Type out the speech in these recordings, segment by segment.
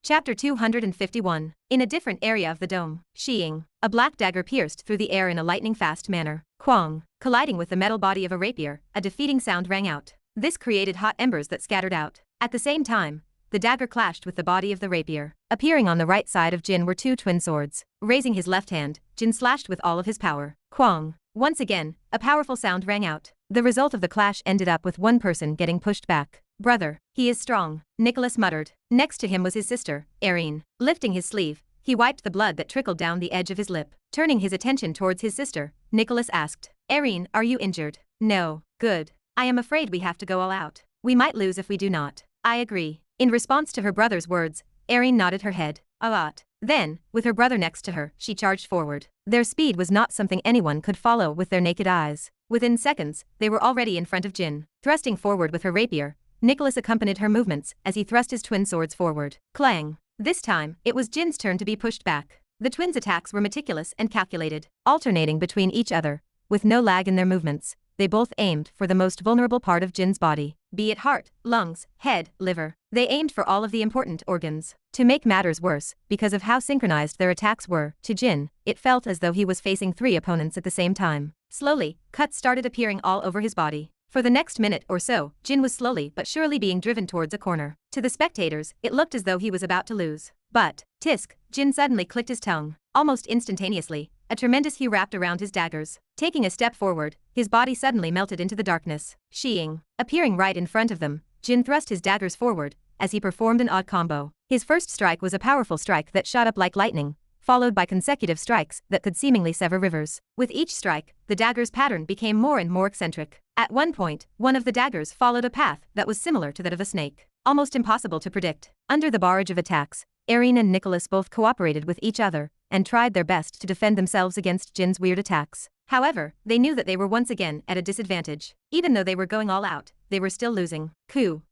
Chapter 251. In a different area of the dome. Sheeing. A black dagger pierced through the air in a lightning-fast manner. Quang. Colliding with the metal body of a rapier, a defeating sound rang out. This created hot embers that scattered out. At the same time, the dagger clashed with the body of the rapier. Appearing on the right side of Jin were two twin swords. Raising his left hand, Jin slashed with all of his power. Quang. Once again, a powerful sound rang out. The result of the clash ended up with one person getting pushed back. Brother, he is strong, Nicholas muttered. Next to him was his sister, Erin. Lifting his sleeve, he wiped the blood that trickled down the edge of his lip. Turning his attention towards his sister, Nicholas asked, Erin, are you injured? No. Good. I am afraid we have to go all out. We might lose if we do not. I agree. In response to her brother's words, Erin nodded her head. A lot. Then, with her brother next to her, she charged forward. Their speed was not something anyone could follow with their naked eyes. Within seconds, they were already in front of Jin. Thrusting forward with her rapier, Nicholas accompanied her movements as he thrust his twin swords forward. Clang. This time, it was Jin's turn to be pushed back. The twins' attacks were meticulous and calculated, alternating between each other. With no lag in their movements, they both aimed for the most vulnerable part of Jin's body, be it heart, lungs, head, liver. They aimed for all of the important organs. To make matters worse, because of how synchronized their attacks were, to Jin, it felt as though he was facing three opponents at the same time. Slowly, cuts started appearing all over his body. For the next minute or so, Jin was slowly but surely being driven towards a corner. To the spectators, it looked as though he was about to lose. But, tisk, Jin suddenly clicked his tongue. Almost instantaneously, a tremendous hue wrapped around his daggers. Taking a step forward, his body suddenly melted into the darkness. Sheeing. Appearing right in front of them, Jin thrust his daggers forward as he performed an odd combo. His first strike was a powerful strike that shot up like lightning, followed by consecutive strikes that could seemingly sever rivers. With each strike, the dagger's pattern became more and more eccentric. At one point, one of the daggers followed a path that was similar to that of a snake. Almost impossible to predict. Under the barrage of attacks, Erin and Nicholas both cooperated with each other and tried their best to defend themselves against Jin's weird attacks. However, they knew that they were once again at a disadvantage. Even though they were going all out, they were still losing.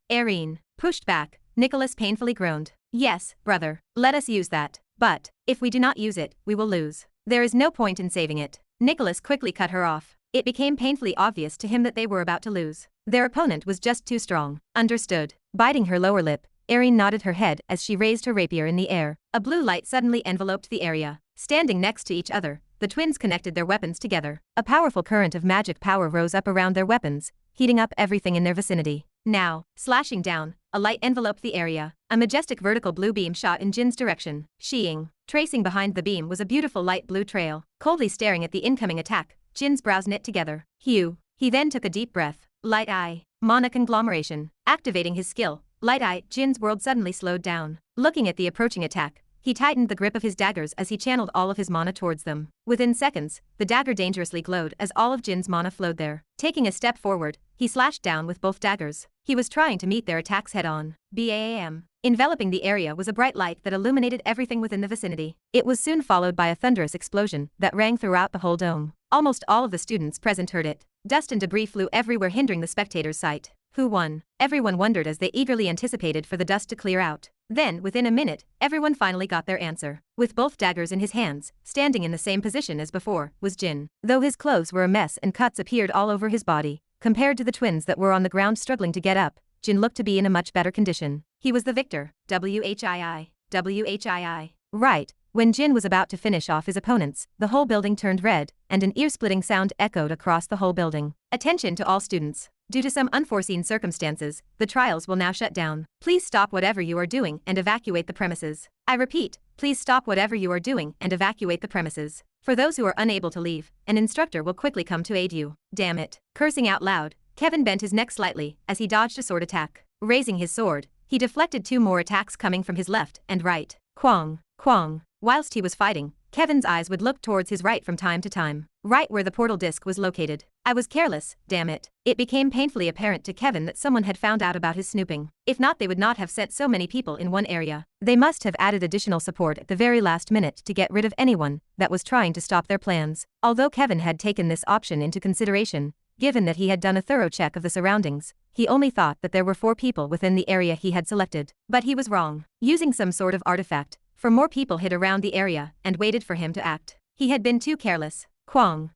Erin. Pushed back, Nicholas painfully groaned. Yes, brother, let us use that. But, if we do not use it, we will lose. There is no point in saving it. Nicholas quickly cut her off. It became painfully obvious to him that they were about to lose. Their opponent was just too strong. Understood. Biting her lower lip, Erin nodded her head as she raised her rapier in the air. A blue light suddenly enveloped the area. Standing next to each other, the twins connected their weapons together. A powerful current of magic power rose up around their weapons, heating up everything in their vicinity. Now, slashing down, a light enveloped the area. A majestic vertical blue beam shot in Jin's direction. Sheeing. Tracing behind the beam was a beautiful light blue trail. Coldly staring at the incoming attack, Jin's brows knit together. He then took a deep breath. Light Eye. Mana conglomeration. Activating his skill, Light Eye, Jin's world suddenly slowed down. Looking at the approaching attack, he tightened the grip of his daggers as he channeled all of his mana towards them. Within seconds, the dagger dangerously glowed as all of Jin's mana flowed there. Taking a step forward, he slashed down with both daggers. He was trying to meet their attacks head-on. BAM. Enveloping the area was a bright light that illuminated everything within the vicinity. It was soon followed by a thunderous explosion that rang throughout the whole dome. Almost all of the students present heard it. Dust and debris flew everywhere, hindering the spectators' sight. Who won? Everyone wondered as they eagerly anticipated for the dust to clear out. Then, within a minute, everyone finally got their answer. With both daggers in his hands, standing in the same position as before, was Jin. Though his clothes were a mess and cuts appeared all over his body, compared to the twins that were on the ground struggling to get up, Jin looked to be in a much better condition. He was the victor. WHII. Right. When Jin was about to finish off his opponents, the whole building turned red, and an ear-splitting sound echoed across the whole building. Attention to all students. Due to some unforeseen circumstances, the trials will now shut down. Please stop whatever you are doing and evacuate the premises. I repeat, please stop whatever you are doing and evacuate the premises. For those who are unable to leave, an instructor will quickly come to aid you. Damn it. Cursing out loud, Kevin bent his neck slightly as he dodged a sword attack. Raising his sword, he deflected two more attacks coming from his left and right. Quang. Whilst he was fighting, Kevin's eyes would look towards his right from time to time, right where the portal disc was located. I was careless, damn it. It became painfully apparent to Kevin that someone had found out about his snooping. If not, they would not have sent so many people in one area. They must have added additional support at the very last minute to get rid of anyone that was trying to stop their plans. Although Kevin had taken this option into consideration, given that he had done a thorough check of the surroundings, he only thought that there were 4 people within the area he had selected. But he was wrong. Using some sort of artifact, more people hid around the area and waited for him to act. He had been too careless. Quang.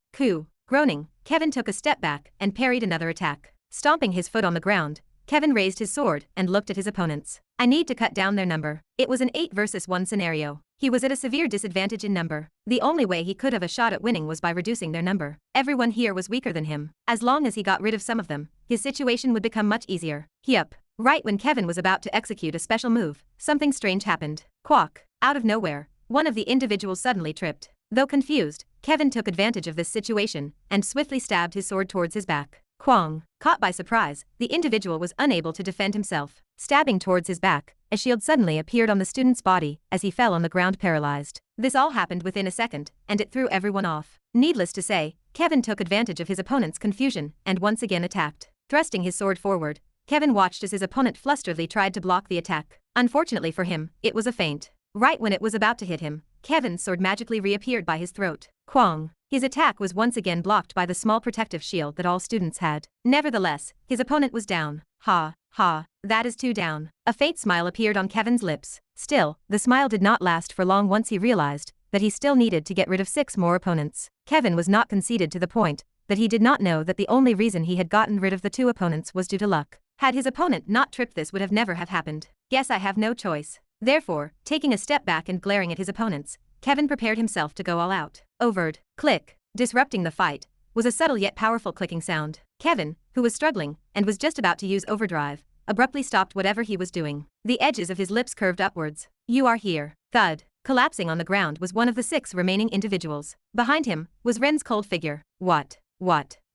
Groaning, Kevin took a step back and parried another attack. Stomping his foot on the ground, Kevin raised his sword and looked at his opponents. I need to cut down their number. It was an 8 versus 1 scenario. He was at a severe disadvantage in number. The only way he could have a shot at winning was by reducing their number. Everyone here was weaker than him. As long as he got rid of some of them, his situation would become much easier. Yup. Right when Kevin was about to execute a special move, something strange happened. Quack. Out of nowhere, one of the individuals suddenly tripped. Though confused, Kevin took advantage of this situation and swiftly stabbed his sword towards his back. Quang. Caught by surprise, the individual was unable to defend himself. Stabbing towards his back, a shield suddenly appeared on the student's body as he fell on the ground paralyzed. This all happened within a second, and it threw everyone off. Needless to say, Kevin took advantage of his opponent's confusion and once again attacked. Thrusting his sword forward, Kevin watched as his opponent flusteredly tried to block the attack. Unfortunately for him, it was a feint. Right when it was about to hit him, Kevin's sword magically reappeared by his throat. Quang. His attack was once again blocked by the small protective shield that all students had. Nevertheless, his opponent was down. Ha, ha, that is 2 down. A faint smile appeared on Kevin's lips. Still, the smile did not last for long once he realized that he still needed to get rid of 6 more opponents. Kevin was not conceited to the point that he did not know that the only reason he had gotten rid of the 2 opponents was due to luck. Had his opponent not tripped, this would have never have happened. Guess I have no choice. Therefore, taking a step back and glaring at his opponents, Kevin prepared himself to go all out. Overt. Click. Disrupting the fight was a subtle yet powerful clicking sound. Kevin, who was struggling and was just about to use overdrive, abruptly stopped whatever he was doing. The edges of his lips curved upwards. You are here. Thud. Collapsing on the ground was one of the 6 remaining individuals. Behind him was Ren's cold figure. What?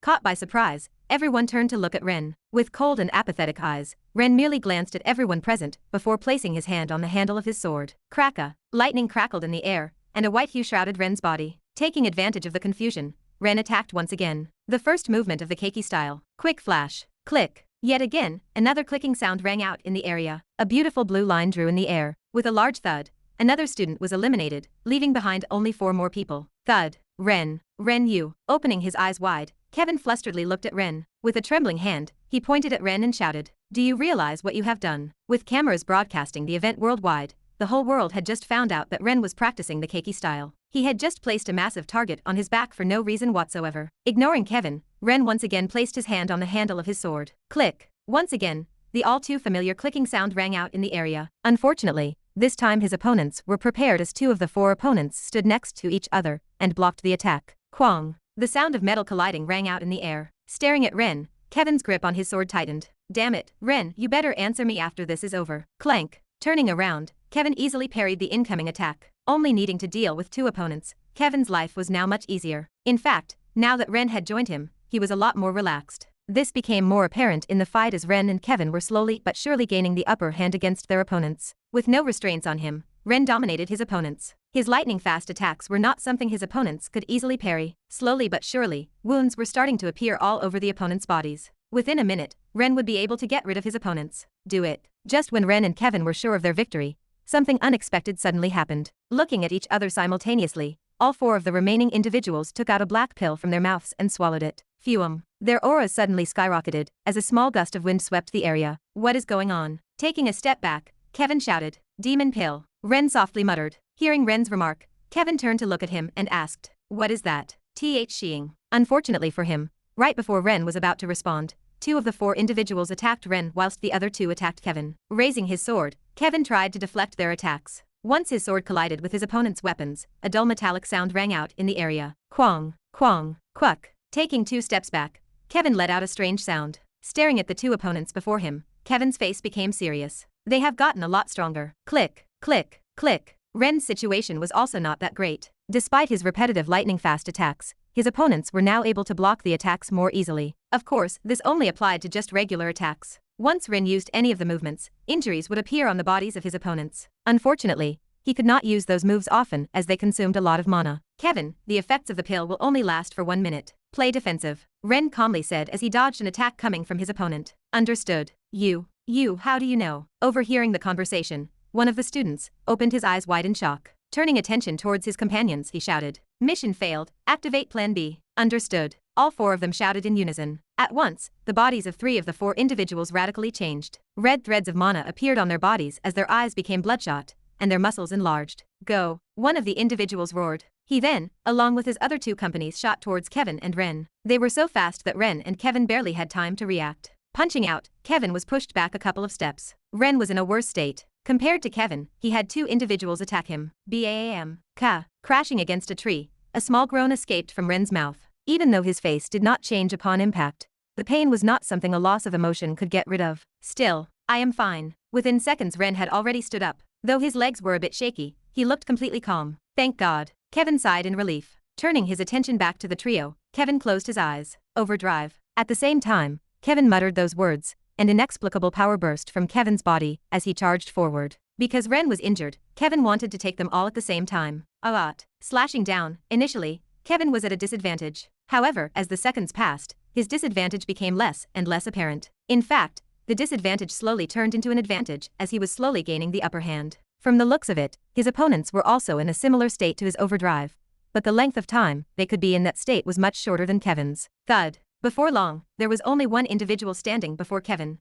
Caught by surprise, everyone turned to look at Ren. With cold and apathetic eyes, Ren merely glanced at everyone present before placing his hand on the handle of his sword. Cracka. Lightning crackled in the air, and a white hue shrouded Ren's body. Taking advantage of the confusion, Ren attacked once again. The first movement of the keiki style. Quick flash. Click. Yet again, another clicking sound rang out in the area. A beautiful blue line drew in the air. With a large thud, another student was eliminated, leaving behind only 4 more people. Thud. Ren. You. Opening his eyes wide, Kevin flusteredly looked at Ren. With a trembling hand, he pointed at Ren and shouted, "Do you realize what you have done?" With cameras broadcasting the event worldwide, the whole world had just found out that Ren was practicing the keiki style. He had just placed a massive target on his back for no reason whatsoever. Ignoring Kevin, Ren once again placed his hand on the handle of his sword. Click. Once again, the all too familiar clicking sound rang out in the area. Unfortunately, this time his opponents were prepared as 2 of the 4 opponents stood next to each other and blocked the attack. Quang. The sound of metal colliding rang out in the air. Staring at Ren, Kevin's grip on his sword tightened. Damn it, Ren, you better answer me after this is over. Clank. Turning around, Kevin easily parried the incoming attack. Only needing to deal with 2 opponents, Kevin's life was now much easier. In fact, now that Ren had joined him, he was a lot more relaxed. This became more apparent in the fight as Ren and Kevin were slowly but surely gaining the upper hand against their opponents. With no restraints on him, Ren dominated his opponents. His lightning-fast attacks were not something his opponents could easily parry. Slowly but surely, wounds were starting to appear all over the opponents' bodies. Within a minute, Ren would be able to get rid of his opponents. Do it. Just when Ren and Kevin were sure of their victory, something unexpected suddenly happened. Looking at each other simultaneously, all 4 of the remaining individuals took out a black pill from their mouths and swallowed it. Phew. Their auras suddenly skyrocketed as a small gust of wind swept the area. What is going on? Taking a step back, Kevin shouted, "Demon pill." Ren softly muttered. Hearing Ren's remark, Kevin turned to look at him and asked, "What is that?" Sheeing. Unfortunately for him, right before Ren was about to respond, 2 of the 4 individuals attacked Ren whilst the other 2 attacked Kevin. Raising his sword, Kevin tried to deflect their attacks. Once his sword collided with his opponent's weapons, a dull metallic sound rang out in the area. Quang, quang, quack. Taking 2 steps back, Kevin let out a strange sound. Staring at the 2 opponents before him, Kevin's face became serious. They have gotten a lot stronger. Click, click, click. Ren's situation was also not that great. Despite his repetitive lightning-fast attacks, his opponents were now able to block the attacks more easily. Of course, this only applied to just regular attacks. Once Ren used any of the movements, injuries would appear on the bodies of his opponents. Unfortunately, he could not use those moves often as they consumed a lot of mana. Kevin, the effects of the pill will only last for 1 minute. Play defensive, Ren calmly said as he dodged an attack coming from his opponent. Understood. You, how do you know? Overhearing the conversation, one of the students opened his eyes wide in shock. Turning attention towards his companions, he shouted, "Mission failed, activate Plan B." Understood. All 4 of them shouted in unison. At once, the bodies of 3 of the 4 individuals radically changed. Red threads of mana appeared on their bodies as their eyes became bloodshot, and their muscles enlarged. Go, one of the individuals roared. He then, along with his other 2 companies, shot towards Kevin and Ren. They were so fast that Ren and Kevin barely had time to react. Punching out, Kevin was pushed back a couple of steps. Ren was in a worse state. Compared to Kevin, he had two individuals attack him. Bam. Crashing against a tree, a small groan escaped from Ren's mouth. Even though his face did not change upon impact, the pain was not something a loss of emotion could get rid of. Still, I am fine. Within seconds Ren had already stood up. Though his legs were a bit shaky, he looked completely calm. Thank God. Kevin sighed in relief. Turning his attention back to the trio, Kevin closed his eyes. Overdrive. At the same time, Kevin muttered those words, and inexplicable power burst from Kevin's body as he charged forward. Because Ren was injured, Kevin wanted to take them all at the same time. A lot. Slashing down. Initially, Kevin was at a disadvantage. However, as the seconds passed, his disadvantage became less and less apparent. In fact, the disadvantage slowly turned into an advantage as he was slowly gaining the upper hand. From the looks of it, his opponents were also in a similar state to his overdrive, but the length of time they could be in that state was much shorter than Kevin's. Thud. Before long, there was only one individual standing before Kevin.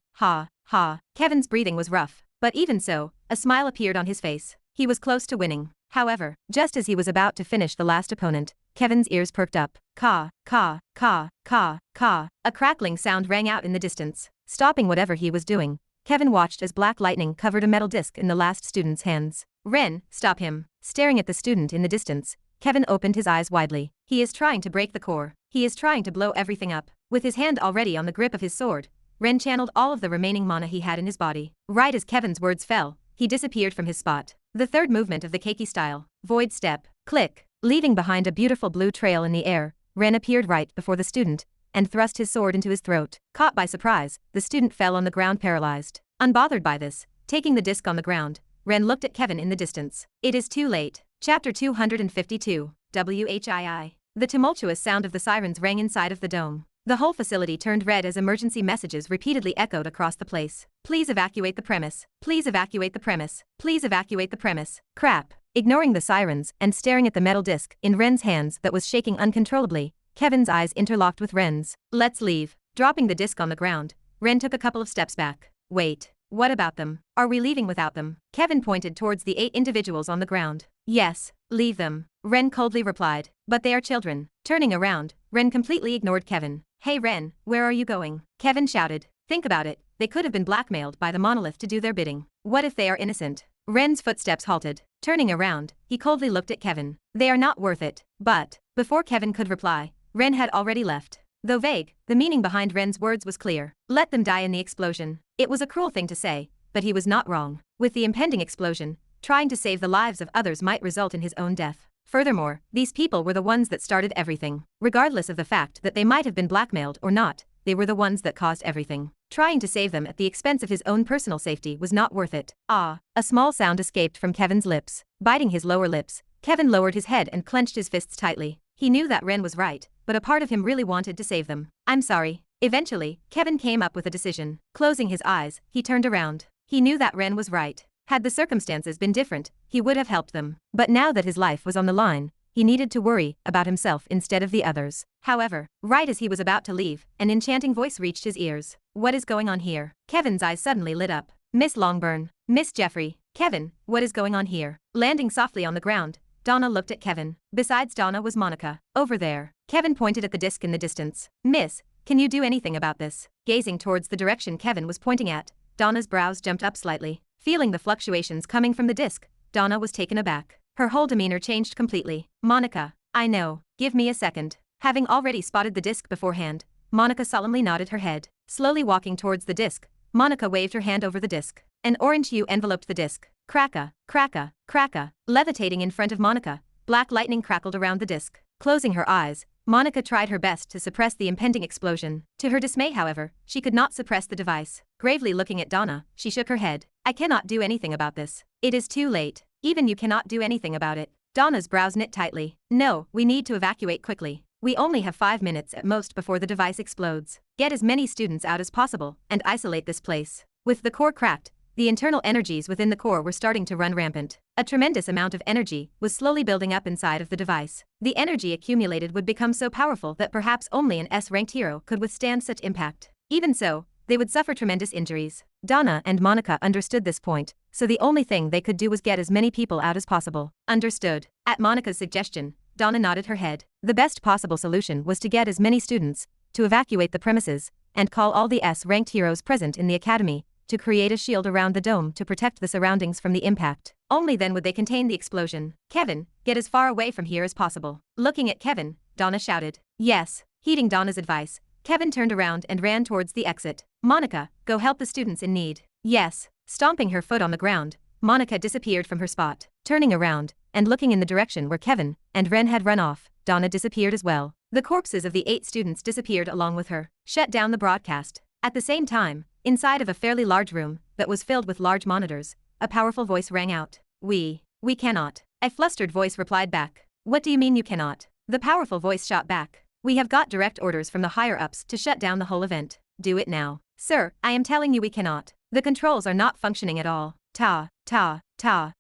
Kevin's breathing was rough, but even so, a smile appeared on his face. He was close to winning. However, just as he was about to finish the last opponent, Kevin's ears perked up. Caw. A crackling sound rang out in the distance. Stopping whatever he was doing, Kevin watched as black lightning covered a metal disc in the last student's hands. Ren, stop him. Staring at the student in the distance, Kevin opened his eyes widely. He is trying to break the core. He is trying to blow everything up. With his hand already on the grip of his sword, Ren channeled all of the remaining mana he had in his body. Right as Kevin's words fell, he disappeared from his spot. The third movement of the keiki style, void step, click. Leaving behind a beautiful blue trail in the air, Ren appeared right before the student and thrust his sword into his throat. Caught by surprise, the student fell on the ground paralyzed. Unbothered by this, taking the disc on the ground, Ren looked at Kevin in the distance. It is too late. Chapter 252, WHII. The tumultuous sound of the sirens rang inside of the dome. The whole facility turned red as emergency messages repeatedly echoed across the place. Please evacuate the premise. Please evacuate the premise. Please evacuate the premise. Crap. Ignoring the sirens and staring at the metal disc in Ren's hands that was shaking uncontrollably, Kevin's eyes interlocked with Ren's. Let's leave. Dropping the disc on the ground, Ren took a couple of steps back. Wait. What about them? Are we leaving without them? Kevin pointed towards the 8 individuals on the ground. Yes, leave them. Ren coldly replied. But they are children. Turning around, Ren completely ignored Kevin. Hey Ren, where are you going? Kevin shouted. Think about it, they could have been blackmailed by the monolith to do their bidding. What if they are innocent? Ren's footsteps halted. Turning around, he coldly looked at Kevin. They are not worth it. But, before Kevin could reply, Ren had already left. Though vague, the meaning behind Ren's words was clear. Let them die in the explosion. It was a cruel thing to say, but he was not wrong. With the impending explosion, trying to save the lives of others might result in his own death. Furthermore, these people were the ones that started everything. Regardless of the fact that they might have been blackmailed or not, they were the ones that caused everything. Trying to save them at the expense of his own personal safety was not worth it. Ah! A small sound escaped from Kevin's lips. Biting his lower lips, Kevin lowered his head and clenched his fists tightly. He knew that Ren was right, but a part of him really wanted to save them. I'm sorry. Eventually, Kevin came up with a decision. Closing his eyes, he turned around. He knew that Ren was right. Had the circumstances been different, he would have helped them. But now that his life was on the line, he needed to worry about himself instead of the others. However, right as he was about to leave, an enchanting voice reached his ears. What is going on here? Kevin's eyes suddenly lit up. Miss Longburn. Miss Jeffrey. Kevin, what is going on here? Landing softly on the ground, Donna looked at Kevin. Besides Donna was Monica. Over there. Kevin pointed at the disc in the distance. Miss, can you do anything about this? Gazing towards the direction Kevin was pointing at, Donna's brows jumped up slightly. Feeling the fluctuations coming from the disc, Donna was taken aback. Her whole demeanor changed completely. Monica, I know. Give me a second. Having already spotted the disc beforehand, Monica solemnly nodded her head. Slowly walking towards the disc, Monica waved her hand over the disc. An orange hue enveloped the disc. Cracka, cracka, cracka. Levitating in front of Monica, black lightning crackled around the disc. Closing her eyes, Monica tried her best to suppress the impending explosion. To her dismay, however, she could not suppress the device. Gravely looking at Donna, she shook her head. I cannot do anything about this. It is too late. Even you cannot do anything about it. Donna's brows knit tightly. No, we need to evacuate quickly. We only have 5 minutes at most before the device explodes. Get as many students out as possible and isolate this place. With the core cracked, the internal energies within the core were starting to run rampant. A tremendous amount of energy was slowly building up inside of the device. The energy accumulated would become so powerful that perhaps only an S-ranked hero could withstand such impact. Even so, they would suffer tremendous injuries. Donna and Monica understood this point, so the only thing they could do was get as many people out as possible. Understood. At Monica's suggestion, Donna nodded her head. The best possible solution was to get as many students to evacuate the premises and call all the S-ranked heroes present in the academy to create a shield around the dome to protect the surroundings from the impact. Only then would they contain the explosion. Kevin, get as far away from here as possible. Looking at Kevin, Donna shouted. Yes. Heeding Donna's advice, Kevin turned around and ran towards the exit. Monica, go help the students in need. Yes. Stomping her foot on the ground, Monica disappeared from her spot. Turning around and looking in the direction where Kevin and Ren had run off, Donna disappeared as well. The corpses of the 8 students disappeared along with her. Shut down the broadcast. At the same time, inside of a fairly large room that was filled with large monitors, a powerful voice rang out. We cannot. A flustered voice replied back. What do you mean you cannot? The powerful voice shot back. We have got direct orders from the higher-ups to shut down the whole event. Do it now. Sir, I am telling you we cannot. The controls are not functioning at all. Ta.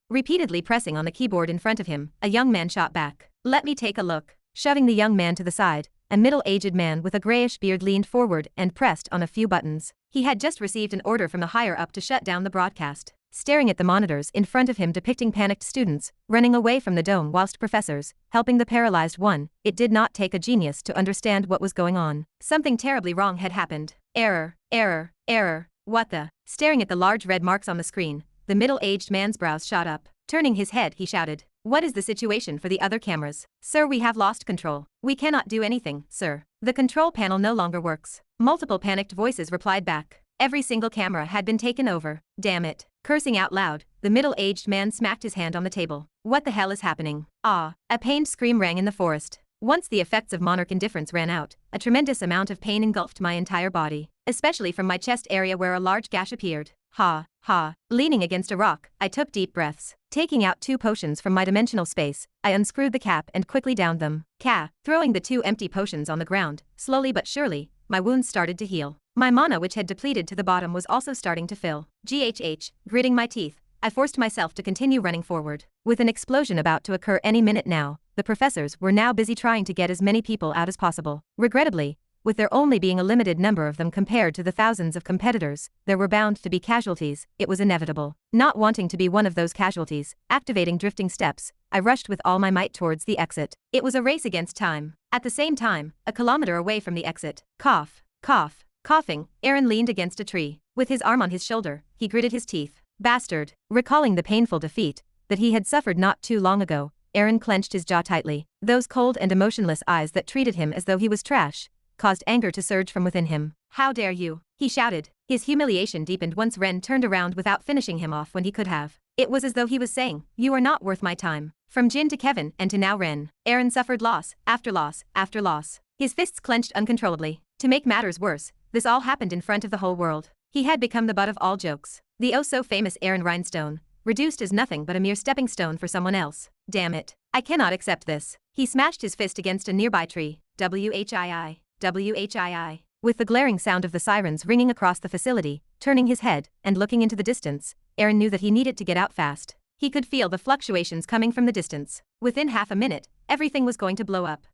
Repeatedly pressing on the keyboard in front of him, a young man shot back. Let me take a look. Shoving the young man to the side, a middle-aged man with a grayish beard leaned forward and pressed on a few buttons. He had just received an order from the higher-up to shut down the broadcast. Staring at the monitors in front of him depicting panicked students running away from the dome whilst professors helping the paralyzed one, it did not take a genius to understand what was going on. Something terribly wrong had happened. Error. What the? Staring at the large red marks on the screen, the middle-aged man's brows shot up. Turning his head, he shouted. What is the situation for the other cameras? Sir, we have lost control. We cannot do anything, sir. The control panel no longer works. Multiple panicked voices replied back. Every single camera had been taken over. Damn it. Cursing out loud, the middle-aged man smacked his hand on the table. What the hell is happening? Ah! A pained scream rang in the forest. Once the effects of monarch indifference ran out, a tremendous amount of pain engulfed my entire body, especially from my chest area where a large gash appeared. Ha. Leaning against a rock, I took deep breaths. Taking out 2 potions from my dimensional space, I unscrewed the cap and quickly downed them. Throwing the 2 empty potions on the ground, slowly but surely, my wounds started to heal. My mana, which had depleted to the bottom, was also starting to fill. Gritting my teeth, I forced myself to continue running forward. With an explosion about to occur any minute now, the professors were now busy trying to get as many people out as possible. Regrettably, with there only being a limited number of them compared to the thousands of competitors, there were bound to be casualties. It was inevitable. Not wanting to be one of those casualties, activating drifting steps, I rushed with all my might towards the exit. It was a race against time. At the same time, a kilometer away from the exit, coughing, Aaron leaned against a tree. With his arm on his shoulder, he gritted his teeth. Bastard. Recalling the painful defeat that he had suffered not too long ago, Aaron clenched his jaw tightly. Those cold and emotionless eyes that treated him as though he was trash caused anger to surge from within him. How dare you? He shouted. His humiliation deepened once Ren turned around without finishing him off when he could have. It was as though he was saying, you are not worth my time. From Jin to Kevin and to now Ren, Aaron suffered loss after loss after loss. His fists clenched uncontrollably. To make matters worse, this all happened in front of the whole world. He had become the butt of all jokes. The oh-so-famous Aaron Rhinestone, reduced as nothing but a mere stepping stone for someone else. Damn it. I cannot accept this. He smashed his fist against a nearby tree. WHII. With the glaring sound of the sirens ringing across the facility, turning his head and looking into the distance, Aaron knew that he needed to get out fast. He could feel the fluctuations coming from the distance. Within half a minute, everything was going to blow up.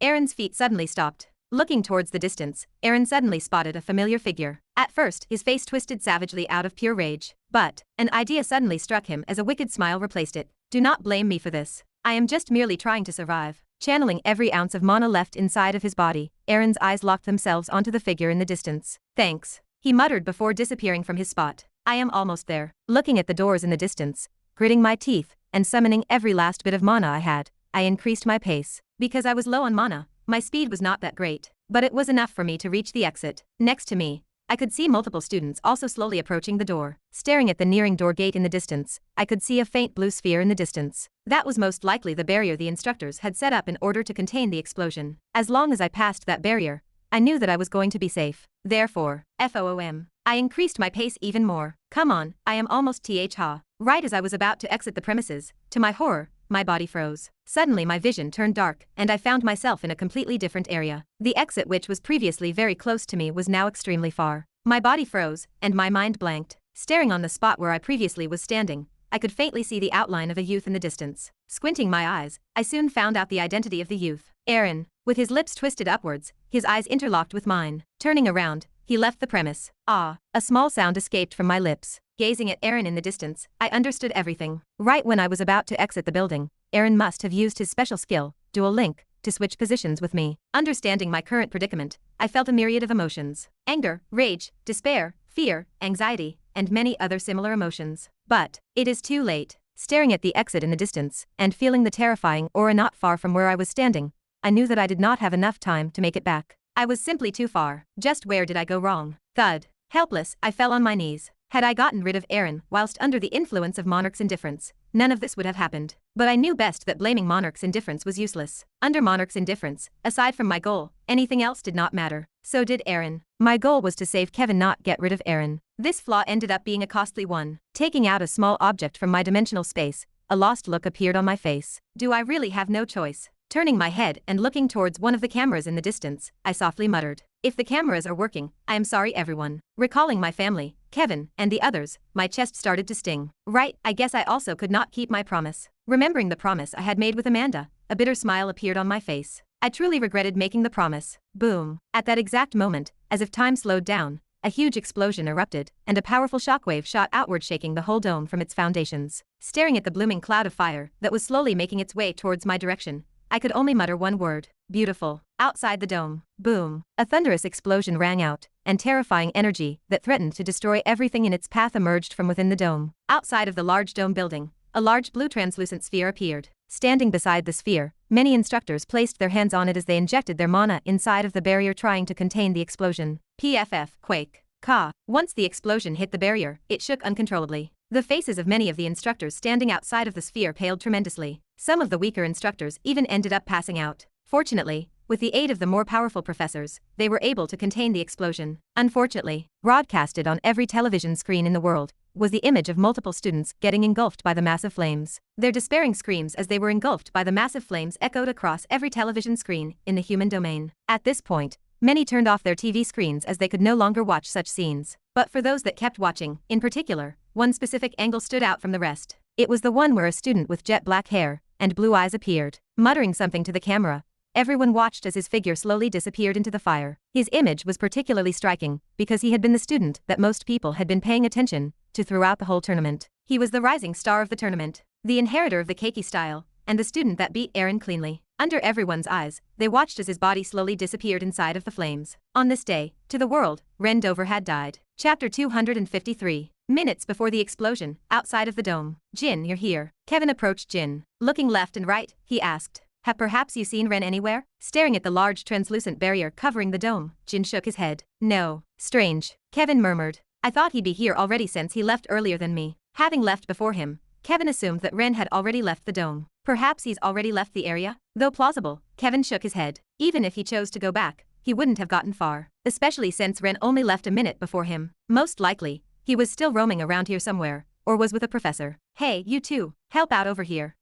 Aaron's feet suddenly stopped. Looking towards the distance, Aaron suddenly spotted a familiar figure. At first, his face twisted savagely out of pure rage. But an idea suddenly struck him as a wicked smile replaced it. Do not blame me for this. I am just merely trying to survive. Channeling every ounce of mana left inside of his body, Aaron's eyes locked themselves onto the figure in the distance. Thanks. He muttered before disappearing from his spot. I am almost there. Looking at the doors in the distance, gritting my teeth, and summoning every last bit of mana I had, I increased my pace. Because I was low on mana, my speed was not that great, but it was enough for me to reach the exit. Next to me, I could see multiple students also slowly approaching the door. Staring at the nearing door gate in the distance, I could see a faint blue sphere in the distance. That was most likely the barrier the instructors had set up in order to contain the explosion. As long as I passed that barrier, I knew that I was going to be safe. Therefore, FOOM. I increased my pace even more. Come on, I am almost ha. Right as I was about to exit the premises, to my horror, my body froze. Suddenly my vision turned dark, and I found myself in a completely different area. The exit, which was previously very close to me, was now extremely far. My body froze, and my mind blanked. Staring on the spot where I previously was standing, I could faintly see the outline of a youth in the distance. Squinting my eyes, I soon found out the identity of the youth. Aaron. With his lips twisted upwards, his eyes interlocked with mine. Turning around, he left the premise. Ah, a small sound escaped from my lips. Gazing at Aaron in the distance, I understood everything. Right when I was about to exit the building, Aaron must have used his special skill, Dual Link, to switch positions with me. Understanding my current predicament, I felt a myriad of emotions: anger, rage, despair, fear, anxiety, and many other similar emotions. But it is too late. Staring at the exit in the distance, and feeling the terrifying aura not far from where I was standing, I knew that I did not have enough time to make it back. I was simply too far. Just where did I go wrong? Thud. Helpless, I fell on my knees. Had I gotten rid of Aaron whilst under the influence of Monarch's indifference, none of this would have happened. But I knew best that blaming Monarch's indifference was useless. Under Monarch's indifference, aside from my goal, anything else did not matter. So did Aaron. My goal was to save Kevin, not get rid of Aaron. This flaw ended up being a costly one. Taking out a small object from my dimensional space, a lost look appeared on my face. Do I really have no choice? Turning my head and looking towards one of the cameras in the distance, I softly muttered, "If the cameras are working, I am sorry everyone." Recalling my family, Kevin, and the others, my chest started to sting. Right, I guess I also could not keep my promise. Remembering the promise I had made with Amanda, a bitter smile appeared on my face. I truly regretted making the promise. Boom. At that exact moment, as if time slowed down, a huge explosion erupted, and a powerful shockwave shot outward, shaking the whole dome from its foundations. Staring at the blooming cloud of fire that was slowly making its way towards my direction, I could only mutter one word: beautiful. Outside the dome, boom, a thunderous explosion rang out, and terrifying energy that threatened to destroy everything in its path emerged from within the dome. Outside of the large dome building, a large blue translucent sphere appeared. Standing beside the sphere, many instructors placed their hands on it as they injected their mana inside of the barrier, trying to contain the explosion. PFF, quake. Ka. Once the explosion hit the barrier, it shook uncontrollably. The faces of many of the instructors standing outside of the sphere paled tremendously. Some of the weaker instructors even ended up passing out. Fortunately, with the aid of the more powerful professors, they were able to contain the explosion. Unfortunately, broadcasted on every television screen in the world, was the image of multiple students getting engulfed by the massive flames. Their despairing screams as they were engulfed by the massive flames echoed across every television screen in the human domain. At this point, many turned off their TV screens as they could no longer watch such scenes. But for those that kept watching, in particular, one specific angle stood out from the rest. It was the one where a student with jet black hair and blue eyes appeared. Muttering something to the camera, everyone watched as his figure slowly disappeared into the fire. His image was particularly striking because he had been the student that most people had been paying attention to throughout the whole tournament. He was the rising star of the tournament, the inheritor of the keiki style, and the student that beat Aaron cleanly. Under everyone's eyes, they watched as his body slowly disappeared inside of the flames. On this day, to the world, Ren Dover had died. Chapter 253. Minutes before the explosion, outside of the dome. Jin, you're here. Kevin approached Jin. Looking left and right, he asked, "Have perhaps you seen Ren anywhere?" Staring at the large translucent barrier covering the dome, Jin shook his head. "No." "Strange," Kevin murmured. "I thought he'd be here already since he left earlier than me." Having left before him, Kevin assumed that Ren had already left the dome. Perhaps he's already left the area? Though plausible, Kevin shook his head. Even if he chose to go back, he wouldn't have gotten far. Especially since Ren only left a minute before him. Most likely, he was still roaming around here somewhere, or was with a professor. "Hey, you two, help out over here."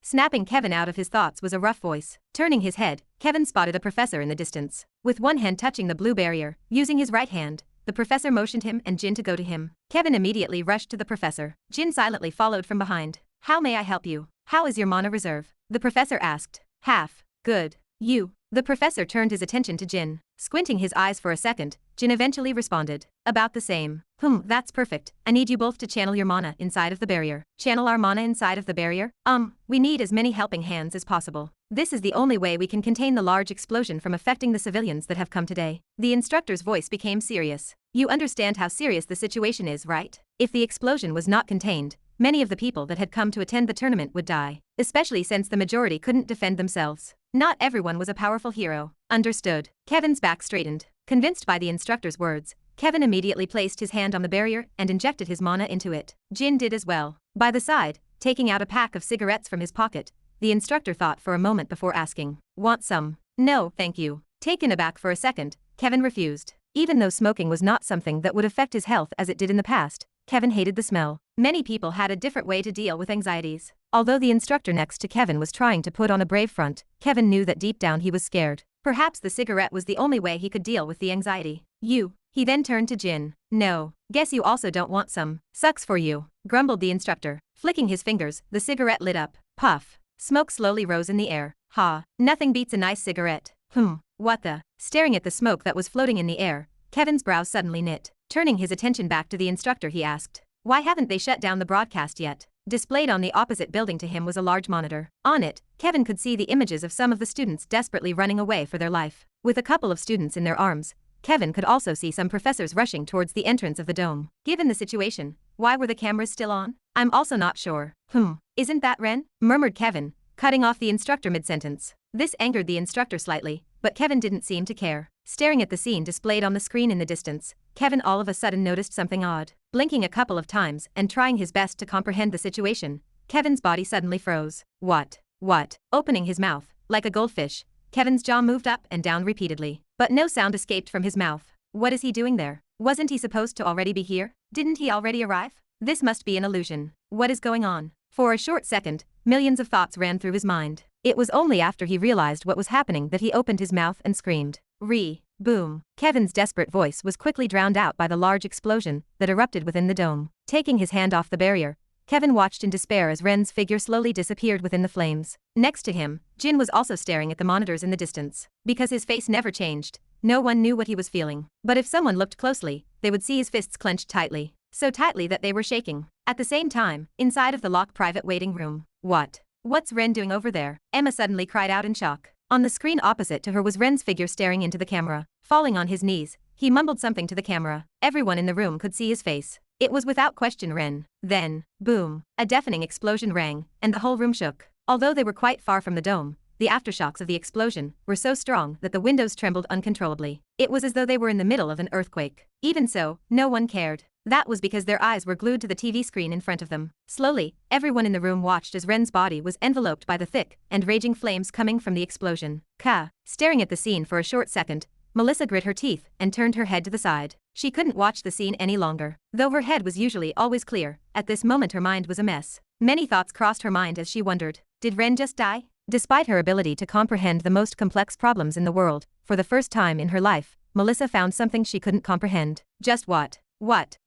Snapping Kevin out of his thoughts was a rough voice. Turning his head, Kevin spotted a professor in the distance. With one hand touching the blue barrier, using his right hand, the professor motioned him and Jin to go to him. Kevin immediately rushed to the professor. Jin silently followed from behind. "How may I help you? How is your mana reserve?" the professor asked. "Half. Good. You." The professor turned his attention to Jin. Squinting his eyes for a second, Jin eventually responded. "About the same." That's perfect. I need you both to channel your mana inside of the barrier." "Channel our mana inside of the barrier?" We need as many helping hands as possible. This is the only way we can contain the large explosion from affecting the civilians that have come today." The instructor's voice became serious. "You understand how serious the situation is, right? If the explosion was not contained, many of the people that had come to attend the tournament would die, especially since the majority couldn't defend themselves. Not everyone was a powerful hero." "Understood." Kevin's back straightened. Convinced by the instructor's words, Kevin immediately placed his hand on the barrier and injected his mana into it. Jin did as well. By the side, taking out a pack of cigarettes from his pocket, the instructor thought for a moment before asking, "Want some?" "No, thank you." Taken aback for a second, Kevin refused. Even though smoking was not something that would affect his health as it did in the past, Kevin hated the smell. Many people had a different way to deal with anxieties. Although the instructor next to Kevin was trying to put on a brave front, Kevin knew that deep down he was scared. Perhaps the cigarette was the only way he could deal with the anxiety. "You." He then turned to Jin. "No. Guess you also don't want some." "Sucks for you," grumbled the instructor. Flicking his fingers, the cigarette lit up. Puff. Smoke slowly rose in the air. Nothing beats a nice cigarette. What the? Staring at the smoke that was floating in the air, Kevin's brows suddenly knit. Turning his attention back to the instructor, he asked, "Why haven't they shut down the broadcast yet?" Displayed on the opposite building to him was a large monitor. On it, Kevin could see the images of some of the students desperately running away for their life. With a couple of students in their arms, Kevin could also see some professors rushing towards the entrance of the dome. Given the situation, why were the cameras still on? I'm also not sure. Isn't that Ren? Murmured Kevin, cutting off the instructor mid-sentence. This angered the instructor slightly, but Kevin didn't seem to care. Staring at the scene displayed on the screen in the distance, Kevin all of a sudden noticed something odd. Blinking a couple of times and trying his best to comprehend the situation, Kevin's body suddenly froze. What? Opening his mouth, like a goldfish, Kevin's jaw moved up and down repeatedly, but no sound escaped from his mouth. What is he doing there? Wasn't he supposed to already be here? Didn't he already arrive? This must be an illusion. What is going on? For a short second, millions of thoughts ran through his mind. It was only after he realized what was happening that he opened his mouth and screamed. Boom. Kevin's desperate voice was quickly drowned out by the large explosion that erupted within the dome. Taking his hand off the barrier, Kevin watched in despair as Ren's figure slowly disappeared within the flames. Next to him, Jin was also staring at the monitors in the distance. Because his face never changed, no one knew what he was feeling. But if someone looked closely, they would see his fists clenched tightly. So tightly that they were shaking. At the same time, inside of the locked private waiting room. What's Ren doing over there? Emma suddenly cried out in shock. On the screen opposite to her was Ren's figure staring into the camera. Falling on his knees, he mumbled something to the camera. Everyone in the room could see his face. It was without question Ren. Then, boom, a deafening explosion rang, and the whole room shook. Although they were quite far from the dome, the aftershocks of the explosion were so strong that the windows trembled uncontrollably. It was as though they were in the middle of an earthquake. Even so, no one cared. That was because their eyes were glued to the TV screen in front of them. Slowly, everyone in the room watched as Ren's body was enveloped by the thick and raging flames coming from the explosion. Staring at the scene for a short second, Melissa grit her teeth and turned her head to the side. She couldn't watch the scene any longer. Though her head was usually always clear, at this moment her mind was a mess. Many thoughts crossed her mind as she wondered, did Ren just die? Despite her ability to comprehend the most complex problems in the world, for the first time in her life, Melissa found something she couldn't comprehend. Just what?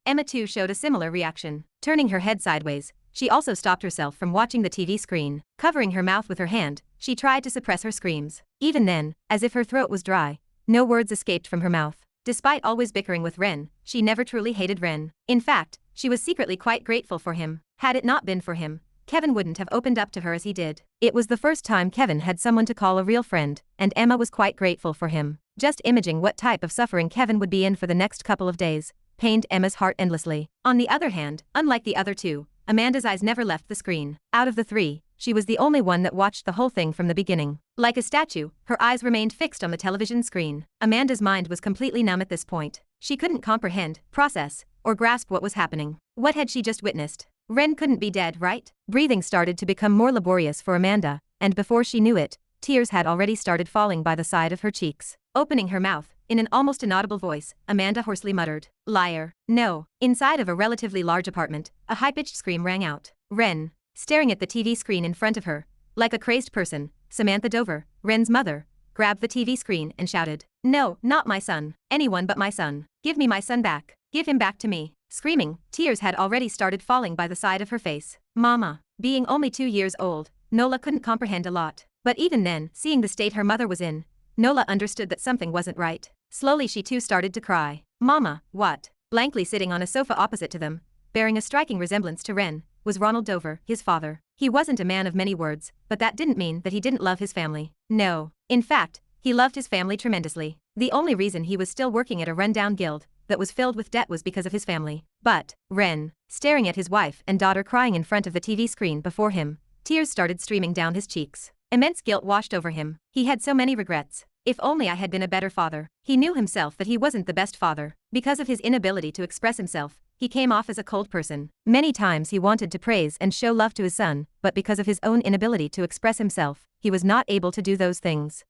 Emma too showed a similar reaction. Turning her head sideways, she also stopped herself from watching the TV screen. Covering her mouth with her hand, she tried to suppress her screams. Even then, as if her throat was dry, no words escaped from her mouth. Despite always bickering with Ren, she never truly hated Ren. In fact, she was secretly quite grateful for him. Had it not been for him, Kevin wouldn't have opened up to her as he did. It was the first time Kevin had someone to call a real friend, and Emma was quite grateful for him. Just imaging what type of suffering Kevin would be in for the next couple of days pained Emma's heart endlessly. On the other hand, unlike the other two, Amanda's eyes never left the screen. Out of the three, she was the only one that watched the whole thing from the beginning. Like a statue, her eyes remained fixed on the television screen. Amanda's mind was completely numb at this point. She couldn't comprehend, process, or grasp what was happening. What had she just witnessed? Ren couldn't be dead, right? Breathing started to become more laborious for Amanda, and before she knew it, tears had already started falling by the side of her cheeks. Opening her mouth, in an almost inaudible voice, Amanda hoarsely muttered, "Liar." No. Inside of a relatively large apartment, a high-pitched scream rang out. Ren, staring at the TV screen in front of her, like a crazed person, Samantha Dover, Ren's mother, grabbed the TV screen and shouted, "No, not my son. Anyone but my son. Give me my son back. Give him back to me." Screaming, tears had already started falling by the side of her face. Mama. Being only 2 years old, Nola couldn't comprehend a lot. But even then, seeing the state her mother was in, Nola understood that something wasn't right. Slowly she too started to cry. Mama, what? Blankly sitting on a sofa opposite to them, bearing a striking resemblance to Ren, was Ronald Dover, his father. He wasn't a man of many words, but that didn't mean that he didn't love his family. No. In fact, he loved his family tremendously. The only reason he was still working at a rundown guild that was filled with debt was because of his family. But, Ren, staring at his wife and daughter crying in front of the TV screen before him, tears started streaming down his cheeks. Immense guilt washed over him. He had so many regrets. If only I had been a better father. He knew himself that he wasn't the best father. Because of his inability to express himself, he came off as a cold person. Many times he wanted to praise and show love to his son, but because of his own inability to express himself, he was not able to do those things.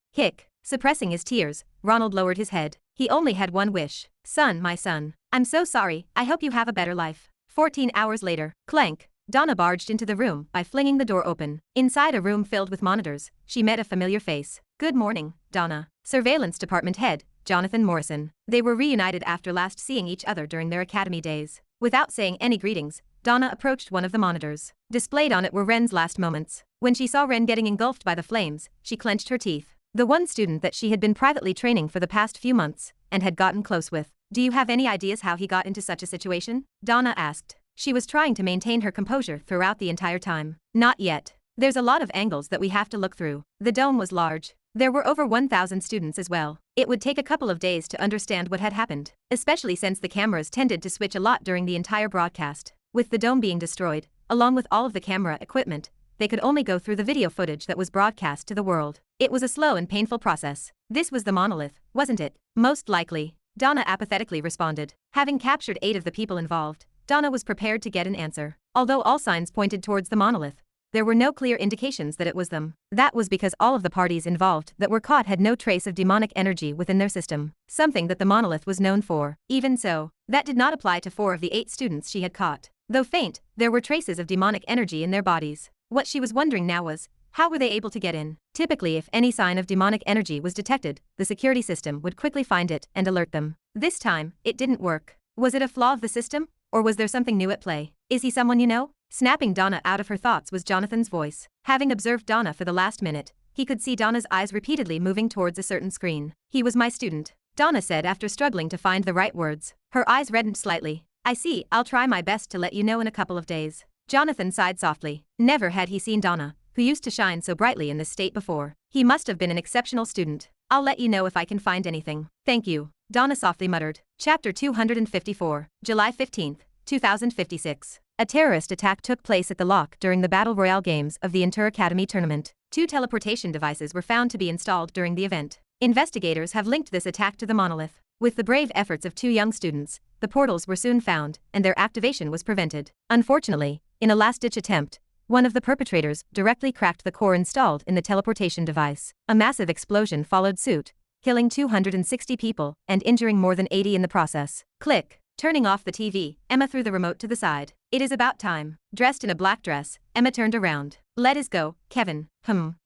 Suppressing his tears, Ronald lowered his head. He only had one wish. Son, my son. I'm so sorry, I hope you have a better life. 14 hours later, clank. Donna barged into the room by flinging the door open. Inside a room filled with monitors, she met a familiar face. Good morning, Donna. Surveillance Department Head, Jonathan Morrison. They were reunited after last seeing each other during their academy days. Without saying any greetings, Donna approached one of the monitors. Displayed on it were Ren's last moments. When she saw Ren getting engulfed by the flames, she clenched her teeth. The one student that she had been privately training for the past few months, and had gotten close with. Do you have any ideas how he got into such a situation? Donna asked. She was trying to maintain her composure throughout the entire time. Not yet. There's a lot of angles that we have to look through. The dome was large. There were over 1,000 students as well. It would take a couple of days to understand what had happened, especially since the cameras tended to switch a lot during the entire broadcast. With the dome being destroyed, along with all of the camera equipment, they could only go through the video footage that was broadcast to the world. It was a slow and painful process. This was the monolith, wasn't it? Most likely. Donna apathetically responded. Having captured 8 of the people involved, Donna was prepared to get an answer. Although all signs pointed towards the monolith, there were no clear indications that it was them. That was because all of the parties involved that were caught had no trace of demonic energy within their system, something that the monolith was known for. Even so, that did not apply to 4 of the 8 students she had caught. Though faint, there were traces of demonic energy in their bodies. What she was wondering now was, how were they able to get in? Typically, if any sign of demonic energy was detected, the security system would quickly find it and alert them. This time, it didn't work. Was it a flaw of the system? Or was there something new at play? Is he someone you know? Snapping Donna out of her thoughts was Jonathan's voice. Having observed Donna for the last minute, he could see Donna's eyes repeatedly moving towards a certain screen. He was my student, Donna said after struggling to find the right words. Her eyes reddened slightly. I see, I'll try my best to let you know in a couple of days. Jonathan sighed softly. Never had he seen Donna, who used to shine so brightly in this state before. He must have been an exceptional student. I'll let you know if I can find anything. Thank you, Donna softly muttered. Chapter 254, July 15, 2056. A terrorist attack took place at the lock during the Battle Royale games of the Inter-Academy tournament. 2 teleportation devices were found to be installed during the event. Investigators have linked this attack to the monolith. With the brave efforts of 2 young students, the portals were soon found, and their activation was prevented. Unfortunately, in a last-ditch attempt, one of the perpetrators directly cracked the core installed in the teleportation device. A massive explosion followed suit, killing 260 people and injuring more than 80 in the process. Click. Turning off the TV, Emma threw the remote to the side. It is about time. Dressed in a black dress, Emma turned around. Let us go, Kevin.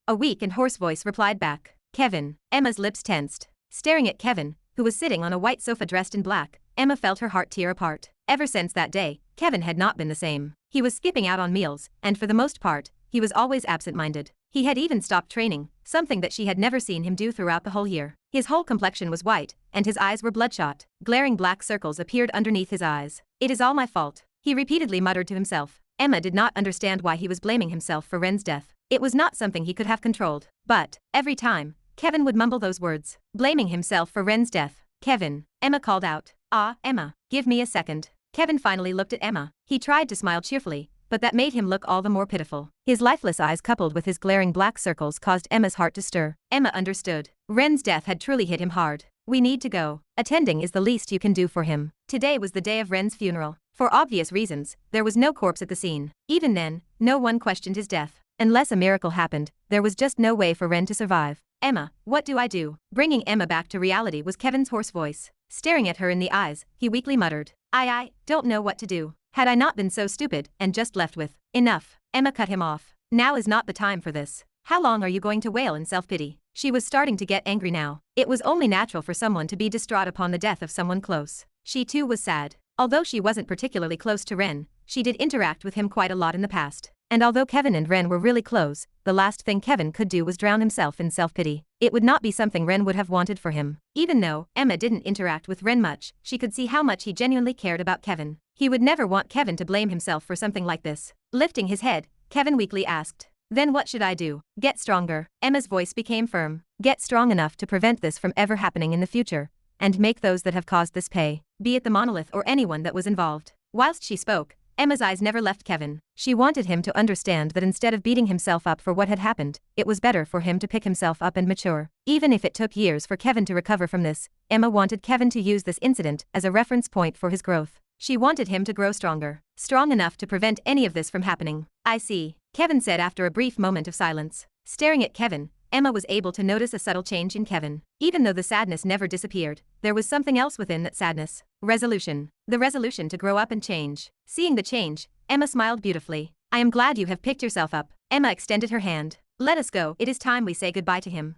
A weak and hoarse voice replied back. Kevin. Emma's lips tensed. Staring at Kevin, who was sitting on a white sofa dressed in black, Emma felt her heart tear apart. Ever since that day, Kevin had not been the same. He was skipping out on meals, and for the most part, he was always absent-minded. He had even stopped training, something that she had never seen him do throughout the whole year. His whole complexion was white, and his eyes were bloodshot. Glaring black circles appeared underneath his eyes. It is all my fault, he repeatedly muttered to himself. Emma did not understand why he was blaming himself for Ren's death. It was not something he could have controlled. But, every time, Kevin would mumble those words, blaming himself for Ren's death. Kevin, Emma called out. Ah, Emma, give me a second. Kevin finally looked at Emma. He tried to smile cheerfully, but that made him look all the more pitiful. His lifeless eyes coupled with his glaring black circles caused Emma's heart to stir. Emma understood. Ren's death had truly hit him hard. We need to go. Attending is the least you can do for him. Today was the day of Ren's funeral. For obvious reasons, there was no corpse at the scene. Even then, no one questioned his death. Unless a miracle happened, there was just no way for Ren to survive. Emma, what do I do? Bringing Emma back to reality was Kevin's hoarse voice. Staring at her in the eyes, he weakly muttered. I don't know what to do. Had I not been so stupid and just left with, enough. Emma cut him off. Now is not the time for this. How long are you going to wail in self-pity? She was starting to get angry now. It was only natural for someone to be distraught upon the death of someone close. She too was sad. Although she wasn't particularly close to Ren, she did interact with him quite a lot in the past. And although Kevin and Ren were really close, the last thing Kevin could do was drown himself in self-pity. It would not be something Ren would have wanted for him. Even though Emma didn't interact with Ren much, she could see how much he genuinely cared about Kevin. He would never want Kevin to blame himself for something like this. Lifting his head, Kevin weakly asked. Then what should I do? Get stronger. Emma's voice became firm. Get strong enough to prevent this from ever happening in the future, and make those that have caused this pay, be it the monolith or anyone that was involved. Whilst she spoke, Emma's eyes never left Kevin. She wanted him to understand that instead of beating himself up for what had happened, it was better for him to pick himself up and mature. Even if it took years for Kevin to recover from this, Emma wanted Kevin to use this incident as a reference point for his growth. She wanted him to grow stronger, strong enough to prevent any of this from happening. I see, Kevin said after a brief moment of silence. Staring at Kevin, Emma was able to notice a subtle change in Kevin. Even though the sadness never disappeared, there was something else within that sadness. Resolution. The resolution to grow up and change. Seeing the change, Emma smiled beautifully. I am glad you have picked yourself up. Emma extended her hand. Let us go. It is time we say goodbye to him.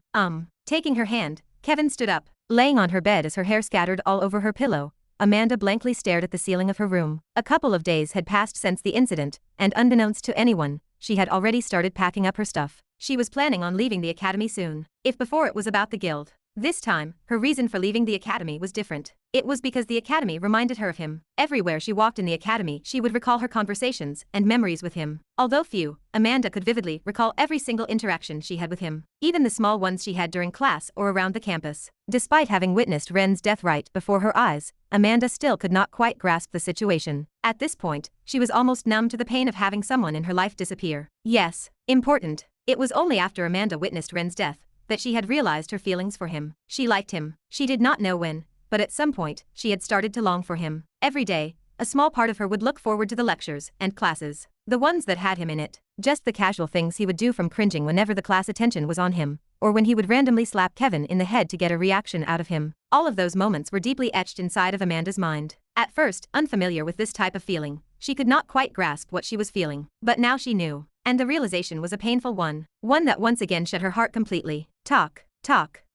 Taking her hand, Kevin stood up. Laying on her bed as her hair scattered all over her pillow, Amanda blankly stared at the ceiling of her room. A couple of days had passed since the incident, and unbeknownst to anyone, she had already started packing up her stuff. She was planning on leaving the academy soon. If before it was about the guild, This time, her reason for leaving the academy was different. It was because the academy reminded her of him. Everywhere she walked in the academy, she would recall her conversations and memories with him. Although few, Amanda could vividly recall every single interaction she had with him, even the small ones she had during class or around the campus. Despite having witnessed Ren's death right before her eyes, Amanda still could not quite grasp the situation. At this point, she was almost numb to the pain of having someone in her life disappear. Yes, important. It was only after Amanda witnessed Ren's death that she had realized her feelings for him. She liked him. She did not know when, but at some point, she had started to long for him. Every day, a small part of her would look forward to the lectures and classes. The ones that had him in it. Just the casual things he would do, from cringing whenever the class attention was on him, or when he would randomly slap Kevin in the head to get a reaction out of him. All of those moments were deeply etched inside of Amanda's mind. At first, unfamiliar with this type of feeling, she could not quite grasp what she was feeling. But now she knew. And the realization was a painful one. One that once again shut her heart completely. Talk.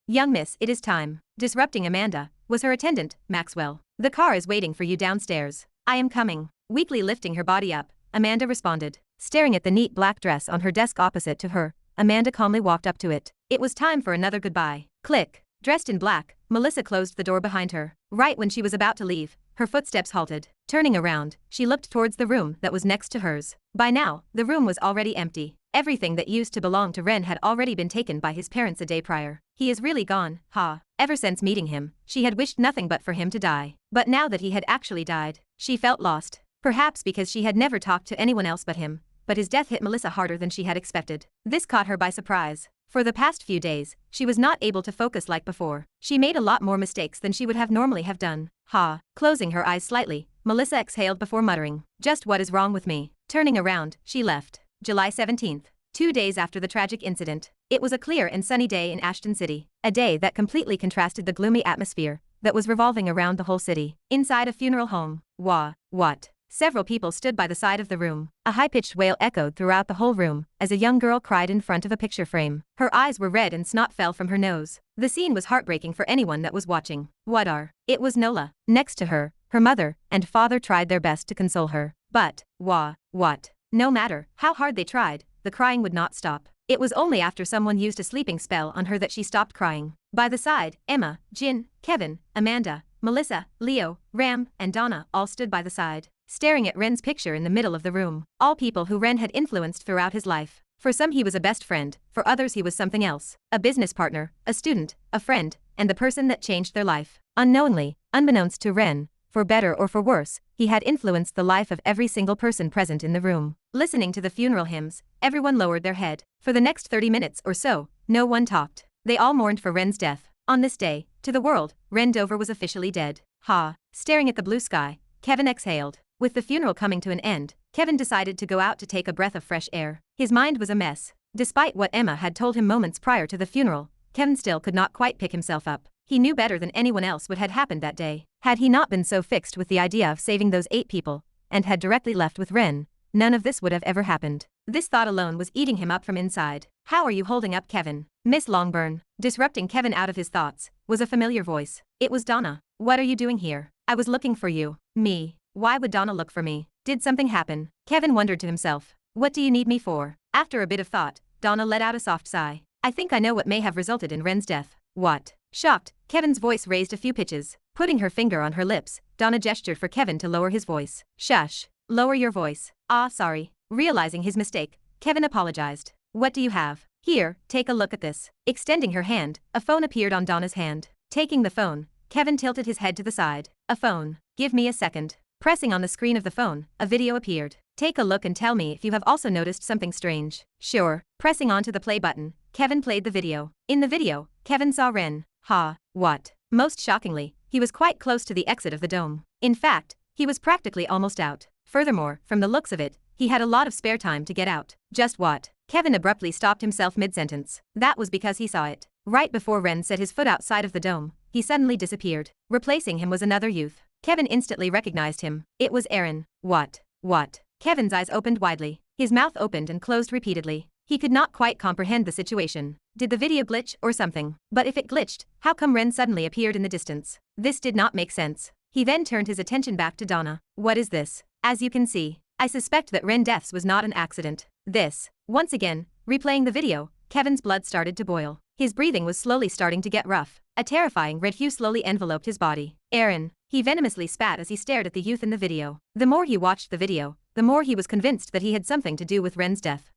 Young miss, it is time. Disrupting Amanda was her attendant, Maxwell. The car is waiting for you downstairs. I am coming. Weakly lifting her body up, Amanda responded. Staring at the neat black dress on her desk opposite to her, Amanda calmly walked up to it. It was time for another goodbye. Click. Dressed in black, Melissa closed the door behind her. Right when she was about to leave, her footsteps halted. Turning around, she looked towards the room that was next to hers. By now, the room was already empty. Everything that used to belong to Ren had already been taken by his parents a day prior. He is really gone, ha. Ever since meeting him, she had wished nothing but for him to die. But now that he had actually died, she felt lost. Perhaps because she had never talked to anyone else but him, but his death hit Melissa harder than she had expected. This caught her by surprise. For the past few days, she was not able to focus like before. She made a lot more mistakes than she would have normally have done. Ha. Closing her eyes slightly, Melissa exhaled before muttering, "Just what is wrong with me?" Turning around, she left. July 17th. 2 days after the tragic incident. It was a clear and sunny day in Ashton City. A day that completely contrasted the gloomy atmosphere that was revolving around the whole city. Inside a funeral home. What? Several people stood by the side of the room. A high-pitched wail echoed throughout the whole room as a young girl cried in front of a picture frame. Her eyes were red and snot fell from her nose. The scene was heartbreaking for anyone that was watching. It was Nola. Next to her, her mother and father tried their best to console her. But, no matter how hard they tried, the crying would not stop. It was only after someone used a sleeping spell on her that she stopped crying. By the side, Emma, Jin, Kevin, Amanda, Melissa, Leo, Ram, and Donna all stood by the side, staring at Ren's picture in the middle of the room. All people who Ren had influenced throughout his life. For some he was a best friend, for others he was something else. A business partner, a student, a friend, and the person that changed their life. Unknowingly, unbeknownst to Ren, for better or for worse, he had influenced the life of every single person present in the room. Listening to the funeral hymns, everyone lowered their head. For the next 30 minutes or so, no one talked. They all mourned for Ren's death. On this day, to the world, Ren Dover was officially dead. Ha. Staring at the blue sky, Kevin exhaled. With the funeral coming to an end, Kevin decided to go out to take a breath of fresh air. His mind was a mess. Despite what Emma had told him moments prior to the funeral, Kevin still could not quite pick himself up. He knew better than anyone else what had happened that day. Had he not been so fixed with the idea of saving those 8 people, and had directly left with Ren, none of this would have ever happened. This thought alone was eating him up from inside. "How are you holding up, Kevin?" Miss Longburn. Disrupting Kevin out of his thoughts was a familiar voice. It was Donna. "What are you doing here?" "I was looking for you." "Me? Why would Donna look for me? Did something happen?" Kevin wondered to himself. "What do you need me for?" After a bit of thought, Donna let out a soft sigh. "I think I know what may have resulted in Ren's death." "What?" Shocked, Kevin's voice raised a few pitches. Putting her finger on her lips, Donna gestured for Kevin to lower his voice. "Shush. Lower your voice." "Ah, sorry." Realizing his mistake, Kevin apologized. "What do you have?" "Here, take a look at this." Extending her hand, a phone appeared on Donna's hand. Taking the phone, Kevin tilted his head to the side. "A phone. Give me a second." Pressing on the screen of the phone, a video appeared. "Take a look and tell me if you have also noticed something strange." "Sure." Pressing onto the play button, Kevin played the video. In the video, Kevin saw Ren. Ha. What? Most shockingly, he was quite close to the exit of the dome. In fact, he was practically almost out. Furthermore, from the looks of it, he had a lot of spare time to get out. Just what? Kevin abruptly stopped himself mid-sentence. That was because he saw it. Right before Ren set his foot outside of the dome, he suddenly disappeared. Replacing him was another youth. Kevin instantly recognized him. It was Aaron. What? Kevin's eyes opened widely. His mouth opened and closed repeatedly. He could not quite comprehend the situation. Did the video glitch or something? But if it glitched, how come Ren suddenly appeared in the distance? This did not make sense. He then turned his attention back to Donna. "What is this?" "As you can see, I suspect that Ren deaths was not an accident." Once again, replaying the video, Kevin's blood started to boil. His breathing was slowly starting to get rough. A terrifying red hue slowly enveloped his body. Aaron. He venomously spat as he stared at the youth in the video. The more he watched the video, the more he was convinced that he had something to do with Ren's death.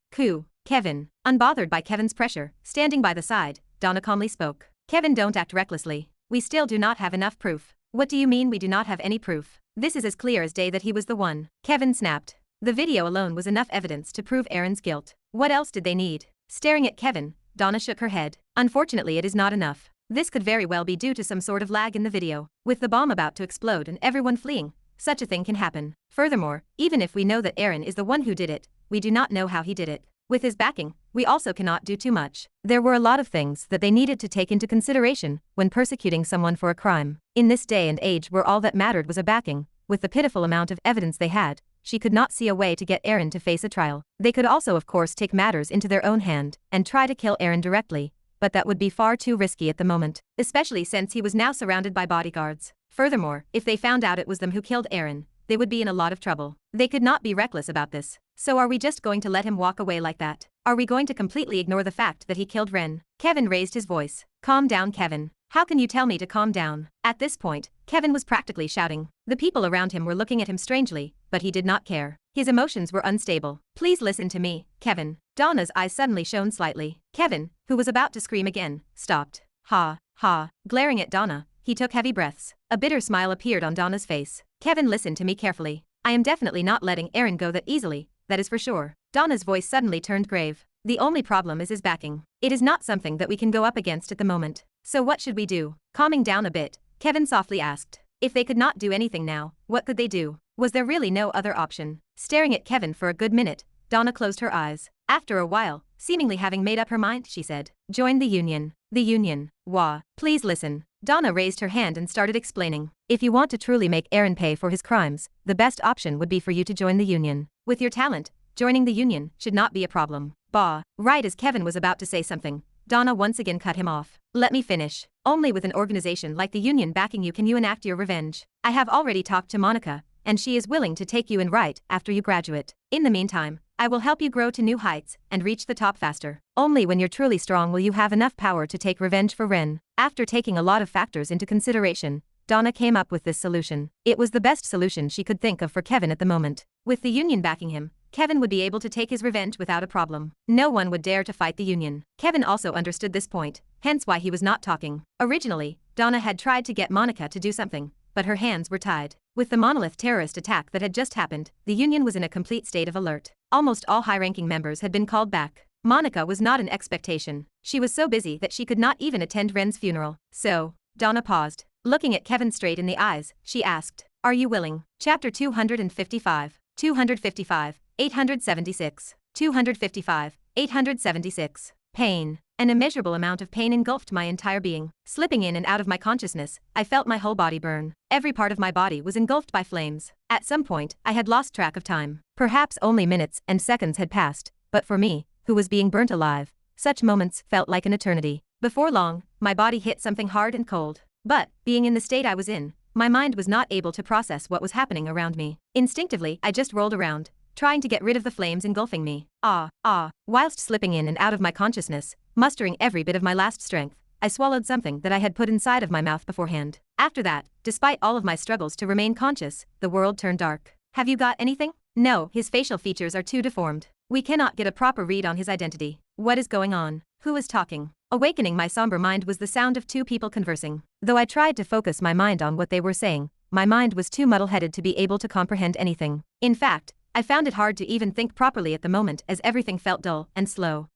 Kevin. Unbothered by Kevin's pressure, standing by the side, Donna calmly spoke. Kevin, don't act recklessly. We still do not have enough proof. What do you mean we do not have any proof? This is as clear as day that he was the one. Kevin snapped. The video alone was enough evidence to prove Aaron's guilt. What else did they need? Staring at Kevin, Donna shook her head. Unfortunately, it is not enough. This could very well be due to some sort of lag in the video. With the bomb about to explode and everyone fleeing, such a thing can happen. Furthermore, even if we know that Aaron is the one who did it, we do not know how he did it. With his backing, we also cannot do too much. There were a lot of things that they needed to take into consideration when persecuting someone for a crime. In this day and age where all that mattered was a backing, with the pitiful amount of evidence they had, she could not see a way to get Aaron to face a trial. They could also of course take matters into their own hand and try to kill Aaron directly, but that would be far too risky at the moment, especially since he was now surrounded by bodyguards. Furthermore, if they found out it was them who killed Aaron, they would be in a lot of trouble. They could not be reckless about this. So are we just going to let him walk away like that? Are we going to completely ignore the fact that he killed Ren? Kevin raised his voice. Calm down, Kevin. How can you tell me to calm down? At this point, Kevin was practically shouting. The people around him were looking at him strangely, but he did not care. His emotions were unstable. Please listen to me, Kevin. Donna's eyes suddenly shone slightly. Kevin, who was about to scream again, stopped. Ha. Glaring at Donna, he took heavy breaths. A bitter smile appeared on Donna's face. Kevin, listen to me carefully. I am definitely not letting Aaron go that easily, that is for sure. Donna's voice suddenly turned grave. The only problem is his backing. It is not something that we can go up against at the moment. So what should we do? Calming down a bit, Kevin softly asked. If they could not do anything now, what could they do? Was there really no other option? Staring at Kevin for a good minute, Donna closed her eyes. After a while, seemingly having made up her mind, she said, join the union. The union. Wah. Please listen. Donna raised her hand and started explaining. If you want to truly make Aaron pay for his crimes, the best option would be for you to join the union. With your talent, joining the union should not be a problem. Bah. Right as Kevin was about to say something, Donna once again cut him off. Let me finish. Only with an organization like the union backing you can you enact your revenge. I have already talked to Monica, and she is willing to take you in right after you graduate. In the meantime, I will help you grow to new heights and reach the top faster. Only when you're truly strong will you have enough power to take revenge for Ren. After taking a lot of factors into consideration, Donna came up with this solution. It was the best solution she could think of for Kevin at the moment. With the union backing him, Kevin would be able to take his revenge without a problem. No one would dare to fight the union. Kevin also understood this point, hence why he was not talking. Originally, Donna had tried to get Monica to do something, but her hands were tied. With the monolith terrorist attack that had just happened, the union was in a complete state of alert. Almost all high-ranking members had been called back. Monica was not an expectation. She was so busy that she could not even attend Ren's funeral. So, Donna paused. Looking at Kevin straight in the eyes, she asked, are you willing? Chapter 255. 255. 876. 255. 876. Pain. An immeasurable amount of pain engulfed my entire being. Slipping in and out of my consciousness, I felt my whole body burn. Every part of my body was engulfed by flames. At some point, I had lost track of time. Perhaps only minutes and seconds had passed, but for me, who was being burnt alive, such moments felt like an eternity. Before long, my body hit something hard and cold. But, being in the state I was in, my mind was not able to process what was happening around me. Instinctively, I just rolled around, trying to get rid of the flames engulfing me. Whilst slipping in and out of my consciousness, mustering every bit of my last strength, I swallowed something that I had put inside of my mouth beforehand. After that, despite all of my struggles to remain conscious, the world turned dark. Have you got anything? No, his facial features are too deformed. We cannot get a proper read on his identity. What is going on? Who is talking? Awakening my somber mind was the sound of two people conversing. Though I tried to focus my mind on what they were saying, my mind was too muddle-headed to be able to comprehend anything. In fact, I found it hard to even think properly at the moment as everything felt dull and slow.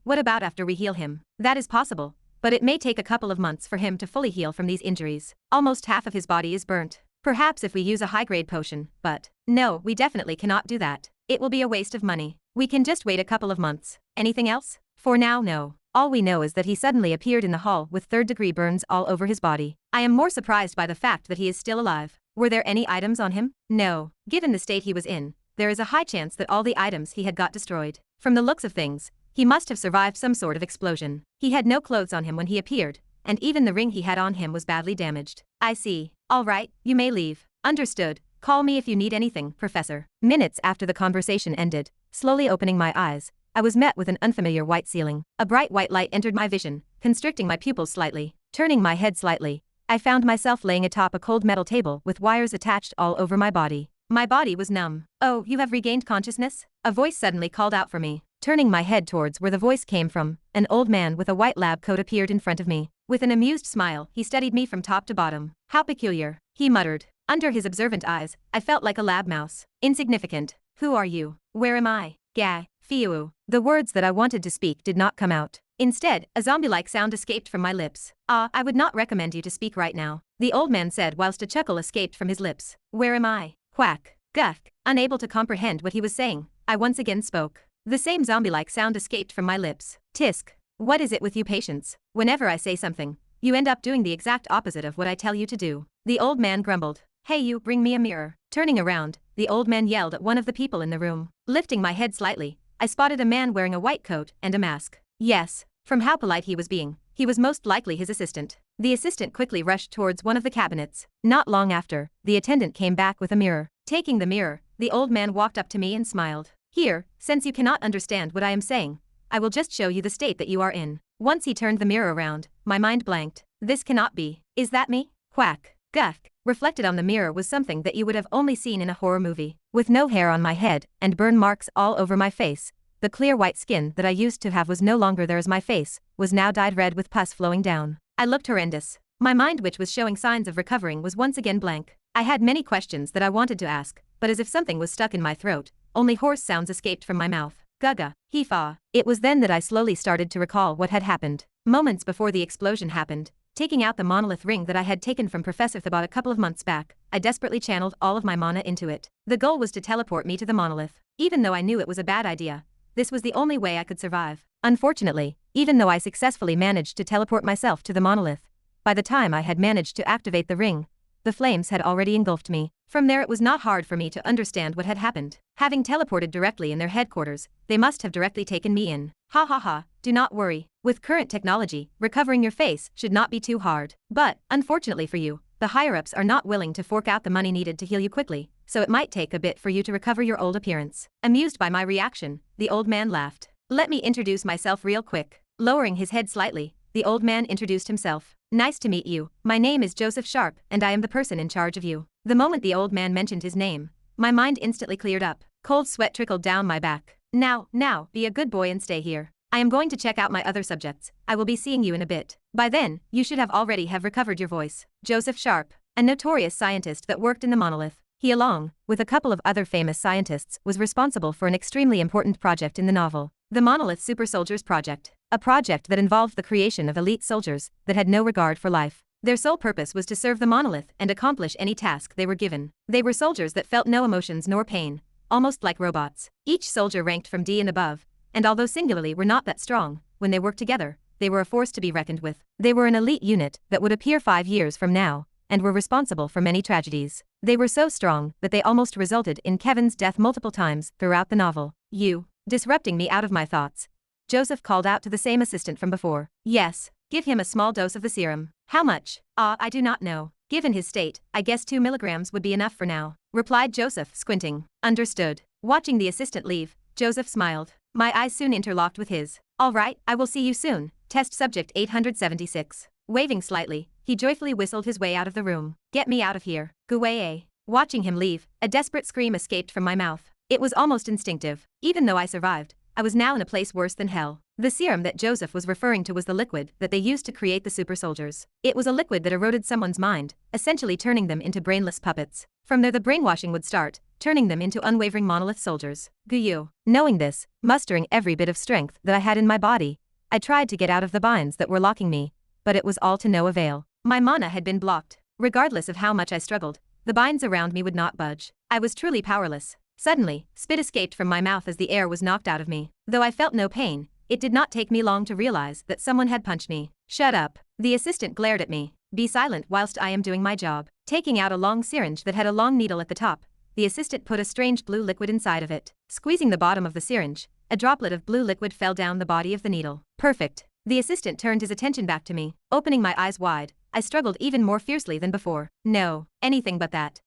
What about after we heal him? That is possible, but it may take a couple of months for him to fully heal from these injuries. Almost half of his body is burnt. Perhaps if we use a high-grade potion, but no, we definitely cannot do that. It will be a waste of money. We can just wait a couple of months. Anything else? For now, no. All we know is that he suddenly appeared in the hall with third-degree burns all over his body. I am more surprised by the fact that he is still alive. Were there any items on him? No. Given the state he was in, there is a high chance that all the items he had got destroyed. From the looks of things, he must have survived some sort of explosion. He had no clothes on him when he appeared, and even the ring he had on him was badly damaged. I see. All right, you may leave. Understood. Call me if you need anything, Professor. Minutes after the conversation ended, slowly opening my eyes, I was met with an unfamiliar white ceiling. A bright white light entered my vision, constricting my pupils slightly. Turning my head slightly, I found myself laying atop a cold metal table with wires attached all over my body. My body was numb. "Oh, you have regained consciousness?" A voice suddenly called out for me. Turning my head towards where the voice came from, an old man with a white lab coat appeared in front of me. With an amused smile, he studied me from top to bottom. "How peculiar," he muttered. Under his observant eyes, I felt like a lab mouse. Insignificant. "Who are you? Where am I?" "Gah, Fiu." The words that I wanted to speak did not come out. Instead, a zombie-like sound escaped from my lips. I would not recommend you to speak right now," the old man said whilst a chuckle escaped from his lips. "Where am I?" Quack. Guck. Unable to comprehend what he was saying, I once again spoke. The same zombie-like sound escaped from my lips. Tisk. "What is it with you patients? Whenever I say something, you end up doing the exact opposite of what I tell you to do." The old man grumbled. "Hey you, bring me a mirror." Turning around, the old man yelled at one of the people in the room. Lifting my head slightly, I spotted a man wearing a white coat and a mask. Yes, from how polite he was being, he was most likely his assistant. The assistant quickly rushed towards one of the cabinets. Not long after, the attendant came back with a mirror. Taking the mirror, the old man walked up to me and smiled. "Here, since you cannot understand what I am saying, I will just show you the state that you are in." Once he turned the mirror around, my mind blanked. This cannot be. Is that me? Quack. Guck. Reflected on the mirror was something that you would have only seen in a horror movie. With no hair on my head and burn marks all over my face, the clear white skin that I used to have was no longer there, as my face was now dyed red with pus flowing down. I looked horrendous. My mind, which was showing signs of recovering, was once again blank. I had many questions that I wanted to ask, but as if something was stuck in my throat, only hoarse sounds escaped from my mouth. Gaga. Hee-faw. It was then that I slowly started to recall what had happened. Moments before the explosion happened, taking out the monolith ring that I had taken from Professor Thabot a couple of months back, I desperately channeled all of my mana into it. The goal was to teleport me to the monolith. Even though I knew it was a bad idea, this was the only way I could survive. Unfortunately, even though I successfully managed to teleport myself to the monolith, by the time I had managed to activate the ring, the flames had already engulfed me. From there, it was not hard for me to understand what had happened. Having teleported directly in their headquarters, they must have directly taken me in. Ha ha ha, do not worry. With current technology, recovering your face should not be too hard. But, unfortunately for you, the higher-ups are not willing to fork out the money needed to heal you quickly, so it might take a bit for you to recover your old appearance. Amused by my reaction, the old man laughed. "Let me introduce myself real quick." Lowering his head slightly, the old man introduced himself. "Nice to meet you. My name is Joseph Sharp, and I am the person in charge of you." The moment the old man mentioned his name, my mind instantly cleared up. Cold sweat trickled down my back. Now, be a good boy and stay here. I am going to check out my other subjects. I will be seeing you in a bit. By then, you should have already have recovered your voice." Joseph Sharp, a notorious scientist that worked in the monolith. He, along with a couple of other famous scientists, was responsible for an extremely important project in the novel, the Monolith Super Soldiers Project. A project that involved the creation of elite soldiers that had no regard for life. Their sole purpose was to serve the monolith and accomplish any task they were given. They were soldiers that felt no emotions nor pain, almost like robots. Each soldier ranked from D and above, and although singularly were not that strong, when they worked together, they were a force to be reckoned with. They were an elite unit that would appear 5 years from now, and were responsible for many tragedies. They were so strong that they almost resulted in Kevin's death multiple times throughout the novel. "You." Disrupting me out of my thoughts, Joseph called out to the same assistant from before. "Yes, give him a small dose of the serum." "How much?" I do not know. Given his state, I guess 2 milligrams would be enough for now," replied Joseph, squinting. "Understood." Watching the assistant leave, Joseph smiled. My eyes soon interlocked with his. "All right, I will see you soon. Test subject 876. Waving slightly, he joyfully whistled his way out of the room. "Get me out of here. Guay." Watching him leave, a desperate scream escaped from my mouth. It was almost instinctive. Even though I survived, I was now in a place worse than hell. The serum that Joseph was referring to was the liquid that they used to create the super soldiers. It was a liquid that eroded someone's mind, essentially turning them into brainless puppets. From there the brainwashing would start, turning them into unwavering monolith soldiers. Guyu. Knowing this, mustering every bit of strength that I had in my body, I tried to get out of the binds that were locking me, but it was all to no avail. My mana had been blocked. Regardless of how much I struggled, the binds around me would not budge. I was truly powerless. Suddenly, spit escaped from my mouth as the air was knocked out of me. Though I felt no pain, it did not take me long to realize that someone had punched me. "Shut up." The assistant glared at me. "Be silent whilst I am doing my job." Taking out a long syringe that had a long needle at the top, the assistant put a strange blue liquid inside of it. Squeezing the bottom of the syringe, a droplet of blue liquid fell down the body of the needle. "Perfect." The assistant turned his attention back to me. Opening my eyes wide, I struggled even more fiercely than before. "No, anything but that."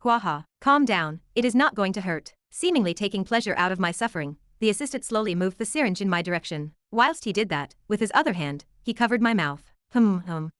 Huaha. "Calm down, it is not going to hurt." Seemingly taking pleasure out of my suffering, the assistant slowly moved the syringe in my direction. Whilst he did that, with his other hand, he covered my mouth.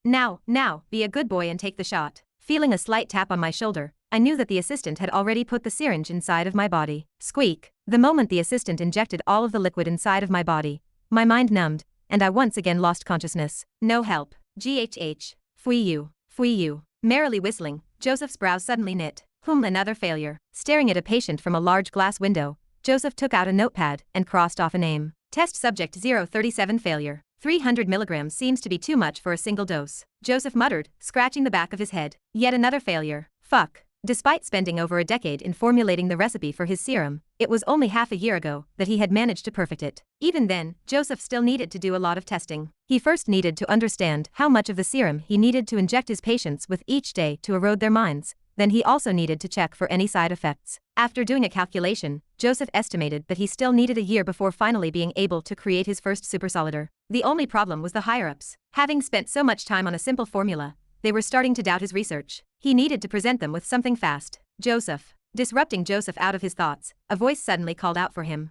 Now, be a good boy and take the shot. Feeling a slight tap on my shoulder, I knew that the assistant had already put the syringe inside of my body. Squeak. The moment the assistant injected all of the liquid inside of my body, my mind numbed, and I once again lost consciousness. No help. GHH. Fui you. Merrily whistling, Joseph's brows suddenly knit. Another failure. Staring at a patient from a large glass window, Joseph took out a notepad and crossed off a name. Test subject 037 failure. 300 milligrams seems to be too much for a single dose. Joseph muttered, scratching the back of his head. Yet another failure. Fuck. Despite spending over a decade in formulating the recipe for his serum, it was only half a year ago that he had managed to perfect it. Even then, Joseph still needed to do a lot of testing. He first needed to understand how much of the serum he needed to inject his patients with each day to erode their minds. Then he also needed to check for any side effects. After doing a calculation, Joseph estimated that he still needed a year before finally being able to create his first supersolider. The only problem was the higher-ups. Having spent so much time on a simple formula, they were starting to doubt his research. He needed to present them with something fast. Joseph. Disrupting Joseph out of his thoughts, a voice suddenly called out for him.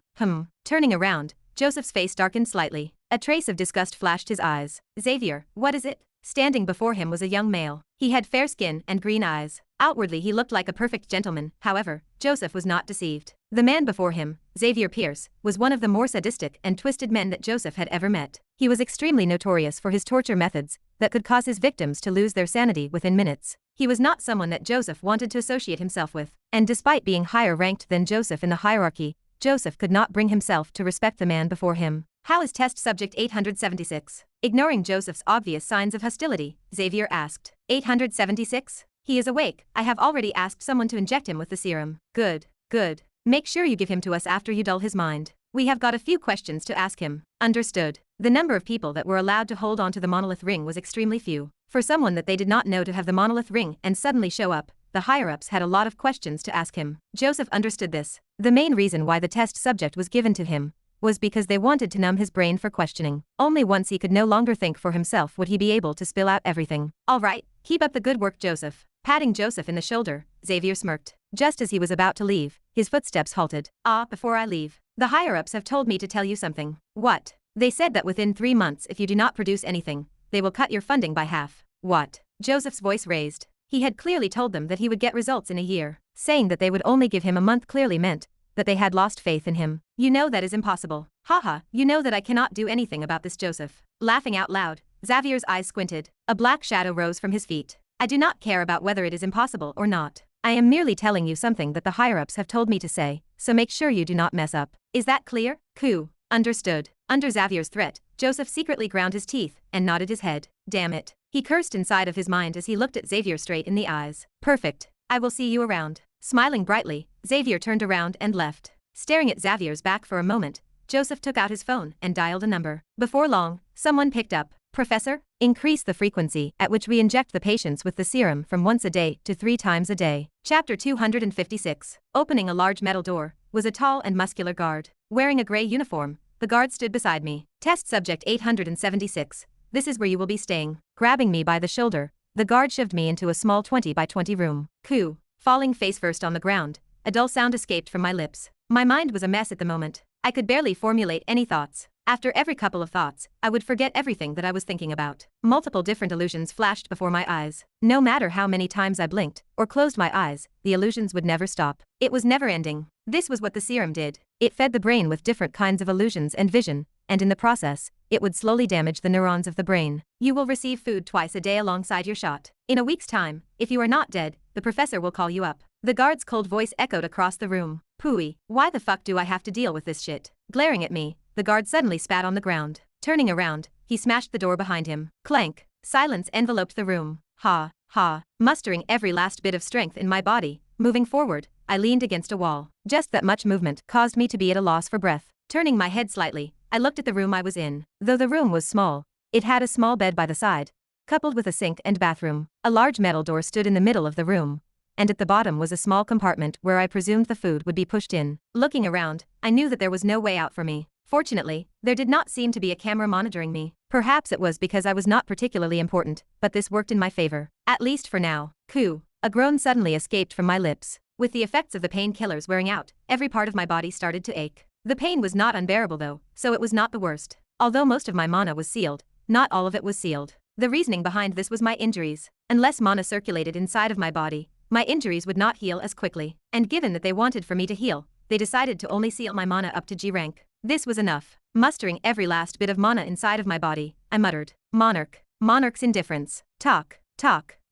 Turning around, Joseph's face darkened slightly. A trace of disgust flashed his eyes. Xavier, what is it? Standing before him was a young male. He had fair skin and green eyes. Outwardly he looked like a perfect gentleman. However, Joseph was not deceived. The man before him, Xavier Pierce, was one of the more sadistic and twisted men that Joseph had ever met. He was extremely notorious for his torture methods that could cause his victims to lose their sanity within minutes. He was not someone that Joseph wanted to associate himself with, and despite being higher ranked than Joseph in the hierarchy, Joseph could not bring himself to respect the man before him. How is test subject 876? Ignoring Joseph's obvious signs of hostility, Xavier asked. 876? He is awake. I have already asked someone to inject him with the serum. Good. Make sure you give him to us after you dull his mind. We have got a few questions to ask him. Understood. The number of people that were allowed to hold on to the monolith ring was extremely few. For someone that they did not know to have the monolith ring and suddenly show up, the higher-ups had a lot of questions to ask him. Joseph understood this. The main reason why the test subject was given to him was because they wanted to numb his brain for questioning. Only once he could no longer think for himself would he be able to spill out everything. All right, keep up the good work, Joseph. Patting Joseph in the shoulder, Xavier smirked. Just as he was about to leave, his footsteps halted. Before I leave, the higher-ups have told me to tell you something. What? They said that within 3 months if you do not produce anything, they will cut your funding by half. What? Joseph's voice raised. He had clearly told them that he would get results in a year. Saying that they would only give him a month clearly meant that they had lost faith in him. You know that is impossible. Haha, you know that I cannot do anything about this, Joseph. Laughing out loud, Xavier's eyes squinted. A black shadow rose from his feet. I do not care about whether it is impossible or not. I am merely telling you something that the higher-ups have told me to say, so make sure you do not mess up. Is that clear? Cool. Understood. Under Xavier's threat, Joseph secretly ground his teeth and nodded his head. Damn it. He cursed inside of his mind as he looked at Xavier straight in the eyes. Perfect. I will see you around. Smiling brightly, Xavier turned around and left. Staring at Xavier's back for a moment, Joseph took out his phone and dialed a number. Before long, someone picked up. Professor, increase the frequency at which we inject the patients with the serum from once a day to 3 times a day. Chapter 256. Opening a large metal door was a tall and muscular guard. Wearing a gray uniform, the guard stood beside me. Test subject 876. This is where you will be staying. Grabbing me by the shoulder, the guard shoved me into a small 20 by 20 room. Coo. Falling face first on the ground, a dull sound escaped from my lips. My mind was a mess at the moment. I could barely formulate any thoughts. After every couple of thoughts, I would forget everything that I was thinking about. Multiple different illusions flashed before my eyes. No matter how many times I blinked or closed my eyes, the illusions would never stop. It was never ending. This was what the serum did. It fed the brain with different kinds of illusions and vision, and in the process, it would slowly damage the neurons of the brain. You will receive food twice a day alongside your shot. In a week's time, if you are not dead, the professor will call you up. The guard's cold voice echoed across the room. Pooey, why the fuck do I have to deal with this shit? Glaring at me, the guard suddenly spat on the ground. Turning around, he smashed the door behind him. Clank. Silence enveloped the room. Ha. Mustering every last bit of strength in my body, moving forward, I leaned against a wall. Just that much movement caused me to be at a loss for breath. Turning my head slightly, I looked at the room I was in. Though the room was small, it had a small bed by the side, coupled with a sink and bathroom. A large metal door stood in the middle of the room, and at the bottom was a small compartment where I presumed the food would be pushed in. Looking around, I knew that there was no way out for me. Fortunately, there did not seem to be a camera monitoring me. Perhaps it was because I was not particularly important, but this worked in my favor. At least for now. Coo. A groan suddenly escaped from my lips. With the effects of the painkillers wearing out, every part of my body started to ache. The pain was not unbearable though, so it was not the worst. Although most of my mana was sealed, not all of it was sealed. The reasoning behind this was my injuries. Unless mana circulated inside of my body, my injuries would not heal as quickly. And given that they wanted for me to heal, they decided to only seal my mana up to G rank. This was enough. Mustering every last bit of mana inside of my body, I muttered, Monarch. Monarch's indifference. Talk.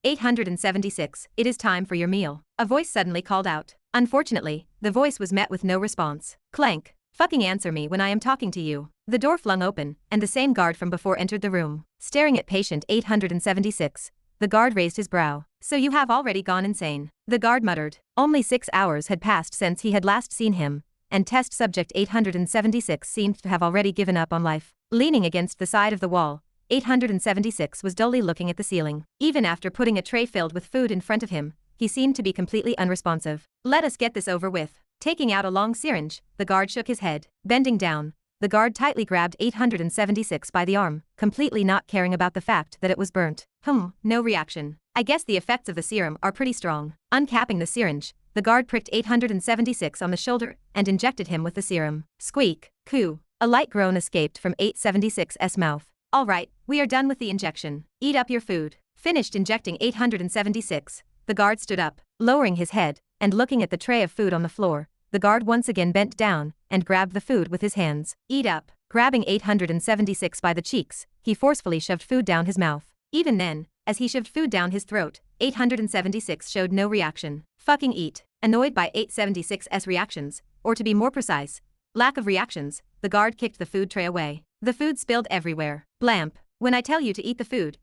876, it is time for your meal. A voice suddenly called out. Unfortunately, the voice was met with no response. Clank. Fucking answer me when I am talking to you. The door flung open, and the same guard from before entered the room. Staring at patient 876, the guard raised his brow. So you have already gone insane. The guard muttered. Only 6 hours had passed since he had last seen him, and test subject 876 seemed to have already given up on life. Leaning against the side of the wall, 876 was dully looking at the ceiling. Even after putting a tray filled with food in front of him, he seemed to be completely unresponsive. Let us get this over with. Taking out a long syringe, the guard shook his head. Bending down, the guard tightly grabbed 876 by the arm, completely not caring about the fact that it was burnt. No reaction. I guess the effects of the serum are pretty strong. Uncapping the syringe, the guard pricked 876 on the shoulder and injected him with the serum. Squeak. Coo. A light groan escaped from 876's mouth. All right, we are done with the injection. Eat up your food. Finished injecting 876, the guard stood up, lowering his head, and looking at the tray of food on the floor. The guard once again bent down and grabbed the food with his hands. Eat up. Grabbing 876 by the cheeks, he forcefully shoved food down his mouth. Even then, as he shoved food down his throat, 876 showed no reaction. Fucking eat. Annoyed by 876's reactions, or to be more precise, lack of reactions, the guard kicked the food tray away. The food spilled everywhere. Blamp. When I tell you to eat the food.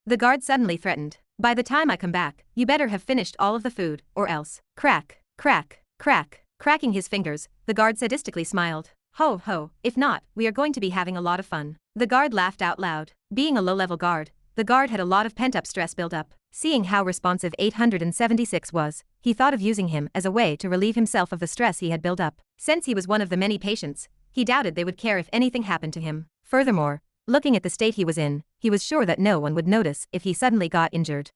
The guard suddenly threatened. By the time I come back, you better have finished all of the food, or else. Crack. Crack. Crack. Cracking his fingers, the guard sadistically smiled. Ho ho, if not, we are going to be having a lot of fun. The guard laughed out loud. Being a low-level guard, the guard had a lot of pent-up stress built up. Seeing how responsive 876 was, he thought of using him as a way to relieve himself of the stress he had built up. Since he was one of the many patients, he doubted they would care if anything happened to him. Furthermore, looking at the state he was in, he was sure that no one would notice if he suddenly got injured.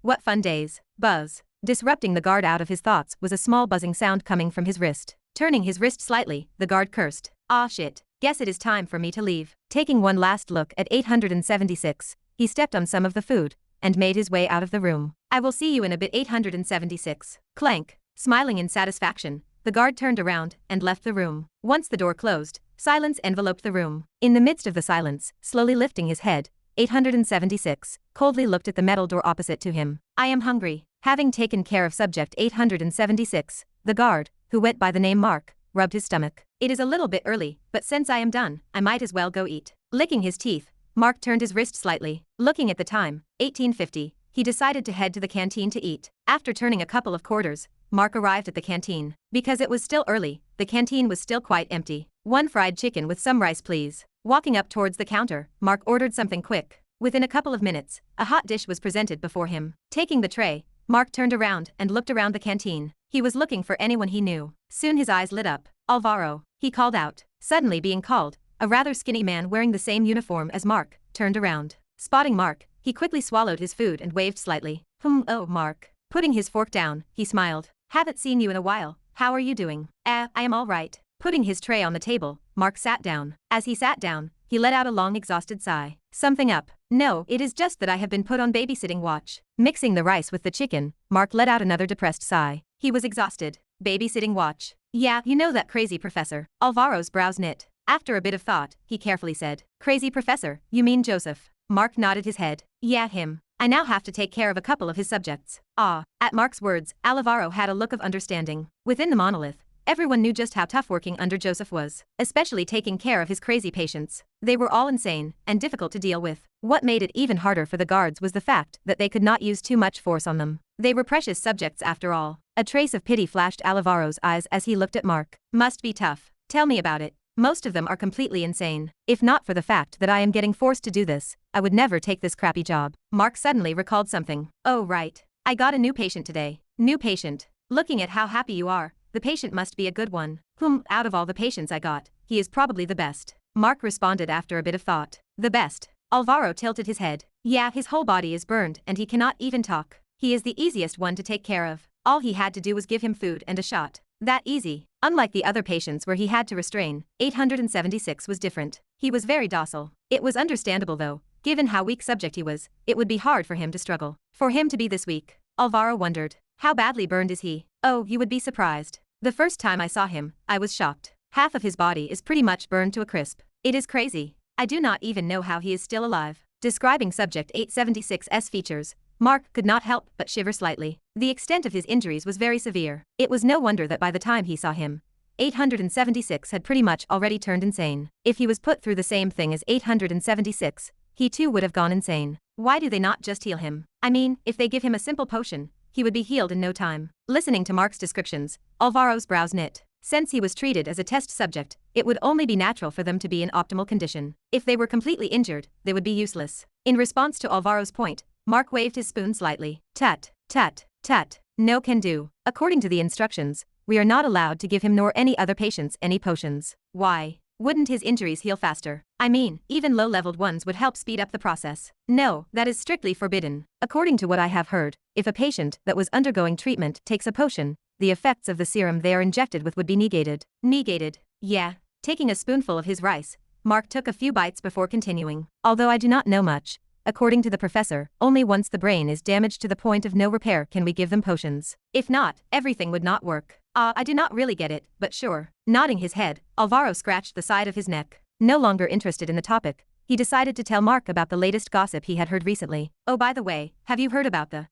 What fun days. Buzz. Disrupting the guard out of his thoughts was a small buzzing sound coming from his wrist. Turning his wrist slightly, the guard cursed. Ah shit. Guess it is time for me to leave. Taking one last look at 876, he stepped on some of the food and made his way out of the room. I will see you in a bit. 876. Clank. Smiling in satisfaction, the guard turned around and left the room. Once the door closed, silence enveloped the room. In the midst of the silence, slowly lifting his head, 876 coldly looked at the metal door opposite to him. I am hungry. Having taken care of subject 876, the guard, who went by the name Mark, rubbed his stomach. It is a little bit early, but since I am done, I might as well go eat. Licking his teeth, Mark turned his wrist slightly. Looking at the time, 1850, he decided to head to the canteen to eat. After turning a couple of quarters, Mark arrived at the canteen. Because it was still early, the canteen was still quite empty. One fried chicken with some rice please. Walking up towards the counter, Mark ordered something quick. Within a couple of minutes, a hot dish was presented before him. Taking the tray, Mark turned around and looked around the canteen. He was looking for anyone he knew. Soon his eyes lit up. Alvaro, he called out. Suddenly being called, a rather skinny man wearing the same uniform as Mark turned around. Spotting Mark, he quickly swallowed his food and waved slightly. Oh Mark. Putting his fork down, he smiled. Haven't seen you in a while. How are you doing? I am all right. Putting his tray on the table, Mark sat down. As he sat down, he let out a long exhausted sigh. Something up? No, it is just that I have been put on babysitting watch. Mixing the rice with the chicken, Mark let out another depressed sigh. He was exhausted. Babysitting watch. Yeah, you know that crazy professor. Alvaro's brows knit. After a bit of thought, he carefully said, Crazy professor, you mean Joseph? Mark nodded his head. Yeah, him. I now have to take care of a couple of his subjects. Ah. At Mark's words, Alvaro had a look of understanding. Within the monolith, everyone knew just how tough working under Joseph was, especially taking care of his crazy patients. They were all insane and difficult to deal with. What made it even harder for the guards was the fact that they could not use too much force on them. They were precious subjects after all. A trace of pity flashed Alvaro's eyes as he looked at Mark. Must be tough. Tell me about it. Most of them are completely insane. If not for the fact that I am getting forced to do this, I would never take this crappy job. Mark suddenly recalled something. Oh right. I got a new patient today. New patient. Looking at how happy you are, the patient must be a good one. Out of all the patients I got, he is probably the best. Mark responded after a bit of thought. The best. Alvaro tilted his head. Yeah, his whole body is burned and he cannot even talk. He is the easiest one to take care of. All he had to do was give him food and a shot. That easy. Unlike the other patients where he had to restrain, 876 was different. He was very docile. It was understandable though. Given how weak subject he was, it would be hard for him to struggle. For him to be this weak, Alvaro wondered. How badly burned is he? Oh, you would be surprised. The first time I saw him, I was shocked. Half of his body is pretty much burned to a crisp. It is crazy. I do not even know how he is still alive. Describing subject 876's features, Mark could not help but shiver slightly. The extent of his injuries was very severe. It was no wonder that by the time he saw him, 876 had pretty much already turned insane. If he was put through the same thing as 876, he too would have gone insane. Why do they not just heal him? I mean, if they give him a simple potion, he would be healed in no time. Listening to Mark's descriptions, Alvaro's brows knit. Since he was treated as a test subject, it would only be natural for them to be in optimal condition. If they were completely injured, they would be useless. In response to Alvaro's point, Mark waved his spoon slightly. Tut, tut, tut. No can do. According to the instructions, we are not allowed to give him nor any other patients any potions. Why? Wouldn't his injuries heal faster? I mean, even low-leveled ones would help speed up the process. No, that is strictly forbidden. According to what I have heard, if a patient that was undergoing treatment takes a potion, the effects of the serum they are injected with would be negated. Negated? Yeah. Taking a spoonful of his rice, Mark took a few bites before continuing. Although I do not know much, according to the professor, only once the brain is damaged to the point of no repair can we give them potions. If not, everything would not work. I do not really get it, but sure. Nodding his head, Alvaro scratched the side of his neck. No longer interested in the topic, he decided to tell Mark about the latest gossip he had heard recently. Oh, by the way, have you heard about the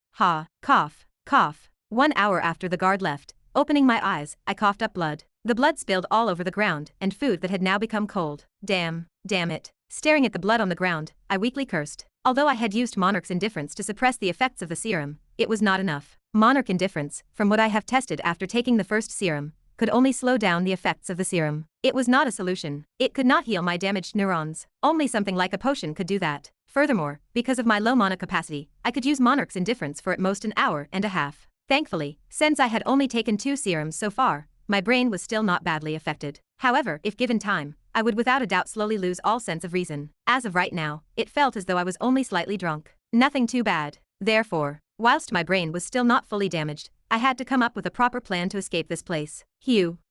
cough, cough? 1 hour after the guard left, opening my eyes, I coughed up blood. The blood spilled all over the ground and food that had now become cold. Damn it. Staring at the blood on the ground, I weakly cursed. Although I had used Monarch's indifference to suppress the effects of the serum, it was not enough. Monarch indifference, from what I have tested after taking the first serum, could only slow down the effects of the serum. It was not a solution. It could not heal my damaged neurons. Only something like a potion could do that. Furthermore, because of my low mana capacity, I could use Monarch's indifference for at most an hour and a half. Thankfully, since I had only taken 2 serums so far, my brain was still not badly affected. However, if given time, I would without a doubt slowly lose all sense of reason. As of right now, it felt as though I was only slightly drunk. Nothing too bad. Therefore, whilst my brain was still not fully damaged, I had to come up with a proper plan to escape this place.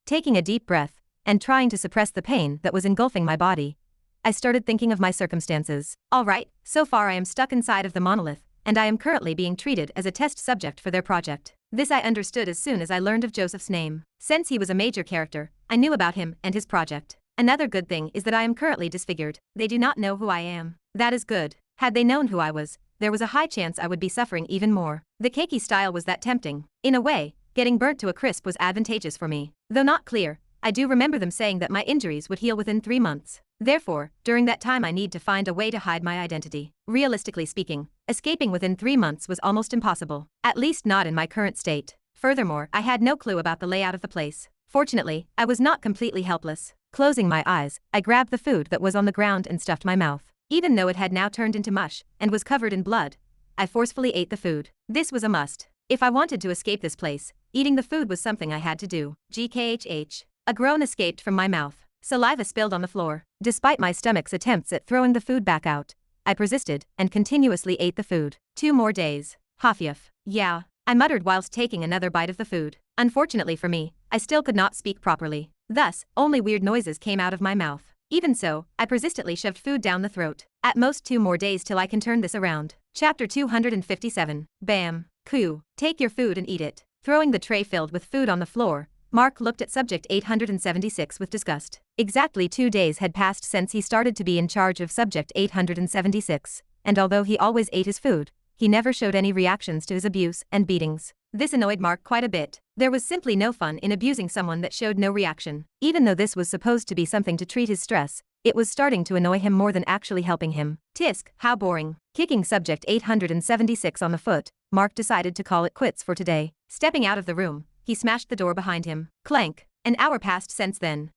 Taking a deep breath, and trying to suppress the pain that was engulfing my body, I started thinking of my circumstances. Alright, so far I am stuck inside of the monolith, and I am currently being treated as a test subject for their project. This I understood as soon as I learned of Joseph's name. Since he was a major character, I knew about him and his project. Another good thing is that I am currently disfigured. They do not know who I am. That is good. Had they known who I was, there was a high chance I would be suffering even more. The cakey style was that tempting. In a way, getting burnt to a crisp was advantageous for me. Though not clear, I do remember them saying that my injuries would heal within 3 months. Therefore, during that time I need to find a way to hide my identity. Realistically speaking, escaping within 3 months was almost impossible. At least not in my current state. Furthermore, I had no clue about the layout of the place. Fortunately, I was not completely helpless. Closing my eyes, I grabbed the food that was on the ground and stuffed my mouth. Even though it had now turned into mush and was covered in blood, I forcefully ate the food. This was a must. If I wanted to escape this place, eating the food was something I had to do. GKHH. A groan escaped from my mouth. Saliva spilled on the floor. Despite my stomach's attempts at throwing the food back out, I persisted and continuously ate the food. 2 more days. Hafyuf. Yeah, I muttered whilst taking another bite of the food. Unfortunately for me, I still could not speak properly. Thus, only weird noises came out of my mouth. Even so, I persistently shoved food down the throat. At most 2 more days till I can turn this around. Chapter 257. Bam. Coo. Take your food and eat it. Throwing the tray filled with food on the floor, Mark looked at subject 876 with disgust. Exactly 2 days had passed since he started to be in charge of subject 876, and although he always ate his food, he never showed any reactions to his abuse and beatings. This annoyed Mark quite a bit. There was simply no fun in abusing someone that showed no reaction. Even though this was supposed to be something to treat his stress, it was starting to annoy him more than actually helping him. Tisk, how boring. Kicking subject 876 on the foot, Mark decided to call it quits for today. Stepping out of the room, he smashed the door behind him. Clank. An hour passed since then.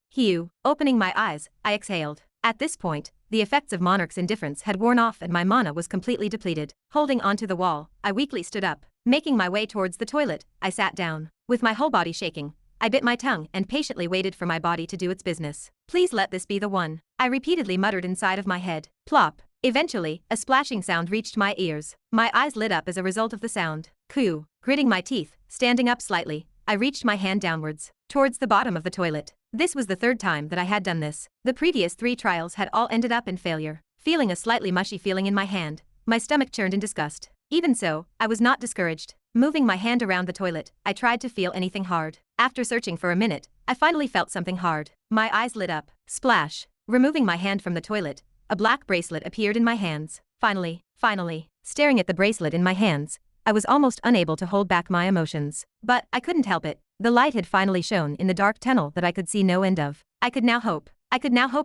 Opening my eyes, I exhaled. At this point, the effects of Monarch's indifference had worn off and my mana was completely depleted. Holding onto the wall, I weakly stood up. Making my way towards the toilet, I sat down. With my whole body shaking, I bit my tongue and patiently waited for my body to do its business. Please let this be the one. I repeatedly muttered inside of my head. Plop. Eventually, a splashing sound reached my ears. My eyes lit up as a result of the sound. Coo. Gritting my teeth, standing up slightly, I reached my hand downwards, towards the bottom of the toilet. This was the third time that I had done this. The previous 3 trials had all ended up in failure. Feeling a slightly mushy feeling in my hand, my stomach churned in disgust. Even so, I was not discouraged. Moving my hand around the toilet, I tried to feel anything hard. After searching for a minute, I finally felt something hard. My eyes lit up. Splash! Removing my hand from the toilet, a black bracelet appeared in my hands. Finally, staring at the bracelet in my hands, I was almost unable to hold back my emotions. But I couldn't help it. The light had finally shone in the dark tunnel that I could see no end of. I could now hope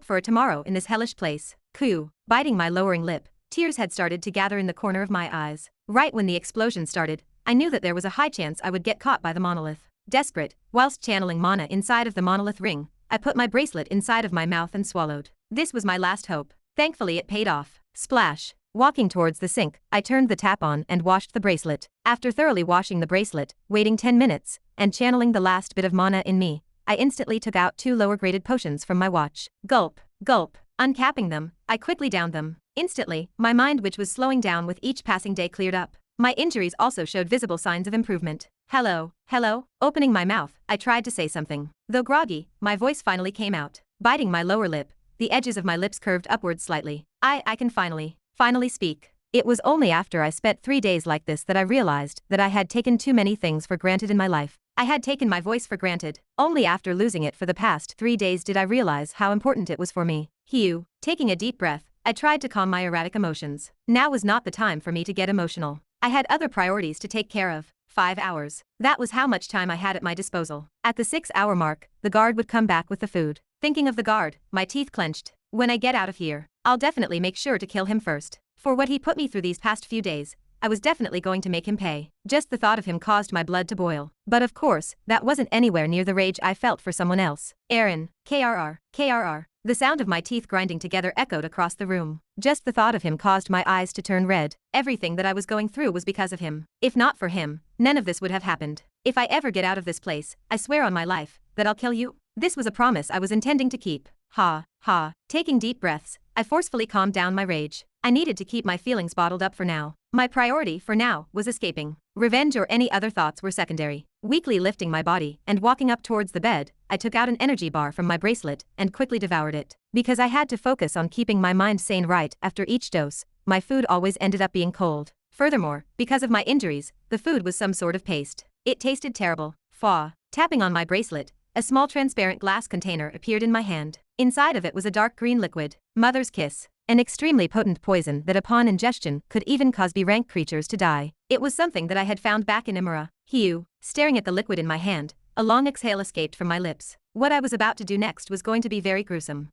for a tomorrow in this hellish place. Coo. Biting my lowering lip, tears had started to gather in the corner of my eyes. Right when the explosion started, I knew that there was a high chance I would get caught by the monolith. Desperate, whilst channeling mana inside of the monolith ring, I put my bracelet inside of my mouth and swallowed. This was my last hope. Thankfully it paid off. Splash. Walking towards the sink, I turned the tap on and washed the bracelet. After thoroughly washing the bracelet, waiting 10 minutes, and channeling the last bit of mana in me, I instantly took out 2 lower-graded potions from my watch. Gulp, gulp. Uncapping them, I quickly downed them. Instantly, my mind, which was slowing down with each passing day, cleared up. My injuries also showed visible signs of improvement. Hello. Opening my mouth, I tried to say something. Though groggy, my voice finally came out. Biting my lower lip, the edges of my lips curved upwards slightly. I can finally speak. It was only after I spent 3 days like this that I realized that I had taken too many things for granted in my life. I had taken my voice for granted. Only after losing it for the past 3 days did I realize how important it was for me. Taking a deep breath, I tried to calm my erratic emotions. Now was not the time for me to get emotional. I had other priorities to take care of. 5 hours. That was how much time I had at my disposal. At the 6-hour mark, the guard would come back with the food. Thinking of the guard, my teeth clenched. When I get out of here, I'll definitely make sure to kill him first. For what he put me through these past few days, I was definitely going to make him pay. Just the thought of him caused my blood to boil. But of course, that wasn't anywhere near the rage I felt for someone else. Aaron, KRR. The sound of my teeth grinding together echoed across the room. Just the thought of him caused my eyes to turn red. Everything that I was going through was because of him. If not for him, none of this would have happened. If I ever get out of this place, I swear on my life that I'll kill you. This was a promise I was intending to keep. Taking deep breaths, I forcefully calmed down my rage. I needed to keep my feelings bottled up for now. My priority for now was escaping. Revenge or any other thoughts were secondary. Weakly lifting my body and walking up towards the bed, I took out an energy bar from my bracelet and quickly devoured it. Because I had to focus on keeping my mind sane right after each dose, my food always ended up being cold. Furthermore, because of my injuries, the food was some sort of paste. It tasted terrible. Tapping on my bracelet, a small transparent glass container appeared in my hand. Inside of it was a dark green liquid. Mother's kiss. An extremely potent poison that upon ingestion could even cause B-rank creatures to die. It was something that I had found back in Imura. Staring at the liquid in my hand, a long exhale escaped from my lips. What I was about to do next was going to be very gruesome.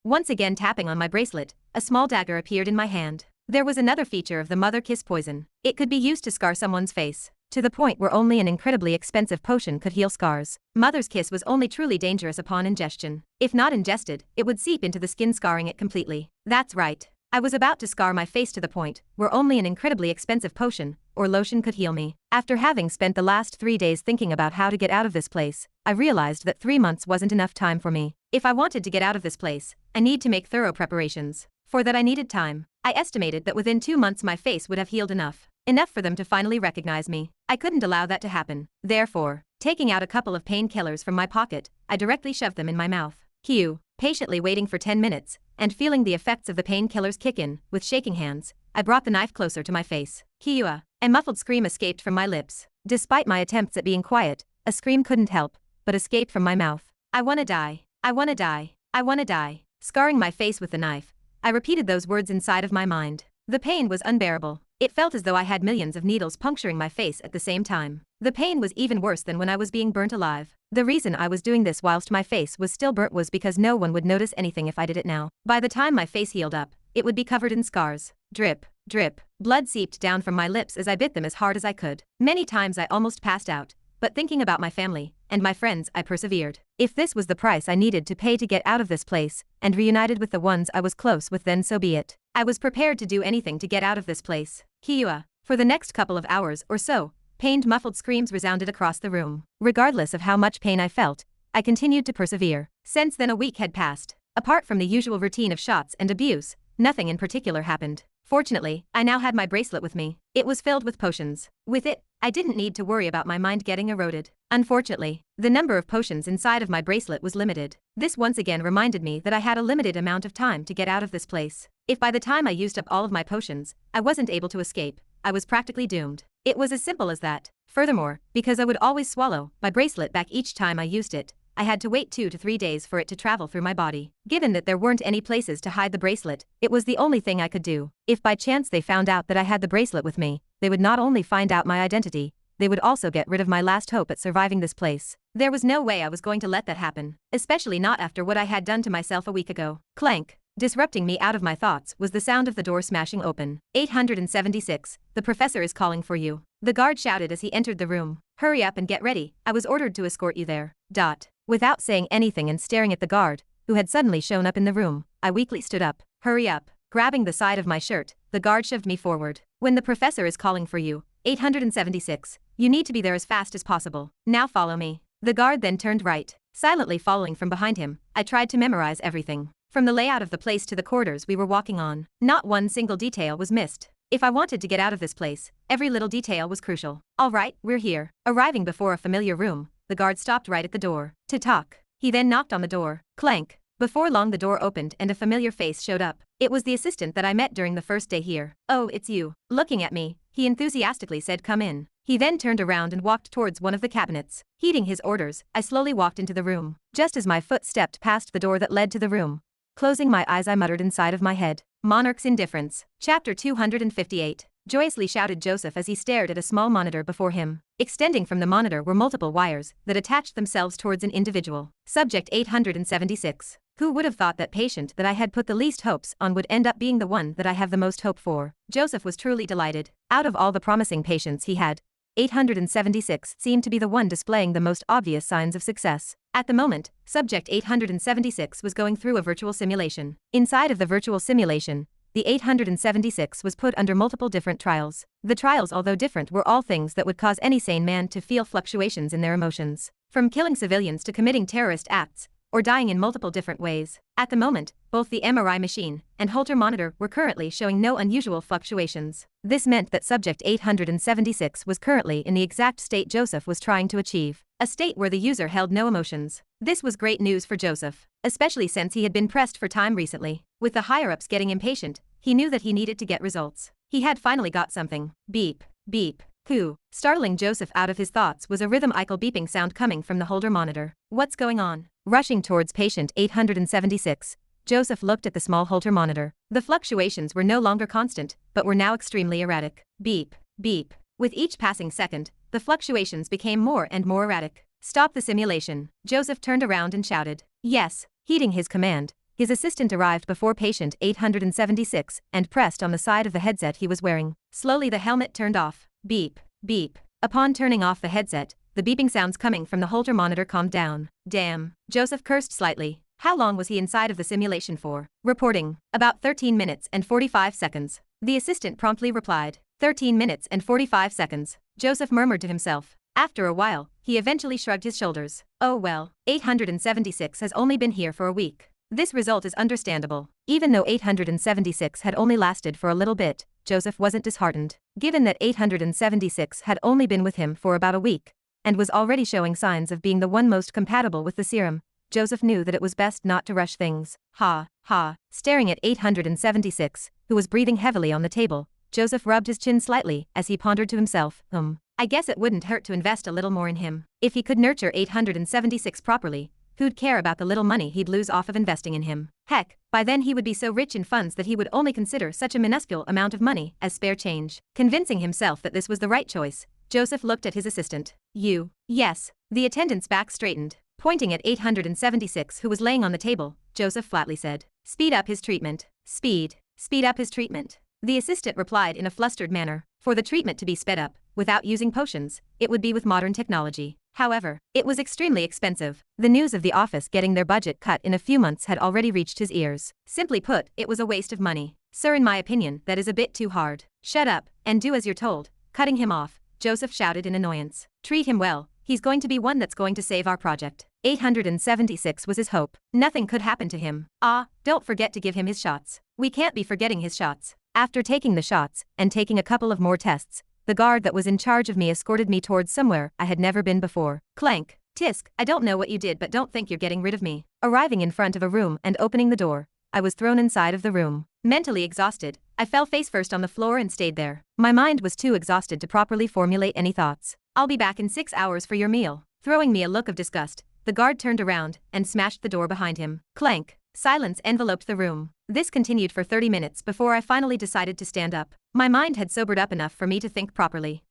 Once again tapping on my bracelet, a small dagger appeared in my hand. There was another feature of the mother kiss poison. It could be used to scar someone's face, to the point where only an incredibly expensive potion could heal scars. Mother's kiss was only truly dangerous upon ingestion. If not ingested, it would seep into the skin, scarring it completely. That's right. I was about to scar my face to the point where only an incredibly expensive potion or lotion could heal me. After having spent the last 3 days thinking about how to get out of this place, I realized that 3 months wasn't enough time for me. If I wanted to get out of this place, I need to make thorough preparations. For that I needed time. I estimated that within 2 months my face would have healed enough for them to finally recognize me. I couldn't allow that to happen. Therefore, taking out a couple of painkillers from my pocket, I directly shoved them in my mouth. Patiently waiting for 10 minutes, and feeling the effects of the painkillers kick in, with shaking hands, I brought the knife closer to my face. A muffled scream escaped from my lips. Despite my attempts at being quiet, a scream couldn't help but escape from my mouth. I wanna die. I wanna die. I wanna die. Scarring my face with the knife, I repeated those words inside of my mind. The pain was unbearable. It felt as though I had millions of needles puncturing my face at the same time. The pain was even worse than when I was being burnt alive. The reason I was doing this whilst my face was still burnt was because no one would notice anything if I did it now. By the time my face healed up, it would be covered in scars. Drip, drip. Blood seeped down from my lips as I bit them as hard as I could. Many times I almost passed out, but thinking about my family and my friends, I persevered. If this was the price I needed to pay to get out of this place and reunited with the ones I was close with, then so be it. I was prepared to do anything to get out of this place. For the next couple of hours or so, pained muffled screams resounded across the room. Regardless of how much pain I felt, I continued to persevere. Since then a week had passed. Apart from the usual routine of shots and abuse, nothing in particular happened. Fortunately, I now had my bracelet with me. It was filled with potions. With it, I didn't need to worry about my mind getting eroded. Unfortunately, the number of potions inside of my bracelet was limited. This once again reminded me that I had a limited amount of time to get out of this place. If by the time I used up all of my potions, I wasn't able to escape, I was practically doomed. It was as simple as that. Furthermore, because I would always swallow my bracelet back each time I used it, I had to wait 2 to 3 days for it to travel through my body. Given that there weren't any places to hide the bracelet, it was the only thing I could do. If by chance they found out that I had the bracelet with me, they would not only find out my identity, they would also get rid of my last hope at surviving this place. There was no way I was going to let that happen, especially not after what I had done to myself a week ago. Clank. Disrupting me out of my thoughts was the sound of the door smashing open. 876, the professor is calling for you. The guard shouted as he entered the room. Hurry up and get ready, I was ordered to escort you there. Without saying anything and staring at the guard, who had suddenly shown up in the room, I weakly stood up. Hurry up. Grabbing the side of my shirt, the guard shoved me forward. When the professor is calling for you, 876, you need to be there as fast as possible. Now follow me. The guard then turned right. Silently following from behind him, I tried to memorize everything. From the layout of the place to the corridors we were walking on, not one single detail was missed. If I wanted to get out of this place, every little detail was crucial. All right, we're here. Arriving before a familiar room, the guard stopped right at the door to talk. He then knocked on the door. Clank. Before long the door opened and a familiar face showed up. It was the assistant that I met during the first day here. Oh, it's you. Looking at me, he enthusiastically said come in. He then turned around and walked towards one of the cabinets. Heeding his orders, I slowly walked into the room. Just as my foot stepped past the door that led to the room, closing my eyes I muttered inside of my head, Monarch's Indifference. Chapter 258. Joyously shouted Joseph as he stared at a small monitor before him. Extending from the monitor were multiple wires that attached themselves towards an individual. Subject 876. Who would have thought that patient that I had put the least hopes on would end up being the one that I have the most hope for? Joseph was truly delighted. Out of all the promising patients he had, 876 seemed to be the one displaying the most obvious signs of success. At the moment, subject 876 was going through a virtual simulation. Inside of the virtual simulation, the 876 was put under multiple different trials. The trials, although different, were all things that would cause any sane man to feel fluctuations in their emotions. From killing civilians to committing terrorist acts, or dying in multiple different ways. At the moment, both the MRI machine and Holter monitor were currently showing no unusual fluctuations. This meant that subject 876 was currently in the exact state Joseph was trying to achieve, a state where the user held no emotions. This was great news for Joseph, especially since he had been pressed for time recently. With the higher-ups getting impatient, he knew that he needed to get results. He had finally got something. Beep, beep. Who? Startling Joseph out of his thoughts was a rhythmical beeping sound coming from the Holter monitor. What's going on? Rushing towards patient 876, Joseph looked at the small Holter monitor. The fluctuations were no longer constant, but were now extremely erratic. Beep, beep. With each passing second, the fluctuations became more and more erratic. Stop the simulation. Joseph turned around and shouted. Yes. Heeding his command, his assistant arrived before patient 876 and pressed on the side of the headset he was wearing. Slowly the helmet turned off. Beep, beep. Upon turning off the headset, the beeping sounds coming from the Holter monitor calmed down. Damn. Joseph cursed slightly. How long was he inside of the simulation for? Reporting. About 13 minutes and 45 seconds. The assistant promptly replied. 13 minutes and 45 seconds. Joseph murmured to himself. After a while, he eventually shrugged his shoulders. Oh well, 876 has only been here for a week. This result is understandable. Even though 876 had only lasted for a little bit, Joseph wasn't disheartened. Given that 876 had only been with him for about a week, and was already showing signs of being the one most compatible with the serum, Joseph knew that it was best not to rush things. Ha, ha. Staring at 876, who was breathing heavily on the table, Joseph rubbed his chin slightly as he pondered to himself, I guess it wouldn't hurt to invest a little more in him. If he could nurture 876 properly, who'd care about the little money he'd lose off of investing in him? Heck, by then he would be so rich in funds that he would only consider such a minuscule amount of money as spare change. Convincing himself that this was the right choice, Joseph looked at his assistant. You. Yes. The attendant's back straightened. Pointing at 876 who was laying on the table, Joseph flatly said. Speed up his treatment. Speed up his treatment. The assistant replied in a flustered manner. For the treatment to be sped up, without using potions, it would be with modern technology. However, it was extremely expensive. The news of the office getting their budget cut in a few months had already reached his ears. Simply put, it was a waste of money. Sir, in my opinion, that is a bit too hard. Shut up, and do as you're told. Cutting him off, Joseph shouted in annoyance. Treat him well. He's going to be one that's going to save our project. 876 was his hope. Nothing could happen to him. Ah, don't forget to give him his shots. We can't be forgetting his shots. After taking the shots, and taking a couple of more tests, the guard that was in charge of me escorted me towards somewhere I had never been before. Clank. Tisk, I don't know what you did but don't think you're getting rid of me. Arriving in front of a room and opening the door, I was thrown inside of the room. Mentally exhausted, I fell face first on the floor and stayed there. My mind was too exhausted to properly formulate any thoughts. I'll be back in 6 hours for your meal. Throwing me a look of disgust, the guard turned around and smashed the door behind him. Clank. Silence enveloped the room. This continued for 30 minutes before I finally decided to stand up. My mind had sobered up enough for me to think properly.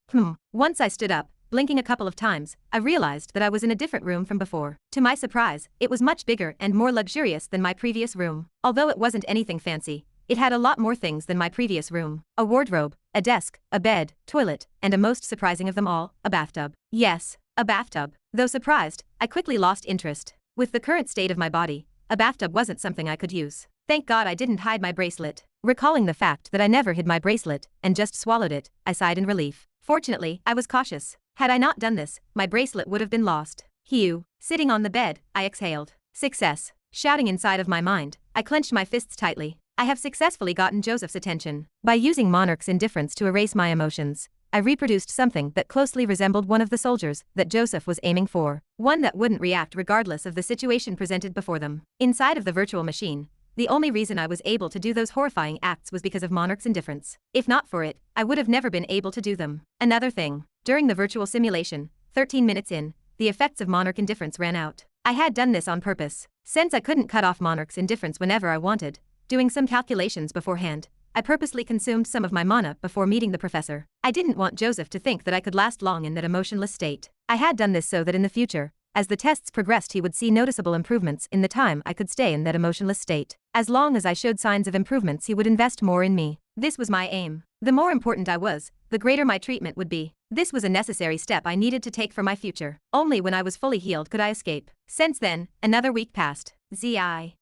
Once I stood up, blinking a couple of times, I realized that I was in a different room from before. To my surprise, it was much bigger and more luxurious than my previous room. Although it wasn't anything fancy, it had a lot more things than my previous room. A wardrobe, a desk, a bed, toilet, and a most surprising of them all, a bathtub. Yes, a bathtub. Though surprised, I quickly lost interest. With the current state of my body, a bathtub wasn't something I could use. Thank God I didn't hide my bracelet. Recalling the fact that I never hid my bracelet and just swallowed it, I sighed in relief. Fortunately, I was cautious. Had I not done this, my bracelet would have been lost. Phew. Sitting on the bed, I exhaled. Success. Shouting inside of my mind, I clenched my fists tightly. I have successfully gotten Joseph's attention. By using Monarch's indifference to erase my emotions, I reproduced something that closely resembled one of the soldiers that Joseph was aiming for. One that wouldn't react regardless of the situation presented before them. Inside of the virtual machine, the only reason I was able to do those horrifying acts was because of Monarch's indifference. If not for it, I would have never been able to do them. Another thing, during the virtual simulation, 13 minutes in, the effects of Monarch indifference ran out. I had done this on purpose. Since I couldn't cut off Monarch's indifference whenever I wanted, doing some calculations beforehand, I purposely consumed some of my mana before meeting the professor. I didn't want Joseph to think that I could last long in that emotionless state. I had done this so that in the future, as the tests progressed, he would see noticeable improvements in the time I could stay in that emotionless state. As long as I showed signs of improvements, he would invest more in me. This was my aim. The more important I was, the greater my treatment would be. This was a necessary step I needed to take for my future. Only when I was fully healed could I escape. Since then, another week passed. ZI.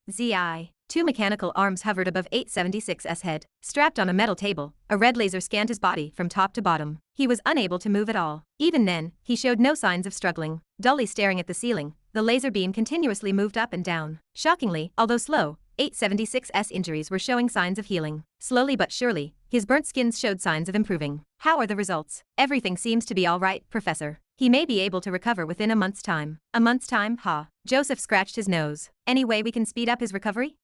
Two mechanical arms hovered above 876's head. Strapped on a metal table, a red laser scanned his body from top to bottom. He was unable to move at all. Even then, he showed no signs of struggling. Dully staring at the ceiling, the laser beam continuously moved up and down. Shockingly, although slow, 876's injuries were showing signs of healing. Slowly but surely, his burnt skin showed signs of improving. How are the results? Everything seems to be all right, Professor. He may be able to recover within a month's time. A month's time, huh? Joseph scratched his nose. Any way we can speed up his recovery?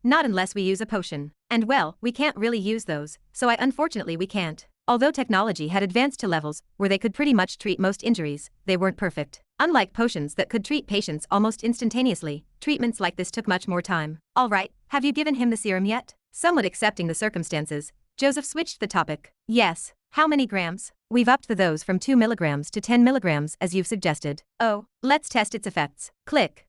Not unless we use a potion. And well, we can't really use those, so unfortunately we can't. Although technology had advanced to levels where they could pretty much treat most injuries, they weren't perfect. Unlike potions that could treat patients almost instantaneously, treatments like this took much more time. All right, have you given him the serum yet? Somewhat accepting the circumstances, Joseph switched the topic. Yes. How many grams? We've upped the dose from 2 milligrams to 10 milligrams as you've suggested. Oh, let's test its effects. Click.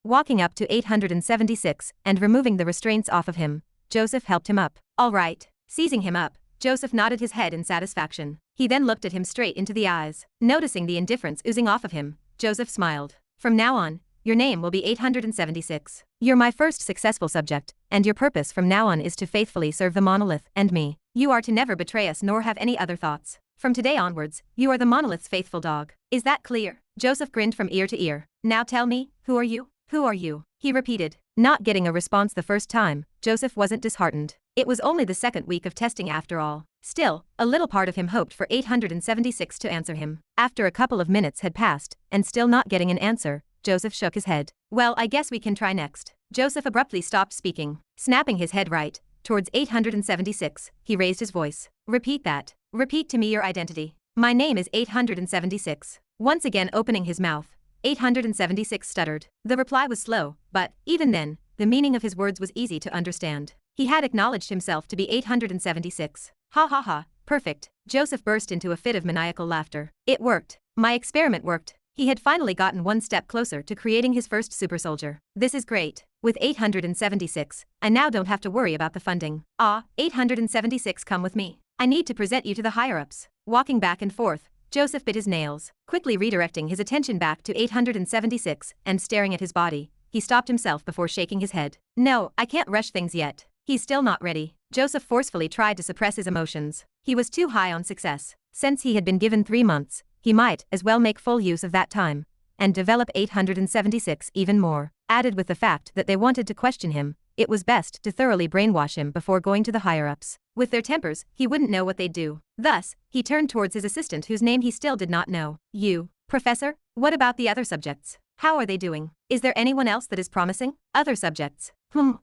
Walking up to 876 and removing the restraints off of him, Joseph helped him up. All right. Seizing him up, Joseph nodded his head in satisfaction. He then looked at him straight into the eyes. Noticing the indifference oozing off of him, Joseph smiled. From now on, your name will be 876. You're my first successful subject, and your purpose from now on is to faithfully serve the monolith and me. You are to never betray us nor have any other thoughts. From today onwards, you are the monolith's faithful dog. Is that clear? Joseph grinned from ear to ear. Now tell me, who are you? Who are you? He repeated. Not getting a response the first time, Joseph wasn't disheartened. It was only the second week of testing after all. Still, a little part of him hoped for 876 to answer him. After a couple of minutes had passed, and still not getting an answer, Joseph shook his head. Well, I guess we can try next. Joseph abruptly stopped speaking. Snapping his head right towards 876, he raised his voice. Repeat that. Repeat to me your identity. My name is 876. Once again opening his mouth, 876 stuttered. The reply was slow, but, even then, the meaning of his words was easy to understand. He had acknowledged himself to be 876. Ha ha ha, perfect. Joseph burst into a fit of maniacal laughter. It worked. My experiment worked. He had finally gotten one step closer to creating his first super soldier. This is great. With 876, I now don't have to worry about the funding. 876, come with me. I need to present you to the higher-ups. Walking back and forth, Joseph bit his nails, quickly redirecting his attention back to 876 and staring at his body. He stopped himself before shaking his head. No, I can't rush things yet. He's still not ready. Joseph forcefully tried to suppress his emotions. He was too high on success. Since he had been given 3 months, he might as well make full use of that time and develop 876 even more. Added with the fact that they wanted to question him, it was best to thoroughly brainwash him before going to the higher-ups. With their tempers, he wouldn't know what they'd do. Thus, he turned towards his assistant whose name he still did not know. You, Professor? What about the other subjects? How are they doing? Is there anyone else that is promising? Other subjects.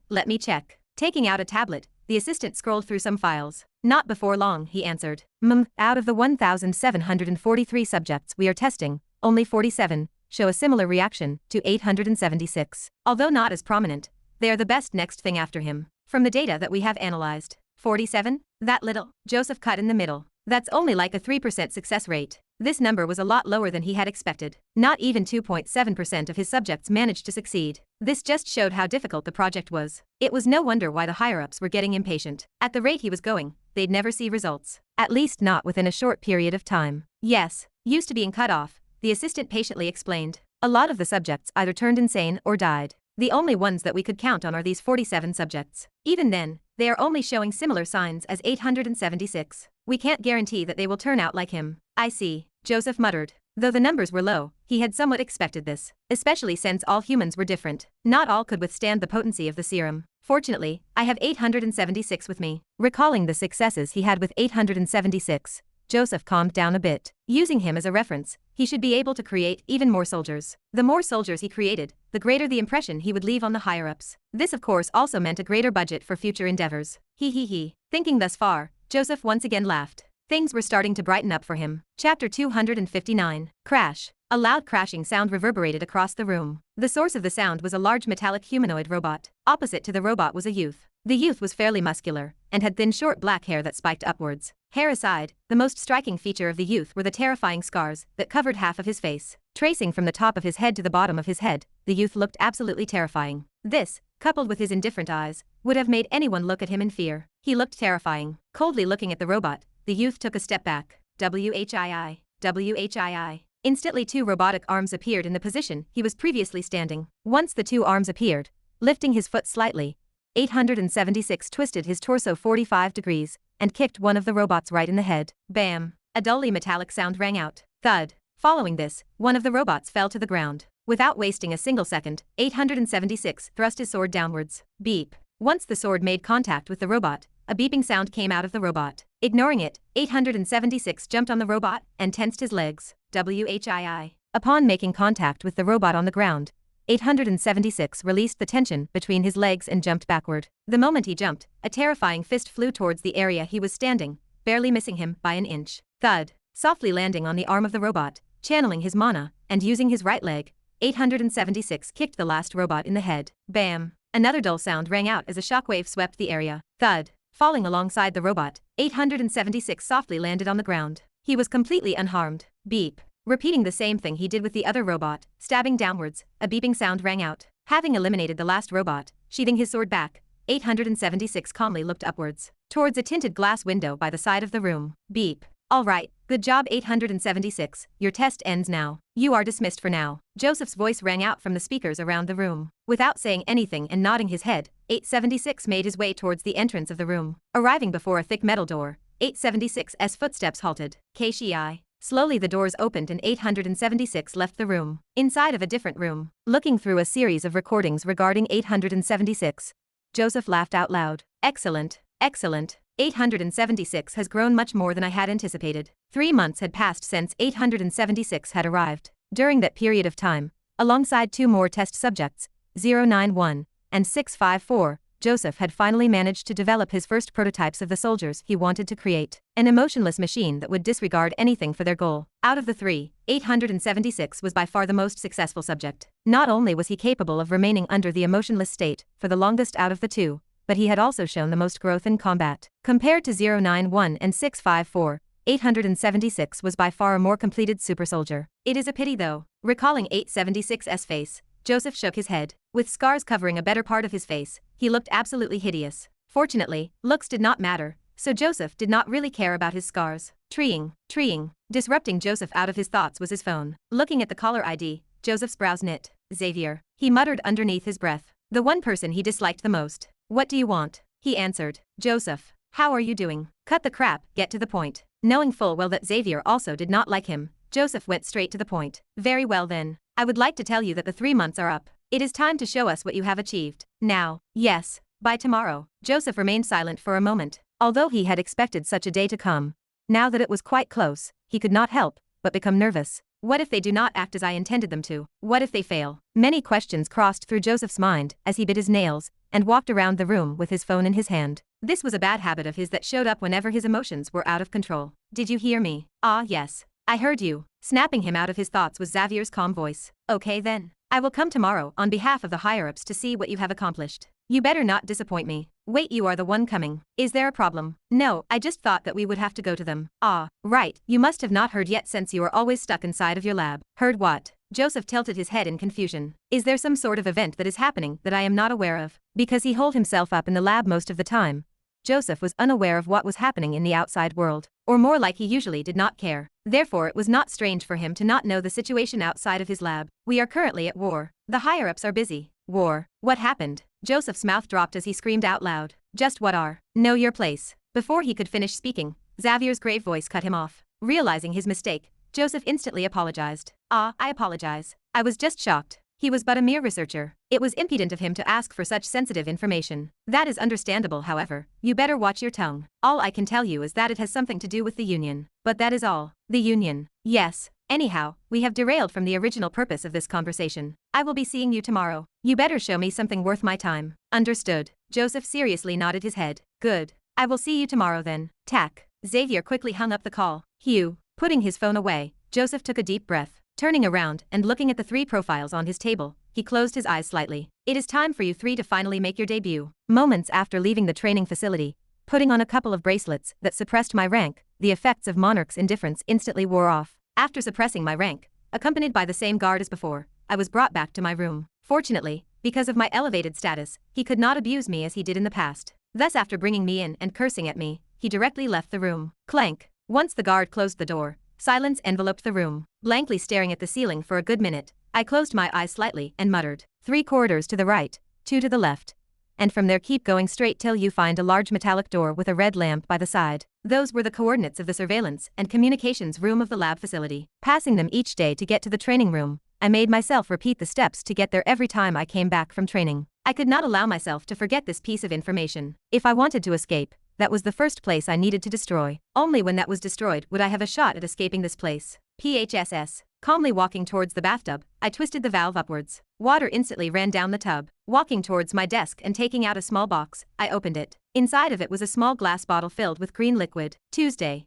Let me check. Taking out a tablet, the assistant scrolled through some files. Not before long, he answered. Out of the 1,743 subjects we are testing, only 47 show a similar reaction to 876. Although not as prominent, they are the best next thing after him. From the data that we have analyzed, 47? That little? Joseph cut in the middle. That's only like a 3% success rate. This number was a lot lower than he had expected. Not even 2.7% of his subjects managed to succeed. This just showed how difficult the project was. It was no wonder why the higher-ups were getting impatient. At the rate he was going, they'd never see results. At least not within a short period of time. Yes, used to being cut off, the assistant patiently explained. A lot of the subjects either turned insane or died. The only ones that we could count on are these 47 subjects. Even then, they are only showing similar signs as 876. We can't guarantee that they will turn out like him. I see, Joseph muttered. Though the numbers were low, he had somewhat expected this, especially since all humans were different. Not all could withstand the potency of the serum. Fortunately, I have 876 with me. Recalling the successes he had with 876, Joseph calmed down a bit. Using him as a reference, he should be able to create even more soldiers. The more soldiers he created, the greater the impression he would leave on the higher-ups. This of course also meant a greater budget for future endeavors. He. Thinking thus far, Joseph once again laughed. Things were starting to brighten up for him. Chapter 259. Crash. A loud crashing sound reverberated across the room. The source of the sound was a large metallic humanoid robot. Opposite to the robot was a youth. The youth was fairly muscular, and had thin short black hair that spiked upwards. Hair aside, the most striking feature of the youth were the terrifying scars that covered half of his face. Tracing from the top of his head to the bottom of his head, the youth looked absolutely terrifying. This, coupled with his indifferent eyes, would have made anyone look at him in fear. He looked terrifying. Coldly looking at the robot, the youth took a step back. WHII. Instantly 2 robotic arms appeared in the position he was previously standing. Once the 2 arms appeared, lifting his foot slightly, 876 twisted his torso 45 degrees and kicked one of the robots right in the head. Bam! A dully metallic sound rang out. Thud. Following this, one of the robots fell to the ground. Without wasting a single second, 876 thrust his sword downwards. Beep. Once the sword made contact with the robot, a beeping sound came out of the robot. Ignoring it, 876 jumped on the robot and tensed his legs. WHII. Upon making contact with the robot on the ground, 876 released the tension between his legs and jumped backward. The moment he jumped, a terrifying fist flew towards the area he was standing, barely missing him by an inch. Thud. Softly landing on the arm of the robot, channeling his mana, and using his right leg, 876 kicked the last robot in the head. Bam! Another dull sound rang out as a shockwave swept the area. Thud. Falling alongside the robot, 876 softly landed on the ground. He was completely unharmed. Beep. Repeating the same thing he did with the other robot, stabbing downwards, a beeping sound rang out. Having eliminated the last robot, sheathing his sword back, 876 calmly looked upwards, towards a tinted glass window by the side of the room. Beep. All right, good job 876, your test ends now. You are dismissed for now. Joseph's voice rang out from the speakers around the room. Without saying anything and nodding his head, 876 made his way towards the entrance of the room. Arriving before a thick metal door, 876's footsteps halted. KSHI. Slowly the doors opened and 876 left the room. Inside of a different room, looking through a series of recordings regarding 876, Joseph laughed out loud. Excellent. 876 has grown much more than I had anticipated. 3 months had passed since 876 had arrived. During that period of time, alongside 2 more test subjects, 091 and 654, Joseph had finally managed to develop his first prototypes of the soldiers he wanted to create. An emotionless machine that would disregard anything for their goal. Out of the 3, 876 was by far the most successful subject. Not only was he capable of remaining under the emotionless state for the longest out of the 2, but he had also shown the most growth in combat. Compared to 091 and 654, 876 was by far a more completed super soldier. It is a pity though. Recalling 876's face, Joseph shook his head. With scars covering a better part of his face, he looked absolutely hideous. Fortunately, looks did not matter, so Joseph did not really care about his scars. Treeing. Disrupting Joseph out of his thoughts was his phone. Looking at the caller ID, Joseph's brows knit. Xavier. He muttered underneath his breath. The one person he disliked the most. What do you want? He answered. Joseph. How are you doing? Cut the crap, get to the point. Knowing full well that Xavier also did not like him, Joseph went straight to the point. Very well then. I would like to tell you that the 3 months are up. It is time to show us what you have achieved. Now. Yes. By tomorrow. Joseph remained silent for a moment. Although he had expected such a day to come, now that it was quite close, he could not help but become nervous. What if they do not act as I intended them to? What if they fail? Many questions crossed through Joseph's mind as he bit his nails and walked around the room with his phone in his hand. This was a bad habit of his that showed up whenever his emotions were out of control. Did you hear me? Ah, yes. I heard you. Snapping him out of his thoughts was Xavier's calm voice. Okay then. I will come tomorrow on behalf of the higher-ups to see what you have accomplished. You better not disappoint me. Wait, you are the one coming. Is there a problem? No, I just thought that we would have to go to them. Ah, right, you must have not heard yet since you are always stuck inside of your lab. Heard what? Joseph tilted his head in confusion. Is there some sort of event that is happening that I am not aware of? Because he holed himself up in the lab most of the time, Joseph was unaware of what was happening in the outside world, or more like he usually did not care. Therefore it was not strange for him to not know the situation outside of his lab. We are currently at war. The higher-ups are busy. War. What happened? Joseph's mouth dropped as he screamed out loud. Just what are? Know your place. Before he could finish speaking, Xavier's grave voice cut him off. Realizing his mistake, Joseph instantly apologized. I apologize. I was just shocked. He was but a mere researcher. It was impudent of him to ask for such sensitive information. That is understandable, however. You better watch your tongue. All I can tell you is that it has something to do with the Union. But that is all. The Union. Yes. Anyhow, we have derailed from the original purpose of this conversation. I will be seeing you tomorrow. You better show me something worth my time. Understood. Joseph seriously nodded his head. Good. I will see you tomorrow then. Tack. Xavier quickly hung up the call. Hugh. Putting his phone away, Joseph took a deep breath. Turning around and looking at the 3 profiles on his table, he closed his eyes slightly. It is time for you 3 to finally make your debut. Moments after leaving the training facility, putting on a couple of bracelets that suppressed my rank, the effects of Monarch's indifference instantly wore off. After suppressing my rank, accompanied by the same guard as before, I was brought back to my room. Fortunately, because of my elevated status, he could not abuse me as he did in the past. Thus, after bringing me in and cursing at me, he directly left the room. Clank. Once the guard closed the door, silence enveloped the room. Blankly staring at the ceiling for a good minute, I closed my eyes slightly and muttered, 3 corridors to the right, 2 to the left. And from there keep going straight till you find a large metallic door with a red lamp by the side. Those were the coordinates of the surveillance and communications room of the lab facility. Passing them each day to get to the training room, I made myself repeat the steps to get there every time I came back from training. I could not allow myself to forget this piece of information. If I wanted to escape, that was the first place I needed to destroy. Only when that was destroyed would I have a shot at escaping this place. PHSS. Calmly walking towards the bathtub, I twisted the valve upwards. Water instantly ran down the tub. Walking towards my desk and taking out a small box, I opened it. Inside of it was a small glass bottle filled with green liquid. Tuesday.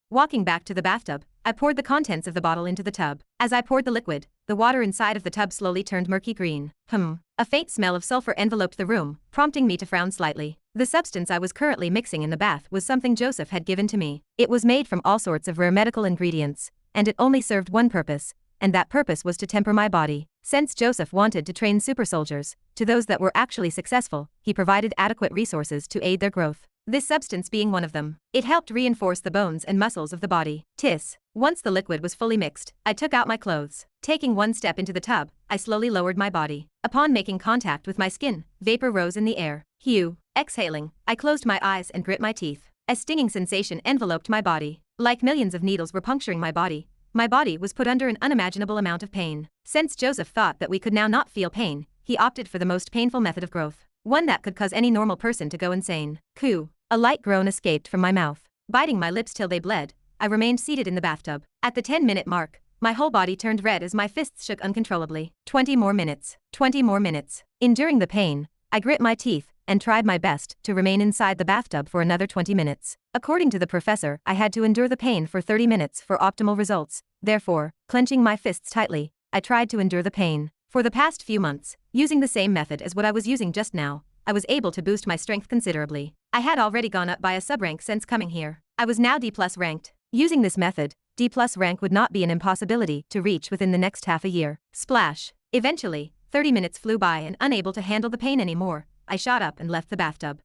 Walking back to the bathtub, I poured the contents of the bottle into the tub. As I poured the liquid, the water inside of the tub slowly turned murky green. A faint smell of sulfur enveloped the room, prompting me to frown slightly. The substance I was currently mixing in the bath was something Joseph had given to me. It was made from all sorts of rare medical ingredients, and it only served one purpose, and that purpose was to temper my body. Since Joseph wanted to train super soldiers, to those that were actually successful, he provided adequate resources to aid their growth. This substance being one of them. It helped reinforce the bones and muscles of the body. Once the liquid was fully mixed, I took out my clothes. Taking one step into the tub, I slowly lowered my body. Upon making contact with my skin, vapor rose in the air. Exhaling, I closed my eyes and grit my teeth. A stinging sensation enveloped my body. Like millions of needles were puncturing my body was put under an unimaginable amount of pain. Since Joseph thought that we could now not feel pain, he opted for the most painful method of growth. One that could cause any normal person to go insane. A light groan escaped from my mouth. Biting my lips till they bled, I remained seated in the bathtub. At the 10-minute mark, my whole body turned red as my fists shook uncontrollably. 20 more minutes. Enduring the pain, I grit my teeth and tried my best to remain inside the bathtub for another 20 minutes. According to the professor, I had to endure the pain for 30 minutes for optimal results. Therefore, clenching my fists tightly, I tried to endure the pain. For the past few months, using the same method as what I was using just now, I was able to boost my strength considerably. I had already gone up by a sub-rank since coming here. I was now D+ ranked. Using this method, D+ rank would not be an impossibility to reach within the next half a year. Splash. Eventually, 30 minutes flew by and unable to handle the pain anymore, I shot up and left the bathtub.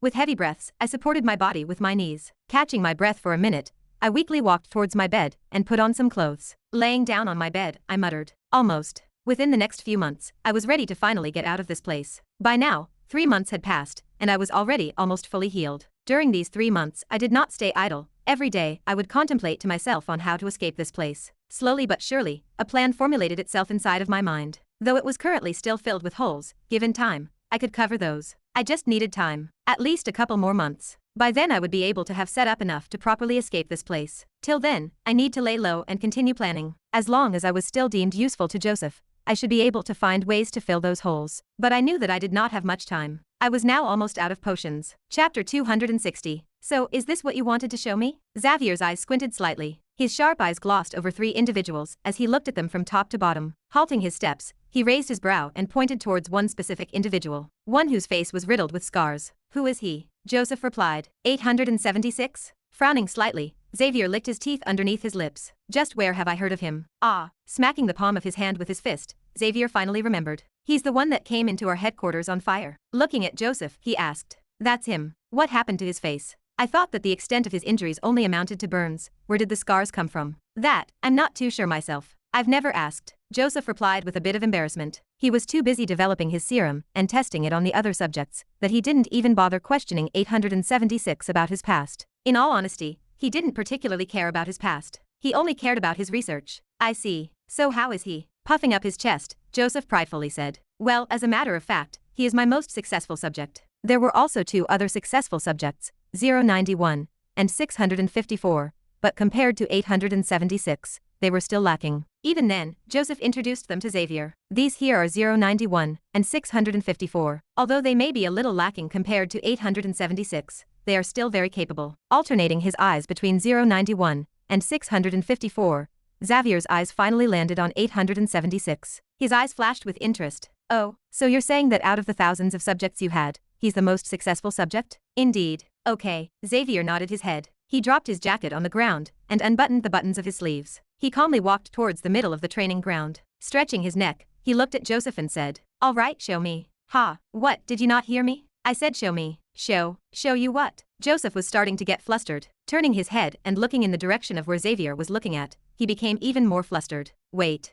With heavy breaths, I supported my body with my knees. Catching my breath for a minute, I weakly walked towards my bed and put on some clothes. Laying down on my bed, I muttered, almost. Within the next few months, I was ready to finally get out of this place. By now, 3 months had passed, and I was already almost fully healed. During these 3 months, I did not stay idle. Every day, I would contemplate to myself on how to escape this place. Slowly but surely, a plan formulated itself inside of my mind. Though it was currently still filled with holes, given time, I could cover those. I just needed time. At least a couple more months. By then I would be able to have set up enough to properly escape this place. Till then, I need to lay low and continue planning. As long as I was still deemed useful to Joseph, I should be able to find ways to fill those holes. But I knew that I did not have much time. I was now almost out of potions. Chapter 260. So, is this what you wanted to show me? Xavier's eyes squinted slightly. His sharp eyes glossed over 3 individuals as he looked at them from top to bottom. Halting his steps, he raised his brow and pointed towards one specific individual. One whose face was riddled with scars. Who is he? Joseph replied. 876? Frowning slightly, Xavier licked his teeth underneath his lips. Just where have I heard of him? Ah, smacking the palm of his hand with his fist, Xavier finally remembered. He's the one that came into our headquarters on fire. Looking at Joseph, he asked. That's him. What happened to his face? I thought that the extent of his injuries only amounted to burns. Where did the scars come from? That, I'm not too sure myself. I've never asked, Joseph replied with a bit of embarrassment. He was too busy developing his serum and testing it on the other subjects that he didn't even bother questioning 876 about his past. In all honesty, he didn't particularly care about his past. He only cared about his research. I see. So how is he? Puffing up his chest, Joseph pridefully said. Well, as a matter of fact, he is my most successful subject. There were also 2 other successful subjects, 091 and 654, but compared to 876, they were still lacking. Even then, Joseph introduced them to Xavier. These here are 091 and 654. Although they may be a little lacking compared to 876, they are still very capable. Alternating his eyes between 091 and 654, Xavier's eyes finally landed on 876. His eyes flashed with interest. Oh, so you're saying that out of the thousands of subjects you had, he's the most successful subject? Indeed. Okay, Xavier nodded his head. He dropped his jacket on the ground and unbuttoned the buttons of his sleeves. He calmly walked towards the middle of the training ground. Stretching his neck, he looked at Joseph and said, All right, show me. Ha, what, did you not hear me? I said show me. Show you what? Joseph was starting to get flustered. Turning his head and looking in the direction of where Xavier was looking at, he became even more flustered. Wait,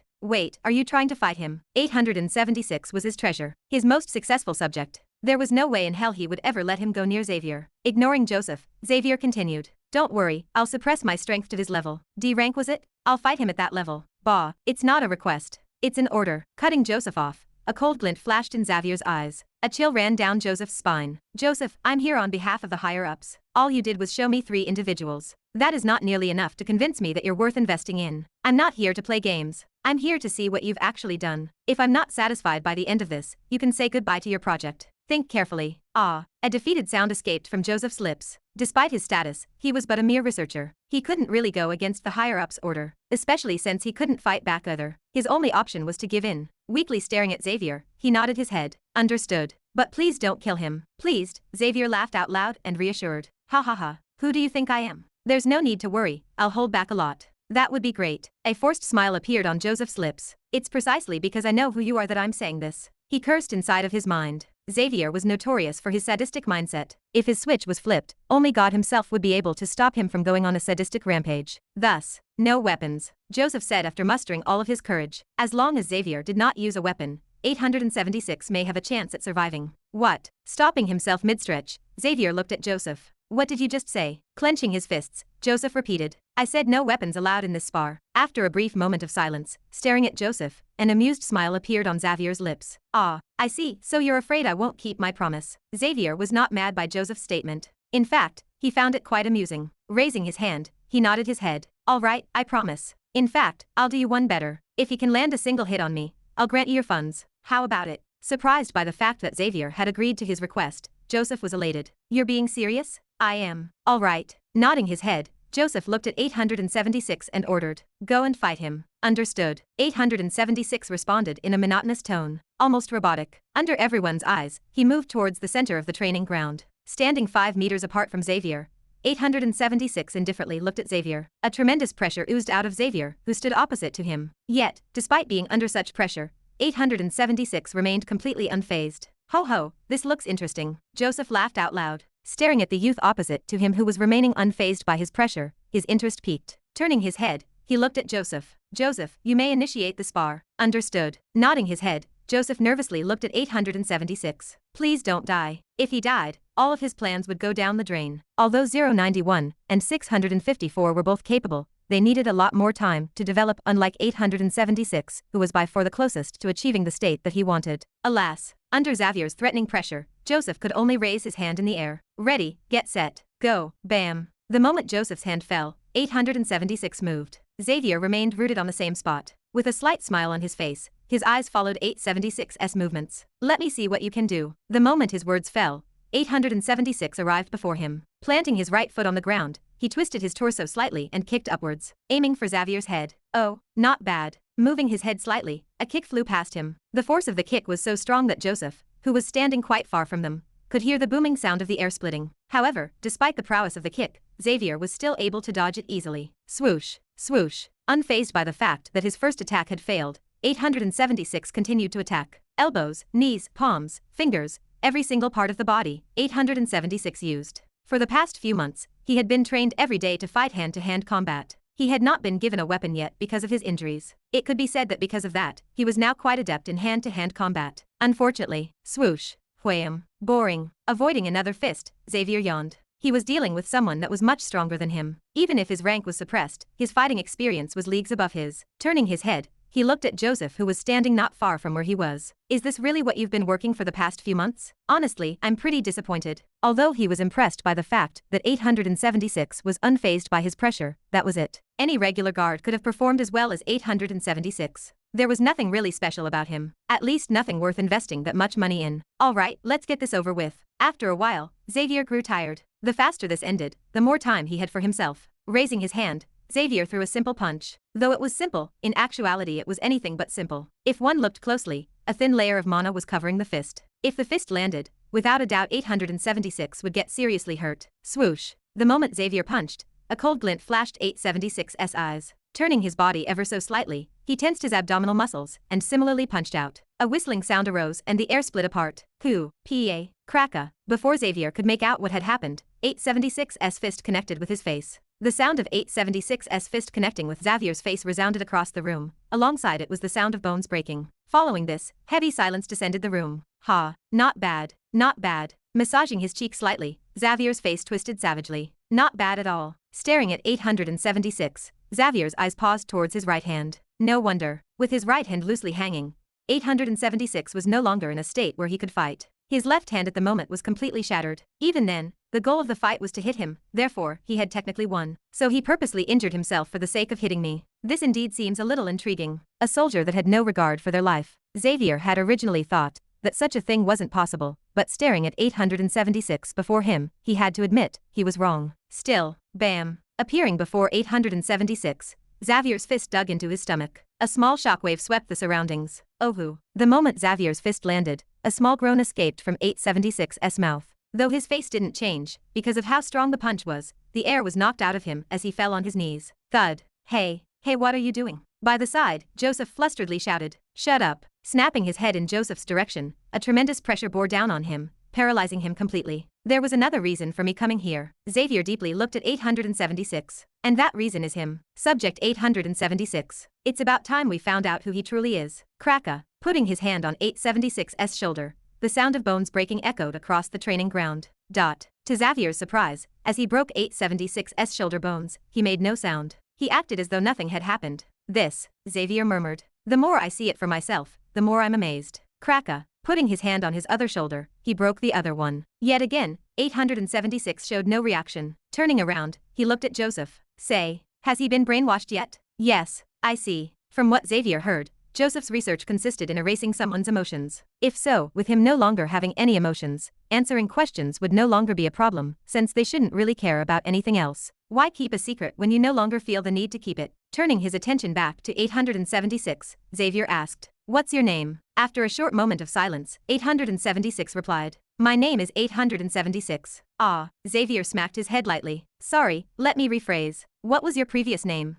are you trying to fight him? 876 was his treasure, his most successful subject. There was no way in hell he would ever let him go near Xavier. Ignoring Joseph, Xavier continued. Don't worry, I'll suppress my strength to his level. D rank was it? I'll fight him at that level. Bah, it's not a request. It's an order. Cutting Joseph off, a cold glint flashed in Xavier's eyes. A chill ran down Joseph's spine. Joseph, I'm here on behalf of the higher-ups. All you did was show me 3 individuals. That is not nearly enough to convince me that you're worth investing in. I'm not here to play games. I'm here to see what you've actually done. If I'm not satisfied by the end of this, you can say goodbye to your project. Think carefully. Ah, a defeated sound escaped from Joseph's lips. Despite his status, he was but a mere researcher. He couldn't really go against the higher-ups' order, especially since he couldn't fight back either. His only option was to give in. Weakly staring at Xavier, he nodded his head. Understood. But please don't kill him. Pleased, Xavier laughed out loud and reassured. Ha ha ha. Who do you think I am? There's no need to worry, I'll hold back a lot. That would be great. A forced smile appeared on Joseph's lips. It's precisely because I know who you are that I'm saying this. He cursed inside of his mind. Xavier was notorious for his sadistic mindset. If his switch was flipped, only God himself would be able to stop him from going on a sadistic rampage. Thus, no weapons, Joseph said after mustering all of his courage. As long as Xavier did not use a weapon, 876 may have a chance at surviving. What? Stopping himself mid-stretch, Xavier looked at Joseph. What did you just say? Clenching his fists, Joseph repeated. I said no weapons allowed in this spar. After a brief moment of silence, staring at Joseph, an amused smile appeared on Xavier's lips. Ah, I see, so you're afraid I won't keep my promise. Xavier was not mad by Joseph's statement. In fact, he found it quite amusing. Raising his hand, he nodded his head. All right, I promise. In fact, I'll do you one better. If you can land a single hit on me, I'll grant you your funds. How about it? Surprised by the fact that Xavier had agreed to his request, Joseph was elated. You're being serious? I am. All right. Nodding his head, Joseph looked at 876 and ordered, Go and fight him. Understood. 876 responded in a monotonous tone, almost robotic. Under everyone's eyes, he moved towards the center of the training ground. Standing 5 meters apart from Xavier, 876 indifferently looked at Xavier. A tremendous pressure oozed out of Xavier, who stood opposite to him. Yet, despite being under such pressure, 876 remained completely unfazed. Ho ho, this looks interesting. Joseph laughed out loud. Staring at the youth opposite to him who was remaining unfazed by his pressure, his interest piqued. Turning his head, he looked at Joseph. Joseph, you may initiate the spar. Understood. Nodding his head, Joseph nervously looked at 876. Please don't die. If he died, all of his plans would go down the drain. Although 091 and 654 were both capable, they needed a lot more time to develop, unlike 876, who was by far the closest to achieving the state that he wanted. Alas, under Xavier's threatening pressure, Joseph could only raise his hand in the air. Ready, get set, go, bam. The moment Joseph's hand fell, 876 moved. Xavier remained rooted on the same spot. With a slight smile on his face, his eyes followed 876's movements. Let me see what you can do. The moment his words fell, 876 arrived before him. Planting his right foot on the ground, he twisted his torso slightly and kicked upwards, aiming for Xavier's head. Oh, not bad. Moving his head slightly, a kick flew past him. The force of the kick was so strong that Joseph, who was standing quite far from them, could hear the booming sound of the air splitting. However, despite the prowess of the kick, Xavier was still able to dodge it easily. Swoosh, swoosh. Unfazed by the fact that his first attack had failed, 876 continued to attack. Elbows, knees, palms, fingers, every single part of the body, 876 used. For the past few months, he had been trained every day to fight hand-to-hand combat. He had not been given a weapon yet because of his injuries. It could be said that because of that, he was now quite adept in hand-to-hand combat. Unfortunately, swoosh, wham, boring. Avoiding another fist, Xavier yawned. He was dealing with someone that was much stronger than him. Even if his rank was suppressed, his fighting experience was leagues above his. Turning his head, he looked at Joseph, who was standing not far from where he was. Is this really what you've been working for the past few months? Honestly, I'm pretty disappointed. Although he was impressed by the fact that 876 was unfazed by his pressure, that was it. Any regular guard could have performed as well as 876. There was nothing really special about him. At least nothing worth investing that much money in. Alright, let's get this over with. After a while, Xavier grew tired. The faster this ended, the more time he had for himself. Raising his hand, Xavier threw a simple punch. Though it was simple, in actuality it was anything but simple. If one looked closely, a thin layer of mana was covering the fist. If the fist landed, without a doubt 876 would get seriously hurt. Swoosh. The moment Xavier punched, a cold glint flashed 876's eyes. Turning his body ever so slightly, he tensed his abdominal muscles and similarly punched out. A whistling sound arose and the air split apart. Hoo, pa, cracka. Before Xavier could make out what had happened, 876's fist connected with his face. The sound of 876's fist connecting with Xavier's face resounded across the room. Alongside it was the sound of bones breaking. Following this, heavy silence descended the room. Ha, not bad, not bad. Massaging his cheek slightly, Xavier's face twisted savagely. Not bad at all. Staring at 876, Xavier's eyes paused towards his right hand. No wonder. With his right hand loosely hanging, 876 was no longer in a state where he could fight. His left hand at the moment was completely shattered. Even then, the goal of the fight was to hit him, therefore, he had technically won. So he purposely injured himself for the sake of hitting me. This indeed seems a little intriguing. A soldier that had no regard for their life. Xavier had originally thought that such a thing wasn't possible, but staring at 876 before him, he had to admit, he was wrong. Still, bam. Appearing before 876, Xavier's fist dug into his stomach. A small shockwave swept the surroundings. Ohu. The moment Xavier's fist landed, a small groan escaped from 876's mouth. Though his face didn't change, because of how strong the punch was, the air was knocked out of him as he fell on his knees. Thud. Hey, what are you doing? By the side, Joseph flusteredly shouted. Shut up. Snapping his head in Joseph's direction, a tremendous pressure bore down on him, paralyzing him completely. There was another reason for me coming here. Xavier deeply looked at 876. And that reason is him. Subject 876. It's about time we found out who he truly is. Kraka. Putting his hand on 876's shoulder, the sound of bones breaking echoed across the training ground. To Xavier's surprise, as he broke 876's shoulder bones, he made no sound. He acted as though nothing had happened. This, Xavier murmured. The more I see it for myself, the more I'm amazed. Kraka. Putting his hand on his other shoulder, he broke the other one. Yet again, 876 showed no reaction. Turning around, he looked at Joseph. Say, has he been brainwashed yet? Yes, I see. From what Xavier heard, Joseph's research consisted in erasing someone's emotions. If so, with him no longer having any emotions, answering questions would no longer be a problem, since they shouldn't really care about anything else. Why keep a secret when you no longer feel the need to keep it? Turning his attention back to 876, Xavier asked, "What's your name?" After a short moment of silence, 876 replied, "My name is 876. Ah." Xavier smacked his head lightly. "Sorry, let me rephrase. What was your previous name?"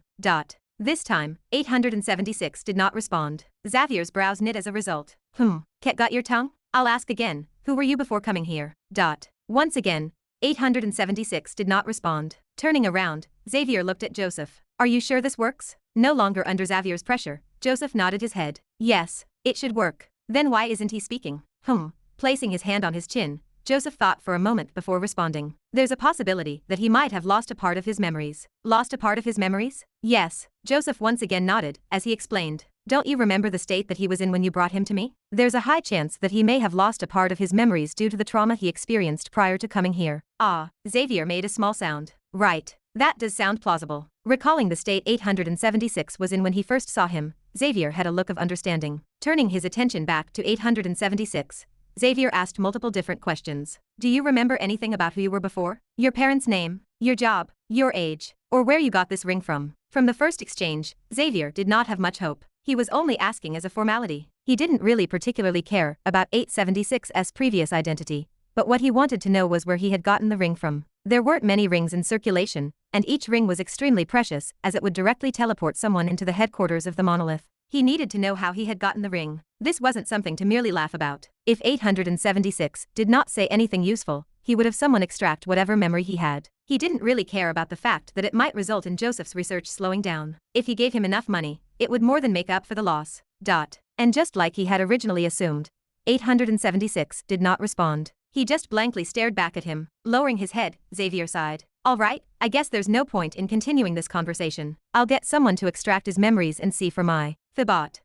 This time, 876 did not respond. Xavier's brows knit as a result. Got your tongue? I'll ask again, who were you before coming here? Once again, 876 did not respond. Turning around, Xavier looked at Joseph. Are you sure this works? No longer under Xavier's pressure, Joseph nodded his head. Yes, it should work. Then why isn't he speaking? Placing his hand on his chin, Joseph thought for a moment before responding. There's a possibility that he might have lost a part of his memories. Lost a part of his memories? Yes. Joseph once again nodded, as he explained. Don't you remember the state that he was in when you brought him to me? There's a high chance that he may have lost a part of his memories due to the trauma he experienced prior to coming here. Ah, Xavier made a small sound. Right. That does sound plausible. Recalling the state 876 was in when he first saw him, Xavier had a look of understanding. Turning his attention back to 876, Xavier asked multiple different questions. Do you remember anything about who you were before? Your parents' name, your job, your age, or where you got this ring from? From the first exchange, Xavier did not have much hope. He was only asking as a formality. He didn't really particularly care about 876's previous identity, but what he wanted to know was where he had gotten the ring from. There weren't many rings in circulation, and each ring was extremely precious as it would directly teleport someone into the headquarters of the monolith. He needed to know how he had gotten the ring. This wasn't something to merely laugh about. If 876 did not say anything useful, he would have someone extract whatever memory he had. He didn't really care about the fact that it might result in Joseph's research slowing down. If he gave him enough money, it would more than make up for the loss. And just like he had originally assumed, 876 did not respond. He just blankly stared back at him. Lowering his head, Xavier sighed. All right, I guess there's no point in continuing this conversation. I'll get someone to extract his memories and see for my Thibot.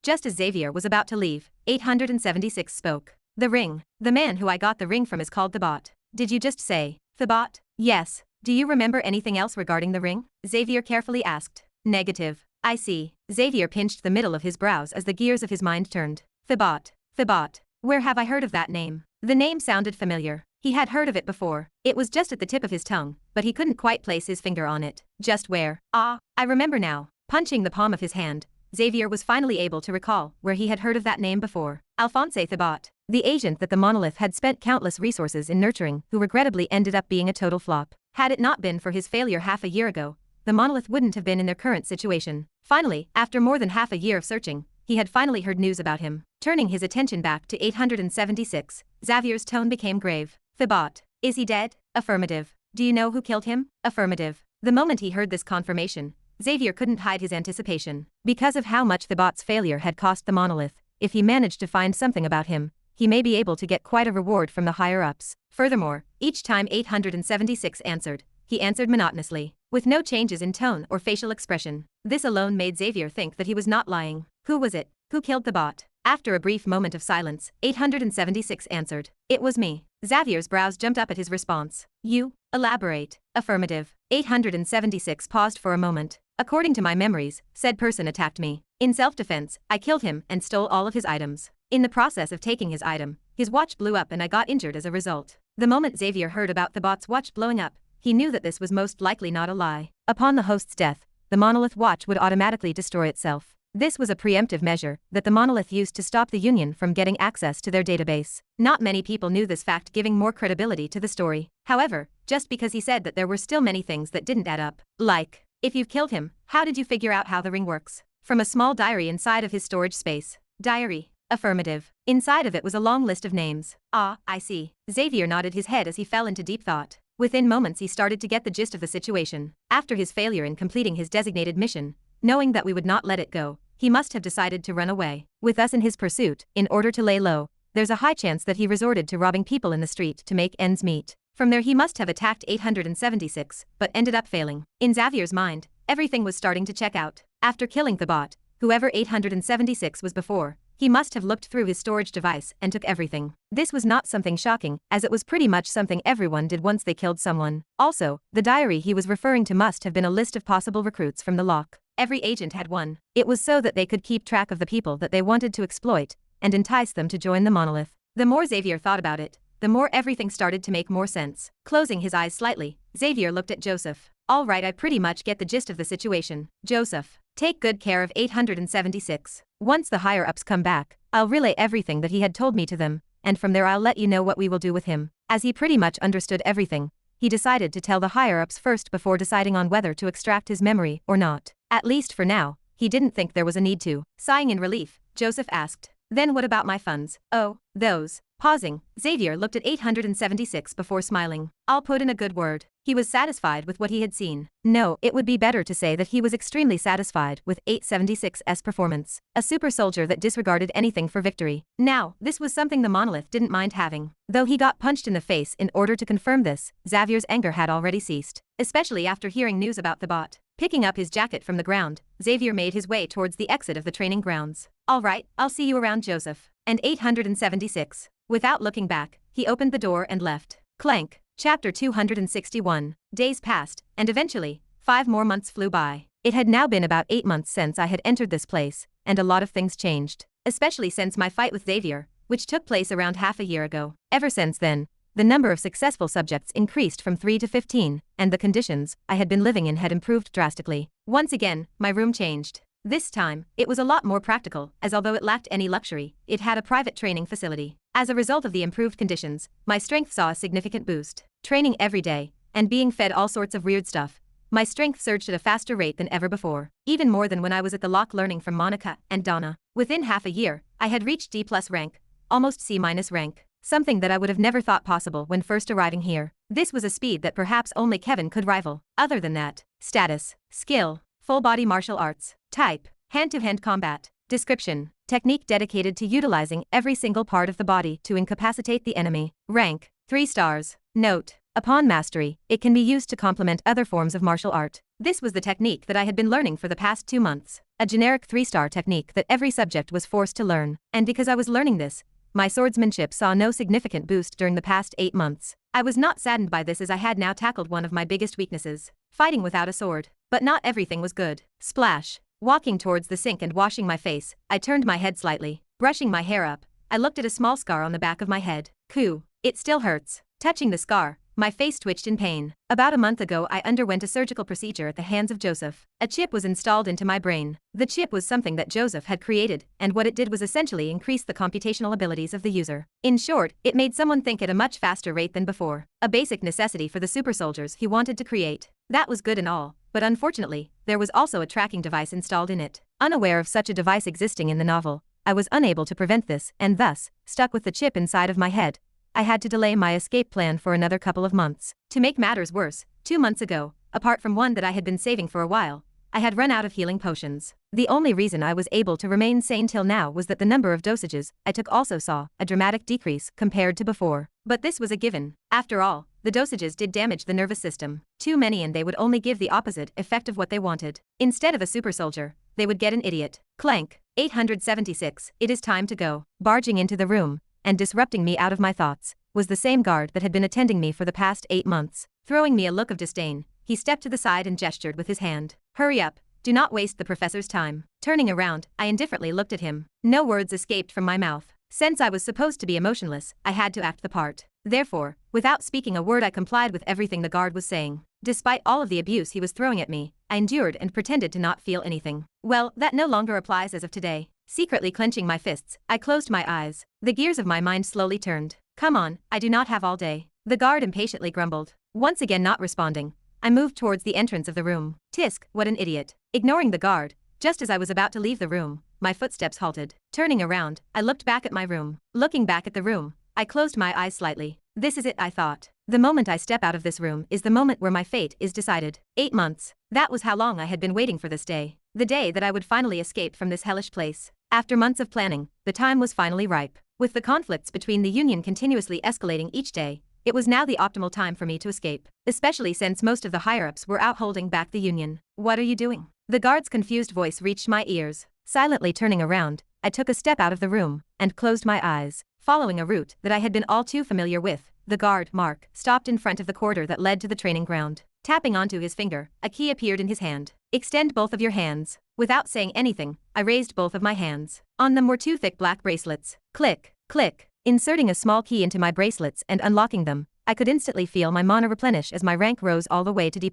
Just as Xavier was about to leave, 876 spoke. The ring. The man who I got the ring from is called Thibot. Did you just say Thibot? Yes. Do you remember anything else regarding the ring? Xavier carefully asked. Negative. I see. Xavier pinched the middle of his brows as the gears of his mind turned. Thibot. Thibot. Where have I heard of that name? The name sounded familiar. He had heard of it before. It was just at the tip of his tongue, but he couldn't quite place his finger on it. Just where? Ah, I remember now. Punching the palm of his hand, Xavier was finally able to recall where he had heard of that name before. Alphonse Thibot, the agent that the monolith had spent countless resources in nurturing, who regrettably ended up being a total flop. Had it not been for his failure half a year ago, the monolith wouldn't have been in their current situation. Finally, after more than half a year of searching, he had finally heard news about him. Turning his attention back to 876, Xavier's tone became grave. Thibot. Is he dead? Affirmative. Do you know who killed him? Affirmative. The moment he heard this confirmation, Xavier couldn't hide his anticipation. Because of how much Thibot's failure had cost the monolith, if he managed to find something about him, he may be able to get quite a reward from the higher-ups. Furthermore, each time 876 answered, he answered monotonously, with no changes in tone or facial expression. This alone made Xavier think that he was not lying. Who was it? Who killed Thibot? After a brief moment of silence, 876 answered. It was me. Xavier's brows jumped up at his response. You? Elaborate. Affirmative. 876 paused for a moment. According to my memories, said person attacked me. In self-defense, I killed him and stole all of his items. In the process of taking his item, his watch blew up and I got injured as a result. The moment Xavier heard about Thibot's watch blowing up, he knew that this was most likely not a lie. Upon the host's death, the monolith watch would automatically destroy itself. This was a preemptive measure that the monolith used to stop the Union from getting access to their database. Not many people knew this fact, giving more credibility to the story. However, just because he said that there were still many things that didn't add up. Like, if you've killed him, how did you figure out how the ring works? From a small diary inside of his storage space. Diary. Affirmative. Inside of it was a long list of names. Ah, I see. Xavier nodded his head as he fell into deep thought. Within moments he started to get the gist of the situation. After his failure in completing his designated mission, knowing that we would not let it go, he must have decided to run away. With us in his pursuit, in order to lay low, there's a high chance that he resorted to robbing people in the street to make ends meet. From there he must have attacked 876, but ended up failing. In Xavier's mind, everything was starting to check out. After killing Thibot, whoever 876 was before, he must have looked through his storage device and took everything. This was not something shocking, as it was pretty much something everyone did once they killed someone. Also, the diary he was referring to must have been a list of possible recruits from the lock. Every agent had one. It was so that they could keep track of the people that they wanted to exploit and entice them to join the monolith. The more Xavier thought about it, the more everything started to make more sense. Closing his eyes slightly, Xavier looked at Joseph. All right, I pretty much get the gist of the situation. Joseph, take good care of 876. Once the higher-ups come back, I'll relay everything that he had told me to them, and from there I'll let you know what we will do with him. As he pretty much understood everything, he decided to tell the higher-ups first before deciding on whether to extract his memory or not. At least for now, he didn't think there was a need to. Sighing in relief, Joseph asked, then what about my funds? Oh, those. Pausing, Xavier looked at 876 before smiling. I'll put in a good word. He was satisfied with what he had seen. No, it would be better to say that he was extremely satisfied with 876's performance. A super soldier that disregarded anything for victory. Now, this was something the monolith didn't mind having. Though he got punched in the face in order to confirm this, Xavier's anger had already ceased. Especially after hearing news about the bot. Picking up his jacket from the ground, Xavier made his way towards the exit of the training grounds. All right, I'll see you around, Joseph. And 876. Without looking back, he opened the door and left. Clank. Chapter 261. Days passed, and eventually, 5 more months flew by. It had now been about 8 months since I had entered this place, and a lot of things changed. Especially since my fight with Xavier, which took place around half a year ago. Ever since then, the number of successful subjects increased from 3 to 15, and the conditions I had been living in had improved drastically. Once again, my room changed. This time, it was a lot more practical, as although it lacked any luxury, it had a private training facility. As a result of the improved conditions, my strength saw a significant boost. Training every day, and being fed all sorts of weird stuff, my strength surged at a faster rate than ever before, even more than when I was at the lock learning from Monica and Donna. Within half a year, I had reached D+ rank, almost C- rank, something that I would have never thought possible when first arriving here. This was a speed that perhaps only Kevin could rival. Other than that, status, skill, full body martial arts, type, hand-to-hand combat, description, technique dedicated to utilizing every single part of the body to incapacitate the enemy, rank, 3 stars. Note, upon mastery, it can be used to complement other forms of martial art. This was the technique that I had been learning for the past 2 months, a generic 3-star technique that every subject was forced to learn, and because I was learning this, my swordsmanship saw no significant boost during the past 8 months. I was not saddened by this as I had now tackled one of my biggest weaknesses, fighting without a sword. But not everything was good. Splash. Walking towards the sink and washing my face, I turned my head slightly. Brushing my hair up, I looked at a small scar on the back of my head. Coo. It still hurts. Touching the scar, my face twitched in pain. About a month ago I underwent a surgical procedure at the hands of Joseph. A chip was installed into my brain. The chip was something that Joseph had created, and what it did was essentially increase the computational abilities of the user. In short, it made someone think at a much faster rate than before. A basic necessity for the super soldiers he wanted to create. That was good and all, but unfortunately, there was also a tracking device installed in it. Unaware of such a device existing in the novel, I was unable to prevent this, and thus, stuck with the chip inside of my head, I had to delay my escape plan for another couple of months. To make matters worse, 2 months ago, apart from one that I had been saving for a while, I had run out of healing potions. The only reason I was able to remain sane till now was that the number of dosages I took also saw a dramatic decrease compared to before. But this was a given. After all, the dosages did damage the nervous system. Too many and they would only give the opposite effect of what they wanted. Instead of a super soldier, they would get an idiot. Clank. 876. It is time to go. Barging into the room, and disrupting me out of my thoughts, was the same guard that had been attending me for the past 8 months. Throwing me a look of disdain, he stepped to the side and gestured with his hand. Hurry up, do not waste the professor's time. Turning around, I indifferently looked at him. No words escaped from my mouth. Since I was supposed to be emotionless, I had to act the part. Therefore, without speaking a word I complied with everything the guard was saying. Despite all of the abuse he was throwing at me, I endured and pretended to not feel anything. Well, that no longer applies as of today. Secretly clenching my fists, I closed my eyes. The gears of my mind slowly turned. Come on, I do not have all day. The guard impatiently grumbled. Once again not responding, I moved towards the entrance of the room. Tisk, what an idiot. Ignoring the guard, just as I was about to leave the room, my footsteps halted. Turning around, I looked back at my room. Looking back at the room, I closed my eyes slightly. This is it, I thought. The moment I step out of this room is the moment where my fate is decided. 8 months. That was how long I had been waiting for this day. The day that I would finally escape from this hellish place. After months of planning, the time was finally ripe. With the conflicts between the Union continuously escalating each day, it was now the optimal time for me to escape, especially since most of the higher-ups were out holding back the Union. What are you doing? The guard's confused voice reached my ears. Silently turning around, I took a step out of the room and closed my eyes. Following a route that I had been all too familiar with, the guard, Mark, stopped in front of the corridor that led to the training ground. Tapping onto his finger, a key appeared in his hand. Extend both of your hands. Without saying anything, I raised both of my hands. On them were 2 thick black bracelets. Click, click. Inserting a small key into my bracelets and unlocking them, I could instantly feel my mana replenish as my rank rose all the way to D+.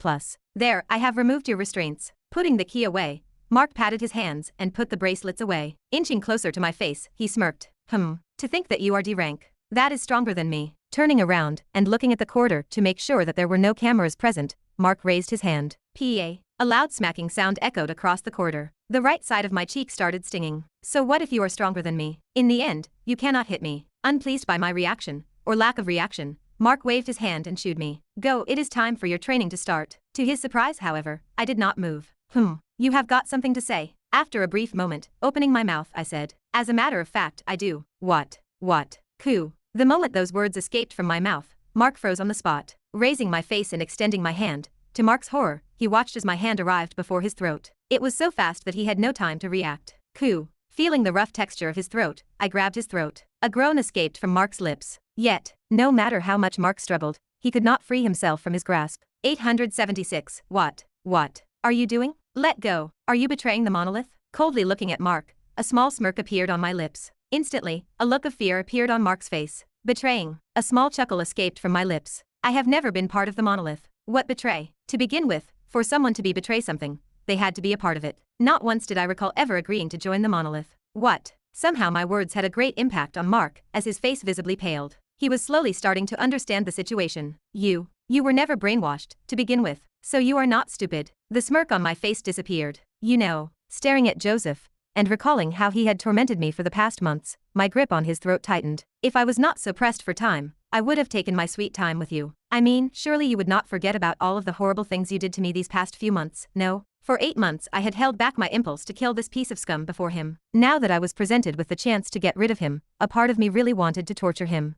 There, I have removed your restraints. Putting the key away, Mark patted his hands and put the bracelets away. Inching closer to my face, he smirked. To think that you are D rank. That is stronger than me. Turning around and looking at the corridor to make sure that there were no cameras present, Mark raised his hand. PA. A loud smacking sound echoed across the corridor. The right side of my cheek started stinging. So what if you are stronger than me? In the end, you cannot hit me. Unpleased by my reaction, or lack of reaction, Mark waved his hand and shooed me. Go, it is time for your training to start. To his surprise, however, I did not move. You have got something to say? After a brief moment, opening my mouth, I said. As a matter of fact, I do. What? Coup. The moment those words escaped from my mouth, Mark froze on the spot. Raising my face and extending my hand, to Mark's horror, he watched as my hand arrived before his throat. It was so fast that he had no time to react. Coup. Feeling the rough texture of his throat, I grabbed his throat. A groan escaped from Mark's lips. Yet, no matter how much Mark struggled, he could not free himself from his grasp. 876. What are you doing? Let go. Are you betraying the monolith? Coldly looking at Mark, a small smirk appeared on my lips. Instantly, a look of fear appeared on Mark's face. Betraying. A small chuckle escaped from my lips. I have never been part of the monolith. What betray? To begin with, for someone to betray something, they had to be a part of it. Not once did I recall ever agreeing to join the monolith. What? Somehow my words had a great impact on Mark, as his face visibly paled. He was slowly starting to understand the situation. You were never brainwashed, to begin with, so you are not stupid. The smirk on my face disappeared. Staring at Joseph, and recalling how he had tormented me for the past months, my grip on his throat tightened. If I was not so pressed for time, I would have taken my sweet time with you. I mean, surely you would not forget about all of the horrible things you did to me these past few months, no? For 8 months I had held back my impulse to kill this piece of scum before him. Now that I was presented with the chance to get rid of him, a part of me really wanted to torture him,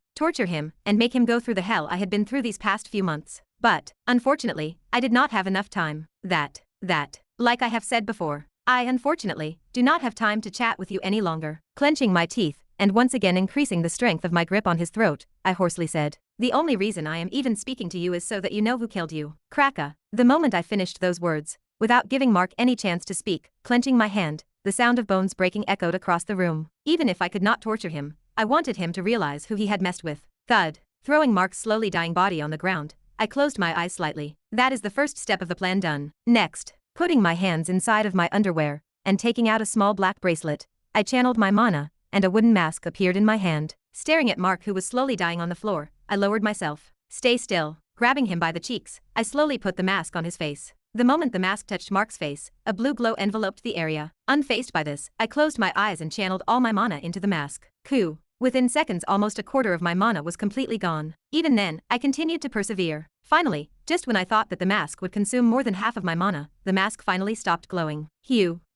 and make him go through the hell I had been through these past few months. But, unfortunately, I did not have enough time. Like I have said before, I unfortunately do not have time to chat with you any longer. Clenching my teeth, and once again increasing the strength of my grip on his throat, I hoarsely said. The only reason I am even speaking to you is so that you know who killed you. Kraka. The moment I finished those words, without giving Mark any chance to speak, clenching my hand, the sound of bones breaking echoed across the room. Even if I could not torture him, I wanted him to realize who he had messed with. Thud. Throwing Mark's slowly dying body on the ground, I closed my eyes slightly. That is the first step of the plan done. Next, putting my hands inside of my underwear, and taking out a small black bracelet, I channeled my mana, and a wooden mask appeared in my hand. Staring at Mark who was slowly dying on the floor, I lowered myself. Stay still. Grabbing him by the cheeks, I slowly put the mask on his face. The moment the mask touched Mark's face, a blue glow enveloped the area. Unfazed by this, I closed my eyes and channeled all my mana into the mask. Coup. Within seconds almost a quarter of my mana was completely gone. Even then, I continued to persevere. Finally, just when I thought that the mask would consume more than half of my mana, the mask finally stopped glowing.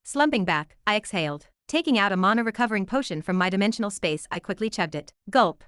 Slumping back, I exhaled. Taking out a mana recovering potion from my dimensional space, I quickly chugged it. Gulp.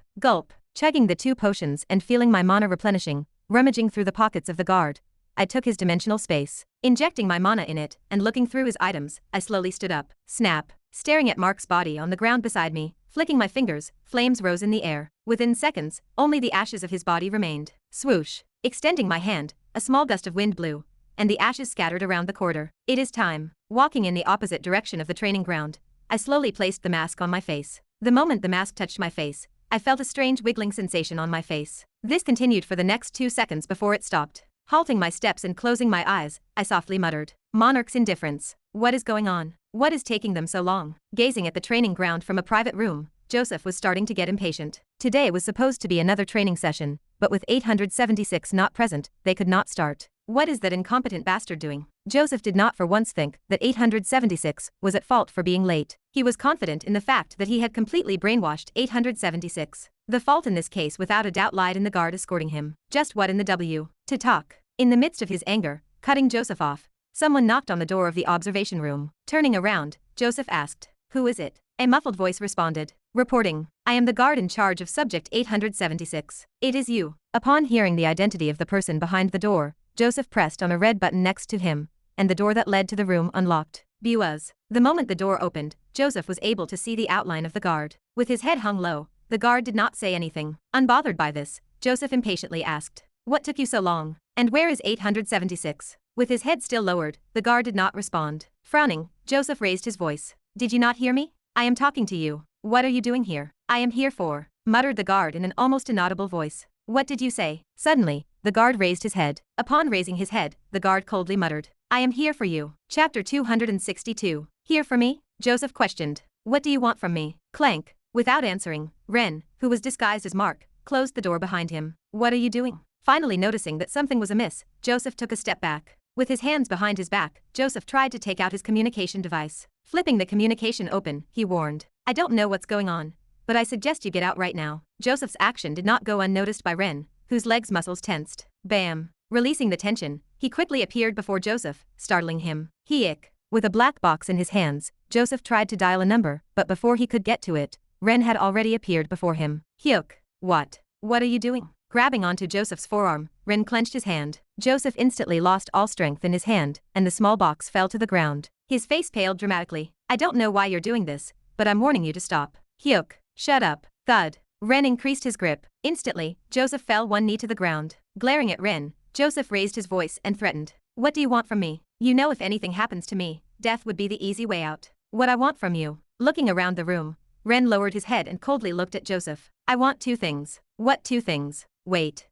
Chugging the 2 potions and feeling my mana replenishing, rummaging through the pockets of the guard, I took his dimensional space. Injecting my mana in it, and looking through his items, I slowly stood up. Snap. Staring at Mark's body on the ground beside me, flicking my fingers, flames rose in the air. Within seconds, only the ashes of his body remained. Swoosh. Extending my hand, a small gust of wind blew, and the ashes scattered around the corridor. It is time. Walking in the opposite direction of the training ground, I slowly placed the mask on my face. The moment the mask touched my face, I felt a strange wiggling sensation on my face. This continued for the next 2 seconds before it stopped. Halting my steps and closing my eyes, I softly muttered. Monarch's indifference. What is going on? What is taking them so long? Gazing at the training ground from a private room, Joseph was starting to get impatient. Today was supposed to be another training session, but with 876 not present, they could not start. What is that incompetent bastard doing? Joseph did not for once think that 876 was at fault for being late. He was confident in the fact that he had completely brainwashed 876. The fault in this case without a doubt lied in the guard escorting him. Just what in the W? To talk. In the midst of his anger, cutting Joseph off, someone knocked on the door of the observation room. Turning around, Joseph asked, "Who is it?" A muffled voice responded, "Reporting. I am the guard in charge of subject 876. It is you." Upon hearing the identity of the person behind the door, Joseph pressed on a red button next to him, and the door that led to the room unlocked. Buzz. The moment the door opened, Joseph was able to see the outline of the guard. With his head hung low, the guard did not say anything. Unbothered by this, Joseph impatiently asked, "What took you so long? And where is 876? With his head still lowered, the guard did not respond. Frowning, Joseph raised his voice. "Did you not hear me? I am talking to you. What are you doing here?" "I am here for," muttered the guard in an almost inaudible voice. "What did you say?" Suddenly, the guard raised his head. Upon raising his head, the guard coldly muttered, "I am here for you." Chapter 262. Here for me? Joseph questioned. "What do you want from me?" Clank. Without answering, Ren, who was disguised as Mark, closed the door behind him. "What are you doing?" Finally noticing that something was amiss, Joseph took a step back. With his hands behind his back, Joseph tried to take out his communication device. Flipping the communication open, he warned, "I don't know what's going on, but I suggest you get out right now." Joseph's action did not go unnoticed by Ren, whose legs muscles tensed. Bam! Releasing the tension, he quickly appeared before Joseph, startling him. Heek! With a black box in his hands, Joseph tried to dial a number, but before he could get to it, Ren had already appeared before him. Hyuk! What? What are you doing? Grabbing onto Joseph's forearm, Ren clenched his hand. Joseph instantly lost all strength in his hand, and the small box fell to the ground. His face paled dramatically. I don't know why you're doing this, but I'm warning you to stop. Hyuk! Shut up. Thud. Ren increased his grip. Instantly, Joseph fell one knee to the ground. Glaring at Ren, Joseph raised his voice and threatened. What do you want from me? You know if anything happens to me, death would be the easy way out. What I want from you. Looking around the room, Ren lowered his head and coldly looked at Joseph. I want 2 things. What 2 things? Wait.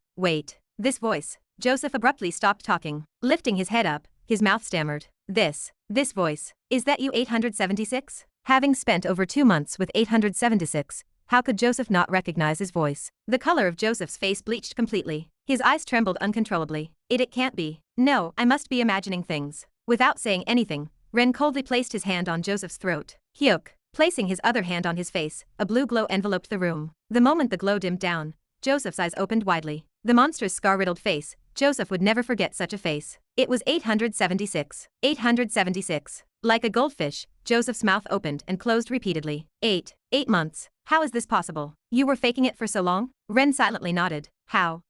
This voice. Joseph abruptly stopped talking. Lifting his head up, his mouth stammered. This voice. Is that you 876? Having spent over 2 months with 876, how could Joseph not recognize his voice? The color of Joseph's face bleached completely. His eyes trembled uncontrollably. It can't be. No, I must be imagining things. Without saying anything, Ren coldly placed his hand on Joseph's throat. Hyuk. Placing his other hand on his face, a blue glow enveloped the room. The moment the glow dimmed down, Joseph's eyes opened widely. The monstrous scar-riddled face, Joseph would never forget such a face. It was 876. 876. Like a goldfish, Joseph's mouth opened and closed repeatedly. 8 months. How is this possible? You were faking it for so long? Ren silently nodded. How?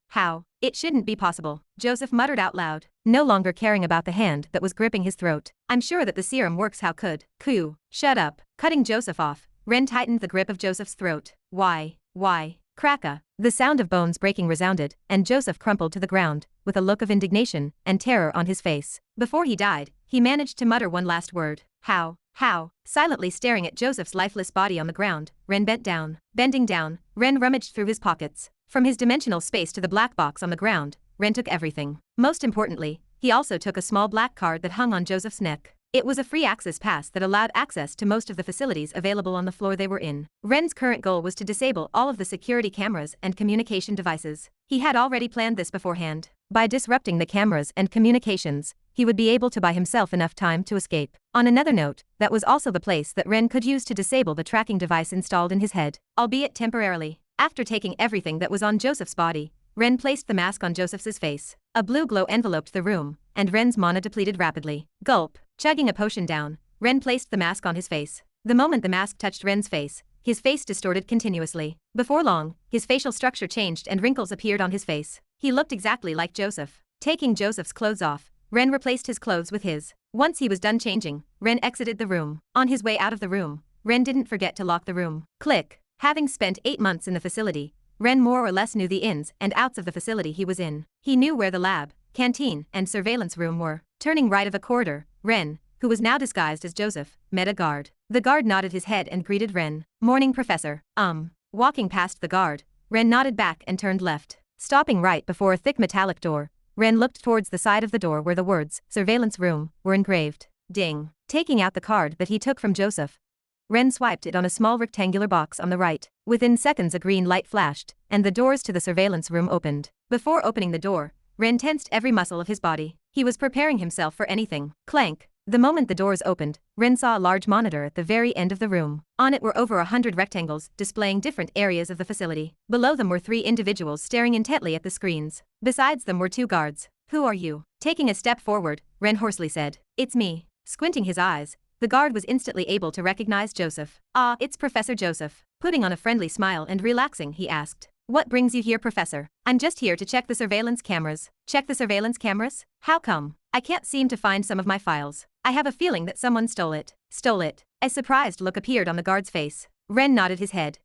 It shouldn't be possible, Joseph muttered out loud, no longer caring about the hand that was gripping his throat. I'm sure that the serum works. How could? Koo. Shut up. Cutting Joseph off, Ren tightened the grip of Joseph's throat. Why? Cracka. The sound of bones breaking resounded, and Joseph crumpled to the ground, with a look of indignation and terror on his face. Before he died, he managed to mutter one last word. How? Silently staring at Joseph's lifeless body on the ground, Ren bent down. Bending down, Ren rummaged through his pockets. From his dimensional space to the black box on the ground, Ren took everything. Most importantly, he also took a small black card that hung on Joseph's neck. It was a free access pass that allowed access to most of the facilities available on the floor they were in. Ren's current goal was to disable all of the security cameras and communication devices. He had already planned this beforehand. By disrupting the cameras and communications, he would be able to buy himself enough time to escape. On another note, that was also the place that Ren could use to disable the tracking device installed in his head, albeit temporarily. After taking everything that was on Joseph's body, Ren placed the mask on Joseph's face. A blue glow enveloped the room, and Ren's mana depleted rapidly. Gulp. Chugging a potion down, Ren placed the mask on his face. The moment the mask touched Ren's face, his face distorted continuously. Before long, his facial structure changed and wrinkles appeared on his face. He looked exactly like Joseph. Taking Joseph's clothes off, Ren replaced his clothes with his. Once he was done changing, Ren exited the room. On his way out of the room, Ren didn't forget to lock the room. Click. Having spent 8 months in the facility, Ren more or less knew the ins and outs of the facility he was in. He knew where the lab, canteen, and surveillance room were. Turning right of a corridor, Ren, who was now disguised as Joseph, met a guard. The guard nodded his head and greeted Ren. Morning, Professor. Walking past the guard, Ren nodded back and turned left. Stopping right before a thick metallic door, Ren looked towards the side of the door where the words, surveillance room, were engraved. Ding. Taking out the card that he took from Joseph, Ren swiped it on a small rectangular box on the right. Within seconds a green light flashed, and the doors to the surveillance room opened. Before opening the door, Ren tensed every muscle of his body. He was preparing himself for anything. Clank. The moment the doors opened, Ren saw a large monitor at the very end of the room. On it were over 100 rectangles displaying different areas of the facility. Below them were 3 individuals staring intently at the screens. Besides them were 2 guards. Who are you? Taking a step forward, Ren hoarsely said. It's me. Squinting his eyes, the guard was instantly able to recognize Joseph. Ah, it's Professor Joseph. Putting on a friendly smile and relaxing, he asked. What brings you here, Professor? I'm just here to check the surveillance cameras. Check the surveillance cameras? How come? I can't seem to find some of my files. I have a feeling that someone stole it. Stole it? A surprised look appeared on the guard's face. Ren nodded his head.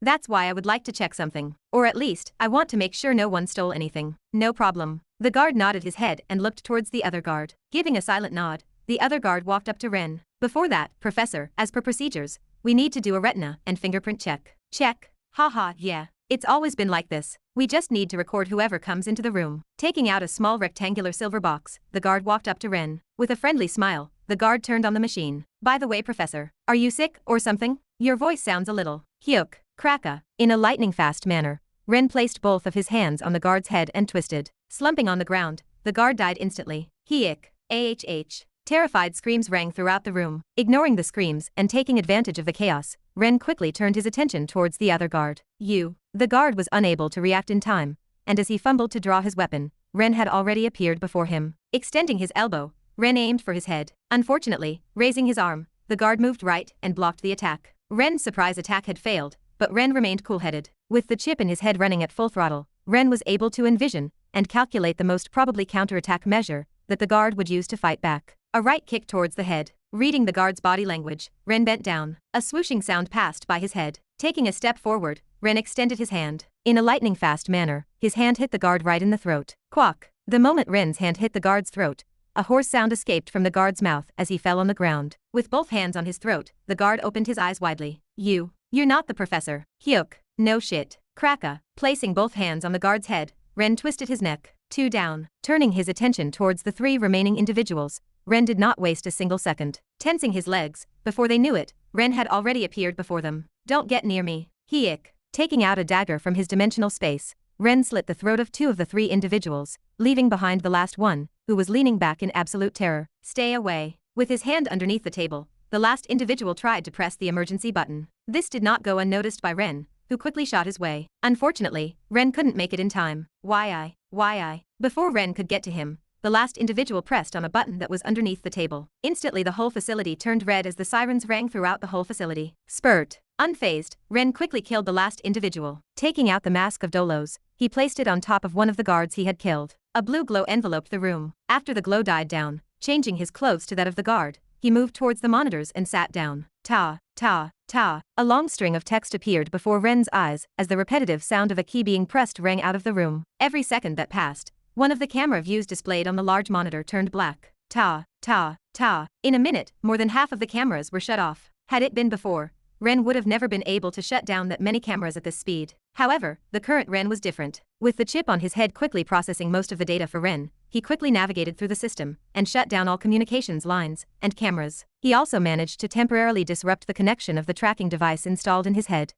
That's why I would like to check something. Or at least, I want to make sure no one stole anything. No problem. The guard nodded his head and looked towards the other guard. Giving a silent nod, the other guard walked up to Ren. Before that, Professor, as per procedures, we need to do a retina and fingerprint check. Check? Haha, yeah. It's always been like this. We just need to record whoever comes into the room. Taking out a small rectangular silver box, the guard walked up to Ren. With a friendly smile, the guard turned on the machine. By the way, Professor, are you sick or something? Your voice sounds a little. Hyuk. Kraka. In a lightning-fast manner, Ren placed both of his hands on the guard's head and twisted. Slumping on the ground, the guard died instantly. Hyuk. AHH. Terrified screams rang throughout the room. Ignoring the screams and taking advantage of the chaos, Ren quickly turned his attention towards the other guard. The guard was unable to react in time, and as he fumbled to draw his weapon, Ren had already appeared before him. Extending his elbow, Ren aimed for his head. Unfortunately, raising his arm, the guard moved right and blocked the attack. Ren's surprise attack had failed, but Ren remained cool-headed. With the chip in his head running at full throttle, Ren was able to envision and calculate the most probably counterattack measure that the guard would use to fight back. A right kick towards the head. Reading the guard's body language, Ren bent down. A swooshing sound passed by his head. Taking a step forward, Ren extended his hand. In a lightning-fast manner, his hand hit the guard right in the throat. Quack! The moment Ren's hand hit the guard's throat, a hoarse sound escaped from the guard's mouth as he fell on the ground. With both hands on his throat, the guard opened his eyes widely. You're not the professor. Hyuk. No shit. Kraka. Placing both hands on the guard's head, Ren twisted his neck. 2 down. Turning his attention towards the 3 remaining individuals, Ren did not waste a single second. Tensing his legs, before they knew it, Ren had already appeared before them. Don't get near me. Hyuk. Taking out a dagger from his dimensional space, Ren slit the throat of 2 of the 3 individuals, leaving behind the last one, who was leaning back in absolute terror. Stay away. With his hand underneath the table, the last individual tried to press the emergency button. This did not go unnoticed by Ren, who quickly shot his way. Unfortunately, Ren couldn't make it in time. Why I? Before Ren could get to him, the last individual pressed on a button that was underneath the table. Instantly the whole facility turned red as the sirens rang throughout the whole facility. Spurt. Unfazed, Ren quickly killed the last individual. Taking out the mask of Dolos, he placed it on top of one of the guards he had killed. A blue glow enveloped the room. After the glow died down, changing his clothes to that of the guard, he moved towards the monitors and sat down. Ta. A long string of text appeared before Ren's eyes as the repetitive sound of a key being pressed rang out of the room. Every second that passed, one of the camera views displayed on the large monitor turned black. Ta. In a minute, more than half of the cameras were shut off. Had it been before, Ren would have never been able to shut down that many cameras at this speed. However, the current Ren was different. With the chip on his head quickly processing most of the data for Ren, he quickly navigated through the system and shut down all communications lines and cameras. He also managed to temporarily disrupt the connection of the tracking device installed in his head.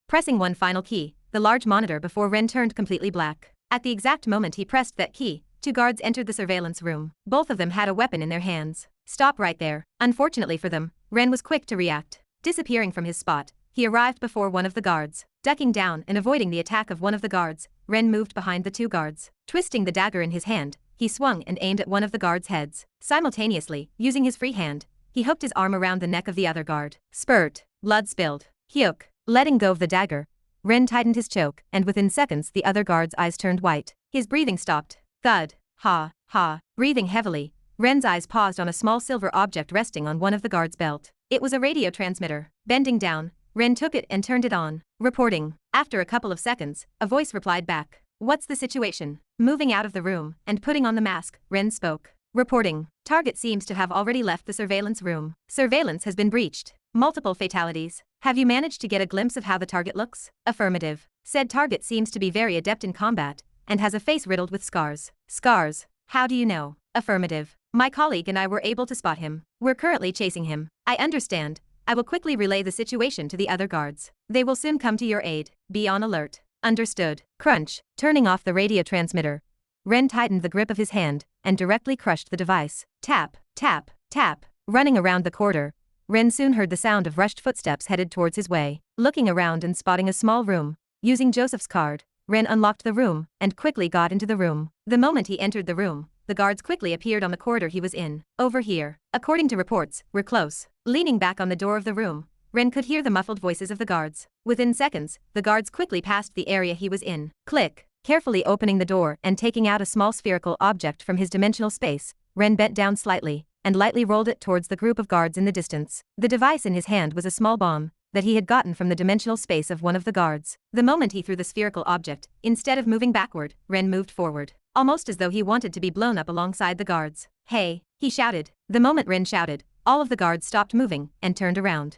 Pressing one final key, the large monitor before Ren turned completely black. At the exact moment he pressed that key, 2 guards entered the surveillance room. Both of them had a weapon in their hands. Stop right there. Unfortunately for them, Ren was quick to react. Disappearing from his spot, he arrived before one of the guards. Ducking down and avoiding the attack of one of the guards, Ren moved behind the 2 guards. Twisting the dagger in his hand, he swung and aimed at one of the guards' heads. Simultaneously, using his free hand, he hooked his arm around the neck of the other guard. Spurt. Blood spilled. Hyuk. Letting go of the dagger, Ren tightened his choke, and within seconds the other guard's eyes turned white. His breathing stopped. Thud. Ha. Breathing heavily, Ren's eyes paused on a small silver object resting on one of the guard's belt. It was a radio transmitter. Bending down, Ren took it and turned it on. Reporting. After a couple of seconds, a voice replied back. What's the situation? Moving out of the room and putting on the mask, Ren spoke. Reporting. Target seems to have already left the surveillance room. Surveillance has been breached. Multiple fatalities. Have you managed to get a glimpse of how the target looks? Affirmative. Said target seems to be very adept in combat and has a face riddled with scars. Scars. How do you know? Affirmative. My colleague and I were able to spot him. We're currently chasing him. I understand. I will quickly relay the situation to the other guards. They will soon come to your aid. Be on alert. Understood. Crunch. Turning off the radio transmitter, Ren tightened the grip of his hand and directly crushed the device. Tap. Running around the corridor, Ren soon heard the sound of rushed footsteps headed towards his way. Looking around and spotting a small room, using Joseph's card, Ren unlocked the room and quickly got into the room. The moment he entered the room, the guards quickly appeared on the corridor he was in. Over here. According to reports, we're close. Leaning back on the door of the room, Ren could hear the muffled voices of the guards. Within seconds, the guards quickly passed the area he was in. Click. Carefully opening the door and taking out a small spherical object from his dimensional space, Ren bent down slightly and lightly rolled it towards the group of guards in the distance. The device in his hand was a small bomb that he had gotten from the dimensional space of one of the guards. The moment he threw the spherical object, instead of moving backward, Ren moved forward, almost as though he wanted to be blown up alongside the guards. Hey, he shouted. The moment Ren shouted, all of the guards stopped moving and turned around.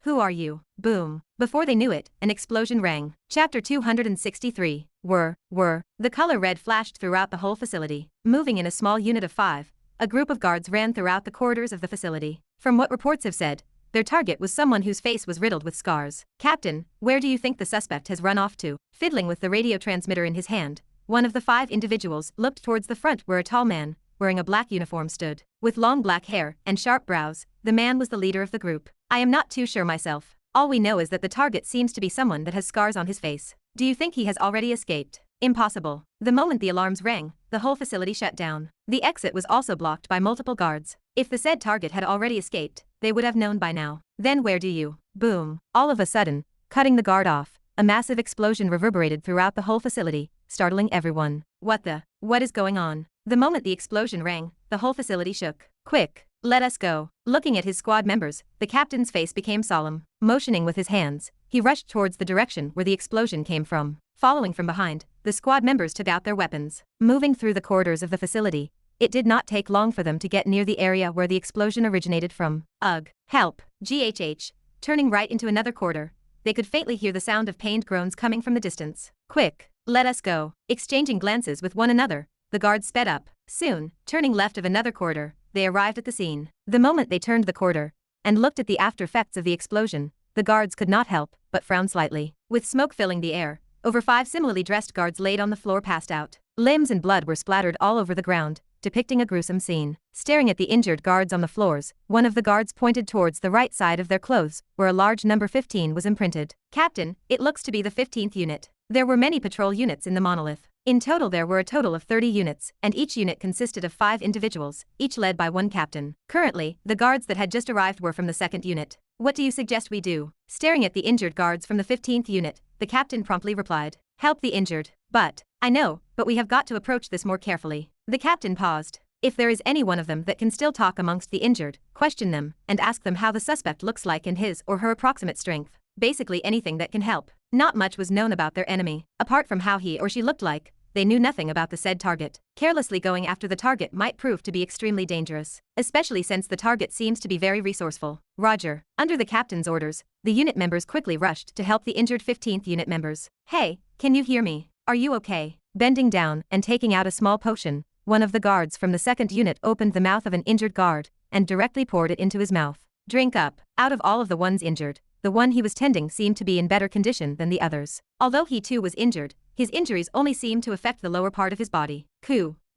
Who are you? Boom. Before they knew it, an explosion rang. Chapter 263. The color red flashed throughout the whole facility. Moving in a small unit of 5, a group of guards ran throughout the corridors of the facility. From what reports have said, their target was someone whose face was riddled with scars. Captain, where do you think the suspect has run off to? Fiddling with the radio transmitter in his hand, one of the 5 individuals looked towards the front where a tall man, wearing a black uniform, stood. With long black hair and sharp brows, the man was the leader of the group. I am not too sure myself. All we know is that the target seems to be someone that has scars on his face. Do you think he has already escaped? Impossible. The moment the alarms rang, the whole facility shut down. The exit was also blocked by multiple guards. If the said target had already escaped, they would have known by now. Then where do you? Boom. All of a sudden, cutting the guard off, a massive explosion reverberated throughout the whole facility, startling everyone. What is going on? The moment the explosion rang, the whole facility shook. Quick, let us go. Looking at his squad members, the captain's face became solemn. Motioning with his hands, he rushed towards the direction where the explosion came from. Following from behind, the squad members took out their weapons. Moving through the corridors of the facility, it did not take long for them to get near the area where the explosion originated from. Ugh. Help. GHH. Turning right into another corridor, they could faintly hear the sound of pained groans coming from the distance. Quick, let us go. Exchanging glances with one another, the guards sped up. Soon, turning left of another corridor, they arrived at the scene. The moment they turned the corridor and looked at the after effects of the explosion, the guards could not help but frown slightly. With smoke filling the air, over 5 similarly dressed guards laid on the floor passed out. Limbs and blood were splattered all over the ground, depicting a gruesome scene. Staring at the injured guards on the floors, one of the guards pointed towards the right side of their clothes, where a large number 15 was imprinted. Captain, it looks to be the 15th unit. There were many patrol units in the monolith. In total there were a total of 30 units, and each unit consisted of 5 individuals, each led by one captain. Currently, the guards that had just arrived were from the 2nd unit. What do you suggest we do? Staring at the injured guards from the 15th unit, the captain promptly replied. Help the injured. But we have got to approach this more carefully. The captain paused. If there is any one of them that can still talk amongst the injured, question them, and ask them how the suspect looks like in his or her approximate strength. Basically anything that can help. Not much was known about their enemy. Apart from how he or she looked like, they knew nothing about the said target. Carelessly going after the target might prove to be extremely dangerous, especially since the target seems to be very resourceful. Roger. Under the captain's orders, the unit members quickly rushed to help the injured 15th unit members. Hey, can you hear me? Are you okay? Bending down and taking out a small potion, one of the guards from the 2nd unit opened the mouth of an injured guard and directly poured it into his mouth. Drink up. Out of all of the ones injured, the one he was tending seemed to be in better condition than the others. Although he too was injured, his injuries only seemed to affect the lower part of his body.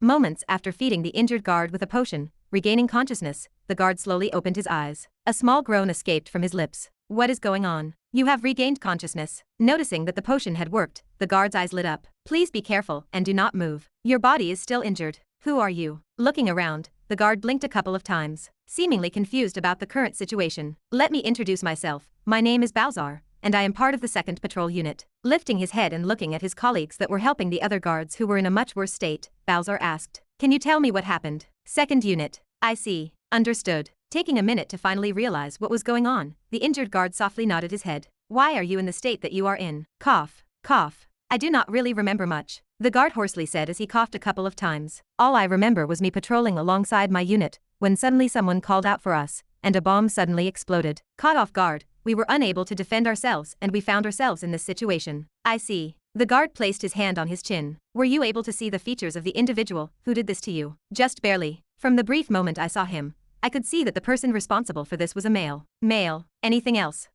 Moments after feeding the injured guard with a potion, regaining consciousness, the guard slowly opened his eyes. A small groan escaped from his lips. What is going on? You have regained consciousness. Noticing that the potion had worked, the guard's eyes lit up. Please be careful and do not move. Your body is still injured. Who are you? Looking around, the guard blinked a couple of times, seemingly confused about the current situation. Let me introduce myself. My name is Balzar, and I am part of the 2nd Patrol Unit. Lifting his head and looking at his colleagues that were helping the other guards who were in a much worse state, Balzar asked, Can you tell me what happened? 2nd Unit. I see. Understood. Taking a minute to finally realize what was going on, the injured guard softly nodded his head. Why are you in the state that you are in? Cough. Cough. I do not really remember much, the guard hoarsely said as he coughed a couple of times. All I remember was me patrolling alongside my unit, when suddenly someone called out for us, and a bomb suddenly exploded. Caught off guard, we were unable to defend ourselves and we found ourselves in this situation. I see. The guard placed his hand on his chin. Were you able to see the features of the individual who did this to you? Just barely. From the brief moment I saw him, I could see that the person responsible for this was a male. Male. Anything else?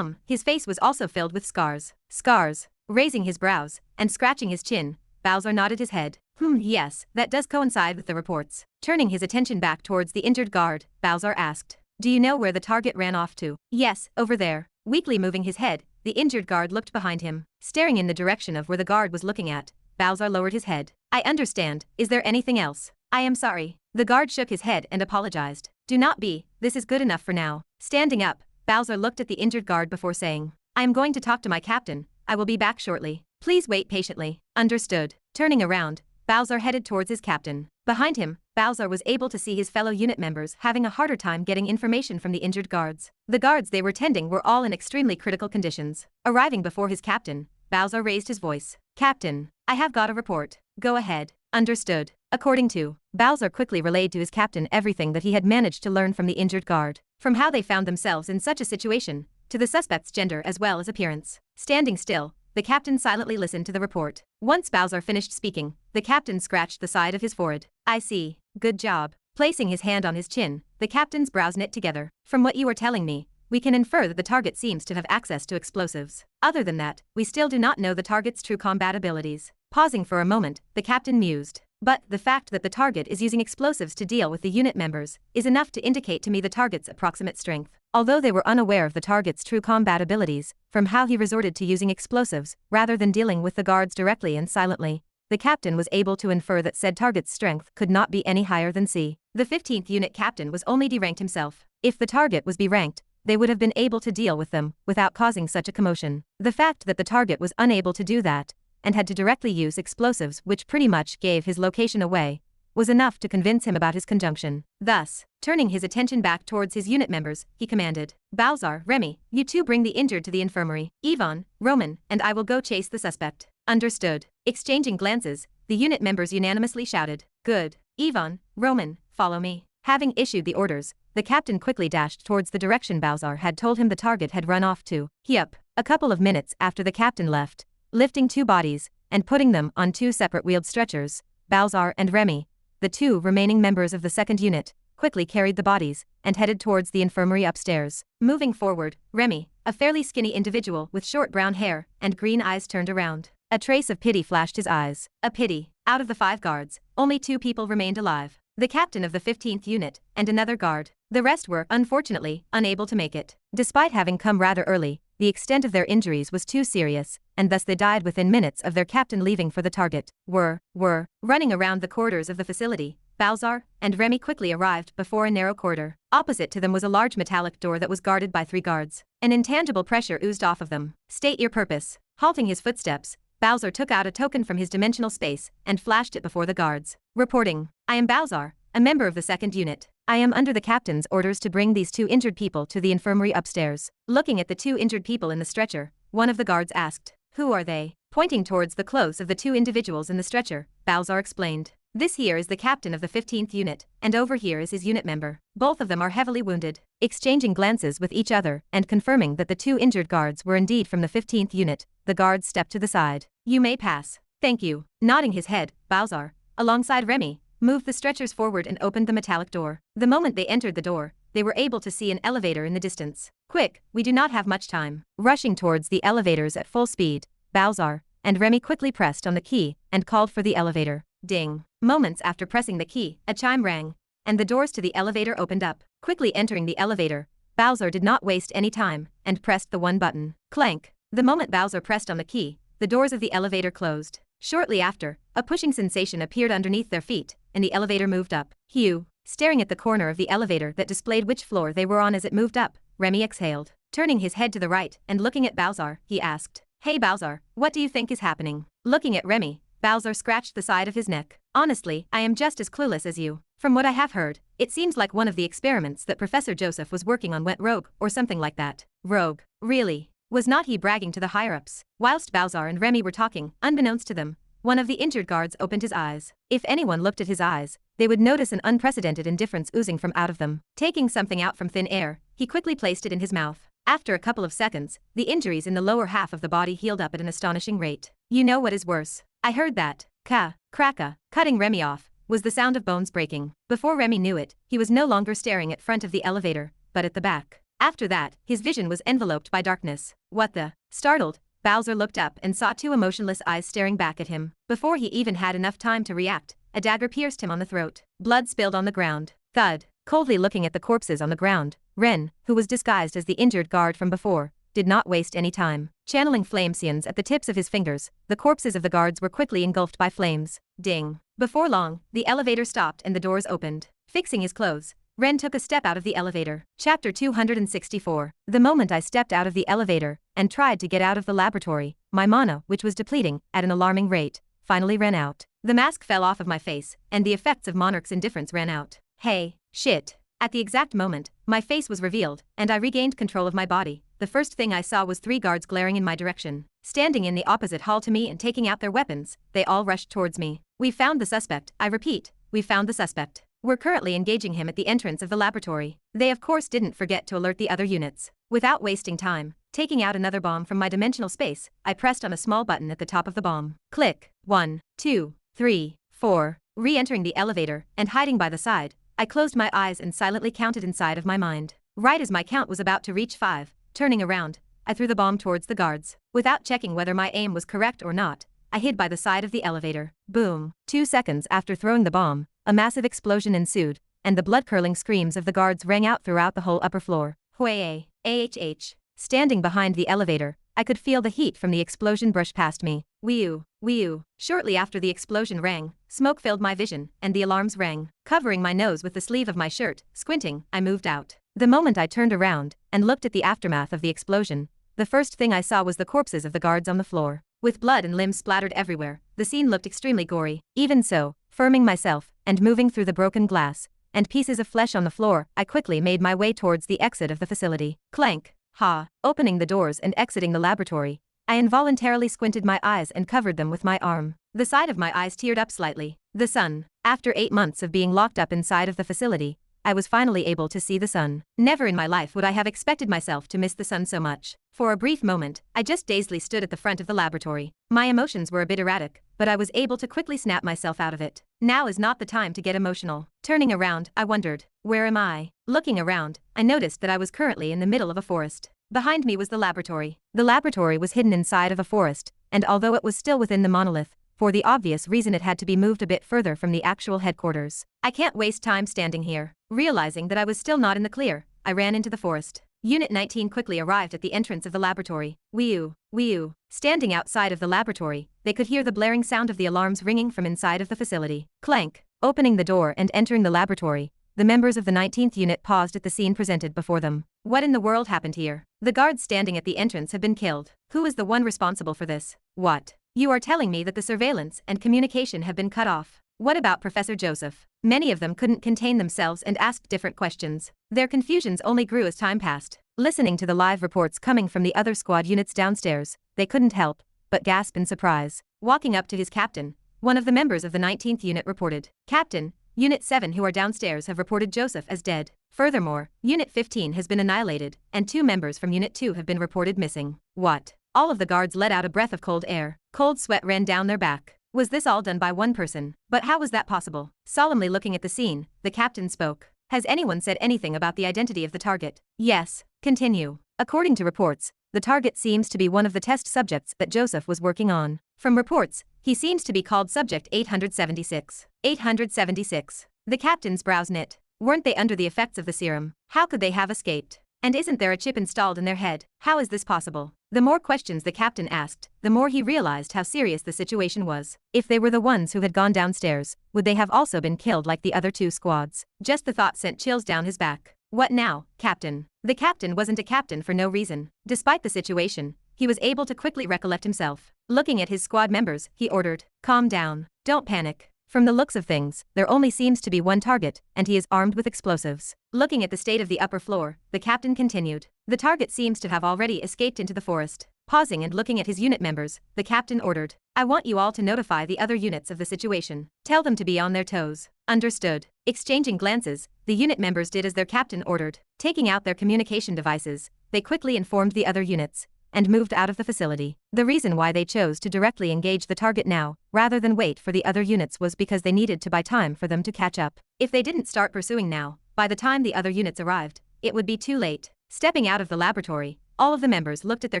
His face was also filled with scars. Scars. Raising his brows and scratching his chin, Balzar nodded his head. Yes, that does coincide with the reports. Turning his attention back towards the injured guard, Balzar asked, Do you know where the target ran off to? Yes, over there. Weakly moving his head, the injured guard looked behind him. Staring in the direction of where the guard was looking at, Balzar lowered his head. I understand. Is there anything else? I am sorry. The guard shook his head and apologized. Do not be. This is good enough for now. Standing up, Balzar looked at the injured guard before saying, I am going to talk to my captain. I will be back shortly. Please wait patiently. Understood. Turning around, Balzar headed towards his captain. Behind him, Balzar was able to see his fellow unit members having a harder time getting information from the injured guards. The guards they were tending were all in extremely critical conditions. Arriving before his captain, Balzar raised his voice. Captain, I have got a report. Go ahead. Understood. According to, Balzar quickly relayed to his captain everything that he had managed to learn from the injured guard. From how they found themselves in such a situation, to the suspect's gender as well as appearance. Standing still, the captain silently listened to the report. Once Balzar finished speaking, the captain scratched the side of his forehead. I see. Good job. Placing his hand on his chin, the captain's brows knit together. From what you are telling me, we can infer that the target seems to have access to explosives. Other than that, we still do not know the target's true combat abilities. Pausing for a moment, the captain mused. But the fact that the target is using explosives to deal with the unit members is enough to indicate to me the target's approximate strength. Although they were unaware of the target's true combat abilities, from how he resorted to using explosives rather than dealing with the guards directly and silently, the captain was able to infer that said target's strength could not be any higher than C. The 15th unit captain was only D-ranked himself. If the target was B-ranked, they would have been able to deal with them without causing such a commotion. The fact that the target was unable to do that, and had to directly use explosives which pretty much gave his location away, was enough to convince him about his conjunction. Thus, turning his attention back towards his unit members, he commanded, Balzar, Remy, you two bring the injured to the infirmary. Ivan, Roman, and I will go chase the suspect. Understood. Exchanging glances, the unit members unanimously shouted, Good. Ivan, Roman, follow me. Having issued the orders, the captain quickly dashed towards the direction Balzar had told him the target had run off to. Yup. A couple of minutes after the captain left, lifting two bodies, and putting them on two separate wheeled stretchers, Balzar and Remy, the two remaining members of the second unit, quickly carried the bodies, and headed towards the infirmary upstairs. Moving forward, Remy, a fairly skinny individual with short brown hair and green eyes, turned around. A trace of pity flashed his eyes. A pity. Out of the 5 guards, only 2 people remained alive. The captain of the 15th unit, and another guard. The rest were, unfortunately, unable to make it. Despite having come rather early, the extent of their injuries was too serious, and thus they died within minutes of their captain leaving for the target. Running around the corridors of the facility, Balzar and Remy quickly arrived before a narrow corridor. Opposite to them was a large metallic door that was guarded by 3 guards. An intangible pressure oozed off of them. State your purpose. Halting his footsteps, Balzar took out a token from his dimensional space and flashed it before the guards. Reporting. I am Balzar, a member of the second unit. I am under the captain's orders to bring these 2 injured people to the infirmary upstairs. Looking at the 2 injured people in the stretcher, one of the guards asked, Who are they? Pointing towards the clothes of the 2 individuals in the stretcher, Balzar explained. This here is the captain of the 15th unit, and over here is his unit member. Both of them are heavily wounded. Exchanging glances with each other and confirming that the 2 injured guards were indeed from the 15th unit, the guards stepped to the side. You may pass. Thank you. Nodding his head, Balzar, alongside Remy, moved the stretchers forward and opened the metallic door. The moment they entered the door, they were able to see an elevator in the distance. Quick, we do not have much time. Rushing towards the elevators at full speed, Balzar and Remy quickly pressed on the key and called for the elevator. Ding. Moments after pressing the key, a chime rang, and the doors to the elevator opened up. Quickly entering the elevator, Balzar did not waste any time and pressed the one button. Clank. The moment Balzar pressed on the key, the doors of the elevator closed. Shortly after, a pushing sensation appeared underneath their feet, and the elevator moved up. Hugh. Staring at the corner of the elevator that displayed which floor they were on as it moved up, Remy exhaled. Turning his head to the right and looking at Balzar, he asked, Hey Balzar, what do you think is happening? Looking at Remy, Balzar scratched the side of his neck. Honestly, I am just as clueless as you. From what I have heard, it seems like one of the experiments that Professor Joseph was working on went rogue, or something like that. Rogue. Really? Was not he bragging to the higher-ups? Whilst Balzar and Remy were talking, unbeknownst to them, one of the injured guards opened his eyes. If anyone looked at his eyes, they would notice an unprecedented indifference oozing from out of them. Taking something out from thin air, he quickly placed it in his mouth. After a couple of seconds, the injuries in the lower half of the body healed up at an astonishing rate. You know what is worse? I heard that. Cracka. Cutting Remy off, was the sound of bones breaking. Before Remy knew it, he was no longer staring at front of the elevator, but at the back. After that, his vision was enveloped by darkness. What the? Startled, Balzar looked up and saw 2 emotionless eyes staring back at him. Before he even had enough time to react, a dagger pierced him on the throat. Blood spilled on the ground. Thud. Coldly looking at the corpses on the ground, Ren, who was disguised as the injured guard from before, did not waste any time. Channeling flameseons at the tips of his fingers, the corpses of the guards were quickly engulfed by flames. Ding. Before long, the elevator stopped and the doors opened. Fixing his clothes, Ren took a step out of the elevator. Chapter 264. The moment I stepped out of the elevator and tried to get out of the laboratory, my mana, which was depleting at an alarming rate, finally ran out. The mask fell off of my face, and the effects of Monarch's indifference ran out. Hey, shit. At the exact moment, my face was revealed, and I regained control of my body. The first thing I saw was 3 guards glaring in my direction. Standing in the opposite hall to me and taking out their weapons, they all rushed towards me. We found the suspect. I repeat, we found the suspect. We're currently engaging him at the entrance of the laboratory. They of course didn't forget to alert the other units. Without wasting time, taking out another bomb from my dimensional space, I pressed on a small button at the top of the bomb. Click. 1, 2, 3, 4. Re-entering the elevator and hiding by the side, I closed my eyes and silently counted inside of my mind. Right as my count was about to reach 5, turning around, I threw the bomb towards the guards. Without checking whether my aim was correct or not, I hid by the side of the elevator. Boom. 2 seconds after throwing the bomb, a massive explosion ensued, and the blood-curdling screams of the guards rang out throughout the whole upper floor. Huey. AHH. Standing behind the elevator, I could feel the heat from the explosion brush past me. Whew, whew. Shortly after the explosion rang, smoke filled my vision, and the alarms rang. Covering my nose with the sleeve of my shirt, squinting, I moved out. The moment I turned around and looked at the aftermath of the explosion, the first thing I saw was the corpses of the guards on the floor. With blood and limbs splattered everywhere, the scene looked extremely gory. Even so, firming myself and moving through the broken glass and pieces of flesh on the floor, I quickly made my way towards the exit of the facility. Clank. Ha. Opening the doors and exiting the laboratory, I involuntarily squinted my eyes and covered them with my arm. The side of my eyes teared up slightly. The sun. After 8 months of being locked up inside of the facility, I was finally able to see the sun. Never in my life would I have expected myself to miss the sun so much. For a brief moment, I just dazedly stood at the front of the laboratory. My emotions were a bit erratic, but I was able to quickly snap myself out of it. Now is not the time to get emotional. Turning around, I wondered, where am I? Looking around, I noticed that I was currently in the middle of a forest. Behind me was the laboratory. The laboratory was hidden inside of a forest, and although it was still within the monolith, for the obvious reason it had to be moved a bit further from the actual headquarters. I can't waste time standing here. Realizing that I was still not in the clear, I ran into the forest. Unit 19 quickly arrived at the entrance of the laboratory. Whew, whew. Standing outside of the laboratory, they could hear the blaring sound of the alarms ringing from inside of the facility. Clank. Opening the door and entering the laboratory, the members of the 19th unit paused at the scene presented before them. What in the world happened here? The guards standing at the entrance have been killed. Who is the one responsible for this? What? You are telling me that the surveillance and communication have been cut off. What about Professor Joseph? Many of them couldn't contain themselves and asked different questions. Their confusions only grew as time passed. Listening to the live reports coming from the other squad units downstairs, they couldn't help but gasp in surprise. Walking up to his captain, one of the members of the 19th unit reported, "Captain, Unit 7 who are downstairs have reported Joseph as dead. Furthermore, Unit 15 has been annihilated, and 2 members from Unit 2 have been reported missing." What? All of the guards let out a breath of cold air. Cold sweat ran down their back. Was this all done by one person? But how was that possible? Solemnly looking at the scene, the captain spoke. Has anyone said anything about the identity of the target? Yes. Continue. According to reports, the target seems to be one of the test subjects that Joseph was working on. From reports, he seems to be called Subject 876. 876. The captain's brows knit. Weren't they under the effects of the serum? How could they have escaped? And isn't there a chip installed in their head? How is this possible? The more questions the captain asked, the more he realized how serious the situation was. If they were the ones who had gone downstairs, would they have also been killed like the other 2 squads? Just the thought sent chills down his back. What now, Captain? The captain wasn't a captain for no reason. Despite the situation, he was able to quickly recollect himself. Looking at his squad members, he ordered, "Calm down. Don't panic. From the looks of things, there only seems to be one target, and he is armed with explosives." Looking at the state of the upper floor, the captain continued, "The target seems to have already escaped into the forest." Pausing and looking at his unit members, the captain ordered, "I want you all to notify the other units of the situation. Tell them to be on their toes." Understood. Exchanging glances, the unit members did as their captain ordered. Taking out their communication devices, they quickly informed the other units and moved out of the facility. The reason why they chose to directly engage the target now, rather than wait for the other units, was because they needed to buy time for them to catch up. If they didn't start pursuing now, by the time the other units arrived, it would be too late. Stepping out of the laboratory, all of the members looked at their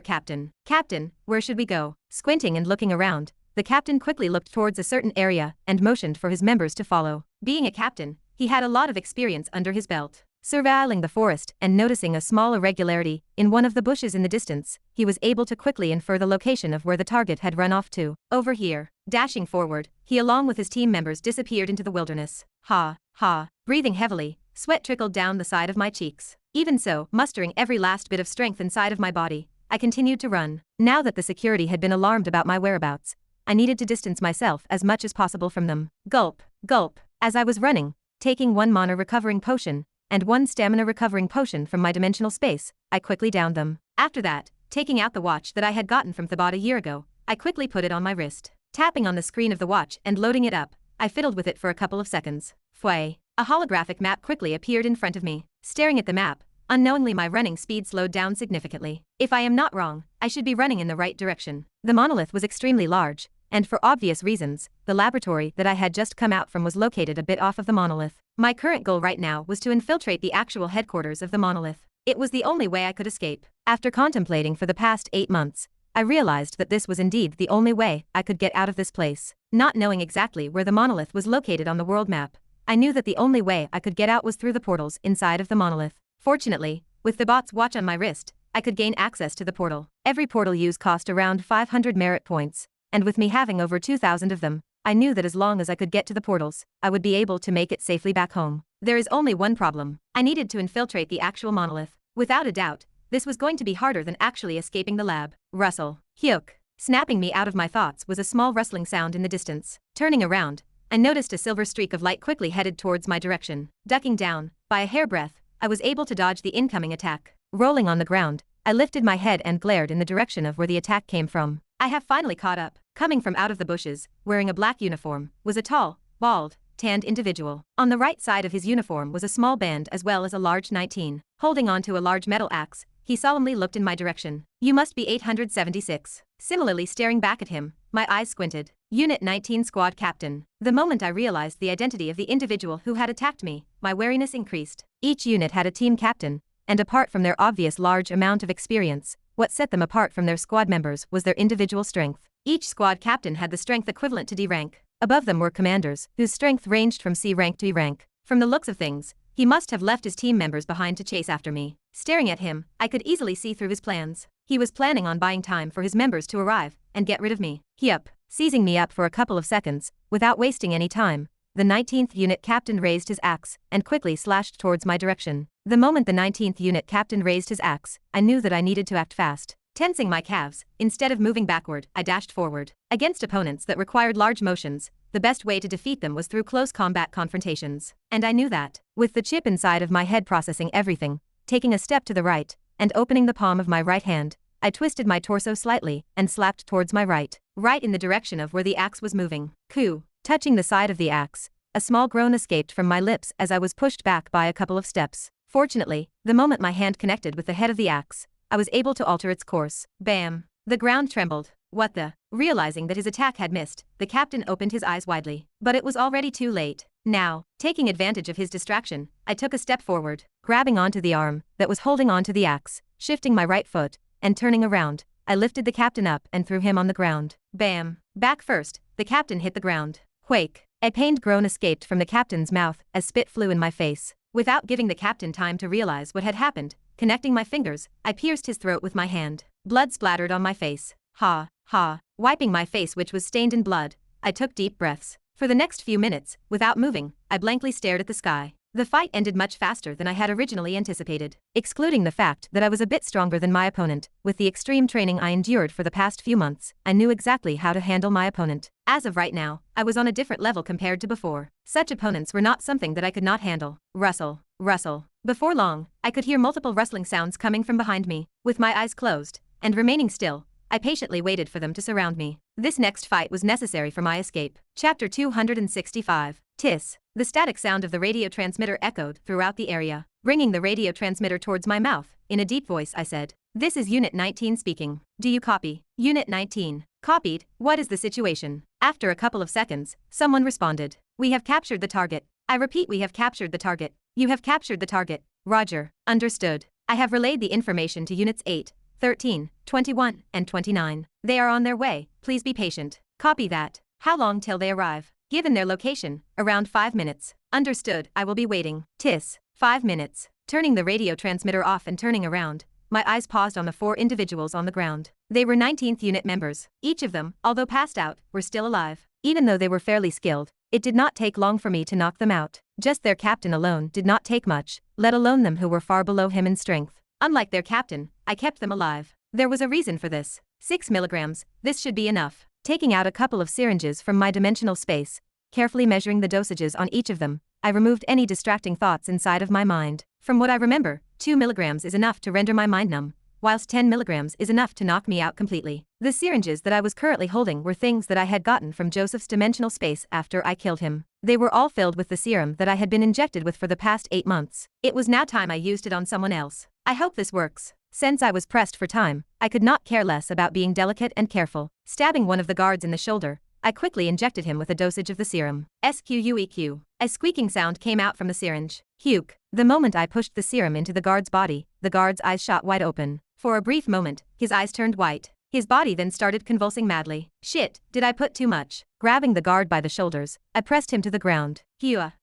captain. "Captain, where should we go?" Squinting and looking around, the captain quickly looked towards a certain area and motioned for his members to follow. Being a captain, he had a lot of experience under his belt. Surveilling the forest and noticing a small irregularity in one of the bushes in the distance, he was able to quickly infer the location of where the target had run off to. Over here. Dashing forward, he along with his team members disappeared into the wilderness. Ha, ha. Breathing heavily, sweat trickled down the side of my cheeks. Even so, mustering every last bit of strength inside of my body, I continued to run. Now that the security had been alarmed about my whereabouts, I needed to distance myself as much as possible from them. Gulp, gulp. As I was running, taking 1 mana recovering potion and 1 stamina recovering potion from my dimensional space, I quickly downed them. After that, taking out the watch that I had gotten from Thabot a year ago, I quickly put it on my wrist. Tapping on the screen of the watch and loading it up, I fiddled with it for a couple of seconds. Fway. A holographic map quickly appeared in front of me. Staring at the map, unknowingly my running speed slowed down significantly. If I am not wrong, I should be running in the right direction. The monolith was extremely large, and for obvious reasons, the laboratory that I had just come out from was located a bit off of the monolith. My current goal right now was to infiltrate the actual headquarters of the monolith. It was the only way I could escape. After contemplating for the past 8 months, I realized that this was indeed the only way I could get out of this place. Not knowing exactly where the monolith was located on the world map, I knew that the only way I could get out was through the portals inside of the monolith. Fortunately, with the bot's watch on my wrist, I could gain access to the portal. Every portal use cost around 500 merit points, and with me having over 2,000 of them, I knew that as long as I could get to the portals, I would be able to make it safely back home. There is only one problem. I needed to infiltrate the actual monolith. Without a doubt, this was going to be harder than actually escaping the lab. Rustle. Hyuk. Snapping me out of my thoughts was a small rustling sound in the distance. Turning around, I noticed a silver streak of light quickly headed towards my direction. Ducking down, by a hairbreadth, I was able to dodge the incoming attack. Rolling on the ground, I lifted my head and glared in the direction of where the attack came from. I have finally caught up. Coming from out of the bushes, wearing a black uniform, was a tall, bald, tanned individual. On the right side of his uniform was a small band as well as a large 19. Holding onto a large metal axe, he solemnly looked in my direction. You must be 876. Similarly staring back at him, my eyes squinted. Unit 19 Squad Captain. The moment I realized the identity of the individual who had attacked me, my wariness increased. Each unit had a team captain, and apart from their obvious large amount of experience, what set them apart from their squad members was their individual strength. Each squad captain had the strength equivalent to D rank. Above them were commanders, whose strength ranged from C rank to E rank. From the looks of things, he must have left his team members behind to chase after me. Staring at him, I could easily see through his plans. He was planning on buying time for his members to arrive and get rid of me. Yup. Seizing me up for a couple of seconds, without wasting any time, the 19th unit captain raised his axe and quickly slashed towards my direction. The moment the 19th unit captain raised his axe, I knew that I needed to act fast. Tensing my calves, instead of moving backward, I dashed forward. Against opponents that required large motions, the best way to defeat them was through close combat confrontations. And I knew that. With the chip inside of my head processing everything, taking a step to the right, and opening the palm of my right hand, I twisted my torso slightly and slapped towards my right in the direction of where the axe was moving. Coo. Touching the side of the axe, a small groan escaped from my lips as I was pushed back by a couple of steps. Fortunately, the moment my hand connected with the head of the axe, I was able to alter its course. Bam! The ground trembled. What the? Realizing that his attack had missed, the captain opened his eyes widely. But it was already too late. Now, taking advantage of his distraction, I took a step forward, grabbing onto the arm that was holding onto the axe, shifting my right foot, and turning around, I lifted the captain up and threw him on the ground. Bam! Back first, the captain hit the ground. Quake! A pained groan escaped from the captain's mouth as spit flew in my face. Without giving the captain time to realize what had happened, connecting my fingers, I pierced his throat with my hand. Blood splattered on my face. Ha, ha. Wiping my face which was stained in blood, I took deep breaths. For the next few minutes, without moving, I blankly stared at the sky. The fight ended much faster than I had originally anticipated. Excluding the fact that I was a bit stronger than my opponent, with the extreme training I endured for the past few months, I knew exactly how to handle my opponent. As of right now, I was on a different level compared to before. Such opponents were not something that I could not handle. Rustle, rustle. Before long, I could hear multiple rustling sounds coming from behind me. With my eyes closed, and remaining still, I patiently waited for them to surround me. This next fight was necessary for my escape. Chapter 265. Tiss. The static sound of the radio transmitter echoed throughout the area. Bringing the radio transmitter towards my mouth, in a deep voice I said, "This is Unit 19 speaking. Do you copy?" Unit 19. Copied. What is the situation? After a couple of seconds, someone responded. "We have captured the target." I repeat, we have captured the target. You have captured the target. Roger. Understood. I have relayed the information to Units 8, 13, 21, and 29. They are on their way. Please be patient. Copy that. How long till they arrive? Given their location, around 5 minutes. Understood. I will be waiting. Tiss. 5 minutes. Turning the radio transmitter off and turning around, my eyes paused on the 4 individuals on the ground. They were 19th unit members. Each of them, although passed out, were still alive. Even though they were fairly skilled, it did not take long for me to knock them out. Just their captain alone did not take much, let alone them who were far below him in strength. Unlike their captain, I kept them alive. There was a reason for this. 6 milligrams, this should be enough. Taking out a couple of syringes from my dimensional space, carefully measuring the dosages on each of them, I removed any distracting thoughts inside of my mind. From what I remember, 2 milligrams is enough to render my mind numb, whilst 10 milligrams is enough to knock me out completely. The syringes that I was currently holding were things that I had gotten from Joseph's dimensional space after I killed him. They were all filled with the serum that I had been injected with for the past 8 months. It was now time I used it on someone else. I hope this works. Since I was pressed for time, I could not care less about being delicate and careful. Stabbing one of the guards in the shoulder, I quickly injected him with a dosage of the serum. Squeak. A squeaking sound came out from the syringe. Huke. The moment I pushed the serum into the guard's body, the guard's eyes shot wide open. For a brief moment, his eyes turned white. His body then started convulsing madly. Shit, did I put too much? Grabbing the guard by the shoulders, I pressed him to the ground.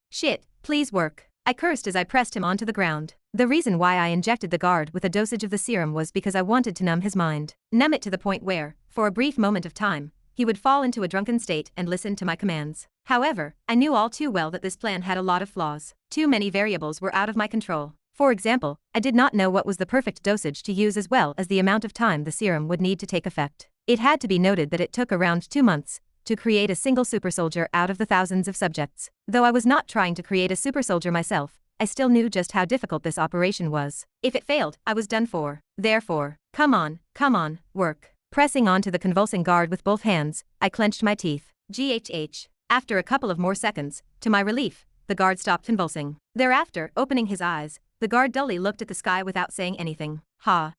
Shit, please work. I cursed as I pressed him onto the ground. The reason why I injected the guard with a dosage of the serum was because I wanted to numb his mind. Numb it to the point where, for a brief moment of time, he would fall into a drunken state and listen to my commands. However, I knew all too well that this plan had a lot of flaws. Too many variables were out of my control. For example, I did not know what was the perfect dosage to use as well as the amount of time the serum would need to take effect. It had to be noted that it took around 2 months to create a single super soldier out of the thousands of subjects. Though I was not trying to create a super soldier myself, I still knew just how difficult this operation was. If it failed, I was done for. Therefore, come on, work. Pressing onto the convulsing guard with both hands, I clenched my teeth. GHH. After a couple of more seconds, to my relief, the guard stopped convulsing. Thereafter, opening his eyes, the guard dully looked at the sky without saying anything. Ha,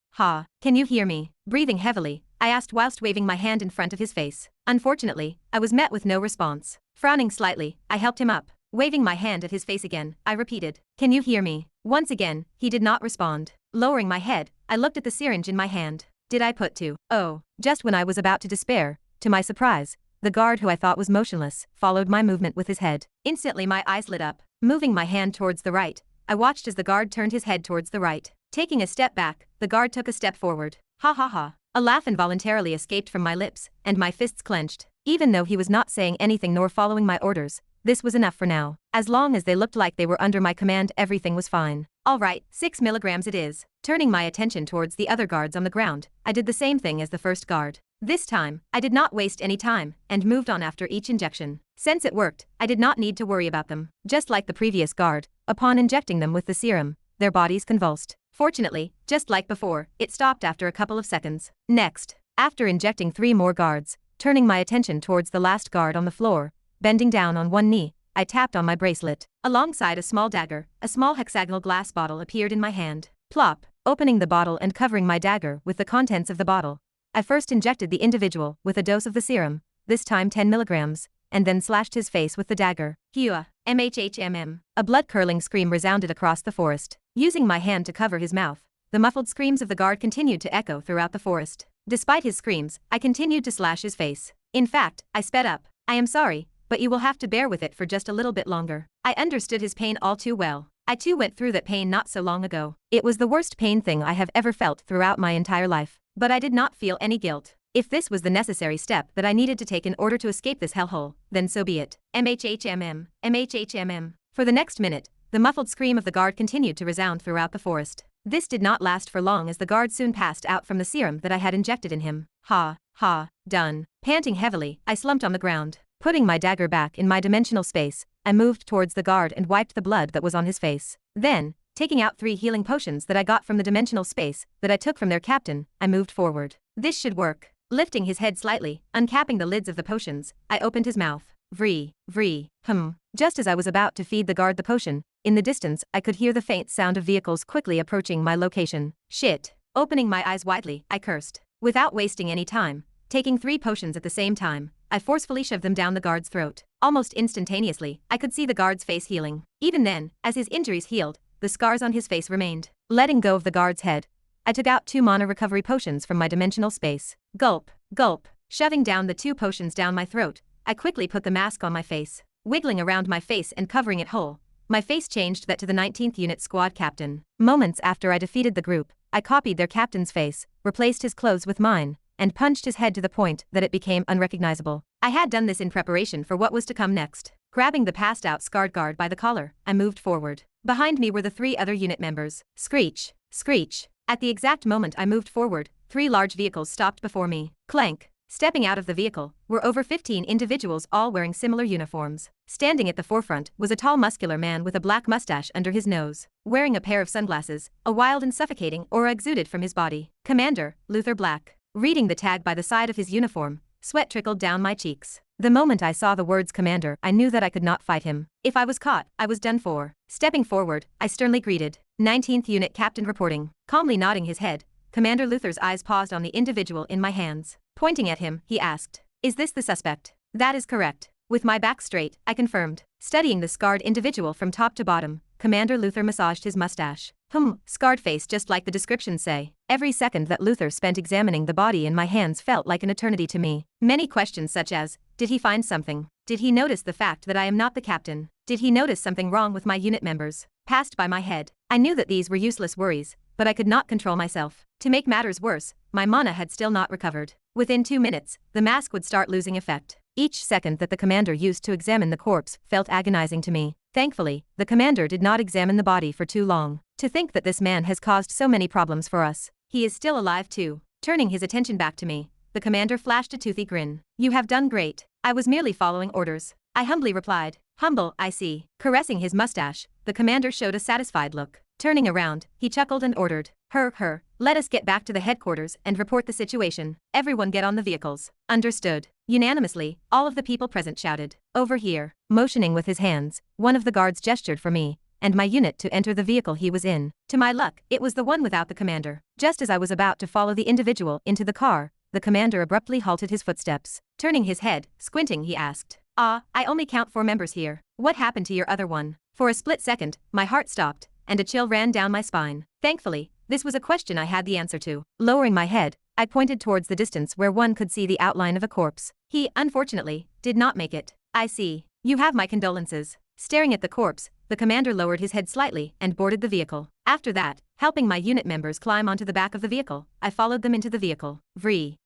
can you hear me? Breathing heavily, I asked whilst waving my hand in front of his face. Unfortunately, I was met with no response. Frowning slightly, I helped him up. Waving my hand at his face again, I repeated, "Can you hear me?" Once again, he did not respond. Lowering my head, I looked at the syringe in my hand. Did I put to? Oh, just when I was about to despair, to my surprise, the guard who I thought was motionless followed my movement with his head. Instantly my eyes lit up. Moving my hand towards the right, I watched as the guard turned his head towards the right. Taking a step back, the guard took a step forward. Ha. A laugh involuntarily escaped from my lips, and my fists clenched. Even though he was not saying anything nor following my orders, this was enough for now. As long as they looked like they were under my command, everything was fine. Alright, 6 milligrams it is. Turning my attention towards the other guards on the ground, I did the same thing as the first guard. This time, I did not waste any time, and moved on after each injection. Since it worked, I did not need to worry about them. Just like the previous guard, upon injecting them with the serum, their bodies convulsed. Fortunately, just like before, it stopped after a couple of seconds. Next, after injecting 3 more guards, turning my attention towards the last guard on the floor, bending down on one knee, I tapped on my bracelet. Alongside a small dagger, a small hexagonal glass bottle appeared in my hand. Plop. Opening the bottle and covering my dagger with the contents of the bottle, I first injected the individual with a dose of the serum, this time 10 milligrams, and then slashed his face with the dagger. Hua. MHHMM. A blood-curdling scream resounded across the forest. Using my hand to cover his mouth, the muffled screams of the guard continued to echo throughout the forest. Despite his screams, I continued to slash his face. In fact, I sped up. I am sorry, but you will have to bear with it for just a little bit longer. I understood his pain all too well. I too went through that pain not so long ago. It was the worst pain thing I have ever felt throughout my entire life. But I did not feel any guilt. If this was the necessary step that I needed to take in order to escape this hellhole, then so be it. MHHMM. For the next minute, the muffled scream of the guard continued to resound throughout the forest. This did not last for long as the guard soon passed out from the serum that I had injected in him. Done. Panting heavily, I slumped on the ground. Putting my dagger back in my dimensional space, I moved towards the guard and wiped the blood that was on his face. Then, taking out 3 healing potions that I got from the dimensional space that I took from their captain, I moved forward. This should work. Lifting his head slightly, uncapping the lids of the potions, I opened his mouth. Vree. Just as I was about to feed the guard the potion, in the distance I could hear the faint sound of vehicles quickly approaching my location. Shit. Opening my eyes widely, I cursed. Without wasting any time, taking 3 potions at the same time, I forcefully shoved them down the guard's throat. Almost instantaneously, I could see the guard's face healing. Even then, as his injuries healed, the scars on his face remained. Letting go of the guard's head, I took out 2 mana recovery potions from my dimensional space. Gulp. Shoving down the 2 potions down my throat, I quickly put the mask on my face. Wiggling around my face and covering it whole, my face changed that to the 19th Unit Squad Captain. Moments after I defeated the group, I copied their captain's face, replaced his clothes with mine, and punched his head to the point that it became unrecognizable. I had done this in preparation for what was to come next. Grabbing the passed-out scarred guard by the collar, I moved forward. Behind me were the 3 other unit members. Screech. At the exact moment I moved forward, 3 large vehicles stopped before me. Clank. Stepping out of the vehicle were over 15 individuals all wearing similar uniforms. Standing at the forefront was a tall muscular man with a black mustache under his nose. Wearing a pair of sunglasses, a wild and suffocating aura exuded from his body. Commander, Luther Black. Reading the tag by the side of his uniform, sweat trickled down my cheeks. The moment I saw the words Commander, I knew that I could not fight him. If I was caught, I was done for. Stepping forward, I sternly greeted. 19th Unit Captain reporting. Calmly nodding his head, Commander Luther's eyes paused on the individual in my hands. Pointing at him, he asked, "Is this the suspect?" "That is correct." With my back straight, I confirmed. Studying the scarred individual from top to bottom, Commander Luther massaged his mustache. Scarred face just like the descriptions say. Every second that Luther spent examining the body in my hands felt like an eternity to me. Many questions such as, did he find something? Did he notice the fact that I am not the captain? Did he notice something wrong with my unit members? Passed by my head. I knew that these were useless worries, but I could not control myself. To make matters worse, my mana had still not recovered. Within 2 minutes, the mask would start losing effect. Each second that the commander used to examine the corpse felt agonizing to me. Thankfully, the commander did not examine the body for too long. To think that this man has caused so many problems for us. He is still alive too. Turning his attention back to me, the commander flashed a toothy grin. You have done great. I was merely following orders. I humbly replied. Humble, I see. Caressing his mustache, the commander showed a satisfied look. Turning around, he chuckled and ordered. Let us get back to the headquarters and report the situation. Everyone get on the vehicles. Understood. Unanimously, all of the people present shouted. Over here. Motioning with his hands, one of the guards gestured for me and my unit to enter the vehicle he was in. To my luck, it was the one without the commander. Just as I was about to follow the individual into the car, the commander abruptly halted his footsteps. Turning his head, squinting, he asked. I only count 4 members here. What happened to your other one? For a split second, my heart stopped, and a chill ran down my spine. Thankfully, this was a question I had the answer to. Lowering my head, I pointed towards the distance where one could see the outline of a corpse. He, unfortunately, did not make it. I see. You have my condolences. Staring at the corpse, the commander lowered his head slightly and boarded the vehicle. After that, helping my unit members climb onto the back of the vehicle, I followed them into the vehicle. Vree.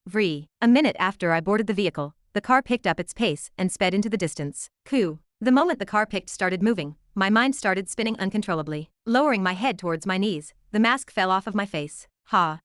A minute after I boarded the vehicle, the car picked up its pace and sped into the distance. Coo. The moment the car started moving, my mind started spinning uncontrollably. Lowering my head towards my knees, the mask fell off of my face. Ha.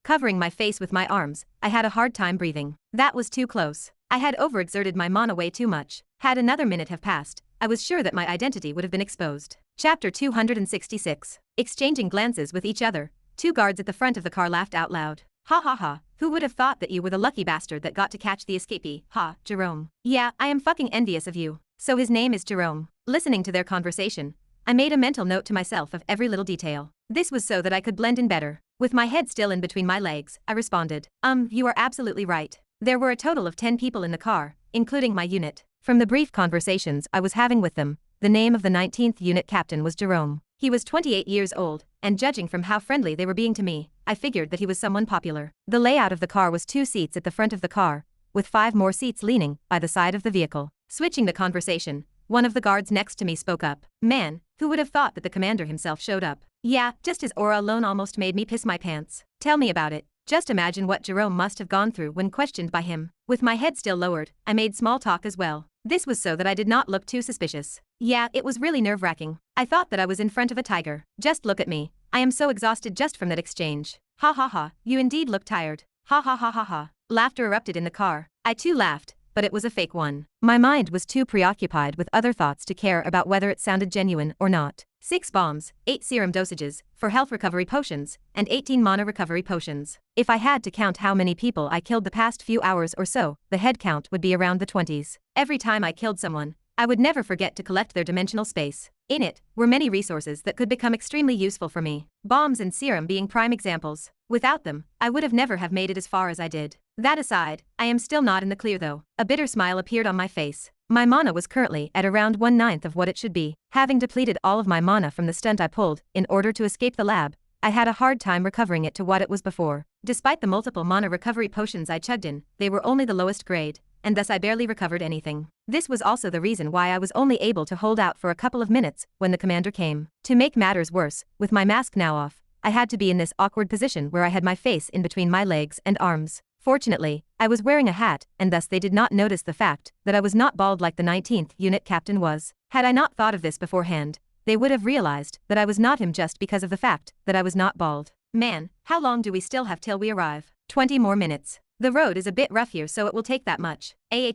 Covering my face with my arms, I had a hard time breathing. That was too close. I had overexerted my mana way too much. Had another minute have passed, I was sure that my identity would have been exposed. Chapter 266. Exchanging glances with each other, 2 guards at the front of the car laughed out loud. Ha. Who would have thought that you were the lucky bastard that got to catch the escapee? Ha, Jerome. Yeah, I am fucking envious of you. So his name is Jerome. Listening to their conversation, I made a mental note to myself of every little detail. This was so that I could blend in better. With my head still in between my legs, I responded. You are absolutely right. There were a total of 10 people in the car, including my unit. From the brief conversations I was having with them, the name of the 19th unit captain was Jerome. He was 28 years old, and judging from how friendly they were being to me, I figured that he was someone popular. The layout of the car was 2 seats at the front of the car, with 5 more seats leaning by the side of the vehicle. Switching the conversation, one of the guards next to me spoke up. Man, who would have thought that the commander himself showed up? Yeah, just his aura alone almost made me piss my pants. Tell me about it. Just imagine what Jerome must have gone through when questioned by him. With my head still lowered, I made small talk as well. This was so that I did not look too suspicious. Yeah, it was really nerve-wracking. I thought that I was in front of a tiger. Just look at me. I am so exhausted just from that exchange. Ha. You indeed look tired. Ha. Laughter erupted in the car. I too laughed, but it was a fake one. My mind was too preoccupied with other thoughts to care about whether it sounded genuine or not. 6 bombs, 8 serum dosages, 4 health recovery potions, and 18 mana recovery potions. If I had to count how many people I killed the past few hours or so, the head count would be around the 20s. Every time I killed someone, I would never forget to collect their dimensional space. In it were many resources that could become extremely useful for me, bombs and serum being prime examples. Without them, I would have never have made it as far as I did. That aside, I am still not in the clear though. A bitter smile appeared on my face. My mana was currently at around 1/9 of what it should be. Having depleted all of my mana from the stunt I pulled in order to escape the lab, I had a hard time recovering it to what it was before. Despite the multiple mana recovery potions I chugged in, they were only the lowest grade, and thus I barely recovered anything. This was also the reason why I was only able to hold out for a couple of minutes when the commander came. To make matters worse, with my mask now off, I had to be in this awkward position where I had my face in between my legs and arms. Fortunately, I was wearing a hat, and thus they did not notice the fact that I was not bald like the 19th unit captain was. Had I not thought of this beforehand, they would have realized that I was not him just because of the fact that I was not bald. Man, how long do we still have till we arrive? 20 more minutes. The road is a bit rough here, so it will take that much. I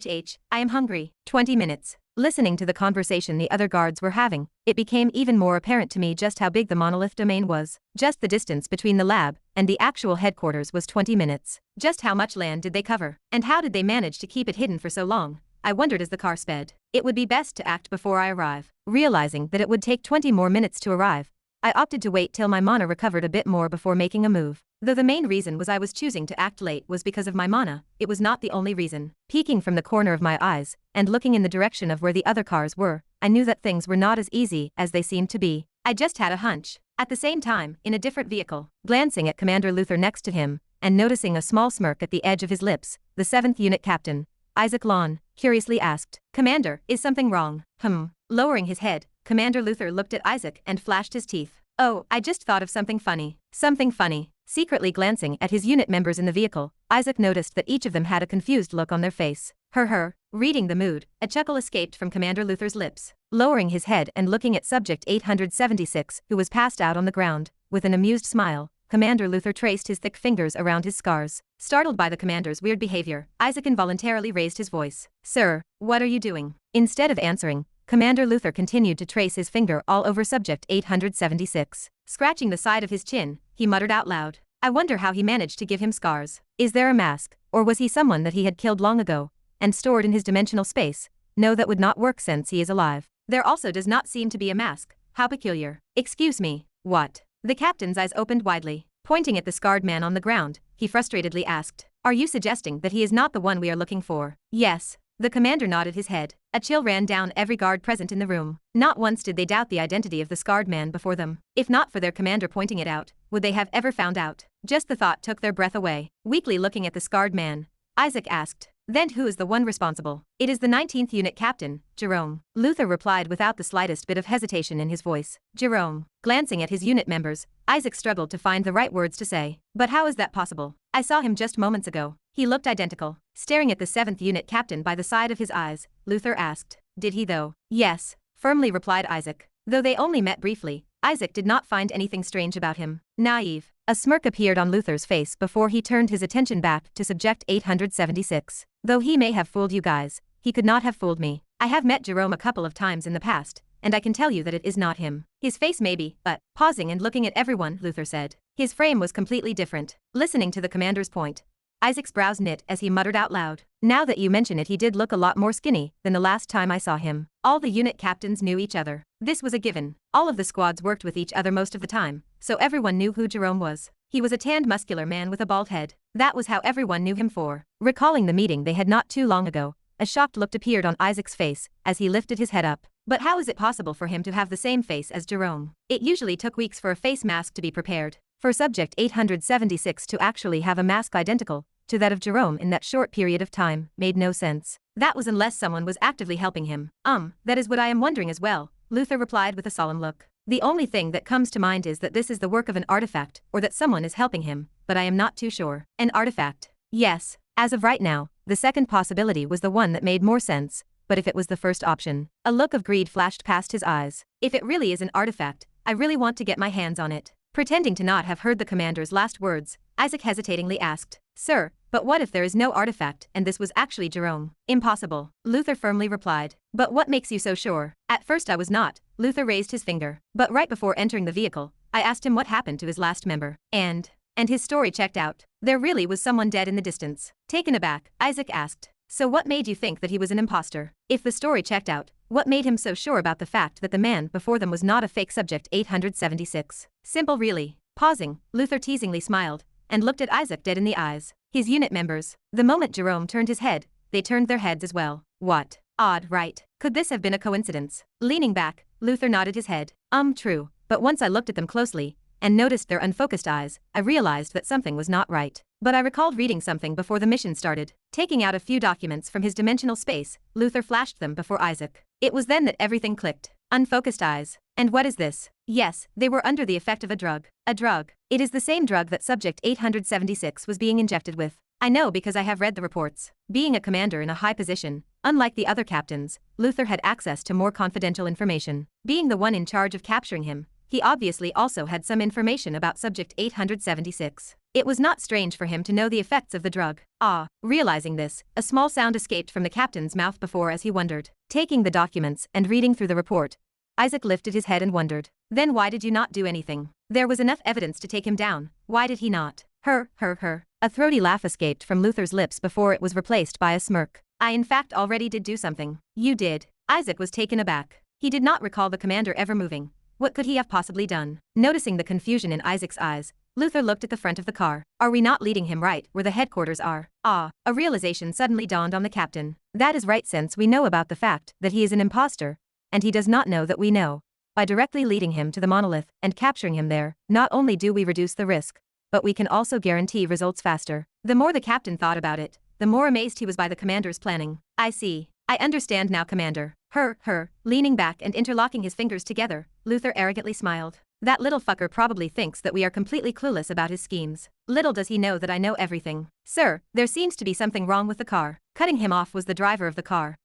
am hungry. 20 minutes. Listening to the conversation the other guards were having, it became even more apparent to me just how big the monolith domain was. Just the distance between the lab and the actual headquarters was 20 minutes. Just how much land did they cover? And how did they manage to keep it hidden for so long? I wondered as the car sped. It would be best to act before I arrive. Realizing that it would take 20 more minutes to arrive, I opted to wait till my mana recovered a bit more before making a move. Though the main reason was I was choosing to act late was because of my mana, it was not the only reason. Peeking from the corner of my eyes, and looking in the direction of where the other cars were, I knew that things were not as easy as they seemed to be. I just had a hunch. At the same time, in a different vehicle, glancing at Commander Luther next to him, and noticing a small smirk at the edge of his lips, the 7th unit captain, Isaac Lawn, curiously asked, "Commander, is something wrong?" Lowering his head, Commander Luther looked at Isaac and flashed his teeth. Oh, I just thought of something funny. Something funny. Secretly glancing at his unit members in the vehicle, Isaac noticed that each of them had a confused look on their face. Reading the mood, a chuckle escaped from Commander Luther's lips. Lowering his head and looking at Subject 876, who was passed out on the ground, with an amused smile, Commander Luther traced his thick fingers around his scars. Startled by the commander's weird behavior, Isaac involuntarily raised his voice. Sir, what are you doing? Instead of answering, Commander Luther continued to trace his finger all over Subject 876. Scratching the side of his chin, he muttered out loud. I wonder how he managed to give him scars. Is there a mask, or was he someone that he had killed long ago, and stored in his dimensional space? No, that would not work since he is alive. There also does not seem to be a mask. How peculiar. Excuse me, what? The captain's eyes opened widely. Pointing at the scarred man on the ground, he frustratedly asked, Are you suggesting that he is not the one we are looking for? Yes. The commander nodded his head. A chill ran down every guard present in the room. Not once did they doubt the identity of the scarred man before them. If not for their commander pointing it out, would they have ever found out? Just the thought took their breath away. Weakly looking at the scarred man, Isaac asked, Then who is the one responsible? It is the 19th Unit Captain, Jerome. Luther replied without the slightest bit of hesitation in his voice. Jerome. Glancing at his unit members, Isaac struggled to find the right words to say. But how is that possible? I saw him just moments ago. He looked identical. Staring at the 7th Unit Captain by the side of his eyes, Luther asked, Did he though? Yes, firmly replied Isaac. Though they only met briefly, Isaac did not find anything strange about him. Naive. A smirk appeared on Luther's face before he turned his attention back to Subject 876. Though he may have fooled you guys, he could not have fooled me. I have met Jerome a couple of times in the past, and I can tell you that it is not him. His face maybe, but, pausing and looking at everyone, Luther said. His frame was completely different. Listening to the commander's point, Isaac's brows knit as he muttered out loud. Now that you mention it, he did look a lot more skinny than the last time I saw him. All the unit captains knew each other. This was a given. All of the squads worked with each other most of the time, so everyone knew who Jerome was. He was a tanned muscular man with a bald head. That was how everyone knew him for. Recalling the meeting they had not too long ago, a shocked look appeared on Isaac's face as he lifted his head up. But how is it possible for him to have the same face as Jerome? It usually took weeks for a face mask to be prepared. For Subject 876 to actually have a mask identical to that of Jerome in that short period of time made no sense. That was unless someone was actively helping him. That is what I am wondering as well, Luther replied with a solemn look. The only thing that comes to mind is that this is the work of an artifact, or that someone is helping him, but I am not too sure. An artifact? Yes. As of right now, the second possibility was the one that made more sense, but if it was the first option, a look of greed flashed past his eyes. If it really is an artifact, I really want to get my hands on it. Pretending to not have heard the commander's last words, Isaac hesitatingly asked, Sir, but what if there is no artifact and this was actually Jerome? Impossible, Luther firmly replied. But what makes you so sure? At first I was not, Luther raised his finger. But right before entering the vehicle, I asked him what happened to his last member. And his story checked out. There really was someone dead in the distance. Taken aback, Isaac asked, So what made you think that he was an imposter? If the story checked out, what made him so sure about the fact that the man before them was not a fake Subject 876? Simple really. Pausing, Luther teasingly smiled and looked at Isaac dead in the eyes. His unit members. The moment Jerome turned his head, they turned their heads as well. What? Odd, right? Could this have been a coincidence? Leaning back, Luther nodded his head. True. But once I looked at them closely and noticed their unfocused eyes, I realized that something was not right. But I recalled reading something before the mission started. Taking out a few documents from his dimensional space, Luther flashed them before Isaac. It was then that everything clicked. Unfocused eyes. And what is this? Yes, they were under the effect of a drug. A drug. It is the same drug that Subject 876 was being injected with. I know because I have read the reports. Being a commander in a high position, unlike the other captains, Luther had access to more confidential information. Being the one in charge of capturing him, he obviously also had some information about Subject 876. It was not strange for him to know the effects of the drug. Realizing this, a small sound escaped from the captain's mouth before as he wondered. Taking the documents and reading through the report, Isaac lifted his head and wondered. Then why did you not do anything? There was enough evidence to take him down. Why did he not? A throaty laugh escaped from Luther's lips before it was replaced by a smirk. I in fact already did do something. You did. Isaac was taken aback. He did not recall the commander ever moving. What could he have possibly done? Noticing the confusion in Isaac's eyes, Luther looked at the front of the car. Are we not leading him right where the headquarters are? A realization suddenly dawned on the captain. That is right, since we know about the fact that he is an imposter, and he does not know that we know. By directly leading him to the monolith and capturing him there, not only do we reduce the risk, but we can also guarantee results faster. The more the captain thought about it, the more amazed he was by the commander's planning. I see. I understand now, Commander. Leaning back and interlocking his fingers together, Luther arrogantly smiled. That little fucker probably thinks that we are completely clueless about his schemes. Little does he know that I know everything. Sir, there seems to be something wrong with the car. Cutting him off was the driver of the car.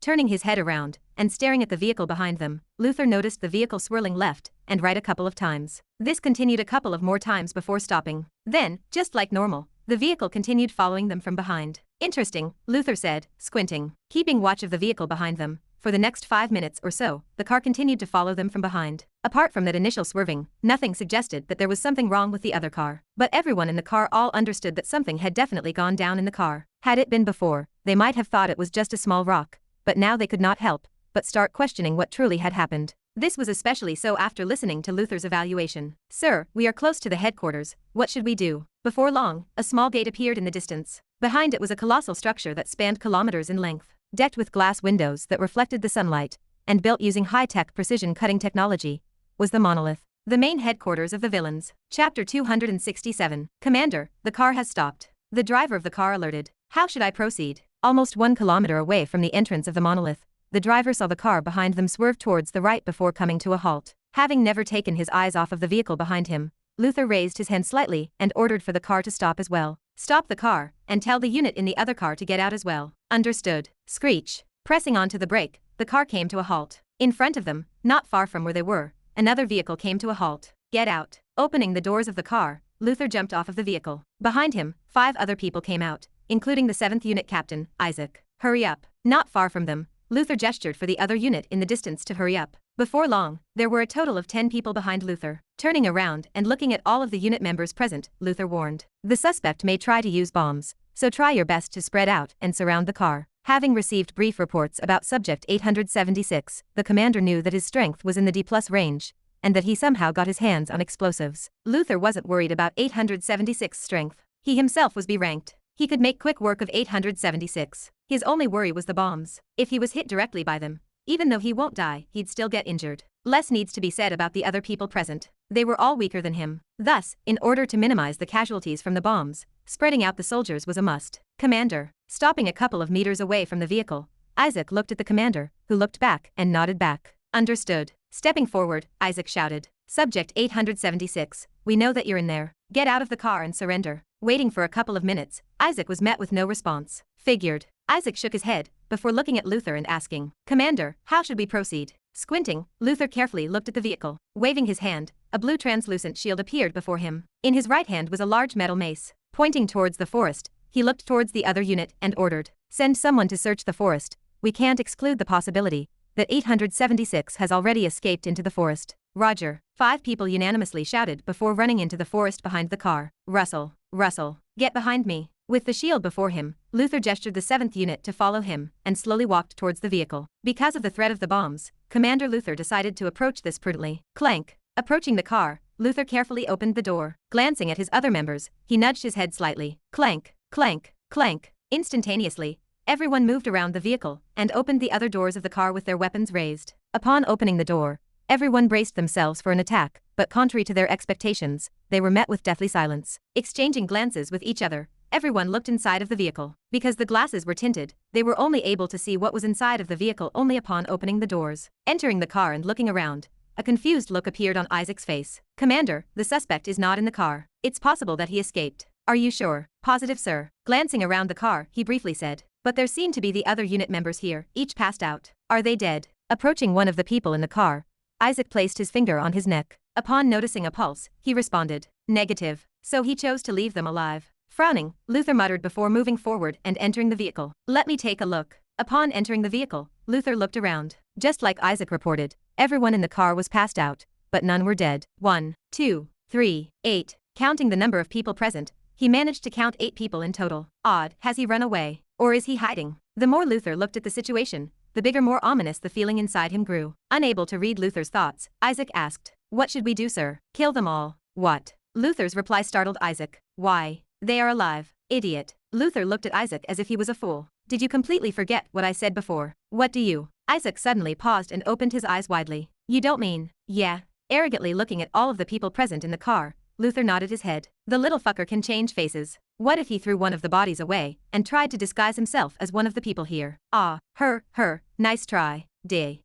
Turning his head around and staring at the vehicle behind them, Luther noticed the vehicle swirling left and right a couple of times. This continued a couple of more times before stopping. Then, just like normal, the vehicle continued following them from behind. Interesting, Luther said, squinting. Keeping watch of the vehicle behind them, for the next 5 minutes or so, the car continued to follow them from behind. Apart from that initial swerving, nothing suggested that there was something wrong with the other car. But everyone in the car all understood that something had definitely gone down in the car. Had it been before, they might have thought it was just a small rock, but now they could not help but start questioning what truly had happened. This was especially so after listening to Luther's evaluation. Sir, we are close to the headquarters. What should we do? Before long, a small gate appeared in the distance. Behind it was a colossal structure that spanned kilometers in length, decked with glass windows that reflected the sunlight, and built using high-tech precision cutting technology, was the monolith. The main headquarters of the villains. Chapter 267. Commander, the car has stopped. The driver of the car alerted. How should I proceed? Almost 1 kilometer away from the entrance of the monolith, the driver saw the car behind them swerve towards the right before coming to a halt. Having never taken his eyes off of the vehicle behind him, Luther raised his hand slightly and ordered for the car to stop as well. Stop the car, and tell the unit in the other car to get out as well. Understood. Screech. Pressing onto the brake, the car came to a halt. In front of them, not far from where they were, another vehicle came to a halt. Get out. Opening the doors of the car, Luther jumped off of the vehicle. Behind him, 5 other people came out, including the 7th Unit Captain, Isaac. Hurry up. Not far from them, Luther gestured for the other unit in the distance to hurry up. Before long, there were a total of 10 people behind Luther. Turning around and looking at all of the unit members present, Luther warned. The suspect may try to use bombs, so try your best to spread out and surround the car. Having received brief reports about Subject 876, the commander knew that his strength was in the D+ range, and that he somehow got his hands on explosives. Luther wasn't worried about 876's strength. He himself was B-ranked. He could make quick work of 876. His only worry was the bombs. If he was hit directly by them, even though he won't die, he'd still get injured. Less needs to be said about the other people present. They were all weaker than him. Thus, in order to minimize the casualties from the bombs, spreading out the soldiers was a must. Commander. Stopping a couple of meters away from the vehicle, Isaac looked at the commander, who looked back and nodded back. Understood. Stepping forward, Isaac shouted. Subject 876, we know that you're in there. Get out of the car and surrender. Waiting for a couple of minutes, Isaac was met with no response. Figured. Isaac shook his head, before looking at Luther and asking, Commander, how should we proceed? Squinting, Luther carefully looked at the vehicle. Waving his hand, a blue translucent shield appeared before him. In his right hand was a large metal mace. Pointing towards the forest, he looked towards the other unit and ordered, send someone to search the forest. We can't exclude the possibility that 876 has already escaped into the forest. Roger. 5 people unanimously shouted before running into the forest behind the car. Russell. Russell. Get behind me. With the shield before him, Luther gestured the 7th unit to follow him and slowly walked towards the vehicle. Because of the threat of the bombs, Commander Luther decided to approach this prudently. Clank. Approaching the car, Luther carefully opened the door. Glancing at his other members, he nudged his head slightly. Clank. Clank. Clank. Instantaneously, everyone moved around the vehicle and opened the other doors of the car with their weapons raised. Upon opening the door, everyone braced themselves for an attack, but contrary to their expectations, they were met with deathly silence. Exchanging glances with each other, everyone looked inside of the vehicle. Because the glasses were tinted, they were only able to see what was inside of the vehicle only upon opening the doors. Entering the car and looking around, a confused look appeared on Isaac's face. Commander, the suspect is not in the car. It's possible that he escaped. Are you sure? Positive, sir. Glancing around the car, he briefly said. But there seem to be the other unit members here, each passed out. Are they dead? Approaching one of the people in the car, Isaac placed his finger on his neck. Upon noticing a pulse, he responded, negative. So he chose to leave them alive. Frowning, Luther muttered before moving forward and entering the vehicle. Let me take a look. Upon entering the vehicle, Luther looked around. Just like Isaac reported, everyone in the car was passed out, but none were dead. 1, 2, 3, 8. Counting the number of people present, he managed to count 8 people in total. Odd, has he run away? Or is he hiding? The more Luther looked at the situation, the bigger, more ominous the feeling inside him grew. Unable to read Luther's thoughts, Isaac asked, what should we do, sir? Kill them all. What? Luther's reply startled Isaac. Why? They are alive. Idiot. Luther looked at Isaac as if he was a fool. Did you completely forget what I said before? What do you? Isaac suddenly paused and opened his eyes widely. You don't mean? Yeah. Arrogantly looking at all of the people present in the car, Luther nodded his head. The little fucker can change faces. What if he threw one of the bodies away and tried to disguise himself as one of the people here? Ah, her, nice try. Day.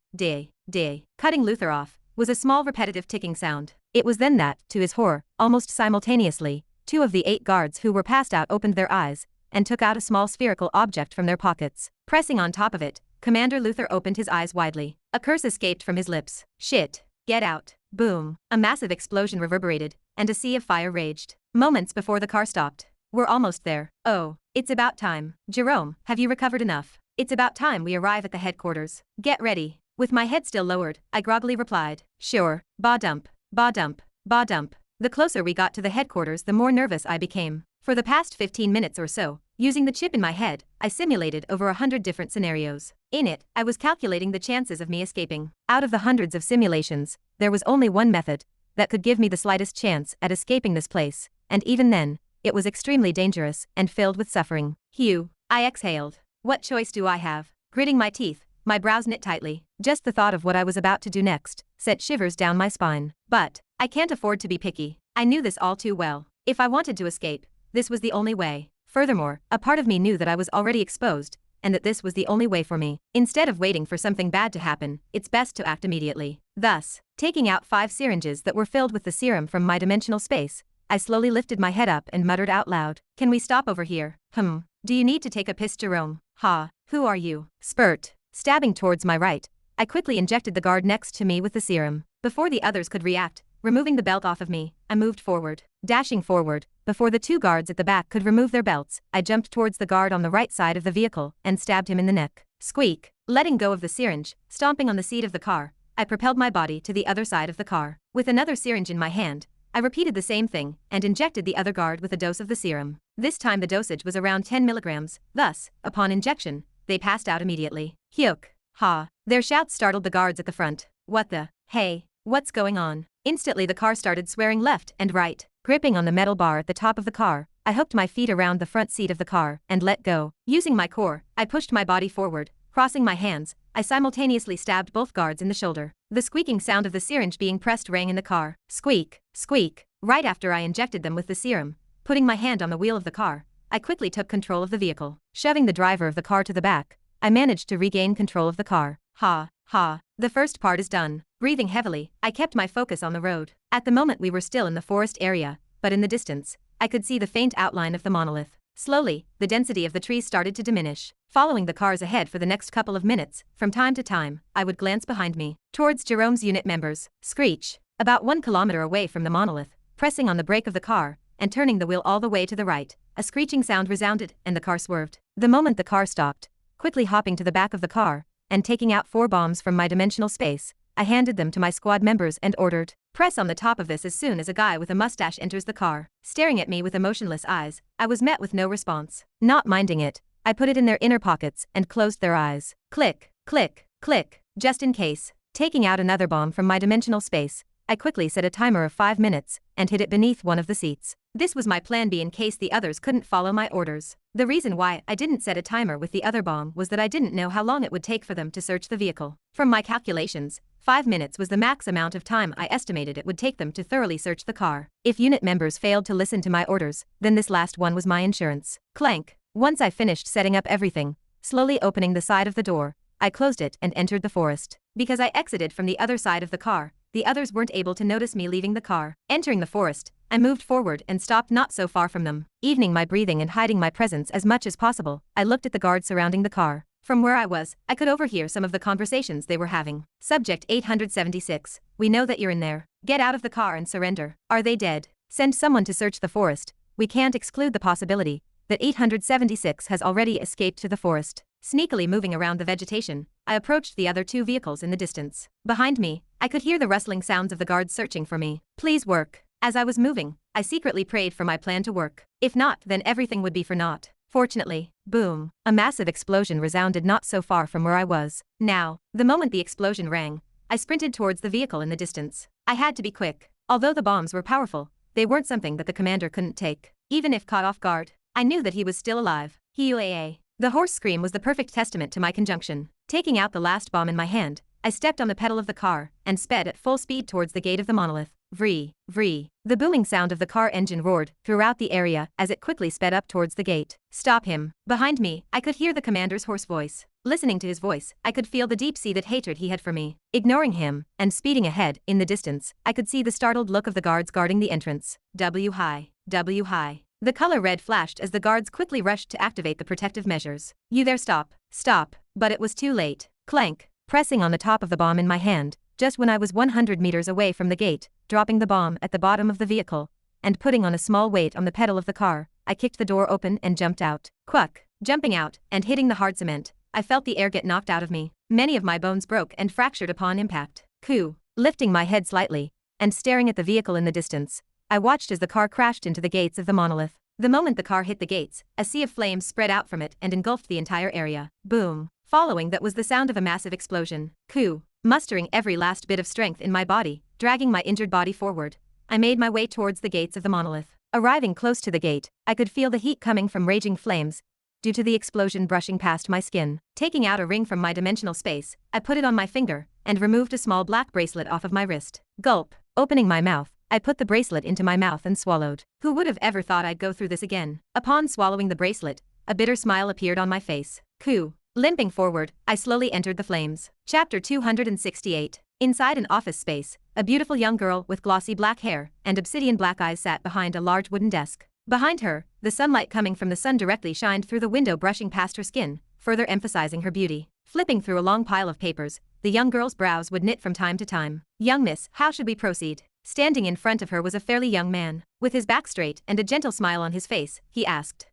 Cutting Luther off was a small repetitive ticking sound. It was then that, to his horror, almost simultaneously, 2 of the 8 guards who were passed out opened their eyes and took out a small spherical object from their pockets. Pressing on top of it, Commander Luther opened his eyes widely. A curse escaped from his lips. Shit. Get out. Boom. A massive explosion reverberated, and a sea of fire raged. Moments before the car stopped. We're almost there. Oh, it's about time. Jerome, have you recovered enough? It's about time we arrive at the headquarters. Get ready. With my head still lowered, I groggily replied, sure, ba dump, ba dump, ba dump. The closer we got to the headquarters, the more nervous I became. For the past 15 minutes or so, using the chip in my head, I simulated over 100 different scenarios. In it, I was calculating the chances of me escaping. Out of the hundreds of simulations, there was only one method that could give me the slightest chance at escaping this place, and even then, it was extremely dangerous and filled with suffering. Hugh, I exhaled. What choice do I have? Gritting my teeth, my brows knit tightly. Just the thought of what I was about to do next sent shivers down my spine. But I can't afford to be picky. I knew this all too well. If I wanted to escape, this was the only way. Furthermore, a part of me knew that I was already exposed, and that this was the only way for me. Instead of waiting for something bad to happen, it's best to act immediately. Thus, taking out 5 syringes that were filled with the serum from my dimensional space, I slowly lifted my head up and muttered out loud, "Can we stop over here? Do you need to take a piss, Jerome? Ha, who are you?" Spurt. Stabbing towards my right, I quickly injected the guard next to me with the serum. Before the others could react, removing the belt off of me, I moved forward. Dashing forward, before the 2 guards at the back could remove their belts, I jumped towards the guard on the right side of the vehicle and stabbed him in the neck. Squeak. Letting go of the syringe, stomping on the seat of the car, I propelled my body to the other side of the car. With another syringe in my hand, I repeated the same thing and injected the other guard with a dose of the serum. This time the dosage was around 10 milligrams, thus, upon injection, they passed out immediately. Hyuk. Ha. Their shouts startled the guards at the front. What the? Hey, what's going on? Instantly the car started swearing left and right. Gripping on the metal bar at the top of the car, I hooked my feet around the front seat of the car and let go. Using my core, I pushed my body forward. Crossing my hands, I simultaneously stabbed both guards in the shoulder. The squeaking sound of the syringe being pressed rang in the car. Squeak, squeak. Right after I injected them with the serum, putting my hand on the wheel of the car, I quickly took control of the vehicle. Shoving the driver of the car to the back, I managed to regain control of the car. Ha, ha. The first part is done. Breathing heavily, I kept my focus on the road. At the moment we were still in the forest area, but in the distance, I could see the faint outline of the monolith. Slowly, the density of the trees started to diminish. Following the cars ahead for the next couple of minutes, from time to time, I would glance behind me, towards Jerome's unit members. Screech. About 1 kilometer away from the monolith, pressing on the brake of the car, and turning the wheel all the way to the right, a screeching sound resounded, and the car swerved. The moment the car stopped, quickly hopping to the back of the car, and taking out 4 bombs from my dimensional space, I handed them to my squad members and ordered, "Press on the top of this." As soon as a guy with a mustache enters the car, staring at me with emotionless eyes, I was met with no response. Not minding it, I put it in their inner pockets and closed their eyes. Click, click, click, just in case. Taking out another bomb from my dimensional space, I quickly set a timer of 5 minutes and hid it beneath one of the seats. This was my plan B in case the others couldn't follow my orders. The reason why I didn't set a timer with the other bomb was that I didn't know how long it would take for them to search the vehicle. From my calculations, 5 minutes was the max amount of time I estimated it would take them to thoroughly search the car. If unit members failed to listen to my orders, then this last one was my insurance. Clank. Once I finished setting up everything, slowly opening the side of the door, I closed it and entered the forest. Because I exited from the other side of the car, the others weren't able to notice me leaving the car. Entering the forest, I moved forward and stopped not so far from them. Evening my breathing and hiding my presence as much as possible, I looked at the guards surrounding the car. From where I was, I could overhear some of the conversations they were having. Subject 876. We know that you're in there. Get out of the car and surrender. Are they dead? Send someone to search the forest. We can't exclude the possibility that 876 has already escaped to the forest. Sneakily moving around the vegetation, I approached the other 2 vehicles in the distance. Behind me, I could hear the rustling sounds of the guards searching for me. Please work. As I was moving, I secretly prayed for my plan to work. If not, then everything would be for naught. Fortunately, boom, a massive explosion resounded not so far from where I was. Now, the moment the explosion rang, I sprinted towards the vehicle in the distance. I had to be quick. Although the bombs were powerful, they weren't something that the commander couldn't take. Even if caught off guard, I knew that he was still alive. Huaa. The hoarse scream was the perfect testament to my conjunction. Taking out the last bomb in my hand, I stepped on the pedal of the car and sped at full speed towards the gate of the monolith. Vree, vree. The booming sound of the car engine roared throughout the area as it quickly sped up towards the gate. Stop him. Behind me, I could hear the commander's hoarse voice. Listening to his voice, I could feel the deep-seated hatred he had for me. Ignoring him, and speeding ahead, in the distance, I could see the startled look of the guards guarding the entrance. W high. W high. The color red flashed as the guards quickly rushed to activate the protective measures. You there, stop. Stop. But it was too late. Clank. Pressing on the top of the bomb in my hand, just when I was 100 meters away from the gate, dropping the bomb at the bottom of the vehicle, and putting on a small weight on the pedal of the car, I kicked the door open and jumped out. Quack. Jumping out, and hitting the hard cement, I felt the air get knocked out of me. Many of my bones broke and fractured upon impact. Coo. Lifting my head slightly, and staring at the vehicle in the distance, I watched as the car crashed into the gates of the monolith. The moment the car hit the gates, a sea of flames spread out from it and engulfed the entire area. Boom. Following that was the sound of a massive explosion. Coo. Mustering every last bit of strength in my body, dragging my injured body forward, I made my way towards the gates of the monolith. Arriving close to the gate, I could feel the heat coming from raging flames, due to the explosion brushing past my skin. Taking out a ring from my dimensional space, I put it on my finger, and removed a small black bracelet off of my wrist. Gulp. Opening my mouth, I put the bracelet into my mouth and swallowed. Who would have ever thought I'd go through this again? Upon swallowing the bracelet, a bitter smile appeared on my face. Coo. Limping forward, I slowly entered the flames. Chapter 268. Inside an office space, a beautiful young girl with glossy black hair and obsidian black eyes sat behind a large wooden desk. Behind her, the sunlight coming from the sun directly shined through the window, brushing past her skin, further emphasizing her beauty. Flipping through a long pile of papers, the young girl's brows would knit from time to time. Young miss, how should we proceed? Standing in front of her was a fairly young man. With his back straight and a gentle smile on his face, he asked.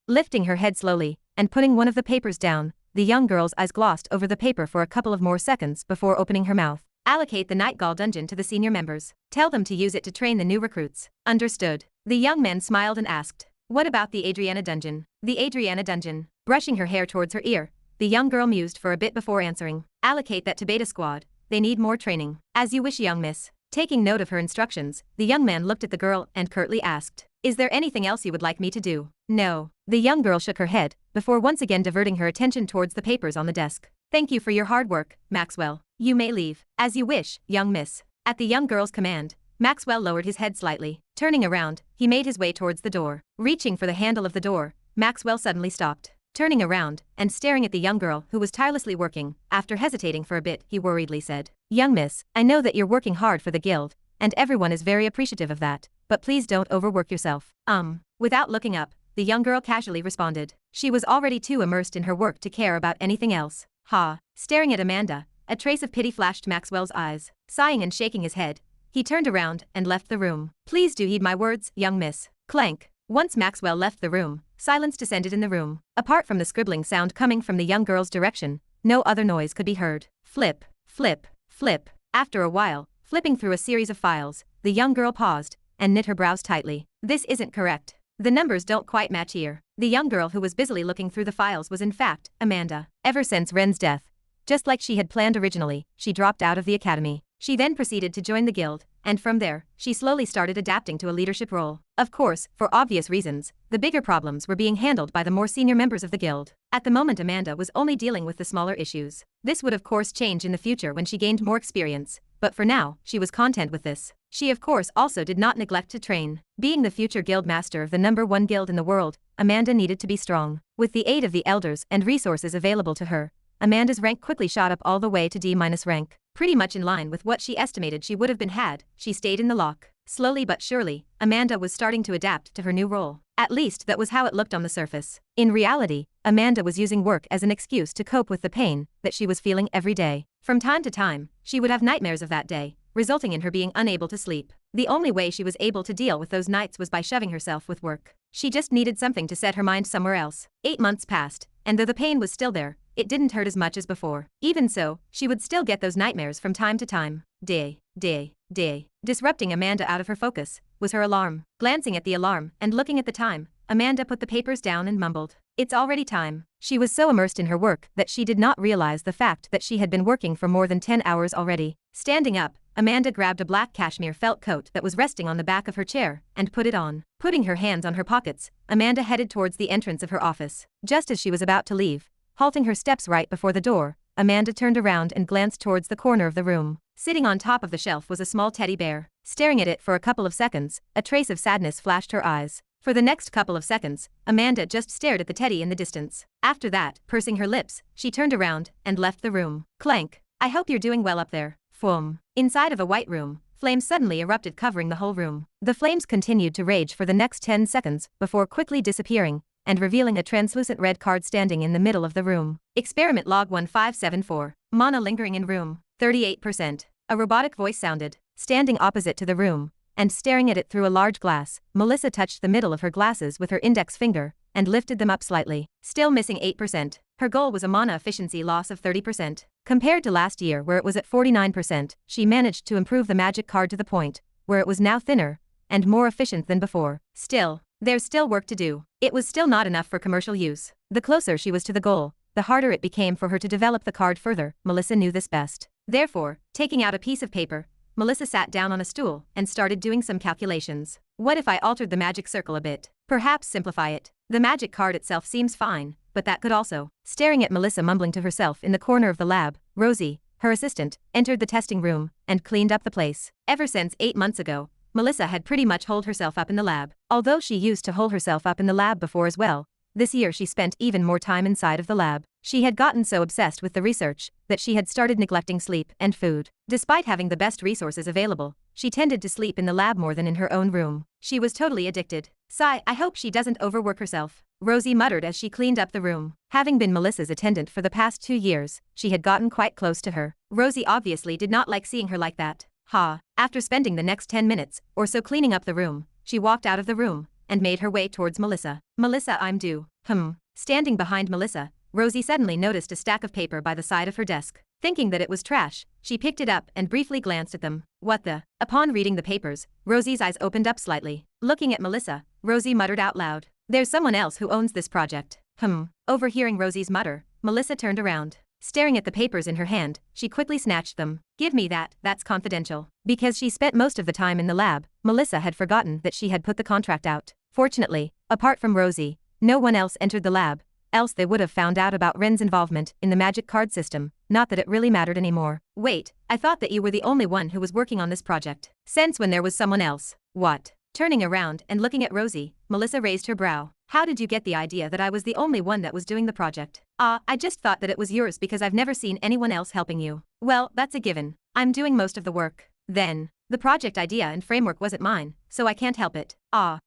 Lifting her head slowly, and putting one of the papers down, the young girl's eyes glossed over the paper for a couple of more seconds before opening her mouth. Allocate the Night Gall dungeon to the senior members. Tell them to use it to train the new recruits. Understood. The young man smiled and asked. What about the Adriana dungeon? The Adriana dungeon. Brushing her hair towards her ear, the young girl mused for a bit before answering. Allocate that to Beta Squad. They need more training. As you wish, young miss. Taking note of her instructions, the young man looked at the girl and curtly asked. Is there anything else you would like me to do? No. The young girl shook her head, before once again diverting her attention towards the papers on the desk. Thank you for your hard work, Maxwell. You may leave. As you wish, young miss. At the young girl's command, Maxwell lowered his head slightly. Turning around, he made his way towards the door. Reaching for the handle of the door, Maxwell suddenly stopped. Turning around, and staring at the young girl who was tirelessly working, after hesitating for a bit, he worriedly said, Young miss, I know that you're working hard for the guild, and everyone is very appreciative of that, but please don't overwork yourself. Without looking up, the young girl casually responded. She was already too immersed in her work to care about anything else. Ha. Staring at Amanda, a trace of pity flashed Maxwell's eyes. Sighing and shaking his head, he turned around and left the room. Please do heed my words, young miss. Clank. Once Maxwell left the room, silence descended in the room. Apart from the scribbling sound coming from the young girl's direction, no other noise could be heard. Flip, flip, flip. After a while, flipping through a series of files, the young girl paused and knit her brows tightly. This isn't correct. The numbers don't quite match here. The young girl who was busily looking through the files was in fact Amanda. Ever since Ren's death, just like she had planned originally, she dropped out of the academy. She then proceeded to join the guild, and from there, she slowly started adapting to a leadership role. Of course, for obvious reasons, the bigger problems were being handled by the more senior members of the guild. At the moment, Amanda was only dealing with the smaller issues. This would of course change in the future when she gained more experience, but for now, she was content with this. She of course also did not neglect to train. Being the future guild master of the #1 guild in the world, Amanda needed to be strong. With the aid of the elders and resources available to her, Amanda's rank quickly shot up all the way to D- rank. Pretty much in line with what she estimated she would have been had she stayed in the lock. Slowly but surely, Amanda was starting to adapt to her new role. At least that was how it looked on the surface. In reality, Amanda was using work as an excuse to cope with the pain that she was feeling every day. From time to time, she would have nightmares of that day, resulting in her being unable to sleep. The only way she was able to deal with those nights was by shoving herself with work. She just needed something to set her mind somewhere else. 8 months passed, and though the pain was still there, it didn't hurt as much as before. Even so, she would still get those nightmares from time to time. Day. Disrupting Amanda out of her focus was her alarm. Glancing at the alarm and looking at the time, Amanda put the papers down and mumbled. It's already time. She was so immersed in her work that she did not realize the fact that she had been working for more than 10 hours already. Standing up, Amanda grabbed a black cashmere felt coat that was resting on the back of her chair and put it on. Putting her hands on her pockets, Amanda headed towards the entrance of her office. Just as she was about to leave, halting her steps right before the door, Amanda turned around and glanced towards the corner of the room. Sitting on top of the shelf was a small teddy bear. Staring at it for a couple of seconds, a trace of sadness flashed her eyes. For the next couple of seconds, Amanda just stared at the teddy in the distance. After that, pursing her lips, she turned around and left the room. Clank. I hope you're doing well up there. Foom. Inside of a white room, flames suddenly erupted, covering the whole room. The flames continued to rage for the next 10 seconds before quickly disappearing and revealing a translucent red card standing in the middle of the room. Experiment log 1574. Mana lingering in room. 38%. A robotic voice sounded. Standing opposite to the room and staring at it through a large glass, Melissa touched the middle of her glasses with her index finger and lifted them up slightly. Still missing 8%. Her goal was a mana efficiency loss of 30%. Compared to last year where it was at 49%, she managed to improve the magic card to the point where it was now thinner and more efficient than before. Still, there's still work to do. It was still not enough for commercial use. The closer she was to the goal, the harder it became for her to develop the card further. Melissa knew this best. Therefore, taking out a piece of paper, Melissa sat down on a stool and started doing some calculations. What if I altered the magic circle a bit? Perhaps simplify it. The magic card itself seems fine, but that could also. Staring at Melissa mumbling to herself in the corner of the lab, Rosie, her assistant, entered the testing room and cleaned up the place. Ever since 8 months ago, Melissa had pretty much holed herself up in the lab. Although she used to hole herself up in the lab before as well, this year she spent even more time inside of the lab. She had gotten so obsessed with the research that she had started neglecting sleep and food. Despite having the best resources available, she tended to sleep in the lab more than in her own room. She was totally addicted. Sigh, I hope she doesn't overwork herself, Rosie muttered as she cleaned up the room. Having been Melissa's attendant for the past 2 years, she had gotten quite close to her. Rosie obviously did not like seeing her like that. After spending the next 10 minutes or so cleaning up the room, she walked out of the room and made her way towards Melissa. Melissa, I'm due. Standing behind Melissa, Rosie suddenly noticed a stack of paper by the side of her desk. Thinking that it was trash, she picked it up and briefly glanced at them. What the? Upon reading the papers, Rosie's eyes opened up slightly. Looking at Melissa, Rosie muttered out loud. There's someone else who owns this project. Overhearing Rosie's mutter, Melissa turned around. Staring at the papers in her hand, she quickly snatched them. Give me that, that's confidential. Because she spent most of the time in the lab, Melissa had forgotten that she had put the contract out. Fortunately, apart from Rosie, no one else entered the lab, else they would have found out about Ren's involvement in the magic card system. Not that it really mattered anymore. Wait, I thought that you were the only one who was working on this project. Since when there was someone else? What? Turning around and looking at Rosie, Melissa raised her brow. How did you get the idea that I was the only one that was doing the project? I just thought that it was yours because I've never seen anyone else helping you. Well, that's a given. I'm doing most of the work. Then, the project idea and framework wasn't mine, so I can't help it.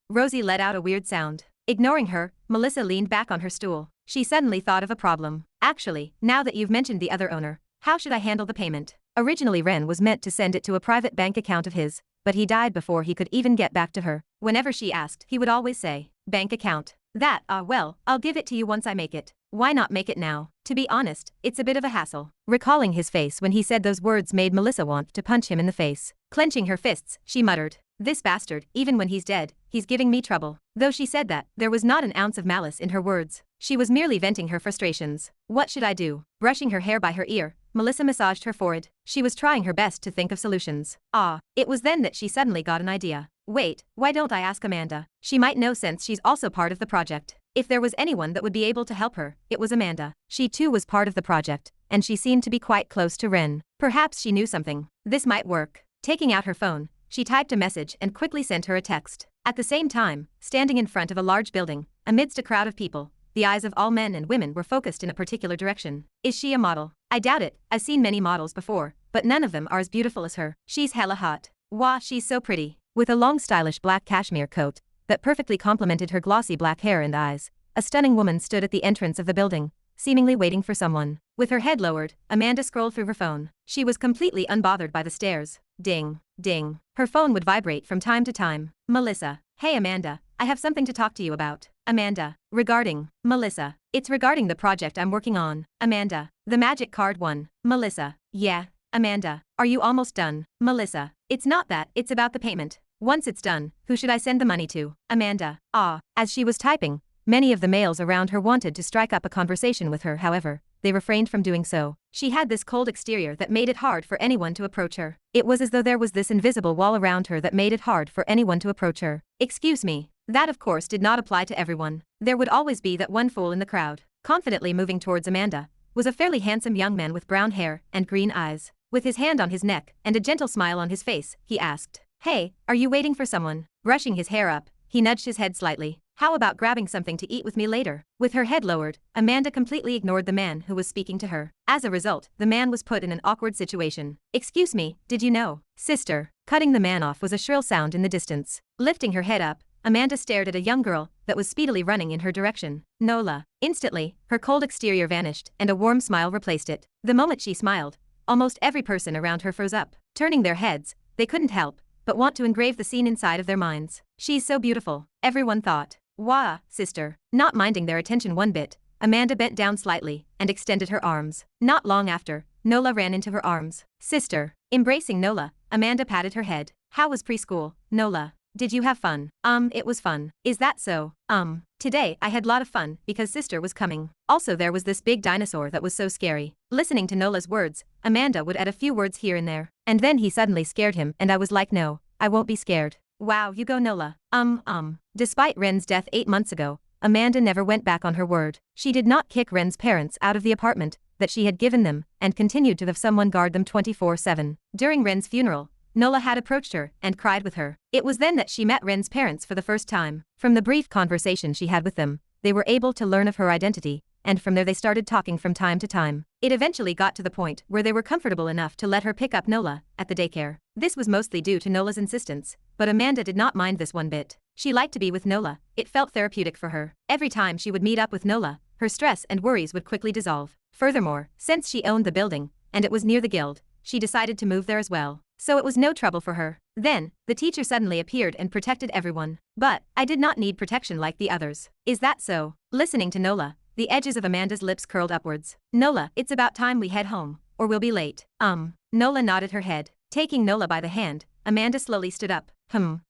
Rosie let out a weird sound. Ignoring her, Melissa leaned back on her stool. She suddenly thought of a problem. Actually, now that you've mentioned the other owner, how should I handle the payment? Originally Ren was meant to send it to a private bank account of his, but he died before he could even get back to her. Whenever she asked, he would always say, bank account. That, well, I'll give it to you once I make it. Why not make it now? To be honest, it's a bit of a hassle. Recalling his face when he said those words made Melissa want to punch him in the face. Clenching her fists, she muttered, this bastard, even when he's dead, he's giving me trouble. Though she said that, there was not an ounce of malice in her words. She was merely venting her frustrations. What should I do? Brushing her hair by her ear, Melissa massaged her forehead. She was trying her best to think of solutions. It was then that she suddenly got an idea. Wait, why don't I ask Amanda? She might know since she's also part of the project. If there was anyone that would be able to help her, it was Amanda. She too was part of the project, and she seemed to be quite close to Ren. Perhaps she knew something. This might work. Taking out her phone, she typed a message and quickly sent her a text. At the same time, standing in front of a large building, amidst a crowd of people, the eyes of all men and women were focused in a particular direction. Is she a model? I doubt it. I've seen many models before, but none of them are as beautiful as her. She's hella hot. Wah, she's so pretty. With a long stylish black cashmere coat that perfectly complemented her glossy black hair and eyes, a stunning woman stood at the entrance of the building, seemingly waiting for someone. With her head lowered, Amanda scrolled through her phone. She was completely unbothered by the stares. Ding, ding. Her phone would vibrate from time to time. Melissa. Hey Amanda, I have something to talk to you about. Amanda. Regarding. Melissa. It's regarding the project I'm working on. Amanda. The magic card one. Melissa. Yeah. Amanda. Are you almost done? Melissa. It's not that, it's about the payment. Once it's done, who should I send the money to? Amanda. As she was typing, many of the males around her wanted to strike up a conversation with her. However, they refrained from doing so. She had this cold exterior that made it hard for anyone to approach her. It was as though there was this invisible wall around her that made it hard for anyone to approach her. Excuse me. That of course did not apply to everyone. There would always be that one fool in the crowd. Confidently moving towards Amanda was a fairly handsome young man with brown hair and green eyes. With his hand on his neck and a gentle smile on his face, he asked, Hey, are you waiting for someone? Brushing his hair up, he nudged his head slightly. How about grabbing something to eat with me later? With her head lowered, Amanda completely ignored the man who was speaking to her. As a result, the man was put in an awkward situation. Excuse me, did you know? Sister. Cutting the man off was a shrill sound in the distance. Lifting her head up, Amanda stared at a young girl that was speedily running in her direction. Nola. Instantly, her cold exterior vanished and a warm smile replaced it. The moment she smiled, almost every person around her froze up. Turning their heads, they couldn't help but want to engrave the scene inside of their minds. She's so beautiful, everyone thought. Wah, sister. Not minding their attention one bit, Amanda bent down slightly and extended her arms. Not long after, Nola ran into her arms. Sister. Embracing Nola, Amanda patted her head. How was preschool, Nola? Did you have fun? It was fun. Is that so? Today I had lot of fun because sister was coming. Also there was this big dinosaur that was so scary. Listening to Nola's words, Amanda would add a few words here and there. And then he suddenly scared him and I was like no, I won't be scared. Wow, you go Nola. Despite Ren's death 8 months ago, Amanda never went back on her word. She did not kick Ren's parents out of the apartment that she had given them and continued to have someone guard them 24/7. During Ren's funeral, Nola had approached her and cried with her. It was then that she met Ren's parents for the first time. From the brief conversation she had with them, they were able to learn of her identity, and from there they started talking from time to time. It eventually got to the point where they were comfortable enough to let her pick up Nola at the daycare. This was mostly due to Nola's insistence, but Amanda did not mind this one bit. She liked to be with Nola, it felt therapeutic for her. Every time she would meet up with Nola, her stress and worries would quickly dissolve. Furthermore, since she owned the building, and it was near the guild, she decided to move there as well. So it was no trouble for her. Then, the teacher suddenly appeared and protected everyone. But, I did not need protection like the others. Is that so? Listening to Nola, the edges of Amanda's lips curled upwards. Nola, it's about time we head home, or we'll be late. Nola nodded her head. Taking Nola by the hand, Amanda slowly stood up.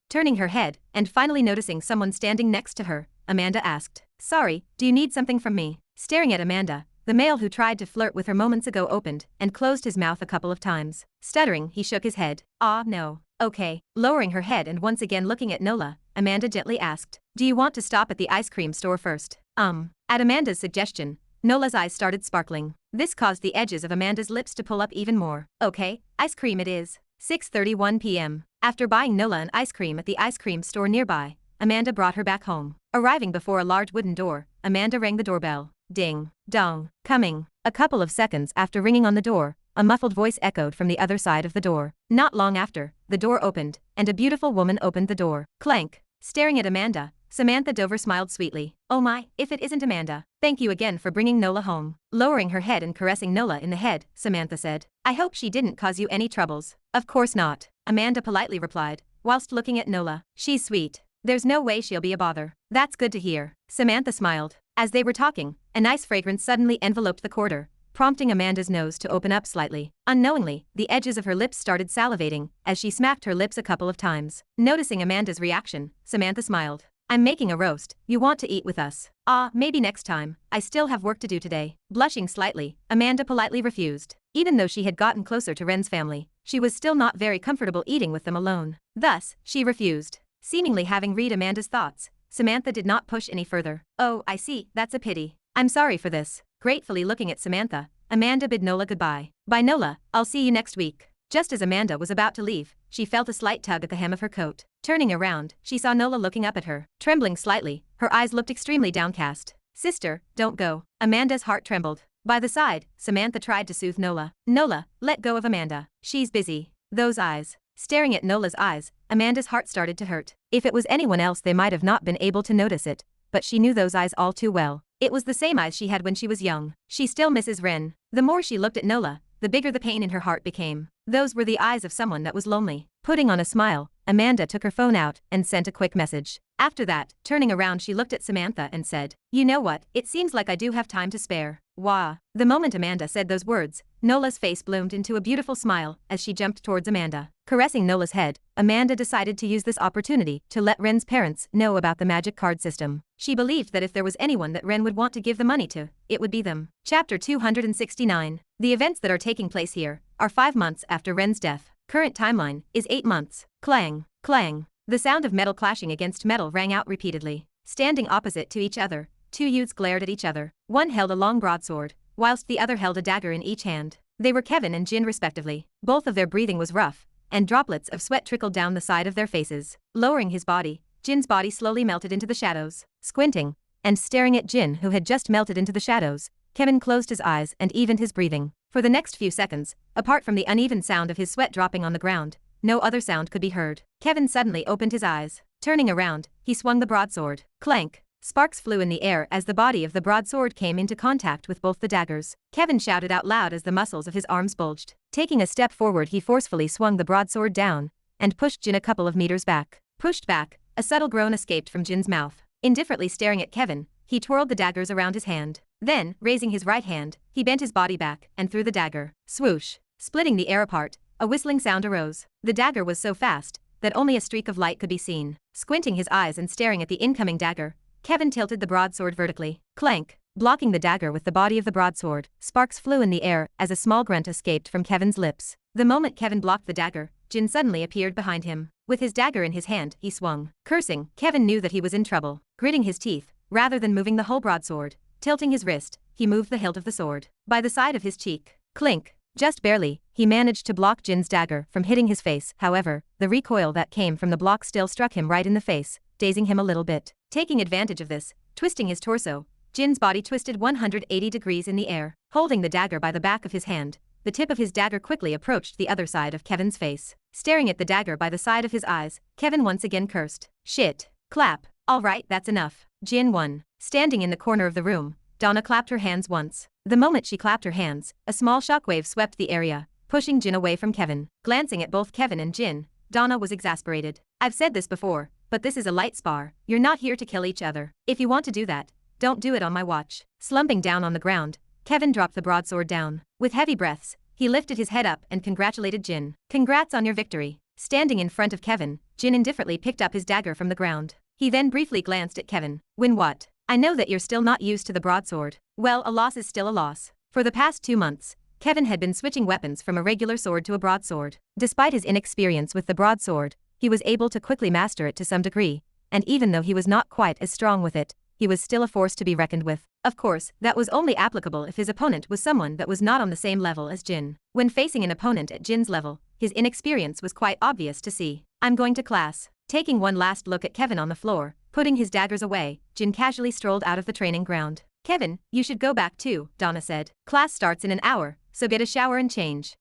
Turning her head, and finally noticing someone standing next to her, Amanda asked, sorry, do you need something from me? Staring at Amanda, the male who tried to flirt with her moments ago opened and closed his mouth a couple of times. Stuttering, he shook his head. No. Okay. Lowering her head and once again looking at Nola, Amanda gently asked, do you want to stop at the ice cream store first? At Amanda's suggestion, Nola's eyes started sparkling. This caused the edges of Amanda's lips to pull up even more. Okay, ice cream it is. 6:31 p.m. After buying Nola an ice cream at the ice cream store nearby, Amanda brought her back home. Arriving before a large wooden door, Amanda rang the doorbell. Ding. Dong. Coming. A couple of seconds after ringing on the door, a muffled voice echoed from the other side of the door. Not long after, the door opened, and a beautiful woman opened the door. Clank. Staring at Amanda, Samantha Dover smiled sweetly. Oh my, if it isn't Amanda. Thank you again for bringing Nola home. Lowering her head and caressing Nola in the head, Samantha said. I hope she didn't cause you any troubles. Of course not, Amanda politely replied, whilst looking at Nola. She's sweet. There's no way she'll be a bother. That's good to hear. Samantha smiled. As they were talking, a nice fragrance suddenly enveloped the corridor, prompting Amanda's nose to open up slightly. Unknowingly, the edges of her lips started salivating as she smacked her lips a couple of times. Noticing Amanda's reaction, Samantha smiled. I'm making a roast. You want to eat with us? Maybe next time. I still have work to do today. Blushing slightly, Amanda politely refused. Even though she had gotten closer to Ren's family, she was still not very comfortable eating with them alone. Thus, she refused. Seemingly having read Amanda's thoughts, Samantha did not push any further. Oh, I see, that's a pity. I'm sorry for this. Gratefully looking at Samantha, Amanda bid Nola goodbye. Bye Nola, I'll see you next week. Just as Amanda was about to leave, she felt a slight tug at the hem of her coat. Turning around, she saw Nola looking up at her. Trembling slightly, her eyes looked extremely downcast. Sister, don't go. Amanda's heart trembled. By the side, Samantha tried to soothe Nola. Nola, let go of Amanda. She's busy. Those eyes. Staring at Nola's eyes, Amanda's heart started to hurt. If it was anyone else they might have not been able to notice it, but she knew those eyes all too well. It was the same eyes she had when she was young. She still misses Ren. The more she looked at Nola, the bigger the pain in her heart became. Those were the eyes of someone that was lonely. Putting on a smile, Amanda took her phone out and sent a quick message. After that, turning around she looked at Samantha and said, you know what, it seems like I do have time to spare. Wah. The moment Amanda said those words, Nola's face bloomed into a beautiful smile as she jumped towards Amanda. Caressing Nola's head, Amanda decided to use this opportunity to let Ren's parents know about the magic card system. She believed that if there was anyone that Ren would want to give the money to, it would be them. Chapter 269. The events that are taking place here are 5 months after Ren's death. Current timeline is 8 months. Clang, clang. The sound of metal clashing against metal rang out repeatedly. Standing opposite to each other, 2 youths glared at each other. One held a long broadsword, whilst the other held a dagger in each hand. They were Kevin and Jin respectively. Both of their breathing was rough, and droplets of sweat trickled down the side of their faces. Lowering his body, Jin's body slowly melted into the shadows. Squinting and staring at Jin, who had just melted into the shadows, Kevin closed his eyes and evened his breathing. For the next few seconds, apart from the uneven sound of his sweat dropping on the ground, no other sound could be heard. Kevin suddenly opened his eyes. Turning around, he swung the broadsword. Clank! Sparks flew in the air as the body of the broadsword came into contact with both the daggers. Kevin shouted out loud as the muscles of his arms bulged. Taking a step forward, he forcefully swung the broadsword down and pushed Jin a couple of meters back. Pushed back, a subtle groan escaped from Jin's mouth. Indifferently staring at Kevin, he twirled the daggers around his hand. Then, raising his right hand, he bent his body back and threw the dagger. Swoosh! Splitting the air apart, a whistling sound arose. The dagger was so fast that only a streak of light could be seen. Squinting his eyes and staring at the incoming dagger, Kevin tilted the broadsword vertically. Clank! Blocking the dagger with the body of the broadsword, sparks flew in the air as a small grunt escaped from Kevin's lips. The moment Kevin blocked the dagger, Jin suddenly appeared behind him. With his dagger in his hand, he swung. Cursing, Kevin knew that he was in trouble. Gritting his teeth, rather than moving the whole broadsword, tilting his wrist, he moved the hilt of the sword by the side of his cheek. Clink! Just barely, he managed to block Jin's dagger from hitting his face. However, the recoil that came from the block still struck him right in the face, dazing him a little bit. Taking advantage of this, twisting his torso, Jin's body twisted 180 degrees in the air. Holding the dagger by the back of his hand, the tip of his dagger quickly approached the other side of Kevin's face. Staring at the dagger by the side of his eyes, Kevin once again cursed. Shit. Clap. All right, that's enough. Jin won. Standing in the corner of the room, Donna clapped her hands once. The moment she clapped her hands, a small shockwave swept the area, pushing Jin away from Kevin. Glancing at both Kevin and Jin, Donna was exasperated. I've said this before, but this is a light spar. You're not here to kill each other. If you want to do that, don't do it on my watch. Slumping down on the ground, Kevin dropped the broadsword down. With heavy breaths, he lifted his head up and congratulated Jin. Congrats on your victory. Standing in front of Kevin, Jin indifferently picked up his dagger from the ground. He then briefly glanced at Kevin. Win what? I know that you're still not used to the broadsword. Well, a loss is still a loss. For the past 2 months, Kevin had been switching weapons from a regular sword to a broadsword. Despite his inexperience with the broadsword, he was able to quickly master it to some degree, and even though he was not quite as strong with it, he was still a force to be reckoned with. Of course, that was only applicable if his opponent was someone that was not on the same level as Jin. When facing an opponent at Jin's level, his inexperience was quite obvious to see. I'm going to class. Taking one last look at Kevin on the floor, putting his daggers away, Jin casually strolled out of the training ground. Kevin, you should go back too, Donna said. Class starts in an hour, so get a shower and change.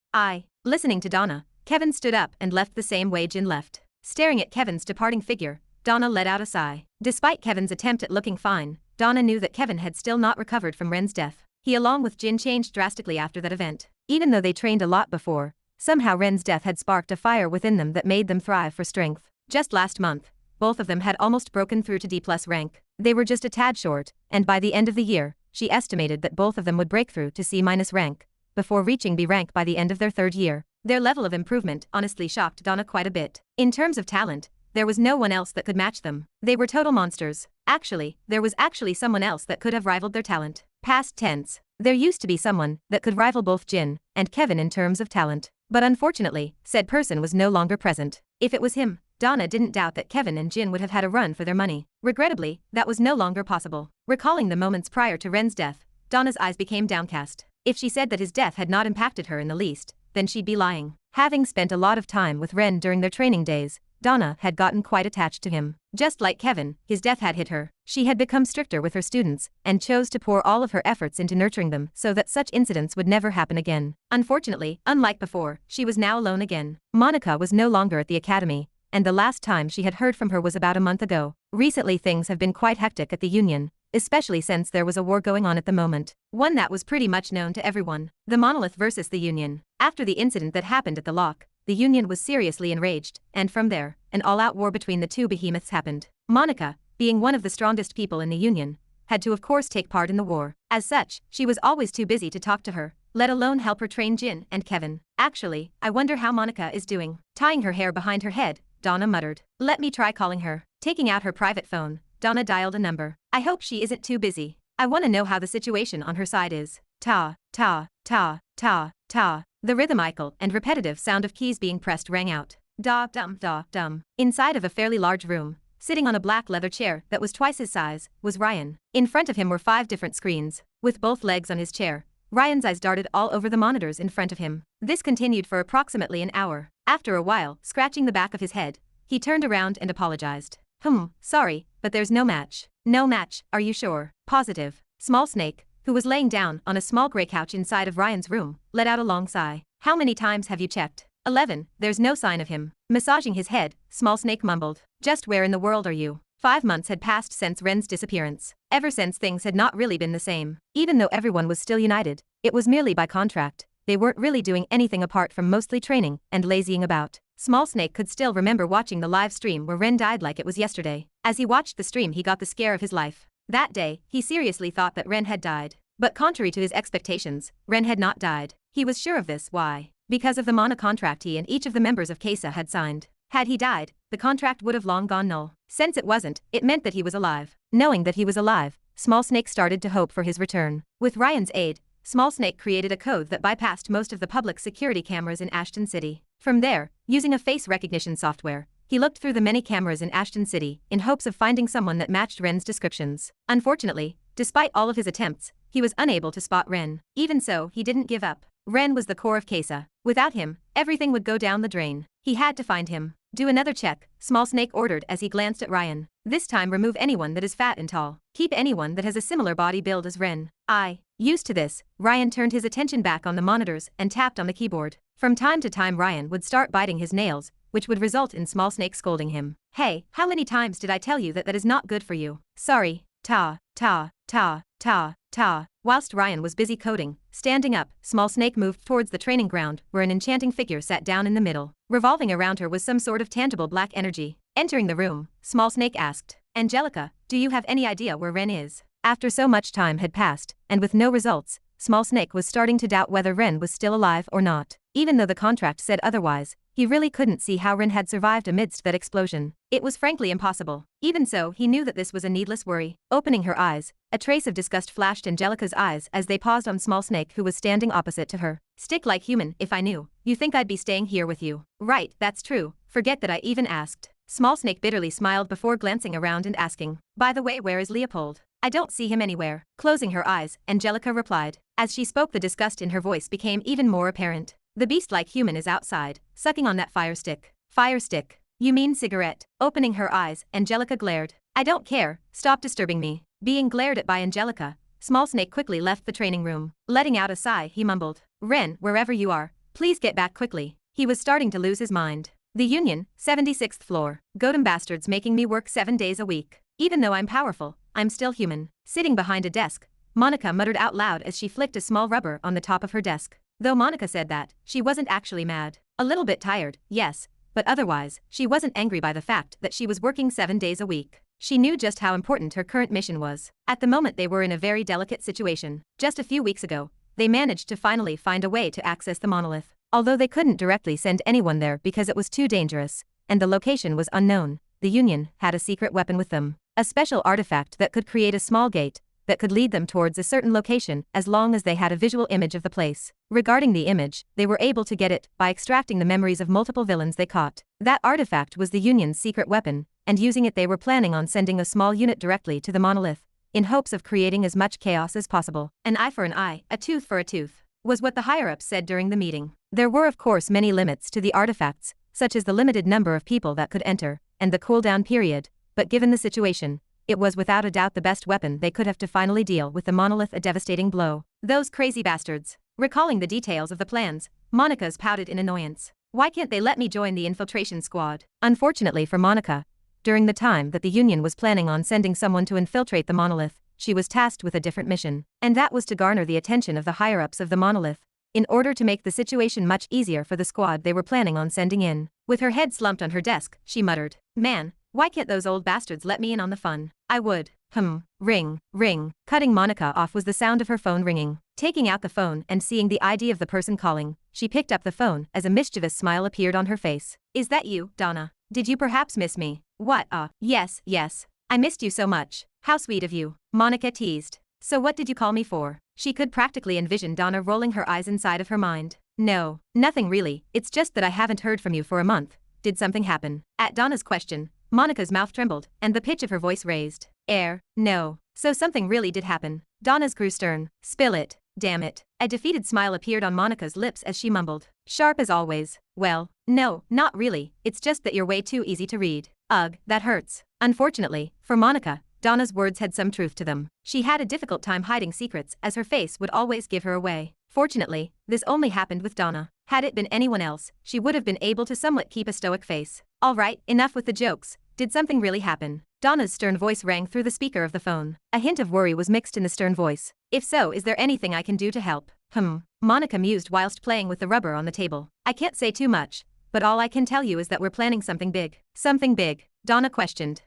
Listening to Donna, Kevin stood up and left the same way Jin left. Staring at Kevin's departing figure, Donna let out a sigh. Despite Kevin's attempt at looking fine, Donna knew that Kevin had still not recovered from Ren's death. He along with Jin changed drastically after that event. Even though they trained a lot before, somehow Ren's death had sparked a fire within them that made them thrive for strength. Just last month, both of them had almost broken through to D+ rank. They were just a tad short, and by the end of the year, she estimated that both of them would break through to C- rank, before reaching B rank by the end of their 3rd year. Their level of improvement honestly shocked Donna quite a bit. In terms of talent, there was no one else that could match them. They were total monsters. Actually, there was actually someone else that could have rivaled their talent. Past tense. There used to be someone that could rival both Jin and Kevin in terms of talent. But unfortunately, said person was no longer present. If it was him, Donna didn't doubt that Kevin and Jin would have had a run for their money. Regrettably, that was no longer possible. Recalling the moments prior to Ren's death, Donna's eyes became downcast. If she said that his death had not impacted her in the least, then she'd be lying. Having spent a lot of time with Ren during their training days, Donna had gotten quite attached to him. Just like Kevin, his death had hit her. She had become stricter with her students and chose to pour all of her efforts into nurturing them so that such incidents would never happen again. Unfortunately, unlike before, she was now alone again. Monica was no longer at the academy, and the last time she had heard from her was about a month ago. Recently things have been quite hectic at the Union, especially since there was a war going on at the moment. One that was pretty much known to everyone. The Monolith versus the Union. After the incident that happened at the lock, the Union was seriously enraged, and from there, an all-out war between the two behemoths happened. Monica, being one of the strongest people in the Union, had to of course take part in the war. As such, she was always too busy to talk to her, let alone help her train Jin and Kevin. Actually, I wonder how Monica is doing. Tying her hair behind her head, Donna muttered. Let me try calling her. Taking out her private phone, Donna dialed a number. I hope she isn't too busy. I want to know how the situation on her side is. Ta, ta, ta, ta, ta. The rhythmical and repetitive sound of keys being pressed rang out. Da dum da dum. Inside of a fairly large room, sitting on a black leather chair that was twice his size, was Ryan. In front of him were 5 different screens. With both legs on his chair, Ryan's eyes darted all over the monitors in front of him. This continued for approximately an hour. After a while, scratching the back of his head, he turned around and apologized. Sorry, but there's no match. No match, are you sure? Positive. Small Snake, who was laying down on a small gray couch inside of Ryan's room, let out a long sigh. How many times have you checked? 11, there's no sign of him. Massaging his head, Small Snake mumbled. Just where in the world are you? 5 months had passed since Ren's disappearance. Ever since things had not really been the same. Even though everyone was still united, it was merely by contract. They weren't really doing anything apart from mostly training and lazying about. Small Snake could still remember watching the live stream where Ren died like it was yesterday. As he watched the stream, he got the scare of his life. That day, he seriously thought that Ren had died. But contrary to his expectations, Ren had not died. He was sure of this. Why? Because of the mana contract he and each of the members of CASA had signed. Had he died, the contract would have long gone null. Since it wasn't, it meant that he was alive. Knowing that he was alive, Small Snake started to hope for his return. With Ryan's aid, Small Snake created a code that bypassed most of the public security cameras in Ashton City. From there, using a face recognition software, he looked through the many cameras in Ashton City in hopes of finding someone that matched Ren's descriptions. Unfortunately, despite all of his attempts, he was unable to spot Ren. Even so, he didn't give up. Ren was the core of CASA. Without him, everything would go down the drain. He had to find him. Do another check, Small Snake ordered as he glanced at Ryan. This time remove anyone that is fat and tall. Keep anyone that has a similar body build as Ren. Used to this, Ryan turned his attention back on the monitors and tapped on the keyboard. From time to time Ryan would start biting his nails, which would result in Small Snake scolding him. Hey, how many times did I tell you that that is not good for you? Sorry. Ta. Whilst Ryan was busy coding, standing up, Small Snake moved towards the training ground where an enchanting figure sat down in the middle. Revolving around her was some sort of tangible black energy. Entering the room, Small Snake asked, Angelica, do you have any idea where Ren is? After so much time had passed, and with no results, Small Snake was starting to doubt whether Ren was still alive or not. Even though the contract said otherwise, he really couldn't see how Ren had survived amidst that explosion. It was frankly impossible. Even so, he knew that this was a needless worry. Opening her eyes, a trace of disgust flashed Angelica's eyes as they paused on Small Snake, who was standing opposite to her. Stick like human, if I knew. You think I'd be staying here with you? Right, that's true. Forget that I even asked. Small Snake bitterly smiled before glancing around and asking, by the way, where is Leopold? I don't see him anywhere. Closing her eyes, Angelica replied. As she spoke, the disgust in her voice became even more apparent. The beast-like human is outside, sucking on that fire stick. Fire stick? You mean cigarette? Opening her eyes, Angelica glared. I don't care, stop disturbing me. Being glared at by Angelica, Small Snake quickly left the training room. Letting out a sigh, he mumbled. Ren, wherever you are, please get back quickly. He was starting to lose his mind. The Union, 76th floor. Goddamn bastards making me work 7 days a week. Even though I'm powerful, I'm still human. Sitting behind a desk, Monica muttered out loud as she flicked a small rubber on the top of her desk. Though Monica said that, she wasn't actually mad. A little bit tired, yes, but otherwise, she wasn't angry by the fact that she was working 7 days a week. She knew just how important her current mission was. At the moment they were in a very delicate situation. Just a few weeks ago, they managed to finally find a way to access the monolith. Although they couldn't directly send anyone there because it was too dangerous, and the location was unknown, the Union had a secret weapon with them. A special artifact that could create a small gate that could lead them towards a certain location as long as they had a visual image of the place. Regarding the image, they were able to get it by extracting the memories of multiple villains they caught. That artifact was the Union's secret weapon, and using it they were planning on sending a small unit directly to the monolith, in hopes of creating as much chaos as possible. An eye for an eye, a tooth for a tooth, was what the higher-ups said during the meeting. There were of course many limits to the artifacts, such as the limited number of people that could enter, and the cooldown period, but given the situation, it was without a doubt the best weapon they could have to finally deal with the monolith, a devastating blow. Those crazy bastards. Recalling the details of the plans, Monica's pouted in annoyance. Why can't they let me join the infiltration squad? Unfortunately for Monica, during the time that the Union was planning on sending someone to infiltrate the monolith, she was tasked with a different mission, and that was to garner the attention of the higher-ups of the monolith, in order to make the situation much easier for the squad they were planning on sending in. With her head slumped on her desk, she muttered, Man, why can't those old bastards let me in on the fun? I would. Ring, ring. Cutting Monica off was the sound of her phone ringing. Taking out the phone and seeing the ID of the person calling, she picked up the phone as a mischievous smile appeared on her face. Is that you, Donna? Did you perhaps miss me? What, yes. I missed you so much. How sweet of you. Monica teased. So what did you call me for? She could practically envision Donna rolling her eyes inside of her mind. No, nothing really, it's just that I haven't heard from you for a month. Did something happen? At Donna's question, Monica's mouth trembled, and the pitch of her voice raised. No. So something really did happen. Donna's grew stern. Spill it. Damn it. A defeated smile appeared on Monica's lips as she mumbled. Sharp as always. Well, no, not really, it's just that you're way too easy to read. Ugh, that hurts. Unfortunately, for Monica, Donna's words had some truth to them. She had a difficult time hiding secrets as her face would always give her away. Fortunately, this only happened with Donna. Had it been anyone else, she would have been able to somewhat keep a stoic face. All right, enough with the jokes. Did something really happen? Donna's stern voice rang through the speaker of the phone. A hint of worry was mixed in the stern voice. If so, is there anything I can do to help? Monica mused whilst playing with the rubber on the table. I can't say too much, but all I can tell you is that we're planning something big. Something big? Donna questioned.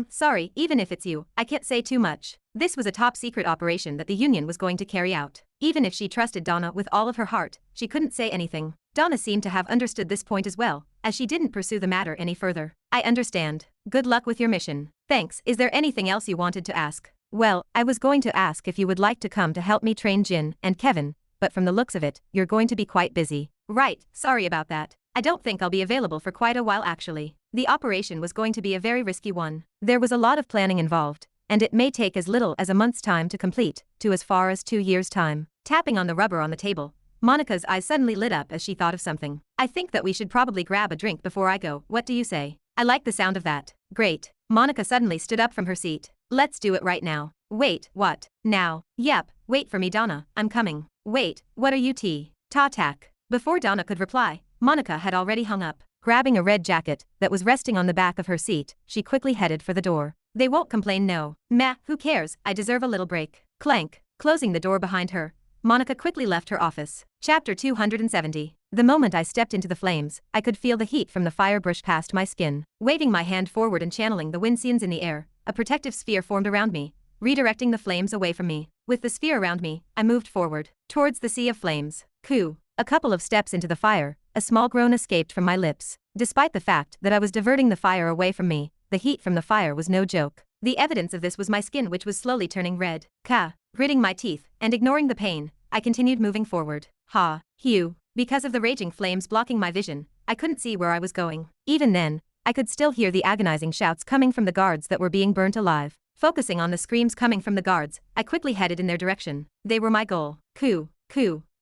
Sorry, even if it's you, I can't say too much. This was a top-secret operation that the Union was going to carry out. Even if she trusted Donna with all of her heart, she couldn't say anything. Donna seemed to have understood this point as well, as she didn't pursue the matter any further. I understand. Good luck with your mission. Thanks. Is there anything else you wanted to ask? Well, I was going to ask if you would like to come to help me train Jin and Kevin, but from the looks of it, you're going to be quite busy. Right, sorry about that. I don't think I'll be available for quite a while actually. The operation was going to be a very risky one. There was a lot of planning involved, and it may take as little as a month's time to complete, to as far as 2 years' time. Tapping on the rubber on the table, Monica's eyes suddenly lit up as she thought of something. I think that we should probably grab a drink before I go. What do you say? I like the sound of that. Great. Monica suddenly stood up from her seat. Let's do it right now. Wait, what? Now? Yep, wait for me Donna, I'm coming. Wait, what are you Ta-tack. Before Donna could reply, Monica had already hung up. Grabbing a red jacket that was resting on the back of her seat, she quickly headed for the door. They won't complain no. Meh, who cares, I deserve a little break. Clank. Closing the door behind her, Monica quickly left her office. Chapter 270. The moment I stepped into the flames, I could feel the heat from the fire brush past my skin. Waving my hand forward and channeling the windscenes in the air, a protective sphere formed around me, redirecting the flames away from me. With the sphere around me, I moved forward, towards the sea of flames. Coo. A couple of steps into the fire, a small groan escaped from my lips. Despite the fact that I was diverting the fire away from me, the heat from the fire was no joke. The evidence of this was my skin which was slowly turning red. Gritting my teeth, and ignoring the pain, I continued moving forward. Because of the raging flames blocking my vision, I couldn't see where I was going. Even then, I could still hear the agonizing shouts coming from the guards that were being burnt alive. Focusing on the screams coming from the guards, I quickly headed in their direction. They were my goal.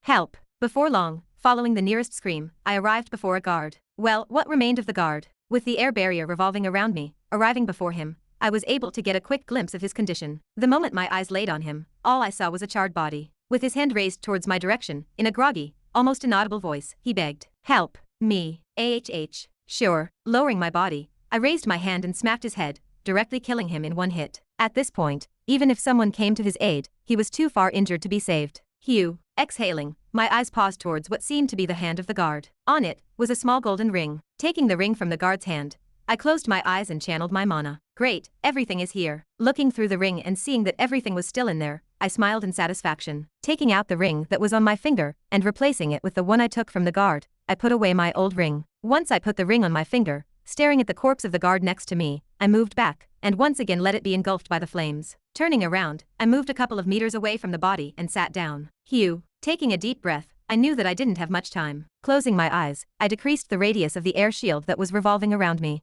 Help. Before long, following the nearest scream, I arrived before a guard. Well, what remained of the guard? With the air barrier revolving around me, arriving before him, I was able to get a quick glimpse of his condition. The moment my eyes laid on him, all I saw was a charred body. With his hand raised towards my direction, in a groggy, almost inaudible voice, he begged. Help. Me. Sure. Lowering my body, I raised my hand and smacked his head, directly killing him in one hit. At this point, even if someone came to his aid, he was too far injured to be saved. Exhaling, my eyes paused towards what seemed to be the hand of the guard. On it was a small golden ring. Taking the ring from the guard's hand, I closed my eyes and channeled my mana. Great, everything is here. Looking through the ring and seeing that everything was still in there, I smiled in satisfaction. Taking out the ring that was on my finger and replacing it with the one I took from the guard, I put away my old ring. Once I put the ring on my finger, staring at the corpse of the guard next to me, I moved back, and once again let it be engulfed by the flames. Turning around, I moved a couple of meters away from the body and sat down. Taking a deep breath, I knew that I didn't have much time. Closing my eyes, I decreased the radius of the air shield that was revolving around me.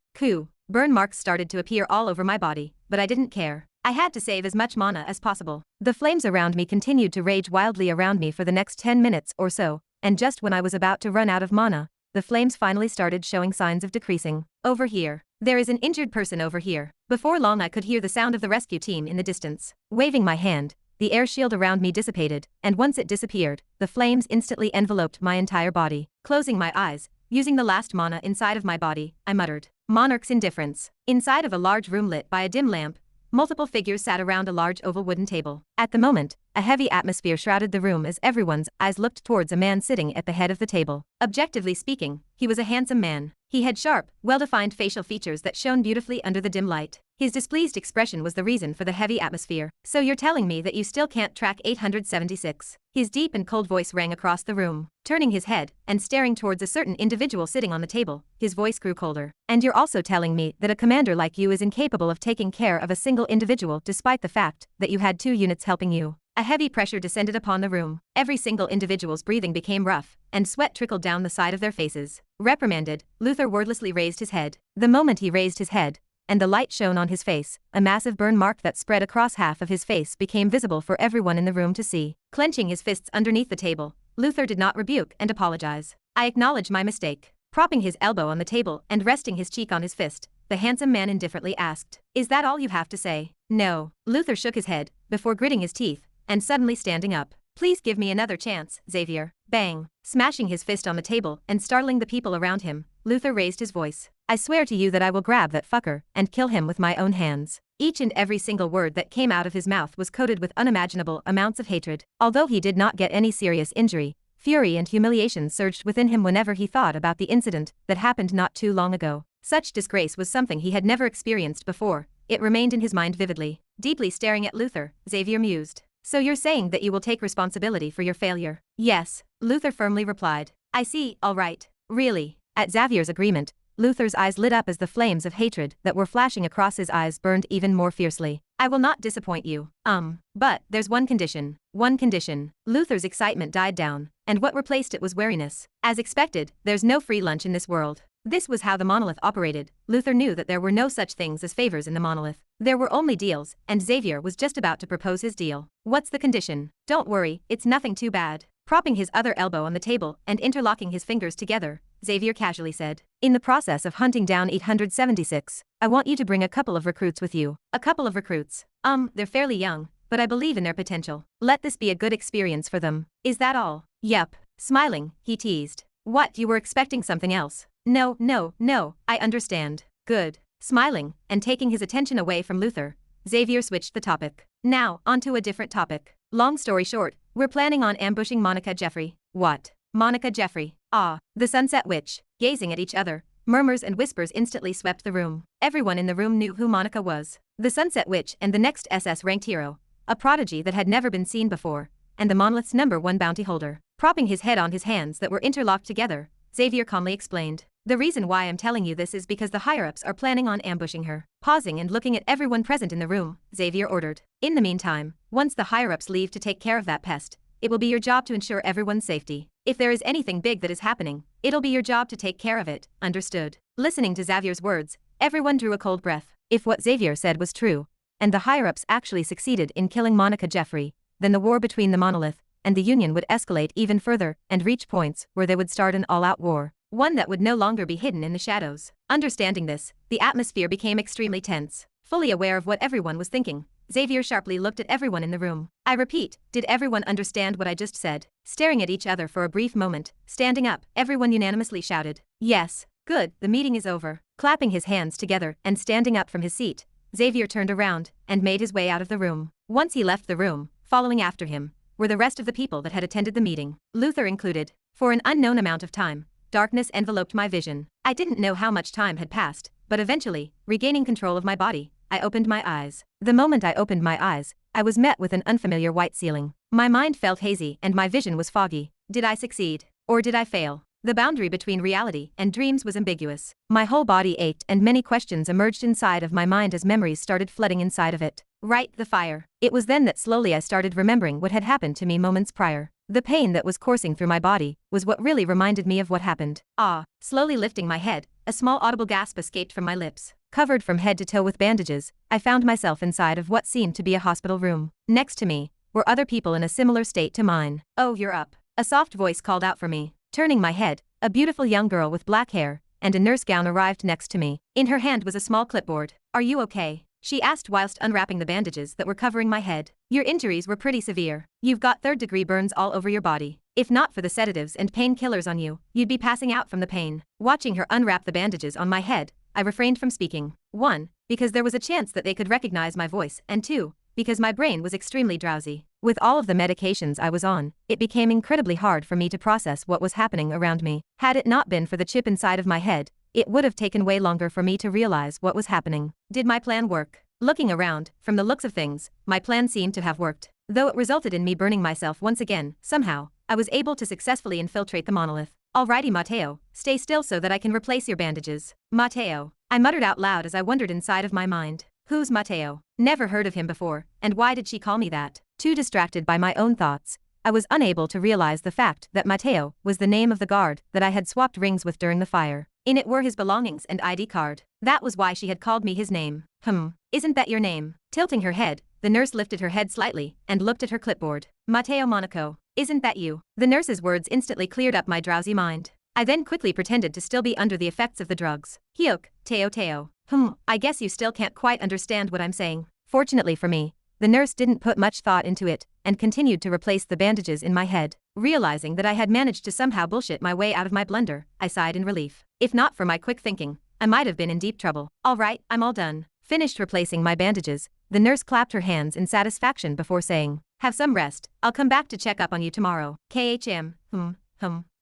Burn marks started to appear all over my body, but I didn't care. I had to save as much mana as possible. The flames around me continued to rage wildly around me for the next 10 minutes or so, and just when I was about to run out of mana, the flames finally started showing signs of decreasing. Over here. There is an injured person over here. Before long I could hear the sound of the rescue team in the distance. Waving my hand, the air shield around me dissipated, and once it disappeared, the flames instantly enveloped my entire body. Closing my eyes, using the last mana inside of my body, I muttered. Monarch's indifference. Inside of a large room lit by a dim lamp, multiple figures sat around a large oval wooden table. At the moment, a heavy atmosphere shrouded the room as everyone's eyes looked towards a man sitting at the head of the table. Objectively speaking, he was a handsome man. He had sharp, well-defined facial features that shone beautifully under the dim light. His displeased expression was the reason for the heavy atmosphere. So you're telling me that you still can't track 876? His deep and cold voice rang across the room. Turning his head and staring towards a certain individual sitting on the table, his voice grew colder. And you're also telling me that a commander like you is incapable of taking care of a single individual despite the fact that you had 2 units helping you. A heavy pressure descended upon the room. Every single individual's breathing became rough, and sweat trickled down the side of their faces. Reprimanded, Luther wordlessly raised his head. The moment he raised his head, and the light shone on his face, a massive burn mark that spread across half of his face became visible for everyone in the room to see. Clenching his fists underneath the table, Luther did not rebuke and apologize. I acknowledge my mistake. Propping his elbow on the table and resting his cheek on his fist, the handsome man indifferently asked. Is that all you have to say? No. Luther shook his head, before gritting his teeth, and suddenly standing up. Please give me another chance, Xavier. Bang. Smashing his fist on the table and startling the people around him, Luther raised his voice. I swear to you that I will grab that fucker and kill him with my own hands. Each and every single word that came out of his mouth was coated with unimaginable amounts of hatred. Although he did not get any serious injury, fury and humiliation surged within him whenever he thought about the incident that happened not too long ago. Such disgrace was something he had never experienced before. It remained in his mind vividly. Deeply staring at Luther, Xavier mused. So you're saying that you will take responsibility for your failure? Yes, Luther firmly replied. I see, all right. Really? At Xavier's agreement, Luther's eyes lit up as the flames of hatred that were flashing across his eyes burned even more fiercely. I will not disappoint you. But there's one condition. One condition. Luther's excitement died down, and what replaced it was wariness. As expected, there's no free lunch in this world. This was how the monolith operated. Luther knew that there were no such things as favors in the monolith. There were only deals, and Xavier was just about to propose his deal. What's the condition? Don't worry, it's nothing too bad. Propping his other elbow on the table and interlocking his fingers together, Xavier casually said. In the process of hunting down 876, I want you to bring a couple of recruits with you. A couple of recruits. They're fairly young, but I believe in their potential. Let this be a good experience for them. Is that all? Yup. Smiling, he teased. What, you were expecting something else? No, I understand. Good. Smiling, and taking his attention away from Luther, Xavier switched the topic. Now, onto a different topic. Long story short, we're planning on ambushing Monica Jeffrey. What? Monica Jeffrey. Ah, the Sunset Witch. Gazing at each other, murmurs and whispers instantly swept the room. Everyone in the room knew who Monica was. The Sunset Witch and the next SS-ranked hero. A prodigy that had never been seen before, and the monolith's #1 bounty holder. Propping his head on his hands that were interlocked together, Xavier calmly explained. The reason why I'm telling you this is because the higher-ups are planning on ambushing her. Pausing and looking at everyone present in the room, Xavier ordered. In the meantime, once the higher-ups leave to take care of that pest, it will be your job to ensure everyone's safety. If there is anything big that is happening, it'll be your job to take care of it, understood? Listening to Xavier's words, everyone drew a cold breath. If what Xavier said was true, and the higher-ups actually succeeded in killing Monica Jeffrey, then the war between the Monolith and the Union would escalate even further and reach points where they would start an all-out war. One that would no longer be hidden in the shadows. Understanding this, the atmosphere became extremely tense. Fully aware of what everyone was thinking, Xavier sharply looked at everyone in the room. I repeat, did everyone understand what I just said? Staring at each other for a brief moment, standing up, everyone unanimously shouted. Yes. Good, the meeting is over. Clapping his hands together and standing up from his seat, Xavier turned around and made his way out of the room. Once he left the room, following after him were the rest of the people that had attended the meeting, Luther included. For an unknown amount of time, darkness enveloped my vision. I didn't know how much time had passed, but eventually, regaining control of my body, I opened my eyes. The moment I opened my eyes, I was met with an unfamiliar white ceiling. My mind felt hazy and my vision was foggy. Did I succeed? Or did I fail? The boundary between reality and dreams was ambiguous. My whole body ached and many questions emerged inside of my mind as memories started flooding inside of it. Right, the fire. It was then that slowly I started remembering what had happened to me moments prior. The pain that was coursing through my body was what really reminded me of what happened. Slowly lifting my head, a small audible gasp escaped from my lips. Covered from head to toe with bandages, I found myself inside of what seemed to be a hospital room. Next to me were other people in a similar state to mine. Oh, you're up. A soft voice called out for me. Turning my head, a beautiful young girl with black hair and a nurse gown arrived next to me. In her hand was a small clipboard. Are you okay? She asked whilst unwrapping the bandages that were covering my head. Your injuries were pretty severe. You've got third-degree burns all over your body. If not for the sedatives and painkillers on you, you'd be passing out from the pain. Watching her unwrap the bandages on my head, I refrained from speaking. 1. Because there was a chance that they could recognize my voice, and 2. Because my brain was extremely drowsy. With all of the medications I was on, it became incredibly hard for me to process what was happening around me. Had it not been for the chip inside of my head, it would have taken way longer for me to realize what was happening. Did my plan work? Looking around, from the looks of things, my plan seemed to have worked. Though it resulted in me burning myself once again, somehow, I was able to successfully infiltrate the monolith. Alrighty Matteo, stay still so that I can replace your bandages. Matteo. I muttered out loud as I wondered inside of my mind. Who's Matteo? Never heard of him before, and why did she call me that? Too distracted by my own thoughts, I was unable to realize the fact that Matteo was the name of the guard that I had swapped rings with during the fire. In it were his belongings and ID card. That was why she had called me his name. Isn't that your name? Tilting her head, the nurse lifted her head slightly and looked at her clipboard. Matteo Monaco. Isn't that you? The nurse's words instantly cleared up my drowsy mind. I then quickly pretended to still be under the effects of the drugs. Hyuk, Teo. I guess you still can't quite understand what I'm saying. Fortunately for me, the nurse didn't put much thought into it and continued to replace the bandages in my head. Realizing that I had managed to somehow bullshit my way out of my blunder, I sighed in relief. If not for my quick thinking, I might have been in deep trouble. All right, I'm all done. Finished replacing my bandages, the nurse clapped her hands in satisfaction before saying, "Have some rest. I'll come back to check up on you tomorrow." KHM,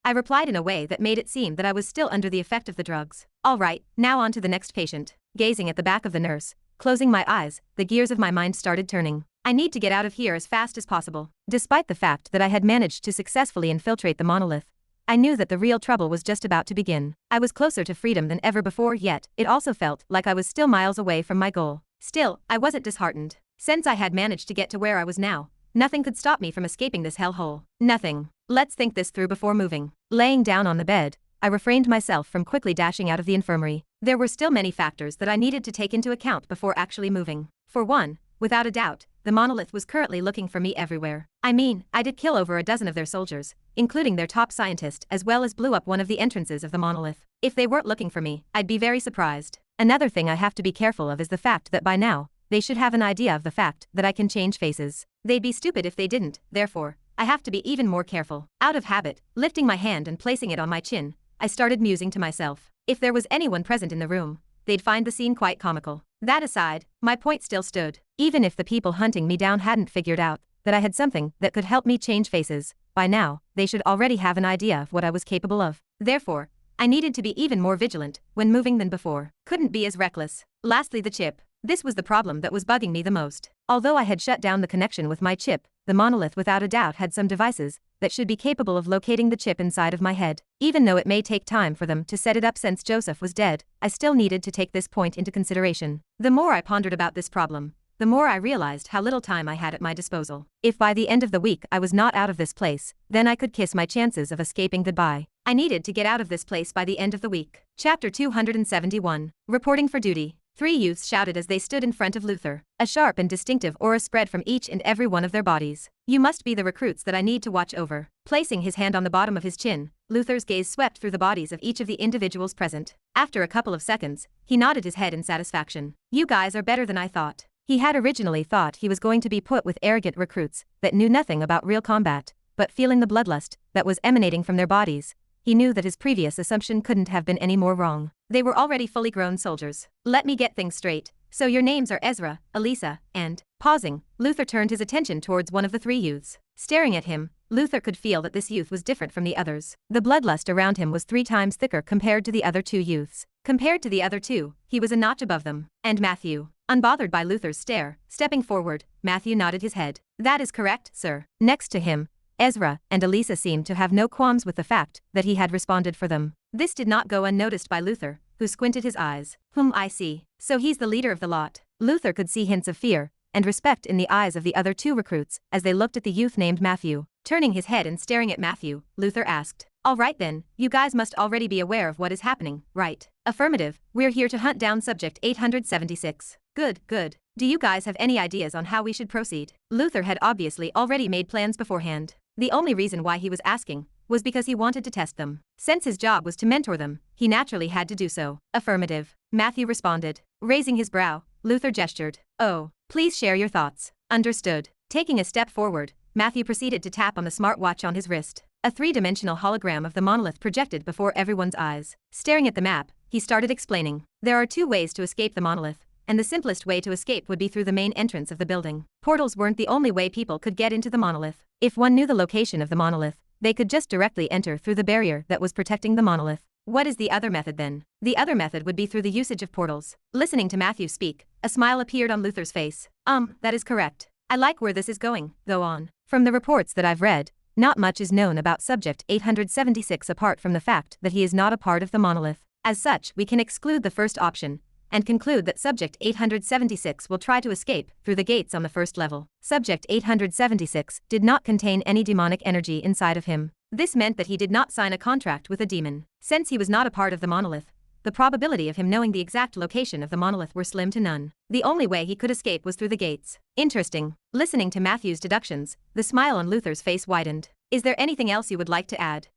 I replied in a way that made it seem that I was still under the effect of the drugs. All right, now on to the next patient. Gazing at the back of the nurse, closing my eyes, the gears of my mind started turning. I need to get out of here as fast as possible. Despite the fact that I had managed to successfully infiltrate the monolith, I knew that the real trouble was just about to begin. I was closer to freedom than ever before, yet it also felt like I was still miles away from my goal. Still, I wasn't disheartened. Since I had managed to get to where I was now, nothing could stop me from escaping this hellhole. Nothing. Let's think this through before moving. Laying down on the bed, I refrained myself from quickly dashing out of the infirmary. There were still many factors that I needed to take into account before actually moving. For one, without a doubt, the monolith was currently looking for me everywhere. I mean, I did kill over a dozen of their soldiers, including their top scientist, as well as blew up one of the entrances of the monolith. If they weren't looking for me, I'd be very surprised. Another thing I have to be careful of is the fact that by now, they should have an idea of the fact that I can change faces. They'd be stupid if they didn't, therefore, I have to be even more careful. Out of habit, lifting my hand and placing it on my chin, I started musing to myself. If there was anyone present in the room, they'd find the scene quite comical. That aside, my point still stood. Even if the people hunting me down hadn't figured out that I had something that could help me change faces, by now, they should already have an idea of what I was capable of. Therefore, I needed to be even more vigilant when moving than before. Couldn't be as reckless. Lastly, the chip. This was the problem that was bugging me the most. Although I had shut down the connection with my chip, the monolith without a doubt had some devices that should be capable of locating the chip inside of my head. Even though it may take time for them to set it up since Joseph was dead, I still needed to take this point into consideration. The more I pondered about this problem, the more I realized how little time I had at my disposal. If by the end of the week I was not out of this place, then I could kiss my chances of escaping goodbye. I needed to get out of this place by the end of the week. Chapter 271. Reporting for duty. 3 youths shouted as they stood in front of Luther. A sharp and distinctive aura spread from each and every one of their bodies. "You must be the recruits that I need to watch over." Placing his hand on the bottom of his chin, Luther's gaze swept through the bodies of each of the individuals present. After a couple of seconds, he nodded his head in satisfaction. "You guys are better than I thought." He had originally thought he was going to be put with arrogant recruits that knew nothing about real combat, but feeling the bloodlust that was emanating from their bodies, he knew that his previous assumption couldn't have been any more wrong. They were already fully grown soldiers. "Let me get things straight. So your names are Ezra, Elisa, and..." Pausing, Luther turned his attention towards one of the 3 youths. Staring at him, Luther could feel that this youth was different from the others. The bloodlust around him was 3 times thicker compared to the other 2 youths. Compared to the other 2, he was a notch above them. "And Matthew?" Unbothered by Luther's stare, stepping forward, Matthew nodded his head. "That is correct, sir." Next to him, Ezra and Elisa seemed to have no qualms with the fact that he had responded for them. This did not go unnoticed by Luther, who squinted his eyes. I see. So he's the leader of the lot." Luther could see hints of fear and respect in the eyes of the other 2 recruits as they looked at the youth named Matthew. Turning his head and staring at Matthew, Luther asked, "All right then, you guys must already be aware of what is happening, right?" "Affirmative. We're here to hunt down subject 876. Good. Do you guys have any ideas on how we should proceed?" Luther had obviously already made plans beforehand. The only reason why he was asking was because he wanted to test them. Since his job was to mentor them, he naturally had to do so. "Affirmative," Matthew responded. Raising his brow, Luther gestured. "Oh, please share your thoughts." "Understood." Taking a step forward, Matthew proceeded to tap on the smartwatch on his wrist. A 3-dimensional hologram of the monolith projected before everyone's eyes. Staring at the map, he started explaining. "There are 2 ways to escape the monolith, and the simplest way to escape would be through the main entrance of the building. Portals weren't the only way people could get into the monolith. If one knew the location of the monolith, they could just directly enter through the barrier that was protecting the monolith." "What is the other method then?" "The other method would be through the usage of portals." Listening to Matthew speak, a smile appeared on Luther's face. That is correct. I like where this is going. Go on." "From the reports that I've read, not much is known about Subject 876 apart from the fact that he is not a part of the monolith. As such, we can exclude the first option and conclude that Subject 876 will try to escape through the gates on the first level." Subject 876 did not contain any demonic energy inside of him. This meant that he did not sign a contract with a demon. Since he was not a part of the monolith, the probability of him knowing the exact location of the monolith were slim to none. The only way he could escape was through the gates. Interesting. Listening to Matthew's deductions, the smile on Luther's face widened. Is there anything else you would like to add?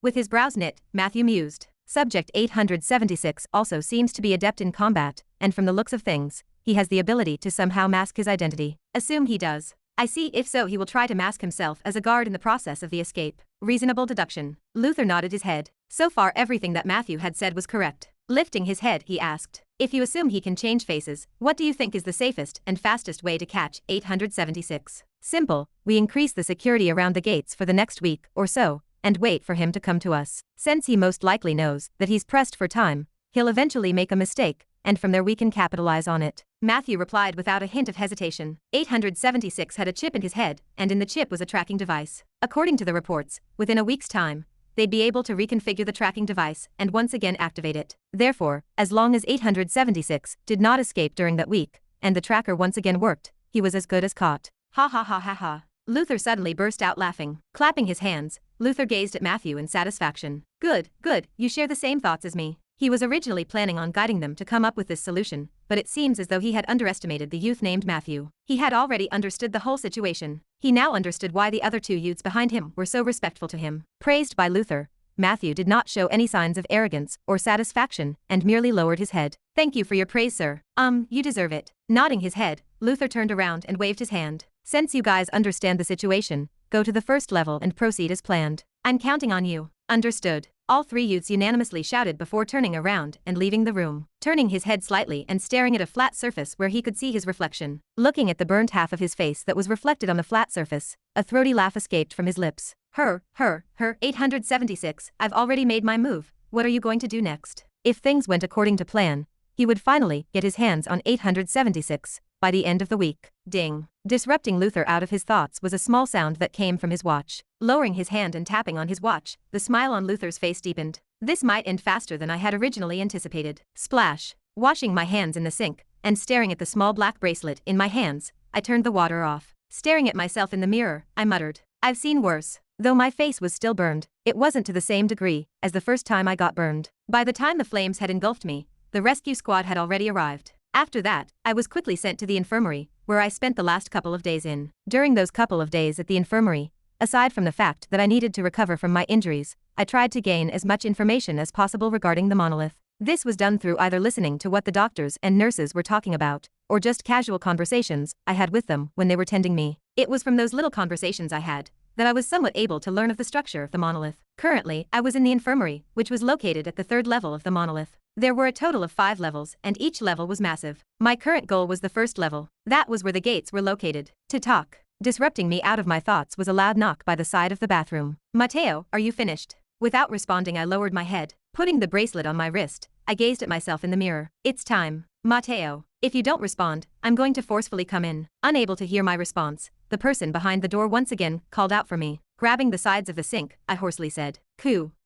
With his brows knit, Matthew mused. Subject 876 also seems to be adept in combat, and from the looks of things, he has the ability to somehow mask his identity. Assume he does. I see. If so, he will try to mask himself as a guard in the process of the escape. Reasonable deduction. Luther nodded his head. So far everything that Matthew had said was correct. Lifting his head, he asked, if you assume he can change faces, what do you think is the safest and fastest way to catch 876? Simple. We increase the security around the gates for the next week or so, and wait for him to come to us. Since he most likely knows that he's pressed for time, he'll eventually make a mistake, and from there we can capitalize on it. Matthew replied without a hint of hesitation. 876 had a chip in his head, and in the chip was a tracking device. According to the reports, within a week's time, they'd be able to reconfigure the tracking device and once again activate it. Therefore, as long as 876 did not escape during that week, and the tracker once again worked, he was as good as caught. Ha ha ha ha ha. Luther suddenly burst out laughing. Clapping his hands, Luther gazed at Matthew in satisfaction. Good, good, you share the same thoughts as me. He was originally planning on guiding them to come up with this solution, but it seems as though he had underestimated the youth named Matthew. He had already understood the whole situation. He now understood why the other two youths behind him were so respectful to him. Praised by Luther, Matthew did not show any signs of arrogance or satisfaction and merely lowered his head. Thank you for your praise, sir. You deserve it. Nodding his head, Luther turned around and waved his hand. Since you guys understand the situation, go to the first level and proceed as planned. I'm counting on you. Understood. All three youths unanimously shouted before turning around and leaving the room. Turning his head slightly and staring at a flat surface where he could see his reflection. Looking at the burned half of his face that was reflected on the flat surface, a throaty laugh escaped from his lips. 876, I've already made my move. What are you going to do next? If things went according to plan, he would finally get his hands on 876 by the end of the week. Ding. Disrupting Luther out of his thoughts was a small sound that came from his watch. Lowering his hand and tapping on his watch, the smile on Luther's face deepened. This might end faster than I had originally anticipated. Splash. Washing my hands in the sink, and staring at the small black bracelet in my hands, I turned the water off. Staring at myself in the mirror, I muttered, I've seen worse. Though my face was still burned, it wasn't to the same degree as the first time I got burned. By the time the flames had engulfed me, the rescue squad had already arrived. After that, I was quickly sent to the infirmary, where I spent the last couple of days in. During those couple of days at the infirmary, aside from the fact that I needed to recover from my injuries, I tried to gain as much information as possible regarding the monolith. This was done through either listening to what the doctors and nurses were talking about, or just casual conversations I had with them when they were tending me. It was from those little conversations I had that I was somewhat able to learn of the structure of the monolith. Currently, I was in the infirmary, which was located at the third level of the monolith. There were a total of 5 levels, and each level was massive. My current goal was the first level. That was where the gates were located. To talk. Disrupting me out of my thoughts was a loud knock by the side of the bathroom. Matteo, are you finished? Without responding, I lowered my head. Putting the bracelet on my wrist, I gazed at myself in the mirror. It's time. Matteo, if you don't respond, I'm going to forcefully come in. Unable to hear my response, the person behind the door once again called out for me. Grabbing the sides of the sink, I hoarsely said,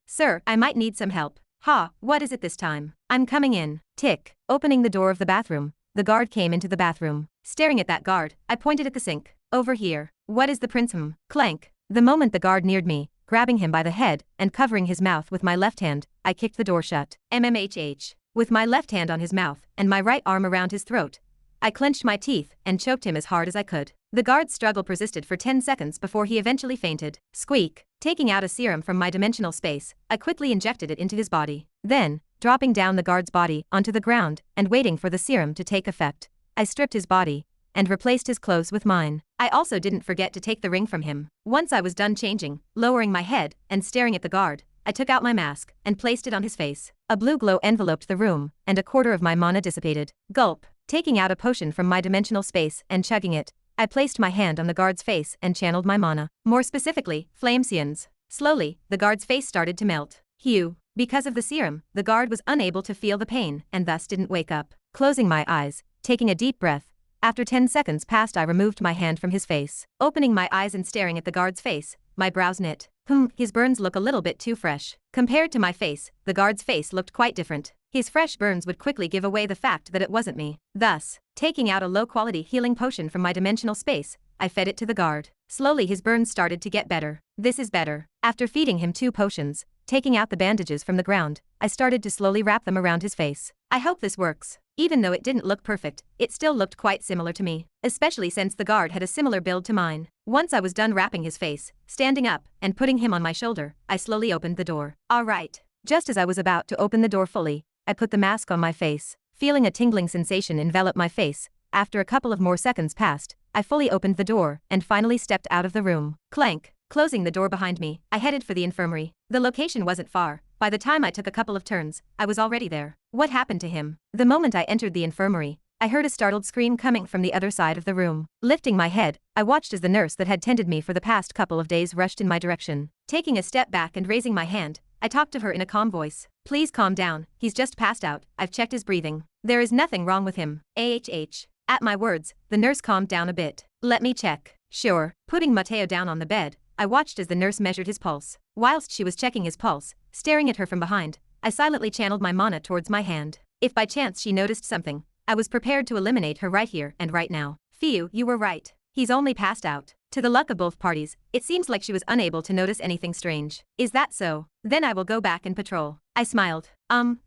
Sir, I might need some help. Ha, what is it this time? I'm coming in. Tick. Opening the door of the bathroom, the guard came into the bathroom. Staring at that guard, I pointed at the sink. Over here. What is the prince? Clank. The moment the guard neared me, grabbing him by the head and covering his mouth with my left hand, I kicked the door shut. MMHH. With my left hand on his mouth and my right arm around his throat, I clenched my teeth and choked him as hard as I could. The guard's struggle persisted for 10 seconds before he eventually fainted. Squeak. Taking out a serum from my dimensional space, I quickly injected it into his body. Then, dropping down the guard's body onto the ground and waiting for the serum to take effect, I stripped his body and replaced his clothes with mine. I also didn't forget to take the ring from him. Once I was done changing, lowering my head and staring at the guard, I took out my mask and placed it on his face. A blue glow enveloped the room, and a quarter of my mana dissipated. Gulp. Taking out a potion from my dimensional space and chugging it, I placed my hand on the guard's face and channeled my mana. More specifically, flame seons. Slowly, the guard's face started to melt. Hugh. Because of the serum, the guard was unable to feel the pain and thus didn't wake up. Closing my eyes, taking a deep breath, after 10 seconds passed, I removed my hand from his face. Opening my eyes and staring at the guard's face, my brows knit. His burns look a little bit too fresh. Compared to my face, the guard's face looked quite different. His fresh burns would quickly give away the fact that it wasn't me. Thus, taking out a low-quality healing potion from my dimensional space, I fed it to the guard. Slowly his burns started to get better. This is better. After feeding him 2 potions, taking out the bandages from the ground, I started to slowly wrap them around his face. I hope this works. Even though it didn't look perfect, it still looked quite similar to me, especially since the guard had a similar build to mine. Once I was done wrapping his face, standing up, and putting him on my shoulder, I slowly opened the door. Alright. Just as I was about to open the door fully, I put the mask on my face, feeling a tingling sensation envelop my face. After a couple of more seconds passed, I fully opened the door and finally stepped out of the room. Clank. Closing the door behind me, I headed for the infirmary. The location wasn't far. By the time I took a couple of turns, I was already there. What happened to him? The moment I entered the infirmary, I heard a startled scream coming from the other side of the room. Lifting my head, I watched as the nurse that had tended me for the past couple of days rushed in my direction. Taking a step back and raising my hand, I talked to her in a calm voice. Please calm down, he's just passed out. I've checked his breathing. There is nothing wrong with him. AHH. At my words, the nurse calmed down a bit. Let me check. Sure. Putting Mateo down on the bed, I watched as the nurse measured his pulse. Whilst she was checking his pulse, staring at her from behind, I silently channeled my mana towards my hand. If by chance she noticed something, I was prepared to eliminate her right here and right now. Phew, you were right. He's only passed out. To the luck of both parties, it seems like she was unable to notice anything strange. Is that so? Then I will go back and patrol. I smiled.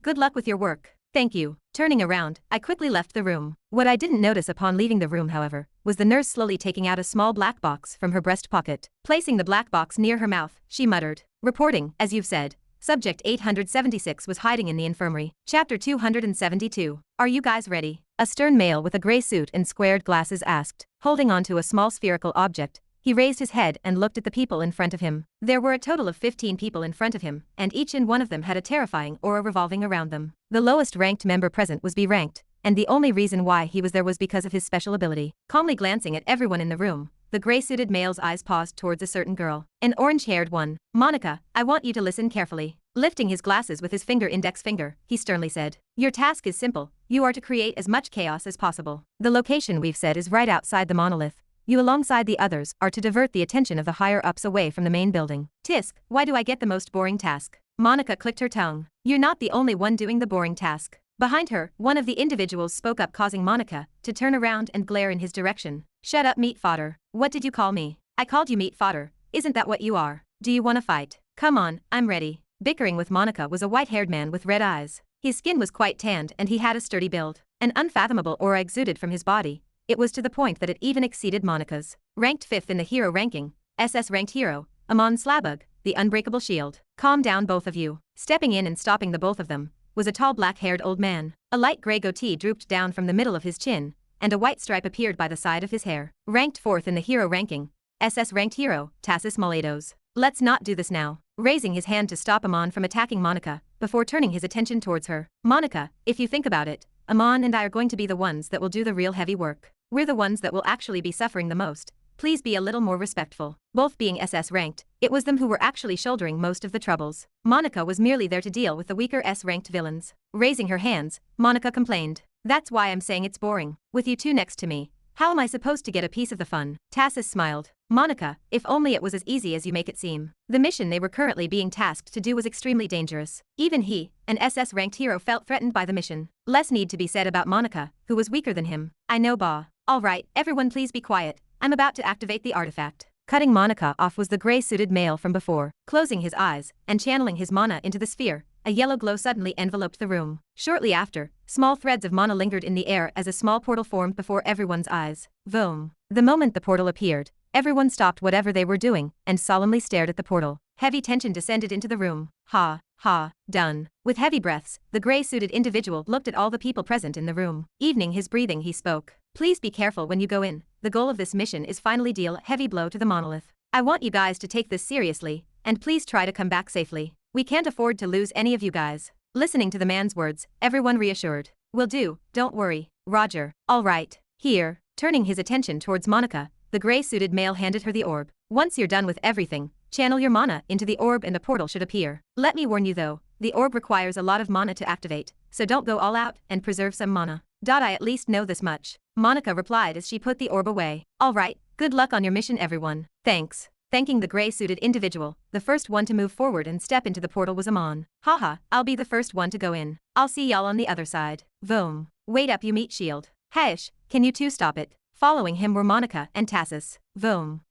Good luck with your work. Thank you. Turning around, I quickly left the room. What I didn't notice upon leaving the room, however, was the nurse slowly taking out a small black box from her breast pocket. Placing the black box near her mouth, she muttered. Reporting, as you've said. Subject 876 was hiding in the infirmary. Chapter 272. Are you guys ready? A stern male with a gray suit and squared glasses asked. Holding onto a small spherical object, he raised his head and looked at the people in front of him. There were a total of 15 people in front of him, and each and one of them had a terrifying aura revolving around them. The lowest ranked member present was B ranked, and the only reason why he was there was because of his special ability. Calmly glancing at everyone in the room, the gray-suited male's eyes paused towards a certain girl. An orange-haired one. Monica, I want you to listen carefully. Lifting his glasses with his index finger, he sternly said. Your task is simple. You are to create as much chaos as possible. The location we've said is right outside the monolith. You alongside the others are to divert the attention of the higher-ups away from the main building. Tisk, why do I get the most boring task? Monica clicked her tongue. You're not the only one doing the boring task. Behind her, one of the individuals spoke up, causing Monica to turn around and glare in his direction. Shut up, meat fodder. What did you call me? I called you meat fodder. Isn't that what you are? Do you want to fight? Come on, I'm ready. Bickering with Monica was a white-haired man with red eyes. His skin was quite tanned and he had a sturdy build. An unfathomable aura exuded from his body. It was to the point that it even exceeded Monica's. Ranked 5th in the hero ranking, SS ranked hero, Amon Slabug, the unbreakable shield. Calm down, both of you. Stepping in and stopping the both of them was a tall black-haired old man. A light gray goatee drooped down from the middle of his chin, and a white stripe appeared by the side of his hair. Ranked 4th in the hero ranking, SS ranked hero, Tassis Moledos. Let's not do this now. Raising his hand to stop Amon from attacking Monica, before turning his attention towards her. Monica, if you think about it, Amon and I are going to be the ones that will do the real heavy work. We're the ones that will actually be suffering the most. Please be a little more respectful. Both being SS ranked, it was them who were actually shouldering most of the troubles. Monica was merely there to deal with the weaker S-ranked villains. Raising her hands, Monica complained. That's why I'm saying it's boring. With you two next to me, how am I supposed to get a piece of the fun? Tassis smiled. Monica, if only it was as easy as you make it seem. The mission they were currently being tasked to do was extremely dangerous. Even he, an SS-ranked hero, felt threatened by the mission. Less need to be said about Monica, who was weaker than him. I know, Ba. Alright, everyone please be quiet. I'm about to activate the artifact. Cutting Monica off was the gray-suited male from before. Closing his eyes and channeling his mana into the sphere, a yellow glow suddenly enveloped the room. Shortly after, small threads of mana lingered in the air as a small portal formed before everyone's eyes. Boom. The moment the portal appeared, everyone stopped whatever they were doing and solemnly stared at the portal. Heavy tension descended into the room. Ha, done. With heavy breaths, the gray-suited individual looked at all the people present in the room. Evening his breathing, he spoke. Please be careful when you go in. The goal of this mission is finally deal a heavy blow to the monolith. I want you guys to take this seriously, and please try to come back safely. We can't afford to lose any of you guys. Listening to the man's words, everyone reassured. Will do, don't worry. Roger. All right. Here. Turning his attention towards Monica, the gray-suited male handed her the orb. Once you're done with everything, channel your mana into the orb and a portal should appear. Let me warn you though, the orb requires a lot of mana to activate, so don't go all out and preserve some mana. I at least know this much. Monica replied as she put the orb away. Alright, good luck on your mission everyone. Thanks. Thanking the gray-suited individual, the first one to move forward and step into the portal was Amon. Haha, I'll be the first one to go in. I'll see y'all on the other side. Vroom. Wait up, you meat shield. Hesh, can you two stop it? Following him were Monica and Tassis. Vroom.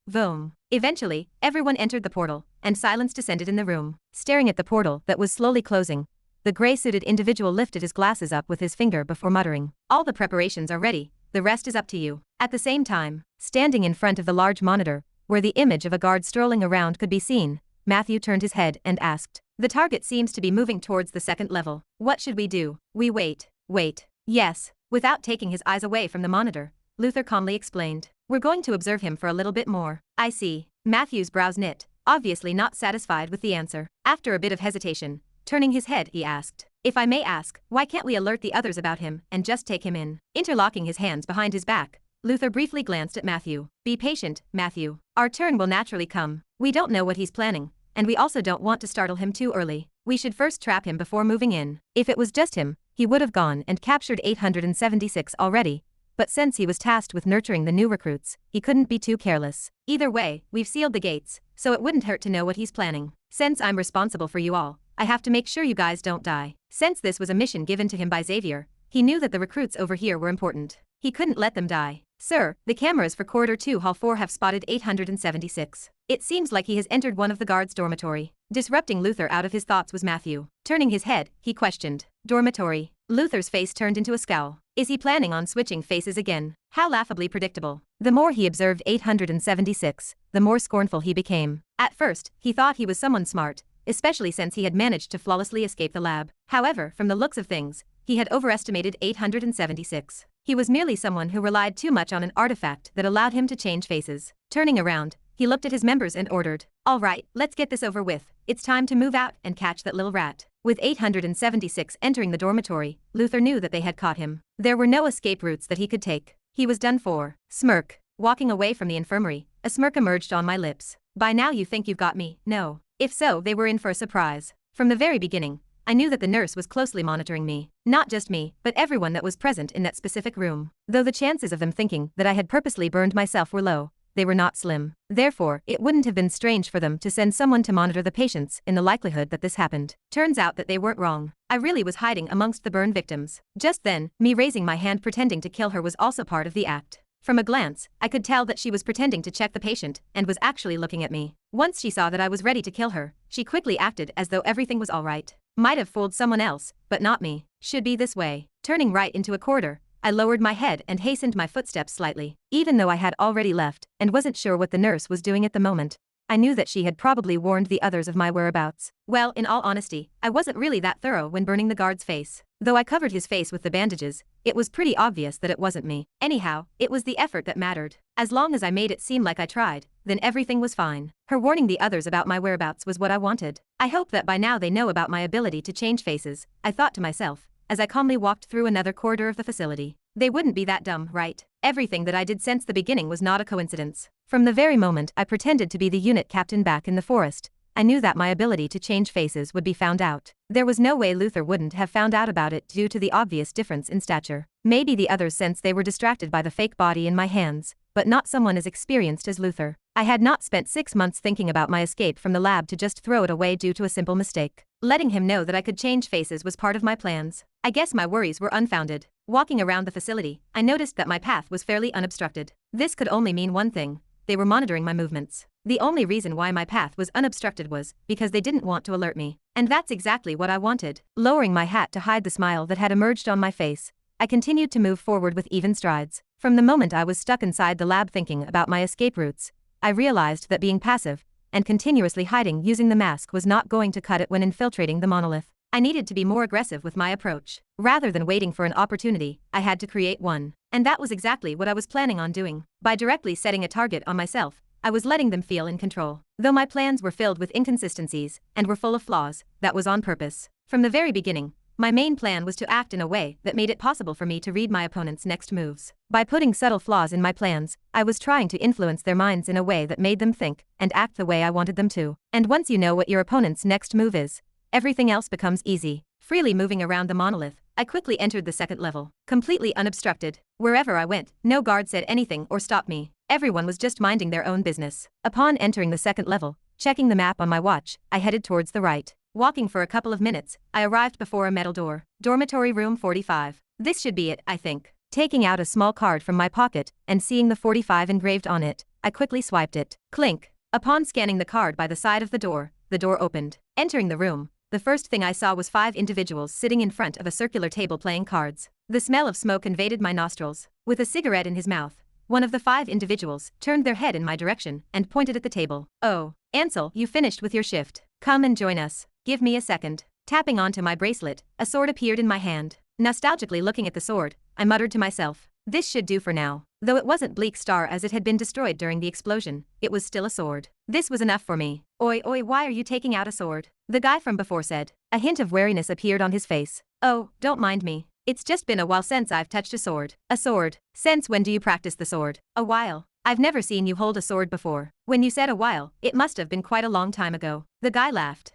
Eventually, everyone entered the portal, and silence descended in the room. Staring at the portal that was slowly closing, the gray-suited individual lifted his glasses up with his finger before muttering, "All the preparations are ready, the rest is up to you." At the same time, standing in front of the large monitor, where the image of a guard strolling around could be seen, Matthew turned his head and asked, "The target seems to be moving towards the second level. What should we do?" "We wait." "Wait." "Yes." Without taking his eyes away from the monitor, Luther calmly explained, "We're going to observe him for a little bit more." "I see." Matthew's brows knit, obviously not satisfied with the answer. After a bit of hesitation, turning his head, he asked, "If I may ask, why can't we alert the others about him and just take him in?" Interlocking his hands behind his back, Luther briefly glanced at Matthew. "Be patient, Matthew. Our turn will naturally come. We don't know what he's planning, and we also don't want to startle him too early. We should first trap him before moving in." If it was just him, he would have gone and captured 876 already, but since he was tasked with nurturing the new recruits, he couldn't be too careless. "Either way, we've sealed the gates, so it wouldn't hurt to know what he's planning. Since I'm responsible for you all, I have to make sure you guys don't die." Since this was a mission given to him by Xavier, he knew that the recruits over here were important. He couldn't let them die. "Sir, the cameras for Corridor 2 Hall 4 have spotted 876. It seems like he has entered one of the guards' dormitory." Disrupting Luther out of his thoughts was Matthew. Turning his head, he questioned, "Dormitory?" Luther's face turned into a scowl. Is he planning on switching faces again? How laughably predictable. The more he observed 876, the more scornful he became. At first, he thought he was someone smart, especially since he had managed to flawlessly escape the lab. However, from the looks of things, he had overestimated 876. He was merely someone who relied too much on an artifact that allowed him to change faces. Turning around, he looked at his members and ordered, "All right, let's get this over with. It's time to move out and catch that little rat." With 876 entering the dormitory, Luther knew that they had caught him. There were no escape routes that he could take. He was done for. Smirk. Walking away from the infirmary, a smirk emerged on my lips. "By now you think you've got me, no?" If so, they were in for a surprise. From the very beginning, I knew that the nurse was closely monitoring me. Not just me, but everyone that was present in that specific room. Though the chances of them thinking that I had purposely burned myself were low, they were not slim. Therefore, it wouldn't have been strange for them to send someone to monitor the patients in the likelihood that this happened. Turns out that they weren't wrong. I really was hiding amongst the burn victims. Just then, me raising my hand pretending to kill her was also part of the act. From a glance, I could tell that she was pretending to check the patient and was actually looking at me. Once she saw that I was ready to kill her, she quickly acted as though everything was all right. Might have fooled someone else, but not me. Should be this way. Turning right into a corridor, I lowered my head and hastened my footsteps slightly. Even though I had already left and wasn't sure what the nurse was doing at the moment, I knew that she had probably warned the others of my whereabouts. Well, in all honesty, I wasn't really that thorough when burning the guard's face. Though I covered his face with the bandages, it was pretty obvious that it wasn't me. Anyhow, it was the effort that mattered. As long as I made it seem like I tried, then everything was fine. Her warning the others about my whereabouts was what I wanted. I hope that by now they know about my ability to change faces, I thought to myself, as I calmly walked through another corridor of the facility. They wouldn't be that dumb, right? Everything that I did since the beginning was not a coincidence. From the very moment I pretended to be the unit captain back in the forest, I knew that my ability to change faces would be found out. There was no way Luther wouldn't have found out about it due to the obvious difference in stature. Maybe the others since they were distracted by the fake body in my hands, but not someone as experienced as Luther. I had not spent 6 months thinking about my escape from the lab to just throw it away due to a simple mistake. Letting him know that I could change faces was part of my plans. I guess my worries were unfounded. Walking around the facility, I noticed that my path was fairly unobstructed. This could only mean one thing. They were monitoring my movements. The only reason why my path was unobstructed was because they didn't want to alert me. And that's exactly what I wanted. Lowering my hat to hide the smile that had emerged on my face, I continued to move forward with even strides. From the moment I was stuck inside the lab thinking about my escape routes, I realized that being passive and continuously hiding using the mask was not going to cut it when infiltrating the monolith. I needed to be more aggressive with my approach. Rather than waiting for an opportunity, I had to create one. And that was exactly what I was planning on doing. By directly setting a target on myself, I was letting them feel in control. Though my plans were filled with inconsistencies and were full of flaws, that was on purpose. From the very beginning, my main plan was to act in a way that made it possible for me to read my opponent's next moves. By putting subtle flaws in my plans, I was trying to influence their minds in a way that made them think and act the way I wanted them to. And once you know what your opponent's next move is, everything else becomes easy. Freely moving around the monolith, I quickly entered the second level, completely unobstructed. Wherever I went, no guard said anything or stopped me. Everyone was just minding their own business. Upon entering the second level, checking the map on my watch, I headed towards the right. Walking for a couple of minutes, I arrived before a metal door. Dormitory room 45. This should be it, I think. Taking out a small card from my pocket and seeing the 45 engraved on it, I quickly swiped it. Clink. Upon scanning the card by the side of the door opened. Entering the room, the first thing I saw was 5 individuals sitting in front of a circular table playing cards. The smell of smoke invaded my nostrils. With a cigarette in his mouth, one of the 5 individuals turned their head in my direction and pointed at the table. "Oh, Ansel, you finished with your shift. Come and join us. Give me a second." Tapping onto my bracelet, a sword appeared in my hand. Nostalgically looking at the sword, I muttered to myself, "This should do for now." Though it wasn't Bleak Star as it had been destroyed during the explosion, it was still a sword. This was enough for me. "Oi, why are you taking out a sword?" the guy from before said. A hint of wariness appeared on his face. "Oh, don't mind me. It's just been a while since I've touched a sword." "A sword? Since when do you practice the sword?" "A while. I've never seen you hold a sword before." When you said a while, it must have been quite a long time ago. The guy laughed.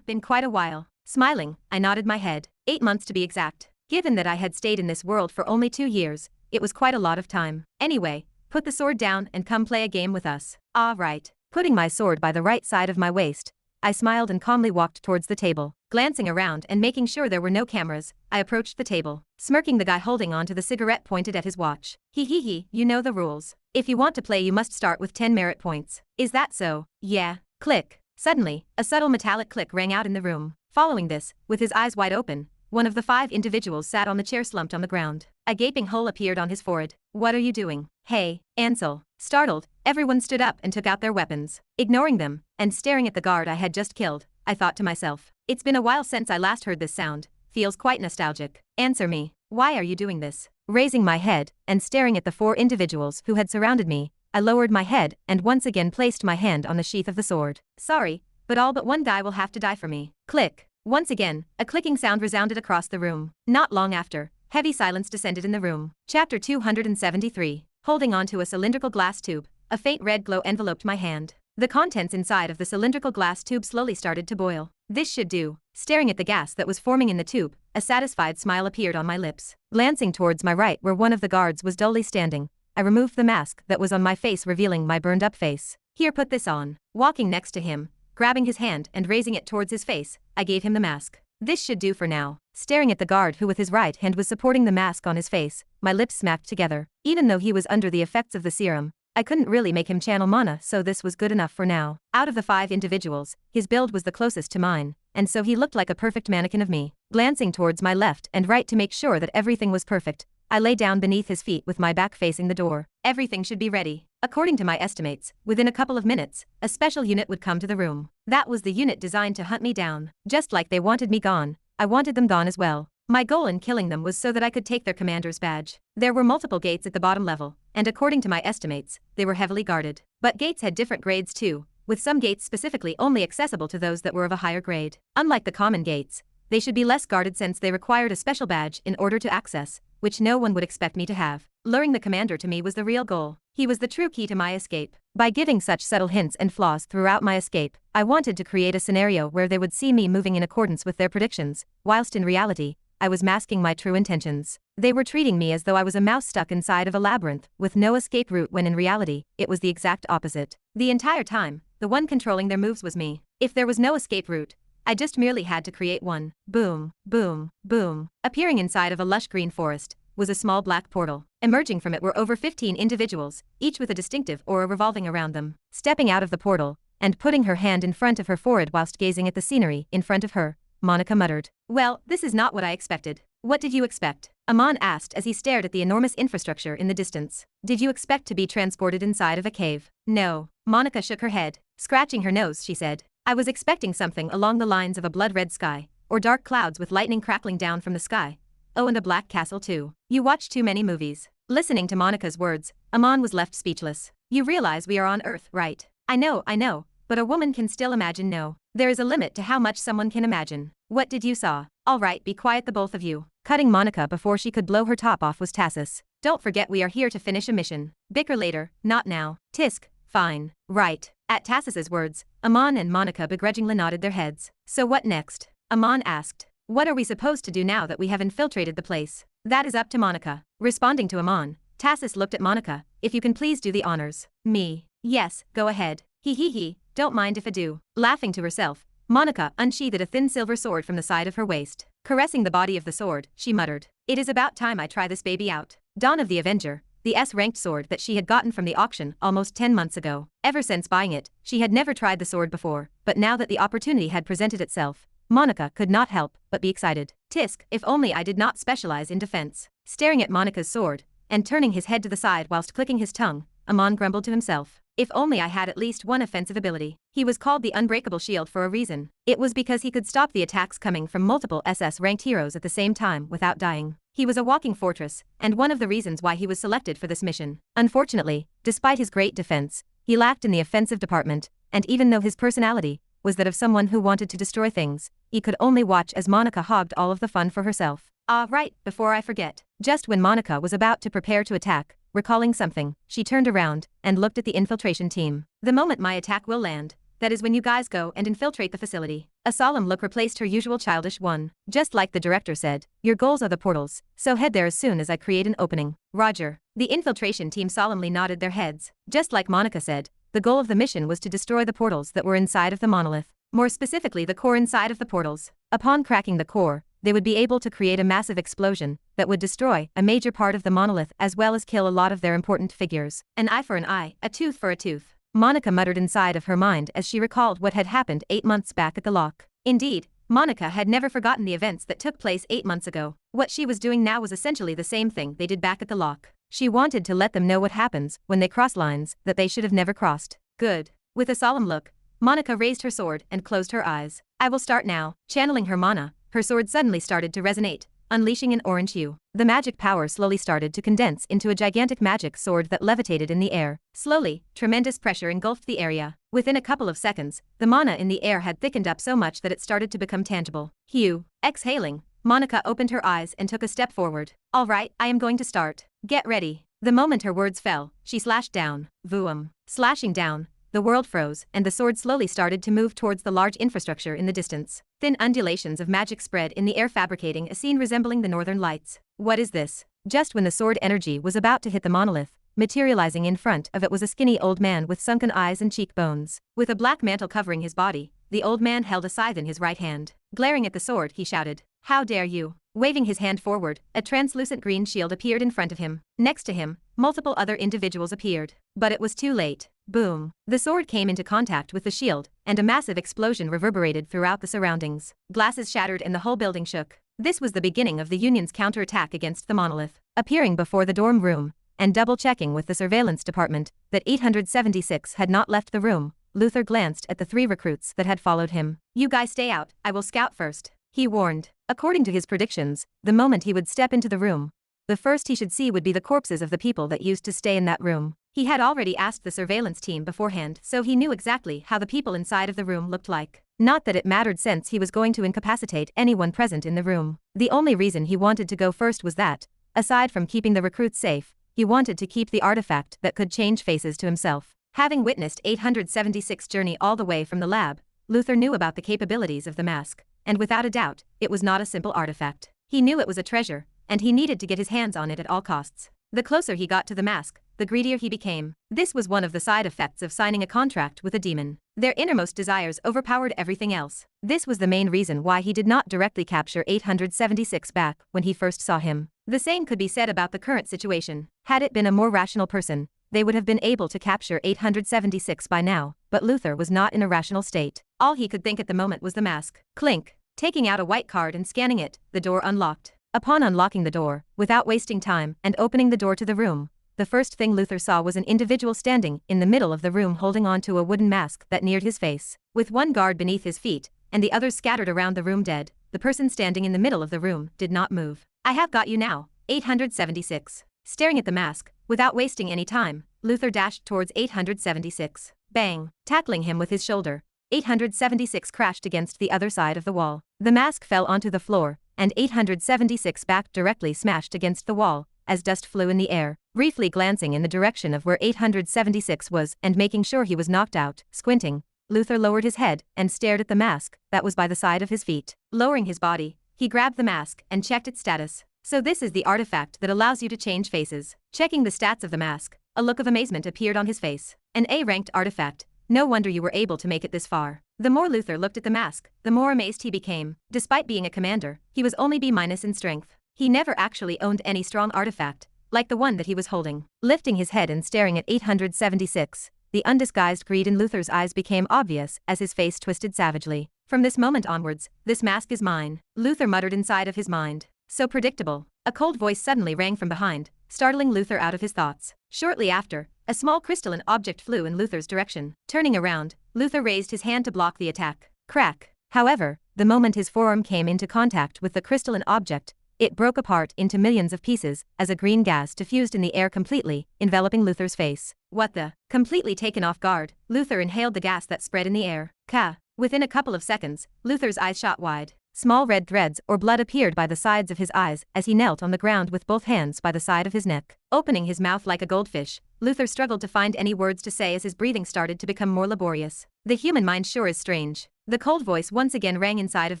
Been quite a while." Smiling, I nodded my head. 8 months to be exact. Given that I had stayed in this world for only 2 years, it was quite a lot of time. "Anyway, put the sword down and come play a game with us." "Ah, right." Putting my sword by the right side of my waist, I smiled and calmly walked towards the table. Glancing around and making sure there were no cameras, I approached the table. Smirking, the guy holding onto the cigarette pointed at his watch. He, you know the rules. If you want to play, you must start with 10 merit points. Is that so?" "Yeah." Click. Suddenly, a subtle metallic click rang out in the room. Following this, with his eyes wide open, one of the 5 individuals sat on the chair slumped on the ground. A gaping hole appeared on his forehead. "What are you doing?" "Hey, Ansel." Startled, everyone stood up and took out their weapons. Ignoring them, and staring at the guard I had just killed, I thought to myself, it's been a while since I last heard this sound. Feels quite nostalgic. "Answer me. Why are you doing this?" Raising my head, and staring at the 4 individuals who had surrounded me, I lowered my head and once again placed my hand on the sheath of the sword. "Sorry, but all but one guy will have to die for me." Click. Once again, a clicking sound resounded across the room. Not long after, heavy silence descended in the room. Chapter 273. Holding onto a cylindrical glass tube, a faint red glow enveloped my hand. The contents inside of the cylindrical glass tube slowly started to boil. This should do. Staring at the gas that was forming in the tube, a satisfied smile appeared on my lips. Glancing towards my right where one of the guards was dully standing, I removed the mask that was on my face, revealing my burned up face. "Here, put this on." Walking next to him, grabbing his hand and raising it towards his face, I gave him the mask. "This should do for now." Staring at the guard who with his right hand was supporting the mask on his face, my lips smacked together. Even though he was under the effects of the serum, I couldn't really make him channel mana, so this was good enough for now. Out of the 5 individuals, his build was the closest to mine, and so he looked like a perfect mannequin of me. Glancing towards my left and right to make sure that everything was perfect, I lay down beneath his feet with my back facing the door. Everything should be ready. According to my estimates, within a couple of minutes, a special unit would come to the room. That was the unit designed to hunt me down. Just like they wanted me gone, I wanted them gone as well. My goal in killing them was so that I could take their commander's badge. There were multiple gates at the bottom level, and according to my estimates, they were heavily guarded. But gates had different grades too, with some gates specifically only accessible to those that were of a higher grade. Unlike the common gates, they should be less guarded since they required a special badge in order to access, which no one would expect me to have. Luring the commander to me was the real goal. He was the true key to my escape. By giving such subtle hints and flaws throughout my escape, I wanted to create a scenario where they would see me moving in accordance with their predictions, whilst in reality, I was masking my true intentions. They were treating me as though I was a mouse stuck inside of a labyrinth with no escape route, when in reality, it was the exact opposite. The entire time, the one controlling their moves was me. If there was no escape route, I just merely had to create one. Boom, boom, boom. Appearing inside of a lush green forest was a small black portal. Emerging from it were over 15 individuals, each with a distinctive aura revolving around them. Stepping out of the portal, and putting her hand in front of her forehead whilst gazing at the scenery in front of her, Monica muttered. "Well, this is not what I expected." "What did you expect?" Amon asked as he stared at the enormous infrastructure in the distance. "Did you expect to be transported inside of a cave?" "No." Monica shook her head. Scratching her nose, she said, "I was expecting something along the lines of a blood-red sky, or dark clouds with lightning crackling down from the sky. Oh, and a black castle too. You watch too many movies." Listening to Monica's words, Amon was left speechless. "You realize we are on Earth, right?" I know, but a woman can still imagine." "No. There is a limit to how much someone can imagine." "What did you saw?" "All right, be quiet the both of you." Cutting Monica before she could blow her top off was Tassus. "Don't forget we are here to finish a mission. Bicker later, not now." "Tisk, fine." "Right." At Tassus's words, Amon and Monica begrudgingly nodded their heads. "So what next?" Amon asked. "What are we supposed to do now that we have infiltrated the place?" "That is up to Monica." Responding to Amon, Tassus looked at Monica. "If you can please do the honors." "Me?" "Yes, go ahead." He. Don't mind if I do." Laughing to herself, Monica unsheathed a thin silver sword from the side of her waist. Caressing the body of the sword, she muttered, "It is about time I try this baby out." Dawn of the Avenger, the S-ranked sword that she had gotten from the auction almost 10 months ago. Ever since buying it, she had never tried the sword before, but now that the opportunity had presented itself, Monica could not help but be excited. Tisk, if only I did not specialize in defense. Staring at Monica's sword, and turning his head to the side whilst clicking his tongue, Amon grumbled to himself. If only I had at least one offensive ability. He was called the Unbreakable Shield for a reason. It was because he could stop the attacks coming from multiple SS-ranked heroes at the same time without dying. He was a walking fortress, and one of the reasons why he was selected for this mission. Unfortunately, despite his great defense, he lacked in the offensive department, and even though his personality was that of someone who wanted to destroy things, he could only watch as Monica hogged all of the fun for herself. Right, before I forget. Just when Monica was about to prepare to attack, recalling something, she turned around and looked at the infiltration team. The moment my attack will land, that is when you guys go and infiltrate the facility. A solemn look replaced her usual childish one. Just like the director said, your goals are the portals, so head there as soon as I create an opening. Roger. The infiltration team solemnly nodded their heads. Just like Monica said, the goal of the mission was to destroy the portals that were inside of the monolith. More specifically the core inside of the portals. Upon cracking the core, they would be able to create a massive explosion that would destroy a major part of the monolith as well as kill a lot of their important figures. An eye for an eye, a tooth for a tooth. Monica muttered inside of her mind as she recalled what had happened 8 months back at the lock. Indeed, Monica had never forgotten the events that took place 8 months ago. What she was doing now was essentially the same thing they did back at the lock. She wanted to let them know what happens when they cross lines that they should have never crossed. Good. With a solemn look, Monica raised her sword and closed her eyes. I will start now. Channeling her mana, her sword suddenly started to resonate, unleashing an orange hue. The magic power slowly started to condense into a gigantic magic sword that levitated in the air. Slowly, tremendous pressure engulfed the area. Within a couple of seconds, the mana in the air had thickened up so much that it started to become tangible. Hue. Exhaling, Monica opened her eyes and took a step forward. All right, I am going to start. Get ready. The moment her words fell, she slashed down. Voom. Slashing down, the world froze, and the sword slowly started to move towards the large infrastructure in the distance. Thin undulations of magic spread in the air, fabricating a scene resembling the northern lights. What is this? Just when the sword energy was about to hit the monolith, materializing in front of it was a skinny old man with sunken eyes and cheekbones. With a black mantle covering his body, the old man held a scythe in his right hand. Glaring at the sword, he shouted, "How dare you!" Waving his hand forward, a translucent green shield appeared in front of him. Next to him, multiple other individuals appeared. But it was too late. Boom. The sword came into contact with the shield, and a massive explosion reverberated throughout the surroundings. Glasses shattered and the whole building shook. This was the beginning of the Union's counterattack against the monolith. Appearing before the dorm room, and double-checking with the surveillance department that 876 had not left the room, Luther glanced at the 3 recruits that had followed him. You guys stay out, I will scout first, he warned. According to his predictions, the moment he would step into the room, the first he should see would be the corpses of the people that used to stay in that room. He had already asked the surveillance team beforehand, so he knew exactly how the people inside of the room looked like. Not that it mattered since he was going to incapacitate anyone present in the room. The only reason he wanted to go first was that, aside from keeping the recruits safe, he wanted to keep the artifact that could change faces to himself. Having witnessed 876's journey all the way from the lab, Luther knew about the capabilities of the mask, and without a doubt, it was not a simple artifact. He knew it was a treasure, and he needed to get his hands on it at all costs. The closer he got to the mask, the greedier he became. This was one of the side effects of signing a contract with a demon. Their innermost desires overpowered everything else. This was the main reason why he did not directly capture 876 back when he first saw him. The same could be said about the current situation. Had it been a more rational person, they would have been able to capture 876 by now, but Luther was not in a rational state. All he could think at the moment was the mask. Clink. Taking out a white card and scanning it, the door unlocked. Upon unlocking the door, without wasting time and opening the door to the room, the first thing Luther saw was an individual standing in the middle of the room holding on to a wooden mask that neared his face. With one guard beneath his feet, and the others scattered around the room dead, the person standing in the middle of the room did not move. I have got you now, 876. Staring at the mask, without wasting any time, Luther dashed towards 876. Bang! Tackling him with his shoulder, 876 crashed against the other side of the wall. The mask fell onto the floor, and 876 back directly smashed against the wall, as dust flew in the air. Briefly glancing in the direction of where 876 was and making sure he was knocked out, squinting, Luther lowered his head and stared at the mask that was by the side of his feet. Lowering his body, he grabbed the mask and checked its status. So this is the artifact that allows you to change faces. Checking the stats of the mask, a look of amazement appeared on his face. An A-ranked artifact. No wonder you were able to make it this far. The more Luther looked at the mask, the more amazed he became. Despite being a commander, he was only B- in strength. He never actually owned any strong artifact, like the one that he was holding. Lifting his head and staring at 876, the undisguised greed in Luther's eyes became obvious as his face twisted savagely. From this moment onwards, this mask is mine, Luther muttered inside of his mind. So predictable. A cold voice suddenly rang from behind, startling Luther out of his thoughts. Shortly after, a small crystalline object flew in Luther's direction. Turning around, Luther raised his hand to block the attack. Crack. However, the moment his forearm came into contact with the crystalline object, it broke apart into millions of pieces as a green gas diffused in the air completely, enveloping Luther's face. What the? Completely taken off guard, Luther inhaled the gas that spread in the air. Ka. Within a couple of seconds, Luther's eyes shot wide. Small red threads or blood appeared by the sides of his eyes as he knelt on the ground with both hands by the side of his neck. Opening his mouth like a goldfish, Luther struggled to find any words to say as his breathing started to become more laborious. The human mind sure is strange. The cold voice once again rang inside of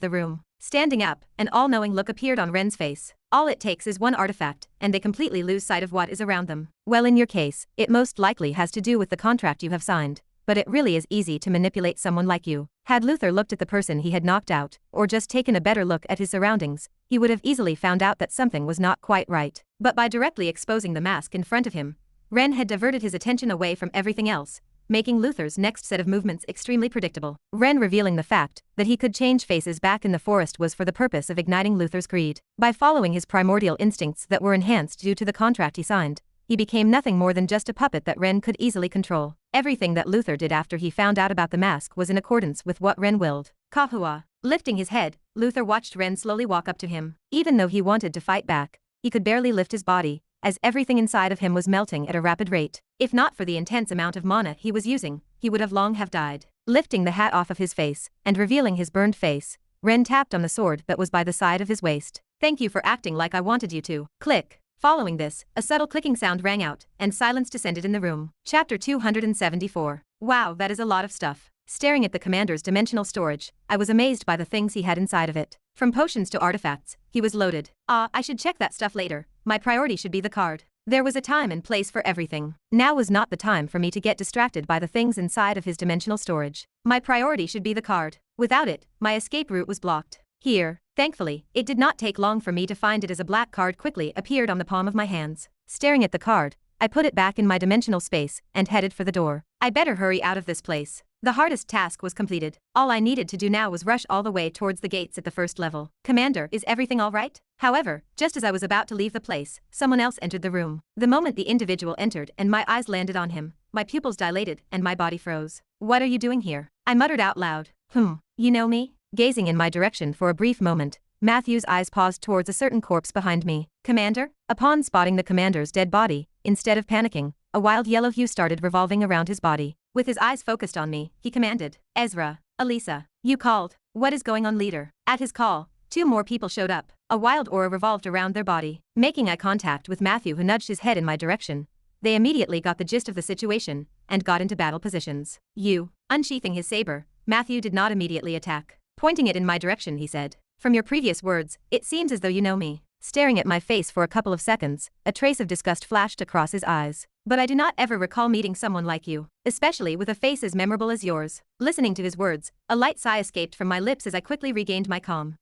the room. Standing up, an all-knowing look appeared on Ren's face. All it takes is one artifact, and they completely lose sight of what is around them. Well, in your case, it most likely has to do with the contract you have signed. But it really is easy to manipulate someone like you. Had Luther looked at the person he had knocked out, or just taken a better look at his surroundings, he would have easily found out that something was not quite right. But by directly exposing the mask in front of him, Ren had diverted his attention away from everything else, making Luther's next set of movements extremely predictable. Ren revealing the fact that he could change faces back in the forest was for the purpose of igniting Luther's greed. By following his primordial instincts that were enhanced due to the contract he signed, he became nothing more than just a puppet that Ren could easily control. Everything that Luther did after he found out about the mask was in accordance with what Ren willed. Kahua. Lifting his head, Luther watched Ren slowly walk up to him. Even though he wanted to fight back, he could barely lift his body, as everything inside of him was melting at a rapid rate. If not for the intense amount of mana he was using, he would have long have died. Lifting the hat off of his face, and revealing his burned face, Ren tapped on the sword that was by the side of his waist. Thank you for acting like I wanted you to. Click. Following this, a subtle clicking sound rang out, and silence descended in the room. Chapter 274. Wow, that is a lot of stuff. Staring at the commander's dimensional storage, I was amazed by the things he had inside of it. From potions to artifacts, he was loaded. I should check that stuff later. My priority should be the card. There was a time and place for everything. Now was not the time for me to get distracted by the things inside of his dimensional storage. My priority should be the card. Without it, my escape route was blocked. Here. Thankfully, it did not take long for me to find it as a black card quickly appeared on the palm of my hands. Staring at the card, I put it back in my dimensional space and headed for the door. I better hurry out of this place. The hardest task was completed. All I needed to do now was rush all the way towards the gates at the first level. Commander, is everything all right? However, just as I was about to leave the place, someone else entered the room. The moment the individual entered and my eyes landed on him, my pupils dilated and my body froze. What are you doing here? I muttered out loud. You know me? Gazing in my direction for a brief moment, Matthew's eyes paused towards a certain corpse behind me. Commander? Upon spotting the commander's dead body, instead of panicking, a wild yellow hue started revolving around his body. With his eyes focused on me, he commanded, Ezra, Elisa, you called. What is going on, leader? At his call, 2 more people showed up. A wild aura revolved around their body. Making eye contact with Matthew, who nudged his head in my direction, they immediately got the gist of the situation and got into battle positions. Unsheathing his saber, Matthew did not immediately attack. Pointing it in my direction, he said, from your previous words, it seems as though you know me. Staring at my face for a couple of seconds, a trace of disgust flashed across his eyes. But I do not ever recall meeting someone like you, especially with a face as memorable as yours. Listening to his words, a light sigh escaped from my lips as I quickly regained my calm.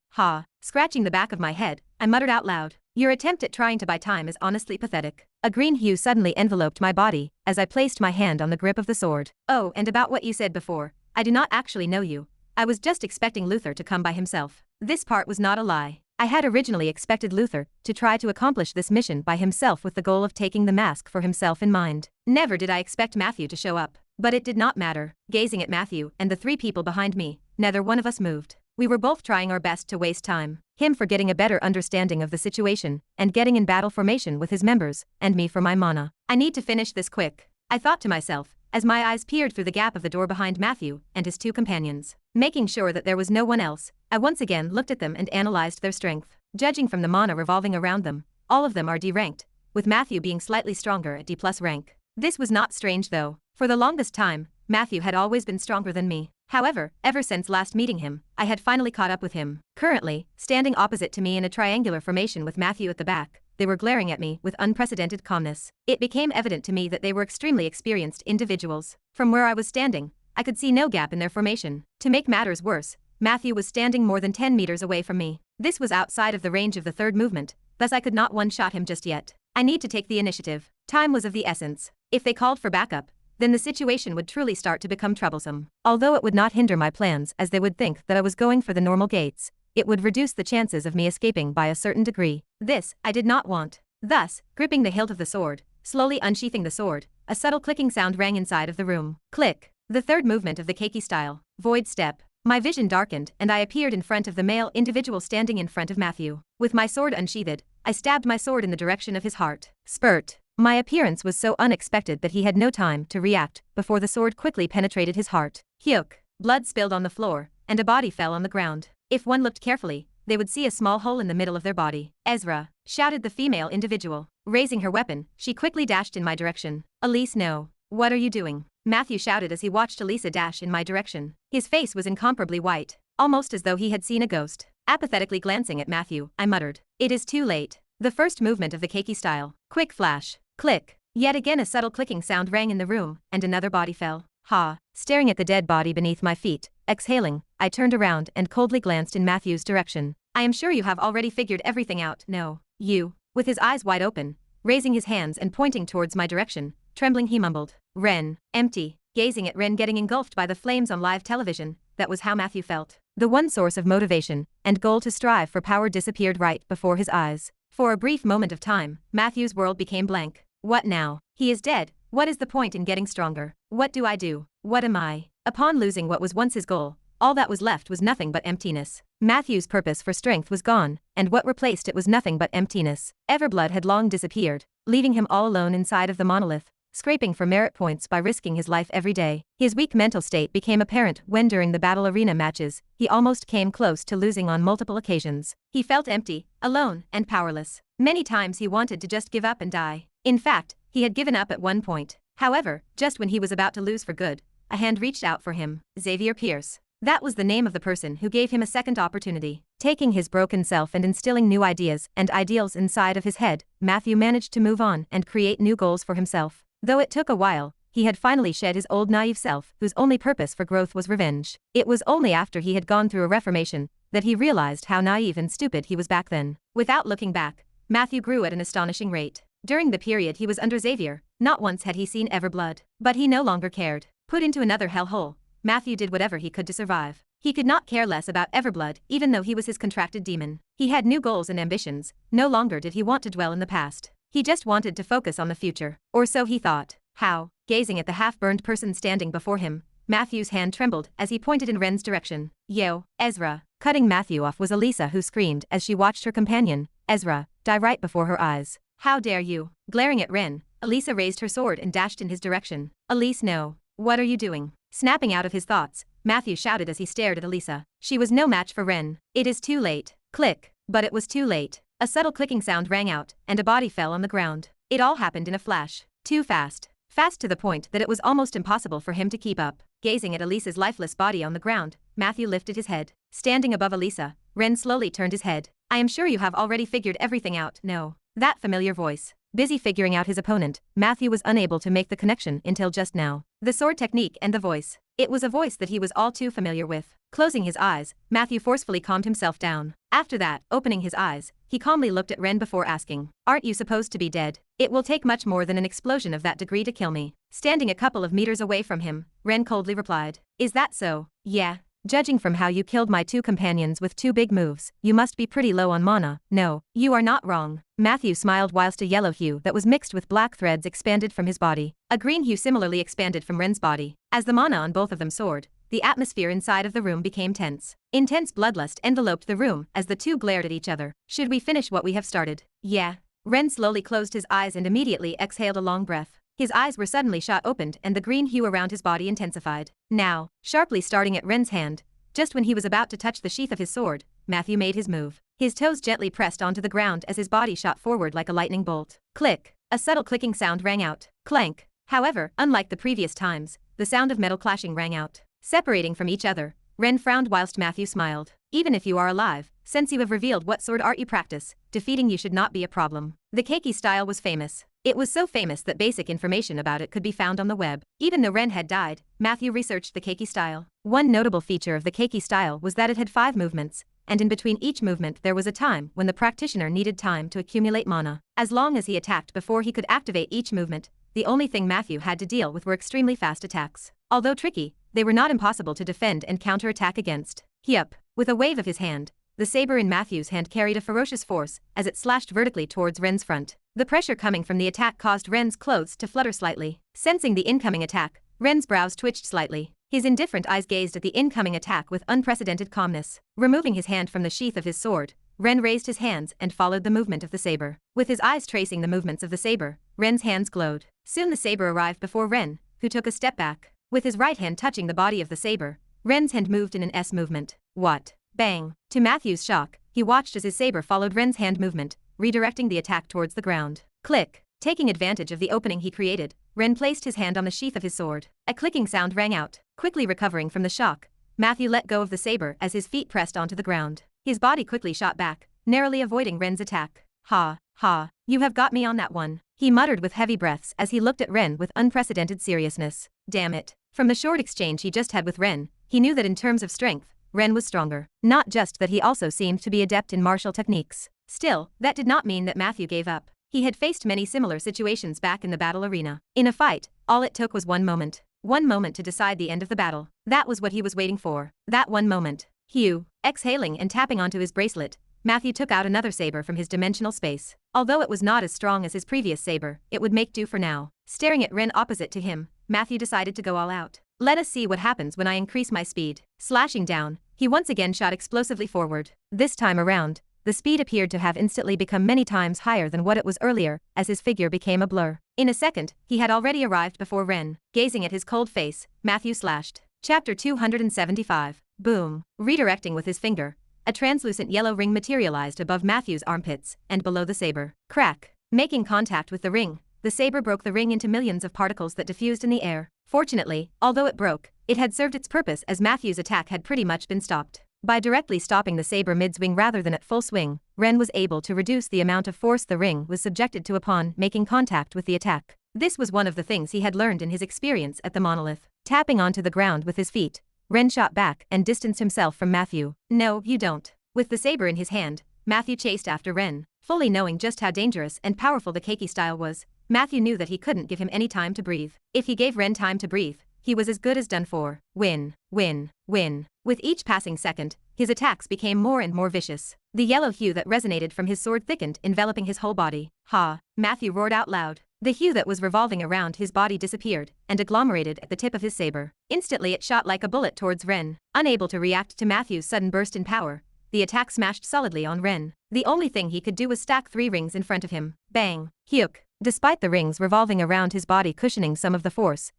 Scratching the back of my head, I muttered out loud, your attempt at trying to buy time is honestly pathetic. A green hue suddenly enveloped my body as I placed my hand on the grip of the sword. Oh, and about what you said before, I do not actually know you. I was just expecting Luther to come by himself. This part was not a lie. I had originally expected Luther to try to accomplish this mission by himself with the goal of taking the mask for himself in mind. Never did I expect Matthew to show up. But it did not matter. Gazing at Matthew and the 3 people behind me, neither one of us moved. We were both trying our best to waste time. Him for getting a better understanding of the situation and getting in battle formation with his members, and me for my mana. I need to finish this quick, I thought to myself, as my eyes peered through the gap of the door behind Matthew and his 2 companions. Making sure that there was no one else, I once again looked at them and analyzed their strength. Judging from the mana revolving around them, all of them are D ranked, with Matthew being slightly stronger at D+ rank. This was not strange though. For the longest time, Matthew had always been stronger than me. However, ever since last meeting him, I had finally caught up with him. Currently, standing opposite to me in a triangular formation with Matthew at the back, they were glaring at me with unprecedented calmness. It became evident to me that they were extremely experienced individuals. From where I was standing, I could see no gap in their formation. To make matters worse, Matthew was standing more than 10 meters away from me. This was outside of the range of the 3rd movement, thus I could not one-shot him just yet. I need to take the initiative. Time was of the essence. If they called for backup, then the situation would truly start to become troublesome. Although it would not hinder my plans as they would think that I was going for the normal gates, it would reduce the chances of me escaping by a certain degree. This, I did not want. Thus, gripping the hilt of the sword, slowly unsheathing the sword, a subtle clicking sound rang inside of the room. Click. The third movement of the keiki style, void step. My vision darkened and I appeared in front of the male individual standing in front of Matthew. With my sword unsheathed, I stabbed my sword in the direction of his heart. Spurt. My appearance was so unexpected that he had no time to react before the sword quickly penetrated his heart. Hyuk. Blood spilled on the floor, and a body fell on the ground. If one looked carefully, they would see a small hole in the middle of their body. Ezra, shouted the female individual. Raising her weapon, she quickly dashed in my direction. Elise, no. What are you doing? Matthew shouted as he watched Elisa dash in my direction. His face was incomparably white, almost as though he had seen a ghost. Apathetically glancing at Matthew, I muttered, "It is too late." The first movement of the keiki style. Quick flash. Click. Yet again a subtle clicking sound rang in the room, and another body fell. Ha. Staring at the dead body beneath my feet, exhaling, I turned around and coldly glanced in Matthew's direction. I am sure you have already figured everything out. No. You. With his eyes wide open, raising his hands and pointing towards my direction, trembling he mumbled, "Ren." Empty. Gazing at Ren getting engulfed by the flames on live television, that was how Matthew felt. The one source of motivation and goal to strive for power disappeared right before his eyes. For a brief moment of time, Matthew's world became blank. What now? He is dead. What is the point in getting stronger? What do I do? What am I? Upon losing what was once his goal, all that was left was nothing but emptiness. Matthew's purpose for strength was gone, and what replaced it was nothing but emptiness. Everblood had long disappeared, leaving him all alone inside of the monolith, scraping for merit points by risking his life every day. His weak mental state became apparent when during the battle arena matches, he almost came close to losing on multiple occasions. He felt empty, alone, and powerless. Many times he wanted to just give up and die. In fact, he had given up at one point. However, just when he was about to lose for good, a hand reached out for him. Xavier Pierce. That was the name of the person who gave him a second opportunity. Taking his broken self and instilling new ideas and ideals inside of his head, Matthew managed to move on and create new goals for himself. Though it took a while, he had finally shed his old naive self whose only purpose for growth was revenge. It was only after he had gone through a reformation that he realized how naive and stupid he was back then. Without looking back, Matthew grew at an astonishing rate. During the period he was under Xavier, not once had he seen Everblood. But he no longer cared. Put into another hellhole, Matthew did whatever he could to survive. He could not care less about Everblood even though he was his contracted demon. He had new goals and ambitions, no longer did he want to dwell in the past. He just wanted to focus on the future. Or so he thought. How? Gazing at the half-burned person standing before him, Matthew's hand trembled as he pointed in Ren's direction. Yo, Ezra. Cutting Matthew off was Elisa who screamed as she watched her companion, Ezra, die right before her eyes. How dare you? Glaring at Ren, Elisa raised her sword and dashed in his direction. Elise, no. What are you doing? Snapping out of his thoughts, Matthew shouted as he stared at Elisa. She was no match for Ren. It is too late. Click. But it was too late. A subtle clicking sound rang out, and a body fell on the ground. It all happened in a flash. Too fast. Fast to the point that it was almost impossible for him to keep up. Gazing at Elisa's lifeless body on the ground, Matthew lifted his head. Standing above Elisa, Ren slowly turned his head. I am sure you have already figured everything out. No. That familiar voice. Busy figuring out his opponent, Matthew was unable to make the connection until just now. The sword technique and the voice. It was a voice that he was all too familiar with. Closing his eyes, Matthew forcefully calmed himself down. After that, opening his eyes, he calmly looked at Ren before asking, "Aren't you supposed to be dead? It will take much more than an explosion of that degree to kill me." Standing a couple of meters away from him, Ren coldly replied, "Is that so? Yeah. Judging from how you killed my two companions with two big moves, you must be pretty low on mana." "No, you are not wrong." Matthew smiled whilst a yellow hue that was mixed with black threads expanded from his body. A green hue similarly expanded from Ren's body. As the mana on both of them soared, the atmosphere inside of the room became tense. Intense bloodlust enveloped the room as the two glared at each other. "Should we finish what we have started?" "Yeah." Ren slowly closed his eyes and immediately exhaled a long breath. His eyes were suddenly shot opened and the green hue around his body intensified. Now, sharply starting at Ren's hand, just when he was about to touch the sheath of his sword, Matthew made his move. His toes gently pressed onto the ground as his body shot forward like a lightning bolt. Click. A subtle clicking sound rang out. Clank. However, unlike the previous times, the sound of metal clashing rang out. Separating from each other, Ren frowned whilst Matthew smiled. "Even if you are alive, since you have revealed what sword art you practice, defeating you should not be a problem." The keiki style was famous. It was so famous that basic information about it could be found on the web. Even though Ren had died, Matthew researched the keiki style. One notable feature of the keiki style was that it had 5 movements, and in between each movement there was a time when the practitioner needed time to accumulate mana. As long as he attacked before he could activate each movement, the only thing Matthew had to deal with were extremely fast attacks. Although tricky, they were not impossible to defend and counterattack against. Yup. With a wave of his hand, the saber in Matthew's hand carried a ferocious force as it slashed vertically towards Ren's front. The pressure coming from the attack caused Ren's clothes to flutter slightly. Sensing the incoming attack, Ren's brows twitched slightly. His indifferent eyes gazed at the incoming attack with unprecedented calmness. Removing his hand from the sheath of his sword, Ren raised his hands and followed the movement of the saber. With his eyes tracing the movements of the saber, Ren's hands glowed. Soon the saber arrived before Ren, who took a step back. With his right hand touching the body of the saber, Ren's hand moved in an S movement. What? Bang! To Matthew's shock, he watched as his saber followed Ren's hand movement, redirecting the attack towards the ground. Click! Taking advantage of the opening he created, Ren placed his hand on the sheath of his sword. A clicking sound rang out. Quickly recovering from the shock, Matthew let go of the saber as his feet pressed onto the ground. His body quickly shot back, narrowly avoiding Ren's attack. Ha, ha, you have got me on that one, he muttered with heavy breaths as he looked at Ren with unprecedented seriousness. Damn it. From the short exchange he just had with Ren, he knew that in terms of strength, Ren was stronger. Not just that, he also seemed to be adept in martial techniques. Still, that did not mean that Matthew gave up. He had faced many similar situations back in the battle arena. In a fight, all it took was one moment. One moment to decide the end of the battle. That was what he was waiting for. That one moment. Hugh. Exhaling and tapping onto his bracelet, Matthew took out another saber from his dimensional space. Although it was not as strong as his previous saber, it would make do for now. Staring at Ren opposite to him, Matthew decided to go all out. Let us see what happens when I increase my speed. Slashing down, he once again shot explosively forward. This time around, the speed appeared to have instantly become many times higher than what it was earlier, as his figure became a blur. In a second, he had already arrived before Ren. Gazing at his cold face, Matthew slashed. Chapter 275. Boom. Redirecting with his finger, a translucent yellow ring materialized above Matthew's armpits and below the saber. Crack. Making contact with the ring, the saber broke the ring into millions of particles that diffused in the air. Fortunately, although it broke, it had served its purpose as Matthew's attack had pretty much been stopped. By directly stopping the saber mid-swing rather than at full swing, Ren was able to reduce the amount of force the ring was subjected to upon making contact with the attack. This was one of the things he had learned in his experience at the monolith. Tapping onto the ground with his feet, Ren shot back and distanced himself from Matthew. No, you don't. With the saber in his hand, Matthew chased after Ren. Fully knowing just how dangerous and powerful the keiki style was, Matthew knew that he couldn't give him any time to breathe. If he gave Ren time to breathe, he was as good as done for. Win, win, win. With each passing second, his attacks became more and more vicious. The yellow hue that resonated from his sword thickened, enveloping his whole body. Ha! Matthew roared out loud. The hue that was revolving around his body disappeared and agglomerated at the tip of his saber. Instantly it shot like a bullet towards Ren. Unable to react to Matthew's sudden burst in power, the attack smashed solidly on Ren. The only thing he could do was stack 3 rings in front of him. Bang! Hyuk! Despite the rings revolving around his body cushioning some of the force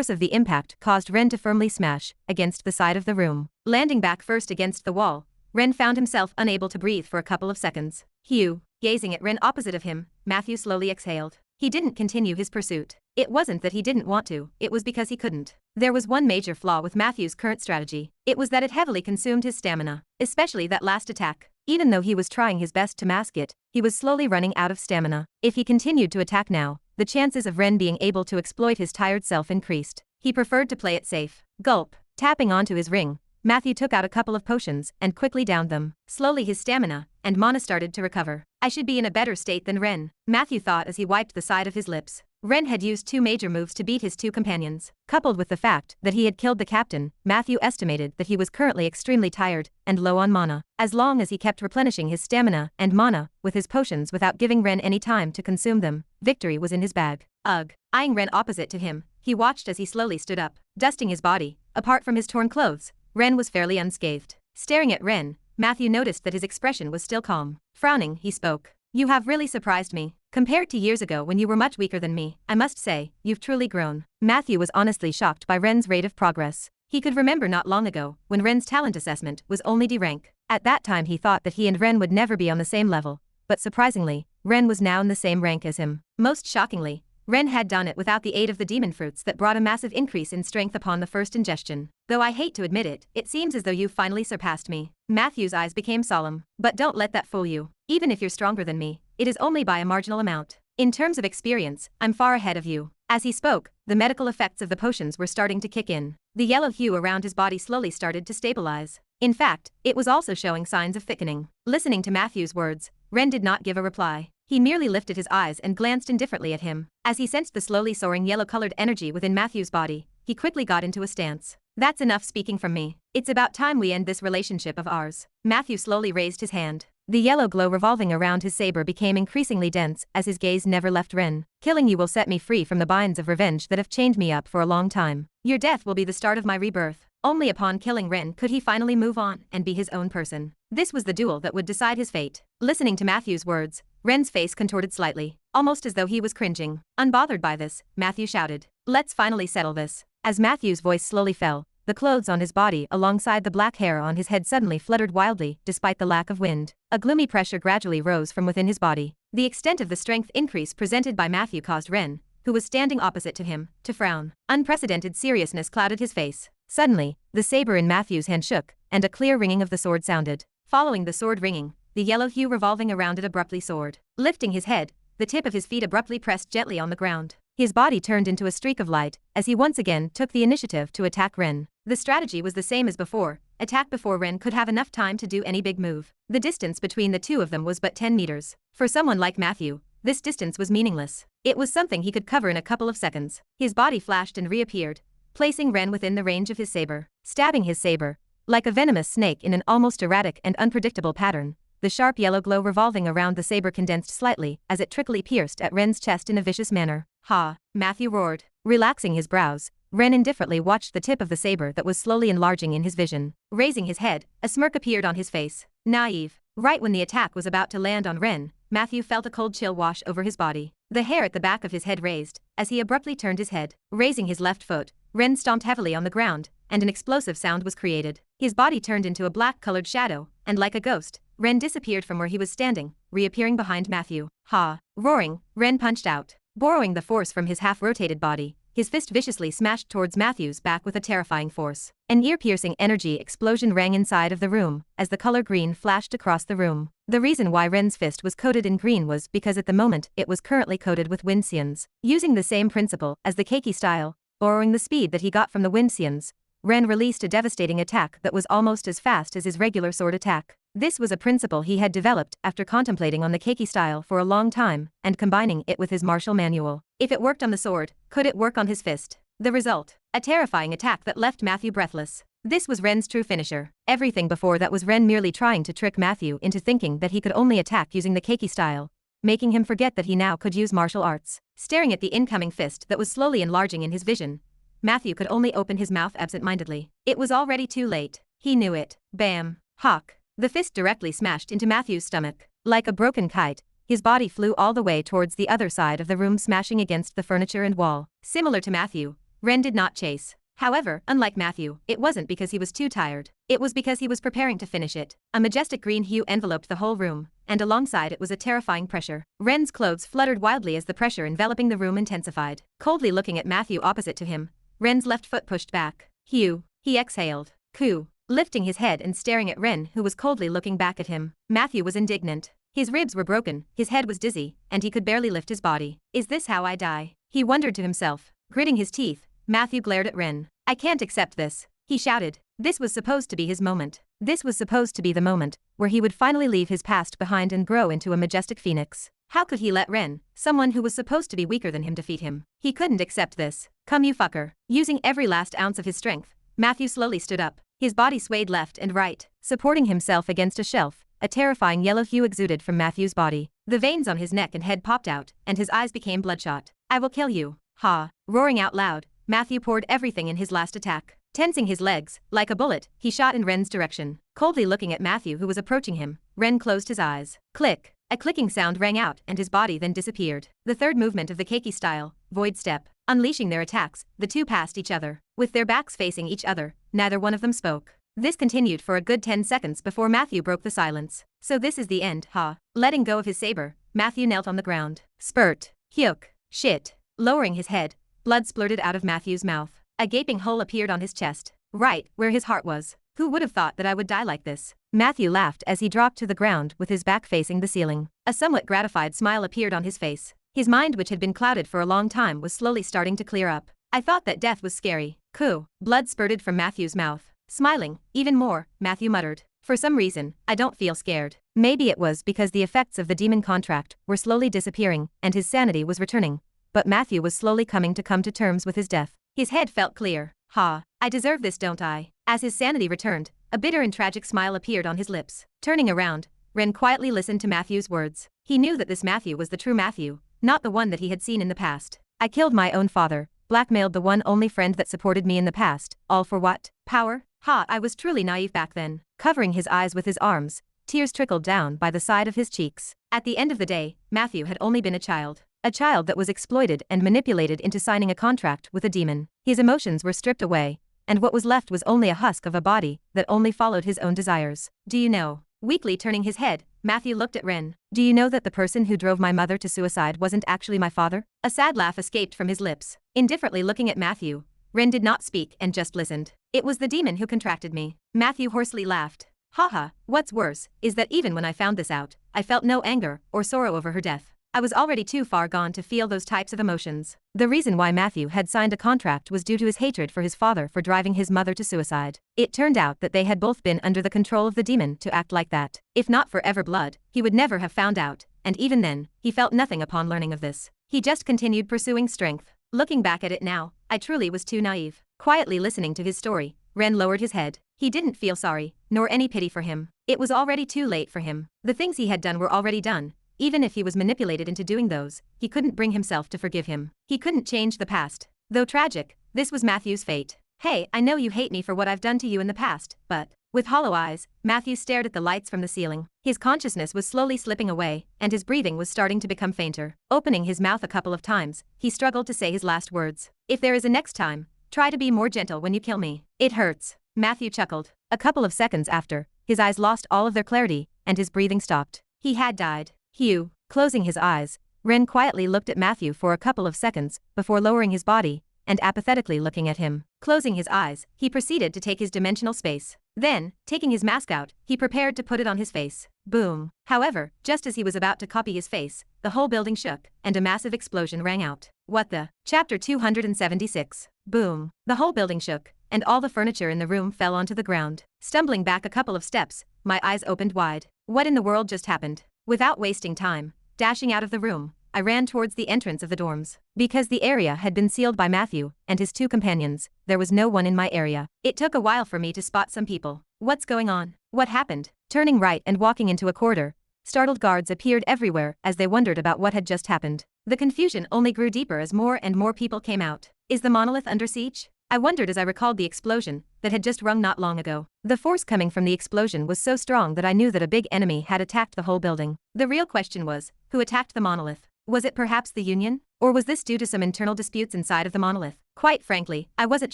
of the impact caused Ren to firmly smash against the side of the room. Landing back first against the wall, Ren found himself unable to breathe for a couple of seconds. Hugh. Gazing at Ren opposite of him, Matthew slowly exhaled. He didn't continue his pursuit. It wasn't that he didn't want to, it was because he couldn't. There was one major flaw with Matthew's current strategy. It was that it heavily consumed his stamina, especially that last attack. Even though he was trying his best to mask it, he was slowly running out of stamina. If he continued to attack now, the chances of Ren being able to exploit his tired self increased. He preferred to play it safe. Gulp. Tapping onto his ring, Matthew took out a couple of potions and quickly downed them. Slowly his stamina and mana started to recover. I should be in a better state than Ren, Matthew thought as he wiped the side of his lips. Ren had used 2 major moves to beat his 2 companions. Coupled with the fact that he had killed the captain, Matthew estimated that he was currently extremely tired and low on mana. As long as he kept replenishing his stamina and mana with his potions without giving Ren any time to consume them, victory was in his bag. Ugh. Eyeing Ren opposite to him, he watched as he slowly stood up, dusting his body. Apart from his torn clothes, Ren was fairly unscathed. Staring at Ren, Matthew noticed that his expression was still calm. Frowning, he spoke. You have really surprised me. Compared to years ago when you were much weaker than me, I must say, you've truly grown. Matthew was honestly shocked by Ren's rate of progress. He could remember not long ago, when Ren's talent assessment was only D rank. At that time he thought that he and Ren would never be on the same level, but surprisingly, Ren was now in the same rank as him. Most shockingly, Ren had done it without the aid of the demon fruits that brought a massive increase in strength upon the first ingestion. Though I hate to admit it, it seems as though you've finally surpassed me. Matthew's eyes became solemn. But don't let that fool you. Even if you're stronger than me, it is only by a marginal amount. In terms of experience, I'm far ahead of you. As he spoke, the medical effects of the potions were starting to kick in. The yellow hue around his body slowly started to stabilize. In fact, it was also showing signs of thickening. Listening to Matthew's words, Ren did not give a reply. He merely lifted his eyes and glanced indifferently at him. As he sensed the slowly soaring yellow-colored energy within Matthew's body, he quickly got into a stance. That's enough speaking from me. It's about time we end this relationship of ours. Matthew slowly raised his hand. The yellow glow revolving around his saber became increasingly dense as his gaze never left Ren. Killing you will set me free from the binds of revenge that have chained me up for a long time. Your death will be the start of my rebirth. Only upon killing Ren could he finally move on and be his own person. This was the duel that would decide his fate. Listening to Matthew's words, Ren's face contorted slightly, almost as though he was cringing. Unbothered by this, Matthew shouted, "Let's finally settle this." As Matthew's voice slowly fell, the clothes on his body alongside the black hair on his head suddenly fluttered wildly despite the lack of wind. A gloomy pressure gradually rose from within his body. The extent of the strength increase presented by Matthew caused Ren, who was standing opposite to him, to frown. Unprecedented seriousness clouded his face. Suddenly, the saber in Matthew's hand shook, and a clear ringing of the sword sounded. Following the sword ringing, the yellow hue revolving around it abruptly soared. Lifting his head, the tip of his feet abruptly pressed gently on the ground. His body turned into a streak of light as he once again took the initiative to attack Ren. The strategy was the same as before, attack before Ren could have enough time to do any big move. The distance between the two of them was but 10 meters. For someone like Matthew, this distance was meaningless. It was something he could cover in a couple of seconds. His body flashed and reappeared, placing Ren within the range of his saber. Stabbing his saber, like a venomous snake in an almost erratic and unpredictable pattern, the sharp yellow glow revolving around the saber condensed slightly as it trickily pierced at Ren's chest in a vicious manner. "Ha!" Matthew roared. Relaxing his brows, Ren indifferently watched the tip of the saber that was slowly enlarging in his vision. Raising his head, a smirk appeared on his face. Naive. Right when the attack was about to land on Ren, Matthew felt a cold chill wash over his body. The hair at the back of his head raised as he abruptly turned his head. Raising his left foot, Ren stomped heavily on the ground, and an explosive sound was created. His body turned into a black-colored shadow, and like a ghost, Ren disappeared from where he was standing, reappearing behind Matthew. "Ha!" Roaring, Ren punched out. Borrowing the force from his half-rotated body, his fist viciously smashed towards Matthew's back with a terrifying force. An ear-piercing energy explosion rang inside of the room as the color green flashed across the room. The reason why Ren's fist was coated in green was because at the moment it was currently coated with Windseans. Using the same principle as the Keiki style, borrowing the speed that he got from the Windseans, Ren released a devastating attack that was almost as fast as his regular sword attack. This was a principle he had developed after contemplating on the Keiki style for a long time and combining it with his martial manual. If it worked on the sword, could it work on his fist? The result: a terrifying attack that left Matthew breathless. This was Ren's true finisher. Everything before that was Ren merely trying to trick Matthew into thinking that he could only attack using the Keiki style, making him forget that he now could use martial arts. Staring at the incoming fist that was slowly enlarging in his vision, Matthew could only open his mouth absent-mindedly. It was already too late. He knew it. Bam. Hawk. The fist directly smashed into Matthew's stomach. Like a broken kite, his body flew all the way towards the other side of the room, smashing against the furniture and wall. Similar to Matthew, Ren did not chase. However, unlike Matthew, it wasn't because he was too tired. It was because he was preparing to finish it. A majestic green hue enveloped the whole room, and alongside it was a terrifying pressure. Ren's clothes fluttered wildly as the pressure enveloping the room intensified. Coldly looking at Matthew opposite to him, Ren's left foot pushed back. Hugh. He exhaled. Coo. Lifting his head and staring at Ren, who was coldly looking back at him. Matthew was indignant. His ribs were broken, his head was dizzy, and he could barely lift his body. "Is this how I die?" he wondered to himself. Gritting his teeth, Matthew glared at Ren. "I can't accept this," he shouted. This was supposed to be his moment. This was supposed to be the moment where he would finally leave his past behind and grow into a majestic phoenix. How could he let Ren, someone who was supposed to be weaker than him, defeat him? He couldn't accept this. "Come, you fucker." Using every last ounce of his strength, Matthew slowly stood up. His body swayed left and right, supporting himself against a shelf. A terrifying yellow hue exuded from Matthew's body. The veins on his neck and head popped out, and his eyes became bloodshot. "I will kill you." Ha! Roaring out loud, Matthew poured everything in his last attack. Tensing his legs, like a bullet, he shot in Ren's direction. Coldly looking at Matthew, who was approaching him, Ren closed his eyes. Click! A clicking sound rang out, and his body then disappeared. The third movement of the Keiki style, void step. Unleashing their attacks, the two passed each other. With their backs facing each other, neither one of them spoke. This continued for a good 10 seconds before Matthew broke the silence. "So this is the end, huh?" Letting go of his saber, Matthew knelt on the ground. Spurt. Hyuk. Shit. Lowering his head, blood splurted out of Matthew's mouth. A gaping hole appeared on his chest, right where his heart was. "Who would have thought that I would die like this?" Matthew laughed as he dropped to the ground with his back facing the ceiling. A somewhat gratified smile appeared on his face. His mind, which had been clouded for a long time, was slowly starting to clear up. "I thought that death was scary." Coo. Blood spurted from Matthew's mouth. Smiling, even more, Matthew muttered, For some reason, I don't feel scared. Maybe it was because the effects of the demon contract were slowly disappearing and his sanity was returning. But Matthew was slowly coming to terms with his death. His head felt clear. Ha, I deserve this, don't I? As his sanity returned, a bitter and tragic smile appeared on his lips. Turning around, Ren quietly listened to Matthew's words. He knew that this Matthew was the true Matthew, not the one that he had seen in the past. I killed my own father, blackmailed the one only friend that supported me in the past, all for what? Power? Ha, I was truly naive back then. Covering his eyes with his arms, tears trickled down by the side of his cheeks. At the end of the day, Matthew had only been a child that was exploited and manipulated into signing a contract with a demon. His emotions were stripped away, and what was left was only a husk of a body that only followed his own desires. Do you know? Weakly turning his head, Matthew looked at Ren. Do you know that the person who drove my mother to suicide wasn't actually my father? A sad laugh escaped from his lips. Indifferently looking at Matthew, Ren did not speak and just listened. It was the demon who contracted me. Matthew hoarsely laughed. Haha, what's worse is that even when I found this out, I felt no anger or sorrow over her death. I was already too far gone to feel those types of emotions. The reason why Matthew had signed a contract was due to his hatred for his father for driving his mother to suicide. It turned out that they had both been under the control of the demon to act like that. If not for Everblood, he would never have found out, and even then, he felt nothing upon learning of this. He just continued pursuing strength. Looking back at it now, I truly was too naive. Quietly listening to his story, Ren lowered his head. He didn't feel sorry, nor any pity for him. It was already too late for him. The things he had done were already done. Even if he was manipulated into doing those, he couldn't bring himself to forgive him. He couldn't change the past. Though tragic, this was Matthew's fate. Hey, I know you hate me for what I've done to you in the past, but... With hollow eyes, Matthew stared at the lights from the ceiling. His consciousness was slowly slipping away, and his breathing was starting to become fainter. Opening his mouth a couple of times, he struggled to say his last words. If there is a next time, try to be more gentle when you kill me. It hurts. Matthew chuckled. A couple of seconds after, his eyes lost all of their clarity, and his breathing stopped. He had died. Hugh. Closing his eyes, Ren quietly looked at Matthew for a couple of seconds before lowering his body and apathetically looking at him. Closing his eyes, he proceeded to take his dimensional space. Then, taking his mask out, he prepared to put it on his face. Boom. However, just as he was about to copy his face, the whole building shook, and a massive explosion rang out. What the? Chapter 276. Boom. The whole building shook, and all the furniture in the room fell onto the ground. Stumbling back a couple of steps, my eyes opened wide. What in the world just happened? Without wasting time, dashing out of the room, I ran towards the entrance of the dorms. Because the area had been sealed by Matthew and his two companions, there was no one in my area. It took a while for me to spot some people. What's going on? What happened? Turning right and walking into a corridor, startled guards appeared everywhere as they wondered about what had just happened. The confusion only grew deeper as more and more people came out. Is the monolith under siege? I wondered as I recalled the explosion that had just rung not long ago. The force coming from the explosion was so strong that I knew that a big enemy had attacked the whole building. The real question was, who attacked the monolith? Was it perhaps the Union? Or was this due to some internal disputes inside of the monolith? Quite frankly, I wasn't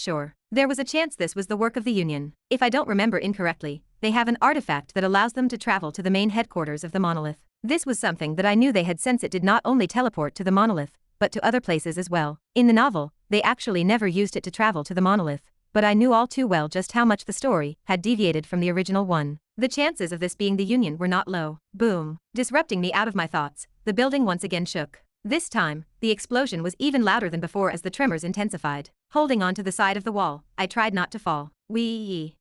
sure. There was a chance this was the work of the Union. If I don't remember incorrectly, they have an artifact that allows them to travel to the main headquarters of the monolith. This was something that I knew they had since it did not only teleport to the monolith, but to other places as well. In the novel, they actually never used it to travel to the monolith, but I knew all too well just how much the story had deviated from the original one. The chances of this being the Union were not low. Boom. Disrupting me out of my thoughts, the building once again shook. This time, the explosion was even louder than before as the tremors intensified. Holding onto the side of the wall, I tried not to fall. Wee.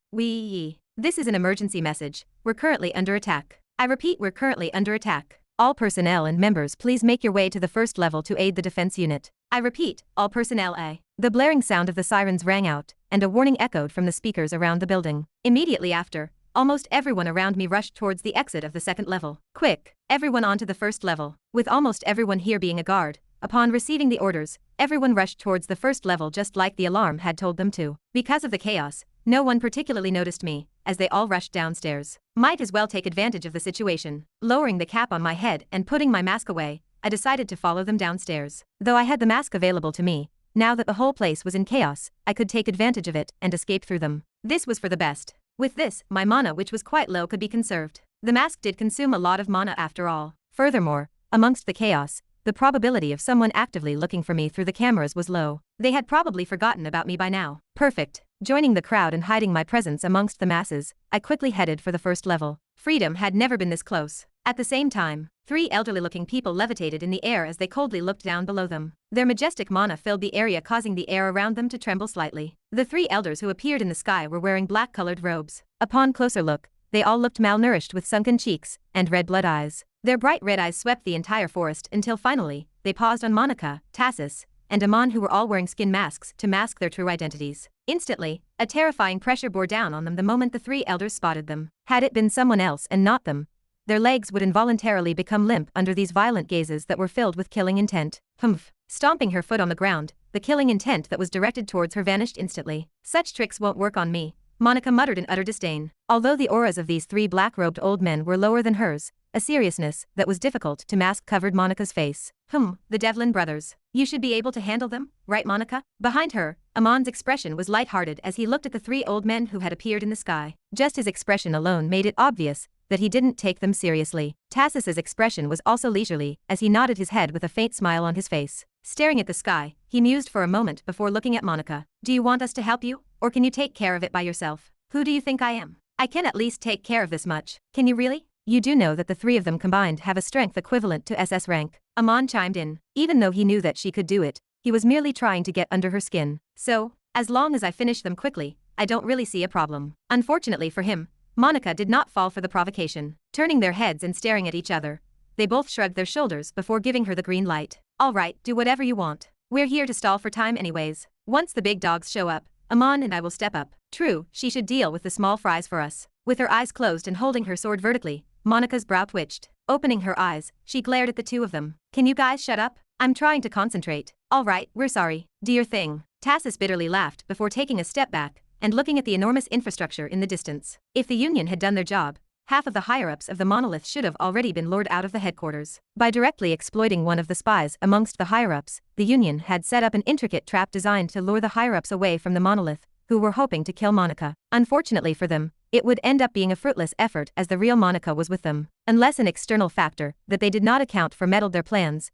This is an emergency message. We're currently under attack. I repeat, we're currently under attack. All personnel and members, please make your way to the first level to aid the defense unit. I repeat, all personnel A. The blaring sound of the sirens rang out, and a warning echoed from the speakers around the building. Immediately after, almost everyone around me rushed towards the exit of the second level. Quick, everyone onto the first level. With almost everyone here being a guard, upon receiving the orders, everyone rushed towards the first level just like the alarm had told them to. Because of the chaos, no one particularly noticed me, as they all rushed downstairs. Might as well take advantage of the situation. Lowering the cap on my head and putting my mask away, I decided to follow them downstairs. Though I had the mask available to me, now that the whole place was in chaos, I could take advantage of it and escape through them. This was for the best. With this, my mana, which was quite low, could be conserved. The mask did consume a lot of mana after all. Furthermore, amongst the chaos, the probability of someone actively looking for me through the cameras was low. They had probably forgotten about me by now. Perfect. Joining the crowd and hiding my presence amongst the masses, I quickly headed for the first level. Freedom had never been this close. At the same time, 3 elderly-looking people levitated in the air as they coldly looked down below them. Their majestic mana filled the area, causing the air around them to tremble slightly. The 3 elders who appeared in the sky were wearing black-colored robes. Upon closer look, they all looked malnourished with sunken cheeks and red blood eyes. Their bright red eyes swept the entire forest until finally, they paused on Monica, Tassus, and Amon, who were all wearing skin masks to mask their true identities. Instantly, a terrifying pressure bore down on them the moment the three elders spotted them. Had it been someone else and not them, their legs would involuntarily become limp under these violent gazes that were filled with killing intent. Humph. Stomping her foot on the ground, the killing intent that was directed towards her vanished instantly. Such tricks won't work on me, Monica muttered in utter disdain. Although the auras of these three black-robed old men were lower than hers, a seriousness that was difficult to mask covered Monica's face. The Devlin brothers. You should be able to handle them, right, Monica? Behind her, Amon's expression was lighthearted as he looked at the three old men who had appeared in the sky. Just his expression alone made it obvious that he didn't take them seriously. Tassus's expression was also leisurely, as he nodded his head with a faint smile on his face. Staring at the sky, he mused for a moment before looking at Monica. Do you want us to help you, or can you take care of it by yourself? Who do you think I am? I can at least take care of this much. Can you really? You do know that the three of them combined have a strength equivalent to SS rank. Amon chimed in. Even though he knew that she could do it, he was merely trying to get under her skin. So, as long as I finish them quickly, I don't really see a problem. Unfortunately for him, Monica did not fall for the provocation. Turning their heads and staring at each other, they both shrugged their shoulders before giving her the green light. All right, do whatever you want. We're here to stall for time anyways. Once the big dogs show up, Amon and I will step up. True, she should deal with the small fries for us. With her eyes closed and holding her sword vertically, Monica's brow twitched. Opening her eyes, she glared at the two of them. Can you guys shut up? I'm trying to concentrate. All right, we're sorry. Do your thing. Tassus bitterly laughed before taking a step back and looking at the enormous infrastructure in the distance. If the Union had done their job, half of the higher-ups of the monolith should have already been lured out of the headquarters. By directly exploiting one of the spies amongst the higher-ups, the Union had set up an intricate trap designed to lure the higher-ups away from the monolith, who were hoping to kill Monica. Unfortunately for them, it would end up being a fruitless effort as the real Monica was with them. Unless an external factor that they did not account for meddled their plans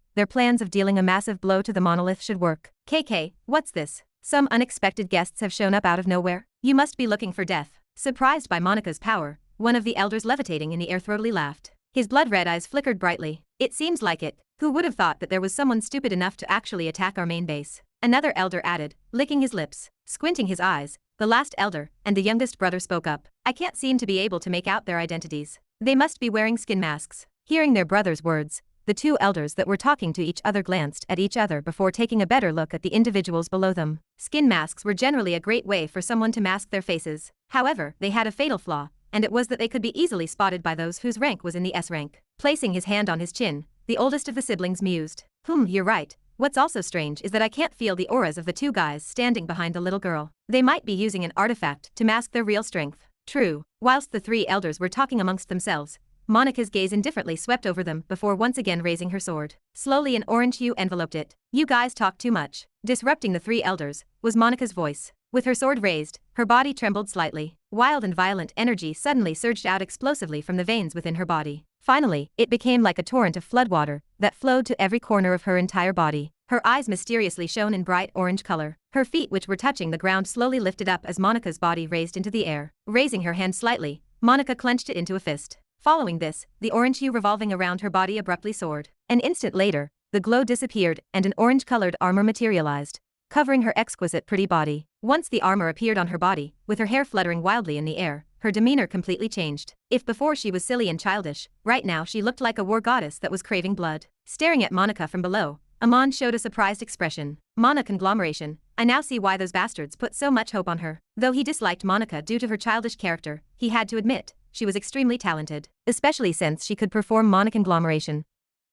of dealing a massive blow to the monolith should work. KK, what's this? Some unexpected guests have shown up out of nowhere. You must be looking for death. Surprised by Monica's power, one of the elders levitating in the air throatily laughed. His blood-red eyes flickered brightly. It seems like it. Who would have thought that there was someone stupid enough to actually attack our main base? Another elder added, licking his lips. Squinting his eyes, the last elder and the youngest brother spoke up. I can't seem to be able to make out their identities. They must be wearing skin masks. Hearing their brother's words, the two elders that were talking to each other glanced at each other before taking a better look at the individuals below them. Skin masks were generally a great way for someone to mask their faces. However, they had a fatal flaw, and it was that they could be easily spotted by those whose rank was in the S rank. Placing his hand on his chin, the oldest of the siblings mused. You're right. What's also strange is that I can't feel the auras of the two guys standing behind the little girl. They might be using an artifact to mask their real strength. True. Whilst the three elders were talking amongst themselves, Monica's gaze indifferently swept over them before once again raising her sword. Slowly an orange hue enveloped it. You guys talk too much. Disrupting the three elders was Monica's voice. With her sword raised, her body trembled slightly. Wild and violent energy suddenly surged out explosively from the veins within her body. Finally, it became like a torrent of floodwater that flowed to every corner of her entire body. Her eyes mysteriously shone in bright orange color. Her feet, which were touching the ground, slowly lifted up as Monica's body raised into the air. Raising her hand slightly, Monica clenched it into a fist. Following this, the orange hue revolving around her body abruptly soared. An instant later, the glow disappeared and an orange-colored armor materialized, covering her exquisite pretty body. Once the armor appeared on her body, with her hair fluttering wildly in the air, her demeanor completely changed. If before she was silly and childish, right now she looked like a war goddess that was craving blood. Staring at Monica from below, Amon showed a surprised expression. Mana conglomeration. I now see why those bastards put so much hope on her. Though he disliked Monica due to her childish character, he had to admit, she was extremely talented, especially since she could perform mana conglomeration.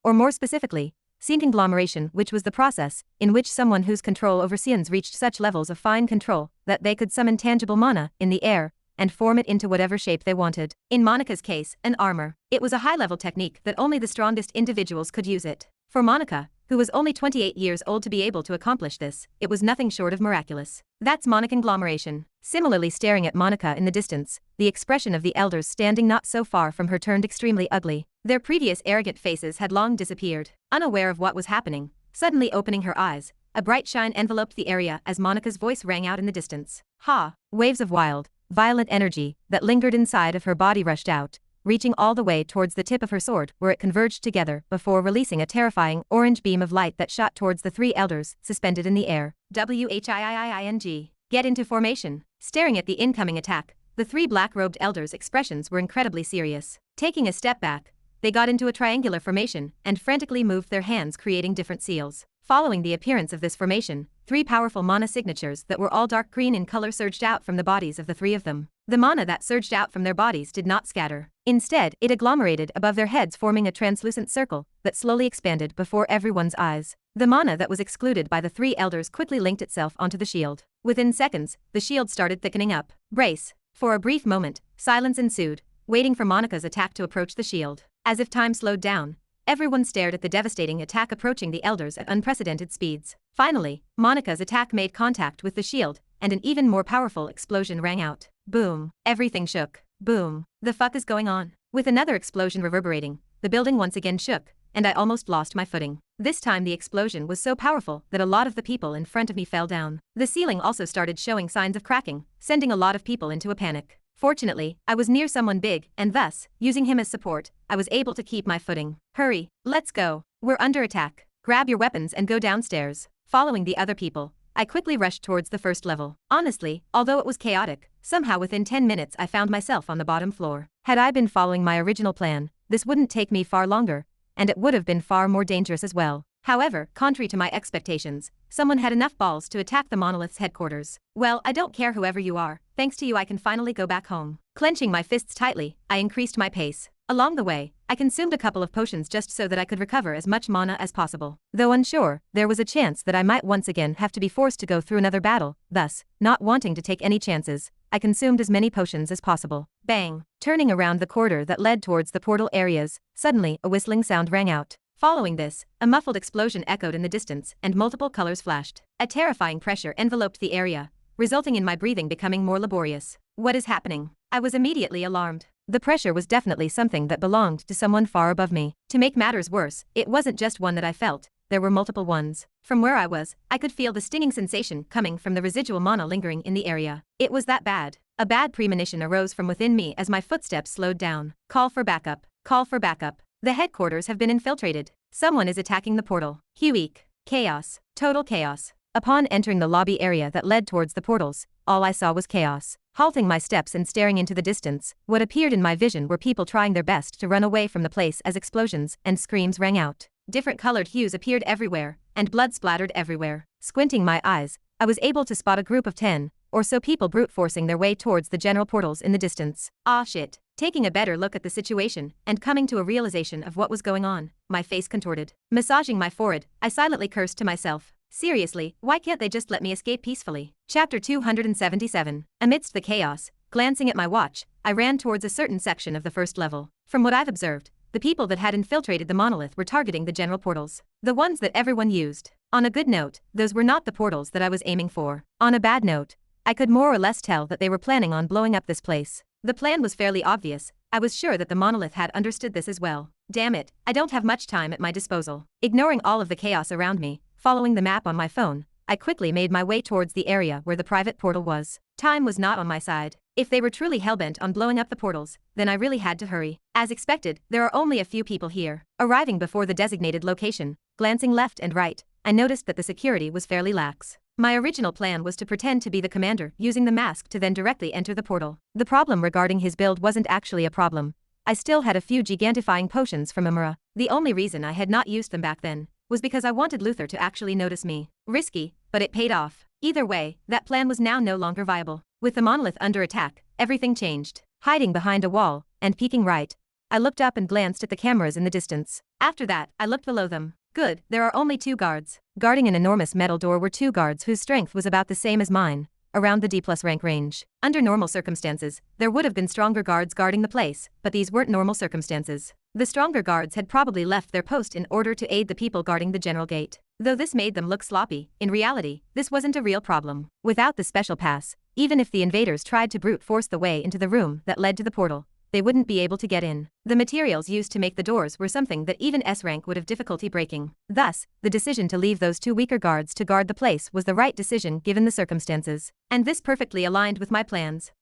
Or more specifically, scene conglomeration, which was the process in which someone whose control over scenes reached such levels of fine control that they could summon tangible mana in the air and form it into whatever shape they wanted. In Monica's case, an armor. It was a high-level technique that only the strongest individuals could use it. For Monica, who was only 28 years old, to be able to accomplish this, it was nothing short of miraculous. That's mana conglomeration. Similarly, staring at Monica in the distance, the expression of the elders standing not so far from her turned extremely ugly. Their previous arrogant faces had long disappeared. Unaware of what was happening, suddenly opening her eyes, a bright shine enveloped the area as Monica's voice rang out in the distance. Ha! Waves of wild, violent energy that lingered inside of her body rushed out, reaching all the way towards the tip of her sword where it converged together before releasing a terrifying orange beam of light that shot towards the three elders suspended in the air. WHIIIING. Get into formation. Staring at the incoming attack, the three black-robed elders' expressions were incredibly serious. Taking a step back, they got into a triangular formation and frantically moved their hands, creating different seals. Following the appearance of this formation, three powerful mana signatures that were all dark green in color surged out from the bodies of the three of them. The mana that surged out from their bodies did not scatter. Instead, it agglomerated above their heads, forming a translucent circle that slowly expanded before everyone's eyes. The mana that was excluded by the three elders quickly linked itself onto the shield. Within seconds, the shield started thickening up. Brace. For a brief moment, silence ensued, waiting for Monica's attack to approach the shield. As if time slowed down, everyone stared at the devastating attack approaching the elders at unprecedented speeds. Finally, Monica's attack made contact with the shield, and an even more powerful explosion rang out. Boom. Everything shook. Boom. The fuck is going on? With another explosion reverberating, the building once again shook, and I almost lost my footing. This time the explosion was so powerful that a lot of the people in front of me fell down. The ceiling also started showing signs of cracking, sending a lot of people into a panic. Fortunately, I was near someone big, and thus, using him as support, I was able to keep my footing. Hurry, let's go. We're under attack. Grab your weapons and go downstairs. Following the other people, I quickly rushed towards the first level. Honestly, although it was chaotic, somehow within 10 minutes I found myself on the bottom floor. Had I been following my original plan, this wouldn't take me far longer, and it would have been far more dangerous as well. However, contrary to my expectations, someone had enough balls to attack the monolith's headquarters. Well, I don't care whoever you are, thanks to you I can finally go back home. Clenching my fists tightly, I increased my pace. Along the way, I consumed a couple of potions just so that I could recover as much mana as possible. Though unsure, there was a chance that I might once again have to be forced to go through another battle, thus, not wanting to take any chances, I consumed as many potions as possible. Bang! Turning around the corridor that led towards the portal areas, suddenly a whistling sound rang out. Following this, a muffled explosion echoed in the distance and multiple colors flashed. A terrifying pressure enveloped the area, resulting in my breathing becoming more laborious. What is happening? I was immediately alarmed. The pressure was definitely something that belonged to someone far above me. To make matters worse, it wasn't just one that I felt, there were multiple ones. From where I was, I could feel the stinging sensation coming from the residual mana lingering in the area. It was that bad. A bad premonition arose from within me as my footsteps slowed down. Call for backup. Call for backup. The headquarters have been infiltrated. Someone is attacking the portal. Hueek. Chaos. Total chaos. Upon entering the lobby area that led towards the portals, all I saw was chaos. Halting my steps and staring into the distance, what appeared in my vision were people trying their best to run away from the place as explosions and screams rang out. Different colored hues appeared everywhere, and blood splattered everywhere. Squinting my eyes, I was able to spot a group of 10 or so people brute forcing their way towards the general portals in the distance. Ah shit. Taking a better look at the situation and coming to a realization of what was going on, my face contorted. Massaging my forehead, I silently cursed to myself. Seriously, why can't they just let me escape peacefully? Chapter 277. Amidst the chaos, glancing at my watch, I ran towards a certain section of the first level. From what I've observed, the people that had infiltrated the monolith were targeting the general portals. The ones that everyone used. On a good note, those were not the portals that I was aiming for. On a bad note, I could more or less tell that they were planning on blowing up this place. The plan was fairly obvious. I was sure that the monolith had understood this as well. Damn it, I don't have much time at my disposal. Ignoring all of the chaos around me, following the map on my phone, I quickly made my way towards the area where the private portal was. Time was not on my side. If they were truly hellbent on blowing up the portals, then I really had to hurry. As expected, there are only a few people here. Arriving before the designated location, glancing left and right, I noticed that the security was fairly lax. My original plan was to pretend to be the commander using the mask to then directly enter the portal. The problem regarding his build wasn't actually a problem. I still had a few gigantifying potions from Imura. The only reason I had not used them back then was because I wanted Luther to actually notice me. Risky, but it paid off. Either way, that plan was now no longer viable. With the monolith under attack, everything changed. Hiding behind a wall and peeking right, I looked up and glanced at the cameras in the distance. After that, I looked below them. Good, there are only 2 guards. Guarding an enormous metal door were 2 guards whose strength was about the same as mine, around the D+ rank range. Under normal circumstances, there would have been stronger guards guarding the place, but these weren't normal circumstances. The stronger guards had probably left their post in order to aid the people guarding the general gate. Though this made them look sloppy, in reality, this wasn't a real problem. Without the special pass, even if the invaders tried to brute force the way into the room that led to the portal, they wouldn't be able to get in. The materials used to make the doors were something that even S rank would have difficulty breaking. Thus, the decision to leave those 2 weaker guards to guard the place was the right decision given the circumstances. And this perfectly aligned with my plans.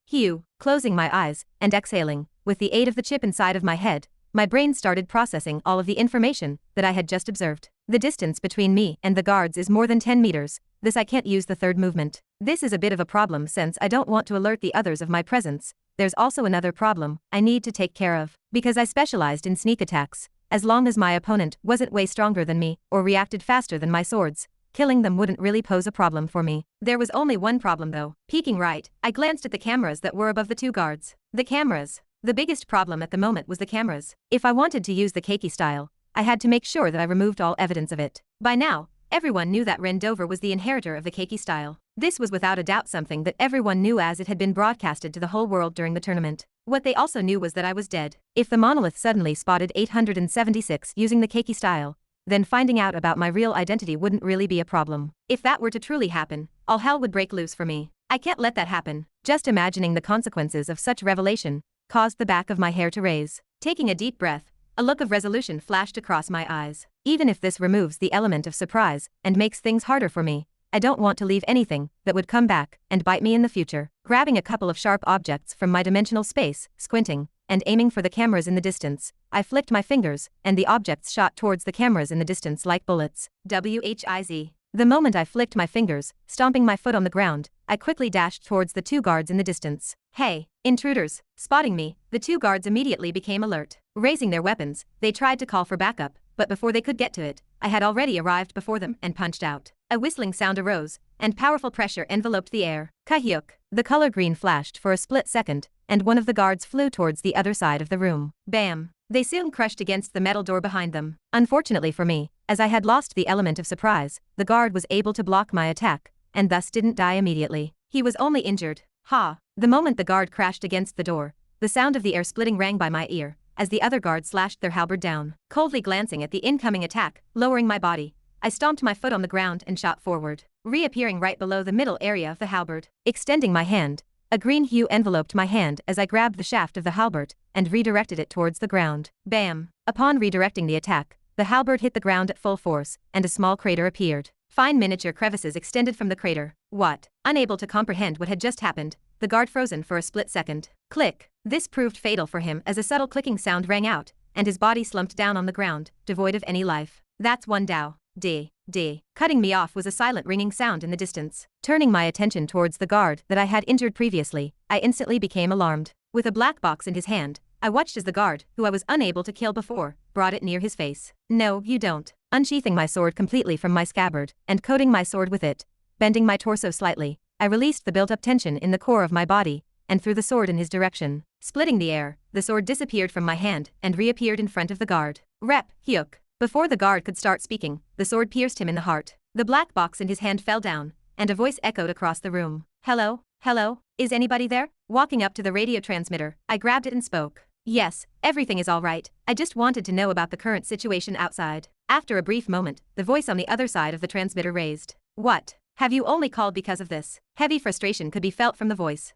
Closing my eyes and exhaling, with the aid of the chip inside of my head, my brain started processing all of the information that I had just observed. The distance between me and the guards is more than 10 meters, this I can't use the third movement. This is a bit of a problem since I don't want to alert the others of my presence. There's also another problem I need to take care of. Because I specialized in sneak attacks, as long as my opponent wasn't way stronger than me or reacted faster than my swords, killing them wouldn't really pose a problem for me. There was only one problem though. Peeking right, I glanced at the cameras that were above the two guards. The cameras. The biggest problem at the moment was the cameras. If I wanted to use the keiki style, I had to make sure that I removed all evidence of it. By now, everyone knew that Rendover was the inheritor of the keiki style. This was without a doubt something that everyone knew as it had been broadcasted to the whole world during the tournament. What they also knew was that I was dead. If the monolith suddenly spotted 876 using the keiki style, then finding out about my real identity wouldn't really be a problem. If that were to truly happen, all hell would break loose for me. I can't let that happen. Just imagining the consequences of such revelation caused the back of my hair to raise. Taking a deep breath, a look of resolution flashed across my eyes. Even if this removes the element of surprise and makes things harder for me, I don't want to leave anything that would come back and bite me in the future. Grabbing a couple of sharp objects from my dimensional space, squinting, and aiming for the cameras in the distance, I flicked my fingers, and the objects shot towards the cameras in the distance like bullets. WHIZ. The moment I flicked my fingers, stomping my foot on the ground, I quickly dashed towards the two guards in the distance. Hey, intruders! Spotting me, the two guards immediately became alert. Raising their weapons, they tried to call for backup, but before they could get to it, I had already arrived before them and punched out. A whistling sound arose, and powerful pressure enveloped the air. Kahyuk! The color green flashed for a split second, and one of the guards flew towards the other side of the room. Bam! They soon crushed against the metal door behind them. Unfortunately for me, as I had lost the element of surprise, the guard was able to block my attack, and thus didn't die immediately. He was only injured. Ha! The moment the guard crashed against the door, the sound of the air splitting rang by my ear, as the other guard slashed their halberd down. Coldly glancing at the incoming attack, lowering my body, I stomped my foot on the ground and shot forward, reappearing right below the middle area of the halberd. Extending my hand, a green hue enveloped my hand as I grabbed the shaft of the halberd and redirected it towards the ground. Bam! Upon redirecting the attack, the halberd hit the ground at full force, and a small crater appeared. Fine miniature crevices extended from the crater. What? Unable to comprehend what had just happened, the guard frozen for a split second. Click! This proved fatal for him as a subtle clicking sound rang out, and his body slumped down on the ground, devoid of any life. That's one Dao. D. Cutting me off was a silent ringing sound in the distance. Turning my attention towards the guard that I had injured previously, I instantly became alarmed. With a black box in his hand, I watched as the guard, who I was unable to kill before, brought it near his face. No, you don't. Unsheathing my sword completely from my scabbard, and coating my sword with it, bending my torso slightly, I released the built-up tension in the core of my body, and threw the sword in his direction. Splitting the air, the sword disappeared from my hand and reappeared in front of the guard. Rep, Hyuk. Before the guard could start speaking, the sword pierced him in the heart. The black box in his hand fell down, and a voice echoed across the room. Hello? Hello? Is anybody there? Walking up to the radio transmitter, I grabbed it and spoke. Yes, everything is all right. I just wanted to know about the current situation outside. After a brief moment, the voice on the other side of the transmitter raised. What? Have you only called because of this? Heavy frustration could be felt from the voice.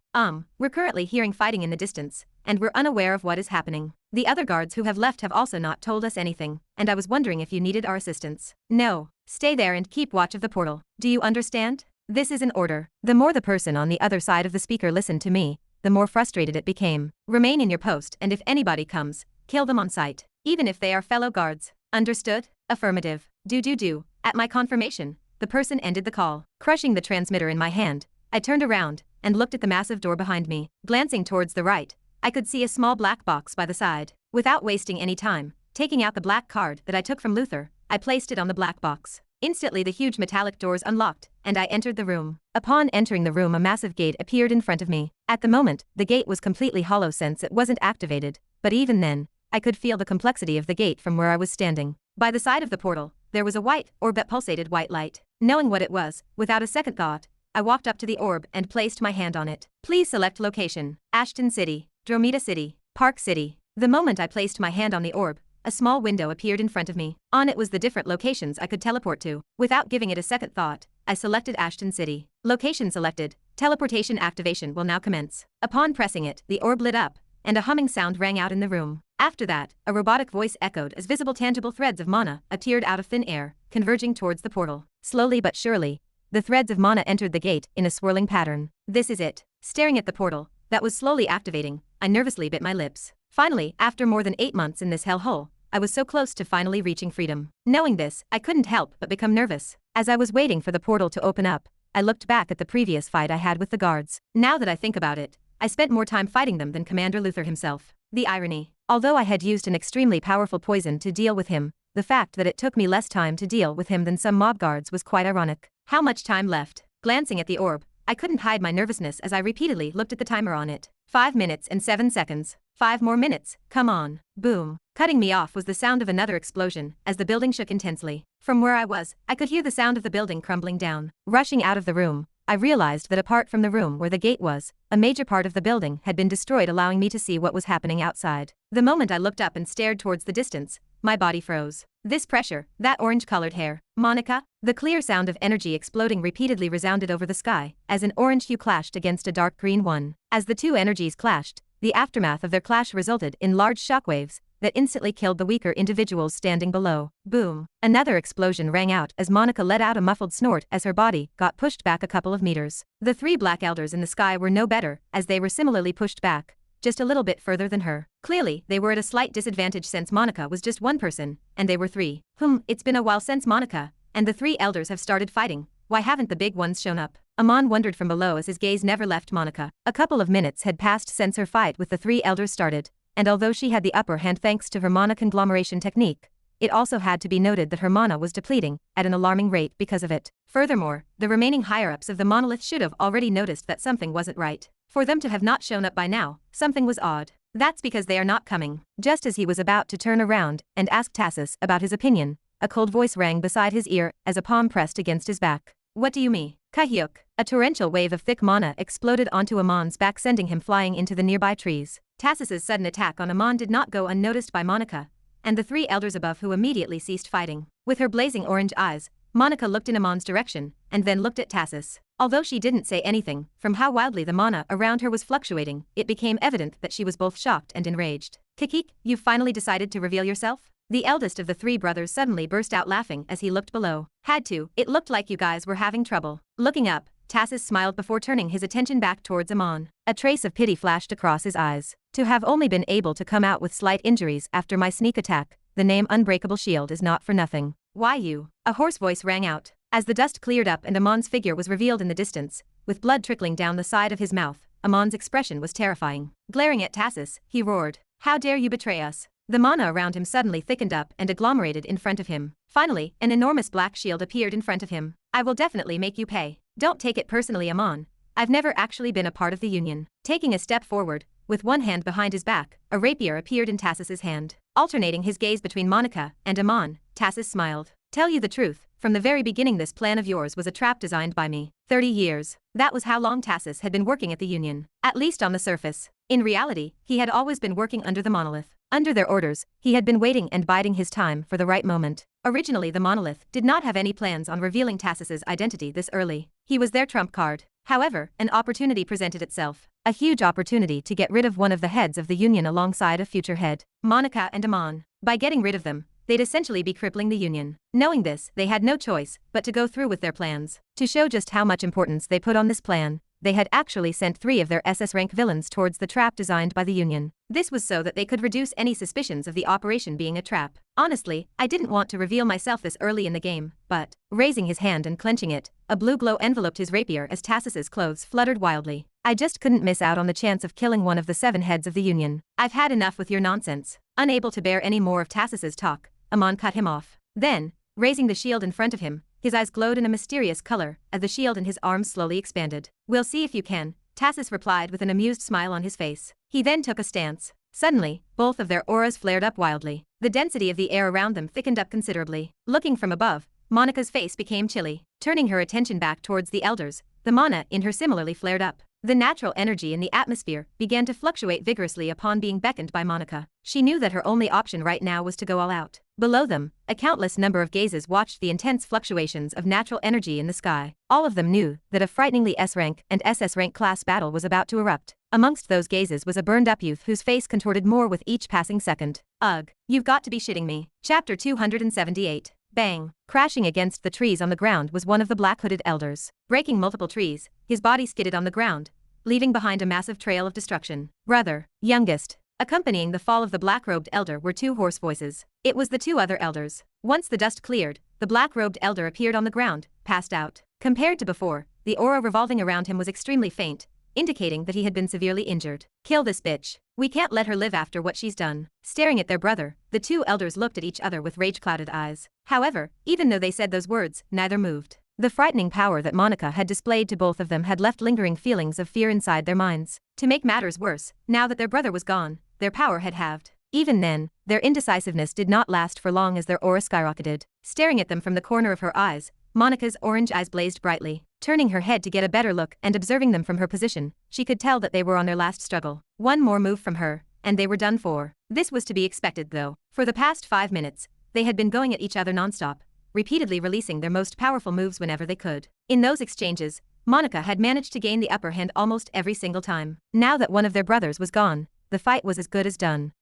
We're currently hearing fighting in the distance, and we're unaware of what is happening. The other guards who have left have also not told us anything, and I was wondering if you needed our assistance. No. Stay there and keep watch of the portal. Do you understand? This is an order. The more the person on the other side of the speaker listened to me, the more frustrated it became. Remain in your post, and if anybody comes, kill them on sight, even if they are fellow guards. Understood? Affirmative. Do. At my confirmation, the person ended the call. Crushing the transmitter in my hand, I turned around and looked at the massive door behind me. Glancing towards the right, I could see a small black box by the side. Without wasting any time, taking out the black card that I took from Luther, I placed it on the black box. Instantly the huge metallic doors unlocked, and I entered the room. Upon entering the room, a massive gate appeared in front of me. At the moment, the gate was completely hollow since it wasn't activated, but even then, I could feel the complexity of the gate from where I was standing. By the side of the portal, there was a white orb that pulsated white light. Knowing what it was, without a second thought, I walked up to the orb and placed my hand on it. Please select location. Ashton City, Dromeda City, Park City. The moment I placed my hand on the orb, a small window appeared in front of me. On it was the different locations I could teleport to. Without giving it a second thought, I selected Ashton City. Location selected. Teleportation activation will now commence. Upon pressing it, the orb lit up, and a humming sound rang out in the room. After that, a robotic voice echoed as visible tangible threads of mana appeared out of thin air, converging towards the portal. Slowly but surely, the threads of mana entered the gate in a swirling pattern. This is it. Staring at the portal that was slowly activating, I nervously bit my lips. Finally, after more than 8 months in this hellhole, I was so close to finally reaching freedom. Knowing this, I couldn't help but become nervous. As I was waiting for the portal to open up, I looked back at the previous fight I had with the guards. Now that I think about it, I spent more time fighting them than Commander Luther himself. The irony. Although I had used an extremely powerful poison to deal with him, the fact that it took me less time to deal with him than some mob guards was quite ironic. How much time left? Glancing at the orb, I couldn't hide my nervousness as I repeatedly looked at the timer on it. 5 minutes and 7 seconds. 5 more minutes, come on. Boom. Cutting me off was the sound of another explosion, as the building shook intensely. From where I was, I could hear the sound of the building crumbling down. Rushing out of the room, I realized that apart from the room where the gate was, a major part of the building had been destroyed, allowing me to see what was happening outside. The moment I looked up and stared towards the distance, my body froze. This pressure, that orange-colored hair. Monica? The clear sound of energy exploding repeatedly resounded over the sky, as an orange hue clashed against a dark green one. As the two energies clashed, the aftermath of their clash resulted in large shockwaves that instantly killed the weaker individuals standing below. Boom. Another explosion rang out as Monica let out a muffled snort as her body got pushed back a couple of meters. The three black elders in the sky were no better, as they were similarly pushed back, just a little bit further than her. Clearly, they were at a slight disadvantage since Monica was just one person, and they were three. It's been a while since Monica and the three elders have started fighting. Why haven't the big ones shown up? Amon wondered from below as his gaze never left Monica. A couple of minutes had passed since her fight with the three elders started, and although she had the upper hand thanks to her mana conglomeration technique, it also had to be noted that her mana was depleting at an alarming rate because of it. Furthermore, the remaining higher-ups of the monolith should have already noticed that something wasn't right. For them to have not shown up by now, something was odd. That's because they are not coming. Just as he was about to turn around and ask Tassus about his opinion, a cold voice rang beside his ear as a palm pressed against his back. What do you mean? Kahyuk. A torrential wave of thick mana exploded onto Amon's back, sending him flying into the nearby trees. Tassus's sudden attack on Amon did not go unnoticed by Monica and the three elders above, who immediately ceased fighting. With her blazing orange eyes, Monica looked in Amon's direction and then looked at Tassus. Although she didn't say anything, from how wildly the mana around her was fluctuating, it became evident that she was both shocked and enraged. Kikik, you've finally decided to reveal yourself? The eldest of the three brothers suddenly burst out laughing as he looked below. Had to, it looked like you guys were having trouble. Looking up, Tassus smiled before turning his attention back towards Amon. A trace of pity flashed across his eyes. To have only been able to come out with slight injuries after my sneak attack, the name Unbreakable Shield is not for nothing. Why you? A hoarse voice rang out. As the dust cleared up and Amon's figure was revealed in the distance, with blood trickling down the side of his mouth, Amon's expression was terrifying. Glaring at Tassus, he roared, "How dare you betray us?" The mana around him suddenly thickened up and agglomerated in front of him. Finally, an enormous black shield appeared in front of him. I will definitely make you pay. Don't take it personally, Amon. I've never actually been a part of the Union. Taking a step forward, with one hand behind his back, a rapier appeared in Tassus's hand. Alternating his gaze between Monica and Amon, Tassus smiled. Tell you the truth, from the very beginning this plan of yours was a trap designed by me. 30 years. That was how long Tassus had been working at the Union. At least on the surface. In reality, he had always been working under the monolith. Under their orders, he had been waiting and biding his time for the right moment. Originally, the monolith did not have any plans on revealing Tassus's identity this early. He was their trump card. However, an opportunity presented itself. A huge opportunity to get rid of one of the heads of the Union alongside a future head, Monica and Amon. By getting rid of them, they'd essentially be crippling the Union. Knowing this, they had no choice but to go through with their plans. To show just how much importance they put on this plan, they had actually sent 3 of their SS-rank villains towards the trap designed by the Union. This was so that they could reduce any suspicions of the operation being a trap. Honestly, I didn't want to reveal myself this early in the game, but, raising his hand and clenching it, a blue glow enveloped his rapier as Tassus's clothes fluttered wildly. I just couldn't miss out on the chance of killing one of the 7 heads of the Union. I've had enough with your nonsense. Unable to bear any more of Tassus's talk, Amon cut him off. Then, raising the shield in front of him, his eyes glowed in a mysterious color as the shield in his arms slowly expanded. We'll see if you can, Tassus replied with an amused smile on his face. He then took a stance. Suddenly, both of their auras flared up wildly. The density of the air around them thickened up considerably. Looking from above, Monica's face became chilly. Turning her attention back towards the elders, the mana in her similarly flared up. The natural energy in the atmosphere began to fluctuate vigorously upon being beckoned by Monica. She knew that her only option right now was to go all out. Below them, a countless number of gazes watched the intense fluctuations of natural energy in the sky. All of them knew that a frighteningly S-rank and SS-rank class battle was about to erupt. Amongst those gazes was a burned-up youth whose face contorted more with each passing second. Ugh, you've got to be shitting me. Chapter 278. Bang! Crashing against the trees on the ground was one of the black-hooded elders. Breaking multiple trees, his body skidded on the ground, leaving behind a massive trail of destruction. Brother, youngest. Accompanying the fall of the black-robed elder were two hoarse voices. It was the two other elders. Once the dust cleared, the black-robed elder appeared on the ground, passed out. Compared to before, the aura revolving around him was extremely faint, indicating that he had been severely injured. Kill this bitch. We can't let her live after what she's done. Staring at their brother, the two elders looked at each other with rage-clouded eyes. However, even though they said those words, neither moved. The frightening power that Monica had displayed to both of them had left lingering feelings of fear inside their minds. To make matters worse, now that their brother was gone, their power had halved. Even then, their indecisiveness did not last for long as their aura skyrocketed. Staring at them from the corner of her eyes, Monica's orange eyes blazed brightly. Turning her head to get a better look and observing them from her position, she could tell that they were on their last struggle. One more move from her, and they were done for. This was to be expected though. For the past 5 minutes, they had been going at each other nonstop, repeatedly releasing their most powerful moves whenever they could. In those exchanges, Monica had managed to gain the upper hand almost every single time. Now that one of their brothers was gone, the fight was as good as done.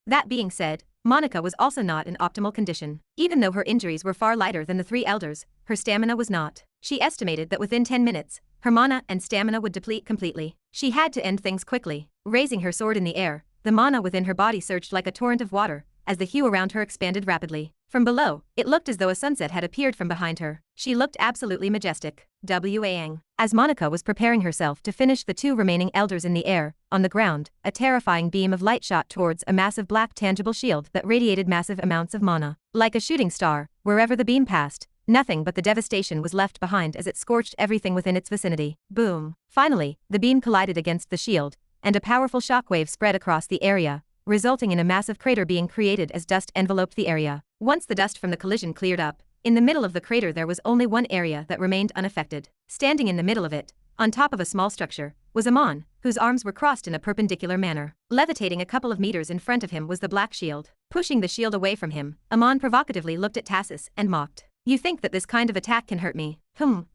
That being said, Monica was also not in optimal condition. Even though her injuries were far lighter than the three elders, her stamina was not. She estimated that within 10 minutes, her mana and stamina would deplete completely. She had to end things quickly. Raising her sword in the air, the mana within her body surged like a torrent of water, as the hue around her expanded rapidly. From below, it looked as though a sunset had appeared from behind her. She looked absolutely majestic. Wang. As Monica was preparing herself to finish the two remaining elders in the air, on the ground, a terrifying beam of light shot towards a massive black tangible shield that radiated massive amounts of mana. Like a shooting star, wherever the beam passed, nothing but the devastation was left behind as it scorched everything within its vicinity. Boom. Finally, the beam collided against the shield, and a powerful shockwave spread across the area, resulting in a massive crater being created as dust enveloped the area. Once the dust from the collision cleared up, in the middle of the crater there was only one area that remained unaffected. Standing in the middle of it, on top of a small structure, was Amon, whose arms were crossed in a perpendicular manner. Levitating a couple of meters in front of him was the black shield. Pushing the shield away from him, Amon provocatively looked at Tassus and mocked. You think that this kind of attack can hurt me?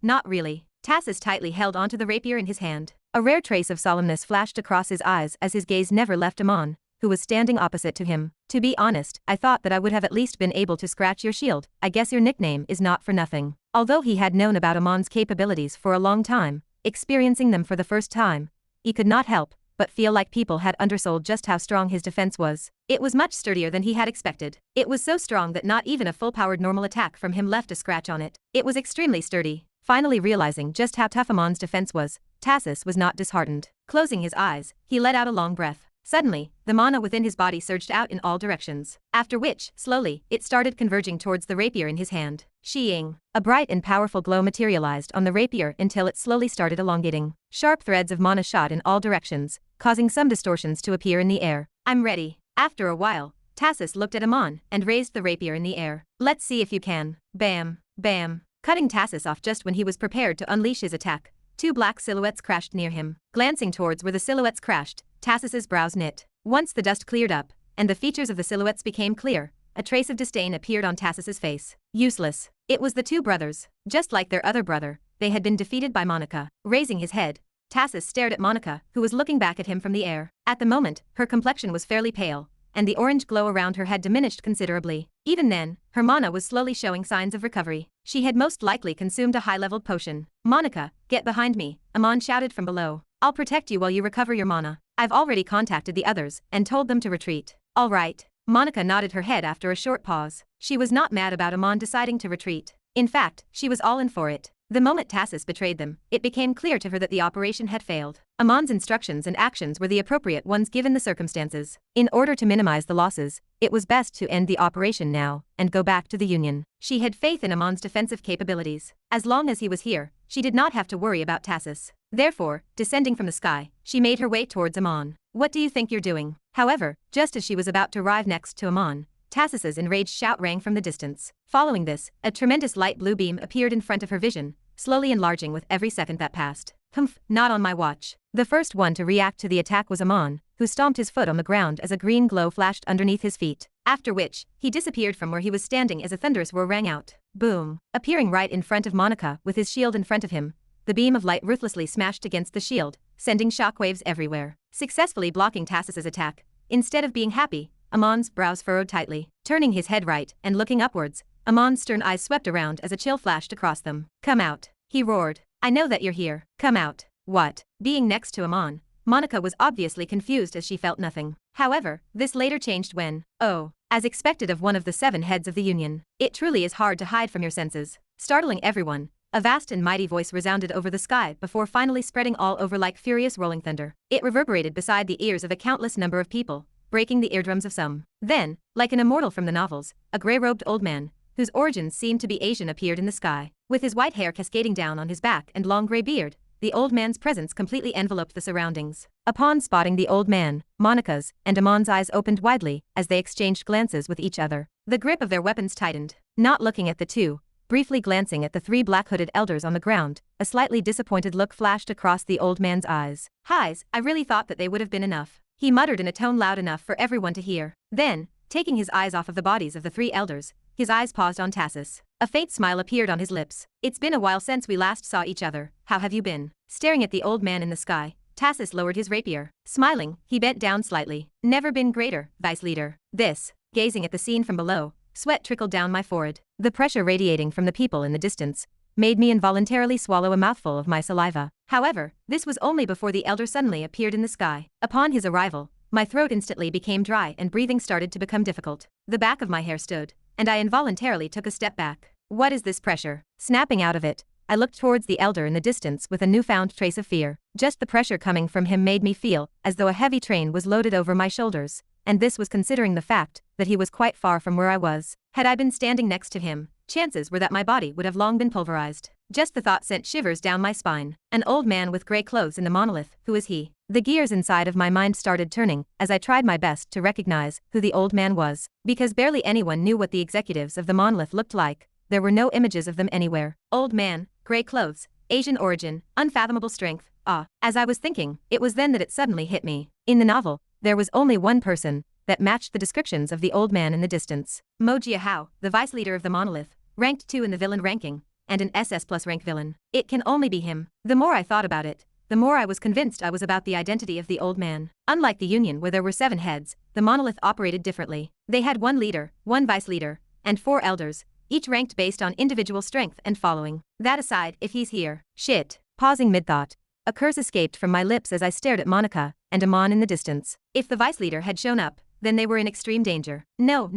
Not really. Tassus tightly held onto the rapier in his hand. A rare trace of solemnness flashed across his eyes as his gaze never left Amon, who was standing opposite to him. To be honest, I thought that I would have at least been able to scratch your shield. I guess your nickname is not for nothing. Although he had known about Amon's capabilities for a long time, experiencing them for the first time, he could not help but feel like people had undersold just how strong his defense was. It was much sturdier than he had expected. It was so strong that not even a full-powered normal attack from him left a scratch on it. It was extremely sturdy. Finally realizing just how tough Amon's defense was, Tassus was not disheartened. Closing his eyes, he let out a long breath. Suddenly, the mana within his body surged out in all directions. After which, slowly, it started converging towards the rapier in his hand. Sheeing. A bright and powerful glow materialized on the rapier until it slowly started elongating. Sharp threads of mana shot in all directions, causing some distortions to appear in the air. I'm ready. After a while, Tassus looked at Amon and raised the rapier in the air. Let's see if you can. Bam. Bam. Cutting Tassus off just when he was prepared to unleash his attack, two black silhouettes crashed near him. Glancing towards where the silhouettes crashed, Tassus's brows knit. Once the dust cleared up, and the features of the silhouettes became clear, a trace of disdain appeared on Tassus's face. Useless. It was the two brothers. Just like their other brother, they had been defeated by Monica. Raising his head, Tassus stared at Monica, who was looking back at him from the air. At the moment, her complexion was fairly pale, and the orange glow around her had diminished considerably. Even then, her mana was slowly showing signs of recovery. She had most likely consumed a high-leveled potion. Monica, get behind me, Amon shouted from below. I'll protect you while you recover your mana. I've already contacted the others and told them to retreat. All right. Monica nodded her head after a short pause. She was not mad about Amon deciding to retreat. In fact, she was all in for it. The moment Tassus betrayed them, it became clear to her that the operation had failed. Amon's instructions and actions were the appropriate ones given the circumstances. In order to minimize the losses, it was best to end the operation now and go back to the Union. She had faith in Amon's defensive capabilities. As long as he was here, she did not have to worry about Tassus. Therefore, descending from the sky, she made her way towards Amon. What do you think you're doing? However, just as she was about to arrive next to Amon, Tassus's enraged shout rang from the distance. Following this, a tremendous light blue beam appeared in front of her vision, slowly enlarging with every second that passed. Not on my watch. The first one to react to the attack was Amon, who stomped his foot on the ground as a green glow flashed underneath his feet. After which, he disappeared from where he was standing as a thunderous roar rang out. Boom. Appearing right in front of Monica with his shield in front of him, the beam of light ruthlessly smashed against the shield, sending shockwaves everywhere. Successfully blocking Tassus's attack, instead of being happy, Amon's brows furrowed tightly. Turning his head right and looking upwards, Amon's stern eyes swept around as a chill flashed across them. Come out. He roared. I know that you're here. Come out. What? Being next to Amon, Monica was obviously confused as she felt nothing. However, this later changed when, oh, as expected of one of the 7 heads of the Union, it truly is hard to hide from your senses. Startling everyone, a vast and mighty voice resounded over the sky before finally spreading all over like furious rolling thunder. It reverberated beside the ears of a countless number of people, breaking the eardrums of some. Then, like an immortal from the novels, a grey-robed old man, whose origins seemed to be Asian, appeared in the sky. With his white hair cascading down on his back and long grey beard, the old man's presence completely enveloped the surroundings. Upon spotting the old man, Monica's and Amon's eyes opened widely as they exchanged glances with each other. The grip of their weapons tightened. Not looking at the two, briefly glancing at the 3 black-hooded elders on the ground, a slightly disappointed look flashed across the old man's eyes. "Highs, I really thought that they would have been enough," he muttered in a tone loud enough for everyone to hear. Then, taking his eyes off of the bodies of the 3 elders, his eyes paused on Tassus. A faint smile appeared on his lips. "It's been a while since we last saw each other. How have you been?" Staring at the old man in the sky, Tassus lowered his rapier. Smiling, he bent down slightly. "Never been greater, Vice Leader." This, gazing at the scene from below, sweat trickled down my forehead. The pressure radiating from the people in the distance made me involuntarily swallow a mouthful of my saliva. However, this was only before the elder suddenly appeared in the sky. Upon his arrival, my throat instantly became dry and breathing started to become difficult. The back of my hair stood, and I involuntarily took a step back. What is this pressure? Snapping out of it, I looked towards the elder in the distance with a newfound trace of fear. Just the pressure coming from him made me feel as though a heavy train was loaded over my shoulders, and this was considering the fact that he was quite far from where I was. Had I been standing next to him, chances were that my body would have long been pulverized. Just the thought sent shivers down my spine. An old man with grey clothes in the monolith, who is he? The gears inside of my mind started turning as I tried my best to recognize who the old man was. Because barely anyone knew what the executives of the monolith looked like, there were no images of them anywhere. Old man, grey clothes, Asian origin, unfathomable strength. As I was thinking, it was then that it suddenly hit me. In the novel, there was only one person that matched the descriptions of the old man in the distance. Mo Jiahao, the vice leader of the monolith, ranked 2 in the villain ranking, and an SS plus rank villain. It can only be him. The more I thought about it, the more I was convinced I was about the identity of the old man. Unlike the Union where there were 7 heads, the monolith operated differently. They had 1 leader, 1 vice leader, and 4 elders, each ranked based on individual strength and following. That aside, if he's here, shit. Pausing mid-thought, a curse escaped from my lips as I stared at Monica and Amon in the distance. If the vice leader had shown up, then they were in extreme danger. No,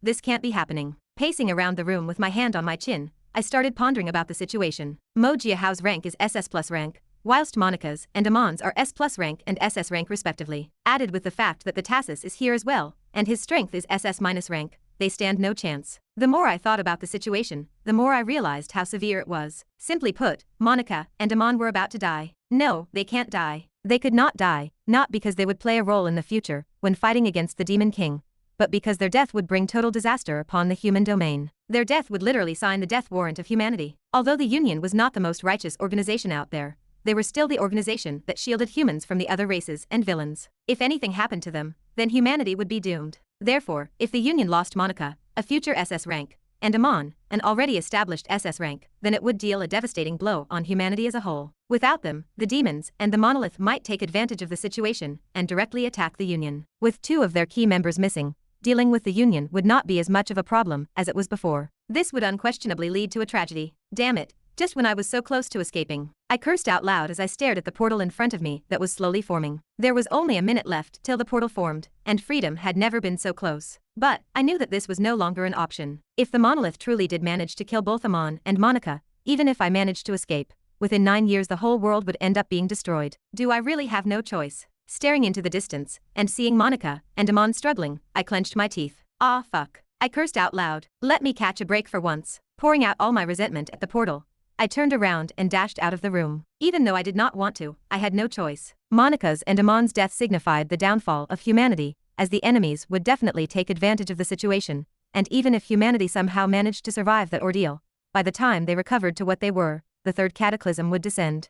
this can't be happening. Pacing around the room with my hand on my chin, I started pondering about the situation. Mo Jiahao's rank is SS plus rank, whilst Monica's and Amon's are S plus rank and SS rank respectively. Added with the fact that the Tassus is here as well, and his strength is SS minus rank, they stand no chance. The more I thought about the situation, the more I realized how severe it was. Simply put, Monica and Amon were about to die. No, they can't die. They could not die, not because they would play a role in the future when fighting against the Demon King, but because their death would bring total disaster upon the human domain. Their death would literally sign the death warrant of humanity. Although the Union was not the most righteous organization out there, they were still the organization that shielded humans from the other races and villains. If anything happened to them, then humanity would be doomed. Therefore, if the Union lost Monica, a future SS rank, and Amon, an already established SS rank, then it would deal a devastating blow on humanity as a whole. Without them, the demons and the monolith might take advantage of the situation and directly attack the Union. With 2 of their key members missing, dealing with the Union would not be as much of a problem as it was before. This would unquestionably lead to a tragedy. Damn it, just when I was so close to escaping. I cursed out loud as I stared at the portal in front of me that was slowly forming. There was only a minute left till the portal formed, and freedom had never been so close. But I knew that this was no longer an option. If the monolith truly did manage to kill both Amon and Monica, even if I managed to escape, within 9 years the whole world would end up being destroyed. Do I really have no choice? Staring into the distance, and seeing Monica and Amon struggling, I clenched my teeth. Ah, fuck. I cursed out loud. Let me catch a break for once. Pouring out all my resentment at the portal, I turned around and dashed out of the room. Even though I did not want to, I had no choice. Monica's and Amon's death signified the downfall of humanity, as the enemies would definitely take advantage of the situation, and even if humanity somehow managed to survive that ordeal, by the time they recovered to what they were, the 3rd cataclysm would descend.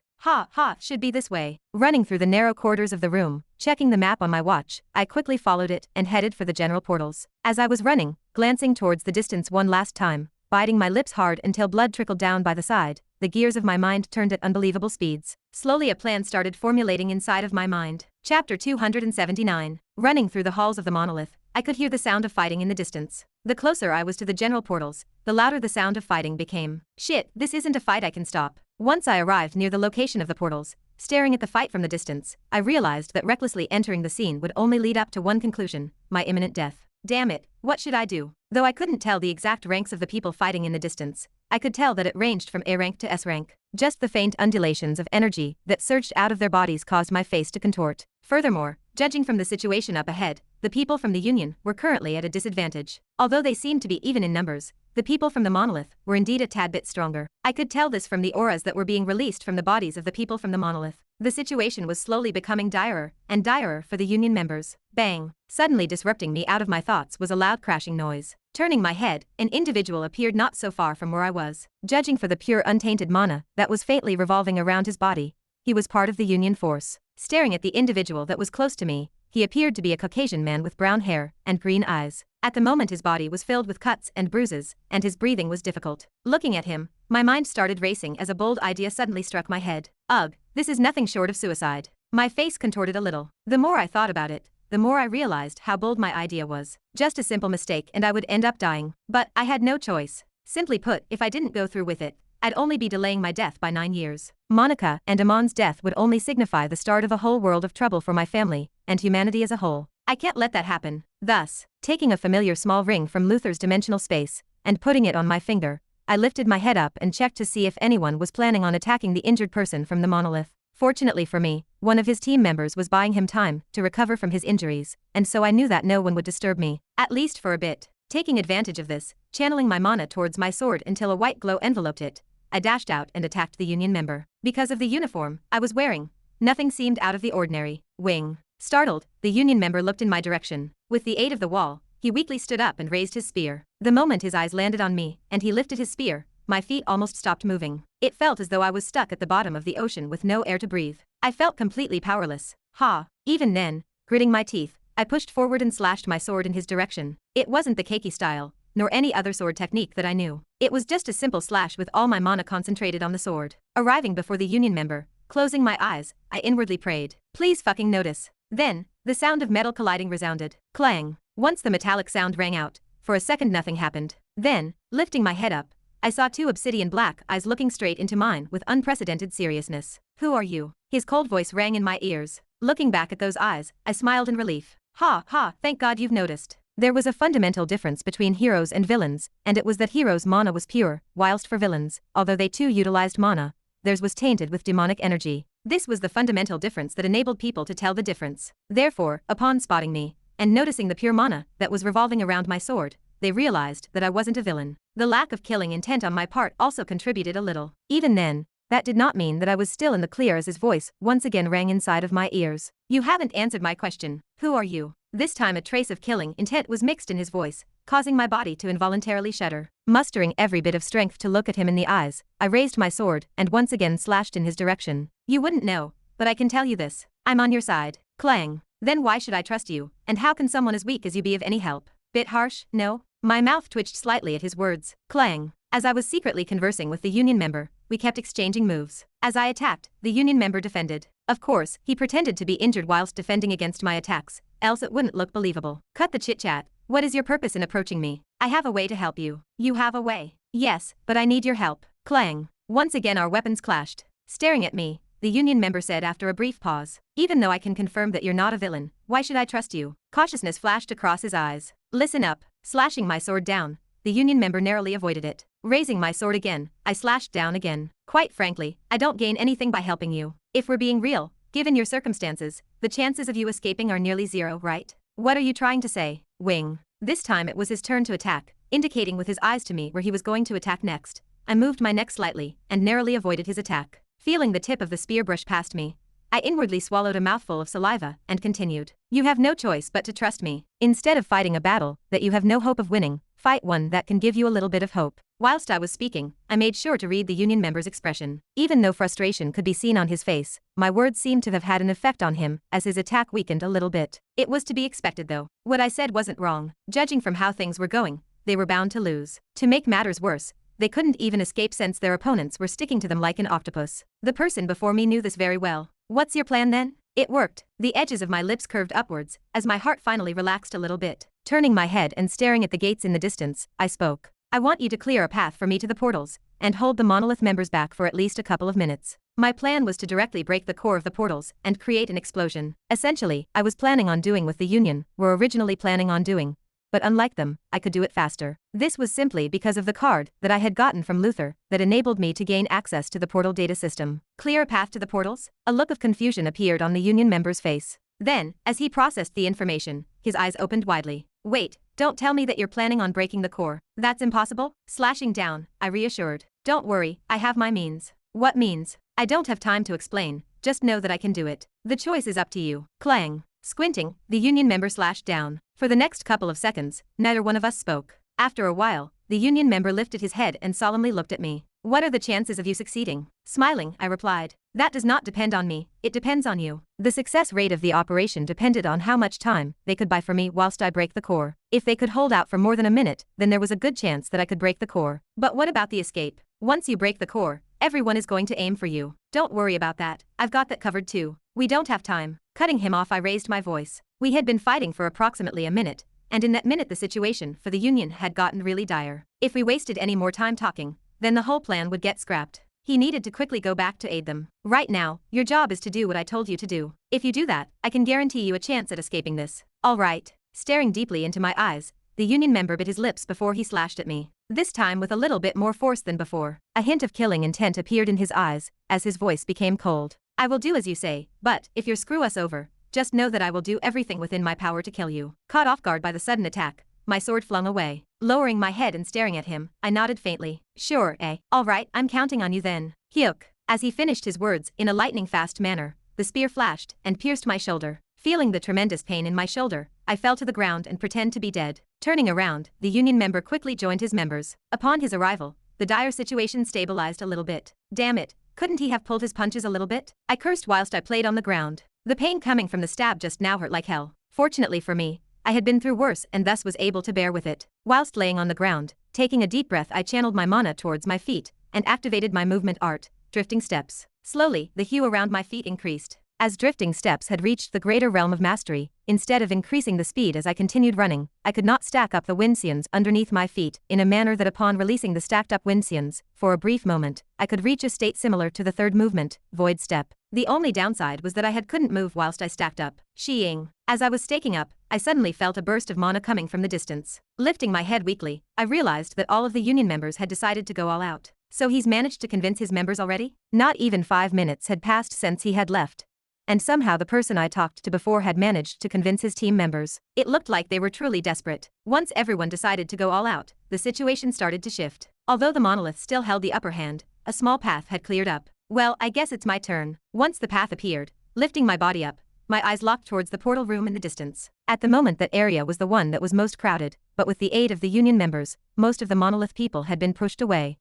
Should be this way. Running through the narrow corridors of the room, checking the map on my watch, I quickly followed it and headed for the general portals. As I was running, glancing towards the distance one last time, biting my lips hard until blood trickled down by the side, the gears of my mind turned at unbelievable speeds. Slowly a plan started formulating inside of my mind. Chapter 279. Running through the halls of the monolith, I could hear the sound of fighting in the distance. The closer I was to the general portals, the louder the sound of fighting became. Shit, this isn't a fight I can stop. Once I arrived near the location of the portals, Staring at the fight from the distance, I realized that recklessly entering the scene would only lead up to one conclusion: my imminent death. Damn it, what should I do? Though I couldn't tell the exact ranks of the people fighting in the distance, I could tell that it ranged from A rank to S rank. Just the faint undulations of energy that surged out of their bodies caused my face to contort. Furthermore, judging from the situation up ahead, the people from the Union were currently at a disadvantage. Although they seemed to be even in numbers, the people from the monolith were indeed a tad bit stronger. I could tell this from the auras that were being released from the bodies of the people from the monolith. The situation was slowly becoming direr and direr for the Union members. Bang! Suddenly disrupting me out of my thoughts was a loud crashing noise. Turning my head, an individual appeared not so far from where I was. Judging for the pure untainted mana that was faintly revolving around his body, he was part of the Union force. Staring at the individual that was close to me, he appeared to be a Caucasian man with brown hair and green eyes. At the moment his body was filled with cuts and bruises, and his breathing was difficult. Looking at him, my mind started racing as a bold idea suddenly struck my head. Ugh, this is nothing short of suicide. My face contorted a little. The more I thought about it, the more I realized how bold my idea was. Just a simple mistake and I would end up dying. But I had no choice. Simply put, if I didn't go through with it, I'd only be delaying my death by 9 years. Monica and Amon's death would only signify the start of a whole world of trouble for my family and humanity as a whole. I can't let that happen. Thus, taking a familiar small ring from Luther's dimensional space and putting it on my finger, I lifted my head up and checked to see if anyone was planning on attacking the injured person from the monolith. Fortunately for me, one of his team members was buying him time to recover from his injuries, and so I knew that no one would disturb me, at least for a bit. Taking advantage of this, channeling my mana towards my sword until a white glow enveloped it, I dashed out and attacked the Union member. Because of the uniform I was wearing, nothing seemed out of the ordinary. Wing. Startled, the Union member looked in my direction. With the aid of the wall, he weakly stood up and raised his spear. The moment his eyes landed on me and he lifted his spear, my feet almost stopped moving. It felt as though I was stuck at the bottom of the ocean with no air to breathe. I felt completely powerless. Ha! Even then, gritting my teeth, I pushed forward and slashed my sword in his direction. It wasn't the keiki style, nor any other sword technique that I knew. It was just a simple slash with all my mana concentrated on the sword. Arriving before the Union member, closing my eyes, I inwardly prayed, "Please fucking notice." Then, the sound of metal colliding resounded. Clang. Once the metallic sound rang out, for a second nothing happened. Then, lifting my head up, I saw two obsidian black eyes looking straight into mine with unprecedented seriousness. "Who are you?" His cold voice rang in my ears. Looking back at those eyes, I smiled in relief. "Ha ha, thank God you've noticed." There was a fundamental difference between heroes and villains, and it was that heroes' mana was pure, whilst for villains, although they too utilized mana, theirs was tainted with demonic energy. This was the fundamental difference that enabled people to tell the difference. Therefore, upon spotting me, and noticing the pure mana that was revolving around my sword, they realized that I wasn't a villain. The lack of killing intent on my part also contributed a little. Even then, that did not mean that I was still in the clear as his voice once again rang inside of my ears. "You haven't answered my question. Who are you?" This time a trace of killing intent was mixed in his voice, causing my body to involuntarily shudder. Mustering every bit of strength to look at him in the eyes, I raised my sword and once again slashed in his direction. "You wouldn't know, but I can tell you this. I'm on your side." Clang. "Then why should I trust you, and how can someone as weak as you be of any help?" Bit harsh, no? My mouth twitched slightly at his words. Clang. As I was secretly conversing with the Union member, we kept exchanging moves. As I attacked, the Union member defended. Of course, he pretended to be injured whilst defending against my attacks, else it wouldn't look believable. "Cut the chit-chat. What is your purpose in approaching me?" "I have a way to help you." "You have a way?" "Yes, but I need your help." Clang. Once again our weapons clashed. Staring at me, the Union member said after a brief pause, "Even though I can confirm that you're not a villain, why should I trust you?" Cautiousness flashed across his eyes. "Listen up." Slashing my sword down, the Union member narrowly avoided it. Raising my sword again, I slashed down again. "Quite frankly, I don't gain anything by helping you. If we're being real, given your circumstances, the chances of you escaping are nearly zero, right? What are you trying to say?" Wing. This time it was his turn to attack, indicating with his eyes to me where he was going to attack next. I moved my neck slightly and narrowly avoided his attack. Feeling the tip of the spear brush past me, I inwardly swallowed a mouthful of saliva and continued. "You have no choice but to trust me. Instead of fighting a battle that you have no hope of winning, fight one that can give you a little bit of hope." Whilst I was speaking, I made sure to read the Union member's expression. Even though frustration could be seen on his face, my words seemed to have had an effect on him as his attack weakened a little bit. It was to be expected though. What I said wasn't wrong. Judging from how things were going, they were bound to lose. To make matters worse, they couldn't even escape since their opponents were sticking to them like an octopus. The person before me knew this very well. "What's your plan then?" It worked. The edges of my lips curved upwards as my heart finally relaxed a little bit. Turning my head and staring at the gates in the distance, I spoke. "I want you to clear a path for me to the portals, and hold the monolith members back for at least a couple of minutes." My plan was to directly break the core of the portals and create an explosion. Essentially, I was planning on doing what the Union were originally planning on doing. But unlike them, I could do it faster. This was simply because of the card that I had gotten from Luther that enabled me to gain access to the portal data system. Clear a path to the portals? A look of confusion appeared on the Union member's face. Then, as he processed the information, his eyes opened widely. Wait, don't tell me that you're planning on breaking the core. That's impossible? Slashing down, I reassured. Don't worry, I have my means. What means? I don't have time to explain, just know that I can do it. The choice is up to you. Clang. Squinting, the Union member slashed down. For the next couple of seconds, neither one of us spoke. After a while, the Union member lifted his head and solemnly looked at me. What are the chances of you succeeding? Smiling, I replied. That does not depend on me, it depends on you. The success rate of the operation depended on how much time they could buy for me whilst I break the core. If they could hold out for more than a minute, then there was a good chance that I could break the core. But what about the escape? Once you break the core, everyone is going to aim for you. Don't worry about that, I've got that covered too. We don't have time. Cutting him off, I raised my voice. We had been fighting for approximately a minute, and in that minute the situation for the Union had gotten really dire. If we wasted any more time talking, then the whole plan would get scrapped. He needed to quickly go back to aid them. Right now, your job is to do what I told you to do. If you do that, I can guarantee you a chance at escaping this. All right. Staring deeply into my eyes, the Union member bit his lips before he slashed at me. This time with a little bit more force than before. A hint of killing intent appeared in his eyes, as his voice became cold. I will do as you say, but if you screw us over, just know that I will do everything within my power to kill you. Caught off guard by the sudden attack, my sword flung away. Lowering my head and staring at him, I nodded faintly. Sure, eh? All right, I'm counting on you then. Hyuk. As he finished his words in a lightning-fast manner, the spear flashed and pierced my shoulder. Feeling the tremendous pain in my shoulder, I fell to the ground and pretended to be dead. Turning around, the Union member quickly joined his members. Upon his arrival, the dire situation stabilized a little bit. Damn it, couldn't he have pulled his punches a little bit? I cursed whilst I played on the ground. The pain coming from the stab just now hurt like hell. Fortunately for me, I had been through worse and thus was able to bear with it. Whilst laying on the ground, taking a deep breath, I channeled my mana towards my feet and activated my movement art, drifting steps. Slowly, the hue around my feet increased. As drifting steps had reached the greater realm of mastery, instead of increasing the speed as I continued running, I could not stack up the Winxians underneath my feet in a manner that upon releasing the stacked up Winxians, for a brief moment, I could reach a state similar to the third movement, void step. The only downside was that I couldn't move whilst I stacked up. Sheeing. As I was staking up, I suddenly felt a burst of mana coming from the distance. Lifting my head weakly, I realized that all of the Union members had decided to go all out. So he's managed to convince his members already? Not even 5 minutes had passed since he had left. And somehow the person I talked to before had managed to convince his team members. It looked like they were truly desperate. Once everyone decided to go all out, the situation started to shift. Although the monolith still held the upper hand, a small path had cleared up. Well, I guess it's my turn. Once the path appeared, lifting my body up, my eyes locked towards the portal room in the distance. At the moment that area was the one that was most crowded, but with the aid of the Union members, most of the monolith people had been pushed away.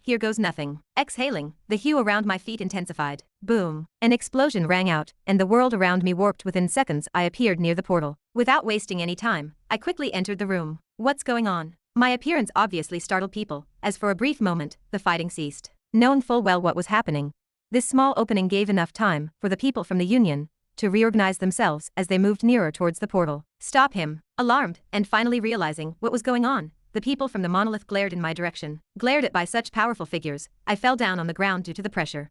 Here goes nothing. Exhaling, the hue around my feet intensified. Boom. An explosion rang out, and the world around me warped within seconds. I appeared near the portal. Without wasting any time, I quickly entered the room. What's going on? My appearance obviously startled people, as for a brief moment, the fighting ceased. Knowing full well what was happening, this small opening gave enough time for the people from the Union to reorganize themselves as they moved nearer towards the portal. Stop him. Alarmed, and finally realizing what was going on, the people from the monolith glared in my direction. Glared at by such powerful figures, I fell down on the ground due to the pressure.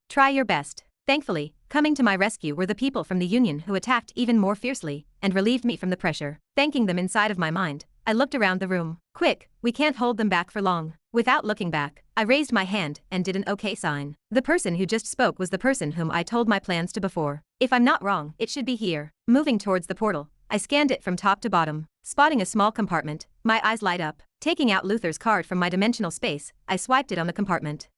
Try your best. Thankfully, coming to my rescue were the people from the Union who attacked even more fiercely and relieved me from the pressure. Thanking them inside of my mind, I looked around the room. Quick, we can't hold them back for long. Without looking back, I raised my hand and did an okay sign. The person who just spoke was the person whom I told my plans to before. If I'm not wrong, it should be here. Moving towards the portal, I scanned it from top to bottom. Spotting a small compartment, my eyes light up. Taking out Luther's card from my dimensional space, I swiped it on the compartment.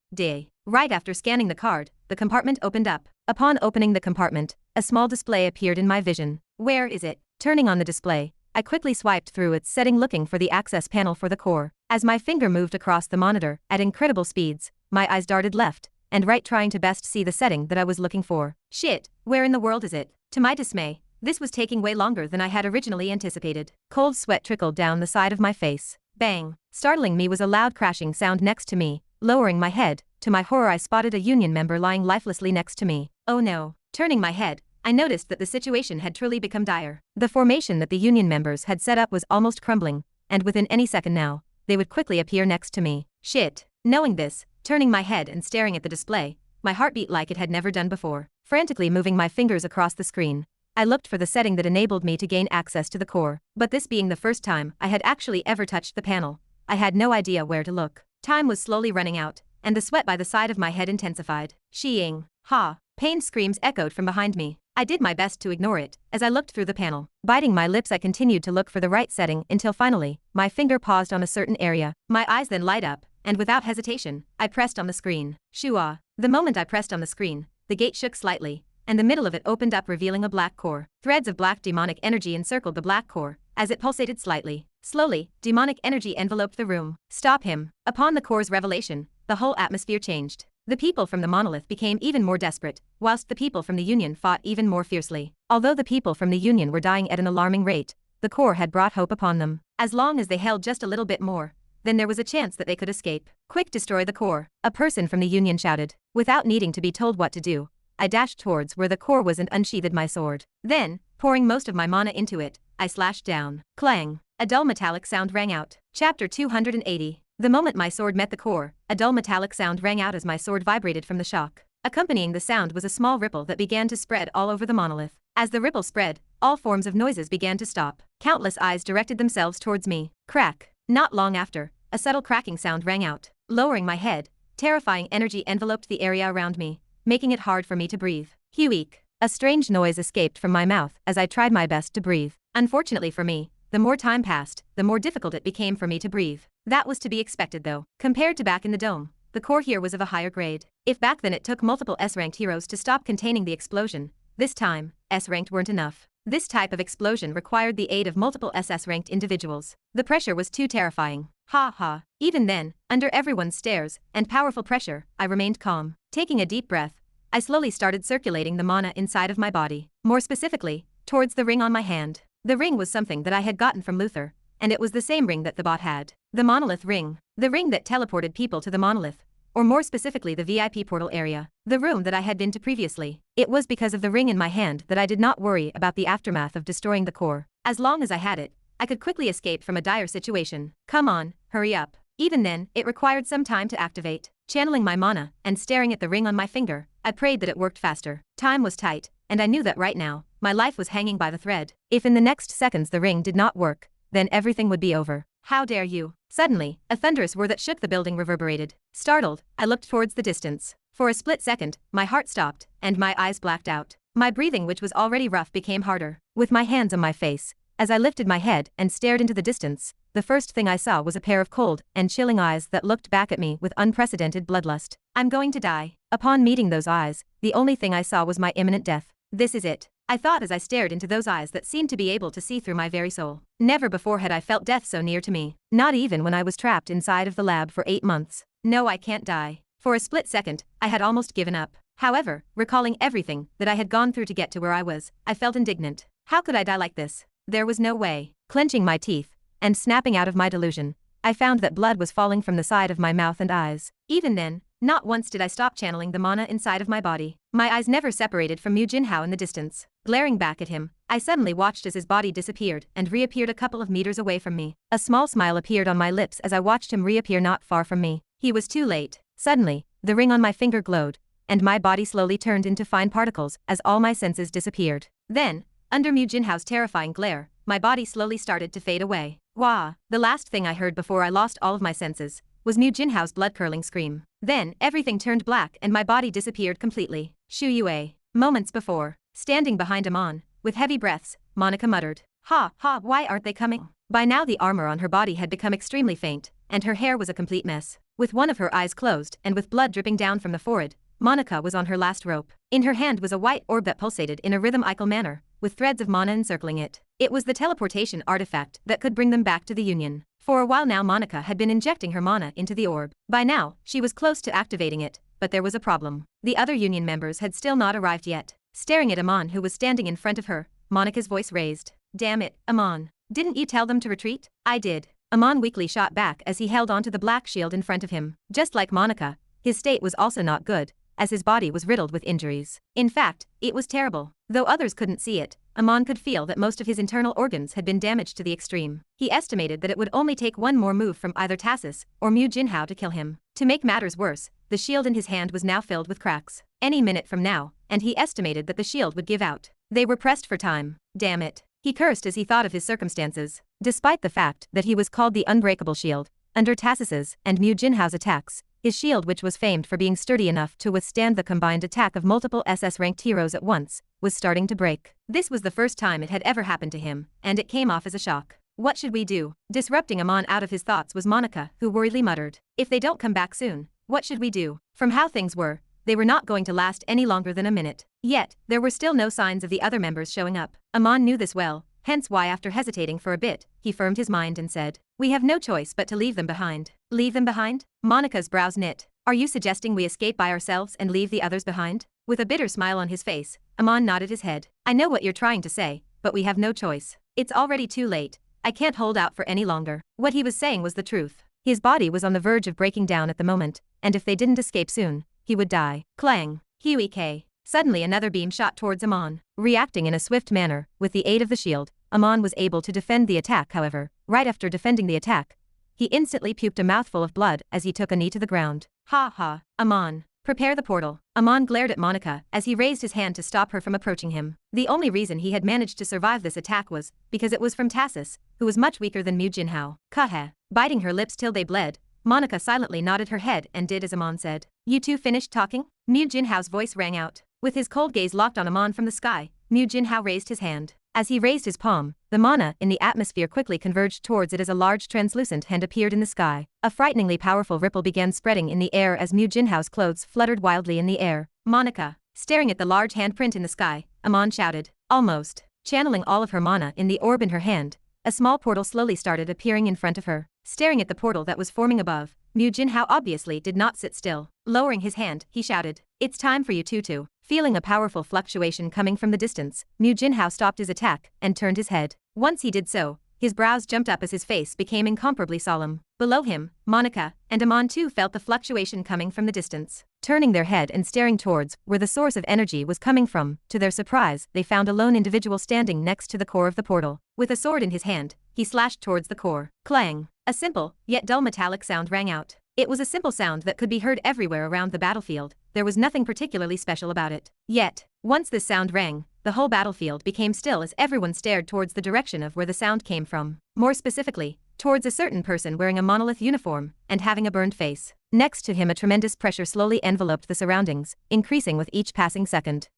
Right after scanning the card, the compartment opened up. Upon opening the compartment, a small display appeared in my vision. Where is it? Turning on the display, I quickly swiped through its setting looking for the access panel for the core. As my finger moved across the monitor at incredible speeds, my eyes darted left and right trying to best see the setting that I was looking for. Shit, where in the world is it? To my dismay, this was taking way longer than I had originally anticipated. Cold sweat trickled down the side of my face. Bang! Startling me was a loud crashing sound next to me. Lowering my head, to my horror I spotted a Union member lying lifelessly next to me. Oh no. Turning my head, I noticed that the situation had truly become dire. The formation that the Union members had set up was almost crumbling, and within any second now, they would quickly appear next to me. Shit. Knowing this, turning my head and staring at the display, my heart beat like it had never done before. Frantically moving my fingers across the screen, I looked for the setting that enabled me to gain access to the core, but this being the first time I had actually ever touched the panel, I had no idea where to look. Time was slowly running out, and the sweat by the side of my head intensified. Sheeing. Ha! Pained screams echoed from behind me. I did my best to ignore it, as I looked through the panel. Biting my lips, I continued to look for the right setting until finally, my finger paused on a certain area. My eyes then light up, and without hesitation, I pressed on the screen. Shua. The moment I pressed on the screen, the gate shook slightly, and the middle of it opened up, revealing a black core. Threads of black demonic energy encircled the black core, as it pulsated slightly. Slowly, demonic energy enveloped the room. Stop him. Upon the core's revelation, the whole atmosphere changed. The people from the monolith became even more desperate, whilst the people from the Union fought even more fiercely. Although the people from the Union were dying at an alarming rate, the core had brought hope upon them. As long as they held just a little bit more, then there was a chance that they could escape. Quick, destroy the core, a person from the Union shouted. Without needing to be told what to do, I dashed towards where the core was and unsheathed my sword. Then, pouring most of my mana into it, I slashed down. Clang! A dull metallic sound rang out. Chapter 280. The moment my sword met the core, a dull metallic sound rang out as my sword vibrated from the shock. Accompanying the sound was a small ripple that began to spread all over the monolith. As the ripple spread, all forms of noises began to stop. Countless eyes directed themselves towards me. Crack! Not long after, a subtle cracking sound rang out. Lowering my head, terrifying energy enveloped the area around me, making it hard for me to breathe. Hueek! A strange noise escaped from my mouth as I tried my best to breathe. Unfortunately for me, the more time passed, the more difficult it became for me to breathe. That was to be expected though. Compared to back in the dome, the core here was of a higher grade. If back then it took multiple S-ranked heroes to stop containing the explosion, this time, S-ranked weren't enough. This type of explosion required the aid of multiple SS-ranked individuals. The pressure was too terrifying. Ha ha. Even then, under everyone's stares and powerful pressure, I remained calm. Taking a deep breath, I slowly started circulating the mana inside of my body. More specifically, towards the ring on my hand. The ring was something that I had gotten from Luther, and it was the same ring that the bot had. The monolith ring. The ring that teleported people to the monolith, or more specifically the VIP portal area. The room that I had been to previously. It was because of the ring in my hand that I did not worry about the aftermath of destroying the core. As long as I had it, I could quickly escape from a dire situation. Come on, hurry up. Even then, it required some time to activate. Channeling my mana and staring at the ring on my finger, I prayed that it worked faster. Time was tight, and I knew that right now, my life was hanging by the thread. If in the next seconds the ring did not work, then everything would be over. How dare you? Suddenly, a thunderous whir that shook the building reverberated. Startled, I looked towards the distance. For a split second, my heart stopped, and my eyes blacked out. My breathing, which was already rough, became harder. With my hands on my face, as I lifted my head and stared into the distance, the first thing I saw was a pair of cold and chilling eyes that looked back at me with unprecedented bloodlust. I'm going to die. Upon meeting those eyes, the only thing I saw was my imminent death. This is it, I thought as I stared into those eyes that seemed to be able to see through my very soul. Never before had I felt death so near to me, not even when I was trapped inside of the lab for 8 months. No, I can't die. For a split second, I had almost given up. However, recalling everything that I had gone through to get to where I was, I felt indignant. How could I die like this? There was no way. Clenching my teeth and snapping out of my delusion, I found that blood was falling from the side of my mouth and eyes. Even then, not once did I stop channeling the mana inside of my body. My eyes never separated from Mu Jinhao in the distance. Glaring back at him, I suddenly watched as his body disappeared and reappeared a couple of meters away from me. A small smile appeared on my lips as I watched him reappear not far from me. He was too late. Suddenly, the ring on my finger glowed, and my body slowly turned into fine particles as all my senses disappeared. Then, under Mu Jinhao's terrifying glare, my body slowly started to fade away. Wah! The last thing I heard before I lost all of my senses was Mu Jinhao's blood-curdling scream. Then, everything turned black and my body disappeared completely. Shu Yue. Moments before, standing behind Amon, with heavy breaths, Monica muttered, "Ha, ha, why aren't they coming?" By now the armor on her body had become extremely faint, and her hair was a complete mess. With one of her eyes closed and with blood dripping down from the forehead, Monica was on her last rope. In her hand was a white orb that pulsated in a rhythmical manner, with threads of mana encircling it. It was the teleportation artifact that could bring them back to the Union. For a while now Monica had been injecting her mana into the orb. By now, she was close to activating it, but there was a problem. The other Union members had still not arrived yet. Staring at Amon, who was standing in front of her, Monica's voice raised. "Damn it, Amon. Didn't you tell them to retreat?" "I did." Amon weakly shot back as he held onto the black shield in front of him. Just like Monica, his state was also not good, as his body was riddled with injuries. In fact, it was terrible. Though others couldn't see it, Amon could feel that most of his internal organs had been damaged to the extreme. He estimated that it would only take one more move from either Tassis or Mu Jinhao to kill him. To make matters worse, the shield in his hand was now filled with cracks. Any minute from now, and he estimated that the shield would give out. They were pressed for time. Damn it. He cursed as he thought of his circumstances. Despite the fact that he was called the Unbreakable Shield, under Tassis's and Mu Jinhao's attacks, his shield, which was famed for being sturdy enough to withstand the combined attack of multiple SS-ranked heroes at once, was starting to break. This was the first time it had ever happened to him, and it came off as a shock. What should we do? Disrupting Amon out of his thoughts was Monica, who worriedly muttered. If they don't come back soon, what should we do? From how things were, they were not going to last any longer than a minute. Yet, there were still no signs of the other members showing up. Amon knew this well, hence why after hesitating for a bit, he firmed his mind and said, "We have no choice but to leave them behind." Leave them behind? Monica's brows knit. Are you suggesting we escape by ourselves and leave the others behind? With a bitter smile on his face, Amon nodded his head. I know what you're trying to say, but we have no choice. It's already too late. I can't hold out for any longer. What he was saying was the truth. His body was on the verge of breaking down at the moment, and if they didn't escape soon, he would die. Clang. Huey K. Suddenly another beam shot towards Amon. Reacting in a swift manner, with the aid of the shield, Amon was able to defend the attack. However, right after defending the attack, he instantly puked a mouthful of blood as he took a knee to the ground. Ha ha. Amon. Prepare the portal. Amon glared at Monica as he raised his hand to stop her from approaching him. The only reason he had managed to survive this attack was because it was from Tassis, who was much weaker than Mu Jinhao. Kahe. Biting her lips till they bled, Monica silently nodded her head and did as Amon said. You two finished talking? Mu Jinhao's voice rang out. With his cold gaze locked on Amon from the sky, Mu Jinhao raised his hand. As he raised his palm, the mana in the atmosphere quickly converged towards it as a large translucent hand appeared in the sky. A frighteningly powerful ripple began spreading in the air as Mu Jinhao's clothes fluttered wildly in the air. Monica. Staring at the large handprint in the sky, Amon shouted. Almost. Channeling all of her mana in the orb in her hand, a small portal slowly started appearing in front of her. Staring at the portal that was forming above, Mu Jinhao obviously did not sit still. Lowering his hand, he shouted, "It's time for you two to." Feeling a powerful fluctuation coming from the distance, Mu Jinhao stopped his attack and turned his head. Once he did so, his brows jumped up as his face became incomparably solemn. Below him, Monica and Amon too felt the fluctuation coming from the distance. Turning their head and staring towards where the source of energy was coming from, to their surprise, they found a lone individual standing next to the core of the portal. With a sword in his hand, he slashed towards the core. Clang! A simple, yet dull metallic sound rang out. It was a simple sound that could be heard everywhere around the battlefield. There was nothing particularly special about it. Yet, once this sound rang, the whole battlefield became still as everyone stared towards the direction of where the sound came from. More specifically, towards a certain person wearing a monolith uniform and having a burned face. Next to him, a tremendous pressure slowly enveloped the surroundings, increasing with each passing second.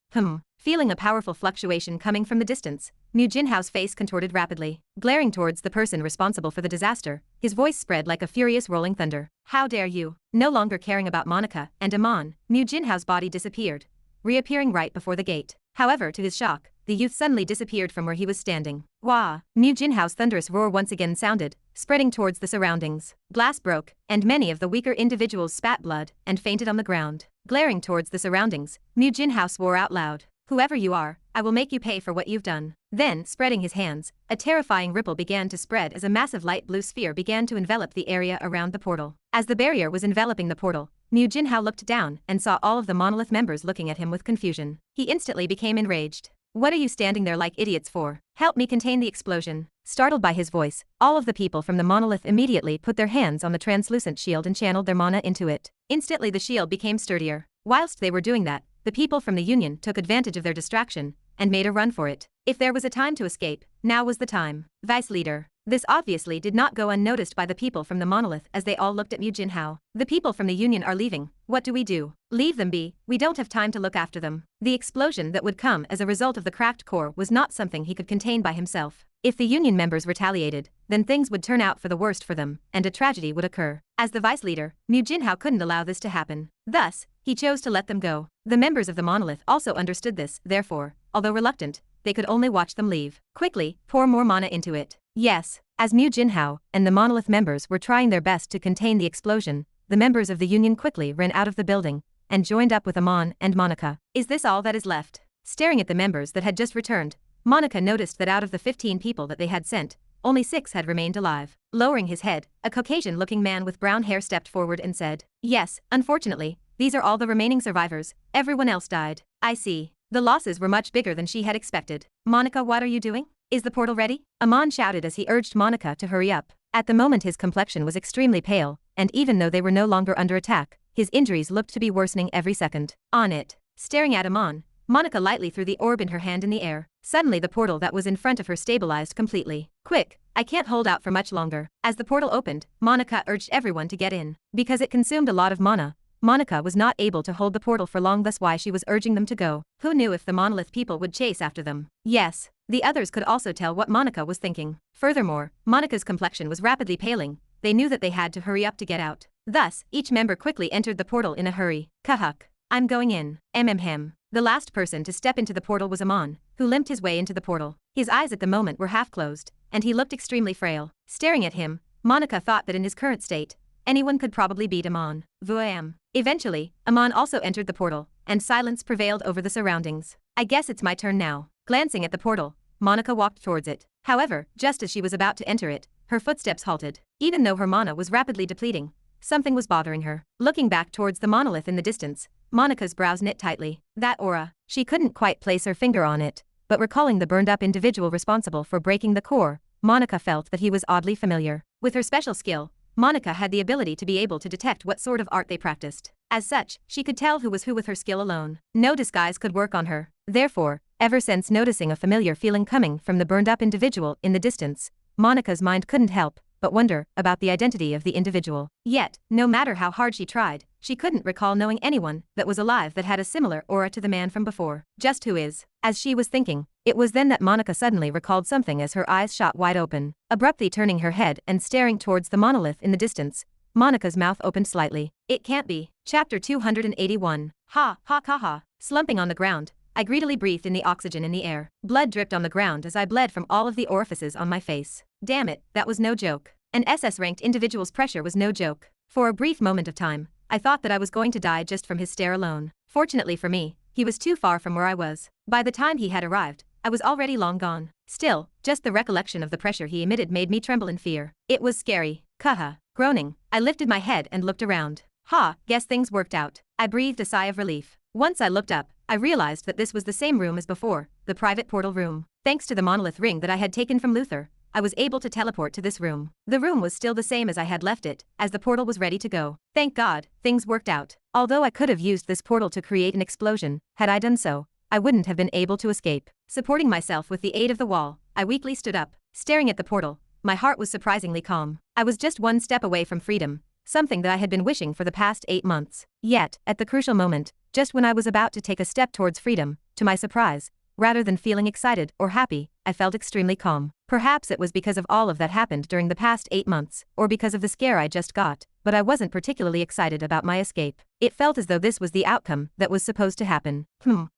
Feeling a powerful fluctuation coming from the distance, Mu Jinhao's face contorted rapidly. Glaring towards the person responsible for the disaster, his voice spread like a furious rolling thunder. How dare you? No longer caring about Monica and Amon, Mu Jinhao's body disappeared, reappearing right before the gate. However, to his shock, the youth suddenly disappeared from where he was standing. Wah! Mu Jinhao's thunderous roar once again sounded, spreading towards the surroundings. Glass broke, and many of the weaker individuals spat blood and fainted on the ground. Glaring towards the surroundings, Mu Jinhao swore out loud. Whoever you are, I will make you pay for what you've done. Then, spreading his hands, a terrifying ripple began to spread as a massive light blue sphere began to envelop the area around the portal. As the barrier was enveloping the portal, Mu Jinhao looked down and saw all of the monolith members looking at him with confusion. He instantly became enraged. What are you standing there like idiots for? Help me contain the explosion. Startled by his voice, all of the people from the monolith immediately put their hands on the translucent shield and channeled their mana into it. Instantly the shield became sturdier. Whilst they were doing that, the people from the Union took advantage of their distraction and made a run for it. If there was a time to escape, now was the time. Vice leader. This obviously did not go unnoticed by the people from the monolith as they all looked at Mu Jinhao. The people from the Union are leaving. What do we do? Leave them be. We don't have time to look after them. The explosion that would come as a result of the cracked core was not something he could contain by himself. If the Union members retaliated, then things would turn out for the worst for them, and a tragedy would occur. As the vice leader, Mu Jinhao couldn't allow this to happen. Thus, he chose to let them go. The members of the monolith also understood this, therefore, although reluctant, they could only watch them leave. Quickly, pour more mana into it. Yes, as Mu Jinhao and the monolith members were trying their best to contain the explosion, the members of the Union quickly ran out of the building and joined up with Amon and Monica. Is this all that is left? Staring at the members that had just returned, Monica noticed that out of the 15 people that they had sent, only 6 had remained alive. Lowering his head, a Caucasian-looking man with brown hair stepped forward and said, "Yes, unfortunately, these are all the remaining survivors. Everyone else died." "I see." The losses were much bigger than she had expected. Monica, what are you doing? Is the portal ready? Amon shouted as he urged Monica to hurry up. At the moment his complexion was extremely pale, and even though they were no longer under attack, his injuries looked to be worsening every second. On it. Staring at Amon, Monica lightly threw the orb in her hand in the air. Suddenly the portal that was in front of her stabilized completely. Quick, I can't hold out for much longer. As the portal opened, Monica urged everyone to get in. Because it consumed a lot of mana, Monica was not able to hold the portal for long, thus why she was urging them to go. Who knew if the monolith people would chase after them? Yes, the others could also tell what Monica was thinking. Furthermore, Monica's complexion was rapidly paling. They knew that they had to hurry up to get out. Thus, each member quickly entered the portal in a hurry. Kahuk. I'm going in. Mmm. The last person to step into the portal was Amon, who limped his way into the portal. His eyes at the moment were half closed, and he looked extremely frail. Staring at him, Monica thought that in his current state, anyone could probably beat Amon. Vuam. Eventually, Amon also entered the portal, and silence prevailed over the surroundings. I guess it's my turn now. Glancing at the portal, Monica walked towards it. However, just as she was about to enter it, her footsteps halted. Even though her mana was rapidly depleting, something was bothering her. Looking back towards the monolith in the distance, Monica's brows knit tightly. That aura. She couldn't quite place her finger on it, but recalling the burned-up individual responsible for breaking the core, Monica felt that he was oddly familiar. With her special skill, Monica had the ability to be able to detect what sort of art they practiced. As such, she could tell who was who with her skill alone. No disguise could work on her. Therefore, ever since noticing a familiar feeling coming from the burned-up individual in the distance, Monica's mind couldn't help but wonder about the identity of the individual. Yet, no matter how hard she tried, she couldn't recall knowing anyone that was alive that had a similar aura to the man from before. Just who is? As she was thinking, it was then that Monica suddenly recalled something as her eyes shot wide open. Abruptly turning her head and staring towards the monolith in the distance, Monica's mouth opened slightly. It can't be. Chapter 281. Ha, ha, ha, ha. Slumping on the ground, I greedily breathed in the oxygen in the air. Blood dripped on the ground as I bled from all of the orifices on my face. Damn it, that was no joke. An SS-ranked individual's pressure was no joke. For a brief moment of time, I thought that I was going to die just from his stare alone. Fortunately for me, he was too far from where I was. By the time he had arrived, I was already long gone. Still, just the recollection of the pressure he emitted made me tremble in fear. It was scary. Kaha. Groaning, I lifted my head and looked around. Ha, guess things worked out. I breathed a sigh of relief. Once I looked up, I realized that this was the same room as before, the private portal room. Thanks to the monolith ring that I had taken from Luther, I was able to teleport to this room. The room was still the same as I had left it, as the portal was ready to go. Thank God, things worked out. Although I could have used this portal to create an explosion, had I done so, I wouldn't have been able to escape. Supporting myself with the aid of the wall, I weakly stood up. Staring at the portal, my heart was surprisingly calm. I was just one step away from freedom, something that I had been wishing for the past 8 months. Yet, at the crucial moment, just when I was about to take a step towards freedom, to my surprise, rather than feeling excited or happy, I felt extremely calm. Perhaps it was because of all of that happened during the past 8 months, or because of the scare I just got, but I wasn't particularly excited about my escape. It felt as though this was the outcome that was supposed to happen.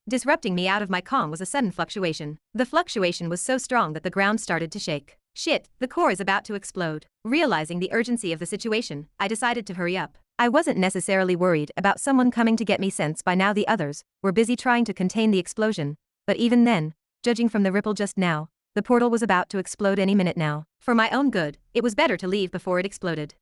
Disrupting me out of my calm was a sudden fluctuation. The fluctuation was so strong that the ground started to shake. Shit, the core is about to explode. Realizing the urgency of the situation, I decided to hurry up. I wasn't necessarily worried about someone coming to get me since by now the others were busy trying to contain the explosion. But even then, judging from the ripple just now, the portal was about to explode any minute now. For my own good, it was better to leave before it exploded.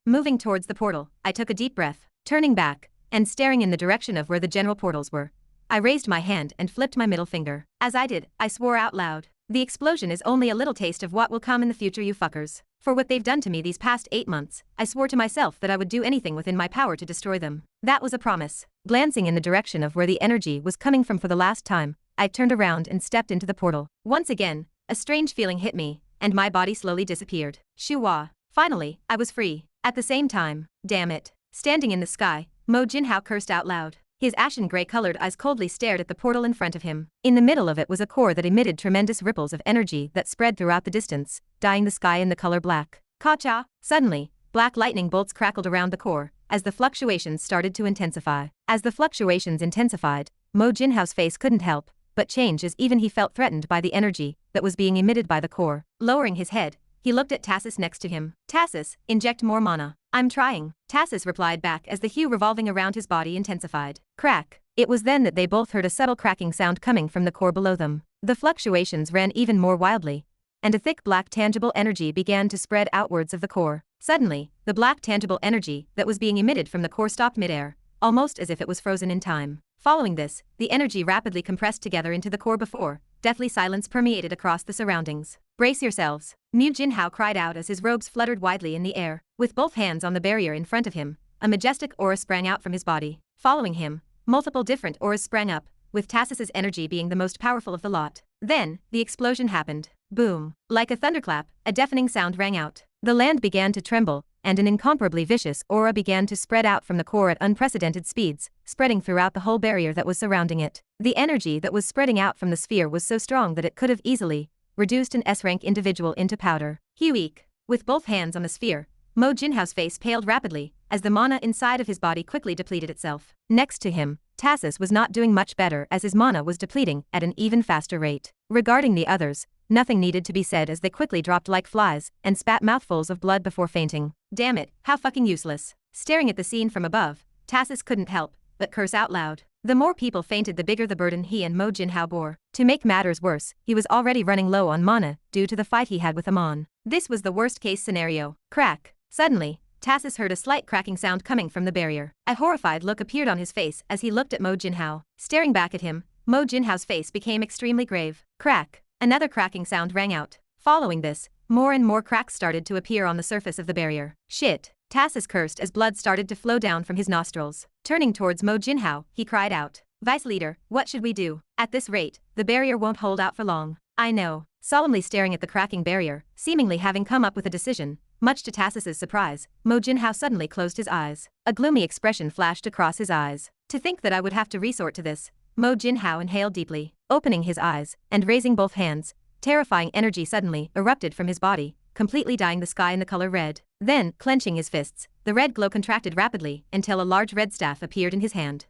Moving towards the portal, I took a deep breath, turning back, and staring in the direction of where the general portals were. I raised my hand and flipped my middle finger. As I did, I swore out loud. The explosion is only a little taste of what will come in the future, you fuckers. For what they've done to me these past 8 months, I swore to myself that I would do anything within my power to destroy them. That was a promise. Glancing in the direction of where the energy was coming from for the last time, I turned around and stepped into the portal. Once again, a strange feeling hit me, and my body slowly disappeared. Shua. Finally, I was free. At the same time, damn it. Standing in the sky, Mo Jinhao cursed out loud. His ashen gray-colored eyes coldly stared at the portal in front of him. In the middle of it was a core that emitted tremendous ripples of energy that spread throughout the distance, dyeing the sky in the color black. Kacha! Suddenly, black lightning bolts crackled around the core, as the fluctuations started to intensify. As the fluctuations intensified, Mo Jinhao's face couldn't help but change as even he felt threatened by the energy that was being emitted by the core. Lowering his head, he looked at Tassus next to him. Tassus, inject more mana. I'm trying. Tassus replied back as the hue revolving around his body intensified. Crack. It was then that they both heard a subtle cracking sound coming from the core below them. The fluctuations ran even more wildly, and a thick black tangible energy began to spread outwards of the core. Suddenly, the black tangible energy that was being emitted from the core stopped midair, almost as if it was frozen in time. Following this, the energy rapidly compressed together into the core before, deathly silence permeated across the surroundings. Brace yourselves, Mu Jinhao cried out as his robes fluttered widely in the air. With both hands on the barrier in front of him, a majestic aura sprang out from his body. Following him, multiple different auras sprang up, with Tassis's energy being the most powerful of the lot. Then, the explosion happened. Boom. Like a thunderclap, a deafening sound rang out. The land began to tremble, and an incomparably vicious aura began to spread out from the core at unprecedented speeds, spreading throughout the whole barrier that was surrounding it. The energy that was spreading out from the sphere was so strong that it could have easily reduced an S-rank individual into powder. Hueek. With both hands on the sphere, Mo Jinhao's face paled rapidly, as the mana inside of his body quickly depleted itself. Next to him, Tassis was not doing much better as his mana was depleting at an even faster rate. Regarding the others, nothing needed to be said as they quickly dropped like flies and spat mouthfuls of blood before fainting. Damn it, how fucking useless. Staring at the scene from above, Tassis couldn't help but curse out loud. The more people fainted, the bigger the burden he and Mo Jinhao bore. To make matters worse, he was already running low on mana due to the fight he had with Amon. This was the worst case scenario. Crack. Suddenly, Tassis heard a slight cracking sound coming from the barrier. A horrified look appeared on his face as he looked at Mo Jinhao. Staring back at him, Mo Jinhao's face became extremely grave. Crack. Another cracking sound rang out. Following this, more and more cracks started to appear on the surface of the barrier. Shit. Tassis cursed as blood started to flow down from his nostrils. Turning towards Mo Jinhao, he cried out, "Vice leader, what should we do? At this rate, the barrier won't hold out for long." "I know." Solemnly staring at the cracking barrier, seemingly having come up with a decision, much to Tassis's surprise, Mo Jinhao suddenly closed his eyes. A gloomy expression flashed across his eyes. To think that I would have to resort to this. Mo Jinhao inhaled deeply, opening his eyes, and raising both hands. Terrifying energy suddenly erupted from his body, completely dyeing the sky in the color red. Then, clenching his fists, the red glow contracted rapidly until a large red staff appeared in his hand.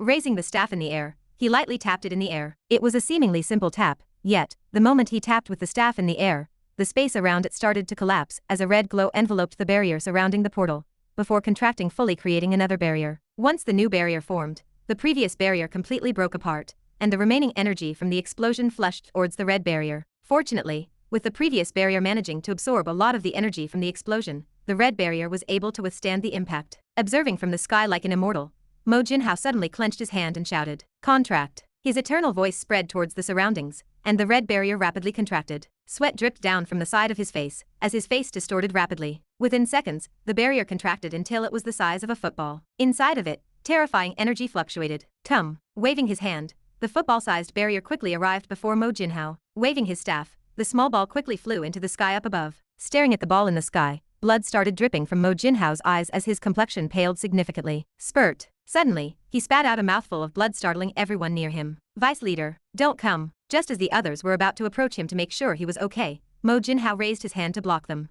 Raising the staff in the air, he lightly tapped it in the air. It was a seemingly simple tap, yet, the moment he tapped with the staff in the air, the space around it started to collapse as a red glow enveloped the barrier surrounding the portal, before contracting fully, creating another barrier. Once the new barrier formed, the previous barrier completely broke apart, and the remaining energy from the explosion flushed towards the red barrier. Fortunately, with the previous barrier managing to absorb a lot of the energy from the explosion, the red barrier was able to withstand the impact. Observing from the sky like an immortal, Mo Jinhao suddenly clenched his hand and shouted, "Contract." His eternal voice spread towards the surroundings, and the red barrier rapidly contracted. Sweat dripped down from the side of his face, as his face distorted rapidly. Within seconds, the barrier contracted until it was the size of a football. Inside of it, terrifying energy fluctuated. Come. Waving his hand, the football-sized barrier quickly arrived before Mo Jinhao. Waving his staff, the small ball quickly flew into the sky up above. Staring at the ball in the sky, blood started dripping from Mo Jinhao's eyes as his complexion paled significantly. Spurt. Suddenly, he spat out a mouthful of blood, startling everyone near him. "Vice leader, don't come." Just as the others were about to approach him to make sure he was okay, Mo Jinhao raised his hand to block them.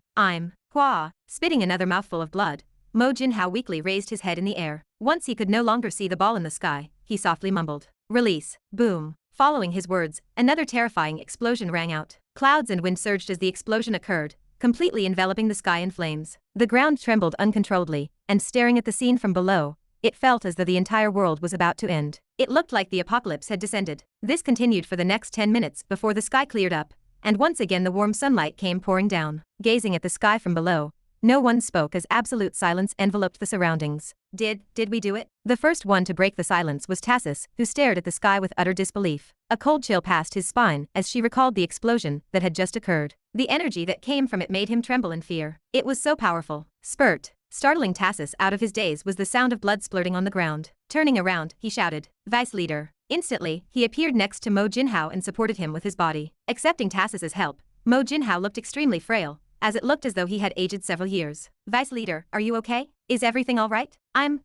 Hua. Spitting another mouthful of blood, Mo Jinhao weakly raised his head in the air. Once he could no longer see the ball in the sky, he softly mumbled, "Release." Boom. Following his words, another terrifying explosion rang out. Clouds and wind surged as the explosion occurred, completely enveloping the sky in flames. The ground trembled uncontrollably, and staring at the scene from below, it felt as though the entire world was about to end. It looked like the apocalypse had descended. This continued for the next 10 minutes before the sky cleared up, and once again the warm sunlight came pouring down. Gazing at the sky from below, no one spoke as absolute silence enveloped the surroundings. Did we do it? The first one to break the silence was Tassis, who stared at the sky with utter disbelief. A cold chill passed his spine as she recalled the explosion that had just occurred. The energy that came from it made him tremble in fear. It was so powerful. Spurt. Startling Tassis out of his daze was the sound of blood splurting on the ground. Turning around, he shouted, "Vice leader." Instantly, he appeared next to Mo Jinhao and supported him with his body. Accepting Tassis's help, Mo Jinhao looked extremely frail, as it looked as though he had aged several years. "Vice leader, are you okay? Is everything all right?" "I'm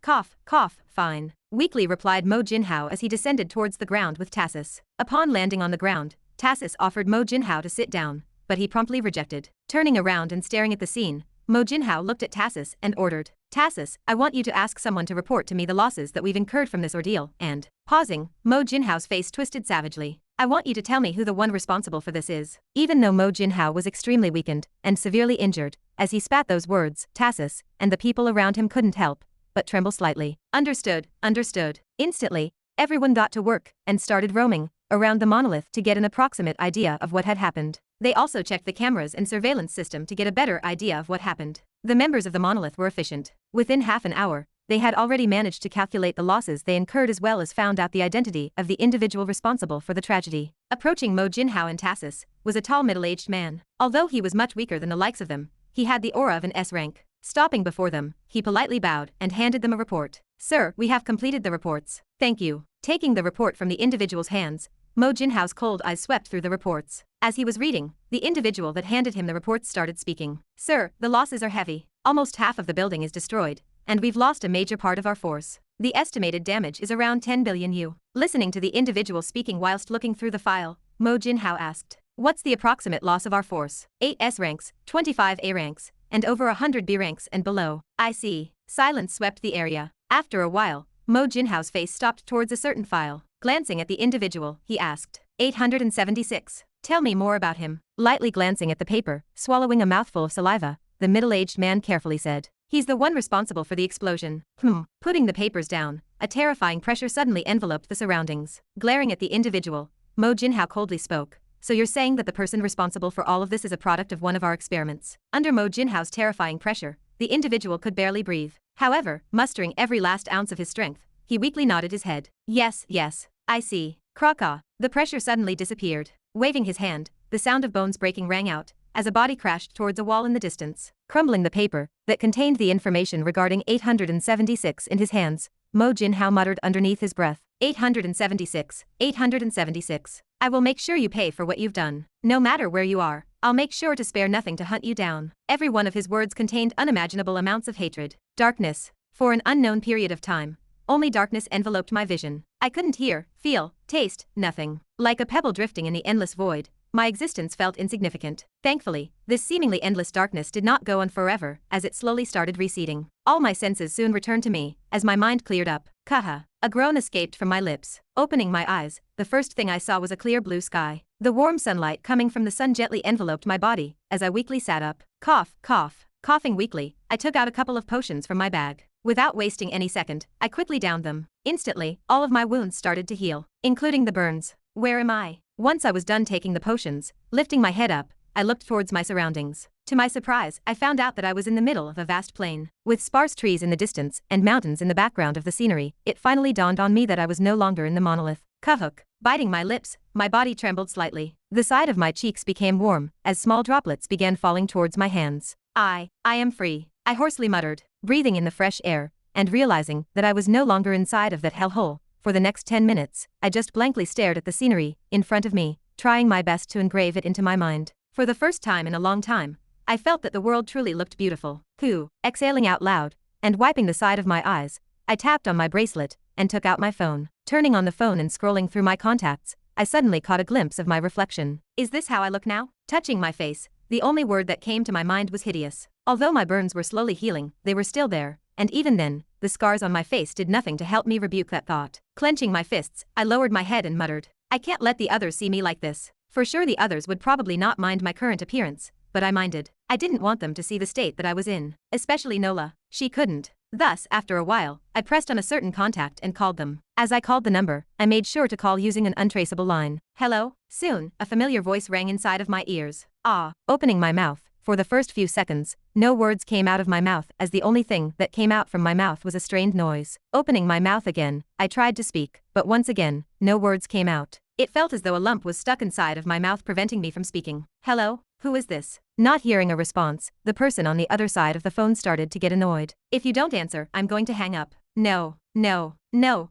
fine," weakly replied Mo Jinhao as he descended towards the ground with Tassis. Upon landing on the ground, Tassis offered Mo Jinhao to sit down, but he promptly rejected. Turning around and staring at the scene, Mo Jinhao looked at Tassis and ordered, "Tassis, I want you to ask someone to report to me the losses that we've incurred from this ordeal, and..." Pausing, Mo Jinhao's face twisted savagely. "I want you to tell me who the one responsible for this is." Even though Mo Jinhao was extremely weakened and severely injured, as he spat those words, Tassis and the people around him couldn't help but tremble slightly. Understood. Instantly, everyone got to work and started roaming around the monolith to get an approximate idea of what had happened. They also checked the cameras and surveillance system to get a better idea of what happened. The members of the monolith were efficient. Within half an hour, they had already managed to calculate the losses they incurred as well as found out the identity of the individual responsible for the tragedy. Approaching Mo Jinhao and Tassis was a tall middle-aged man. Although he was much weaker than the likes of them, he had the aura of an S rank. Stopping before them, he politely bowed and handed them a report. "Sir, we have completed the reports. Thank you." Taking the report from the individual's hands, Mo Jinhao's cold eyes swept through the reports. As he was reading, the individual that handed him the reports started speaking. "Sir, the losses are heavy. Almost half of the building is destroyed, and we've lost a major part of our force. The estimated damage is around 10 billion U." Listening to the individual speaking whilst looking through the file, Mo Jinhao asked, "What's the approximate loss of our force?" 8 S ranks, 25 A ranks, and over 100 B ranks and below. "I see." Silence swept the area. After a while, Mo Jinhao's face stopped towards a certain file. Glancing at the individual, he asked, 876. "Tell me more about him." Lightly glancing at the paper, swallowing a mouthful of saliva, the middle-aged man carefully said, "He's the one responsible for the explosion." Putting the papers down, a terrifying pressure suddenly enveloped the surroundings. Glaring at the individual, Mo Jinhao coldly spoke, "So you're saying that the person responsible for all of this is a product of one of our experiments?" Under Mo Jinhao's terrifying pressure, the individual could barely breathe. However, mustering every last ounce of his strength, he weakly nodded his head. Yes, I see." Krakow. The pressure suddenly disappeared. Waving his hand, the sound of bones breaking rang out, as a body crashed towards a wall in the distance. Crumbling the paper that contained the information regarding 876 in his hands, Mo Jinhao muttered underneath his breath, 876, 876. "I will make sure you pay for what you've done. No matter where you are, I'll make sure to spare nothing to hunt you down." Every one of his words contained unimaginable amounts of hatred. Darkness. For an unknown period of time, only darkness enveloped my vision. I couldn't hear, feel, taste, nothing. Like a pebble drifting in the endless void, my existence felt insignificant. Thankfully, this seemingly endless darkness did not go on forever, as it slowly started receding. All my senses soon returned to me, as my mind cleared up. Kaha. A groan escaped from my lips. Opening my eyes, the first thing I saw was a clear blue sky. The warm sunlight coming from the sun gently enveloped my body, as I weakly sat up. Cough, cough. Coughing weakly, I took out a couple of potions from my bag. Without wasting any second, I quickly downed them. Instantly, all of my wounds started to heal, including the burns. Where am I? Once I was done taking the potions, lifting my head up, I looked towards my surroundings. To my surprise, I found out that I was in the middle of a vast plain. With sparse trees in the distance and mountains in the background of the scenery, it finally dawned on me that I was no longer in the monolith. Kahuk. Biting my lips, my body trembled slightly. The side of my cheeks became warm, as small droplets began falling towards my hands. I am free. I hoarsely muttered, breathing in the fresh air, and realizing that I was no longer inside of that hellhole. For the next 10 minutes, I just blankly stared at the scenery in front of me, trying my best to engrave it into my mind. For the first time in a long time, I felt that the world truly looked beautiful. Exhaling out loud, and wiping the side of my eyes, I tapped on my bracelet, and took out my phone. Turning on the phone and scrolling through my contacts, I suddenly caught a glimpse of my reflection. Is this how I look now? Touching my face, the only word that came to my mind was hideous. Although my burns were slowly healing, they were still there, and even then, the scars on my face did nothing to help me rebuke that thought. Clenching my fists, I lowered my head and muttered, I can't let the others see me like this. For sure the others would probably not mind my current appearance, but I minded. I didn't want them to see the state that I was in, especially Nola. She couldn't. Thus, after a while, I pressed on a certain contact and called them. As I called the number, I made sure to call using an untraceable line. Hello? Soon, a familiar voice rang inside of my ears. Opening my mouth. For the first few seconds, no words came out of my mouth as the only thing that came out from my mouth was a strained noise. Opening my mouth again, I tried to speak, but once again, no words came out. It felt as though a lump was stuck inside of my mouth preventing me from speaking. Hello? Who is this? Not hearing a response, the person on the other side of the phone started to get annoyed. If you don't answer, I'm going to hang up. No,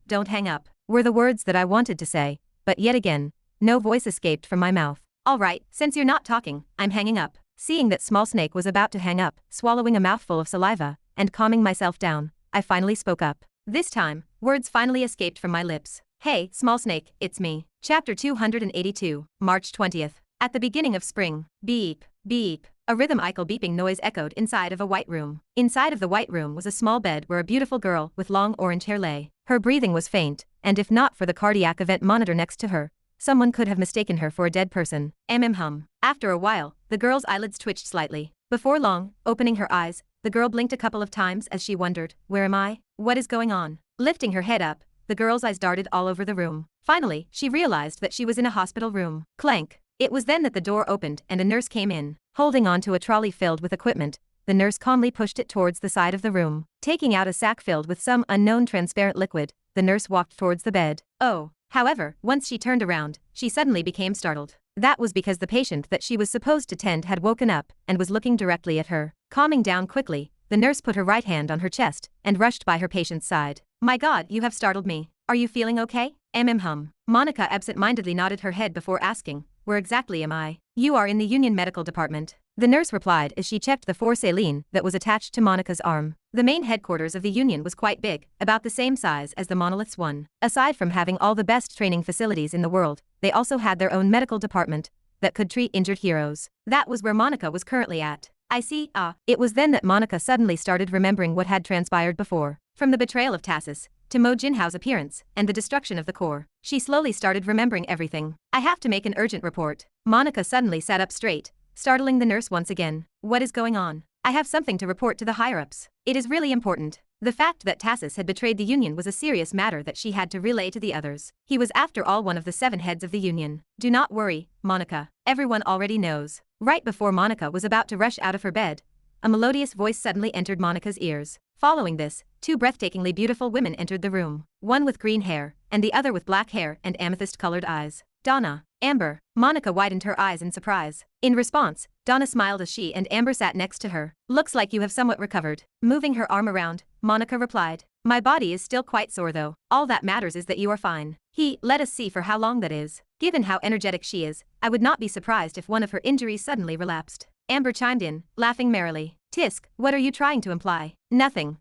don't hang up, were the words that I wanted to say, but yet again, no voice escaped from my mouth. Alright, since you're not talking, I'm hanging up. Seeing that Small Snake was about to hang up, swallowing a mouthful of saliva, and calming myself down, I finally spoke up. This time, words finally escaped from my lips. Hey, Small Snake, it's me. Chapter 282, March 20th. At the beginning of spring, beep, beep, a rhythmical beeping noise echoed inside of a white room. Inside of the white room was a small bed where a beautiful girl with long orange hair lay. Her breathing was faint, and if not for the cardiac event monitor next to her, someone could have mistaken her for a dead person. Hum. After a while, the girl's eyelids twitched slightly. Before long, opening her eyes, the girl blinked a couple of times as she wondered, where am I? What is going on? Lifting her head up, the girl's eyes darted all over the room. Finally, she realized that she was in a hospital room. Clank. It was then that the door opened and a nurse came in. Holding on to a trolley filled with equipment, the nurse calmly pushed it towards the side of the room. Taking out a sack filled with some unknown transparent liquid, the nurse walked towards the bed. Oh. However, once she turned around, she suddenly became startled. That was because the patient that she was supposed to tend had woken up and was looking directly at her. Calming down quickly, the nurse put her right hand on her chest and rushed by her patient's side. My God, you have startled me. Are you feeling okay? Hum. Monica absent-mindedly nodded her head before asking, where exactly am I? You are in the Union Medical Department. The nurse replied as she checked the saline that was attached to Monica's arm. The main headquarters of the Union was quite big, about the same size as the Monolith's one. Aside from having all the best training facilities in the world, they also had their own medical department that could treat injured heroes. That was where Monica was currently at. I see, It was then that Monica suddenly started remembering what had transpired before. From the betrayal of Tassus, to Mo Jinhao's appearance, and the destruction of the core. She slowly started remembering everything. I have to make an urgent report. Monica suddenly sat up straight, startling the nurse once again. What is going on? I have something to report to the higher-ups. It is really important. The fact that Tassus had betrayed the Union was a serious matter that she had to relay to the others. He was after all one of the 7 heads of the Union. Do not worry, Monica. Everyone already knows. Right before Monica was about to rush out of her bed, a melodious voice suddenly entered Monica's ears. Following this, 2 breathtakingly beautiful women entered the room, one with green hair, and the other with black hair and amethyst-colored eyes. Donna, Amber. Monica widened her eyes in surprise. In response, Donna smiled as she and Amber sat next to her. Looks like you have somewhat recovered. Moving her arm around, Monica replied. My body is still quite sore though. All that matters is that you are fine. Let us see for how long that is. Given how energetic she is, I would not be surprised if one of her injuries suddenly relapsed. Amber chimed in, laughing merrily. Tisk, what are you trying to imply? Nothing.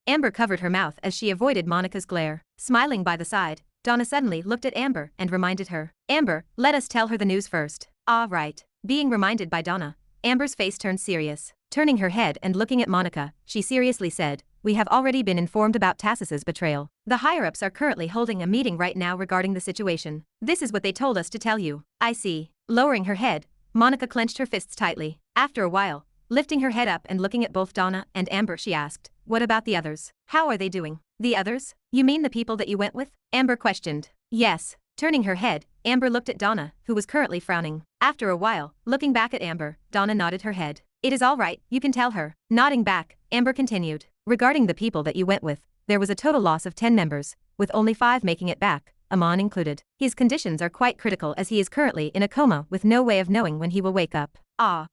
Amber covered her mouth as she avoided Monica's glare. Smiling by the side, Donna suddenly looked at Amber and reminded her. Amber, let us tell her the news first. Ah, right. Being reminded by Donna, Amber's face turned serious. Turning her head and looking at Monica, she seriously said, we have already been informed about Tassus's betrayal. The higher-ups are currently holding a meeting right now regarding the situation. This is what they told us to tell you. I see. Lowering her head, Monica clenched her fists tightly. After a while, lifting her head up and looking at both Donna and Amber, she asked, what about the others? How are they doing? The others? You mean the people that you went with? Amber questioned. Yes. Turning her head, Amber looked at Donna, who was currently frowning. After a while, looking back at Amber, Donna nodded her head. It is all right, you can tell her. Nodding back, Amber continued. Regarding the people that you went with, there was a total loss of 10 members, with only 5 making it back, Amon included. His conditions are quite critical as he is currently in a coma with no way of knowing when he will wake up.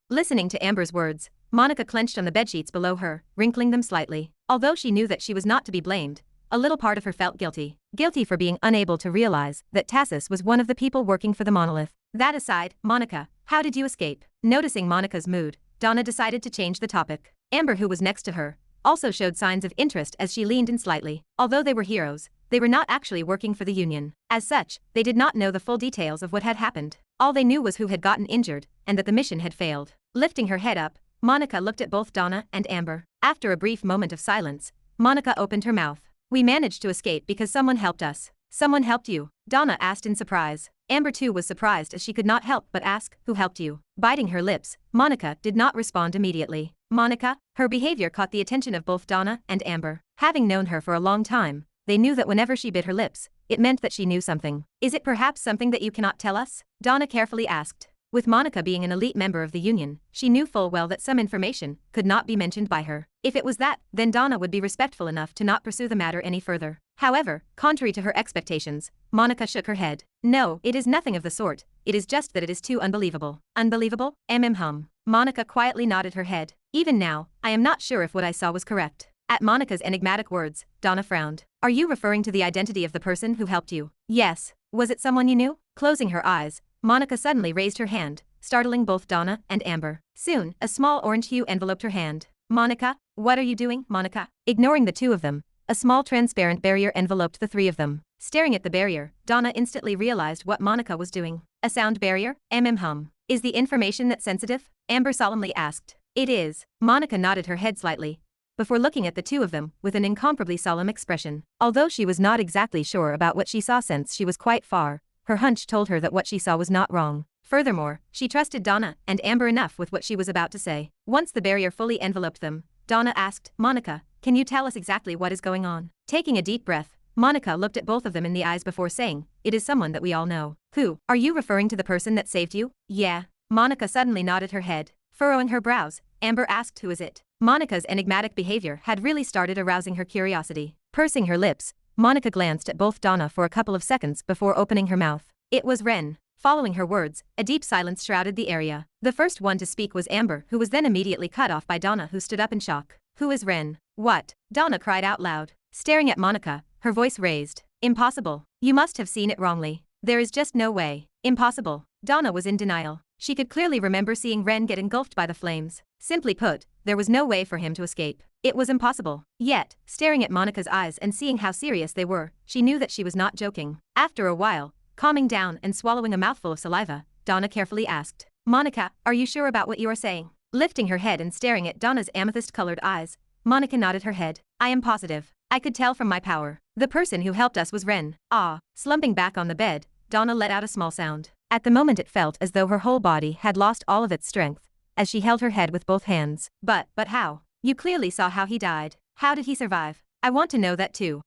Listening to Amber's words, Monica clenched on the bedsheets below her, wrinkling them slightly. Although she knew that she was not to be blamed, a little part of her felt guilty. Guilty for being unable to realize that Tassus was one of the people working for the monolith. That aside, Monica, how did you escape? Noticing Monica's mood, Donna decided to change the topic. Amber, who was next to her, also showed signs of interest as she leaned in slightly. Although they were heroes, they were not actually working for the Union. As such, they did not know the full details of what had happened. All they knew was who had gotten injured, and that the mission had failed. Lifting her head up, Monica looked at both Donna and Amber. After a brief moment of silence, Monica opened her mouth. We managed to escape because someone helped us. Someone helped you? Donna asked in surprise. Amber too was surprised as she could not help but ask, who helped you? Biting her lips, Monica did not respond immediately. Monica? Her behavior caught the attention of both Donna and Amber. Having known her for a long time, they knew that whenever she bit her lips, it meant that she knew something. Is it perhaps something that you cannot tell us? Donna carefully asked. With Monica being an elite member of the Union, she knew full well that some information could not be mentioned by her. If it was that, then Donna would be respectful enough to not pursue the matter any further. However, contrary to her expectations, Monica shook her head. No, it is nothing of the sort. It is just that it is too unbelievable. Unbelievable? Hum. Monica quietly nodded her head. Even now, I am not sure if what I saw was correct. At Monica's enigmatic words, Donna frowned. Are you referring to the identity of the person who helped you? Yes. Was it someone you knew? Closing her eyes, Monica suddenly raised her hand, startling both Donna and Amber. Soon, a small orange hue enveloped her hand. Monica, what are you doing, Monica? Ignoring the two of them, a small transparent barrier enveloped the 3 of them. Staring at the barrier, Donna instantly realized what Monica was doing. A sound barrier? Hum. Is the information that sensitive? Amber solemnly asked. It is. Monica nodded her head slightly, before looking at the 2 of them with an incomparably solemn expression. Although she was not exactly sure about what she saw since she was quite far, her hunch told her that what she saw was not wrong. Furthermore, she trusted Donna and Amber enough with what she was about to say. Once the barrier fully enveloped them, Donna asked, Monica, can you tell us exactly what is going on? Taking a deep breath, Monica looked at both of them in the eyes before saying, it is someone that we all know. Who? Are you referring to the person that saved you? Yeah. Monica suddenly nodded her head. Furrowing her brows, Amber asked who is it. Monica's enigmatic behavior had really started arousing her curiosity. Pursing her lips, Monica glanced at both Donna for a couple of seconds before opening her mouth. It was Ren. Following her words, a deep silence shrouded the area. The first one to speak was Amber, who was then immediately cut off by Donna, who stood up in shock. Who is Ren? What? Donna cried out loud, staring at Monica, her voice raised. Impossible. You must have seen it wrongly. There is just no way. Impossible. Donna was in denial. She could clearly remember seeing Ren get engulfed by the flames. Simply put, there was no way for him to escape. It was impossible. Yet, staring at Monica's eyes and seeing how serious they were, she knew that she was not joking. After a while, calming down and swallowing a mouthful of saliva, Donna carefully asked, Monica, are you sure about what you are saying? Lifting her head and staring at Donna's amethyst-colored eyes, Monica nodded her head. I am positive. I could tell from my power. The person who helped us was Ren. Ah. Slumping back on the bed, Donna let out a small sound. At the moment it felt as though her whole body had lost all of its strength, as she held her head with both hands. But how? You clearly saw how he died. How did he survive? I want to know that too.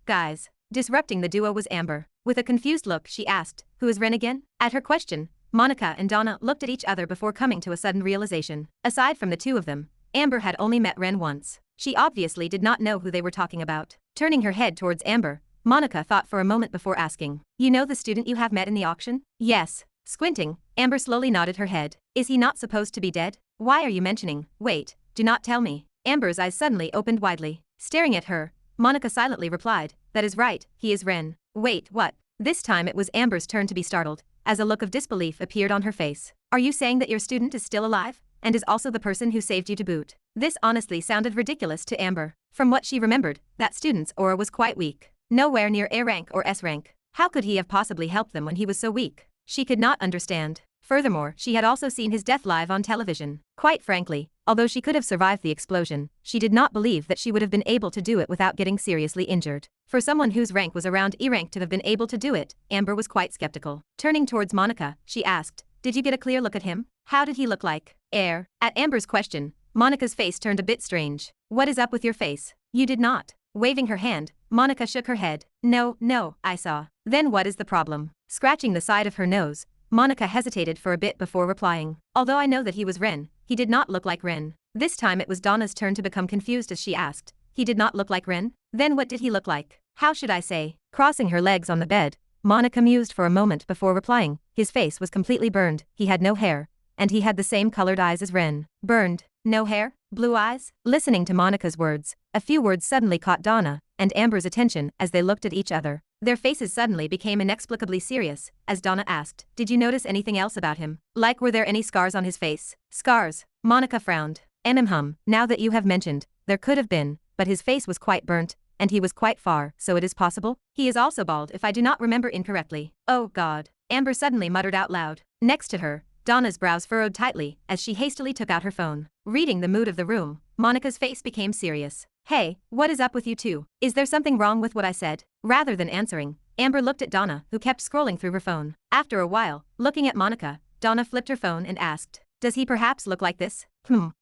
Guys. Disrupting the duo was Amber. With a confused look she asked, who is Ren again? At her question, Monica and Donna looked at each other before coming to a sudden realization. Aside from the two of them, Amber had only met Ren once. She obviously did not know who they were talking about. Turning her head towards Amber, Monica thought for a moment before asking, You know the student you have met in the auction? Yes. Squinting, Amber slowly nodded her head. Is he not supposed to be dead? Why are you mentioning? Wait, do not tell me. Amber's eyes suddenly opened widely. Staring at her, Monica silently replied, That is right, he is Ren. Wait, what? This time it was Amber's turn to be startled, as a look of disbelief appeared on her face. Are you saying that your student is still alive, and is also the person who saved you to boot? This honestly sounded ridiculous to Amber. From what she remembered, that student's aura was quite weak. Nowhere near A rank or S rank. How could he have possibly helped them when he was so weak? She could not understand. Furthermore, she had also seen his death live on television. Quite frankly, although she could have survived the explosion, she did not believe that she would have been able to do it without getting seriously injured. For someone whose rank was around E rank to have been able to do it, Amber was quite skeptical. Turning towards Monica, she asked, Did you get a clear look at him? How did he look like? At Amber's question, Monica's face turned a bit strange. What is up with your face? You did not. Waving her hand, Monica shook her head. No, I saw. Then what is the problem? Scratching the side of her nose, Monica hesitated for a bit before replying. Although I know that he was Ren, he did not look like Ren. This time it was Donna's turn to become confused as she asked, He did not look like Ren? Then what did he look like? How should I say? Crossing her legs on the bed, Monica mused for a moment before replying. His face was completely burned, he had no hair, and he had the same colored eyes as Ren. Burned? No hair? Blue eyes? Listening to Monica's words, a few words suddenly caught Donna and Amber's attention as they looked at each other. Their faces suddenly became inexplicably serious, as Donna asked, Did you notice anything else about him? Like were there any scars on his face? Scars? Monica frowned. Now that you have mentioned, there could have been, but his face was quite burnt, and he was quite far, so it is possible? He is also bald if I do not remember incorrectly. Oh God. Amber suddenly muttered out loud. Next to her, Donna's brows furrowed tightly as she hastily took out her phone. Reading the mood of the room, Monica's face became serious. Hey, what is up with you two? Is there something wrong with what I said? Rather than answering, Amber looked at Donna, who kept scrolling through her phone. After a while, looking at Monica, Donna flipped her phone and asked, Does he perhaps look like this?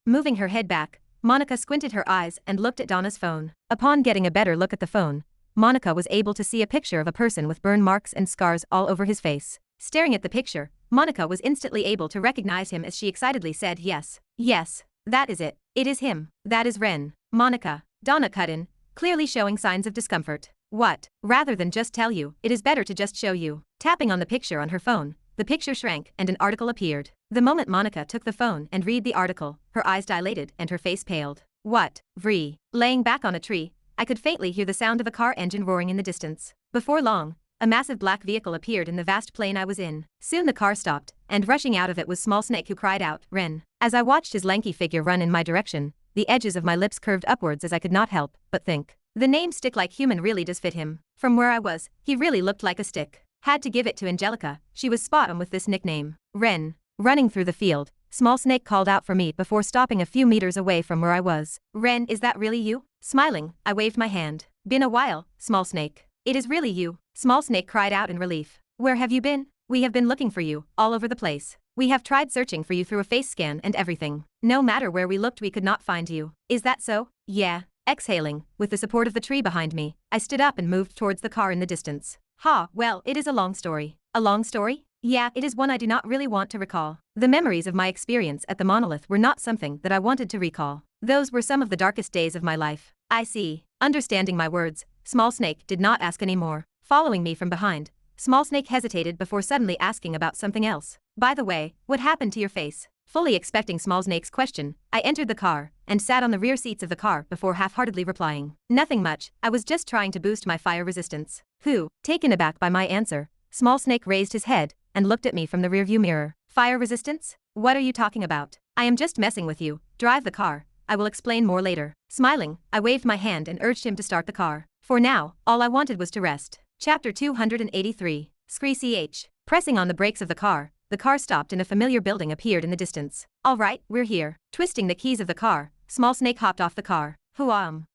Moving her head back, Monica squinted her eyes and looked at Donna's phone. Upon getting a better look at the phone, Monica was able to see a picture of a person with burn marks and scars all over his face. Staring at the picture, Monica was instantly able to recognize him as she excitedly said yes. Yes, that is it. It is him. That is Ren. Monica. Donna cut in, clearly showing signs of discomfort. What? Rather than just tell you, it is better to just show you. Tapping on the picture on her phone, the picture shrank and an article appeared. The moment Monica took the phone and read the article, her eyes dilated and her face paled. What? Vree. Laying back on a tree, I could faintly hear the sound of a car engine roaring in the distance. Before long, a massive black vehicle appeared in the vast plain I was in. Soon the car stopped, and rushing out of it was Small Snake, who cried out, Ren. As I watched his lanky figure run in my direction, the edges of my lips curved upwards as I could not help but think. The name Stick Like Human really does fit him. From where I was, he really looked like a stick. Had to give it to Angelica, she was spot on with this nickname. Ren. Running through the field, Small Snake called out for me before stopping a few meters away from where I was. Ren, is that really you? Smiling, I waved my hand. Been a while, Small Snake. It is really you, Small Snake cried out in relief. Where have you been? We have been looking for you, all over the place. We have tried searching for you through a face scan and everything. No matter where we looked, we could not find you. Is that so? Yeah. Exhaling, with the support of the tree behind me, I stood up and moved towards the car in the distance. Well, it is a long story. A long story? Yeah, it is one I do not really want to recall. The memories of my experience at the monolith were not something that I wanted to recall. Those were some of the darkest days of my life. I see. Understanding my words, Small Snake did not ask any more. Following me from behind, Small Snake hesitated before suddenly asking about something else. By the way, what happened to your face? Fully expecting Small Snake's question, I entered the car and sat on the rear seats of the car before half-heartedly replying. Nothing much, I was just trying to boost my fire resistance. Taken aback by my answer, Small Snake raised his head and looked at me from the rearview mirror. Fire resistance? What are you talking about? I am just messing with you. Drive the car. I will explain more later. Smiling, I waved my hand and urged him to start the car. For now, all I wanted was to rest. Chapter 283. Scree-ch. Pressing on the brakes of the car stopped and a familiar building appeared in the distance. All right, we're here. Twisting the keys of the car, Small Snake hopped off the car.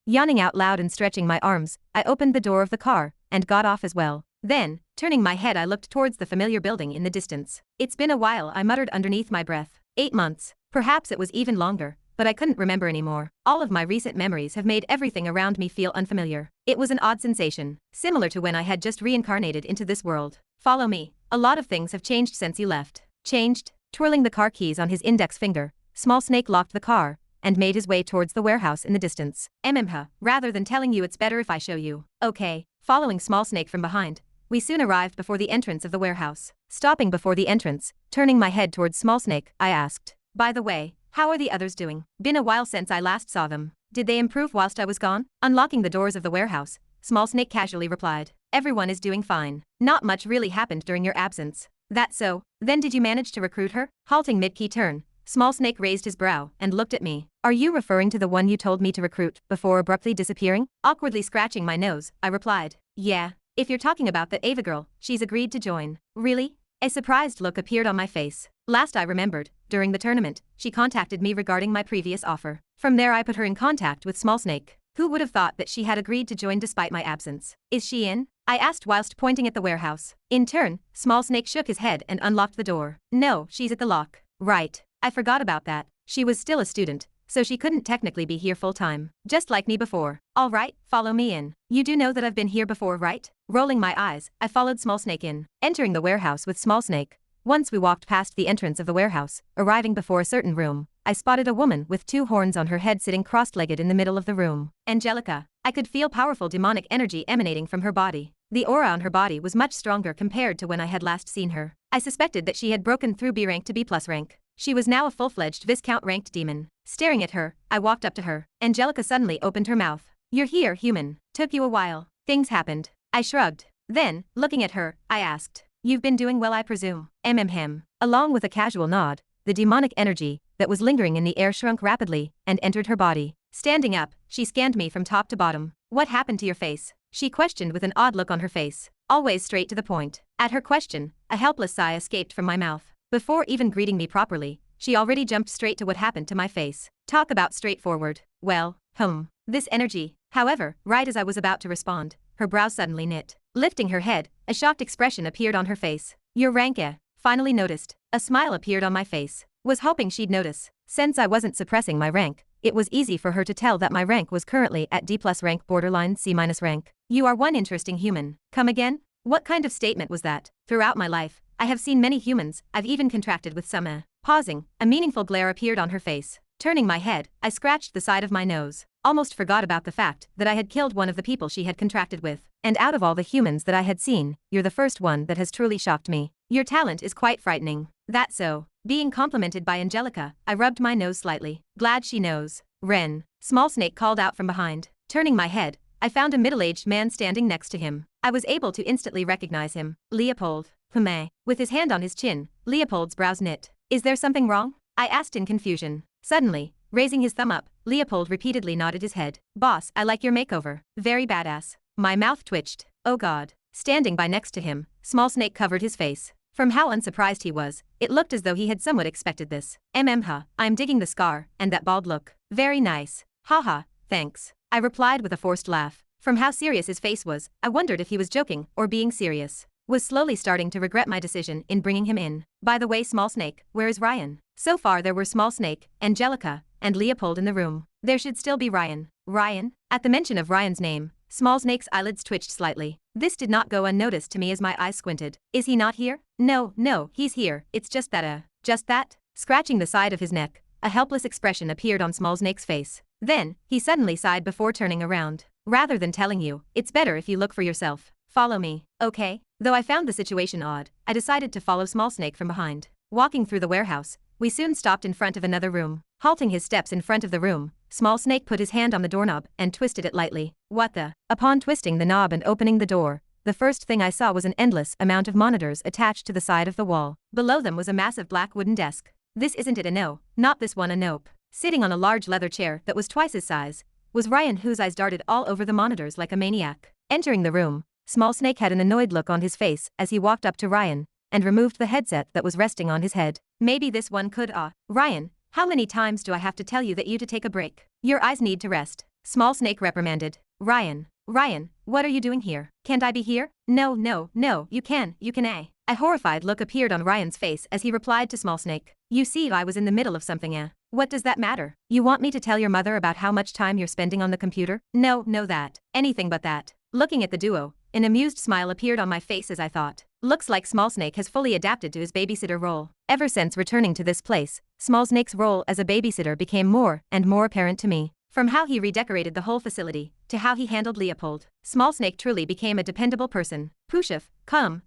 Yawning out loud and stretching my arms, I opened the door of the car and got off as well. Then, turning my head, I looked towards the familiar building in the distance. It's been a while, I muttered underneath my breath. 8 months. Perhaps it was even longer, but I couldn't remember anymore. All of my recent memories have made everything around me feel unfamiliar. It was an odd sensation, similar to when I had just reincarnated into this world. Follow me. A lot of things have changed since you left. Changed? Twirling the car keys on his index finger, Small Snake locked the car and made his way towards the warehouse in the distance. Rather than telling you, it's better if I show you. Okay. Following Small Snake from behind, we soon arrived before the entrance of the warehouse. Stopping before the entrance, turning my head towards Small Snake, I asked, by the way, how are the others doing? Been a while since I last saw them. Did they improve whilst I was gone? Unlocking the doors of the warehouse, Small Snake casually replied, everyone is doing fine. Not much really happened during your absence. That so? Then did you manage to recruit her? Halting mid-key turn, Small Snake raised his brow and looked at me. Are you referring to the one you told me to recruit before abruptly disappearing? Awkwardly scratching my nose, I replied, yeah. If you're talking about that Ava girl, she's agreed to join. Really? A surprised look appeared on my face. Last I remembered, during the tournament, she contacted me regarding my previous offer. From there I put her in contact with Small Snake. Who would have thought that she had agreed to join despite my absence? Is she in? I asked whilst pointing at the warehouse. In turn, Small Snake shook his head and unlocked the door. No, she's at the lock. Right. I forgot about that. She was still a student, so she couldn't technically be here full-time. Just like me before. All right, follow me in. You do know that I've been here before, right? Rolling my eyes, I followed Small Snake in. Entering the warehouse with Small Snake. Once we walked past the entrance of the warehouse, arriving before a certain room, I spotted a woman with 2 horns on her head sitting cross-legged in the middle of the room. Angelica. I could feel powerful demonic energy emanating from her body. The aura on her body was much stronger compared to when I had last seen her. I suspected that she had broken through B rank to B+ rank. She was now a full-fledged Viscount-ranked demon. Staring at her, I walked up to her. Angelica suddenly opened her mouth. You're here, human. Took you a while. Things happened. I shrugged. Then, looking at her, I asked, you've been doing well, I presume? Along with a casual nod, the demonic energy that was lingering in the air shrunk rapidly and entered her body. Standing up, she scanned me from top to bottom. What happened to your face? She questioned with an odd look on her face. Always straight to the point. At her question, a helpless sigh escaped from my mouth. Before even greeting me properly, she already jumped straight to what happened to my face. Talk about straightforward. Well, this energy. However, right as I was about to respond, her brows suddenly knit. Lifting her head, a shocked expression appeared on her face. Your rank, eh? Finally noticed. A smile appeared on my face. Was hoping she'd notice. Since I wasn't suppressing my rank, it was easy for her to tell that my rank was currently at D+ rank, borderline C- rank. You are one interesting human. Come again? What kind of statement was that? Throughout my life, I have seen many humans, I've even contracted with some. Pausing, a meaningful glare appeared on her face. Turning my head, I scratched the side of my nose. Almost forgot about the fact that I had killed one of the people she had contracted with. And out of all the humans that I had seen, you're the first one that has truly shocked me. Your talent is quite frightening. That so. Being complimented by Angelica, I rubbed my nose slightly. Glad she knows. Ren. Small Snake called out from behind. Turning my head, I found a middle-aged man standing next to him. I was able to instantly recognize him. Leopold. With his hand on his chin, Leopold's brows knit. Is there something wrong? I asked in confusion. Suddenly, raising his thumb up, Leopold repeatedly nodded his head. Boss, I like your makeover. Very badass. My mouth twitched. Oh god. Standing by next to him, Small Snake covered his face. From how unsurprised he was, it looked as though he had somewhat expected this. I'm digging the scar, and that bald look. Very nice. Haha, thanks. I replied with a forced laugh. From how serious his face was, I wondered if he was joking or being serious. Was slowly starting to regret my decision in bringing him in. By the way, Small Snake, where is Ryan? So far there were Small Snake, Angelica, and Leopold in the room. There should still be Ryan. Ryan? At the mention of Ryan's name, Small Snake's eyelids twitched slightly. This did not go unnoticed to me as my eyes squinted. Is he not here? No, he's here. It's just that just that? Scratching the side of his neck, a helpless expression appeared on Small Snake's face. Then, he suddenly sighed before turning around. Rather than telling you, it's better if you look for yourself. Follow me, okay? Though I found the situation odd, I decided to follow Small Snake from behind. Walking through the warehouse, we soon stopped in front of another room. Halting his steps in front of the room, Small Snake put his hand on the doorknob and twisted it lightly. What the? Upon twisting the knob and opening the door, the first thing I saw was an endless amount of monitors attached to the side of the wall. Below them was a massive black wooden desk. This isn't it a no, not this one a nope. Sitting on a large leather chair that was twice his size, was Ryan, whose eyes darted all over the monitors like a maniac. Entering the room, Small Snake had an annoyed look on his face as he walked up to Ryan and removed the headset that was resting on his head. Maybe this one could Ryan, how many times do I have to tell you that you to take a break? Your eyes need to rest. Small Snake reprimanded. Ryan, what are you doing here? Can't I be here? No, you can. A horrified look appeared on Ryan's face as he replied to Small Snake. You see, I was in the middle of something. What does that matter? You want me to tell your mother about how much time you're spending on the computer? No, that. Anything but that. Looking at the duo, an amused smile appeared on my face as I thought. Looks like Small Snake has fully adapted to his babysitter role. Ever since returning to this place, Small Snake's role as a babysitter became more and more apparent to me. From how he redecorated the whole facility, to how he handled Leopold, Small Snake truly became a dependable person. Pushif, come,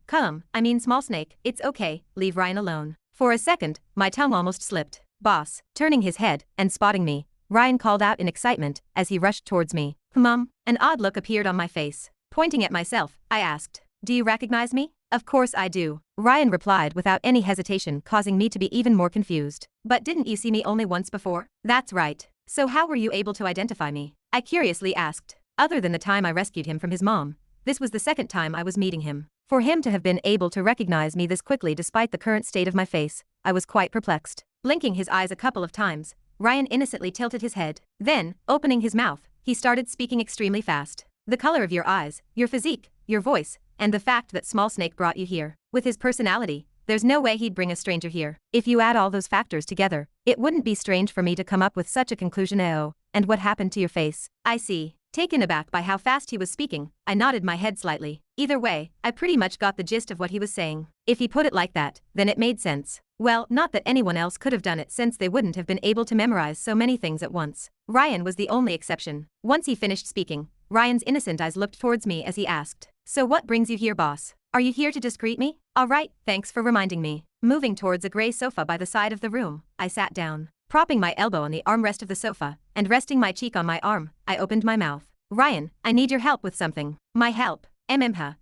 Small Snake, it's okay, leave Ryan alone. For a second, my tongue almost slipped. Boss, turning his head and spotting me, Ryan called out in excitement as he rushed towards me. Mom, an odd look appeared on my face. Pointing at myself, I asked, do you recognize me? Of course I do, Ryan replied without any hesitation, causing me to be even more confused. But didn't you see me only once before? That's right. So how were you able to identify me? I curiously asked. Other than the time I rescued him from his mom, this was the second time I was meeting him. For him to have been able to recognize me this quickly despite the current state of my face, I was quite perplexed. Blinking his eyes a couple of times, Ryan innocently tilted his head. Then, opening his mouth, he started speaking extremely fast. The color of your eyes, your physique, your voice, and the fact that Small Snake brought you here. With his personality, there's no way he'd bring a stranger here. If you add all those factors together, it wouldn't be strange for me to come up with such a conclusion. Oh, and what happened to your face? I see. Taken aback by how fast he was speaking, I nodded my head slightly. Either way, I pretty much got the gist of what he was saying. If he put it like that, then it made sense. Well, not that anyone else could have done it since they wouldn't have been able to memorize so many things at once. Ryan was the only exception. Once he finished speaking, Ryan's innocent eyes looked towards me as he asked, so what brings you here, boss? Are you here to just greet me? Alright, thanks for reminding me. Moving towards a gray sofa by the side of the room, I sat down. Propping my elbow on the armrest of the sofa, and resting my cheek on my arm, I opened my mouth. Ryan, I need your help with something. My help?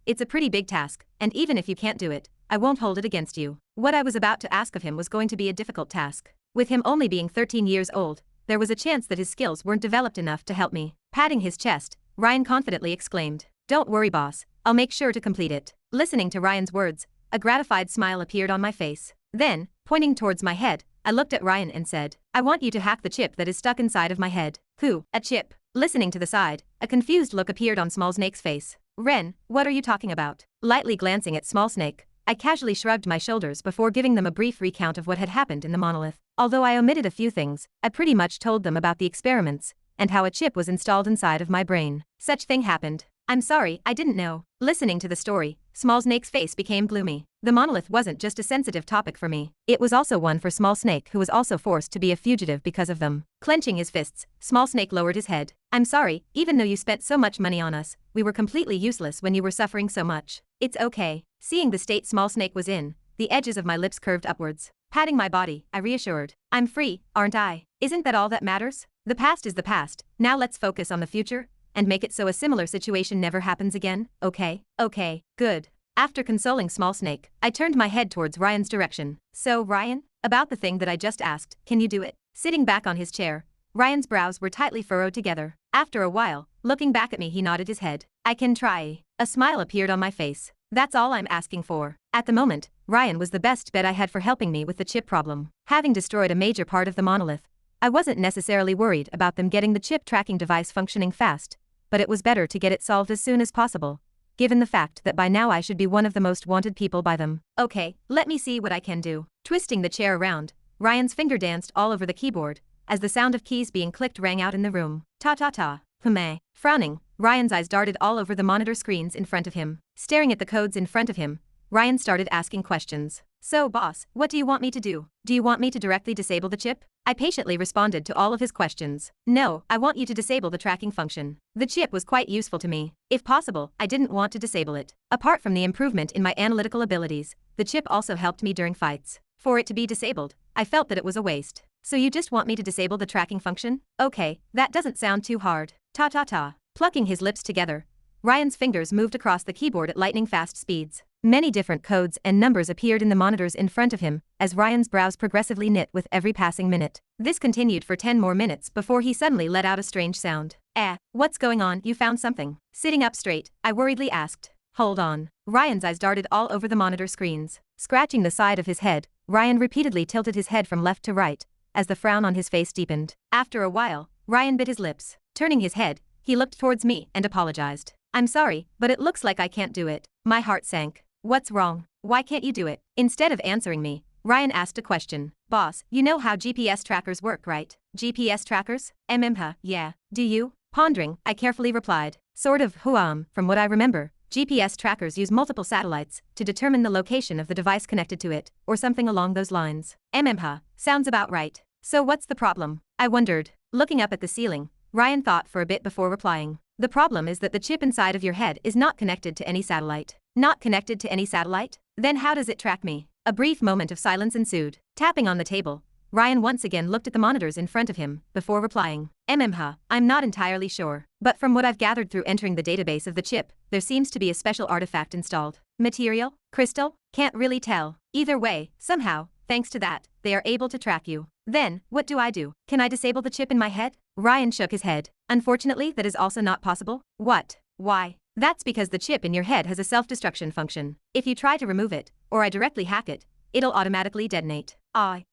It's a pretty big task, and even if you can't do it, I won't hold it against you. What I was about to ask of him was going to be a difficult task. With him only being 13 years old, there was a chance that his skills weren't developed enough to help me. Patting his chest, Ryan confidently exclaimed, "Don't worry, boss, I'll make sure to complete it." Listening to Ryan's words, a gratified smile appeared on my face. Then, pointing towards my head, I looked at Ryan and said, "I want you to hack the chip that is stuck inside of my head." Who? A chip? Listening to the side, a confused look appeared on Small Snake's face. Ren, what are you talking about? Lightly glancing at Small Snake, I casually shrugged my shoulders before giving them a brief recount of what had happened in the monolith. Although I omitted a few things, I pretty much told them about the experiments, and how a chip was installed inside of my brain. Such thing happened. I'm sorry, I didn't know. Listening to the story, Small Snake's face became gloomy. The monolith wasn't just a sensitive topic for me. It was also one for Small Snake, who was also forced to be a fugitive because of them. Clenching his fists, Small Snake lowered his head. I'm sorry, even though you spent so much money on us, we were completely useless when you were suffering so much. It's okay. Seeing the state Small Snake was in, the edges of my lips curved upwards. Patting my body, I reassured. I'm free, aren't I? Isn't that all that matters? The past is the past, now let's focus on the future, and make it so a similar situation never happens again, okay? Okay, good. After consoling Small Snake, I turned my head towards Ryan's direction. So, Ryan? About the thing that I just asked, can you do it? Sitting back on his chair, Ryan's brows were tightly furrowed together. After a while, looking back at me, he nodded his head. I can try. A smile appeared on my face. That's all I'm asking for. At the moment, Ryan was the best bet I had for helping me with the chip problem. Having destroyed a major part of the monolith, I wasn't necessarily worried about them getting the chip tracking device functioning fast, but it was better to get it solved as soon as possible, given the fact that by now I should be one of the most wanted people by them. Okay, let me see what I can do. Twisting the chair around, Ryan's finger danced all over the keyboard, as the sound of keys being clicked rang out in the room. Ta-ta-ta. Frowning, Ryan's eyes darted all over the monitor screens in front of him. Staring at the codes in front of him, Ryan started asking questions. So boss, what do you want me to do? Do you want me to directly disable the chip? I patiently responded to all of his questions. No, I want you to disable the tracking function. The chip was quite useful to me. If possible, I didn't want to disable it. Apart from the improvement in my analytical abilities, the chip also helped me during fights. For it to be disabled, I felt that it was a waste. So you just want me to disable the tracking function? Okay, that doesn't sound too hard. Ta. Plucking his lips together, Ryan's fingers moved across the keyboard at lightning-fast speeds. Many different codes and numbers appeared in the monitors in front of him, as Ryan's brows progressively knit with every passing minute. This continued for 10 more minutes before he suddenly let out a strange sound. What's going on? You found something? Sitting up straight, I worriedly asked. Hold on. Ryan's eyes darted all over the monitor screens. Scratching the side of his head, Ryan repeatedly tilted his head from left to right, as the frown on his face deepened. After a while, Ryan bit his lips. Turning his head, he looked towards me and apologized. I'm sorry, but it looks like I can't do it. My heart sank. What's wrong? Why can't you do it? Instead of answering me, Ryan asked a question. Boss, you know how GPS trackers work, right? GPS trackers? Yeah. Do you? Pondering, I carefully replied. Sort of, from what I remember, GPS trackers use multiple satellites to determine the location of the device connected to it, or something along those lines. Sounds about right. So what's the problem? I wondered. Looking up at the ceiling, Ryan thought for a bit before replying. The problem is that the chip inside of your head is not connected to any satellite. Not connected to any satellite? Then how does it track me? A brief moment of silence ensued. Tapping on the table, Ryan once again looked at the monitors in front of him before replying. I'm not entirely sure. But from what I've gathered through entering the database of the chip, there seems to be a special artifact installed. Material? Crystal? Can't really tell. Either way, somehow, thanks to that, they are able to track you. Then, what do I do? Can I disable the chip in my head? Ryan shook his head. Unfortunately, that is also not possible. What? Why? That's because the chip in your head has a self-destruction function. If you try to remove it, or I directly hack it, it'll automatically detonate.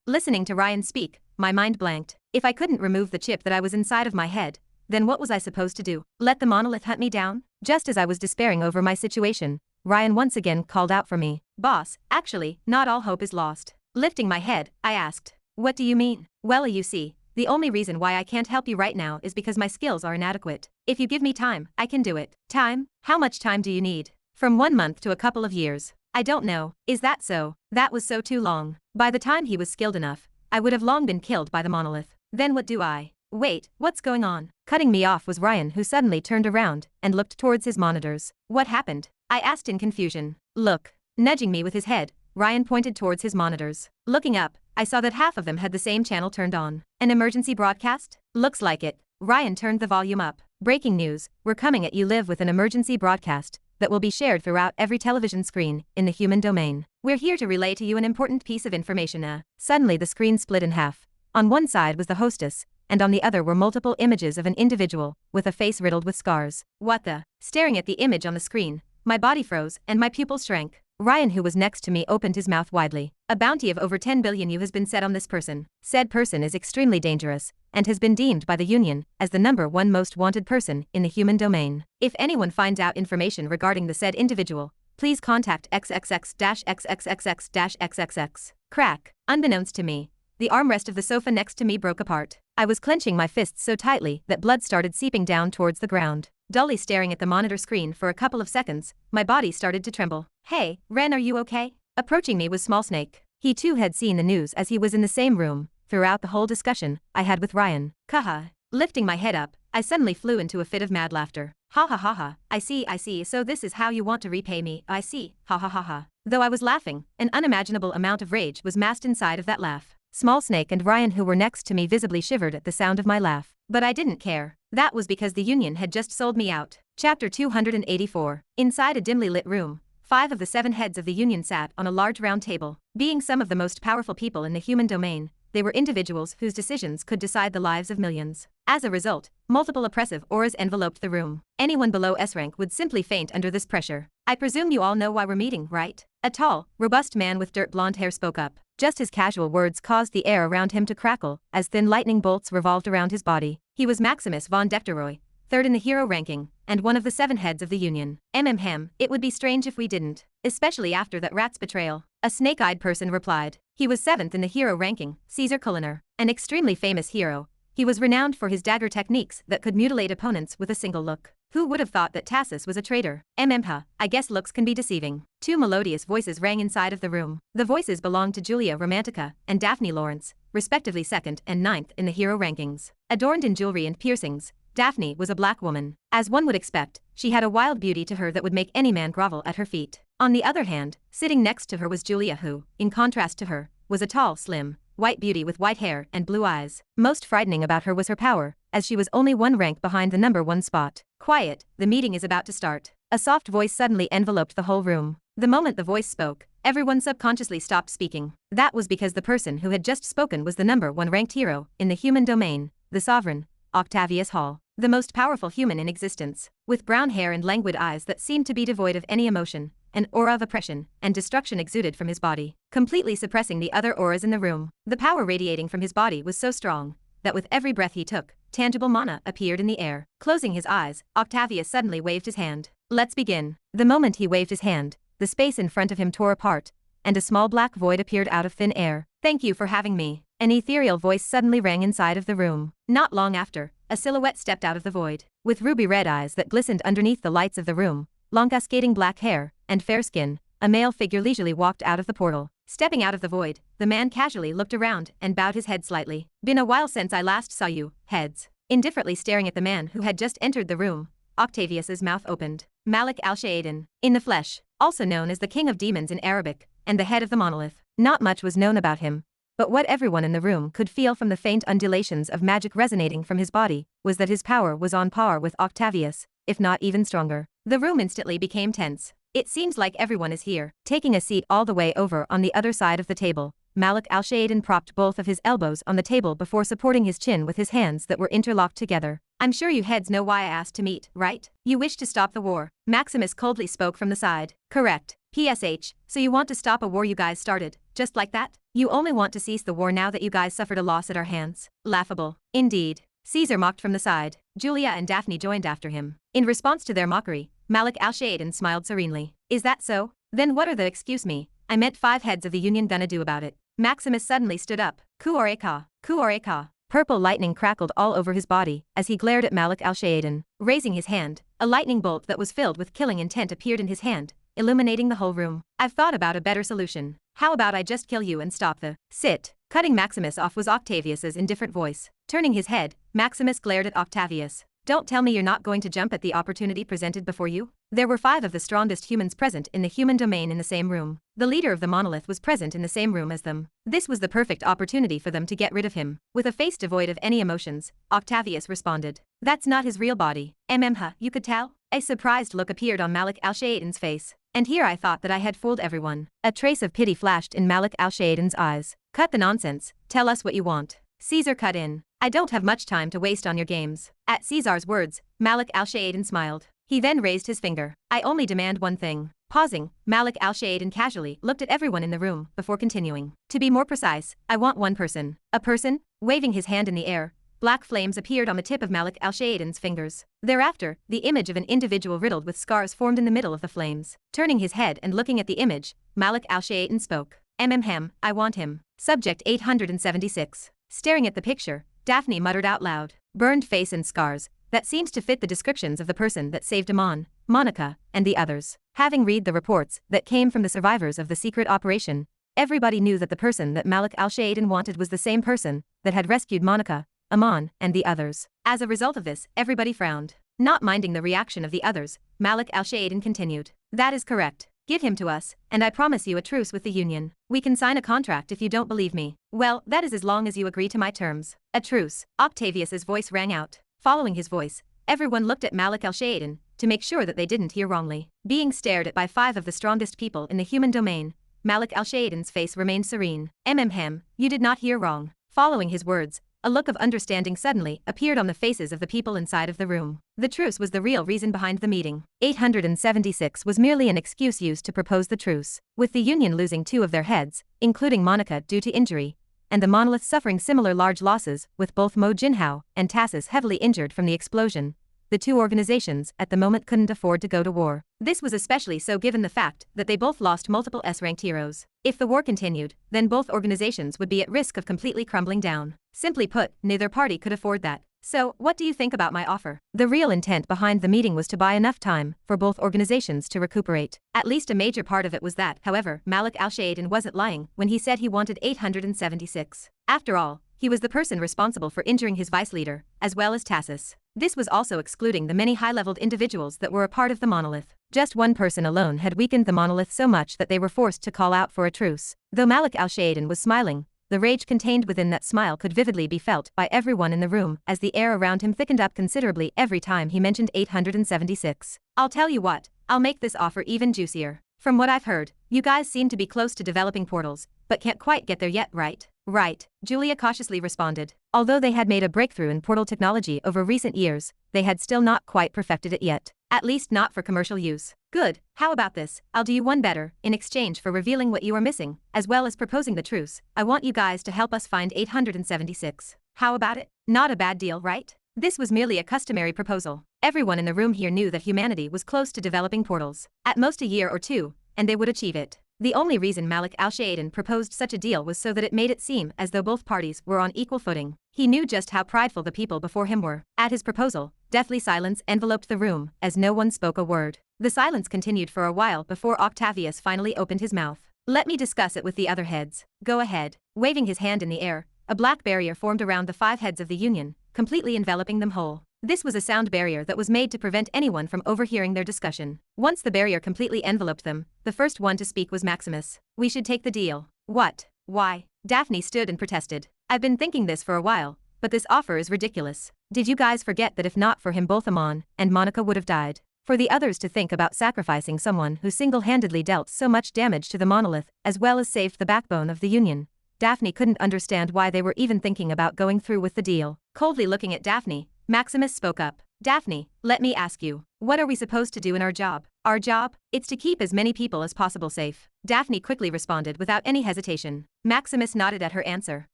Listening to Ryan speak, my mind blanked. If I couldn't remove the chip that I was inside of my head, then what was I supposed to do? Let the monolith hunt me down? Just as I was despairing over my situation, Ryan once again called out for me. Boss, actually, not all hope is lost. Lifting my head, I asked. What do you mean? Well, you see, the only reason why I can't help you right now is because my skills are inadequate. If you give me time, I can do it. Time? How much time do you need? From 1 month to a couple of years. I don't know. Is that so? That was so too long. By the time he was skilled enough, I would have long been killed by the monolith. Then what do I? Wait, what's going on? Cutting me off was Ryan, who suddenly turned around and looked towards his monitors. What happened? I asked in confusion. Look. Nudging me with his head, Ryan pointed towards his monitors. Looking up, I saw that half of them had the same channel turned on. An emergency broadcast? Looks like it. Ryan turned the volume up. Breaking news, we're coming at you live with an emergency broadcast that will be shared throughout every television screen in the human domain. We're here to relay to you an important piece of information. Suddenly the screen split in half. On one side was the hostess, and on the other were multiple images of an individual with a face riddled with scars. What the? Staring at the image on the screen, my body froze and my pupils shrank. Ryan, who was next to me, opened his mouth widely. A bounty of over 10 billion U has been set on this person. Said person is extremely dangerous and has been deemed by the Union as the #1 most wanted person in the human domain. If anyone finds out information regarding the said individual, please contact XXX-XXXX-XXX. Crack. Unbeknownst to me, the armrest of the sofa next to me broke apart. I was clenching my fists so tightly that blood started seeping down towards the ground. Dully staring at the monitor screen for a couple of seconds, my body started to tremble. Hey, Ren, are you okay? Approaching me was Small Snake. He too had seen the news as he was in the same room throughout the whole discussion I had with Ryan. Kaha. Lifting my head up, I suddenly flew into a fit of mad laughter. Ha ha ha ha. I see, so this is how you want to repay me. I see. Ha ha ha ha. Though I was laughing, an unimaginable amount of rage was masked inside of that laugh. Small Snake and Ryan, who were next to me, visibly shivered at the sound of my laugh. But I didn't care. That was because the Union had just sold me out. Chapter 284. Inside a dimly lit room, 5 of the 7 heads of the Union sat on a large round table. Being some of the most powerful people in the human domain, they were individuals whose decisions could decide the lives of millions. As a result, multiple oppressive auras enveloped the room. Anyone below S rank would simply faint under this pressure. I presume you all know why we're meeting, right? A tall, robust man with dirt blonde hair spoke up. Just his casual words caused the air around him to crackle as thin lightning bolts revolved around his body. He was Maximus von Decteroy, 3rd in the hero ranking, and one of the 7 heads of the Union. It would be strange if we didn't, especially after that rat's betrayal. A snake-eyed person replied. He was 7th in the hero ranking, Caesar Culliner, an extremely famous hero. He was renowned for his dagger techniques that could mutilate opponents with a single look. Who would have thought that Tassus was a traitor? I guess looks can be deceiving. Two melodious voices rang inside of the room. The voices belonged to Julia Romantica and Daphne Lawrence, respectively 2nd and 9th in the hero rankings. Adorned in jewelry and piercings, Daphne was a black woman. As one would expect, she had a wild beauty to her that would make any man grovel at her feet. On the other hand, sitting next to her was Julia who, in contrast to her, was a tall, slim, white beauty with white hair and blue eyes. Most frightening about her was her power, as she was only one rank behind the number 1 spot. Quiet, the meeting is about to start. A soft voice suddenly enveloped the whole room. The moment the voice spoke, everyone subconsciously stopped speaking. That was because the person who had just spoken was the number 1 ranked hero in the human domain, the sovereign, Octavius Hall, the most powerful human in existence. With brown hair and languid eyes that seemed to be devoid of any emotion, an aura of oppression and destruction exuded from his body, completely suppressing the other auras in the room. The power radiating from his body was so strong that with every breath he took, tangible mana appeared in the air. Closing his eyes, Octavius suddenly waved his hand. Let's begin. The moment he waved his hand, the space in front of him tore apart, and a small black void appeared out of thin air. Thank you for having me. An ethereal voice suddenly rang inside of the room. Not long after, a silhouette stepped out of the void. With ruby red eyes that glistened underneath the lights of the room, long cascading black hair, and fair skin, a male figure leisurely walked out of the portal. Stepping out of the void, the man casually looked around and bowed his head slightly. Been a while since I last saw you, heads. Indifferently staring at the man who had just entered the room, Octavius's mouth opened. Malik al-Shayadin, in the flesh, also known as the King of Demons in Arabic, and the head of the monolith. Not much was known about him, but what everyone in the room could feel from the faint undulations of magic resonating from his body was that his power was on par with Octavius, if not even stronger. The room instantly became tense. It seems like everyone is here. Taking a seat all the way over on the other side of the table, Malik al-Shayadin propped both of his elbows on the table before supporting his chin with his hands that were interlocked together. I'm sure you heads know why I asked to meet, right? You wish to stop the war. Maximus coldly spoke from the side. Correct. PSH, so you want to stop a war you guys started, just like that? You only want to cease the war now that you guys suffered a loss at our hands? Laughable. Indeed. Caesar mocked from the side. Julia and Daphne joined after him. In response to their mockery, Malik al-Shayadin smiled serenely. Is that so? Then what are the excuse me, I meant 5 heads of the union gonna do about it? Maximus suddenly stood up. Kuoreka. Kuoreka. Purple lightning crackled all over his body as he glared at Malik al-Shayadin. Raising his hand, a lightning bolt that was filled with killing intent appeared in his hand, illuminating the whole room. I've thought about a better solution. How about I just kill you and stop the sit? Cutting Maximus off was Octavius's indifferent voice. Turning his head, Maximus glared at Octavius. Don't tell me you're not going to jump at the opportunity presented before you? There were 5 of the strongest humans present in the human domain in the same room. The leader of the monolith was present in the same room as them. This was the perfect opportunity for them to get rid of him. With a face devoid of any emotions, Octavius responded. That's not his real body. You could tell? A surprised look appeared on Malik al-Shayadin's face. And here I thought that I had fooled everyone. A trace of pity flashed in Malik al-Shayadin's eyes. Cut the nonsense. Tell us what you want. Caesar cut in. I don't have much time to waste on your games. At Caesar's words, Malik al-Shayadin smiled. He then raised his finger. I only demand one thing. Pausing, Malik al-Shayadin casually looked at everyone in the room before continuing. To be more precise, I want one person. A person? Waving his hand in the air, black flames appeared on the tip of Malik al-Shayadin's fingers. Thereafter, the image of an individual riddled with scars formed in the middle of the flames. Turning his head and looking at the image, Malik al-Shayadin spoke. I want him. Subject 876. Staring at the picture, Daphne muttered out loud. Burned face and scars. That seems to fit the descriptions of the person that saved Amon, Monica, and the others. Having read the reports that came from the survivors of the secret operation, everybody knew that the person that Malik al-Shayadin wanted was the same person that had rescued Monica, Amon, and the others. As a result of this, everybody frowned. Not minding the reaction of the others, Malik al-Shayadin continued. That is correct. Give him to us, and I promise you a truce with the union. We can sign a contract if you don't believe me. Well, that is as long as you agree to my terms. A truce. Octavius's voice rang out. Following his voice, everyone looked at Malik al-Shayadin to make sure that they didn't hear wrongly. Being stared at by 5 of the strongest people in the human domain, Malik al-Shayadin's face remained serene. You did not hear wrong. Following his words, a look of understanding suddenly appeared on the faces of the people inside of the room. The truce was the real reason behind the meeting. 876 was merely an excuse used to propose the truce. With the union losing 2 of their heads, including Monica due to injury, and the monolith suffering similar large losses, with both Mo Jinhao and Tassus heavily injured from the explosion, the 2 organizations at the moment couldn't afford to go to war. This was especially so given the fact that they both lost multiple S-ranked heroes. If the war continued, then both organizations would be at risk of completely crumbling down. Simply put, neither party could afford that. So, what do you think about my offer? The real intent behind the meeting was to buy enough time for both organizations to recuperate. At least a major part of it was that, however, Malik al-Shaydan wasn't lying when he said he wanted 876. After all, he was the person responsible for injuring his vice leader, as well as Tassus. This was also excluding the many high-leveled individuals that were a part of the monolith. Just one person alone had weakened the monolith so much that they were forced to call out for a truce. Though Malik al-Shaydan was smiling, the rage contained within that smile could vividly be felt by everyone in the room as the air around him thickened up considerably every time he mentioned 876. I'll tell you what, I'll make this offer even juicier. From what I've heard, you guys seem to be close to developing portals, but can't quite get there yet, right? Right, Julia cautiously responded. Although they had made a breakthrough in portal technology over recent years, they had still not quite perfected it yet. At least not for commercial use. Good, how about this? I'll do you one better, in exchange for revealing what you are missing, as well as proposing the truce. I want you guys to help us find 876. How about it? Not a bad deal, right? This was merely a customary proposal. Everyone in the room here knew that humanity was close to developing portals. At most a year or two, and they would achieve it. The only reason Malik al-Shaydan proposed such a deal was so that it made it seem as though both parties were on equal footing. He knew just how prideful the people before him were. At his proposal, deathly silence enveloped the room as no one spoke a word. The silence continued for a while before Octavius finally opened his mouth. Let me discuss it with the other heads. Go ahead. Waving his hand in the air, a black barrier formed around the 5 heads of the Union, completely enveloping them whole. This was a sound barrier that was made to prevent anyone from overhearing their discussion. Once the barrier completely enveloped them, the first one to speak was Maximus. We should take the deal. What? Why? Daphne stood and protested. I've been thinking this for a while, but this offer is ridiculous. Did you guys forget that if not for him both Amon and Monica would have died? For the others to think about sacrificing someone who single-handedly dealt so much damage to the monolith as well as saved the backbone of the Union, Daphne couldn't understand why they were even thinking about going through with the deal. Coldly looking at Daphne, Maximus spoke up. Daphne, let me ask you, what are we supposed to do in our job? Our job? It's to keep as many people as possible safe. Daphne quickly responded without any hesitation. Maximus nodded at her answer.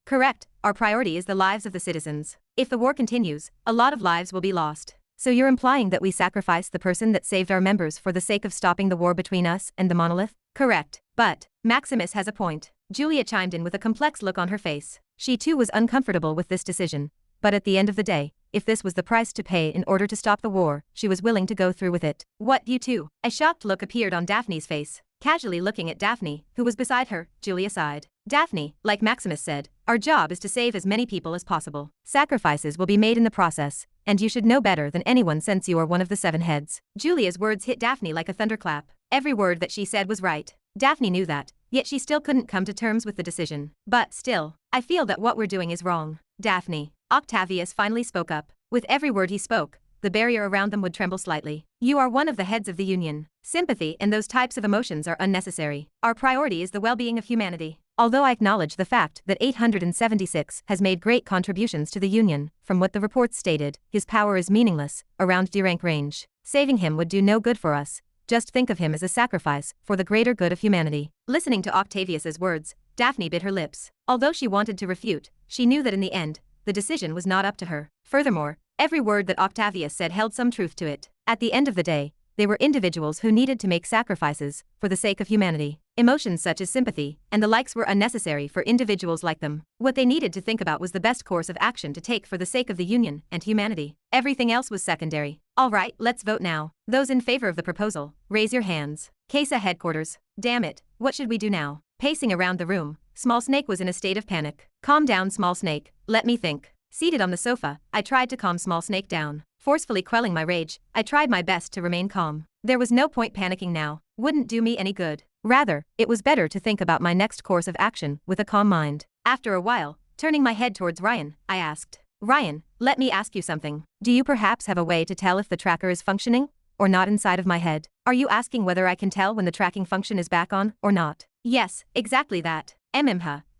Correct, our priority is the lives of the citizens. If the war continues, a lot of lives will be lost. So you're implying that we sacrifice the person that saved our members for the sake of stopping the war between us and the monolith? Correct. But, Maximus has a point. Julia chimed in with a complex look on her face. She too was uncomfortable with this decision. But at the end of the day, if this was the price to pay in order to stop the war, she was willing to go through with it. What, you too? A shocked look appeared on Daphne's face. Casually looking at Daphne, who was beside her, Julia sighed. Daphne, like Maximus said, our job is to save as many people as possible. Sacrifices will be made in the process, and you should know better than anyone since you are one of the 7 heads. Julia's words hit Daphne like a thunderclap. Every word that she said was right. Daphne knew that, yet she still couldn't come to terms with the decision. But still, I feel that what we're doing is wrong. Daphne. Octavius finally spoke up. With every word he spoke, the barrier around them would tremble slightly. You are one of the heads of the Union. Sympathy and those types of emotions are unnecessary. Our priority is the well-being of humanity. Although I acknowledge the fact that 876 has made great contributions to the Union, from what the reports stated, his power is meaningless, around D-rank range. Saving him would do no good for us. Just think of him as a sacrifice for the greater good of humanity. Listening to Octavius's words, Daphne bit her lips. Although she wanted to refute, she knew that in the end, the decision was not up to her. Furthermore, every word that Octavius said held some truth to it. At the end of the day, they were individuals who needed to make sacrifices for the sake of humanity. Emotions such as sympathy and the likes were unnecessary for individuals like them. What they needed to think about was the best course of action to take for the sake of the Union and humanity. Everything else was secondary. All right, let's vote now. Those in favor of the proposal, raise your hands. CASA headquarters. Damn it, what should we do now? Pacing around the room, Small Snake was in a state of panic. Calm down, Small Snake, let me think. Seated on the sofa, I tried to calm Small Snake down. Forcefully quelling my rage, I tried my best to remain calm. There was no point panicking now. Wouldn't do me any good. Rather, it was better to think about my next course of action with a calm mind. After a while, turning my head towards Ryan, I asked, Ryan, let me ask you something. Do you perhaps have a way to tell if the tracker is functioning or not inside of my head? Are you asking whether I can tell when the tracking function is back on or not? Yes, exactly that.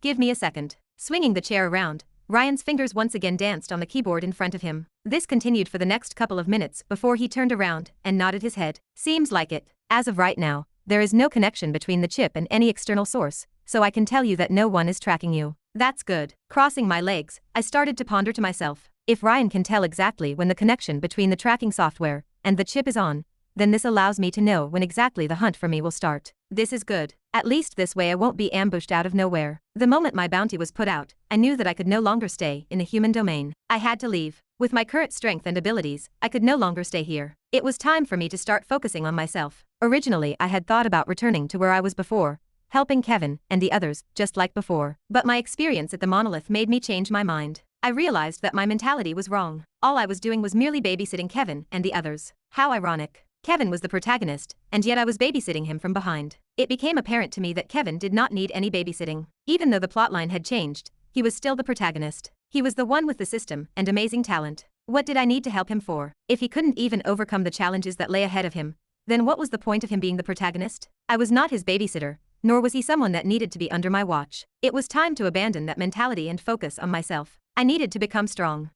Give me a second. Swinging the chair around, Ryan's fingers once again danced on the keyboard in front of him. This continued for the next couple of minutes before he turned around and nodded his head. Seems like it. As of right now, there is no connection between the chip and any external source, so I can tell you that no one is tracking you. That's good. Crossing my legs, I started to ponder to myself. If Ryan can tell exactly when the connection between the tracking software and the chip is on, then this allows me to know when exactly the hunt for me will start. This is good. At least this way I won't be ambushed out of nowhere. The moment my bounty was put out, I knew that I could no longer stay in the human domain. I had to leave. With my current strength and abilities, I could no longer stay here. It was time for me to start focusing on myself. Originally, I had thought about returning to where I was before, helping Kevin and the others, just like before. But my experience at the Monolith made me change my mind. I realized that my mentality was wrong. All I was doing was merely babysitting Kevin and the others. How ironic. Kevin was the protagonist, and yet I was babysitting him from behind. It became apparent to me that Kevin did not need any babysitting. Even though the plotline had changed, he was still the protagonist. He was the one with the system and amazing talent. What did I need to help him for? If he couldn't even overcome the challenges that lay ahead of him, then what was the point of him being the protagonist? I was not his babysitter, nor was he someone that needed to be under my watch. It was time to abandon that mentality and focus on myself. I needed to become stronger,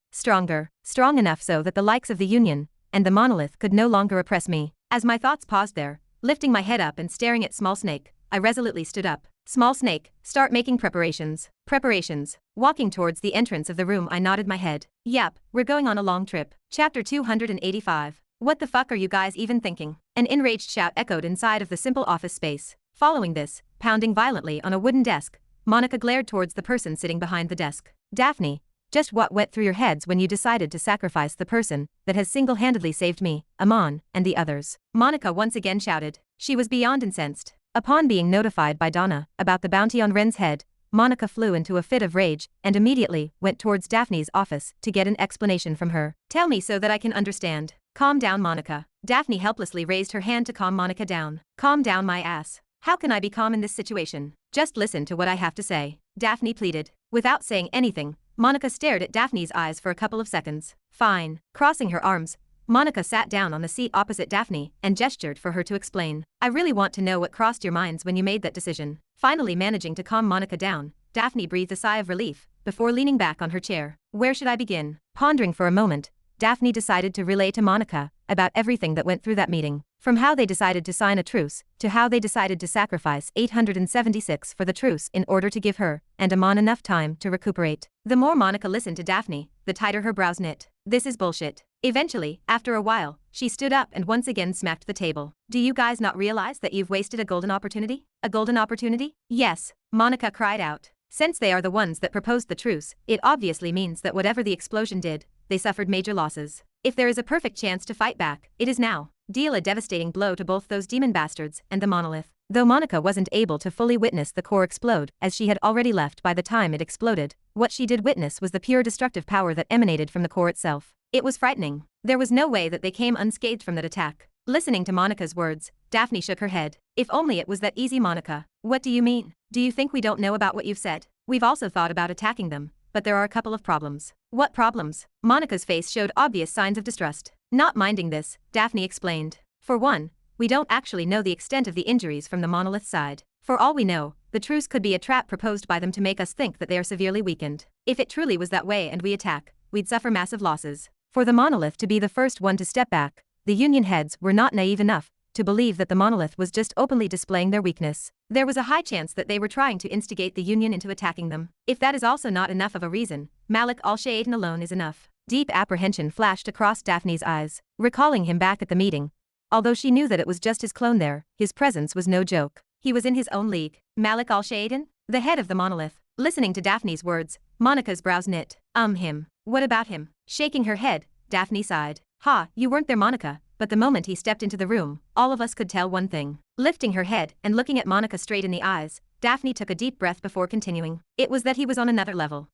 strong enough so that the likes of the Union and the Monolith could no longer oppress me. As my thoughts paused there, lifting my head up and staring at Small Snake, I resolutely stood up. Small Snake, start making preparations. Preparations. Walking towards the entrance of the room, I nodded my head. Yep, we're going on a long trip. Chapter 285. What the fuck are you guys even thinking? An enraged shout echoed inside of the simple office space. Following this, pounding violently on a wooden desk, Monica glared towards the person sitting behind the desk. Daphne, just what went through your heads when you decided to sacrifice the person that has single-handedly saved me, Amon, and the others? Monica once again shouted. She was beyond incensed. Upon being notified by Donna about the bounty on Ren's head, Monica flew into a fit of rage and immediately went towards Daphne's office to get an explanation from her. Tell me so that I can understand. Calm down, Monica. Daphne helplessly raised her hand to calm Monica down. Calm down my ass. How can I be calm in this situation? Just listen to what I have to say. Daphne pleaded. Without saying anything, Monica stared at Daphne's eyes for a couple of seconds. Fine. Crossing her arms, Monica sat down on the seat opposite Daphne and gestured for her to explain. I really want to know what crossed your minds when you made that decision. Finally managing to calm Monica down, Daphne breathed a sigh of relief before leaning back on her chair. Where should I begin? Pondering for a moment, Daphne decided to relay to Monica about everything that went through that meeting. From how they decided to sign a truce, to how they decided to sacrifice 876 for the truce in order to give her and Amon enough time to recuperate. The more Monica listened to Daphne, the tighter her brows knit. This is bullshit. Eventually, after a while, she stood up and once again smacked the table. Do you guys not realize that you've wasted a golden opportunity? A golden opportunity? Yes, Monica cried out. Since they are the ones that proposed the truce, it obviously means that whatever the explosion did, they suffered major losses. If there is a perfect chance to fight back, it is now. Deal a devastating blow to both those demon bastards and the Monolith. Though Monica wasn't able to fully witness the core explode, as she had already left by the time it exploded, what she did witness was the pure destructive power that emanated from the core itself. It was frightening. There was no way that they came unscathed from that attack. Listening to Monica's words, Daphne shook her head. If only it was that easy, Monica. What do you mean? Do you think we don't know about what you've said? We've also thought about attacking them, but there are a couple of problems. What problems? Monica's face showed obvious signs of distrust. Not minding this, Daphne explained. For one, we don't actually know the extent of the injuries from the Monolith side. For all we know, the truce could be a trap proposed by them to make us think that they are severely weakened. If it truly was that way and we attack, we'd suffer massive losses. For the Monolith to be the first one to step back, the Union heads were not naive enough to believe that the Monolith was just openly displaying their weakness. There was a high chance that they were trying to instigate the Union into attacking them. If that is also not enough of a reason, Malik al-Shaytan alone is enough. Deep apprehension flashed across Daphne's eyes, recalling him back at the meeting. Although she knew that it was just his clone there, his presence was no joke. He was in his own league. Malik al-Shaytan, the head of the Monolith. Listening to Daphne's words, Monica's brows knit. Him. What about him? Shaking her head, Daphne sighed. Ha, you weren't there, Monica. But the moment he stepped into the room, all of us could tell one thing. Lifting her head and looking at Monica straight in the eyes, Daphne took a deep breath before continuing. It was that he was on another level.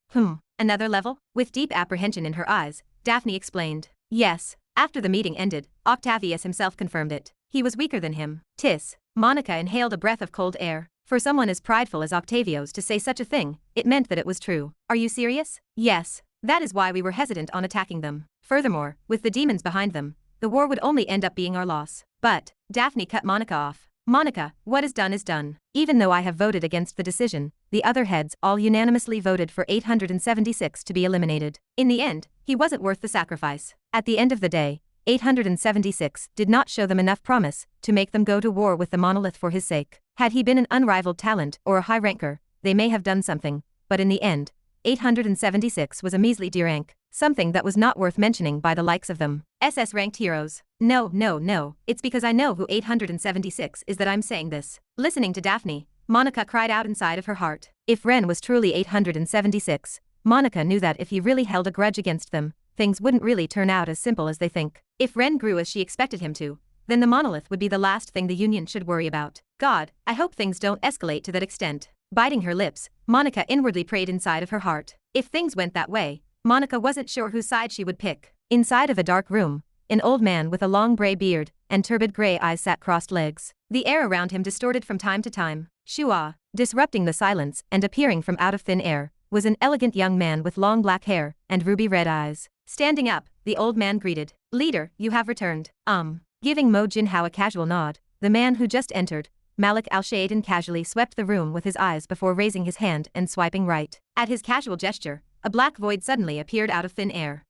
Another level? With deep apprehension in her eyes, Daphne explained. Yes. After the meeting ended, Octavius himself confirmed it. He was weaker than him. Tis. Monica inhaled a breath of cold air. For someone as prideful as Octavius to say such a thing, it meant that it was true. Are you serious? Yes. That is why we were hesitant on attacking them. Furthermore, with the demons behind them, the war would only end up being our loss. But, Daphne cut Monica off. Monica, what is done is done. Even though I have voted against the decision, the other heads all unanimously voted for 876 to be eliminated. In the end, he wasn't worth the sacrifice. At the end of the day, 876 did not show them enough promise to make them go to war with the Monolith for his sake. Had he been an unrivaled talent or a high ranker, they may have done something, but in the end, 876 was a measly D rank, something that was not worth mentioning by the likes of them. SS ranked heroes. No, it's because I know who 876 is that I'm saying this. Listening to Daphne, Monica cried out inside of her heart. If Ren was truly 876, Monica knew that if he really held a grudge against them, things wouldn't really turn out as simple as they think. If Ren grew as she expected him to, then the monolith would be the last thing the Union should worry about. God, I hope things don't escalate to that extent. Biting her lips, Monica inwardly prayed inside of her heart. If things went that way, Monica wasn't sure whose side she would pick. Inside of a dark room, an old man with a long gray beard and turbid gray eyes sat crossed legs. The air around him distorted from time to time. Shua, disrupting the silence and appearing from out of thin air, was an elegant young man with long black hair and ruby red eyes. Standing up, the old man greeted. Leader, you have returned. Giving Mo Jinhao a casual nod, the man who just entered, Malik Al-Shayden, casually swept the room with his eyes before raising his hand and swiping right. At his casual gesture, a black void suddenly appeared out of thin air.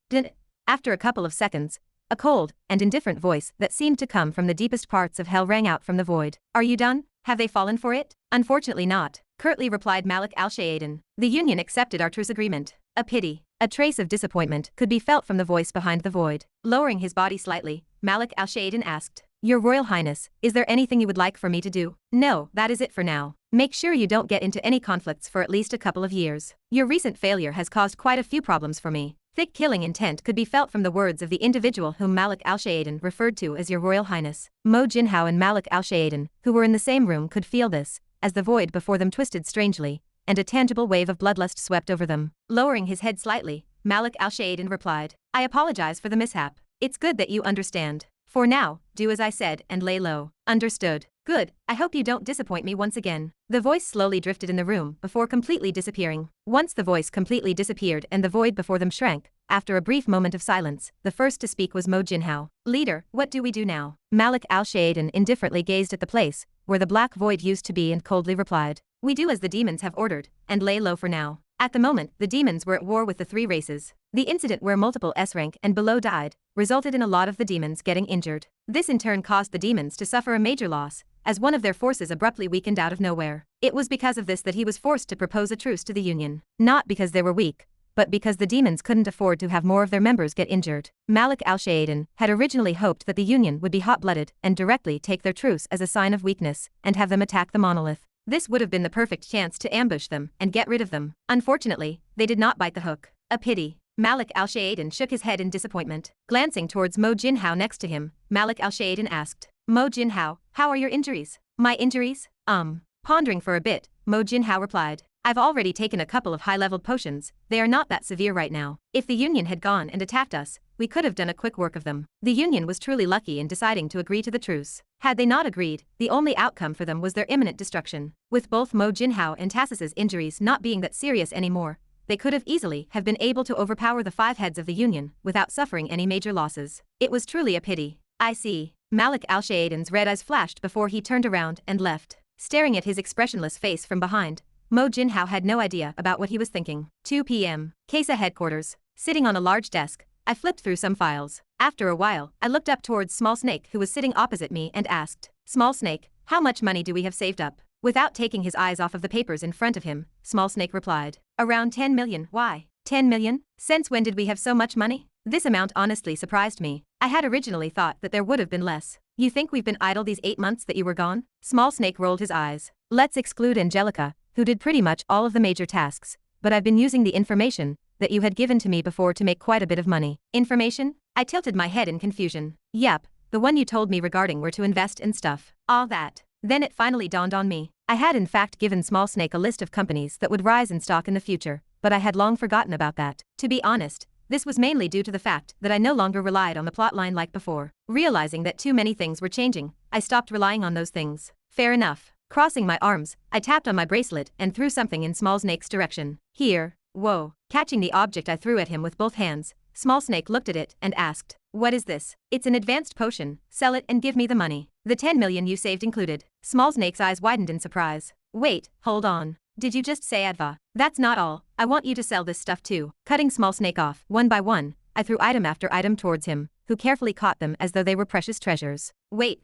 After a couple of seconds, a cold and indifferent voice that seemed to come from the deepest parts of hell rang out from the void. Are you done? Have they fallen for it? Unfortunately not, curtly replied Malik Al-Shayden. The Union accepted our truce agreement. A pity. A trace of disappointment could be felt from the voice behind the void. Lowering his body slightly, Malik Al-Shayden asked, Your Royal Highness, is there anything you would like for me to do? No, that is it for now. Make sure you don't get into any conflicts for at least a couple of years. Your recent failure has caused quite a few problems for me. Thick killing intent could be felt from the words of the individual whom Malik Al-Shayden referred to as Your Royal Highness. Mo Jinhao and Malik Al-Shayden, who were in the same room, could feel this, as the void before them twisted strangely, and a tangible wave of bloodlust swept over them. Lowering his head slightly, Malik Al-Shayden replied, I apologize for the mishap. It's good that you understand. For now, do as I said and lay low. Understood. Good, I hope you don't disappoint me once again. The voice slowly drifted in the room before completely disappearing. Once the voice completely disappeared and the void before them shrank, after a brief moment of silence, the first to speak was Mo Jinhao. Leader, what do we do now? Malik Al-Shayden indifferently gazed at the place where the black void used to be and coldly replied, We do as the demons have ordered, and lay low for now. At the moment, the demons were at war with the three races. The incident where multiple S-rank and below died resulted in a lot of the demons getting injured. This in turn caused the demons to suffer a major loss, as one of their forces abruptly weakened out of nowhere. It was because of this that he was forced to propose a truce to the Union. Not because they were weak, but because the demons couldn't afford to have more of their members get injured. Malik Al-Shayden had originally hoped that the Union would be hot-blooded and directly take their truce as a sign of weakness and have them attack the monolith. This would have been the perfect chance to ambush them and get rid of them. Unfortunately, they did not bite the hook. A pity. Malik Al-Shayden shook his head in disappointment. Glancing towards Mo Jinhao next to him, Malik Al-Shayden asked, Mo Jinhao, how are your injuries? My injuries? Pondering for a bit, Mo Jinhao replied, I've already taken a couple of high-leveled potions. They are not that severe right now. If the Union had gone and attacked us, we could have done a quick work of them. The Union was truly lucky in deciding to agree to the truce. Had they not agreed, the only outcome for them was their imminent destruction. With both Mo Jinhao and Tassis's injuries not being that serious anymore, they could have easily have been able to overpower the five heads of the Union without suffering any major losses. It was truly a pity. I see. Malik Al-Shayden's red eyes flashed before he turned around and left. Staring at his expressionless face from behind, Mo Jinhao had no idea about what he was thinking. 2 p.m. Kesa headquarters. Sitting on a large desk, I flipped through some files. After a while, I looked up towards Small Snake, who was sitting opposite me, and asked, Small Snake, how much money do we have saved up? Without taking his eyes off of the papers in front of him, Small Snake replied, Around 10 million. Why? 10 million? Since when did we have so much money? This amount honestly surprised me. I had originally thought that there would have been less. You think we've been idle these 8 months that you were gone? Small Snake rolled his eyes. Let's exclude Angelica, who did pretty much all of the major tasks, but I've been using the information that you had given to me before to make quite a bit of money. Information? I tilted my head in confusion. Yep, the one you told me regarding where to invest and stuff. All that. Then it finally dawned on me. I had in fact given Small Snake a list of companies that would rise in stock in the future, but I had long forgotten about that. To be honest, this was mainly due to the fact that I no longer relied on the plotline like before. Realizing that too many things were changing, I stopped relying on those things. Fair enough. Crossing my arms, I tapped on my bracelet and threw something in Small Snake's direction. Here. Whoa. Catching the object I threw at him with both hands, Small Snake looked at it and asked, What is this? It's an advanced potion. Sell it and give me the money. The 10 million you saved included. Small Snake's eyes widened in surprise. Wait, hold on. Did you just say Adva? That's not all. I want you to sell this stuff too. Cutting Small Snake off, one by one, I threw item after item towards him, who carefully caught them as though they were precious treasures. Wait,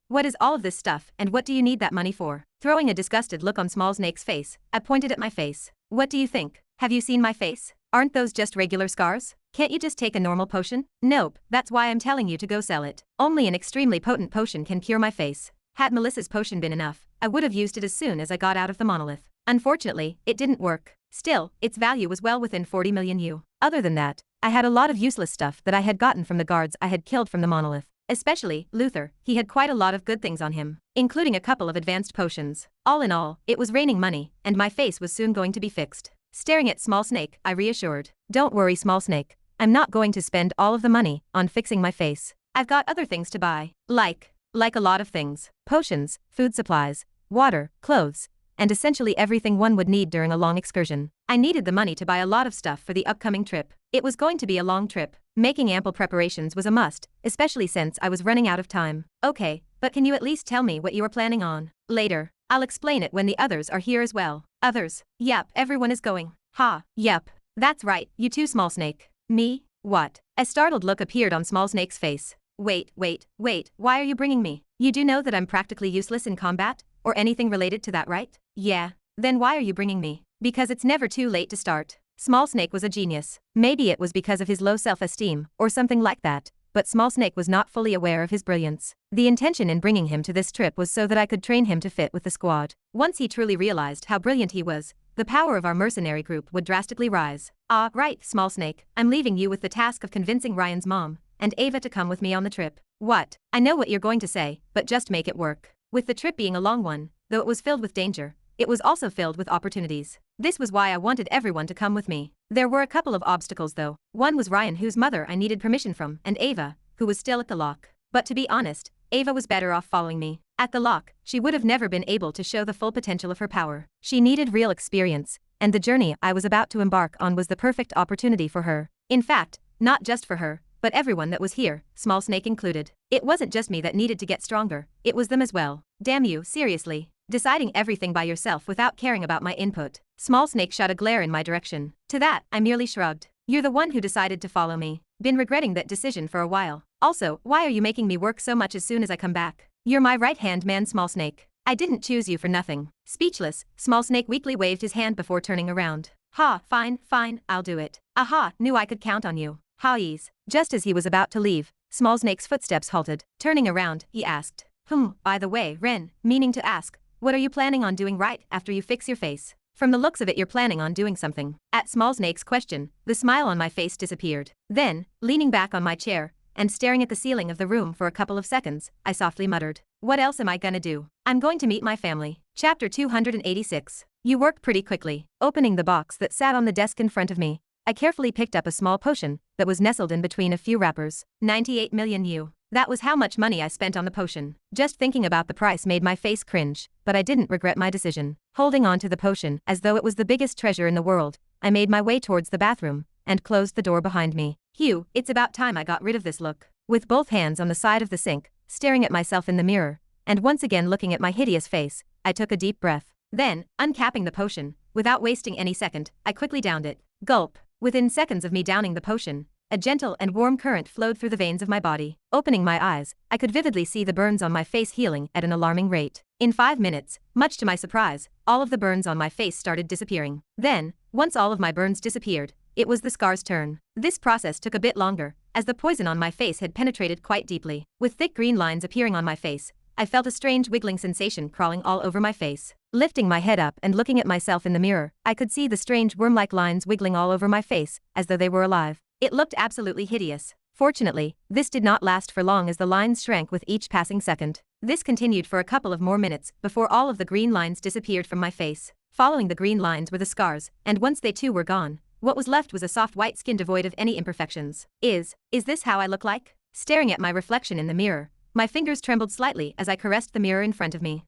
what is all of this stuff and what do you need that money for? Throwing a disgusted look on Small Snake's face, I pointed at my face. What do you think? Have you seen my face? Aren't those just regular scars? Can't you just take a normal potion? Nope, that's why I'm telling you to go sell it. Only an extremely potent potion can cure my face. Had Melissa's potion been enough, I would have used it as soon as I got out of the monolith. Unfortunately, it didn't work. Still, its value was well within 40 million U. Other than that, I had a lot of useless stuff that I had gotten from the guards I had killed from the monolith. Especially Luther, he had quite a lot of good things on him, including a couple of advanced potions. All in all, it was raining money, and my face was soon going to be fixed. Staring at Small Snake, I reassured. Don't worry, Small Snake. I'm not going to spend all of the money on fixing my face. I've got other things to buy. Like a lot of things. Potions, food supplies, water, clothes, and essentially everything one would need during a long excursion. I needed the money to buy a lot of stuff for the upcoming trip. It was going to be a long trip. Making ample preparations was a must, especially since I was running out of time. Okay, but can you at least tell me what you are planning on? Later. I'll explain it when the others are here as well. Others? Yep, everyone is going. Ha, yep. That's right, you too, Small Snake. Me? What? A startled look appeared on Small Snake's face. Wait, why are you bringing me? You do know that I'm practically useless in combat? Or anything related to that, right? Yeah. Then why are you bringing me? Because it's never too late to start. Small Snake was a genius. Maybe it was because of his low self-esteem, or something like that, but Small Snake was not fully aware of his brilliance. The intention in bringing him to this trip was so that I could train him to fit with the squad. Once he truly realized how brilliant he was, the power of our mercenary group would drastically rise. Ah, right, Small Snake, I'm leaving you with the task of convincing Ryan's mom and Ava to come with me on the trip. What? I know what you're going to say, but just make it work. With the trip being a long one, though it was filled with danger, it was also filled with opportunities. This was why I wanted everyone to come with me. There were a couple of obstacles though. One was Ryan, whose mother I needed permission from, and Ava, who was still at the lock. But to be honest, Ava was better off following me. At the lock, she would have never been able to show the full potential of her power. She needed real experience, and the journey I was about to embark on was the perfect opportunity for her. In fact, not just for her, but everyone that was here, Small Snake included. It wasn't just me that needed to get stronger, it was them as well. Damn you, seriously. Deciding everything by yourself without caring about my input. Small Snake shot a glare in my direction. To that, I merely shrugged. You're the one who decided to follow me. Been regretting that decision for a while. Also, why are you making me work so much as soon as I come back? You're my right-hand man, Small Snake. I didn't choose you for nothing. Speechless, Small Snake weakly waved his hand before turning around. Ha, fine, I'll do it. Aha, knew I could count on you. Ha, ease. Just as he was about to leave, Small Snake's footsteps halted. Turning around, he asked. By the way, Ren, meaning to ask, what are you planning on doing right after you fix your face? From the looks of it, you're planning on doing something. At Small Snake's question, the smile on my face disappeared. Then, leaning back on my chair and staring at the ceiling of the room for a couple of seconds, I softly muttered, what else am I gonna do? I'm going to meet my family. Chapter 286. You work pretty quickly. Opening the box that sat on the desk in front of me, I carefully picked up a small potion that was nestled in between a few wrappers. 98 million U. That was how much money I spent on the potion. Just thinking about the price made my face cringe, but I didn't regret my decision. Holding on to the potion as though it was the biggest treasure in the world, I made my way towards the bathroom and closed the door behind me. Phew, it's about time I got rid of this look. With both hands on the side of the sink, staring at myself in the mirror, and once again looking at my hideous face, I took a deep breath. Then, uncapping the potion, without wasting any second, I quickly downed it. Gulp. Within seconds of me downing the potion, a gentle and warm current flowed through the veins of my body. Opening my eyes, I could vividly see the burns on my face healing at an alarming rate. In 5 minutes, much to my surprise, all of the burns on my face started disappearing. Then, once all of my burns disappeared, it was the scar's turn. This process took a bit longer, as the poison on my face had penetrated quite deeply. With thick green lines appearing on my face, I felt a strange wiggling sensation crawling all over my face. Lifting my head up and looking at myself in the mirror, I could see the strange worm-like lines wiggling all over my face, as though they were alive. It looked absolutely hideous. Fortunately, this did not last for long as the lines shrank with each passing second. This continued for a couple of more minutes before all of the green lines disappeared from my face. Following the green lines were the scars, and once they too were gone, what was left was a soft white skin devoid of any imperfections. Is this how I look like? Staring at my reflection in the mirror, my fingers trembled slightly as I caressed the mirror in front of me.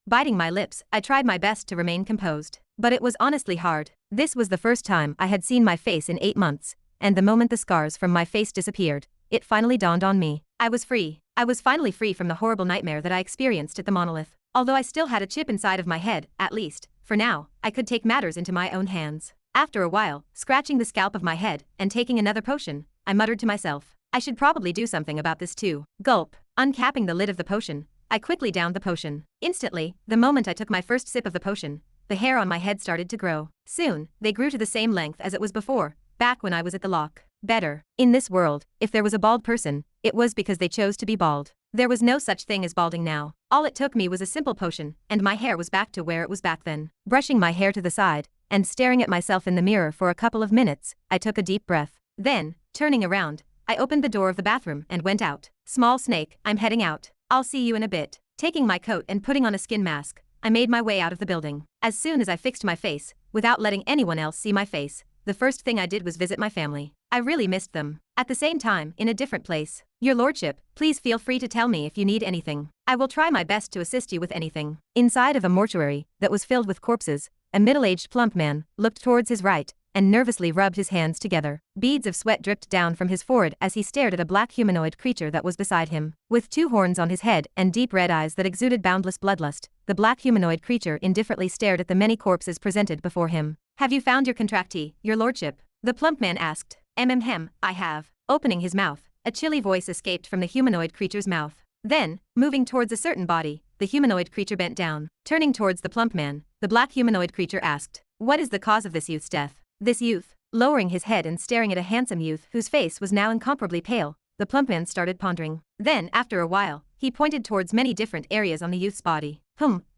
Biting my lips, I tried my best to remain composed. But it was honestly hard. This was the first time I had seen my face in 8 months, and the moment the scars from my face disappeared, it finally dawned on me. I was free. I was finally free from the horrible nightmare that I experienced at the monolith. Although I still had a chip inside of my head, at least, for now, I could take matters into my own hands. After a while, scratching the scalp of my head and taking another potion, I muttered to myself, I should probably do something about this too. Gulp. Uncapping the lid of the potion, I quickly downed the potion. Instantly, the moment I took my first sip of the potion, the hair on my head started to grow. Soon, they grew to the same length as it was before, back when I was at the lock. Better. In this world, if there was a bald person, it was because they chose to be bald. There was no such thing as balding now. All it took me was a simple potion, and my hair was back to where it was back then. Brushing my hair to the side, and staring at myself in the mirror for a couple of minutes, I took a deep breath. Then, turning around, I opened the door of the bathroom and went out. Small snake, I'm heading out. I'll see you in a bit. Taking my coat and putting on a skin mask, I made my way out of the building. As soon as I fixed my face, without letting anyone else see my face, the first thing I did was visit my family. I really missed them. At the same time, in a different place. Your lordship, please feel free to tell me if you need anything. I will try my best to assist you with anything. Inside of a mortuary that was filled with corpses, a middle-aged plump man looked towards his right and nervously rubbed his hands together. Beads of sweat dripped down from his forehead as he stared at a black humanoid creature that was beside him. With 2 horns on his head and deep red eyes that exuded boundless bloodlust, the black humanoid creature indifferently stared at the many corpses presented before him. Have you found your contractee, your lordship? The plump man asked. I have. Opening his mouth, a chilly voice escaped from the humanoid creature's mouth. Then, moving towards a certain body, the humanoid creature bent down. Turning towards the plump man, the black humanoid creature asked, "What is the cause of this youth's death?" This youth, lowering his head and staring at a handsome youth whose face was now incomparably pale, the plump man started pondering. Then, after a while, he pointed towards many different areas on the youth's body.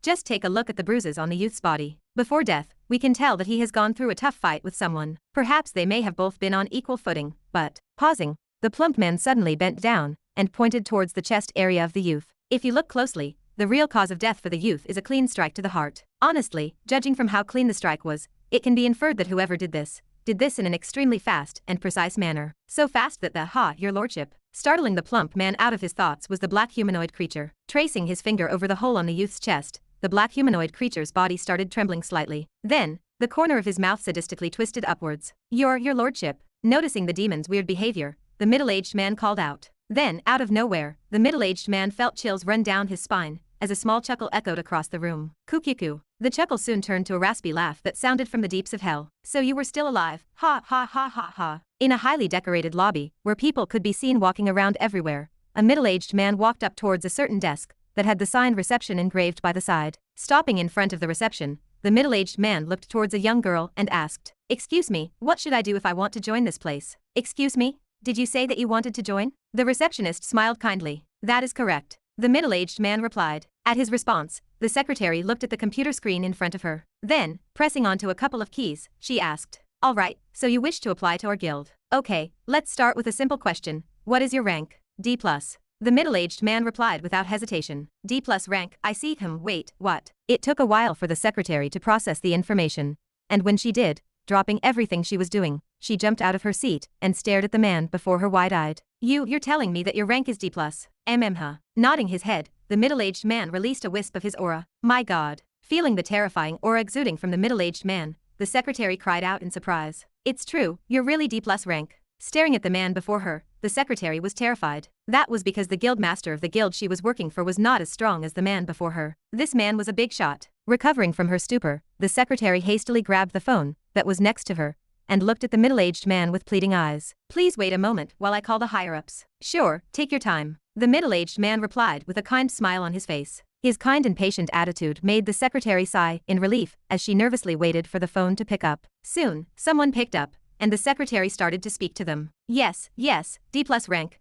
Just take a look at the bruises on the youth's body. Before death, we can tell that he has gone through a tough fight with someone. Perhaps they may have both been on equal footing, but, pausing, the plump man suddenly bent down and pointed towards the chest area of the youth. If you look closely, the real cause of death for the youth is a clean strike to the heart. Honestly, judging from how clean the strike was, it can be inferred that whoever did this in an extremely fast and precise manner. So fast that your lordship. Startling the plump man out of his thoughts was the black humanoid creature. Tracing his finger over the hole on the youth's chest, the black humanoid creature's body started trembling slightly. Then, the corner of his mouth sadistically twisted upwards. Your lordship. Noticing the demon's weird behavior, the middle-aged man called out. Then, out of nowhere, the middle-aged man felt chills run down his spine as a small chuckle echoed across the room. Kukiku. The chuckle soon turned to a raspy laugh that sounded from the deeps of hell. So you were still alive. Ha ha ha ha ha. In a highly decorated lobby, where people could be seen walking around everywhere, a middle-aged man walked up towards a certain desk that had the sign reception engraved by the side. Stopping in front of the reception, the middle-aged man looked towards a young girl and asked, "Excuse me, what should I do if I want to join this place?" "Excuse me? Did you say that you wanted to join?" The receptionist smiled kindly. "That is correct," the middle-aged man replied. At his response, the secretary looked at the computer screen in front of her. Then, pressing onto a couple of keys, she asked, "All right, so you wish to apply to our guild. Okay, let's start with a simple question. What is your rank?" "D+. The middle-aged man replied without hesitation. "D+ rank, I see. Wait, what?" It took a while for the secretary to process the information, and when she did, dropping everything she was doing, she jumped out of her seat and stared at the man before her wide-eyed. You're telling me that your rank is D+. Nodding his head, the middle-aged man released a wisp of his aura. My God. Feeling the terrifying aura exuding from the middle-aged man, the secretary cried out in surprise. "It's true, you're really D+ rank." Staring at the man before her, the secretary was terrified. That was because the guild master of the guild she was working for was not as strong as the man before her. This man was a big shot. Recovering from her stupor, the secretary hastily grabbed the phone that was next to her and looked at the middle-aged man with pleading eyes. "Please wait a moment while I call the higher-ups." "Sure, take your time," the middle-aged man replied with a kind smile on his face. His kind and patient attitude made the secretary sigh in relief as she nervously waited for the phone to pick up. Soon, someone picked up, and the secretary started to speak to them. Yes, D+ rank,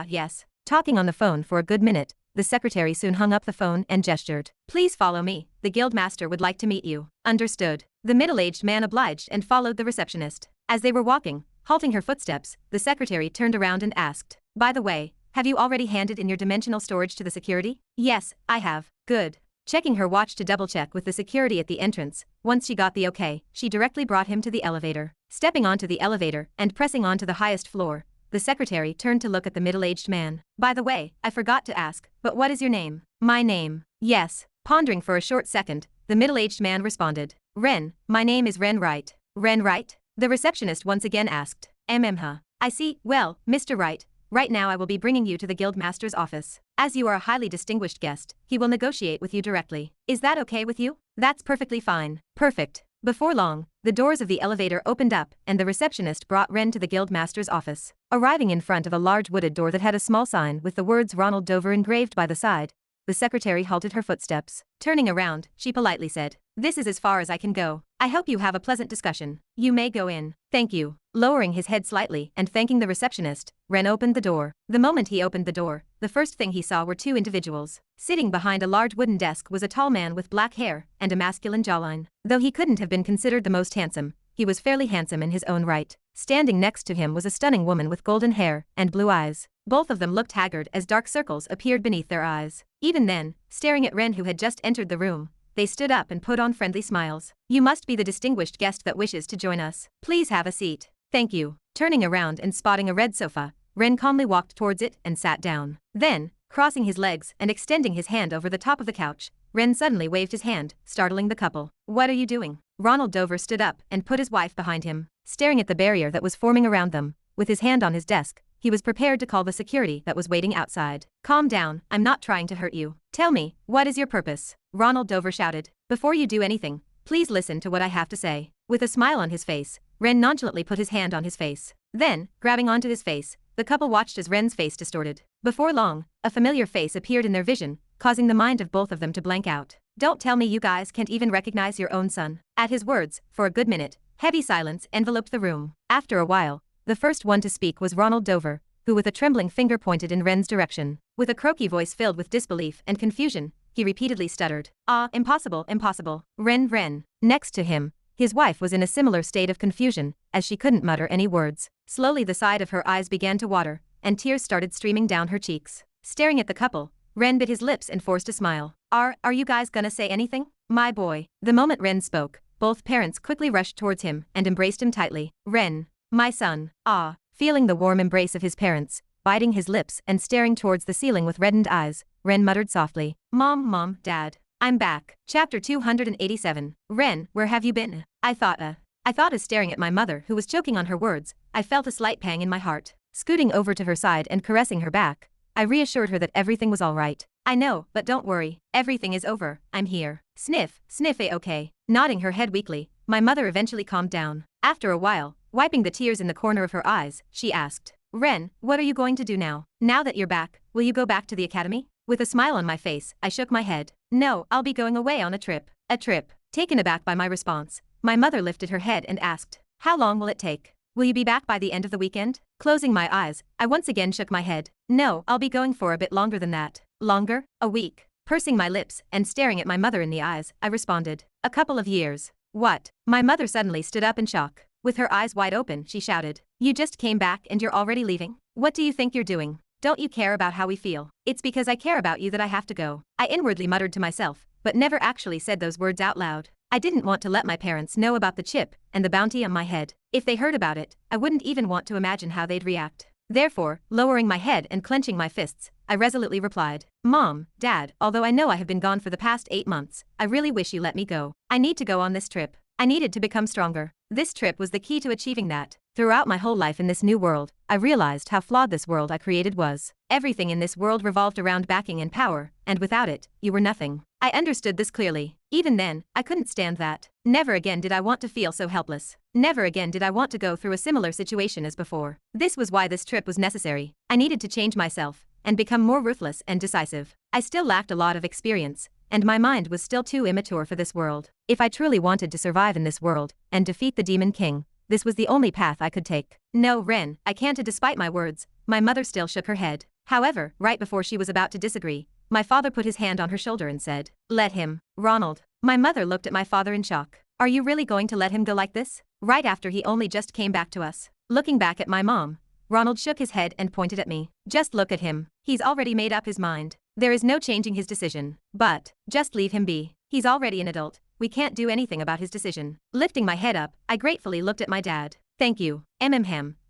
yes. Talking on the phone for a good minute, the secretary soon hung up the phone and gestured. "Please follow me, the guild master would like to meet you." "Understood." The middle-aged man obliged and followed the receptionist. As they were walking, halting her footsteps, the secretary turned around and asked, "By the way, have you already handed in your dimensional storage to the security?" "Yes, I have." "Good." Checking her watch to double-check with the security at the entrance, once she got the okay, she directly brought him to the elevator. Stepping onto the elevator and pressing onto the highest floor, the secretary turned to look at the middle-aged man. "By the way, I forgot to ask, but what is your name?" "My name?" "Yes." Pondering for a short second, the middle-aged man responded. "Ren, my name is Ren Wright." "Ren Wright?" The receptionist once again asked. I see. Well, Mr. Wright, right now I will be bringing you to the guild master's office. As you are a highly distinguished guest, he will negotiate with you directly. Is that okay with you?" "That's perfectly fine." "Perfect." Before long, the doors of the elevator opened up and the receptionist brought Ren to the guild master's office. Arriving in front of a large wooded door that had a small sign with the words Ronald Dover engraved by the side, the secretary halted her footsteps. Turning around, she politely said, "This is as far as I can go. I hope you have a pleasant discussion. You may go in." "Thank you." Lowering his head slightly and thanking the receptionist, Ren opened the door. The moment he opened the door, the first thing he saw were 2 individuals. Sitting behind a large wooden desk was a tall man with black hair and a masculine jawline. Though he couldn't have been considered the most handsome, he was fairly handsome in his own right. Standing next to him was a stunning woman with golden hair and blue eyes. Both of them looked haggard as dark circles appeared beneath their eyes. Even then, staring at Ren who had just entered the room, they stood up and put on friendly smiles. "You must be the distinguished guest that wishes to join us. Please have a seat." "Thank you." Turning around and spotting a red sofa, Ren calmly walked towards it and sat down. Then, crossing his legs and extending his hand over the top of the couch, Ren suddenly waved his hand, startling the couple. "What are you doing?" Ronald Dover stood up and put his wife behind him, staring at the barrier that was forming around them. With his hand on his desk, he was prepared to call the security that was waiting outside. "Calm down, I'm not trying to hurt you. Tell me, what is your purpose?" Ronald Dover shouted. "Before you do anything, please listen to what I have to say." With a smile on his face, Ren nonchalantly put his hand on his face. Then, grabbing onto his face, the couple watched as Ren's face distorted. Before long, a familiar face appeared in their vision, causing the mind of both of them to blank out. "Don't tell me you guys can't even recognize your own son." At his words, for a good minute, heavy silence enveloped the room. After a while, the first one to speak was Ronald Dover, who with a trembling finger pointed in Ren's direction. With a croaky voice filled with disbelief and confusion, he repeatedly stuttered, "Ah, impossible, impossible. Ren." Next to him, his wife was in a similar state of confusion, as she couldn't mutter any words. Slowly the side of her eyes began to water, and tears started streaming down her cheeks. Staring at the couple, Ren bit his lips and forced a smile. Are you guys gonna say anything? My boy." The moment Ren spoke, both parents quickly rushed towards him and embraced him tightly. "Ren, my son." "Ah." Feeling the warm embrace of his parents, biting his lips and staring towards the ceiling with reddened eyes, Ren muttered softly, Mom, Dad. I'm back." Chapter 287. "Ren, where have you been?" I thought as staring at my mother who was choking on her words, I felt a slight pang in my heart. Scooting over to her side and caressing her back, I reassured her that everything was all right. "I know, but don't worry. Everything is over. I'm here." Sniff, okay. Nodding her head weakly, my mother eventually calmed down. After a while, wiping the tears in the corner of her eyes, she asked, "Ren, what are you going to do now? Now that you're back, will you go back to the academy?" With a smile on my face, I shook my head. "No, I'll be going away on a trip." "A trip?" Taken aback by my response, my mother lifted her head and asked, "How long will it take? Will you be back by the end of the weekend?" Closing my eyes, I once again shook my head. "No, I'll be going for a bit longer than that." "Longer? A week?" Pursing my lips and staring at my mother in the eyes, I responded, "A couple of years." "What?" My mother suddenly stood up in shock. With her eyes wide open, she shouted, "You just came back and you're already leaving? What do you think you're doing? Don't you care about how we feel?" "It's because I care about you that I have to go," I inwardly muttered to myself, but never actually said those words out loud. I didn't want to let my parents know about the chip and the bounty on my head. If they heard about it, I wouldn't even want to imagine how they'd react. Therefore, lowering my head and clenching my fists, I resolutely replied, "Mom, Dad, although I know I have been gone for the past 8 months, I really wish you let me go. I need to go on this trip. I needed to become stronger." This trip was the key to achieving that. Throughout my whole life in this new world, I realized how flawed this world I created was. Everything in this world revolved around backing and power, and without it, you were nothing. I understood this clearly. Even then, I couldn't stand that. Never again did I want to feel so helpless. Never again did I want to go through a similar situation as before. This was why this trip was necessary. I needed to change myself and become more ruthless and decisive. I still lacked a lot of experience, and my mind was still too immature for this world. If I truly wanted to survive in this world and defeat the Demon King, this was the only path I could take. "No, Ren, I can't." Despite my words, my mother still shook her head. However, right before she was about to disagree, my father put his hand on her shoulder and said, "Let him." "Ronald." My mother looked at my father in shock. "Are you really going to let him go like this? Right after he only just came back to us?" Looking back at my mom, Ronald shook his head and pointed at me. "Just look at him. He's already made up his mind. There is no changing his decision. But, just leave him be. He's already an adult. We can't do anything about his decision." Lifting my head up, I gratefully looked at my dad. "Thank you,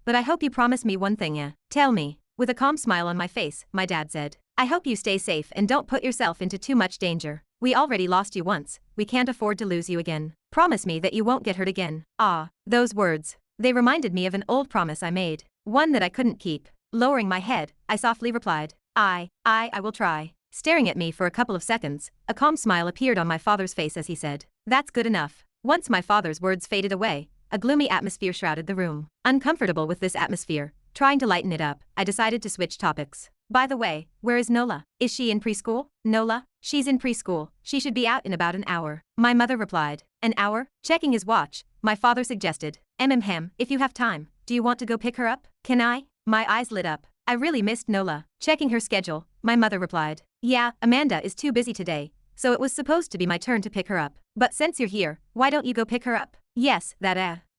but I hope you promise me one thing, yeah? Tell me." With a calm smile on my face, my dad said, "I hope you stay safe and don't put yourself into too much danger. We already lost you once, we can't afford to lose you again. Promise me that you won't get hurt again." Ah, those words. They reminded me of an old promise I made, one that I couldn't keep. Lowering my head, I softly replied, I will try." Staring at me for a couple of seconds, a calm smile appeared on my father's face as he said, "That's good enough." Once my father's words faded away, a gloomy atmosphere shrouded the room. Uncomfortable with this atmosphere, trying to lighten it up, I decided to switch topics. "By the way, where is Nola? Is she in preschool?" "Nola? She's in preschool. She should be out in about an hour." My mother replied. "An hour?" Checking his watch, my father suggested, If you have time, do you want to go pick her up?" "Can I?" My eyes lit up. I really missed Nola. Checking her schedule, my mother replied, "Yeah, Amanda is too busy today, so it was supposed to be my turn to pick her up. But since you're here, why don't you go pick her up?" "Yes,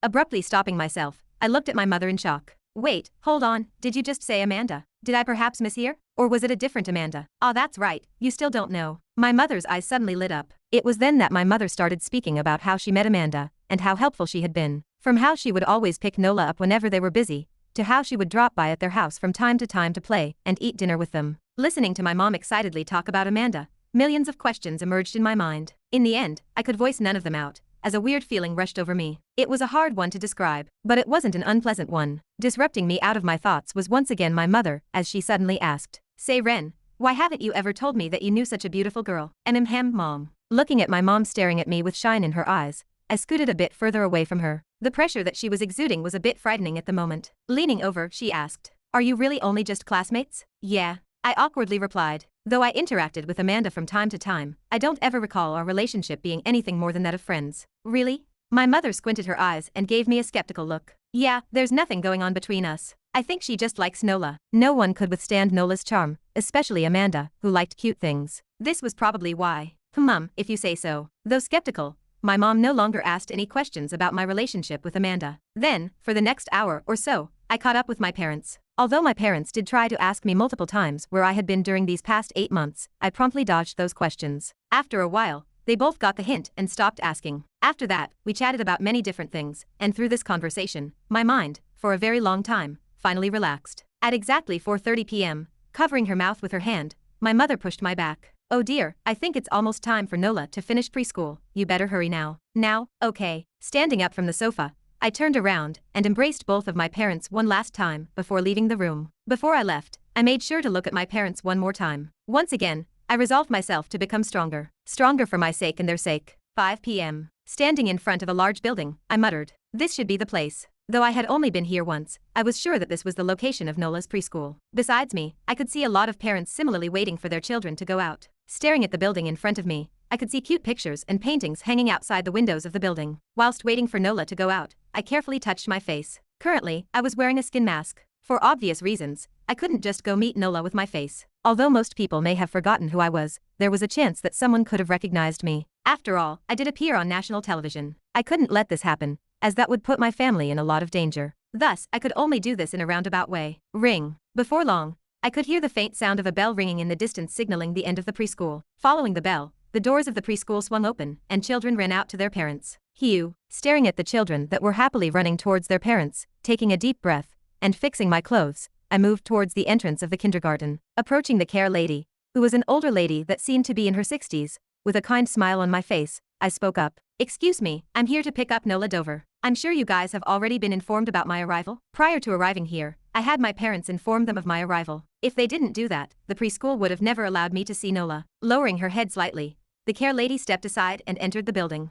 Abruptly stopping myself, I looked at my mother in shock. Wait, hold on, did you just say Amanda? Did I perhaps mishear? Or was it a different Amanda? Ah, that's right, you still don't know. My mother's eyes suddenly lit up. It was then that my mother started speaking about how she met Amanda, and how helpful she had been. From how she would always pick Nola up whenever they were busy, to how she would drop by at their house from time to play and eat dinner with them. Listening to my mom excitedly talk about Amanda, millions of questions emerged in my mind. In the end, I could voice none of them out, as a weird feeling rushed over me. It was a hard one to describe, but it wasn't an unpleasant one. Disrupting me out of my thoughts was once again my mother, as she suddenly asked, "Say Ren, why haven't you ever told me that you knew such a beautiful girl?" Mom. Looking at my mom staring at me with shine in her eyes, I scooted a bit further away from her. The pressure that she was exuding was a bit frightening at the moment. Leaning over, she asked, "Are you really only just classmates?" "Yeah," I awkwardly replied. Though I interacted with Amanda from time to time, I don't ever recall our relationship being anything more than that of friends. "Really?" My mother squinted her eyes and gave me a skeptical look. "Yeah, there's nothing going on between us. I think she just likes Nola." No one could withstand Nola's charm, especially Amanda, who liked cute things. This was probably why. If you say so. Though skeptical, my mom no longer asked any questions about my relationship with Amanda. Then, for the next hour or so, I caught up with my parents. Although my parents did try to ask me multiple times where I had been during these past 8 months, I promptly dodged those questions. After a while, they both got the hint and stopped asking. After that, we chatted about many different things, and through this conversation, my mind, for a very long time, finally relaxed. At exactly 4:30 p.m., covering her mouth with her hand, my mother pushed my back. "Oh dear, I think it's almost time for Nola to finish preschool. You better hurry now." "Now? Okay." Standing up from the sofa, I turned around and embraced both of my parents one last time before leaving the room. Before I left, I made sure to look at my parents one more time. Once again, I resolved myself to become stronger. Stronger for my sake and their sake. 5 p.m. Standing in front of a large building, I muttered, "This should be the place." Though I had only been here once, I was sure that this was the location of Nola's preschool. Besides me, I could see a lot of parents similarly waiting for their children to go out. Staring at the building in front of me, I could see cute pictures and paintings hanging outside the windows of the building. Whilst waiting for Nola to go out, I carefully touched my face. Currently, I was wearing a skin mask. For obvious reasons, I couldn't just go meet Nola with my face. Although most people may have forgotten who I was, there was a chance that someone could have recognized me. After all, I did appear on national television. I couldn't let this happen, as that would put my family in a lot of danger. Thus, I could only do this in a roundabout way. Ring. Before long, I could hear the faint sound of a bell ringing in the distance signaling the end of the preschool. Following the bell, the doors of the preschool swung open, and children ran out to their parents. Staring at the children that were happily running towards their parents, taking a deep breath, and fixing my clothes, I moved towards the entrance of the kindergarten. Approaching the care lady, who was an older lady that seemed to be in her 60s, with a kind smile on my face, I spoke up. "Excuse me, I'm here to pick up Nola Dover. I'm sure you guys have already been informed about my arrival." Prior to arriving here, I had my parents inform them of my arrival. If they didn't do that, the preschool would have never allowed me to see Nola. Lowering her head slightly, the care lady stepped aside and entered the building.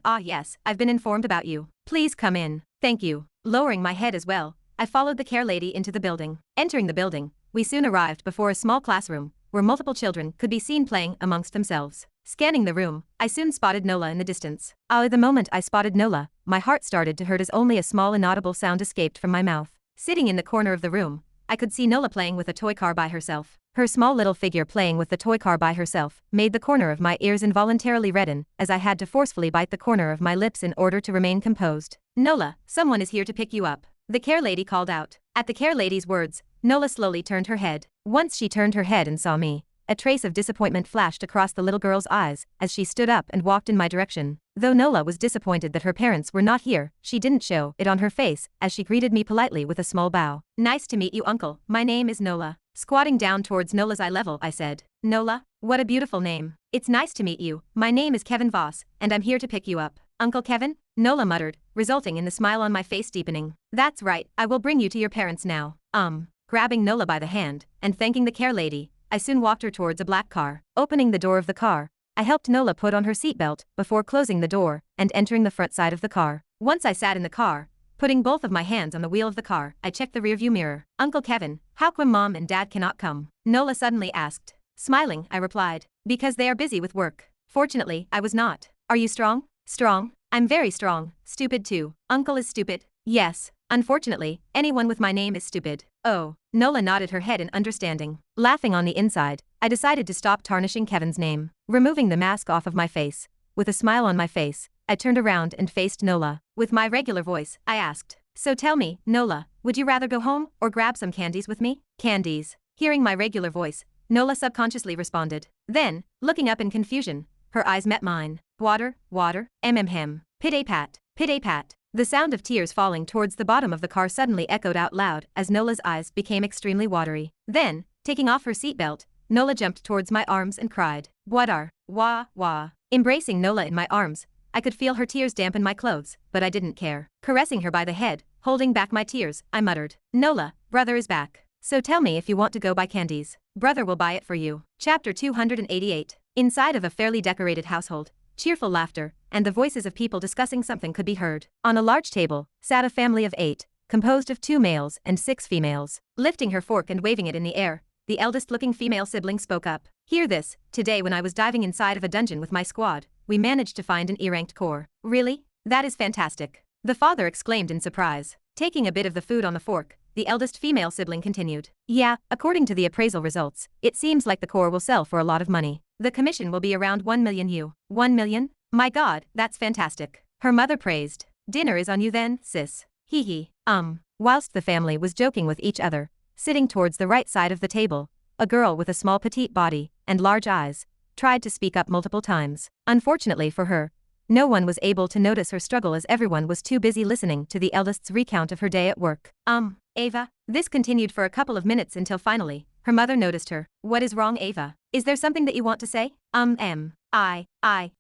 "Ah yes, I've been informed about you. Please come in." "Thank you." Lowering my head as well, I followed the care lady into the building. Entering the building, we soon arrived before a small classroom, where multiple children could be seen playing amongst themselves. Scanning the room, I soon spotted Nola in the distance. The moment I spotted Nola, my heart started to hurt as only a small inaudible sound escaped from my mouth. Sitting in the corner of the room, I could see Nola playing with a toy car by herself. Her small little figure playing with the toy car by herself made the corner of my ears involuntarily redden, as I had to forcefully bite the corner of my lips in order to remain composed. "Nola, someone is here to pick you up," the care lady called out. At the care lady's words, Nola slowly turned her head. Once she turned her head and saw me, a trace of disappointment flashed across the little girl's eyes as she stood up and walked in my direction. Though Nola was disappointed that her parents were not here, she didn't show it on her face as she greeted me politely with a small bow. "Nice to meet you, uncle. My name is Nola." Squatting down towards Nola's eye level, I said, "Nola, what a beautiful name." "It's nice to meet you. My name is Kevin Voss, and I'm here to pick you up." "Uncle Kevin?" Nola muttered, resulting in the smile on my face deepening. "That's right, I will bring you to your parents now." Grabbing Nola by the hand, and thanking the care lady, I soon walked her towards a black car. Opening the door of the car, I helped Nola put on her seatbelt before closing the door and entering the front side of the car. Once I sat in the car, putting both of my hands on the wheel of the car, I checked the rearview mirror. "Uncle Kevin, how come Mom and Dad cannot come?" Nola suddenly asked. Smiling, I replied, "Because they are busy with work." Fortunately, I was not. "Are you strong?" "Strong? I'm very strong. Stupid too." "Uncle is stupid?" "Yes. Unfortunately, anyone with my name is stupid." "Oh." Nola nodded her head in understanding. Laughing on the inside, I decided to stop tarnishing Kevin's name. Removing the mask off of my face, with a smile on my face, I turned around and faced Nola. With my regular voice, I asked, "So tell me, Nola, would you rather go home or grab some candies with me?" Candies. Hearing my regular voice, Nola subconsciously responded. Then, looking up in confusion, her eyes met mine. Water, water, hem. Pit-a-pat, pit-a-pat. The sound of tears falling towards the bottom of the car suddenly echoed out loud as Nola's eyes became extremely watery. Then, taking off her seatbelt, Nola jumped towards my arms and cried, "Water, wah, wah." Embracing Nola in my arms, I could feel her tears dampen my clothes, but I didn't care. Caressing her by the head, holding back my tears, I muttered, "Nola, brother is back. So tell me if you want to go buy candies. Brother will buy it for you." Chapter 288. Inside of a fairly decorated household, cheerful laughter and the voices of people discussing something could be heard. On a large table sat a family of 8, composed of 2 males and 6 females. Lifting her fork and waving it in the air, the eldest-looking female sibling spoke up. "Hear this, today when I was diving inside of a dungeon with my squad, we managed to find an E-ranked core." "Really? That is fantastic," the father exclaimed in surprise. Taking a bit of the food on the fork, the eldest female sibling continued. "Yeah, according to the appraisal results, it seems like the core will sell for a lot of money. The commission will be around 1 million U. 1 million? My god, that's fantastic," her mother praised. "Dinner is on you then, sis. Hee hee. Whilst the family was joking with each other, sitting towards the right side of the table, a girl with a small petite body and large eyes tried to speak up multiple times. Unfortunately for her, no one was able to notice her struggle as everyone was too busy listening to the eldest's recount of her day at work. Ava." This continued for a couple of minutes until finally, her mother noticed her. "What is wrong, Ava? Is there something that you want to say?" I.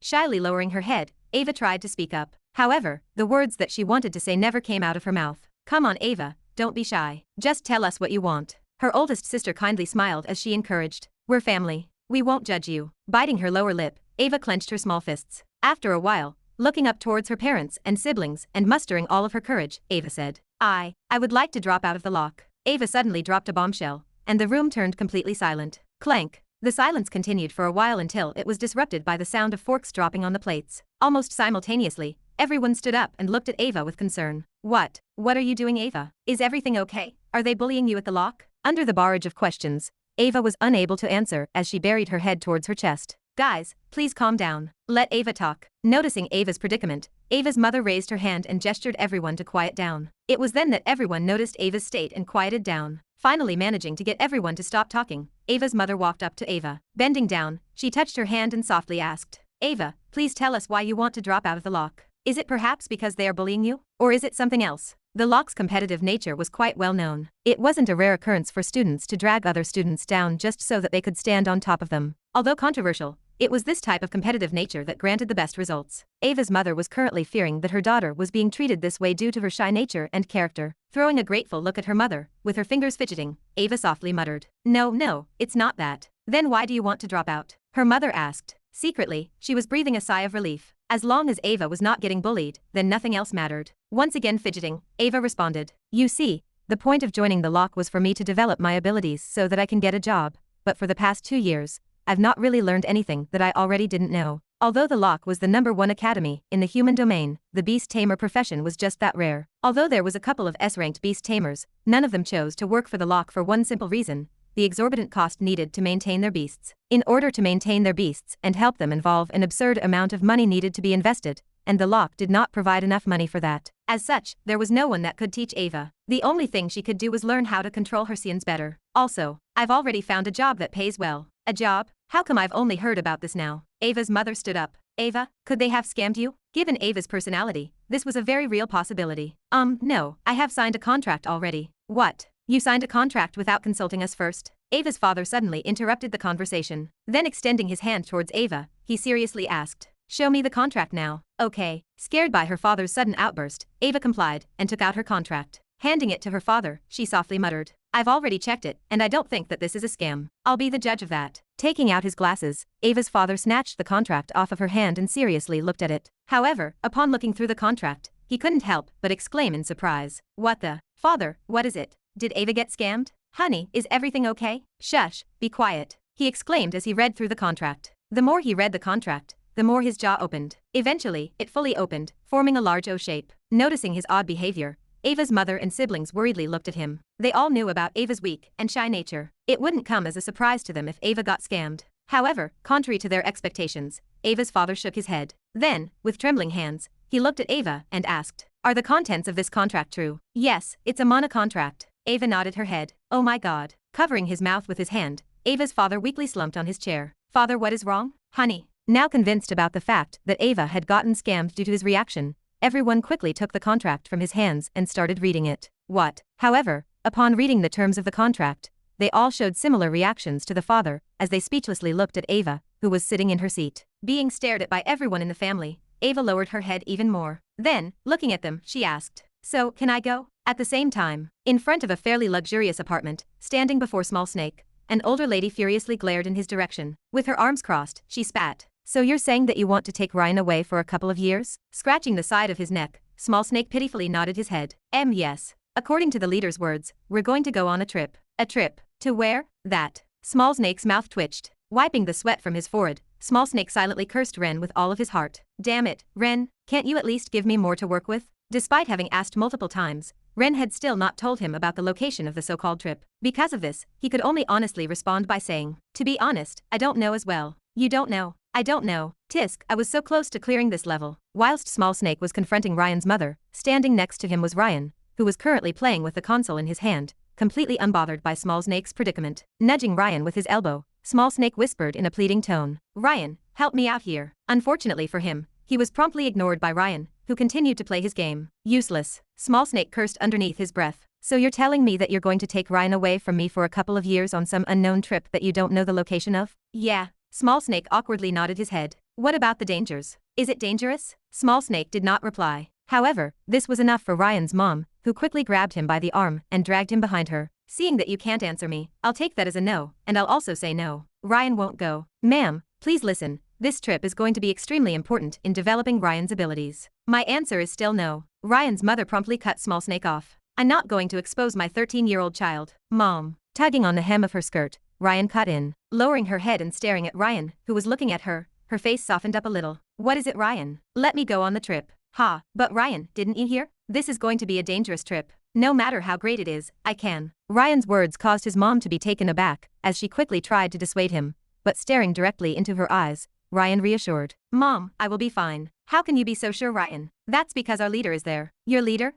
Shyly lowering her head, Ava tried to speak up. However, the words that she wanted to say never came out of her mouth. "Come on, Ava, don't be shy. Just tell us what you want." Her oldest sister kindly smiled as she encouraged. "We're family. We won't judge you." Biting her lower lip, Ava clenched her small fists. After a while, looking up towards her parents and siblings and mustering all of her courage, Ava said, I would like to drop out of the lock." Ava suddenly dropped a bombshell, and the room turned completely silent. Clank. The silence continued for a while until it was disrupted by the sound of forks dropping on the plates. Almost simultaneously, everyone stood up and looked at Ava with concern. What are you doing, Ava? Is everything okay? Are they bullying you at the lock?" Under the barrage of questions, Ava was unable to answer as she buried her head towards her chest. "Guys, please calm down. Let Ava talk." Noticing Ava's predicament, Ava's mother raised her hand and gestured everyone to quiet down. It was then that everyone noticed Ava's state and quieted down. Finally managing to get everyone to stop talking, Ava's mother walked up to Ava. Bending down, she touched her hand and softly asked, "Ava, please tell us why you want to drop out of the lock. Is it perhaps because they are bullying you? Or is it something else?" The lock's competitive nature was quite well known. It wasn't a rare occurrence for students to drag other students down just so that they could stand on top of them. Although controversial, it was this type of competitive nature that granted the best results. Ava's mother was currently fearing that her daughter was being treated this way due to her shy nature and character. Throwing a grateful look at her mother, with her fingers fidgeting, Ava softly muttered, No, it's not that." "Then why do you want to drop out?" her mother asked. Secretly, she was breathing a sigh of relief. As long as Ava was not getting bullied, then nothing else mattered. Once again fidgeting, Ava responded, "You see, the point of joining the lock was for me to develop my abilities so that I can get a job, but for the past 2 years, I've not really learned anything that I already didn't know." Although the lock was the #1 academy in the human domain, the beast tamer profession was just that rare. Although there was a couple of S-ranked beast tamers, none of them chose to work for the lock for one simple reason: the exorbitant cost needed to maintain their beasts. In order to maintain their beasts and help them involve an absurd amount of money needed to be invested, and the lock did not provide enough money for that. As such, there was no one that could teach Ava. The only thing she could do was learn how to control her scenes better. Also, I've already found a job that pays well. "A job? How come I've only heard about this now?" Ava's mother stood up. "Ava, could they have scammed you?" Given Ava's personality, this was a very real possibility. No, I have signed a contract already." "What? You signed a contract without consulting us first?" Ava's father suddenly interrupted the conversation. Then extending his hand towards Ava, he seriously asked, "Show me the contract now." "Okay." Scared by her father's sudden outburst, Ava complied and took out her contract. Handing it to her father, she softly muttered, "I've already checked it, and I don't think that this is a scam. I'll be the judge of that." Taking out his glasses, Ava's father snatched the contract off of her hand and seriously looked at it. However, upon looking through the contract, he couldn't help but exclaim in surprise, "What the? Father, what is it? Did Ava get scammed? Honey, is everything okay?" "Shush, be quiet," he exclaimed as he read through the contract. The more he read the contract, the more his jaw opened. Eventually, it fully opened, forming a large O shape. Noticing his odd behavior, Ava's mother and siblings worriedly looked at him. They all knew about Ava's weak and shy nature. It wouldn't come as a surprise to them if Ava got scammed. However, contrary to their expectations, Ava's father shook his head. Then, with trembling hands, he looked at Ava and asked, "Are the contents of this contract true?" "Yes, it's a mana contract." Ava nodded her head. "Oh my god." Covering his mouth with his hand, Ava's father weakly slumped on his chair. "Father, what is wrong?" "Honey." Now convinced about the fact that Ava had gotten scammed due to his reaction, everyone quickly took the contract from his hands and started reading it. What? However, upon reading the terms of the contract, they all showed similar reactions to the father as they speechlessly looked at Ava, who was sitting in her seat. Being stared at by everyone in the family, Ava lowered her head even more. Then, looking at them, she asked, "So, can I go?" At the same time, in front of a fairly luxurious apartment, standing before Small Snake, an older lady furiously glared in his direction. With her arms crossed, she spat. "So you're saying that you want to take Ryan away for a couple of years?" Scratching the side of his neck, Small Snake pitifully nodded his head. Yes. According to the leader's words, we're going to go on a trip. A trip? To where? That. Small Snake's mouth twitched. Wiping the sweat from his forehead, Small Snake silently cursed Ren with all of his heart. "Damn it, Ren, can't you at least give me more to work with?" Despite having asked multiple times, Ren had still not told him about the location of the so-called trip. Because of this, he could only honestly respond by saying, "To be honest, I don't know as well." "You don't know?" "I don't know. Tisk, I was so close to clearing this level." Whilst Small Snake was confronting Ryan's mother, standing next to him was Ryan, who was currently playing with the console in his hand, completely unbothered by Small Snake's predicament. Nudging Ryan with his elbow, Small Snake whispered in a pleading tone, "Ryan, help me out here." Unfortunately for him, he was promptly ignored by Ryan, who continued to play his game. "Useless." Small Snake cursed underneath his breath. "So you're telling me that you're going to take Ryan away from me for a couple of years on some unknown trip that you don't know the location of?" "Yeah." Small Snake awkwardly nodded his head. "What about the dangers? Is it dangerous?" Small Snake did not reply. However, this was enough for Ryan's mom, who quickly grabbed him by the arm and dragged him behind her. "Seeing that you can't answer me, I'll take that as a no, and I'll also say no. Ryan won't go." "Ma'am, please listen. This trip is going to be extremely important in developing Ryan's abilities." "My answer is still no." Ryan's mother promptly cut Small Snake off. "I'm not going to expose my 13-year-old child." "Mom." Tugging on the hem of her skirt, Ryan cut in. Lowering her head and staring at Ryan, who was looking at her, her face softened up a little. "What is it, Ryan? Let me go on the trip." "Ha, but Ryan, didn't you hear? This is going to be a dangerous trip. No matter how great it is, I can." Ryan's words caused his mom to be taken aback, as she quickly tried to dissuade him, but staring directly into her eyes, Ryan reassured. "Mom, I will be fine." "How can you be so sure, Ryan?" "That's because our leader is there." "Your leader?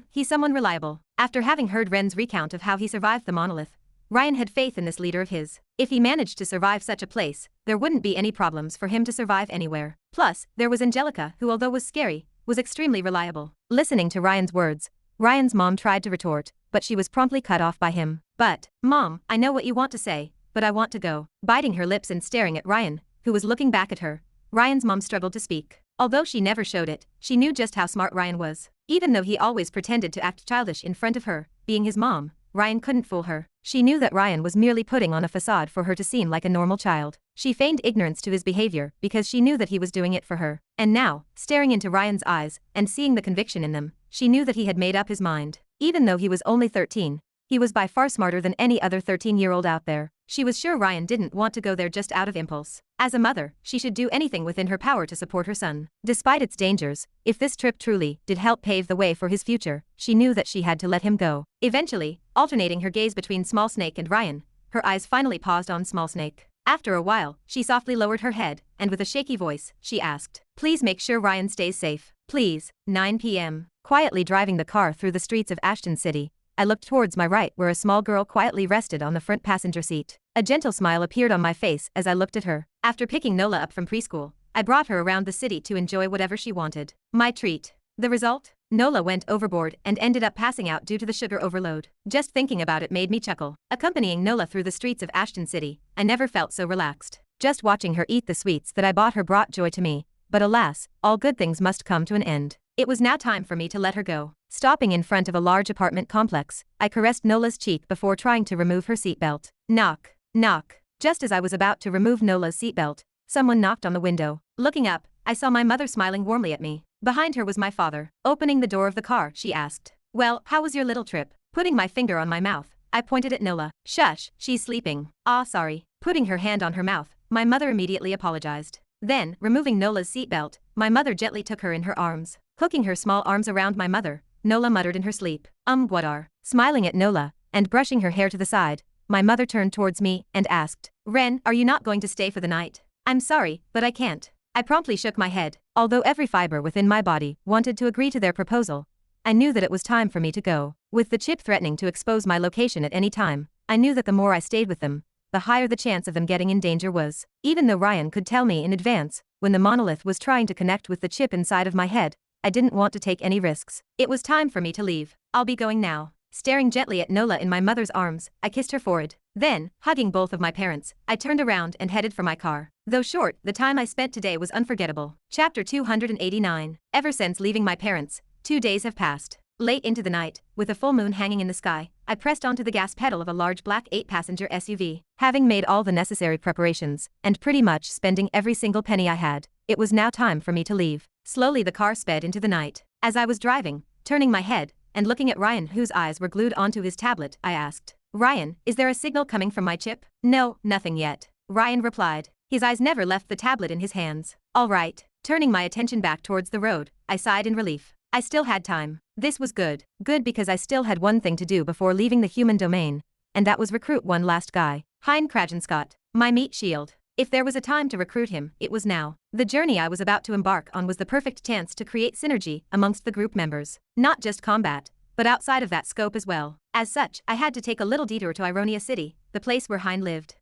He's someone reliable." After having heard Ren's recount of how he survived the monolith, Ryan had faith in this leader of his. If he managed to survive such a place, there wouldn't be any problems for him to survive anywhere. Plus, there was Angelica, who although was scary, was extremely reliable. Listening to Ryan's words, Ryan's mom tried to retort, but she was promptly cut off by him. "But, Mom, I know what you want to say, but I want to go." Biting her lips and staring at Ryan, who was looking back at her, Ryan's mom struggled to speak. Although she never showed it, she knew just how smart Ryan was. Even though he always pretended to act childish in front of her, being his mom, Ryan couldn't fool her. She knew that Ryan was merely putting on a facade for her to seem like a normal child. She feigned ignorance to his behavior because she knew that he was doing it for her. And now, staring into Ryan's eyes and seeing the conviction in them, she knew that he had made up his mind. Even though he was only 13, he was by far smarter than any other 13-year-old out there. She was sure Ryan didn't want to go there just out of impulse. As a mother, she should do anything within her power to support her son. Despite its dangers, if this trip truly did help pave the way for his future, she knew that she had to let him go. Eventually, alternating her gaze between Small Snake and Ryan, her eyes finally paused on Small Snake. After a while, she softly lowered her head, and with a shaky voice, she asked, "Please make sure Ryan stays safe. Please." 9 p.m. Quietly driving the car through the streets of Ashton City, I looked towards my right where a small girl quietly rested on the front passenger seat. A gentle smile appeared on my face as I looked at her. After picking Nola up from preschool, I brought her around the city to enjoy whatever she wanted. My treat. The result? Nola went overboard and ended up passing out due to the sugar overload. Just thinking about it made me chuckle. Accompanying Nola through the streets of Ashton City, I never felt so relaxed. Just watching her eat the sweets that I bought her brought joy to me, but alas, all good things must come to an end. It was now time for me to let her go. Stopping in front of a large apartment complex, I caressed Nola's cheek before trying to remove her seatbelt. Knock, knock. Just as I was about to remove Nola's seatbelt, someone knocked on the window. Looking up, I saw my mother smiling warmly at me. Behind her was my father. Opening the door of the car, she asked, "Well, how was your little trip?" Putting my finger on my mouth, I pointed at Nola. "Shush, she's sleeping." "Ah, sorry." Putting her hand on her mouth, my mother immediately apologized. Then, removing Nola's seatbelt, my mother gently took her in her arms. Hooking her small arms around my mother, Nola muttered in her sleep, what are?" Smiling at Nola, and brushing her hair to the side, my mother turned towards me and asked, "Ren, are you not going to stay for the night?" "I'm sorry, but I can't." I promptly shook my head. Although every fiber within my body wanted to agree to their proposal, I knew that it was time for me to go. With the chip threatening to expose my location at any time, I knew that the more I stayed with them, the higher the chance of them getting in danger was. Even though Ryan could tell me in advance, when the monolith was trying to connect with the chip inside of my head, I didn't want to take any risks. It was time for me to leave. "I'll be going now." Staring gently at Nola in my mother's arms, I kissed her forehead. Then, hugging both of my parents, I turned around and headed for my car. Though short, the time I spent today was unforgettable. Chapter 289. Ever since leaving my parents, 2 days have passed. Late into the night, with a full moon hanging in the sky, I pressed onto the gas pedal of a large black 8-passenger SUV. Having made all the necessary preparations, and pretty much spending every single penny I had, it was now time for me to leave. Slowly the car sped into the night. As I was driving, turning my head, and looking at Ryan whose eyes were glued onto his tablet, I asked, "Ryan, is there a signal coming from my chip?" "No, nothing yet," Ryan replied. His eyes never left the tablet in his hands. "All right." Turning my attention back towards the road, I sighed in relief. I still had time. This was good. Good because I still had one thing to do before leaving the human domain, and that was recruit one last guy. Hein Kragenscott, my meat shield. If there was a time to recruit him, it was now. The journey I was about to embark on was the perfect chance to create synergy amongst the group members. Not just combat, but outside of that scope as well. As such, I had to take a little detour to Ironia City, the place where Hein lived.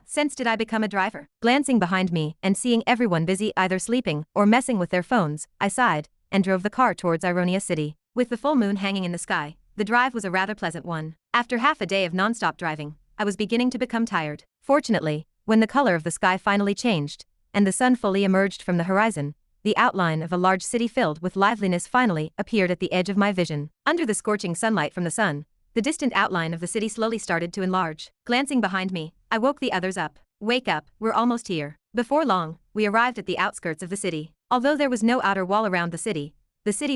Since did I become a driver? Glancing behind me and seeing everyone busy either sleeping or messing with their phones, I sighed and drove the car towards Ironia City. With the full moon hanging in the sky, the drive was a rather pleasant one. After half a day of non-stop driving, I was beginning to become tired. Fortunately, when the color of the sky finally changed, and the sun fully emerged from the horizon, the outline of a large city filled with liveliness finally appeared at the edge of my vision. Under the scorching sunlight from the sun, the distant outline of the city slowly started to enlarge. Glancing behind me, I woke the others up. "Wake up, we're almost here." Before long, we arrived at the outskirts of the city. Although there was no outer wall around the city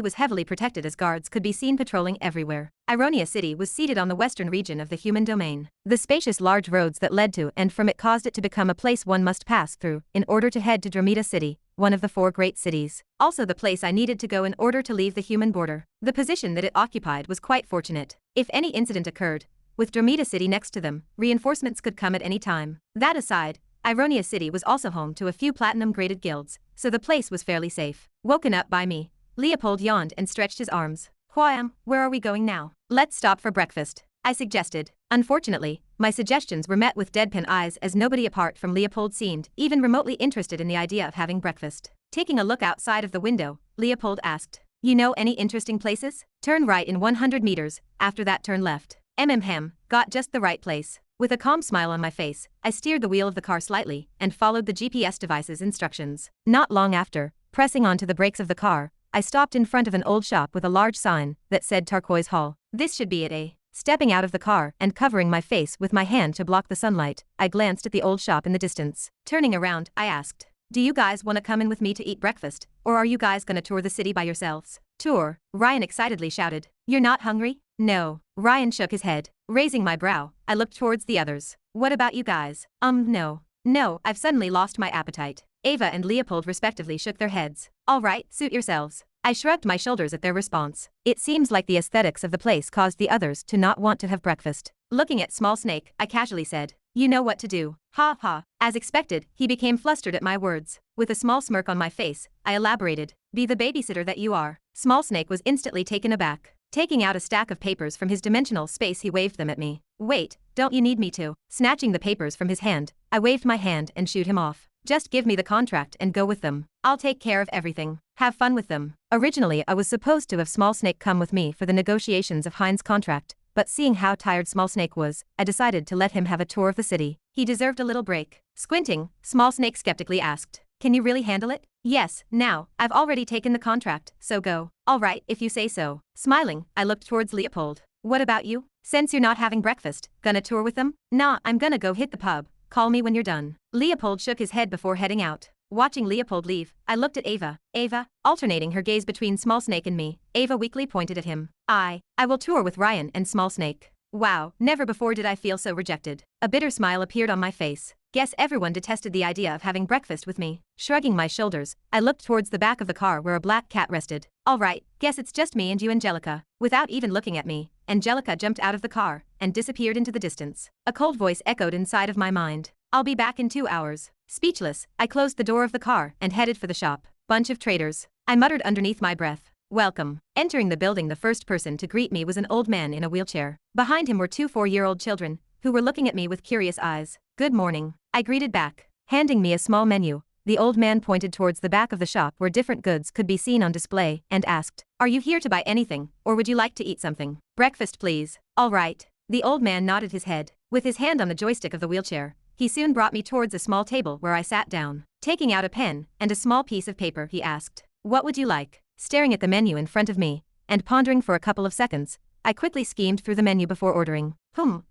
was heavily protected as guards could be seen patrolling everywhere. Ironia City was seated on the western region of the human domain. The spacious large roads that led to and from it caused it to become a place one must pass through in order to head to Dramita City, one of the 4 great cities. Also the place I needed to go in order to leave the human border. The position that it occupied was quite fortunate. If any incident occurred, with Dramita City next to them, reinforcements could come at any time. That aside, Ironia City was also home to a few platinum-graded guilds, so the place was fairly safe. Woken up by me, Leopold yawned and stretched his arms. "Huam, where are we going now?" "Let's stop for breakfast," I suggested. Unfortunately, my suggestions were met with deadpan eyes as nobody apart from Leopold seemed even remotely interested in the idea of having breakfast. Taking a look outside of the window, Leopold asked, "You know any interesting places? Turn right in 100 meters, after that turn left." Got just the right place. With a calm smile on my face, I steered the wheel of the car slightly and followed the GPS device's instructions. Not long after, pressing onto the brakes of the car, I stopped in front of an old shop with a large sign that said Turquoise Hall. This should be it. Stepping out of the car and covering my face with my hand to block the sunlight, I glanced at the old shop in the distance. Turning around, I asked, "Do you guys want to come in with me to eat breakfast, or are you guys gonna tour the city by yourselves?" "Tour," Ryan excitedly shouted. "You're not hungry?" "No." Ryan shook his head. Raising my brow, I looked towards the others. "What about you guys?" No. No, I've suddenly lost my appetite." Ava and Leopold respectively shook their heads. "All right, suit yourselves." I shrugged my shoulders at their response. It seems like the aesthetics of the place caused the others to not want to have breakfast. Looking at Small Snake, I casually said, "You know what to do." "Ha ha." As expected, he became flustered at my words. With a small smirk on my face, I elaborated, "Be the babysitter that you are." Small Snake was instantly taken aback. Taking out a stack of papers from his dimensional space, he waved them at me. "Wait, don't you need me to?" Snatching the papers from his hand, I waved my hand and shooed him off. "Just give me the contract and go with them. I'll take care of everything. Have fun with them." Originally I was supposed to have Small Snake come with me for the negotiations of Hein's contract, but seeing how tired Small Snake was, I decided to let him have a tour of the city. He deserved a little break. Squinting, Small Snake skeptically asked, "Can you really handle it?" "Yes, now, I've already taken the contract, so go." "All right, if you say so." Smiling, I looked towards Leopold. "What about you? Since you're not having breakfast, gonna tour with them?" "Nah, I'm gonna go hit the pub. Call me when you're done." Leopold shook his head before heading out. Watching Leopold leave, I looked at Ava. Alternating her gaze between Small Snake and me, Ava weakly pointed at him. I will tour with Ryan and Small Snake." Wow, never before did I feel so rejected. A bitter smile appeared on my face. Guess everyone detested the idea of having breakfast with me. Shrugging my shoulders, I looked towards the back of the car where a black cat rested. "All right, guess it's just me and you, Angelica." Without even looking at me, Angelica jumped out of the car and disappeared into the distance. A cold voice echoed inside of my mind. I'll be back in 2 hours. Speechless, I closed the door of the car and headed for the shop. Bunch of traitors, I muttered underneath my breath. Welcome. Entering the building, the first person to greet me was an old man in a wheelchair. Behind him were 2 4-year-old children, who were looking at me with curious eyes. Good morning, I greeted back. Handing me a small menu, the old man pointed towards the back of the shop where different goods could be seen on display and asked, "Are you here to buy anything, or would you like to eat something?" "Breakfast please." "All right." The old man nodded his head. With his hand on the joystick of the wheelchair, he soon brought me towards a small table where I sat down. Taking out a pen and a small piece of paper, he asked, "What would you like?" Staring at the menu in front of me, and pondering for a couple of seconds, I quickly skimmed through the menu before ordering.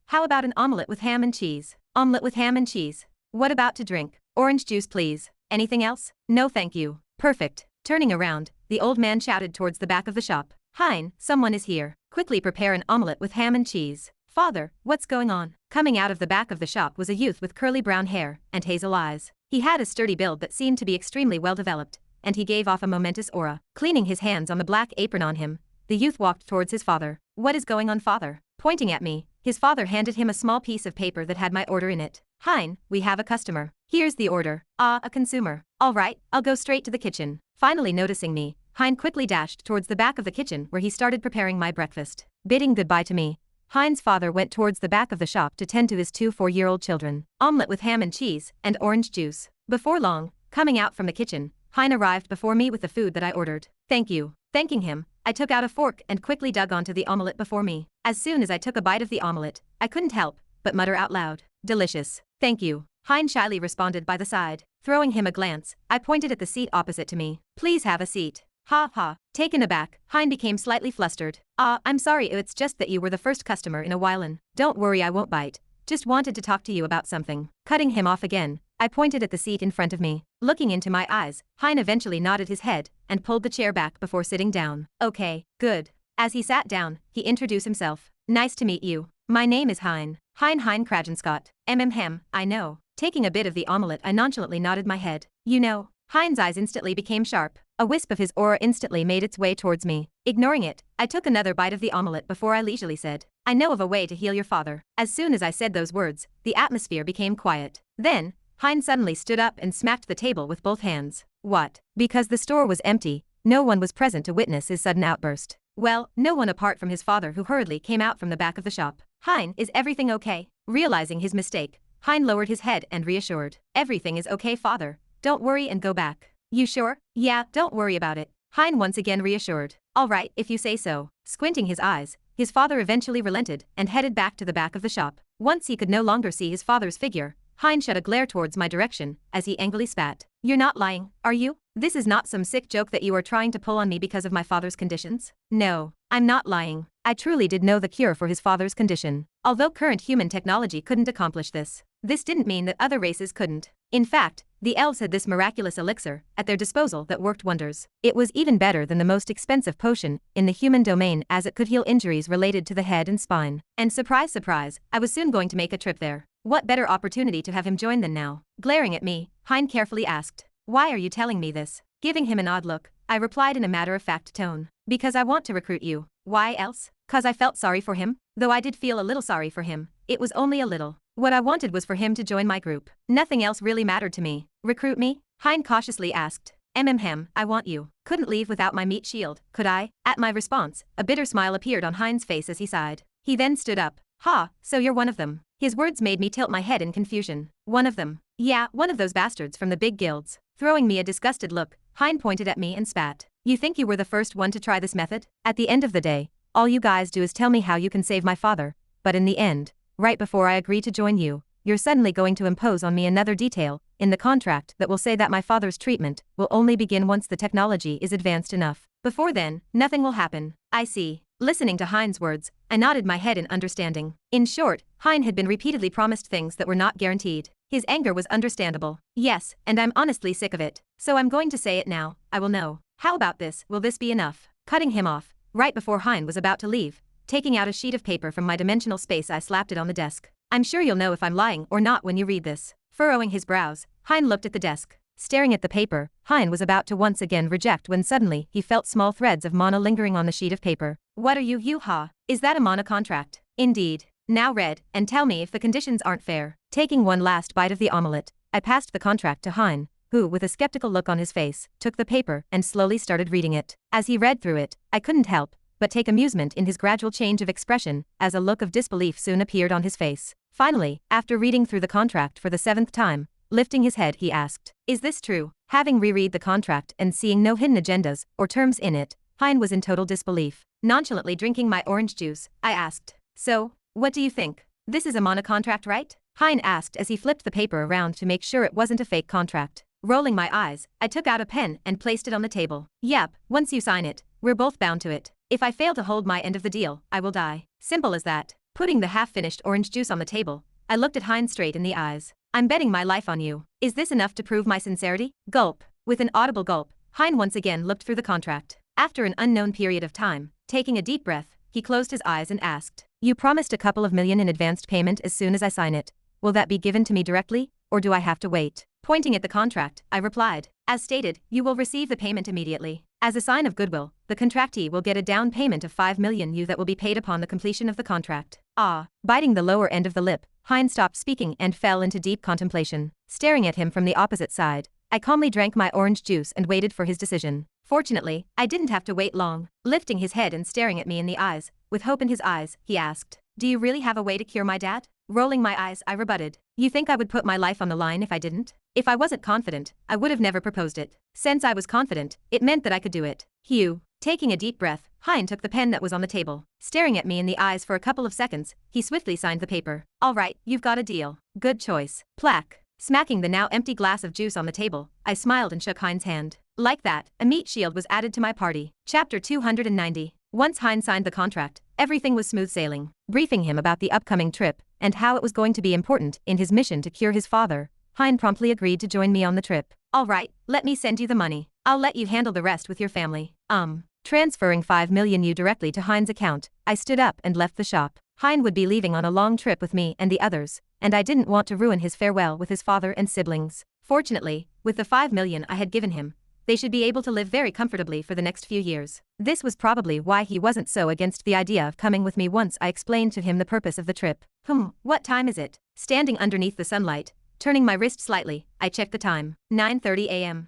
How about an omelette with ham and cheese?" "Omelette with ham and cheese. What about to drink?" "Orange juice please." "Anything else?" "No thank you." "Perfect." Turning around, the old man shouted towards the back of the shop. "Hein, someone is here. Quickly prepare an omelette with ham and cheese." "Father, what's going on?" Coming out of the back of the shop was a youth with curly brown hair and hazel eyes. He had a sturdy build that seemed to be extremely well developed, and he gave off a momentous aura. Cleaning his hands on the black apron on him, the youth walked towards his father. "What is going on, father?" Pointing at me, his father handed him a small piece of paper that had my order in it. "Hein, we have a customer. Here's the order." "Ah, a consumer. All right, I'll go straight to the kitchen." Finally noticing me, Hein quickly dashed towards the back of the kitchen where he started preparing my breakfast. Bidding goodbye to me, Hein's father went towards the back of the shop to tend to his 2 4-year-old children. Omelette with ham and cheese and orange juice. Before long, coming out from the kitchen, Hein arrived before me with the food that I ordered. "Thank you." Thanking him, I took out a fork and quickly dug onto the omelette before me. As soon as I took a bite of the omelette, I couldn't help but mutter out loud, "Delicious." "Thank you." Hein shyly responded by the side. Throwing him a glance, I pointed at the seat opposite to me. "Please have a seat." "Ha ha." Taken aback, Hein became slightly flustered. I'm sorry, it's just that you were the first customer in a while and..." "Don't worry, I won't bite. Just wanted to talk to you about something." Cutting him off again, I pointed at the seat in front of me. Looking into my eyes, Hein eventually nodded his head and pulled the chair back before sitting down. "Okay, good." As he sat down, he introduced himself. "Nice to meet you. My name is Hein. Hein Kragenskott. I know." Taking a bit of the omelette, I nonchalantly nodded my head. "You know." Hein's eyes instantly became sharp. A wisp of his aura instantly made its way towards me. Ignoring it, I took another bite of the omelette before I leisurely said, "I know of a way to heal your father." As soon as I said those words, the atmosphere became quiet. Then, Hein suddenly stood up and smacked the table with both hands. "What?" Because the store was empty, no one was present to witness his sudden outburst. Well, no one apart from his father, who hurriedly came out from the back of the shop. "Hein, is everything okay?" Realizing his mistake, Hein lowered his head and reassured. "Everything is okay, father. Don't worry and go back." "You sure?" "Yeah, don't worry about it." Hein once again reassured. "All right, if you say so." Squinting his eyes, his father eventually relented and headed back to the back of the shop. Once he could no longer see his father's figure, Hein shot a glare towards my direction as he angrily spat. "You're not lying, are you? This is not some sick joke that you are trying to pull on me because of my father's conditions?" "No, I'm not lying. I truly did know the cure for his father's condition. Although current human technology couldn't accomplish this, this didn't mean that other races couldn't. In fact, the elves had this miraculous elixir at their disposal that worked wonders. It was even better than the most expensive potion in the human domain, as it could heal injuries related to the head and spine. And surprise surprise, I was soon going to make a trip there. What better opportunity to have him join than now? Glaring at me, Hein carefully asked, "Why are you telling me this?" Giving him an odd look, I replied in a matter-of-fact tone, "Because I want to recruit you." "Why else?" "'Cause I felt sorry for him." Though I did feel a little sorry for him, it was only a little. What I wanted was for him to join my group. Nothing else really mattered to me. "Recruit me?" Hein cautiously asked. I want you." "Couldn't leave without my meat shield, could I?" At my response, a bitter smile appeared on Hein's face as he sighed. He then stood up. "Ha, so you're one of them." His words made me tilt my head in confusion. "One of them?" "Yeah, one of those bastards from the big guilds." Throwing me a disgusted look, Hein pointed at me and spat. "You think you were the first one to try this method? At the end of the day, all you guys do is tell me how you can save my father, but in the end, right before I agree to join you, you're suddenly going to impose on me another detail in the contract that will say that my father's treatment will only begin once the technology is advanced enough. Before then, nothing will happen." "I see." Listening to Hein's words, I nodded my head in understanding. In short, Hein had been repeatedly promised things that were not guaranteed. His anger was understandable. Yes, and I'm honestly sick of it. So I'm going to say it now. I will know. How about this? Will this be enough? Cutting him off, right before Hein was about to leave, taking out a sheet of paper from my dimensional space, I slapped it on the desk. "I'm sure you'll know if I'm lying or not when you read this." Furrowing his brows, Hein looked at the desk. Staring at the paper, Hein was about to once again reject when suddenly he felt small threads of mana lingering on the sheet of paper. What are you ha? Is that a mono contract? Indeed. Now read, and tell me if the conditions aren't fair. Taking one last bite of the omelette, I passed the contract to Hein, who, with a skeptical look on his face, took the paper and slowly started reading it. As he read through it, I couldn't help but take amusement in his gradual change of expression, as a look of disbelief soon appeared on his face. Finally, after reading through the contract for the 7th time, lifting his head, he asked, "Is this true?" Having reread the contract and seeing no hidden agendas or terms in it, Hein was in total disbelief. Nonchalantly drinking my orange juice, I asked, "So, what do you think? This is a mono contract, right?" Hein asked as he flipped the paper around to make sure it wasn't a fake contract. Rolling my eyes, I took out a pen and placed it on the table. "Yep, once you sign it, we're both bound to it. If I fail to hold my end of the deal, I will die. Simple as that." Putting the half-finished orange juice on the table, I looked at Hein straight in the eyes. "I'm betting my life on you. Is this enough to prove my sincerity?" Gulp. With an audible gulp, Hein once again looked through the contract. After an unknown period of time, taking a deep breath, he closed his eyes and asked, "You promised a couple of million in advanced payment as soon as I sign it. Will that be given to me directly, or do I have to wait?" Pointing at the contract, I replied, "As stated, you will receive the payment immediately. As a sign of goodwill, the contractee will get a down payment of 5 million that will be paid upon the completion of the contract." Ah. Biting the lower end of the lip, Hein stopped speaking and fell into deep contemplation. Staring at him from the opposite side, I calmly drank my orange juice and waited for his decision. Fortunately, I didn't have to wait long. Lifting his head and staring at me in the eyes, with hope in his eyes, he asked, "Do you really have a way to cure my dad?" Rolling my eyes, I rebutted, "You think I would put my life on the line if I didn't? If I wasn't confident, I would have never proposed it. Since I was confident, it meant that I could do it." Hugh. Taking a deep breath, Hein took the pen that was on the table. Staring at me in the eyes for a couple of seconds, he swiftly signed the paper. "All right, you've got a deal. Good choice." Plaque. Smacking the now empty glass of juice on the table, I smiled and shook Hein's hand. Like that, a meat shield was added to my party. Chapter 290. Once Hein signed the contract, everything was smooth sailing. Briefing him about the upcoming trip, and how it was going to be important in his mission to cure his father, Hein promptly agreed to join me on the trip. "All right, let me send you the money. I'll let you handle the rest with your family." Transferring 5 million directly to Hein's account, I stood up and left the shop. Hein would be leaving on a long trip with me and the others, and I didn't want to ruin his farewell with his father and siblings. Fortunately, with the 5 million I had given him, they should be able to live very comfortably for the next few years. This was probably why he wasn't so against the idea of coming with me once I explained to him the purpose of the trip. What time is it? Standing underneath the sunlight, turning my wrist slightly, I checked the time. 9:30 a.m.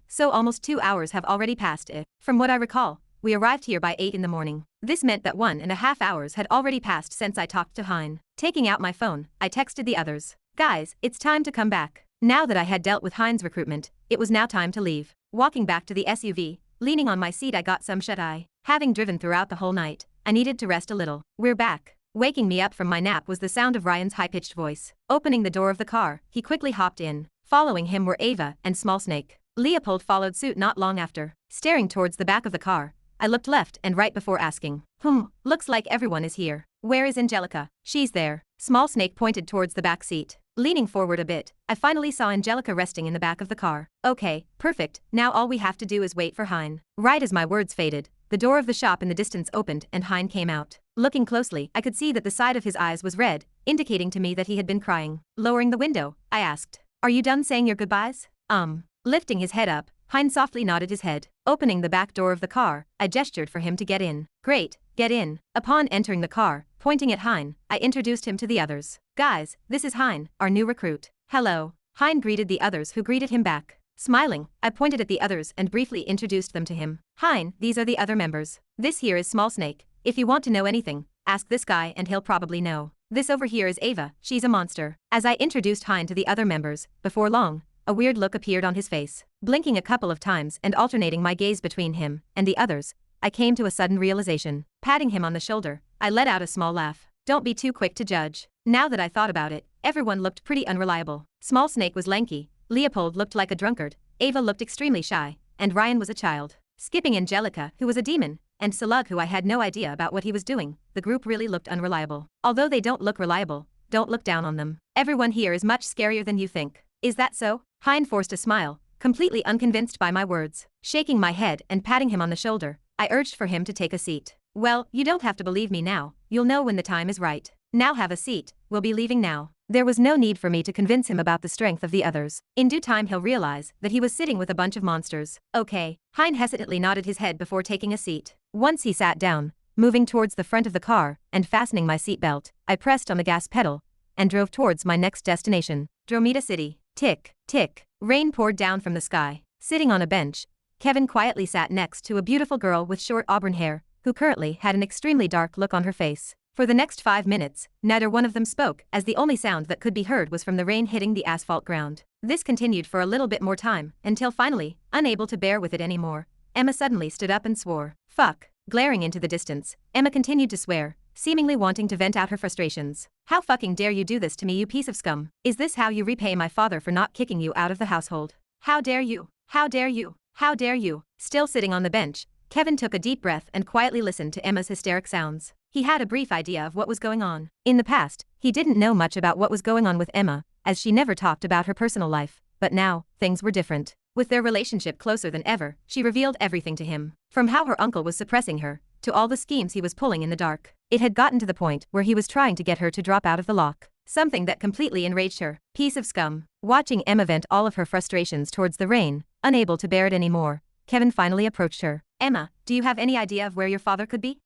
So almost 2 hours have already passed. From what I recall, we arrived here by 8 in the morning. This meant that 1.5 hours had already passed since I talked to Hein. Taking out my phone, I texted the others. "Guys, it's time to come back." Now that I had dealt with Hein's recruitment, it was now time to leave. Walking back to the SUV, leaning on my seat, I got some shut-eye. Having driven throughout the whole night, I needed to rest a little. "We're back." Waking me up from my nap was the sound of Ryan's high-pitched voice. Opening the door of the car, he quickly hopped in. Following him were Ava and Small Snake. Leopold followed suit not long after. Staring towards the back of the car, I looked left and right before asking, looks like everyone is here. Where is Angelica?" "She's there." Small Snake pointed towards the back seat. Leaning forward a bit, I finally saw Angelica resting in the back of the car. "Okay, perfect, now all we have to do is wait for Hein." Right as my words faded, the door of the shop in the distance opened and Hein came out. Looking closely, I could see that the side of his eyes was red, indicating to me that he had been crying. Lowering the window, I asked, "Are you done saying your goodbyes?" Lifting his head up, Hein softly nodded his head. Opening the back door of the car, I gestured for him to get in. "Great, get in." Upon entering the car, pointing at Hein, I introduced him to the others. "Guys, this is Hein, our new recruit." "Hello." Hein greeted the others who greeted him back. Smiling, I pointed at the others and briefly introduced them to him. "Hein, these are the other members. This here is Small Snake. If you want to know anything, ask this guy and he'll probably know. This over here is Ava, she's a monster." As I introduced Hein to the other members, before long, a weird look appeared on his face. Blinking a couple of times and alternating my gaze between him and the others, I came to a sudden realization. Patting him on the shoulder, I let out a small laugh. "Don't be too quick to judge." Now that I thought about it, everyone looked pretty unreliable. Small Snake was lanky, Leopold looked like a drunkard, Ava looked extremely shy, and Ryan was a child. Skipping Angelica, who was a demon, and Salug, who I had no idea about what he was doing, the group really looked unreliable. Although they don't look reliable, don't look down on them. Everyone here is much scarier than you think. Is that so? Hein forced a smile, completely unconvinced by my words. Shaking my head and patting him on the shoulder, I urged for him to take a seat. "Well, you don't have to believe me now, you'll know when the time is right. Now have a seat, we'll be leaving now." There was no need for me to convince him about the strength of the others. In due time he'll realize that he was sitting with a bunch of monsters. "Okay." Hein hesitantly nodded his head before taking a seat. Once he sat down, moving towards the front of the car and fastening my seatbelt. I pressed on the gas pedal and drove towards my next destination, Dromeda City. Tick, tick. Rain poured down from the sky. Sitting on a bench, Kevin quietly sat next to a beautiful girl with short auburn hair, who currently had an extremely dark look on her face. For the next 5 minutes, neither one of them spoke, as the only sound that could be heard was from the rain hitting the asphalt ground. This continued for a little bit more time, until finally, unable to bear with it anymore, Emma suddenly stood up and swore. Fuck. Glaring into the distance, Emma continued to swear, seemingly wanting to vent out her frustrations. How fucking dare you do this to me, you piece of scum? Is this how you repay my father for not kicking you out of the household? How dare you? How dare you? How dare you? Still sitting on the bench, Kevin took a deep breath and quietly listened to Emma's hysteric sounds. He had a brief idea of what was going on. In the past, he didn't know much about what was going on with Emma, as she never talked about her personal life, but now, things were different. With their relationship closer than ever, she revealed everything to him. From how her uncle was suppressing her, to all the schemes he was pulling in the dark. It had gotten to the point where he was trying to get her to drop out of the lock. Something that completely enraged her. Piece of scum. Watching Emma vent all of her frustrations towards the rain, unable to bear it anymore, Kevin finally approached her. Emma, do you have any idea of where your father could be?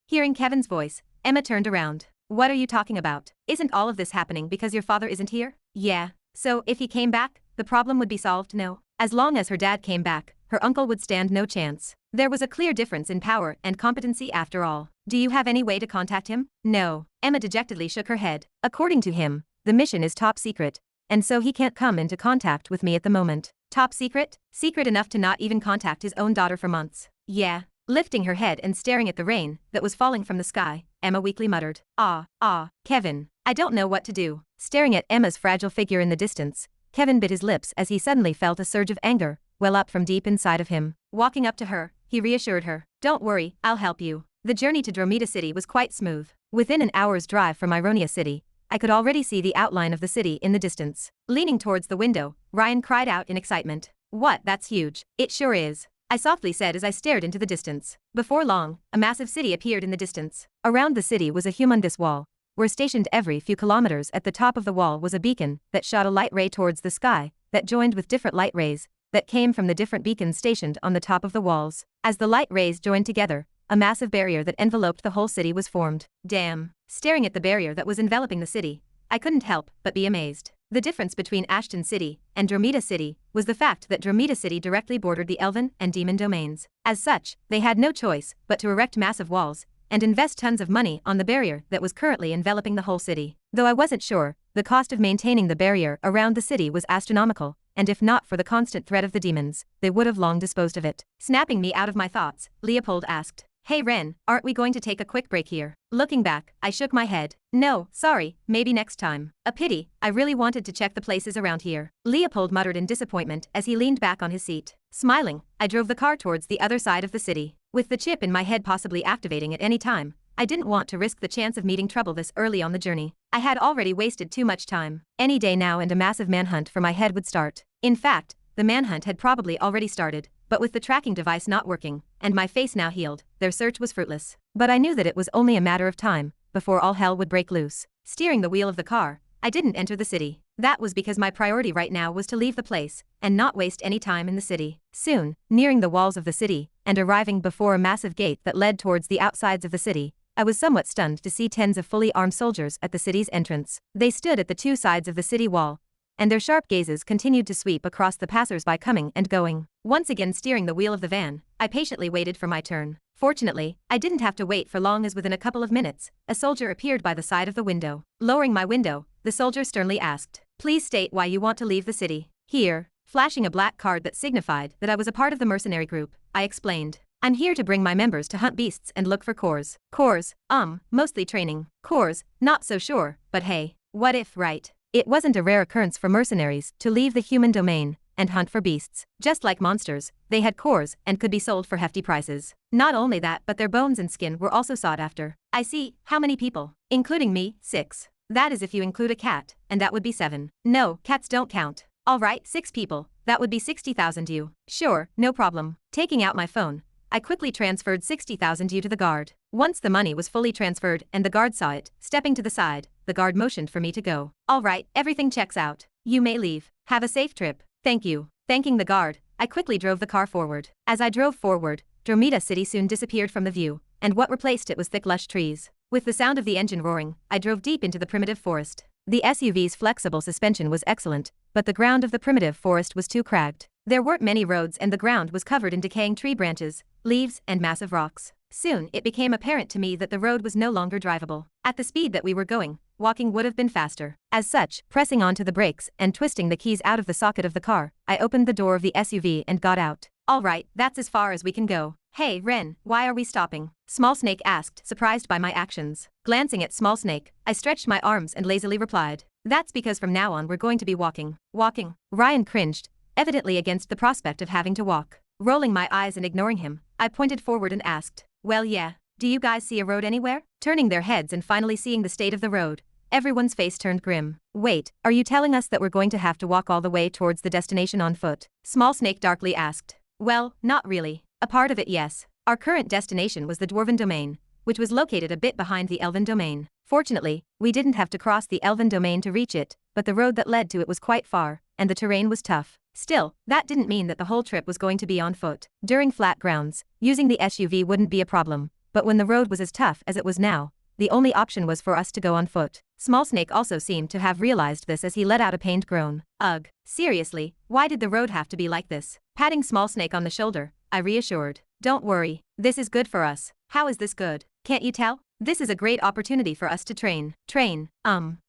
Hearing Kevin's voice, Emma turned around. What are you talking about? Isn't all of this happening because your father isn't here? Yeah. So, if he came back, the problem would be solved? No. As long as her dad came back, her uncle would stand no chance. There was a clear difference in power and competency after all. Do you have any way to contact him? No. Emma dejectedly shook her head. According to him, the mission is top secret, and so he can't come into contact with me at the moment. Top secret? Secret enough to not even contact his own daughter for months. Yeah. Lifting her head and staring at the rain that was falling from the sky, Emma weakly muttered. Kevin. I don't know what to do. Staring at Emma's fragile figure in the distance, Kevin bit his lips as he suddenly felt a surge of anger well up from deep inside of him. Walking up to her, he reassured her. Don't worry, I'll help you. The journey to Dromeda City was quite smooth. Within an hour's drive from Ironia City, I could already see the outline of the city in the distance. Leaning towards the window, Ryan cried out in excitement. What, that's huge. It sure is. I softly said as I stared into the distance. Before long, a massive city appeared in the distance. Around the city was a humongous wall, where stationed every few kilometers at the top of the wall was a beacon that shot a light ray towards the sky, that joined with different light rays that came from the different beacons stationed on the top of the walls. As the light rays joined together, a massive barrier that enveloped the whole city was formed. Damn. Staring at the barrier that was enveloping the city, I couldn't help but be amazed. The difference between Ashton City and Dromeda City was the fact that Dromeda City directly bordered the Elven and Demon domains. As such, they had no choice but to erect massive walls and invest tons of money on the barrier that was currently enveloping the whole city. Though I wasn't sure, the cost of maintaining the barrier around the city was astronomical, and if not for the constant threat of the demons, they would have long disposed of it. Snapping me out of my thoughts, Leopold asked, Hey Ren, aren't we going to take a quick break here? Looking back, I shook my head. No, sorry, maybe next time. A pity, I really wanted to check the places around here. Leopold muttered in disappointment as he leaned back on his seat. Smiling, I drove the car towards the other side of the city. With the chip in my head possibly activating at any time, I didn't want to risk the chance of meeting trouble this early on the journey. I had already wasted too much time. Any day now and a massive manhunt for my head would start. In fact, the manhunt had probably already started, but with the tracking device not working, and my face now healed, their search was fruitless. But I knew that it was only a matter of time before all hell would break loose. Steering the wheel of the car, I didn't enter the city. That was because my priority right now was to leave the place and not waste any time in the city. Soon, nearing the walls of the city and arriving before a massive gate that led towards the outsides of the city, I was somewhat stunned to see tens of fully armed soldiers at the city's entrance. They stood at the two sides of the city wall, and their sharp gazes continued to sweep across the passers-by coming and going. Once again steering the wheel of the van, I patiently waited for my turn. Fortunately, I didn't have to wait for long, as within a couple of minutes, a soldier appeared by the side of the window. Lowering my window, the soldier sternly asked, Please state why you want to leave the city. Here, flashing a black card that signified that I was a part of the mercenary group, I explained. I'm here to bring my members to hunt beasts and look for cores. Cores, mostly training. Cores, not so sure, but hey, what if, right? It wasn't a rare occurrence for mercenaries to leave the human domain and hunt for beasts. Just like monsters, they had cores and could be sold for hefty prices. Not only that, but their bones and skin were also sought after. I see. How many people? Including me, 6. That is if you include a cat, and that would be 7. No, cats don't count. Alright, 6 people. That would be 60,000 U. Sure, no problem. Taking out my phone, I quickly transferred 60,000 U to the guard. Once the money was fully transferred and the guard saw it, stepping to the side, the guard motioned for me to go. Alright, everything checks out. You may leave. Have a safe trip. Thank you. Thanking the guard, I quickly drove the car forward. As I drove forward, Dromeda City soon disappeared from the view, and what replaced it was thick lush trees. With the sound of the engine roaring, I drove deep into the primitive forest. The SUV's flexible suspension was excellent, but the ground of the primitive forest was too cragged. There weren't many roads and the ground was covered in decaying tree branches, leaves, and massive rocks. Soon, it became apparent to me that the road was no longer drivable. At the speed that we were going, walking would have been faster. As such, pressing onto the brakes and twisting the keys out of the socket of the car, I opened the door of the SUV and got out. All right, that's as far as we can go. Hey, Ren, why are we stopping? Small Snake asked, surprised by my actions. Glancing at Small Snake, I stretched my arms and lazily replied, that's because from now on we're going to be walking. Walking? Ryan cringed, evidently against the prospect of having to walk. Rolling my eyes and ignoring him, I pointed forward and asked, well yeah, do you guys see a road anywhere? Turning their heads and finally seeing the state of the road, everyone's face turned grim. Wait, are you telling us that we're going to have to walk all the way towards the destination on foot? Small Snake darkly asked. Well, not really. A part of it, yes. Our current destination was the Dwarven Domain, which was located a bit behind the Elven Domain. Fortunately, we didn't have to cross the Elven Domain to reach it, but the road that led to it was quite far, and the terrain was tough. Still, that didn't mean that the whole trip was going to be on foot. During flat grounds, using the SUV wouldn't be a problem, but when the road was as tough as it was now, the only option was for us to go on foot. Small Snake also seemed to have realized this as he let out a pained groan. Ugh, seriously, why did the road have to be like this? Patting Small Snake on the shoulder, I reassured. Don't worry, this is good for us. How is this good? Can't you tell? This is a great opportunity for us to train.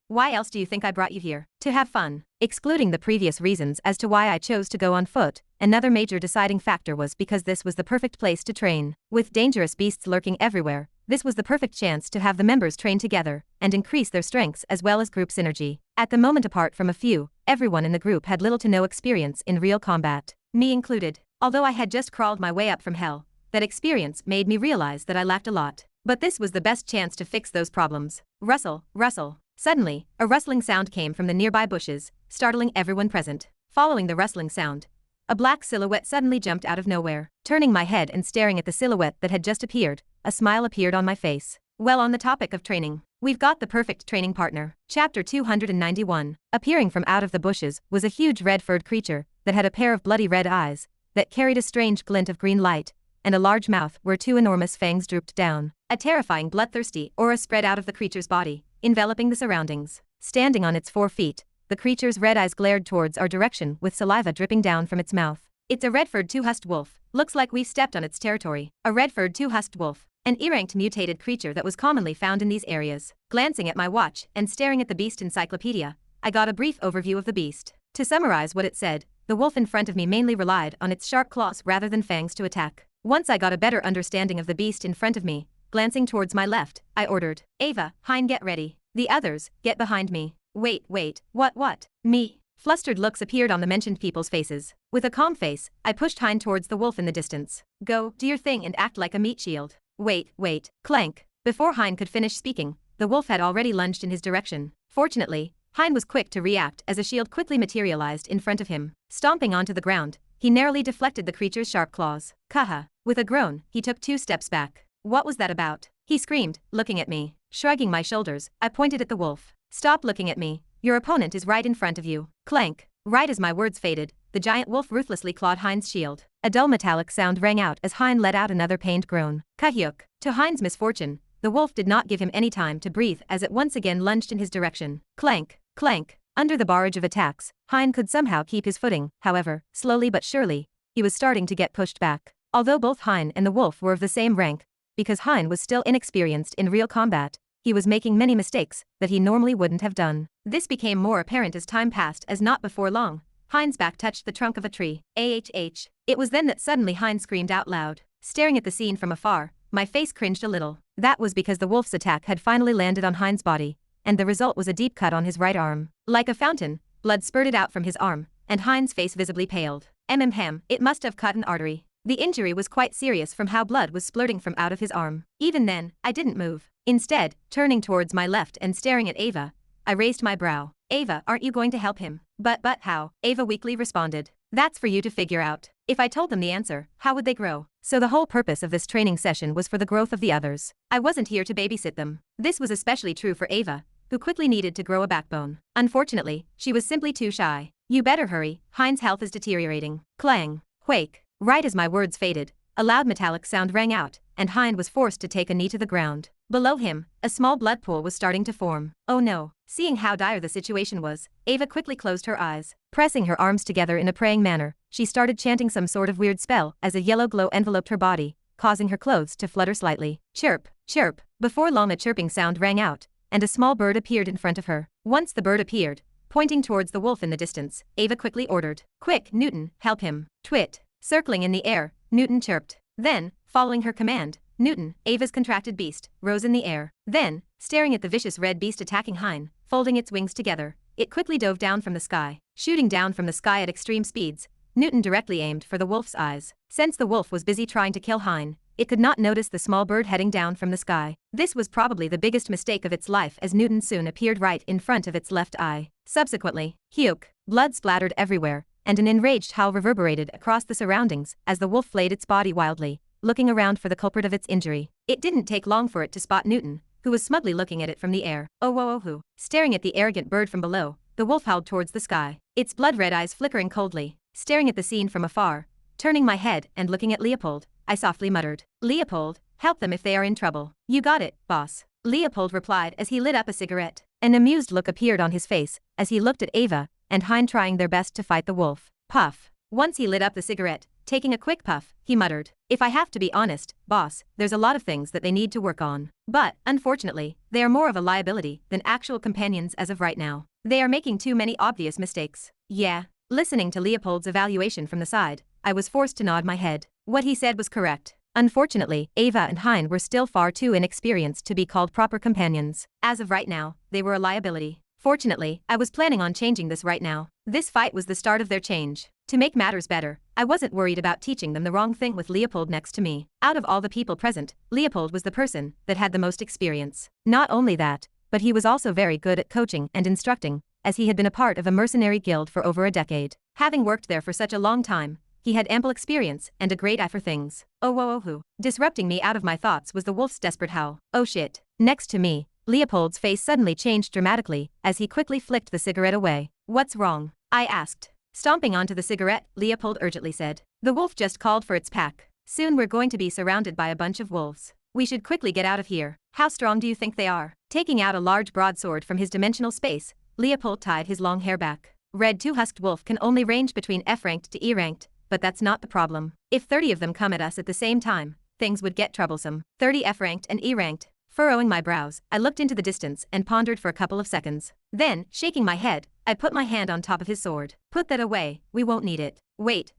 Why else do you think I brought you here? To have fun. Excluding the previous reasons as to why I chose to go on foot, another major deciding factor was because this was the perfect place to train. With dangerous beasts lurking everywhere, this was the perfect chance to have the members train together and increase their strengths as well as group synergy. At the moment, apart from a few, everyone in the group had little to no experience in real combat, me included. Although I had just crawled my way up from hell, that experience made me realize that I lacked a lot. But this was the best chance to fix those problems. Rustle, rustle. Suddenly, a rustling sound came from the nearby bushes, startling everyone present. Following the rustling sound, a black silhouette suddenly jumped out of nowhere. Turning my head and staring at the silhouette that had just appeared, a smile appeared on my face. Well, on the topic of training, we've got the perfect training partner. Chapter 291. Appearing from out of the bushes was a huge red-furred creature that had a pair of bloody red eyes that carried a strange glint of green light, and a large mouth where two enormous fangs drooped down. A terrifying bloodthirsty aura spread out of the creature's body, enveloping the surroundings. Standing on its 4 feet, the creature's red eyes glared towards our direction with saliva dripping down from its mouth. It's a red-furred two-husked wolf. Looks like we've stepped on its territory. A red-furred two-husked wolf, an eranked mutated creature that was commonly found in these areas. Glancing at my watch and staring at the beast encyclopedia, I got a brief overview of the beast. To summarize what it said, the wolf in front of me mainly relied on its sharp claws rather than fangs to attack. Once I got a better understanding of the beast in front of me, glancing towards my left, I ordered, Ava, Hein, get ready. The others, get behind me. Wait, what? Me? Flustered looks appeared on the mentioned people's faces. With a calm face, I pushed Hein towards the wolf in the distance. Go, do your thing and act like a meat shield. Wait, clank. Before Hein could finish speaking, the wolf had already lunged in his direction. Fortunately, Hein was quick to react as a shield quickly materialized in front of him. Stomping onto the ground, he narrowly deflected the creature's sharp claws. Kaha. With a groan, he took 2 steps back. What was that about? He screamed, looking at me. Shrugging my shoulders, I pointed at the wolf. Stop looking at me. Your opponent is right in front of you. Clank. Right as my words faded, the giant wolf ruthlessly clawed Hein's shield. A dull metallic sound rang out as Hein let out another pained groan. Kahyuk. To Hein's misfortune, the wolf did not give him any time to breathe as it once again lunged in his direction. Clank. Clank. Under the barrage of attacks, Hein could somehow keep his footing. However, slowly but surely, he was starting to get pushed back. Although both Hein and the wolf were of the same rank, because Hein was still inexperienced in real combat, he was making many mistakes that he normally wouldn't have done. This became more apparent as time passed, as not before long, Hein's back touched the trunk of a tree. AHH. It was then that suddenly Hein screamed out loud. Staring at the scene from afar, my face cringed a little. That was because the wolf's attack had finally landed on Hein's body, and the result was a deep cut on his right arm. Like a fountain, blood spurted out from his arm, and Hein's face visibly paled. It must have cut an artery. The injury was quite serious from how blood was splurting from out of his arm. Even then, I didn't move. Instead, turning towards my left and staring at Ava, I raised my brow. Ava, aren't you going to help him? But how? Ava weakly responded. That's for you to figure out. If I told them the answer, how would they grow? So the whole purpose of this training session was for the growth of the others. I wasn't here to babysit them. This was especially true for Ava, who quickly needed to grow a backbone. Unfortunately, she was simply too shy. You better hurry, Hein's health is deteriorating. Clang. Quake. Right as my words faded, a loud metallic sound rang out, and Hein was forced to take a knee to the ground. Below him, a small blood pool was starting to form. Oh no. Seeing how dire the situation was, Ava quickly closed her eyes. Pressing her arms together in a praying manner, she started chanting some sort of weird spell as a yellow glow enveloped her body, causing her clothes to flutter slightly. Chirp, chirp. Before long a chirping sound rang out, and a small bird appeared in front of her. Once the bird appeared, pointing towards the wolf in the distance, Ava quickly ordered, "Quick, Newton, help him." Twit. Circling in the air, Newton chirped. Then, following her command, Newton, Ava's contracted beast, rose in the air. Then, staring at the vicious red beast attacking Hein, folding its wings together, it quickly dove down from the sky. Shooting down from the sky at extreme speeds, Newton directly aimed for the wolf's eyes. Since the wolf was busy trying to kill Hein, it could not notice the small bird heading down from the sky. This was probably the biggest mistake of its life as Newton soon appeared right in front of its left eye. Subsequently, Hyuk, blood splattered everywhere, and an enraged howl reverberated across the surroundings as the wolf flayed its body wildly, looking around for the culprit of its injury. It didn't take long for it to spot Newton, who was smugly looking at it from the air. Oh whoa oh who. Staring at the arrogant bird from below, the wolf howled towards the sky, its blood-red eyes flickering coldly. Staring at the scene from afar, turning my head and looking at Leopold, I softly muttered, "Leopold, help them if they are in trouble." "You got it, boss," Leopold replied as he lit up a cigarette. An amused look appeared on his face as he looked at Ava and Hein trying their best to fight the wolf. Puff. Once he lit up the cigarette, taking a quick puff, he muttered, "If I have to be honest, boss, there's a lot of things that they need to work on. But, unfortunately, they are more of a liability than actual companions as of right now. They are making too many obvious mistakes." Yeah. Listening to Leopold's evaluation from the side, I was forced to nod my head. What he said was correct. Unfortunately, Ava and Hein were still far too inexperienced to be called proper companions. As of right now, they were a liability. Fortunately, I was planning on changing this right now. This fight was the start of their change. To make matters better, I wasn't worried about teaching them the wrong thing with Leopold next to me. Out of all the people present, Leopold was the person that had the most experience. Not only that, but he was also very good at coaching and instructing, as he had been a part of a mercenary guild for over a decade. Having worked there for such a long time, he had ample experience and a great eye for things. Oh whoa oh who. Disrupting me out of my thoughts was the wolf's desperate howl. Oh shit. Next to me, Leopold's face suddenly changed dramatically as he quickly flicked the cigarette away. "What's wrong?" I asked. Stomping onto the cigarette, Leopold urgently said. "The wolf just called for its pack. Soon we're going to be surrounded by a bunch of wolves. We should quickly get out of here." "How strong do you think they are?" Taking out a large broadsword from his dimensional space, Leopold tied his long hair back. Red two-husked wolf can only range between F-ranked to E-ranked, but that's not the problem. If 30 of them come at us at the same time, things would get troublesome. 30 F-ranked and E-ranked. Furrowing my brows, I looked into the distance and pondered for a couple of seconds. Then, shaking my head, I put my hand on top of his sword. "Put that away, we won't need it." Wait,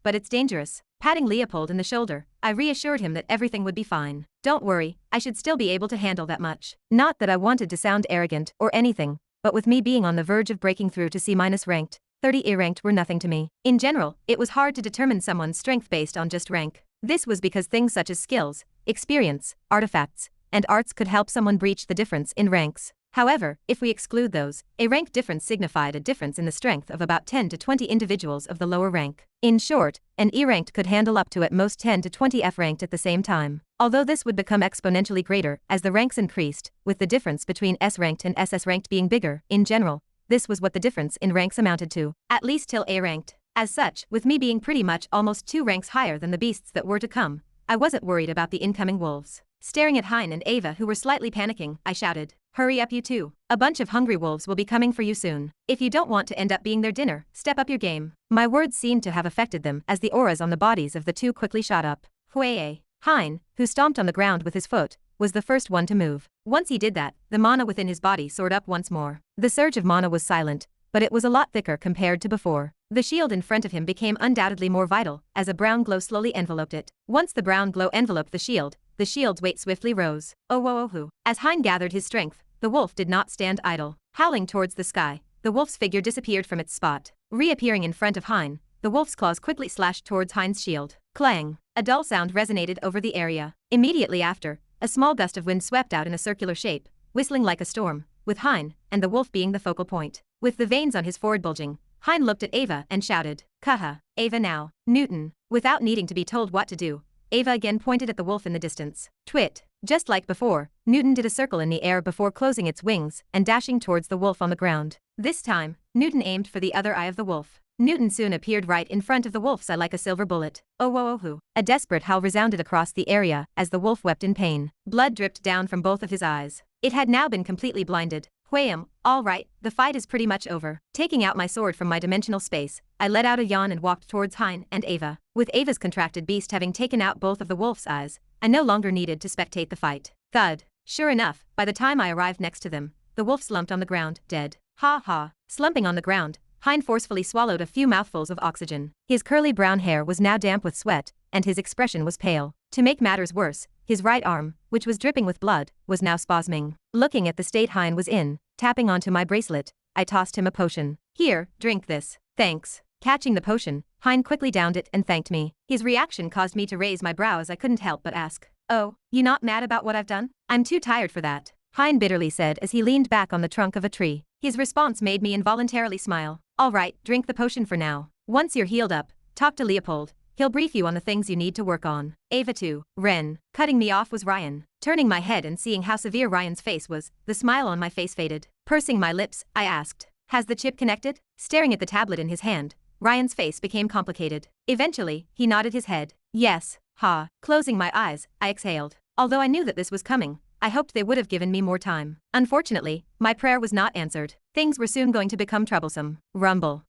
but it's dangerous." Patting Leopold in the shoulder, I reassured him that everything would be fine. "Don't worry, I should still be able to handle that much." Not that I wanted to sound arrogant or anything, but with me being on the verge of breaking through to C-ranked, 30 E-ranked were nothing to me. In general, it was hard to determine someone's strength based on just rank. This was because things such as skills, experience, artifacts, and arts could help someone breach the difference in ranks. However, if we exclude those, a rank difference signified a difference in the strength of about 10 to 20 individuals of the lower rank. In short, an E-ranked could handle up to at most 10 to 20 F-ranked at the same time. Although this would become exponentially greater as the ranks increased, with the difference between S-ranked and SS-ranked being bigger. In general, this was what the difference in ranks amounted to, at least till A-ranked. As such, with me being pretty much almost 2 ranks higher than the beasts that were to come, I wasn't worried about the incoming wolves. Staring at Hein and Ava who were slightly panicking, I shouted, "Hurry up you two. A bunch of hungry wolves will be coming for you soon. If you don't want to end up being their dinner, step up your game." My words seemed to have affected them as the auras on the bodies of the two quickly shot up. Hueye. Hein, who stomped on the ground with his foot, was the first one to move. Once he did that, the mana within his body soared up once more. The surge of mana was silent, but it was a lot thicker compared to before. The shield in front of him became undoubtedly more vital as a brown glow slowly enveloped it. Once the brown glow enveloped the shield's weight swiftly rose. Oh whoa oh who. As Hein gathered his strength, the wolf did not stand idle. Howling towards the sky, the wolf's figure disappeared from its spot. Reappearing in front of Hein, the wolf's claws quickly slashed towards Hein's shield. Clang! A dull sound resonated over the area. Immediately after, a small gust of wind swept out in a circular shape, whistling like a storm, with Hein and the wolf being the focal point. With the veins on his forehead bulging, Hein looked at Ava and shouted, "Kaha, Ava now." Newton. Without needing to be told what to do, Ava again pointed at the wolf in the distance. Twit. Just like before, Newton did a circle in the air before closing its wings and dashing towards the wolf on the ground. This time, Newton aimed for the other eye of the wolf. Newton soon appeared right in front of the wolf's eye like a silver bullet. Oh whoa oh hoo. A desperate howl resounded across the area as the wolf wept in pain. Blood dripped down from both of his eyes. It had now been completely blinded. Wham, all right, the fight is pretty much over. Taking out my sword from my dimensional space, I let out a yawn and walked towards Hein and Ava. With Ava's contracted beast having taken out both of the wolf's eyes, I no longer needed to spectate the fight. Thud. Sure enough, by the time I arrived next to them, the wolf slumped on the ground, dead. Ha ha. Slumping on the ground, Hein forcefully swallowed a few mouthfuls of oxygen. His curly brown hair was now damp with sweat, and his expression was pale. To make matters worse, his right arm, which was dripping with blood, was now spasming. Looking at the state Hein was in, tapping onto my bracelet, I tossed him a potion. Here, drink this. Thanks. Catching the potion, Hein quickly downed it and thanked me. His reaction caused me to raise my brows. I couldn't help but ask, "Oh, you not mad about what I've done?" "I'm too tired for that," Hein bitterly said as he leaned back on the trunk of a tree. His response made me involuntarily smile. "All right, drink the potion for now. Once you're healed up, talk to Leopold. He'll brief you on the things you need to work on." Ava too. Ren. Cutting me off was Ryan. Turning my head and seeing how severe Ryan's face was, the smile on my face faded. Pursing my lips, I asked, "Has the chip connected?" Staring at the tablet in his hand, Ryan's face became complicated. Eventually, he nodded his head. "Yes." Ha. Closing my eyes, I exhaled. Although I knew that this was coming, I hoped they would have given me more time. Unfortunately, my prayer was not answered. Things were soon going to become troublesome. Rumble.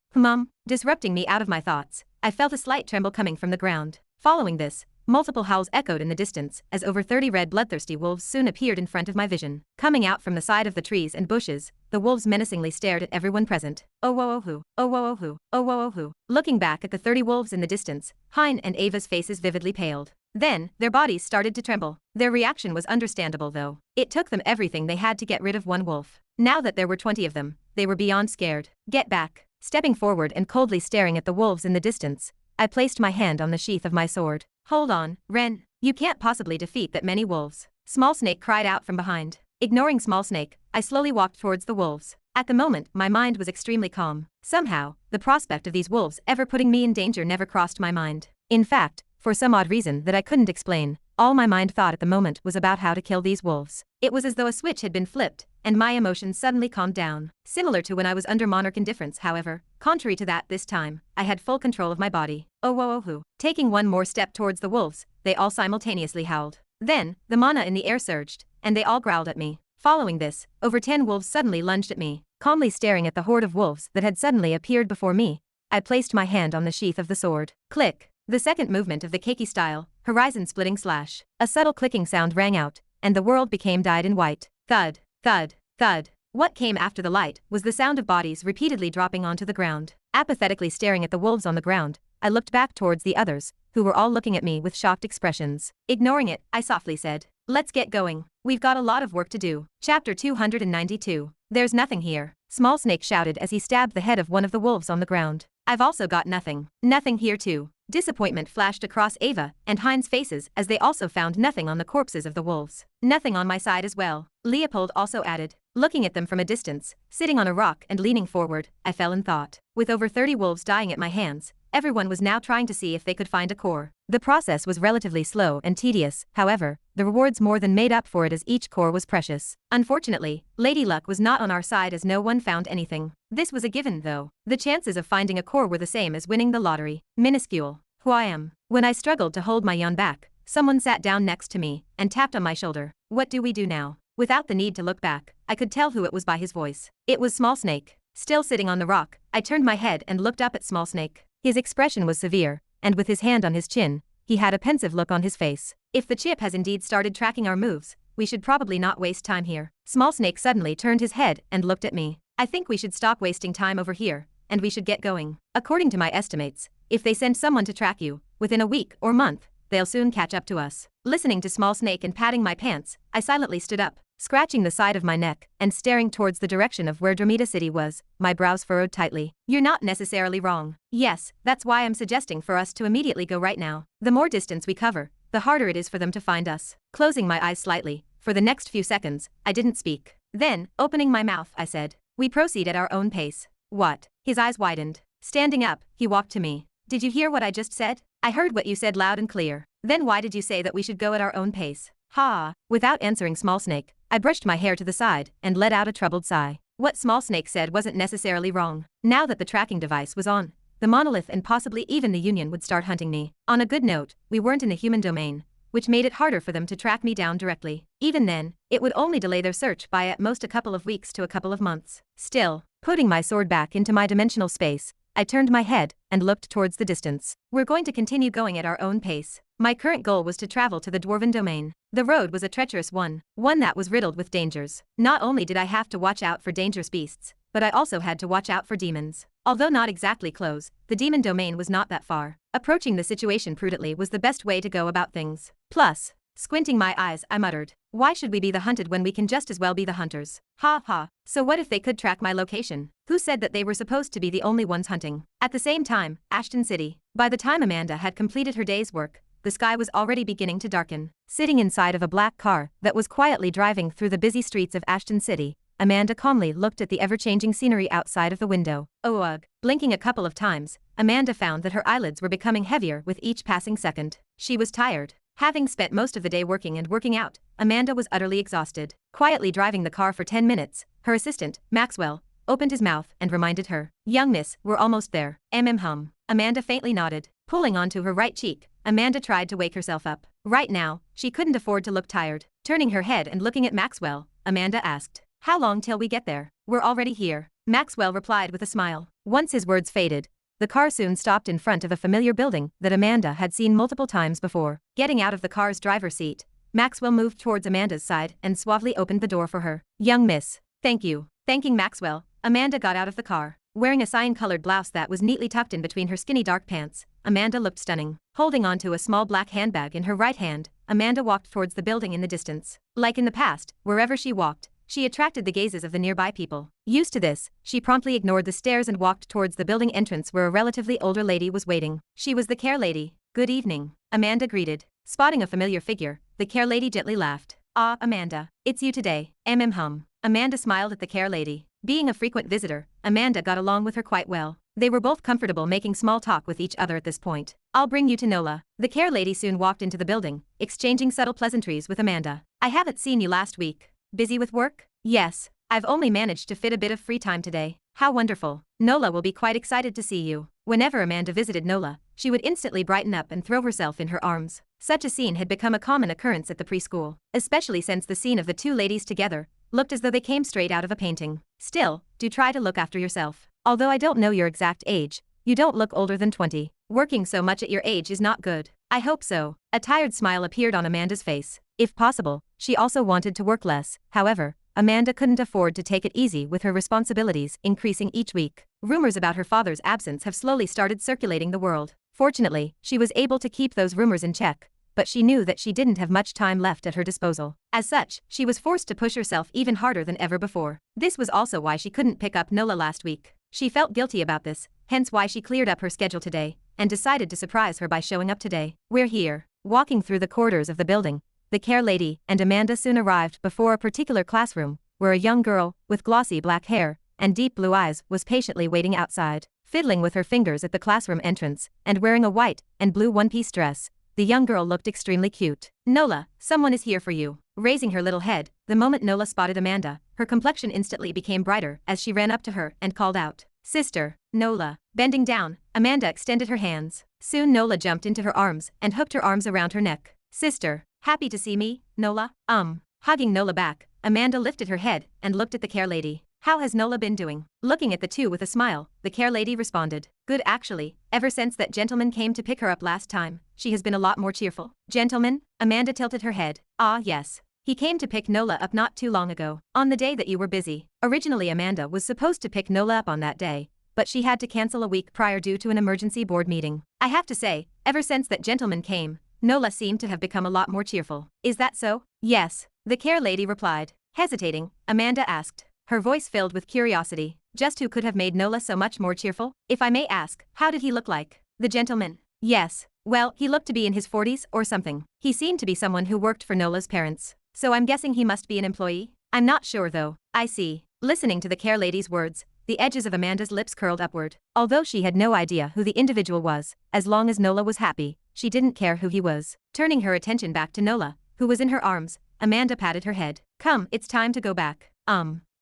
Disrupting me out of my thoughts, I felt a slight tremble coming from the ground. Following this, multiple howls echoed in the distance as over 30 red bloodthirsty wolves soon appeared in front of my vision. Coming out from the side of the trees and bushes, the wolves menacingly stared at everyone present. Oh whoa oh hoo, oh whoa oh hoo, oh whoa oh hoo. Looking back at the 30 wolves in the distance, Hein and Ava's faces vividly paled. Then, their bodies started to tremble. Their reaction was understandable though. It took them everything they had to get rid of one wolf. Now that there were 20 of them, they were beyond scared. Get back. Stepping forward and coldly staring at the wolves in the distance, I placed my hand on the sheath of my sword. Hold on, Ren. You can't possibly defeat that many wolves. Small Snake cried out from behind. Ignoring Small Snake, I slowly walked towards the wolves. At the moment, my mind was extremely calm. Somehow, the prospect of these wolves ever putting me in danger never crossed my mind. In fact, for some odd reason that I couldn't explain, all my mind thought at the moment was about how to kill these wolves. It was as though a switch had been flipped, and my emotions suddenly calmed down. Similar to when I was under monarch indifference, however, contrary to that this time, I had full control of my body. Oh whoa oh hoo. Taking one more step towards the wolves, they all simultaneously howled. Then, the mana in the air surged, and they all growled at me. Following this, over 10 wolves suddenly lunged at me. Calmly staring at the horde of wolves that had suddenly appeared before me, I placed my hand on the sheath of the sword. Click. The second movement of the Keiki style, horizon-splitting slash. A subtle clicking sound rang out, and the world became dyed in white. Thud, thud, thud. What came after the light was the sound of bodies repeatedly dropping onto the ground. Apathetically staring at the wolves on the ground, I looked back towards the others, who were all looking at me with shocked expressions. Ignoring it, I softly said, "Let's get going. We've got a lot of work to do." Chapter 292. There's nothing here. Small Snake shouted as he stabbed the head of one of the wolves on the ground. I've also got nothing. Nothing here too. Disappointment flashed across Ava and Hein's faces as they also found nothing on the corpses of the wolves. Nothing on my side as well, Leopold also added. Looking at them from a distance, sitting on a rock and leaning forward, I fell in thought. With over 30 wolves dying at my hands, everyone was now trying to see if they could find a core. The process was relatively slow and tedious, however, the rewards more than made up for it as each core was precious. Unfortunately, Lady Luck was not on our side as no one found anything. This was a given though. The chances of finding a core were the same as winning the lottery. Minuscule. Who I am. When I struggled to hold my yawn back, someone sat down next to me and tapped on my shoulder. What do we do now? Without the need to look back, I could tell who it was by his voice. It was Small Snake. Still sitting on the rock, I turned my head and looked up at Small Snake. His expression was severe, and with his hand on his chin, he had a pensive look on his face. If the chip has indeed started tracking our moves, we should probably not waste time here. Small Snake suddenly turned his head and looked at me. I think we should stop wasting time over here, and we should get going. According to my estimates, if they send someone to track you, within a week or month, they'll soon catch up to us. Listening to Small Snake and patting my pants, I silently stood up, scratching the side of my neck and staring towards the direction of where Dramita City was, my brows furrowed tightly. You're not necessarily wrong. Yes, that's why I'm suggesting for us to immediately go right now. The more distance we cover, the harder it is for them to find us. Closing my eyes slightly, for the next few seconds, I didn't speak. Then, opening my mouth, I said, "We proceed at our own pace." What? His eyes widened. Standing up, he walked to me. Did you hear what I just said? I heard what you said loud and clear. Then why did you say that we should go at our own pace? Ha! Without answering Small Snake, I brushed my hair to the side and let out a troubled sigh. What Small Snake said wasn't necessarily wrong. Now that the tracking device was on, the monolith and possibly even the Union would start hunting me. On a good note, we weren't in the human domain, which made it harder for them to track me down directly. Even then, it would only delay their search by at most a couple of weeks to a couple of months. Still, putting my sword back into my dimensional space, I turned my head and looked towards the distance. We're going to continue going at our own pace. My current goal was to travel to the Dwarven domain. The road was a treacherous one that was riddled with dangers. Not only did I have to watch out for dangerous beasts, but I also had to watch out for demons. Although not exactly close, the demon domain was not that far. Approaching the situation prudently was the best way to go about things. Plus, squinting my eyes, I muttered, why should we be the hunted when we can just as well be the hunters? Ha ha, so what if they could track my location? Who said that they were supposed to be the only ones hunting? At the same time, Ashton City. By the time Amanda had completed her day's work, the sky was already beginning to darken. Sitting inside of a black car that was quietly driving through the busy streets of Ashton City, Amanda calmly looked at the ever-changing scenery outside of the window. Oh ugh. Blinking a couple of times, Amanda found that her eyelids were becoming heavier with each passing second. She was tired. Having spent most of the day working and working out, Amanda was utterly exhausted. Quietly driving the car for 10 minutes, her assistant, Maxwell, opened his mouth and reminded her, young miss, we're almost there. Hum. Amanda faintly nodded. Pulling onto her right cheek, Amanda tried to wake herself up. Right now, she couldn't afford to look tired. Turning her head and looking at Maxwell, Amanda asked, how long till we get there? We're already here. Maxwell replied with a smile. Once his words faded, the car soon stopped in front of a familiar building that Amanda had seen multiple times before. Getting out of the car's driver's seat, Maxwell moved towards Amanda's side and suavely opened the door for her. Young miss. Thank you. Thanking Maxwell, Amanda got out of the car. Wearing a cyan-colored blouse that was neatly tucked in between her skinny dark pants, Amanda looked stunning. Holding onto a small black handbag in her right hand, Amanda walked towards the building in the distance. Like in the past, wherever she walked, she attracted the gazes of the nearby people. Used to this, she promptly ignored the stares and walked towards the building entrance where a relatively older lady was waiting. She was the care lady. Good evening, Amanda greeted. Spotting a familiar figure, the care lady gently laughed. Ah, Amanda, it's you today. Hum. Amanda smiled at the care lady. Being a frequent visitor, Amanda got along with her quite well. They were both comfortable making small talk with each other at this point. I'll bring you to Nola. The care lady soon walked into the building, exchanging subtle pleasantries with Amanda. I haven't seen you last week. Busy with work? Yes, I've only managed to fit a bit of free time today. How wonderful. Nola will be quite excited to see you. Whenever Amanda visited Nola, she would instantly brighten up and throw herself in her arms. Such a scene had become a common occurrence at the preschool, especially since the scene of the two ladies together looked as though they came straight out of a painting. Still, do try to look after yourself. Although I don't know your exact age, you don't look older than 20. Working so much at your age is not good. I hope so. A tired smile appeared on Amanda's face. If possible, she also wanted to work less. However, Amanda couldn't afford to take it easy with her responsibilities increasing each week. Rumors about her father's absence have slowly started circulating the world. Fortunately, she was able to keep those rumors in check, but she knew that she didn't have much time left at her disposal. As such, she was forced to push herself even harder than ever before. This was also why she couldn't pick up Nola last week. She felt guilty about this, hence why she cleared up her schedule today, and decided to surprise her by showing up today. We're here. Walking through the corridors of the building, the care lady and Amanda soon arrived before a particular classroom, where a young girl, with glossy black hair and deep blue eyes, was patiently waiting outside. Fiddling with her fingers at the classroom entrance, and wearing a white and blue one-piece dress, the young girl looked extremely cute. Nola, someone is here for you. Raising her little head, the moment Nola spotted Amanda, her complexion instantly became brighter as she ran up to her and called out, Sister, Nola. Bending down, Amanda extended her hands. Soon Nola jumped into her arms and hooked her arms around her neck. Sister, happy to see me, Nola? Hugging Nola back, Amanda lifted her head and looked at the care lady. How has Nola been doing? Looking at the two with a smile, the care lady responded. Good actually, ever since that gentleman came to pick her up last time, she has been a lot more cheerful. Gentleman? Amanda tilted her head. Ah yes. He came to pick Nola up not too long ago, on the day that you were busy. Originally Amanda was supposed to pick Nola up on that day, but she had to cancel a week prior due to an emergency board meeting. I have to say, ever since that gentleman came, Nola seemed to have become a lot more cheerful. Is that so? Yes, the care lady replied. Hesitating, Amanda asked, her voice filled with curiosity. Just who could have made Nola so much more cheerful? If I may ask, how did he look like? The gentleman. Yes, well, he looked to be in his 40s or something. He seemed to be someone who worked for Nola's parents. So I'm guessing he must be an employee? I'm not sure though. I see. Listening to the care lady's words, the edges of Amanda's lips curled upward. Although she had no idea who the individual was, as long as Nola was happy, she didn't care who he was. Turning her attention back to Nola, who was in her arms, Amanda patted her head. Come, it's time to go back.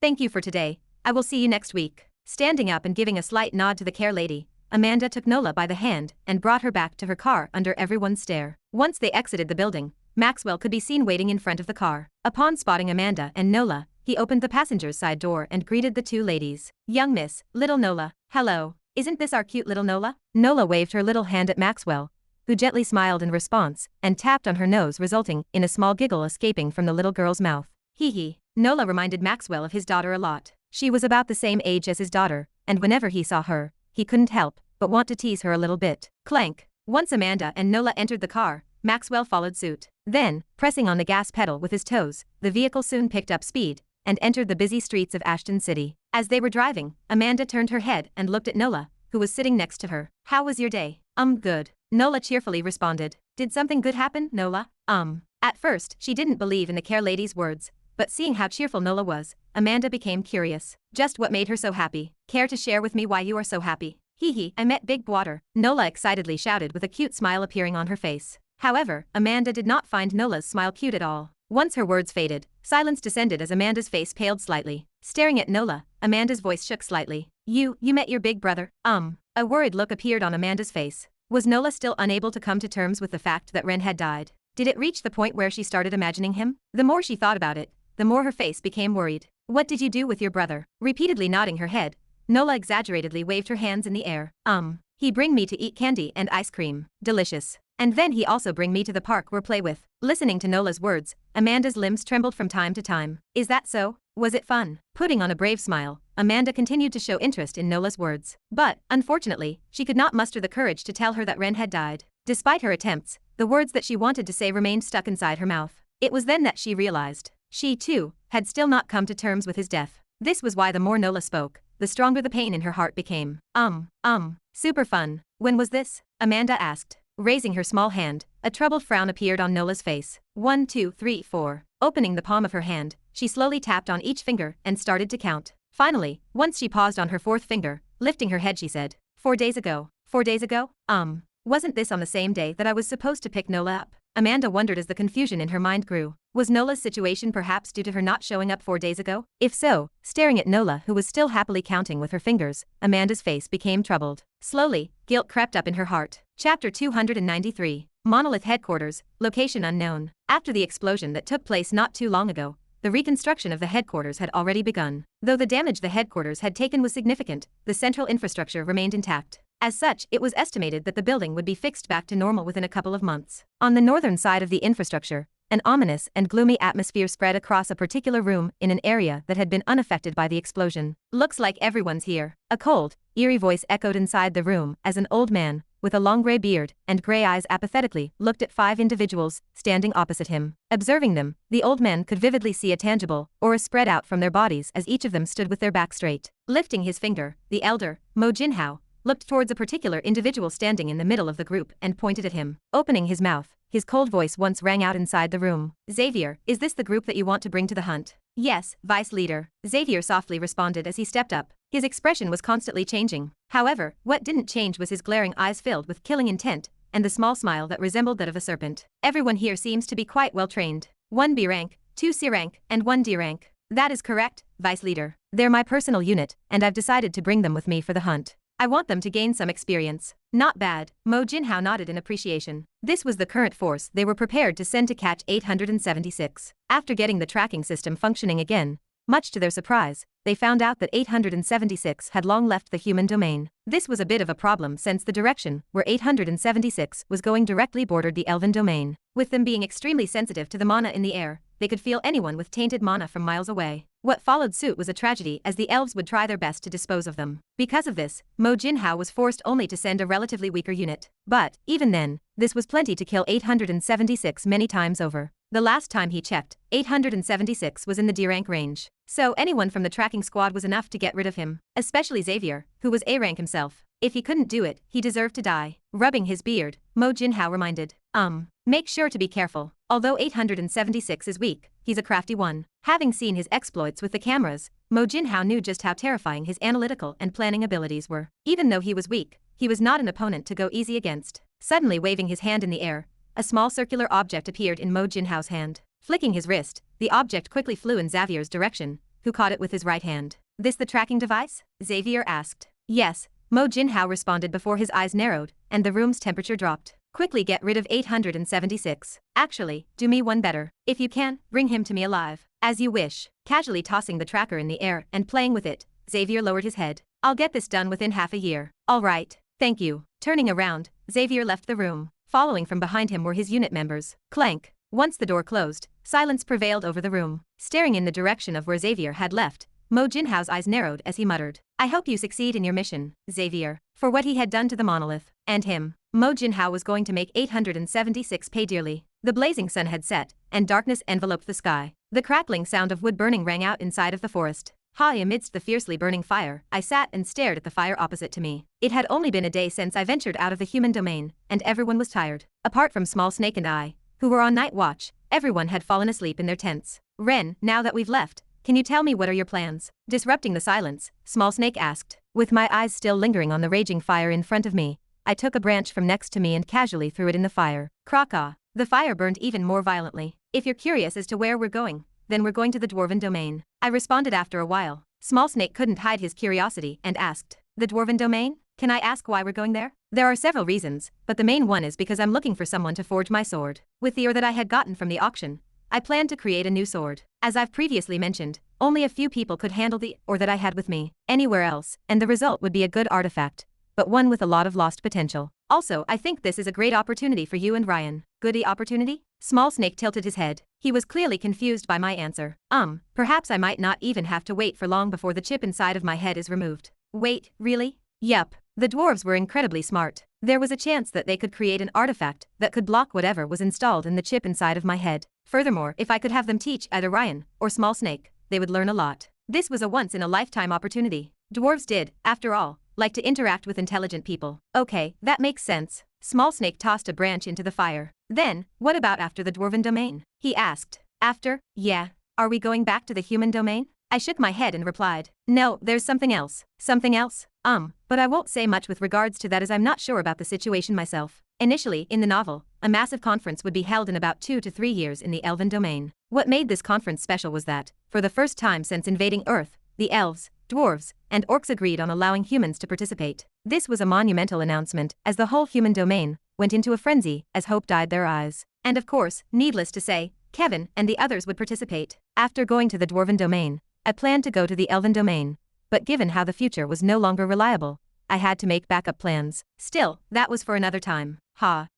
Thank you for today. I will see you next week. Standing up and giving a slight nod to the care lady, Amanda took Nola by the hand and brought her back to her car under everyone's stare. Once they exited the building, Maxwell could be seen waiting in front of the car. Upon spotting Amanda and Nola, he opened the passenger's side door and greeted the two ladies. "Young miss, little Nola, hello. Isn't this our cute little Nola?" Nola waved her little hand at Maxwell, who gently smiled in response and tapped on her nose, resulting in a small giggle escaping from the little girl's mouth. Hee hee. Nola reminded Maxwell of his daughter a lot. She was about the same age as his daughter, and whenever he saw her, he couldn't help but want to tease her a little bit. Clank. Once Amanda and Nola entered the car, Maxwell followed suit. Then, pressing on the gas pedal with his toes, the vehicle soon picked up speed and entered the busy streets of Ashton City. As they were driving, Amanda turned her head and looked at Nola, who was sitting next to her. "How was your day?" Good." Nola cheerfully responded. "Did something good happen, Nola?" At first, she didn't believe in the care lady's words, but seeing how cheerful Nola was, Amanda became curious. "Just what made her so happy? Care to share with me why you are so happy?" "Hee hee, I met Big Water," Nola excitedly shouted with a cute smile appearing on her face. However, Amanda did not find Nola's smile cute at all. Once her words faded, silence descended as Amanda's face paled slightly. Staring at Nola, Amanda's voice shook slightly. You met your big brother?" A worried look appeared on Amanda's face. Was Nola still unable to come to terms with the fact that Ren had died? Did it reach the point where she started imagining him? The more she thought about it, the more her face became worried. "What did you do with your brother?" Repeatedly nodding her head, Nola exaggeratedly waved her hands in the air. He bring me to eat candy and ice cream. Delicious. And then he also bring me to the park where play with." Listening to Nola's words, Amanda's limbs trembled from time to time. "Is that so? Was it fun?" Putting on a brave smile, Amanda continued to show interest in Nola's words. But, unfortunately, she could not muster the courage to tell her that Ren had died. Despite her attempts, the words that she wanted to say remained stuck inside her mouth. It was then that she realized. She, too, had still not come to terms with his death. This was why the more Nola spoke, the stronger the pain in her heart became. Super fun. When was this?" Amanda asked. Raising her small hand, a troubled frown appeared on Nola's face. 1, 2, 3, 4. Opening the palm of her hand, she slowly tapped on each finger and started to count. Finally, once she paused on her fourth finger, lifting her head she said, 4 days ago. 4 days ago? Wasn't this on the same day that I was supposed to pick Nola up? Amanda wondered as the confusion in her mind grew. Was Nola's situation perhaps due to her not showing up 4 days ago? If so, staring at Nola who was still happily counting with her fingers, Amanda's face became troubled. Slowly, guilt crept up in her heart. Chapter 293. Monolith Headquarters, Location Unknown. After the explosion that took place not too long ago, the reconstruction of the headquarters had already begun. Though the damage the headquarters had taken was significant, the central infrastructure remained intact. As such, it was estimated that the building would be fixed back to normal within a couple of months. On the northern side of the infrastructure, an ominous and gloomy atmosphere spread across a particular room in an area that had been unaffected by the explosion. "Looks like everyone's here." A cold, eerie voice echoed inside the room as an old man, with a long gray beard and gray eyes apathetically looked at 5 individuals standing opposite him. Observing them, the old man could vividly see a tangible aura spread out from their bodies as each of them stood with their back straight. Lifting his finger, the elder, Mo Jinhao, looked towards a particular individual standing in the middle of the group and pointed at him. Opening his mouth, his cold voice once rang out inside the room. "Xavier, is this the group that you want to bring to the hunt?" "Yes, Vice Leader," Xavier softly responded as he stepped up. His expression was constantly changing. However, what didn't change was his glaring eyes filled with killing intent, and the small smile that resembled that of a serpent. "Everyone here seems to be quite well trained. 1 B rank, 2 C rank, and 1 D rank." "That is correct, Vice Leader. They're my personal unit, and I've decided to bring them with me for the hunt. I want them to gain some experience." "Not bad," Mo Jinhao nodded in appreciation. This was the current force they were prepared to send to catch 876. After getting the tracking system functioning again, much to their surprise, they found out that 876 had long left the human domain. This was a bit of a problem since the direction where 876 was going directly bordered the elven domain. With them being extremely sensitive to the mana in the air, they could feel anyone with tainted mana from miles away. What followed suit was a tragedy as the elves would try their best to dispose of them. Because of this, Mo Jinhao was forced only to send a relatively weaker unit. But, even then, this was plenty to kill 876 many times over. The last time he checked, 876 was in the D rank range. So anyone from the tracking squad was enough to get rid of him, especially Xavier, who was A rank himself. If he couldn't do it, he deserved to die. Rubbing his beard, Mo Jinhao reminded. Make sure to be careful. Although 876 is weak, he's a crafty one." Having seen his exploits with the cameras, Mo Jinhao knew just how terrifying his analytical and planning abilities were. Even though he was weak, he was not an opponent to go easy against. Suddenly waving his hand in the air, a small circular object appeared in Mo Jinhao's hand. Flicking his wrist, the object quickly flew in Xavier's direction, who caught it with his right hand. "This the tracking device?" Xavier asked. "Yes, Mo Jinhao responded before his eyes narrowed, and the room's temperature dropped. Quickly get rid of 876. Actually, do me one better. If you can, bring him to me alive. As you wish. Casually tossing the tracker in the air and playing with it, Xavier lowered his head. I'll get this done within half a year. All right. Thank you. Turning around, Xavier left the room. Following from behind him were his unit members. Clank. Once the door closed, silence prevailed over the room. Staring in the direction of where Xavier had left, Mo Jinhao's eyes narrowed as he muttered, I hope you succeed in your mission, Xavier. For what he had done to the monolith, and him, Mo Jinhao was going to make 876 pay dearly. The blazing sun had set, and darkness enveloped the sky. The crackling sound of wood burning rang out inside of the forest. High amidst the fiercely burning fire, I sat and stared at the fire opposite to me. It had only been a day since I ventured out of the human domain, and everyone was tired. Apart from Small Snake and I, who were on night watch, everyone had fallen asleep in their tents. Ren, now that we've left, can you tell me what are your plans? Disrupting the silence, Small Snake asked. With my eyes still lingering on the raging fire in front of me, I took a branch from next to me and casually threw it in the fire. Kraw. The fire burned even more violently. If you're curious as to where we're going, then we're going to the Dwarven Domain. I responded after a while. Small Snake couldn't hide his curiosity and asked, the Dwarven Domain? Can I ask why we're going there? There are several reasons, but the main one is because I'm looking for someone to forge my sword. With the ore that I had gotten from the auction, I planned to create a new sword. As I've previously mentioned, only a few people could handle the ore that I had with me anywhere else, and the result would be a good artifact, but one with a lot of lost potential. Also, I think this is a great opportunity for you and Ryan. Goody opportunity? Small Snake tilted his head. He was clearly confused by my answer. Perhaps I might not even have to wait for long before the chip inside of my head is removed. Wait, really? Yup. The dwarves were incredibly smart. There was a chance that they could create an artifact that could block whatever was installed in the chip inside of my head. Furthermore, if I could have them teach either Ryan or Small Snake, they would learn a lot. This was a once-in-a-lifetime opportunity. Dwarves did, after all, like to interact with intelligent people. Okay, that makes sense. Small Snake tossed a branch into the fire. Then, what about after the Dwarven Domain? He asked. After? Yeah. Are we going back to the human domain? I shook my head and replied, no, there's something else. Something else? But I won't say much with regards to that as I'm not sure about the situation myself. Initially, in the novel, a massive conference would be held in about 2 to 3 years in the Elven domain. What made this conference special was that, for the first time since invading Earth, the elves, dwarves, and orcs agreed on allowing humans to participate. This was a monumental announcement, as the whole human domain went into a frenzy as hope dyed their eyes. And of course, needless to say, Kevin and the others would participate. After going to the Dwarven domain, I planned to go to the Elven domain, but given how the future was no longer reliable, I had to make backup plans. Still, that was for another time.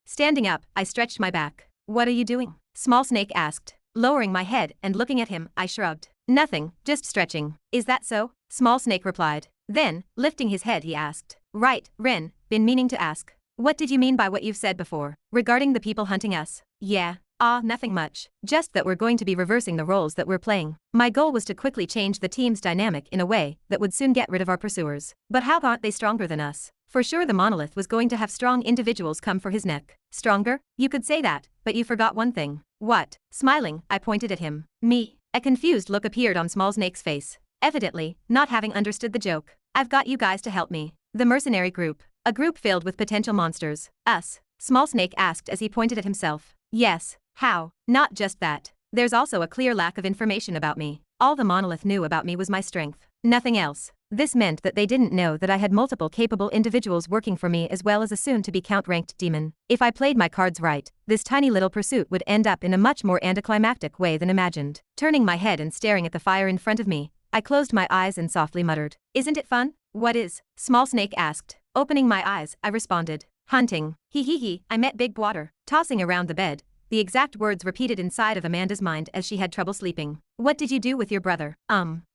Standing up, I stretched my back. What are you doing? Small Snake asked. Lowering my head and looking at him, I shrugged. Nothing, just stretching. Is that so? Small Snake replied. Then, lifting his head, he asked. Right, Ren, been meaning to ask. What did you mean by what you've said before, regarding the people hunting us? Yeah. Nothing much. Just that we're going to be reversing the roles that we're playing. My goal was to quickly change the team's dynamic in a way that would soon get rid of our pursuers. But how aren't they stronger than us? For sure the monolith was going to have strong individuals come for his neck. Stronger? You could say that, but you forgot one thing. What? Smiling, I pointed at him. Me. A confused look appeared on Small Snake's face, evidently not having understood the joke. I've got you guys to help me. The mercenary group. A group filled with potential monsters. Us? Small Snake asked as he pointed at himself. Yes. How? Not just that. There's also a clear lack of information about me. All the monolith knew about me was my strength. Nothing else. This meant that they didn't know that I had multiple capable individuals working for me as well as a soon-to-be count-ranked demon. If I played my cards right, this tiny little pursuit would end up in a much more anticlimactic way than imagined. Turning my head and staring at the fire in front of me, I closed my eyes and softly muttered. Isn't it fun? What is? Small Snake asked. Opening my eyes, I responded. Hunting. Hee. I met Big Water. Tossing around the bed, the exact words repeated inside of Amanda's mind as she had trouble sleeping. What did you do with your brother?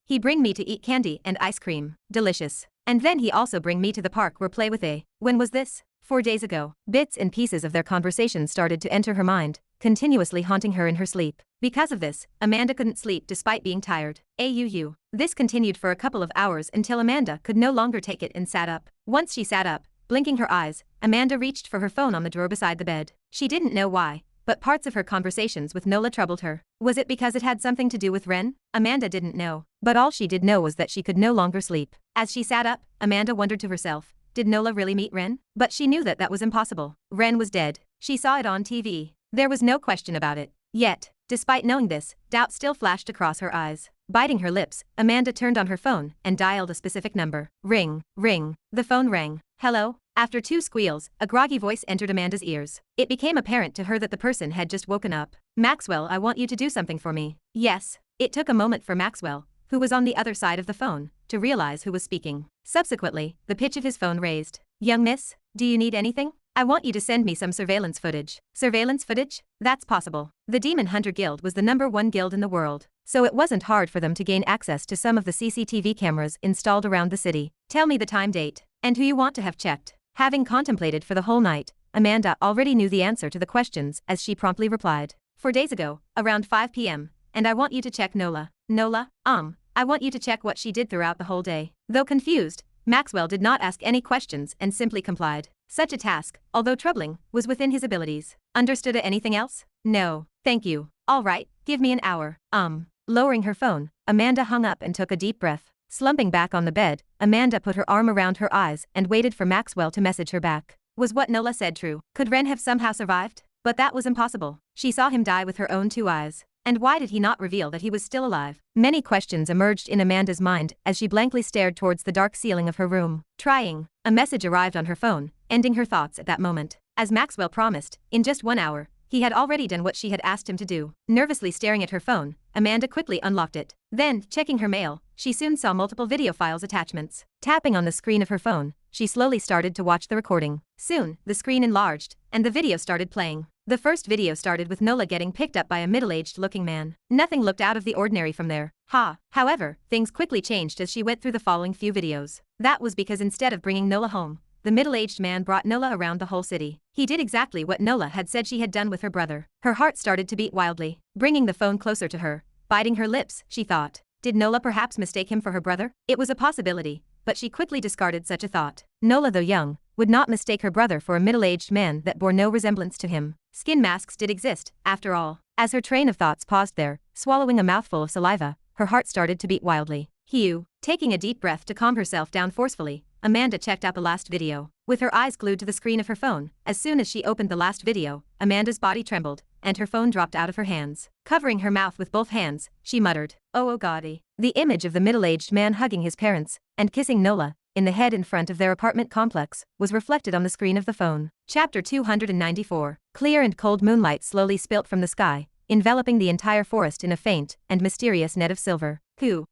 He bring me to eat candy and ice cream. Delicious. And then he also bring me to the park where play with a. When was this? 4 days ago. Bits and pieces of their conversation started to enter her mind, continuously haunting her in her sleep. Because of this, Amanda couldn't sleep despite being tired. This continued for a couple of hours until Amanda could no longer take it and sat up. Once she sat up, blinking her eyes, Amanda reached for her phone on the drawer beside the bed. She didn't know why, but parts of her conversations with Nola troubled her. Was it because it had something to do with Ren? Amanda didn't know, but all she did know was that she could no longer sleep. As she sat up, Amanda wondered to herself, did Nola really meet Ren? But she knew that that was impossible. Ren was dead. She saw it on TV. There was no question about it. Yet, Despite knowing this, doubt still flashed across her eyes. Biting her lips, Amanda turned on her phone and dialed a specific number. Ring, ring. The phone rang. Hello? After 2 squeals, a groggy voice entered Amanda's ears. It became apparent to her that the person had just woken up. Maxwell, I want you to do something for me. Yes. It took a moment for Maxwell, who was on the other side of the phone, to realize who was speaking. Subsequently, the pitch of his phone raised. Young miss, do you need anything? I want you to send me some surveillance footage. Surveillance footage? That's possible. The Demon Hunter Guild was the #1 guild in the world, so it wasn't hard for them to gain access to some of the CCTV cameras installed around the city. Tell me the time, date, and who you want to have checked. Having contemplated for the whole night, Amanda already knew the answer to the questions as she promptly replied. 4 days ago, around 5 p.m., and I want you to check Nola. Nola? I want you to check what she did throughout the whole day. Though confused, Maxwell did not ask any questions and simply complied. Such a task, although troubling, was within his abilities. Understood anything else? No, thank you. All right, give me an hour. Lowering her phone, Amanda hung up and took a deep breath. Slumping back on the bed, Amanda put her arm around her eyes and waited for Maxwell to message her back. Was what Nola said true? Could Ren have somehow survived? But that was impossible. She saw him die with her own 2 eyes. And why did he not reveal that he was still alive? Many questions emerged in Amanda's mind as she blankly stared towards the dark ceiling of her room. Trying, a message arrived on her phone, ending her thoughts at that moment. As Maxwell promised, in just 1 hour, he had already done what she had asked him to do. Nervously staring at her phone, Amanda quickly unlocked it. Then, checking her mail, she soon saw multiple video files attachments. Tapping on the screen of her phone, she slowly started to watch the recording. Soon, the screen enlarged, and the video started playing. The first video started with Nola getting picked up by a middle-aged looking man. Nothing looked out of the ordinary from there. However, things quickly changed as she went through the following few videos. That was because instead of bringing Nola home, the middle-aged man brought Nola around the whole city. He did exactly what Nola had said she had done with her brother. Her heart started to beat wildly. Bringing the phone closer to her, biting her lips, she thought, did Nola perhaps mistake him for her brother? It was a possibility, but she quickly discarded such a thought. Nola, though young, would not mistake her brother for a middle-aged man that bore no resemblance to him. Skin masks did exist, after all. As her train of thoughts paused there, swallowing a mouthful of saliva, her heart started to beat wildly. Taking a deep breath to calm herself down forcefully, Amanda checked out the last video. With her eyes glued to the screen of her phone, as soon as she opened the last video, Amanda's body trembled, and her phone dropped out of her hands. Covering her mouth with both hands, she muttered, "Oh Gotti." The image of the middle-aged man hugging his parents and kissing Nola in the head in front of their apartment complex was reflected on the screen of the phone. Chapter 294. Clear and cold moonlight slowly spilt from the sky, enveloping the entire forest in a faint and mysterious net of silver.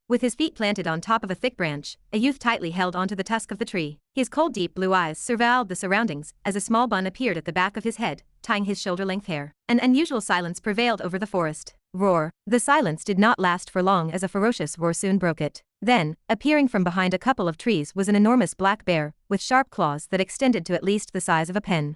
With his feet planted on top of a thick branch, a youth tightly held onto the tusk of the tree. His cold deep blue eyes surveilled the surroundings as a small bun appeared at the back of his head, tying his shoulder-length hair. An unusual silence prevailed over the forest. Roar. The silence did not last for long as a ferocious roar soon broke it. Then, appearing from behind a couple of trees was an enormous black bear, with sharp claws that extended to at least the size of a pen.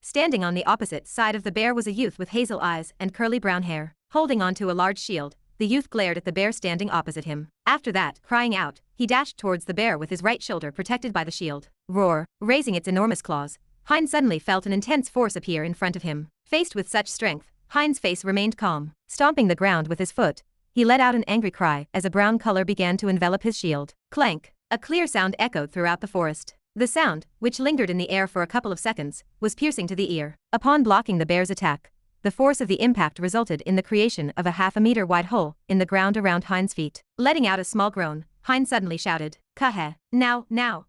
Standing on the opposite side of the bear was a youth with hazel eyes and curly brown hair. Holding onto a large shield, the youth glared at the bear standing opposite him. After that, crying out, he dashed towards the bear with his right shoulder protected by the shield. Roar. Raising its enormous claws, Hein suddenly felt an intense force appear in front of him. Faced with such strength, Hein's face remained calm. Stomping the ground with his foot, he let out an angry cry as a brown color began to envelop his shield. Clank. A clear sound echoed throughout the forest. The sound, which lingered in the air for a couple of seconds, was piercing to the ear. Upon blocking the bear's attack, the force of the impact resulted in the creation of a half-a-meter wide hole in the ground around Hein's feet. Letting out a small groan, Hein suddenly shouted, "Kahe. Now,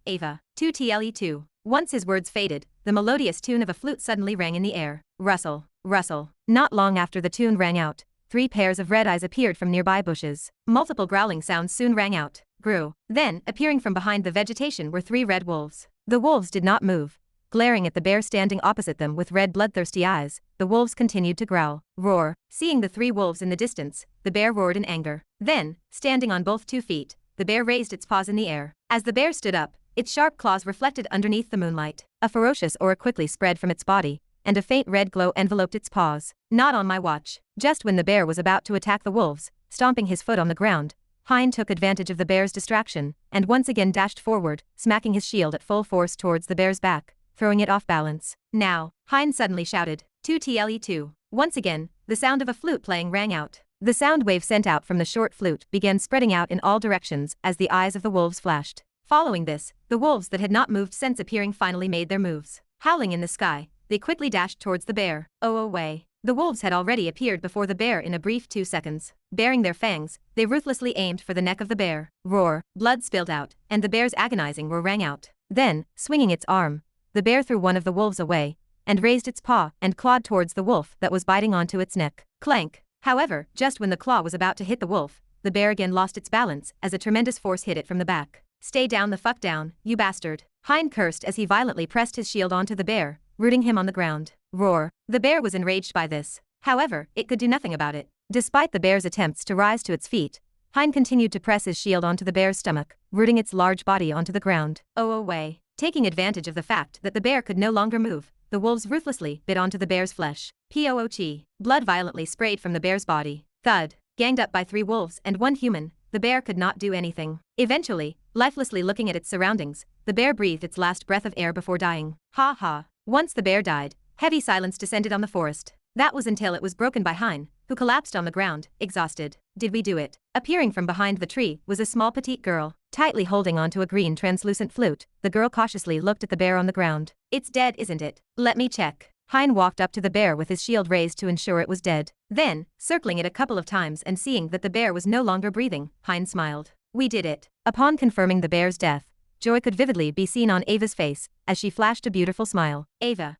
Ava. 2TLE2. Once his words faded, the melodious tune of a flute suddenly rang in the air. Rustle, rustle. Not long after the tune rang out, 3 pairs of red eyes appeared from nearby bushes. Multiple growling sounds soon rang out. Grew. Then, appearing from behind the vegetation were 3 red wolves. The wolves did not move. Glaring at the bear standing opposite them with red bloodthirsty eyes, the wolves continued to growl. Roar. Seeing the 3 wolves in the distance, the bear roared in anger. Then, standing on both 2 feet, the bear raised its paws in the air. As the bear stood up, its sharp claws reflected underneath the moonlight. A ferocious aura quickly spread from its body, and a faint red glow enveloped its paws. Not on my watch. Just when the bear was about to attack the wolves, stomping his foot on the ground, Hein took advantage of the bear's distraction, and once again dashed forward, smacking his shield at full force towards the bear's back, throwing it off balance. Now, Hein suddenly shouted, 2TLE2. Once again, the sound of a flute playing rang out. The sound wave sent out from the short flute began spreading out in all directions as the eyes of the wolves flashed. Following this, the wolves that had not moved since appearing finally made their moves. Howling in the sky, they quickly dashed towards the bear. Oh away. The wolves had already appeared before the bear in a brief 2 seconds. Baring their fangs, they ruthlessly aimed for the neck of the bear. Roar, blood spilled out, and the bear's agonizing roar rang out. Then, swinging its arm, the bear threw one of the wolves away, and raised its paw and clawed towards the wolf that was biting onto its neck. Clank! However, just when the claw was about to hit the wolf, the bear again lost its balance as a tremendous force hit it from the back. Stay down the fuck down, you bastard. Hein cursed as he violently pressed his shield onto the bear, rooting him on the ground. Roar. The bear was enraged by this. However, it could do nothing about it. Despite the bear's attempts to rise to its feet, Hein continued to press his shield onto the bear's stomach, rooting its large body onto the ground. Oh away. Taking advantage of the fact that the bear could no longer move, the wolves ruthlessly bit onto the bear's flesh. POV. Blood violently sprayed from the bear's body. Thud. Ganged up by 3 wolves and 1 human, the bear could not do anything. Eventually, lifelessly looking at its surroundings, the bear breathed its last breath of air before dying. Ha ha. Once the bear died, heavy silence descended on the forest. That was until it was broken by Hein, who collapsed on the ground, exhausted. Did we do it? Appearing from behind the tree was a small petite girl. Tightly holding onto a green translucent flute, the girl cautiously looked at the bear on the ground. It's dead, isn't it? Let me check. Hein walked up to the bear with his shield raised to ensure it was dead. Then, circling it a couple of times and seeing that the bear was no longer breathing, Hein smiled. We did it. Upon confirming the bear's death, joy could vividly be seen on Ava's face as she flashed a beautiful smile. Ava,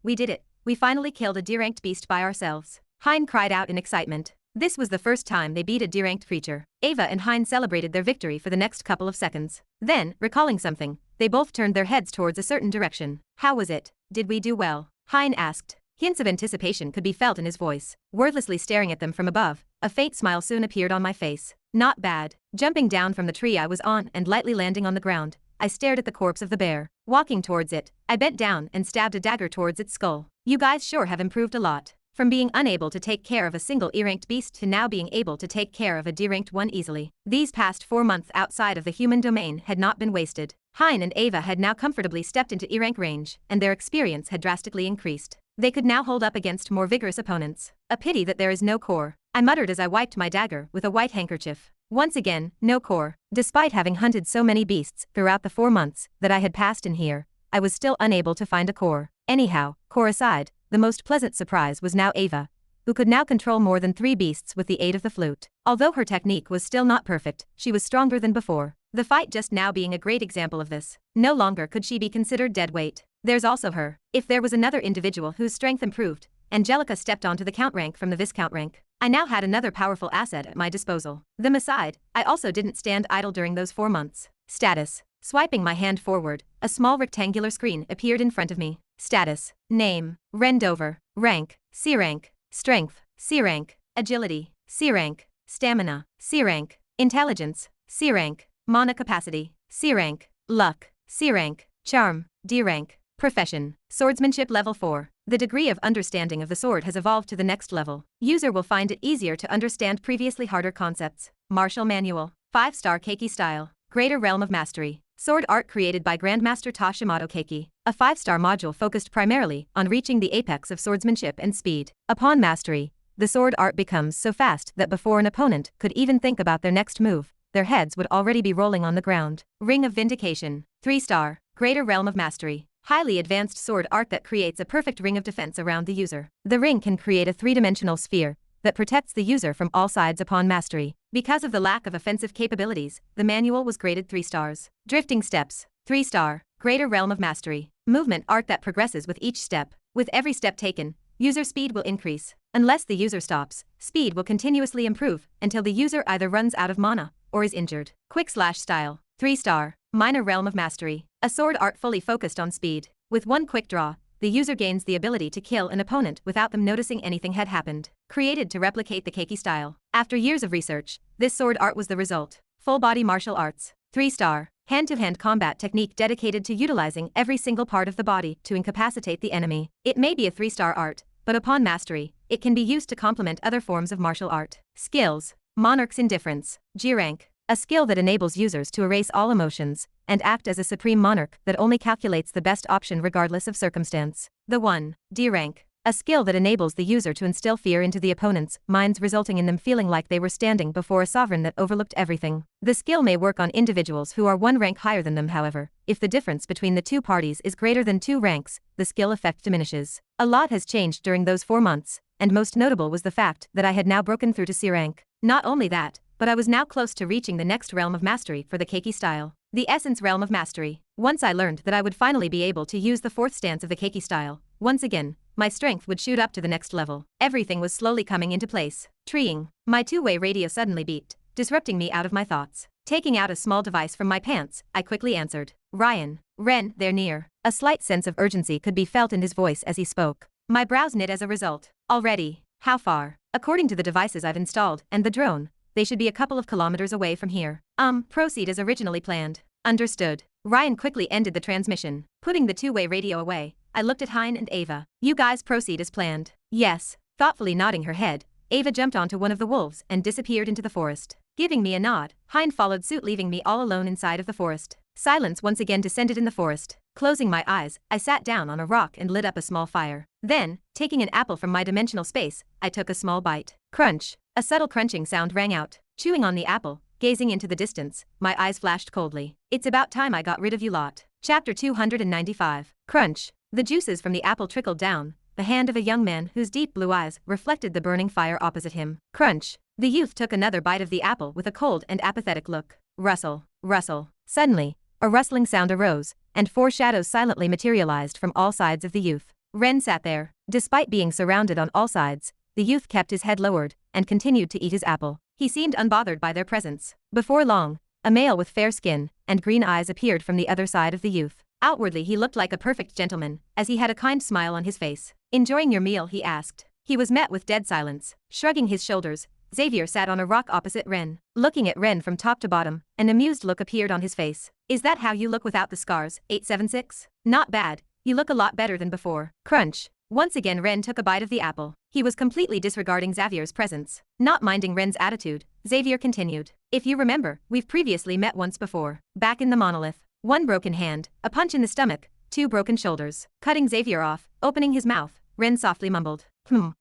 we did it. We finally killed a D-ranked beast by ourselves. Hein cried out in excitement. This was the first time they beat a D-ranked creature. Ava and Hein celebrated their victory for the next couple of seconds. Then, recalling something, they both turned their heads towards a certain direction. How was it? Did we do well? Hein asked. Hints of anticipation could be felt in his voice. Wordlessly staring at them from above, a faint smile soon appeared on my face. Not bad. Jumping down from the tree I was on and lightly landing on the ground, I stared at the corpse of the bear. Walking towards it, I bent down and stabbed a dagger towards its skull. You guys sure have improved a lot. From being unable to take care of a single E-ranked beast to now being able to take care of a D-ranked one easily. These past 4 months outside of the human domain had not been wasted. Hein and Ava had now comfortably stepped into E-rank range, and their experience had drastically increased. They could now hold up against more vigorous opponents. A pity that there is no core, I muttered as I wiped my dagger with a white handkerchief. Once again, no core. Despite having hunted so many beasts throughout the 4 months that I had passed in here, I was still unable to find a core. Anyhow, core aside, the most pleasant surprise was now Ava, who could now control more than 3 beasts with the aid of the flute. Although her technique was still not perfect, she was stronger than before. The fight just now being a great example of this. No longer could she be considered dead weight. There's also her. If there was another individual whose strength improved, Angelica stepped onto the count rank from the viscount rank. I now had another powerful asset at my disposal. Them aside, I also didn't stand idle during those 4 months. Status. Swiping my hand forward, a small rectangular screen appeared in front of me. Status. Name. Rendover. Rank. C rank. Strength. C rank. Agility. C rank. Stamina. C rank. Intelligence. C rank. Mana capacity. C rank. Luck. C rank. Charm. D rank. Profession. Swordsmanship level 4. The degree of understanding of the sword has evolved to the next level. User will find it easier to understand previously harder concepts. Martial Manual. 5-star Keiki Style. Greater Realm of Mastery. Sword art created by Grandmaster Tashimato Keiki. A 5-star module focused primarily on reaching the apex of swordsmanship and speed. Upon mastery, the sword art becomes so fast that before an opponent could even think about their next move, their heads would already be rolling on the ground. Ring of Vindication. 3-star. Greater Realm of Mastery. Highly advanced sword art that creates a perfect ring of defense around the user. The ring can create a 3-dimensional sphere that protects the user from all sides upon mastery. Because of the lack of offensive capabilities, the manual was graded 3 stars. Drifting Steps. 3-star. Greater Realm of Mastery. Movement art that progresses with each step. With every step taken, user speed will increase. Unless the user stops, speed will continuously improve until the user either runs out of mana or is injured. Quick Slash Style. 3-star. Minor Realm of Mastery. A sword art fully focused on speed. With one quick draw, the user gains the ability to kill an opponent without them noticing anything had happened. Created to replicate the Keiki style. After years of research, this sword art was the result. Full body martial arts. 3-star. Hand-to-hand combat technique dedicated to utilizing every single part of the body to incapacitate the enemy. It may be a 3-star art, but upon mastery, it can be used to complement other forms of martial art. Skills. Monarch's Indifference. G rank. A skill that enables users to erase all emotions and act as a supreme monarch that only calculates the best option regardless of circumstance. The 1. D rank. A skill that enables the user to instill fear into the opponent's minds, resulting in them feeling like they were standing before a sovereign that overlooked everything. The skill may work on individuals who are 1 rank higher than them. However, if the difference between the 2 parties is greater than 2 ranks, the skill effect diminishes. A lot has changed during those 4 months, and most notable was the fact that I had now broken through to C rank. Not only that, but I was now close to reaching the next realm of mastery for the Keiki style. The essence realm of mastery. Once I learned that I would finally be able to use the fourth stance of the Keiki style, once again, my strength would shoot up to the next level. Everything was slowly coming into place. Treeing. My two-way radio suddenly beeped, disrupting me out of my thoughts. Taking out a small device from my pants, I quickly answered. Ryan. Ren, they're near. A slight sense of urgency could be felt in his voice as he spoke. My brows knit as a result. Already. How far? According to the devices I've installed and the drone, they should be a couple of kilometers away from here. Proceed as originally planned. Understood. Ryan quickly ended the transmission. Putting the two-way radio away, I looked at Hein and Ava. You guys proceed as planned. Yes. Thoughtfully nodding her head, Ava jumped onto one of the wolves and disappeared into the forest. Giving me a nod, Hein followed suit, leaving me all alone inside of the forest. Silence once again descended in the forest. Closing my eyes, I sat down on a rock and lit up a small fire. Then, taking an apple from my dimensional space, I took a small bite. Crunch. A subtle crunching sound rang out. Chewing on the apple, gazing into the distance, my eyes flashed coldly. It's about time I got rid of you lot. Chapter 295. Crunch. The juices from the apple trickled down the hand of a young man whose deep blue eyes reflected the burning fire opposite him. Crunch. The youth took another bite of the apple with a cold and apathetic look. Rustle. Rustle. Suddenly, a rustling sound arose, and four shadows silently materialized from all sides of the youth. Ren sat there. Despite being surrounded on all sides, the youth kept his head lowered and continued to eat his apple. He seemed unbothered by their presence. Before long, a male with fair skin and green eyes appeared from the other side of the youth. Outwardly he looked like a perfect gentleman, as he had a kind smile on his face. Enjoying your meal, he asked. He was met with dead silence. Shrugging his shoulders, Xavier sat on a rock opposite Ren. Looking at Ren from top to bottom, an amused look appeared on his face. Is that how you look without the scars, 876? Not bad, you look a lot better than before. Crunch. Once again Ren took a bite of the apple. He was completely disregarding Xavier's presence. Not minding Ren's attitude, Xavier continued. If you remember, we've previously met once before. Back in the monolith. One broken hand, a punch in the stomach, two broken shoulders. Cutting Xavier off, opening his mouth, Ren softly mumbled.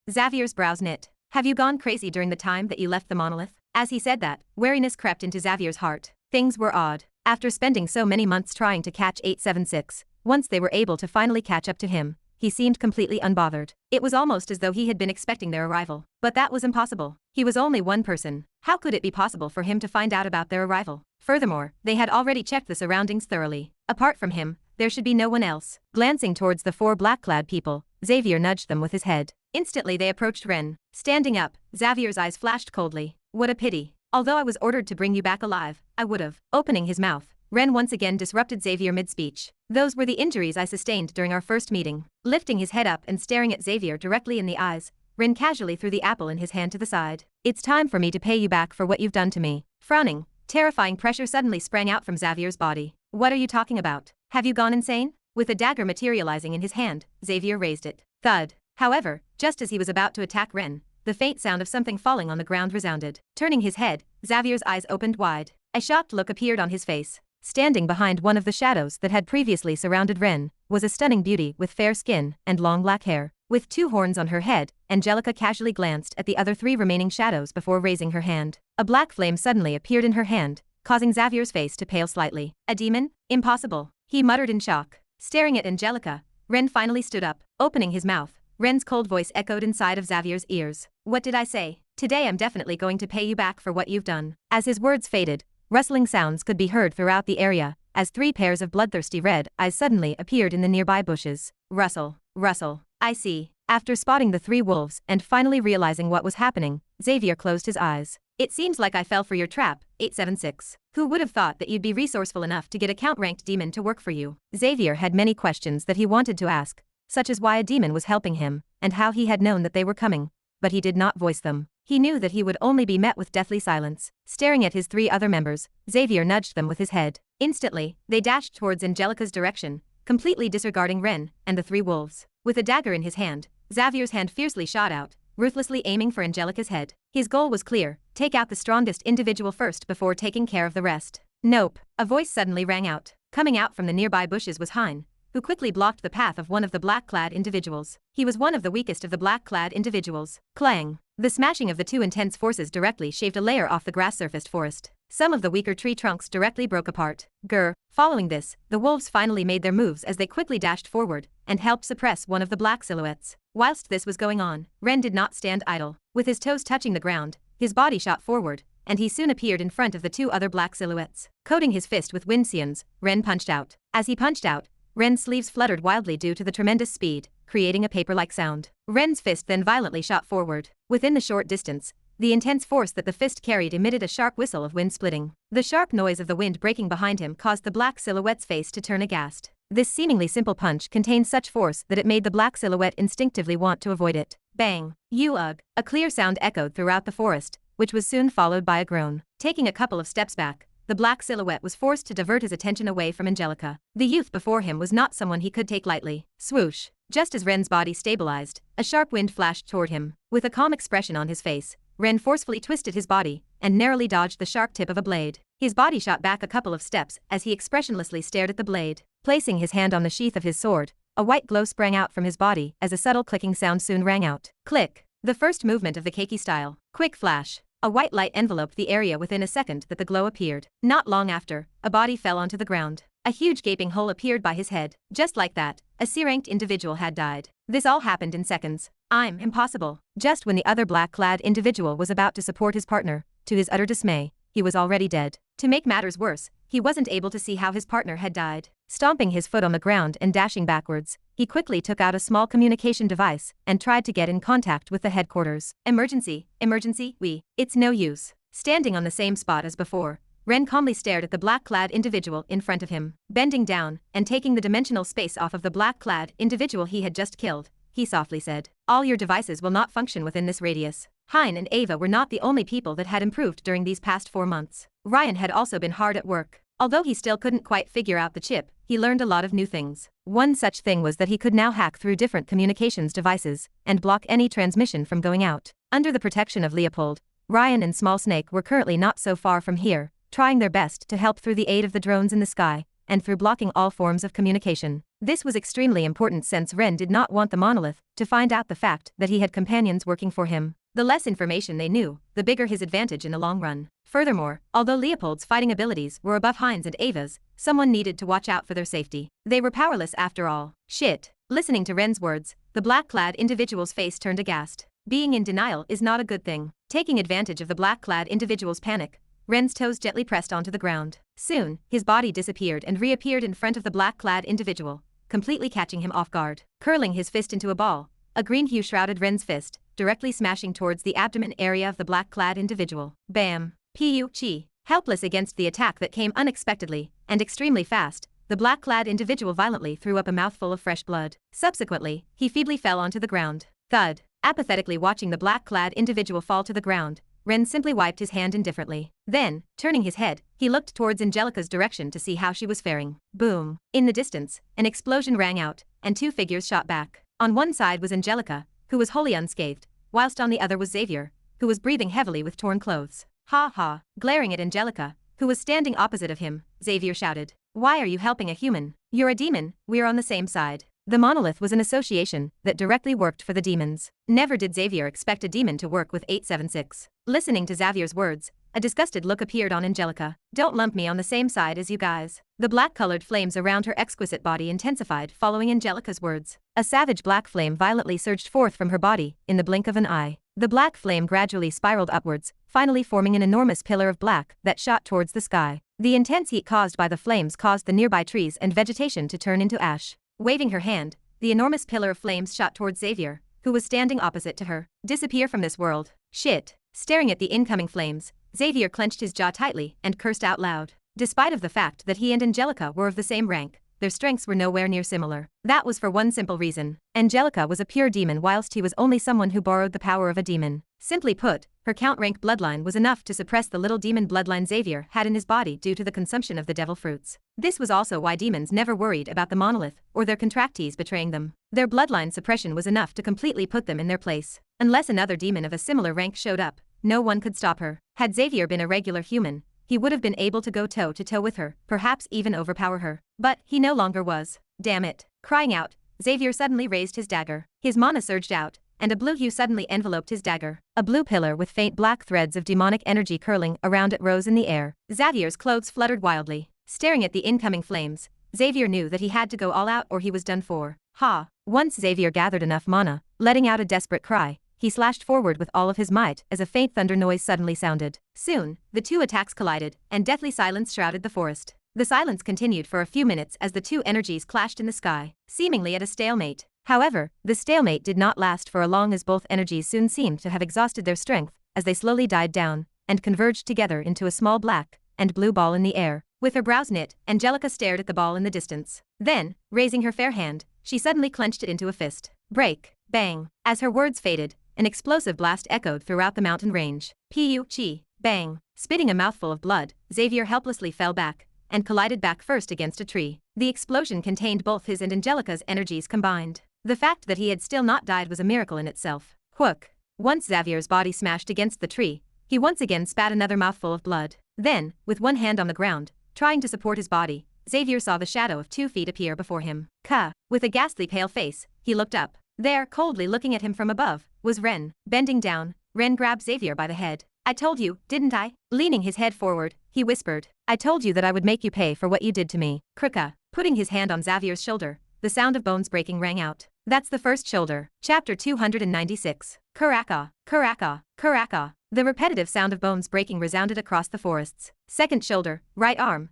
Xavier's brows knit. Have you gone crazy during the time that you left the monolith? As he said that, wariness crept into Xavier's heart. Things were odd. After spending so many months trying to catch 876, once they were able to finally catch up to him, he seemed completely unbothered. It was almost as though he had been expecting their arrival. But that was impossible. He was only one person. How could it be possible for him to find out about their arrival? Furthermore, they had already checked the surroundings thoroughly. Apart from him, there should be no one else. Glancing towards the four black-clad people, Xavier nudged them with his head. Instantly they approached Ren. Standing up, Xavier's eyes flashed coldly. What a pity. Although I was ordered to bring you back alive, I would've. Opening his mouth, Ren once again disrupted Xavier mid-speech. Those were the injuries I sustained during our first meeting. Lifting his head up and staring at Xavier directly in the eyes, Ren casually threw the apple in his hand to the side. It's time for me to pay you back for what you've done to me. Frowning, terrifying pressure suddenly sprang out from Xavier's body. What are you talking about? Have you gone insane? With a dagger materializing in his hand, Xavier raised it. Thud. However, just as he was about to attack Ren, the faint sound of something falling on the ground resounded. Turning his head, Xavier's eyes opened wide. A shocked look appeared on his face. Standing behind one of the shadows that had previously surrounded Ren was a stunning beauty with fair skin and long black hair. With two horns on her head, Angelica casually glanced at the other three remaining shadows before raising her hand. A black flame suddenly appeared in her hand, causing Xavier's face to pale slightly. A demon? Impossible, he muttered in shock. Staring at Angelica, Ren finally stood up. Opening his mouth, Ren's cold voice echoed inside of Xavier's ears. What did I say? Today I'm definitely going to pay you back for what you've done. As his words faded, rustling sounds could be heard throughout the area, as three pairs of bloodthirsty red eyes suddenly appeared in the nearby bushes. Rustle. Rustle. I see. After spotting the three wolves and finally realizing what was happening, Xavier closed his eyes. It seems like I fell for your trap, 876. Who would have thought that you'd be resourceful enough to get a count-ranked demon to work for you? Xavier had many questions that he wanted to ask, such as why a demon was helping him, and how he had known that they were coming, but he did not voice them. He knew that he would only be met with deathly silence. Staring at his three other members, Xavier nudged them with his head. Instantly, they dashed towards Angelica's direction, completely disregarding Ren and the three wolves. With a dagger in his hand, Xavier's hand fiercely shot out, ruthlessly aiming for Angelica's head. His goal was clear: take out the strongest individual first before taking care of the rest. Nope. A voice suddenly rang out. Coming out from the nearby bushes was Hein, who quickly blocked the path of one of the black-clad individuals. He was one of the weakest of the black-clad individuals. Clang. The smashing of the two intense forces directly shaved a layer off the grass-surfaced forest. Some of the weaker tree trunks directly broke apart. Following this, the wolves finally made their moves as they quickly dashed forward and helped suppress one of the black silhouettes. Whilst this was going on, Ren did not stand idle. With his toes touching the ground, his body shot forward, and he soon appeared in front of the two other black silhouettes. Coating his fist with wind seons, Ren punched out. As he punched out, Ren's sleeves fluttered wildly due to the tremendous speed, creating a paper-like sound. Ren's fist then violently shot forward. Within the short distance, the intense force that the fist carried emitted a sharp whistle of wind splitting. The sharp noise of the wind breaking behind him caused the black silhouette's face to turn aghast. This seemingly simple punch contained such force that it made the black silhouette instinctively want to avoid it. Bang! Ugh! A clear sound echoed throughout the forest, which was soon followed by a groan. Taking a couple of steps back, the black silhouette was forced to divert his attention away from Angelica. The youth before him was not someone he could take lightly. Swoosh! Just as Ren's body stabilized, a sharp wind flashed toward him. With a calm expression on his face, Ren forcefully twisted his body and narrowly dodged the sharp tip of a blade. His body shot back a couple of steps as he expressionlessly stared at the blade. Placing his hand on the sheath of his sword, a white glow sprang out from his body as a subtle clicking sound soon rang out. Click! The first movement of the keiki style. Quick flash! A white light enveloped the area within a second that the glow appeared. Not long after, a body fell onto the ground. A huge gaping hole appeared by his head. Just like that, a C-ranked individual had died. This all happened in seconds. Impossible. Just when the other black-clad individual was about to support his partner, to his utter dismay, he was already dead. To make matters worse, he wasn't able to see how his partner had died. Stomping his foot on the ground and dashing backwards, he quickly took out a small communication device and tried to get in contact with the headquarters. Emergency, it's no use. Standing on the same spot as before, Ren calmly stared at the black-clad individual in front of him. Bending down and taking the dimensional space off of the black-clad individual he had just killed, he softly said, "All your devices will not function within this radius." Hein and Ava were not the only people that had improved during these past 4 months. Ryan had also been hard at work. Although he still couldn't quite figure out the chip, he learned a lot of new things. One such thing was that he could now hack through different communications devices and block any transmission from going out. Under the protection of Leopold, Ryan and Small Snake were currently not so far from here, trying their best to help through the aid of the drones in the sky and through blocking all forms of communication. This was extremely important since Ren did not want the monolith to find out the fact that he had companions working for him. The less information they knew, the bigger his advantage in the long run. Furthermore, although Leopold's fighting abilities were above Hein's and Ava's, someone needed to watch out for their safety. They were powerless after all. Shit. Listening to Ren's words, the black-clad individual's face turned aghast. Being in denial is not a good thing. Taking advantage of the black-clad individual's panic, Ren's toes gently pressed onto the ground. Soon, his body disappeared and reappeared in front of the black-clad individual, completely catching him off guard. Curling his fist into a ball, a green hue shrouded Ren's fist, directly smashing towards the abdomen area of the black-clad individual. Bam! Pu-chi. Helpless against the attack that came unexpectedly and extremely fast, the black-clad individual violently threw up a mouthful of fresh blood. Subsequently, he feebly fell onto the ground. Thud. Apathetically watching the black-clad individual fall to the ground, Ren simply wiped his hand indifferently. Then, turning his head, he looked towards Angelica's direction to see how she was faring. Boom. In the distance, an explosion rang out, and 2 figures shot back. On one side was Angelica, who was wholly unscathed, whilst on the other was Xavier, who was breathing heavily with torn clothes. Ha ha. Glaring at Angelica, who was standing opposite of him, Xavier shouted, "Why are you helping a human? You're a demon, we're on the same side." The monolith was an association that directly worked for the demons. Never did Xavier expect a demon to work with 876. Listening to Xavier's words, a disgusted look appeared on Angelica. "Don't lump me on the same side as you guys." The black-colored flames around her exquisite body intensified following Angelica's words. A savage black flame violently surged forth from her body in the blink of an eye. The black flame gradually spiraled upwards, finally forming an enormous pillar of black that shot towards the sky. The intense heat caused by the flames caused the nearby trees and vegetation to turn into ash. Waving her hand, the enormous pillar of flames shot towards Xavier, who was standing opposite to her. "Disappear from this world." Shit. Staring at the incoming flames, Xavier clenched his jaw tightly and cursed out loud. Despite of the fact that he and Angelica were of the same rank, their strengths were nowhere near similar. That was for one simple reason. Angelica was a pure demon whilst he was only someone who borrowed the power of a demon. Simply put, her count rank bloodline was enough to suppress the little demon bloodline Xavier had in his body due to the consumption of the devil fruits. This was also why demons never worried about the monolith or their contractees betraying them. Their bloodline suppression was enough to completely put them in their place. Unless another demon of a similar rank showed up, no one could stop her. Had Xavier been a regular human, he would have been able to go toe-to-toe with her, perhaps even overpower her. But he no longer was. Damn it. Crying out, Xavier suddenly raised his dagger. His mana surged out, and a blue hue suddenly enveloped his dagger. A blue pillar with faint black threads of demonic energy curling around it rose in the air. Xavier's clothes fluttered wildly. Staring at the incoming flames, Xavier knew that he had to go all out or he was done for. Ha! Once Xavier gathered enough mana, letting out a desperate cry, he slashed forward with all of his might as a faint thunder noise suddenly sounded. Soon, the two attacks collided, and deathly silence shrouded the forest. The silence continued for a few minutes as the two energies clashed in the sky, seemingly at a stalemate. However, the stalemate did not last for long as both energies soon seemed to have exhausted their strength as they slowly died down and converged together into a small black and blue ball in the air. With her brows knit, Angelica stared at the ball in the distance. Then, raising her fair hand, she suddenly clenched it into a fist. Break! Bang! As her words faded, an explosive blast echoed throughout the mountain range. Pu-chi! Bang! Spitting a mouthful of blood, Xavier helplessly fell back and collided back first against a tree. The explosion contained both his and Angelica's energies combined. The fact that he had still not died was a miracle in itself. Whook! Once Xavier's body smashed against the tree, he once again spat another mouthful of blood. Then, with one hand on the ground, trying to support his body, Xavier saw the shadow of 2 feet appear before him. Ka! With a ghastly pale face, he looked up. There, coldly looking at him from above, was Ren. Bending down, Ren grabbed Xavier by the head. I told you, didn't I? Leaning his head forward, he whispered. I told you that I would make you pay for what you did to me. Krika. Putting his hand on Xavier's shoulder, the sound of bones breaking rang out. That's the first shoulder. Chapter 296. Karaka, Karaka, Karaka. The repetitive sound of bones breaking resounded across the forests. Second shoulder, right arm,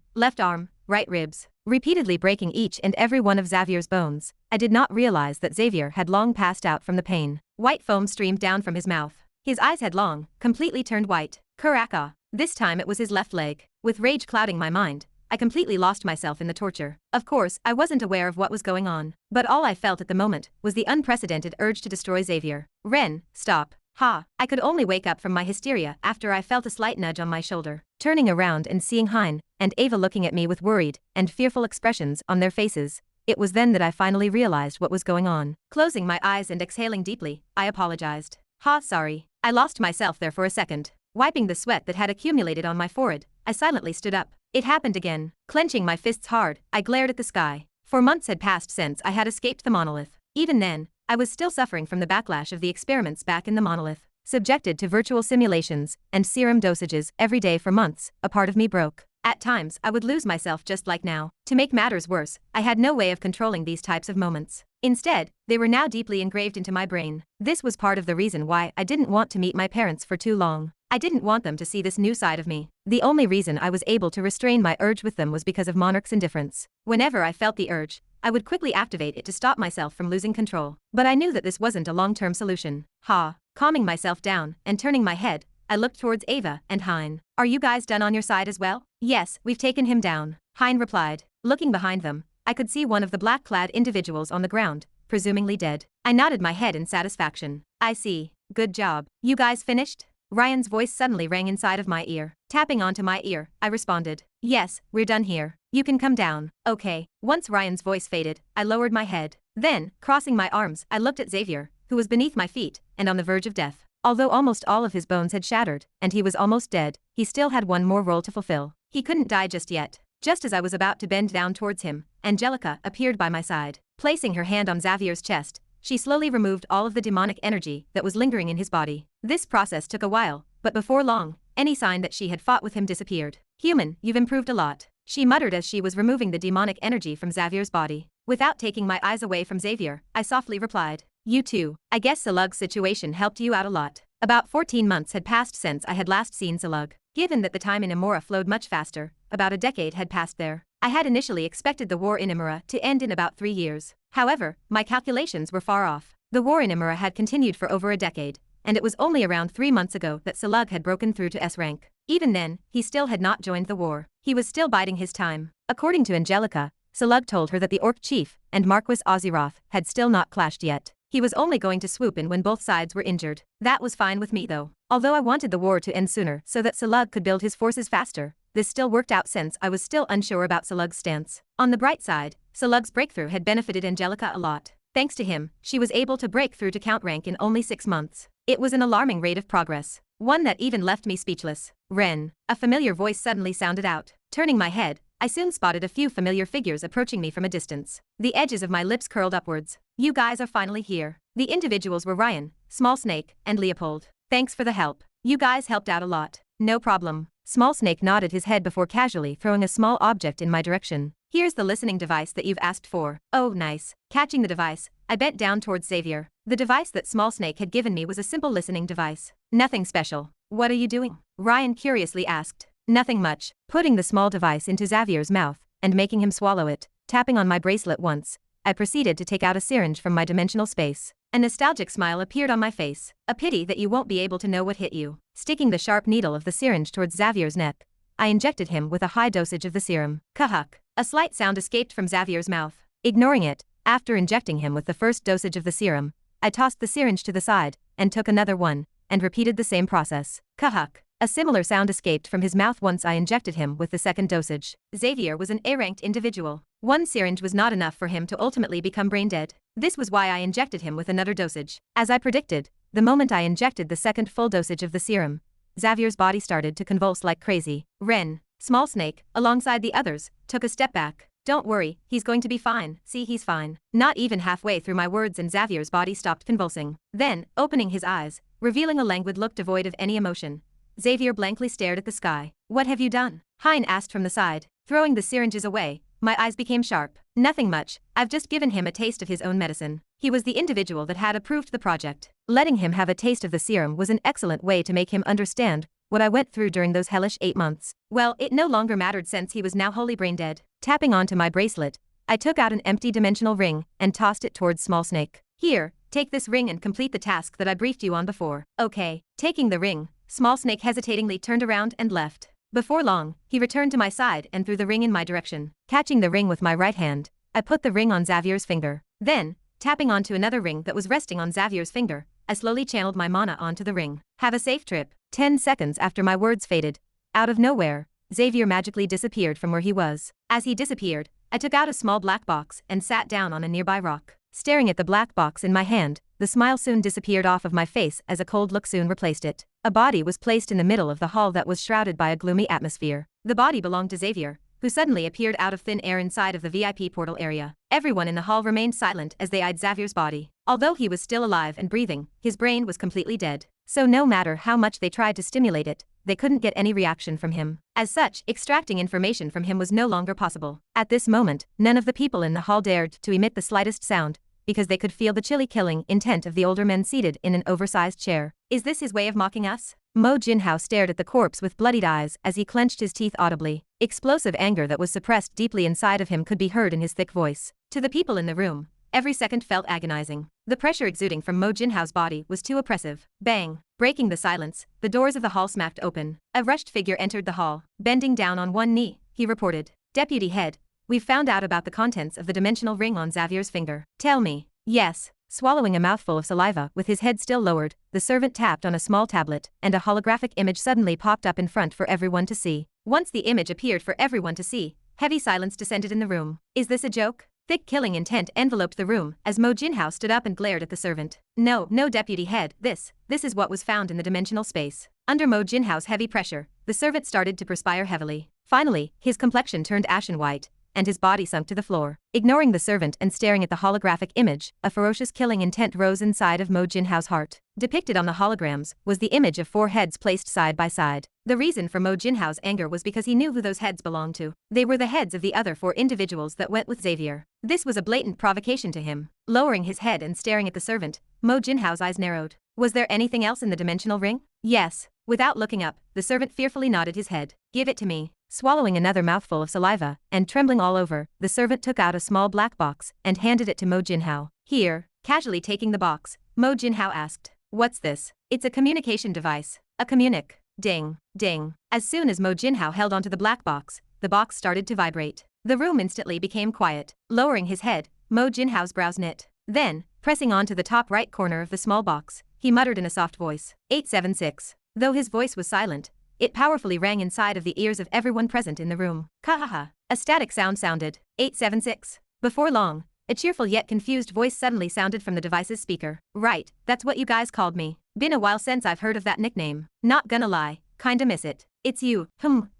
right ribs, repeatedly breaking each and every one of Xavier's bones. I did not realize that Xavier had long passed out from the pain. White foam streamed down from his mouth. His eyes had long, completely turned white. Karaka. This time it was his left leg. With rage clouding my mind, I completely lost myself in the torture. Of course, I wasn't aware of what was going on, but all I felt at the moment was the unprecedented urge to destroy Xavier. Ren, stop. Ha! I could only wake up from my hysteria after I felt a slight nudge on my shoulder. Turning around and seeing Hein and Ava looking at me with worried and fearful expressions on their faces, it was then that I finally realized what was going on. Closing my eyes and exhaling deeply, I apologized. Ha, sorry. I lost myself there for a second. Wiping the sweat that had accumulated on my forehead, I silently stood up. It happened again. Clenching my fists hard, I glared at the sky. For months had passed since I had escaped the monolith. Even then, I was still suffering from the backlash of the experiments back in the monolith. Subjected to virtual simulations and serum dosages every day for months, a part of me broke. At times, I would lose myself just like now. To make matters worse, I had no way of controlling these types of moments. Instead, they were now deeply engraved into my brain. This was part of the reason why I didn't want to meet my parents for too long. I didn't want them to see this new side of me. The only reason I was able to restrain my urge with them was because of Monarch's indifference. Whenever I felt the urge, I would quickly activate it to stop myself from losing control. But I knew that this wasn't a long-term solution. Ha! Calming myself down and turning my head, I looked towards Ava and Hein. Are you guys done on your side as well? Yes, we've taken him down, Hein replied. Looking behind them, I could see one of the black-clad individuals on the ground, presumably dead. I nodded my head in satisfaction. I see. Good job. You guys finished? Ryan's voice suddenly rang inside of my ear. Tapping onto my ear, I responded. Yes, we're done here. You can come down. Okay. Once Ryan's voice faded, I lowered my head. Then, crossing my arms, I looked at Xavier, who was beneath my feet and on the verge of death. Although almost all of his bones had shattered, and he was almost dead, he still had one more role to fulfill. He couldn't die just yet. Just as I was about to bend down towards him, Angelica appeared by my side. Placing her hand on Xavier's chest, she slowly removed all of the demonic energy that was lingering in his body. This process took a while, but before long, any sign that she had fought with him disappeared. Human, you've improved a lot, she muttered as she was removing the demonic energy from Xavier's body. Without taking my eyes away from Xavier, I softly replied. You too. I guess Salug's situation helped you out a lot. About 14 months had passed since I had last seen Salug. Given that the time in Imura flowed much faster, about a decade had passed there. I had initially expected the war in Imura to end in about 3 years. However, my calculations were far off. The war in Imura had continued for over a decade, and it was only around 3 months ago that Salug had broken through to S rank. Even then, he still had not joined the war. He was still biding his time. According to Angelica, Salug told her that the Orc chief and Marquis Oziroth had still not clashed yet. He was only going to swoop in when both sides were injured. That was fine with me though. Although I wanted the war to end sooner so that Salug could build his forces faster, this still worked out since I was still unsure about Salug's stance. On the bright side, Salug's breakthrough had benefited Angelica a lot. Thanks to him, she was able to break through to count rank in only 6 months. It was an alarming rate of progress, one that even left me speechless. Ren, a familiar voice suddenly sounded out. Turning my head, I soon spotted a few familiar figures approaching me from a distance. The edges of my lips curled upwards. You guys are finally here. The individuals were Ryan, Small Snake, and Leopold. Thanks for the help. You guys helped out a lot. No problem. Small Snake nodded his head before casually throwing a small object in my direction. Here's the listening device that you've asked for. Oh, nice. Catching the device, I bent down towards Xavier. The device that Small Snake had given me was a simple listening device. Nothing special. What are you doing? Ryan curiously asked. Nothing much. Putting the small device into Xavier's mouth and making him swallow it. Tapping on my bracelet once, I proceeded to take out a syringe from my dimensional space. A nostalgic smile appeared on my face. A pity that you won't be able to know what hit you. Sticking the sharp needle of the syringe towards Xavier's neck, I injected him with a high dosage of the serum. Kahuk. A slight sound escaped from Xavier's mouth. Ignoring it, after injecting him with the first dosage of the serum, I tossed the syringe to the side and took another one, and repeated the same process. Kahuk. A similar sound escaped from his mouth once I injected him with the second dosage. Xavier was an A-ranked individual. One syringe was not enough for him to ultimately become brain dead. This was why I injected him with another dosage. As I predicted, the moment I injected the second full dosage of the serum, Xavier's body started to convulse like crazy. Ren, Small Snake, alongside the others, took a step back. Don't worry, he's going to be fine. See, he's fine. Not even halfway through my words and Xavier's body stopped convulsing. Then, opening his eyes, revealing a languid look devoid of any emotion, Xavier blankly stared at the sky. What have you done? Hein asked from the side. Throwing the syringes away, my eyes became sharp. Nothing much, I've just given him a taste of his own medicine. He was the individual that had approved the project. Letting him have a taste of the serum was an excellent way to make him understand what I went through during those hellish 8 months. Well, it no longer mattered since he was now wholly brain dead. Tapping onto my bracelet, I took out an empty dimensional ring and tossed it towards Small Snake. Here, take this ring and complete the task that I briefed you on before. Okay. Taking the ring, Small Snake hesitatingly turned around and left. Before long, he returned to my side and threw the ring in my direction. Catching the ring with my right hand, I put the ring on Xavier's finger. Then, tapping onto another ring that was resting on Xavier's finger, I slowly channeled my mana onto the ring. Have a safe trip. 10 seconds after my words faded, out of nowhere, Xavier magically disappeared from where he was. As he disappeared, I took out a small black box and sat down on a nearby rock. Staring at the black box in my hand, the smile soon disappeared off of my face as a cold look soon replaced it. A body was placed in the middle of the hall that was shrouded by a gloomy atmosphere. The body belonged to Xavier, who suddenly appeared out of thin air inside of the VIP portal area. Everyone in the hall remained silent as they eyed Xavier's body. Although he was still alive and breathing, his brain was completely dead. So no matter how much they tried to stimulate it, they couldn't get any reaction from him. As such, extracting information from him was no longer possible. At this moment, none of the people in the hall dared to emit the slightest sound, because they could feel the chilly killing intent of the older men seated in an oversized chair. Is this his way of mocking us? Mo Jinhao stared at the corpse with bloodied eyes as he clenched his teeth audibly. Explosive anger that was suppressed deeply inside of him could be heard in his thick voice. To the people in the room, every second felt agonizing. The pressure exuding from Mo Jinhao's body was too oppressive. Bang! Breaking the silence, the doors of the hall smacked open. A rushed figure entered the hall. Bending down on one knee, he reported. Deputy Head, we've found out about the contents of the dimensional ring on Xavier's finger. Tell me. Yes. Swallowing a mouthful of saliva with his head still lowered, the servant tapped on a small tablet, and a holographic image suddenly popped up in front for everyone to see. Once the image appeared for everyone to see, heavy silence descended in the room. Is this a joke? Thick killing intent enveloped the room as Mo Jinhao stood up and glared at the servant. No, Deputy Head, this is what was found in the dimensional space. Under Mo Jinhao's heavy pressure, the servant started to perspire heavily. Finally, his complexion turned ashen white, and his body sunk to the floor. Ignoring the servant and staring at the holographic image, a ferocious killing intent rose inside of Mo Jinhao's heart. Depicted on the holograms was the image of 4 heads placed side by side. The reason for Mo Jinhao's anger was because he knew who those heads belonged to. They were the heads of the other 4 individuals that went with Xavier. This was a blatant provocation to him. Lowering his head and staring at the servant, Mo Jinhao's eyes narrowed. Was there anything else in the dimensional ring? Yes. Without looking up, the servant fearfully nodded his head. Give it to me. Swallowing another mouthful of saliva, and trembling all over, the servant took out a small black box and handed it to Mo Jinhao. Here, casually taking the box, Mo Jinhao asked, "What's this?" It's a communication device. A communic. Ding, ding. As soon as Mo Jinhao held onto the black box, the box started to vibrate. The room instantly became quiet. Lowering his head, Mo Jinhao's brows knit. Then, pressing onto the top right corner of the small box, he muttered in a soft voice, 876. Though his voice was silent, it powerfully rang inside of the ears of everyone present in the room. Kahaha. A static sound sounded. 876. Before long, a cheerful yet confused voice suddenly sounded from the device's speaker. Right, that's what you guys called me. Been a while since I've heard of that nickname. Not gonna lie, kinda miss it. It's you,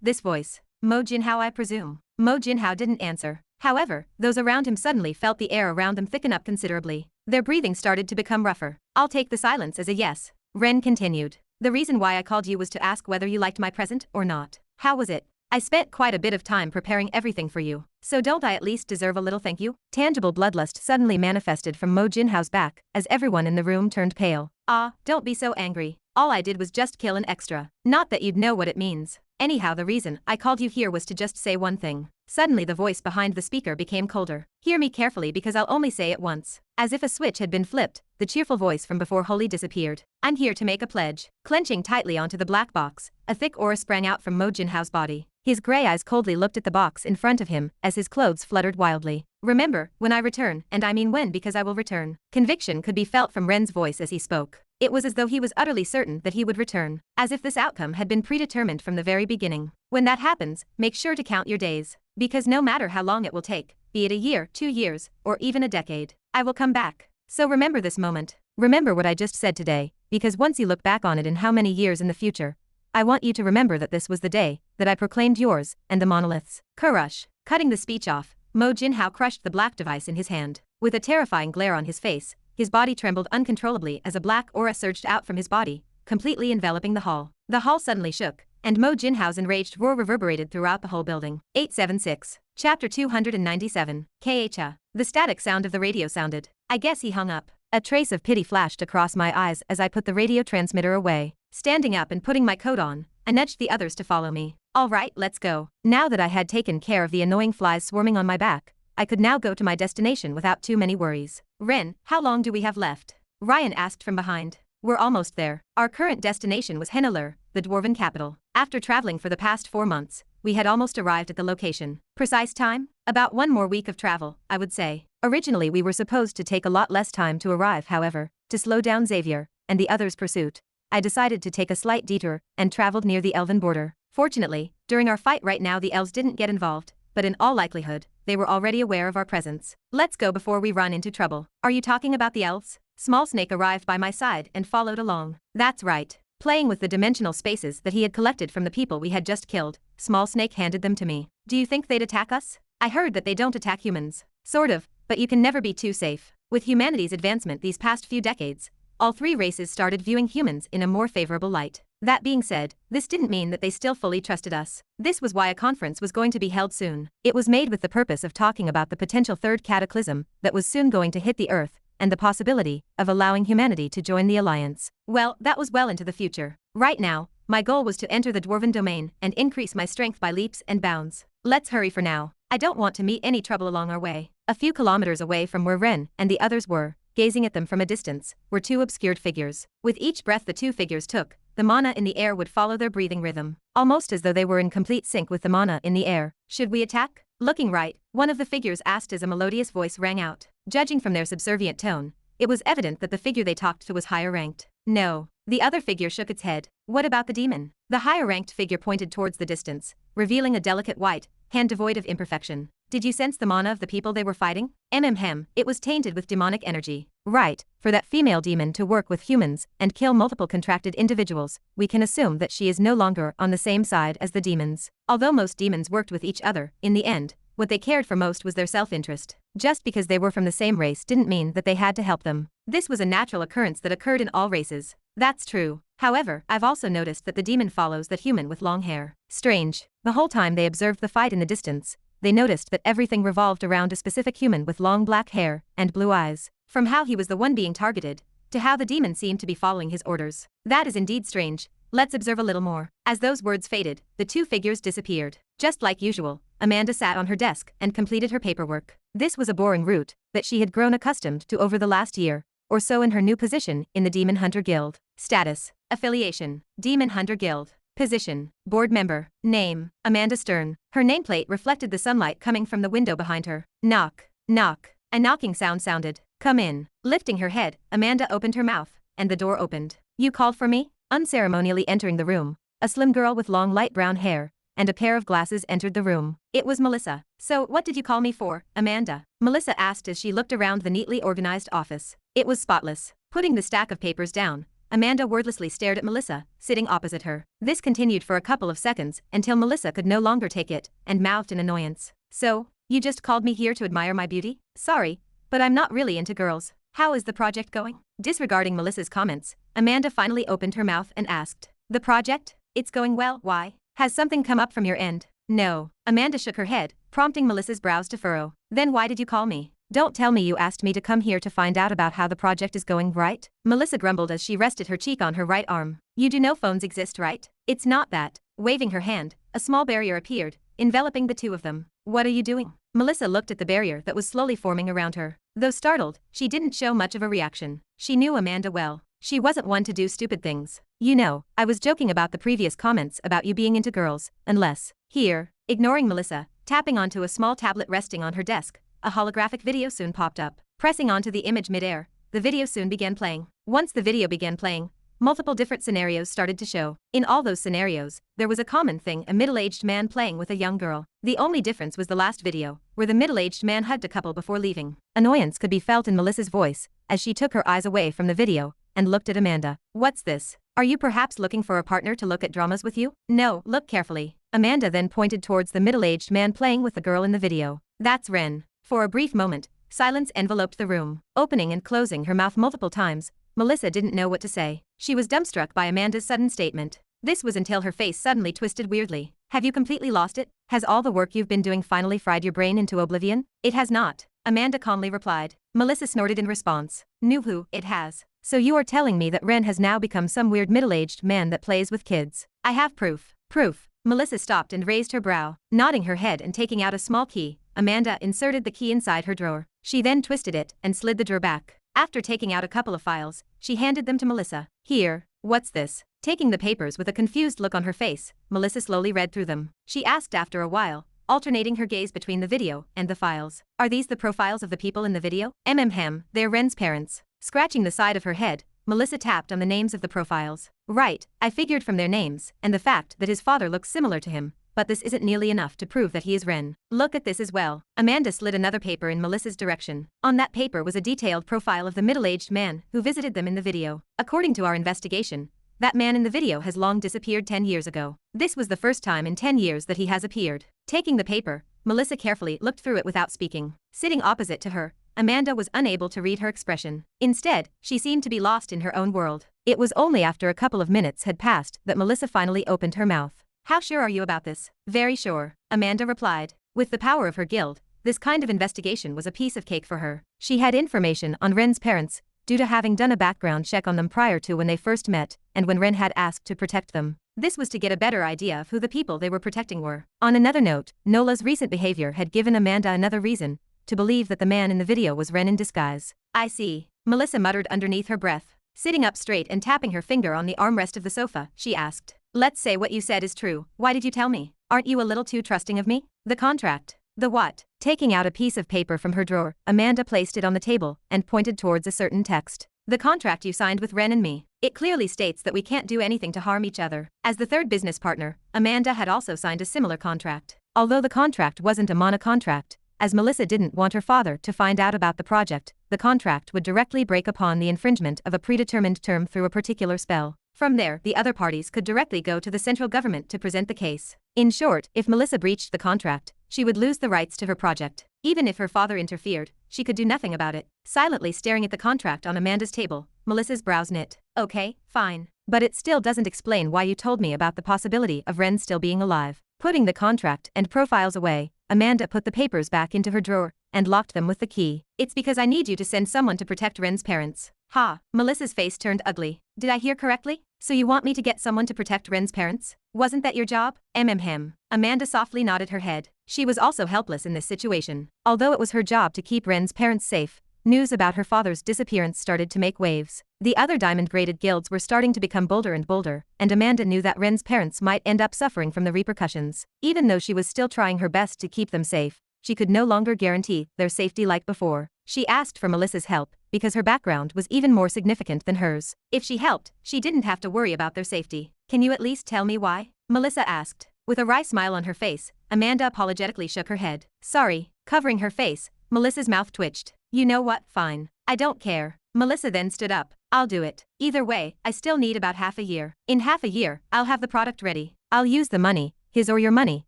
this voice. Mo Jinhao, I presume. Mo Jinhao didn't answer. However, those around him suddenly felt the air around them thicken up considerably. Their breathing started to become rougher. I'll take the silence as a yes. Ren continued. The reason why I called you was to ask whether you liked my present or not. How was it? I spent quite a bit of time preparing everything for you. So don't I at least deserve a little thank you? Tangible bloodlust suddenly manifested from Mo Jinhao's back as everyone in the room turned pale. Ah, don't be so angry. All I did was just kill an extra. Not that you'd know what it means. Anyhow, the reason I called you here was to just say one thing. Suddenly the voice behind the speaker became colder. Hear me carefully because I'll only say it once. As if a switch had been flipped, the cheerful voice from before wholly disappeared. I'm here to make a pledge. Clenching tightly onto the black box, a thick aura sprang out from Mo Jinhao's body. His gray eyes coldly looked at the box in front of him as his clothes fluttered wildly. Remember, when I return, and I mean when because I will return. Conviction could be felt from Ren's voice as he spoke. It was as though he was utterly certain that he would return, as if this outcome had been predetermined from the very beginning. When that happens, make sure to count your days. Because no matter how long it will take, be it a year, 2 years, or even a decade, I will come back. So remember this moment. Remember what I just said today, because once you look back on it in how many years in the future, I want you to remember that this was the day that I proclaimed yours and the monoliths. Kurush. Cutting the speech off, Mo Jinhao crushed the black device in his hand. With a terrifying glare on his face, his body trembled uncontrollably as a black aura surged out from his body, completely enveloping the hall. The hall suddenly shook, and Mo Jinhao's enraged roar reverberated throughout the whole building. 876. Chapter 297. KHA. The static sound of the radio sounded. I guess he hung up. A trace of pity flashed across my eyes as I put the radio transmitter away. Standing up and putting my coat on, I nudged the others to follow me. All right, let's go. Now that I had taken care of the annoying flies swarming on my back, I could now go to my destination without too many worries. Ren, how long do we have left? Ryan asked from behind. We're almost there. Our current destination was Henalur, the dwarven capital. After traveling for the past 4 months, we had almost arrived at the location. Precise time? About 1 more week of travel, I would say. Originally we were supposed to take a lot less time to arrive, however, to slow down Xavier and the others' pursuit, I decided to take a slight detour and traveled near the elven border. Fortunately, during our fight right now the elves didn't get involved, but in all likelihood, they were already aware of our presence. Let's go before we run into trouble. Are you talking about the elves? Small Snake arrived by my side and followed along. That's right. Playing with the dimensional spaces that he had collected from the people we had just killed, Small Snake handed them to me. Do you think they'd attack us? I heard that they don't attack humans. Sort of, but you can never be too safe. With humanity's advancement these past few decades, all 3 races started viewing humans in a more favorable light. That being said, this didn't mean that they still fully trusted us. This was why a conference was going to be held soon. It was made with the purpose of talking about the potential 3rd cataclysm that was soon going to hit the Earth, and the possibility of allowing humanity to join the Alliance. Well, that was well into the future. Right now, my goal was to enter the Dwarven domain and increase my strength by leaps and bounds. Let's hurry for now. I don't want to meet any trouble along our way. A few kilometers away from where Ren and the others were, gazing at them from a distance, were 2 obscured figures. With each breath the 2 figures took, the mana in the air would follow their breathing rhythm, almost as though they were in complete sync with the mana in the air. Should we attack? Looking right, one of the figures asked as a melodious voice rang out. Judging from their subservient tone, it was evident that the figure they talked to was higher ranked. No. The other figure shook its head. What about the demon? The higher ranked figure pointed towards the distance, revealing a delicate white hand devoid of imperfection. Did you sense the mana of the people they were fighting? It was tainted with demonic energy. Right, for that female demon to work with humans and kill multiple contracted individuals, we can assume that she is no longer on the same side as the demons. Although most demons worked with each other, in the end, what they cared for most was their self-interest. Just because they were from the same race didn't mean that they had to help them. This was a natural occurrence that occurred in all races. That's true. However, I've also noticed that the demon follows that human with long hair. Strange. The whole time they observed the fight in the distance, they noticed that everything revolved around a specific human with long black hair and blue eyes. From how he was the one being targeted, to how the demon seemed to be following his orders. That is indeed strange. Let's observe a little more. As those words faded, the 2 figures disappeared. Just like usual, Amanda sat on her desk and completed her paperwork. This was a boring route that she had grown accustomed to over the last year or so in her new position in the Demon Hunter Guild. Status: Affiliation: Demon Hunter Guild. Position: Board Member. Name: Amanda Stern. Her nameplate reflected the sunlight coming from the window behind her. Knock. Knock. A knocking sound sounded. Come in. Lifting her head, Amanda opened her mouth, and the door opened. You called for me? Unceremonially entering the room, a slim girl with long light brown hair and a pair of glasses entered the room. It was Melissa. So, what did you call me for, Amanda? Melissa asked as she looked around the neatly organized office. It was spotless. Putting the stack of papers down, Amanda wordlessly stared at Melissa, sitting opposite her. This continued for a couple of seconds until Melissa could no longer take it and mouthed in annoyance. So, you just called me here to admire my beauty? Sorry, but I'm not really into girls. How is the project going? Disregarding Melissa's comments, Amanda finally opened her mouth and asked. The project? It's going well, why? Has something come up from your end? No. Amanda shook her head, prompting Melissa's brows to furrow. Then why did you call me? Don't tell me you asked me to come here to find out about how the project is going, right? Melissa grumbled as she rested her cheek on her right arm. You do know phones exist, right? It's not that. Waving her hand, a small barrier appeared, enveloping the two of them. What are you doing? Melissa looked at the barrier that was slowly forming around her. Though startled, she didn't show much of a reaction. She knew Amanda well. She wasn't one to do stupid things. You know, I was joking about the previous comments about you being into girls, unless. Here, ignoring Melissa, tapping onto a small tablet resting on her desk, a holographic video soon popped up. Pressing onto the image mid-air, the video soon began playing. Once the video began playing, multiple different scenarios started to show. In all those scenarios, there was a common thing: a middle-aged man playing with a young girl. The only difference was the last video, where the middle-aged man hugged a couple before leaving. Annoyance could be felt in Melissa's voice as she took her eyes away from the video and looked at Amanda. What's this? Are you perhaps looking for a partner to look at dramas with you? No, look carefully. Amanda then pointed towards the middle-aged man playing with the girl in the video. That's Ren. For a brief moment, silence enveloped the room. Opening and closing her mouth multiple times, Melissa didn't know what to say. She was dumbstruck by Amanda's sudden statement. This was until her face suddenly twisted weirdly. Have you completely lost it? Has all the work you've been doing finally fried your brain into oblivion? It has not, Amanda calmly replied. Melissa snorted in response. Nuhu, it has. So you are telling me that Ren has now become some weird middle-aged man that plays with kids? I have proof. Proof. Melissa stopped and raised her brow. Nodding her head and taking out a small key, Amanda inserted the key inside her drawer. She then twisted it and slid the drawer back. After taking out a couple of files, she handed them to Melissa. Here, what's this? Taking the papers with a confused look on her face, Melissa slowly read through them. She asked after a while, alternating her gaze between the video and the files. Are these the profiles of the people in the video? They're Ren's parents. Scratching the side of her head, Melissa tapped on the names of the profiles. Right, I figured from their names and the fact that his father looks similar to him. But this isn't nearly enough to prove that he is Ren. Look at this as well. Amanda slid another paper in Melissa's direction. On that paper was a detailed profile of the middle-aged man who visited them in the video. According to our investigation, that man in the video has long disappeared 10 years ago. This was the first time in 10 years that he has appeared. Taking the paper, Melissa carefully looked through it without speaking. Sitting opposite to her, Amanda was unable to read her expression. Instead, she seemed to be lost in her own world. It was only after a couple of minutes had passed that Melissa finally opened her mouth. How sure are you about this? Very sure, Amanda replied. With the power of her guild, this kind of investigation was a piece of cake for her. She had information on Ren's parents, due to having done a background check on them prior to when they first met, and when Ren had asked to protect them. This was to get a better idea of who the people they were protecting were. On another note, Nola's recent behavior had given Amanda another reason to believe that the man in the video was Ren in disguise. I see, Melissa muttered underneath her breath. Sitting up straight and tapping her finger on the armrest of the sofa, she asked. Let's say what you said is true. Why did you tell me? Aren't you a little too trusting of me? The contract. The what? Taking out a piece of paper from her drawer, Amanda placed it on the table and pointed towards a certain text. The contract you signed with Ren and me. It clearly states that we can't do anything to harm each other. As the third business partner, Amanda had also signed a similar contract. Although the contract wasn't a mono-contract, as Melissa didn't want her father to find out about the project, the contract would directly break upon the infringement of a predetermined term through a particular spell. From there, the other parties could directly go to the central government to present the case. In short, if Melissa breached the contract, she would lose the rights to her project. Even if her father interfered, she could do nothing about it. Silently staring at the contract on Amanda's table, Melissa's brows knit. Okay, fine. But it still doesn't explain why you told me about the possibility of Ren still being alive. Putting the contract and profiles away, Amanda put the papers back into her drawer and locked them with the key. It's because I need you to send someone to protect Ren's parents. Ha, Melissa's face turned ugly. Did I hear correctly? So you want me to get someone to protect Ren's parents? Wasn't that your job? Amanda softly nodded her head. She was also helpless in this situation. Although it was her job to keep Ren's parents safe, news about her father's disappearance started to make waves. The other diamond-graded guilds were starting to become bolder and bolder, and Amanda knew that Ren's parents might end up suffering from the repercussions. Even though she was still trying her best to keep them safe, she could no longer guarantee their safety like before. She asked for Melissa's help because her background was even more significant than hers. If she helped, she didn't have to worry about their safety. Can you at least tell me why? Melissa asked. With a wry smile on her face, Amanda apologetically shook her head. Sorry. Covering her face, Melissa's mouth twitched. You know what? Fine. I don't care. Melissa then stood up, I'll do it. Either way, I still need about half a year. In half a year, I'll have the product ready. I'll use the money, his or your money,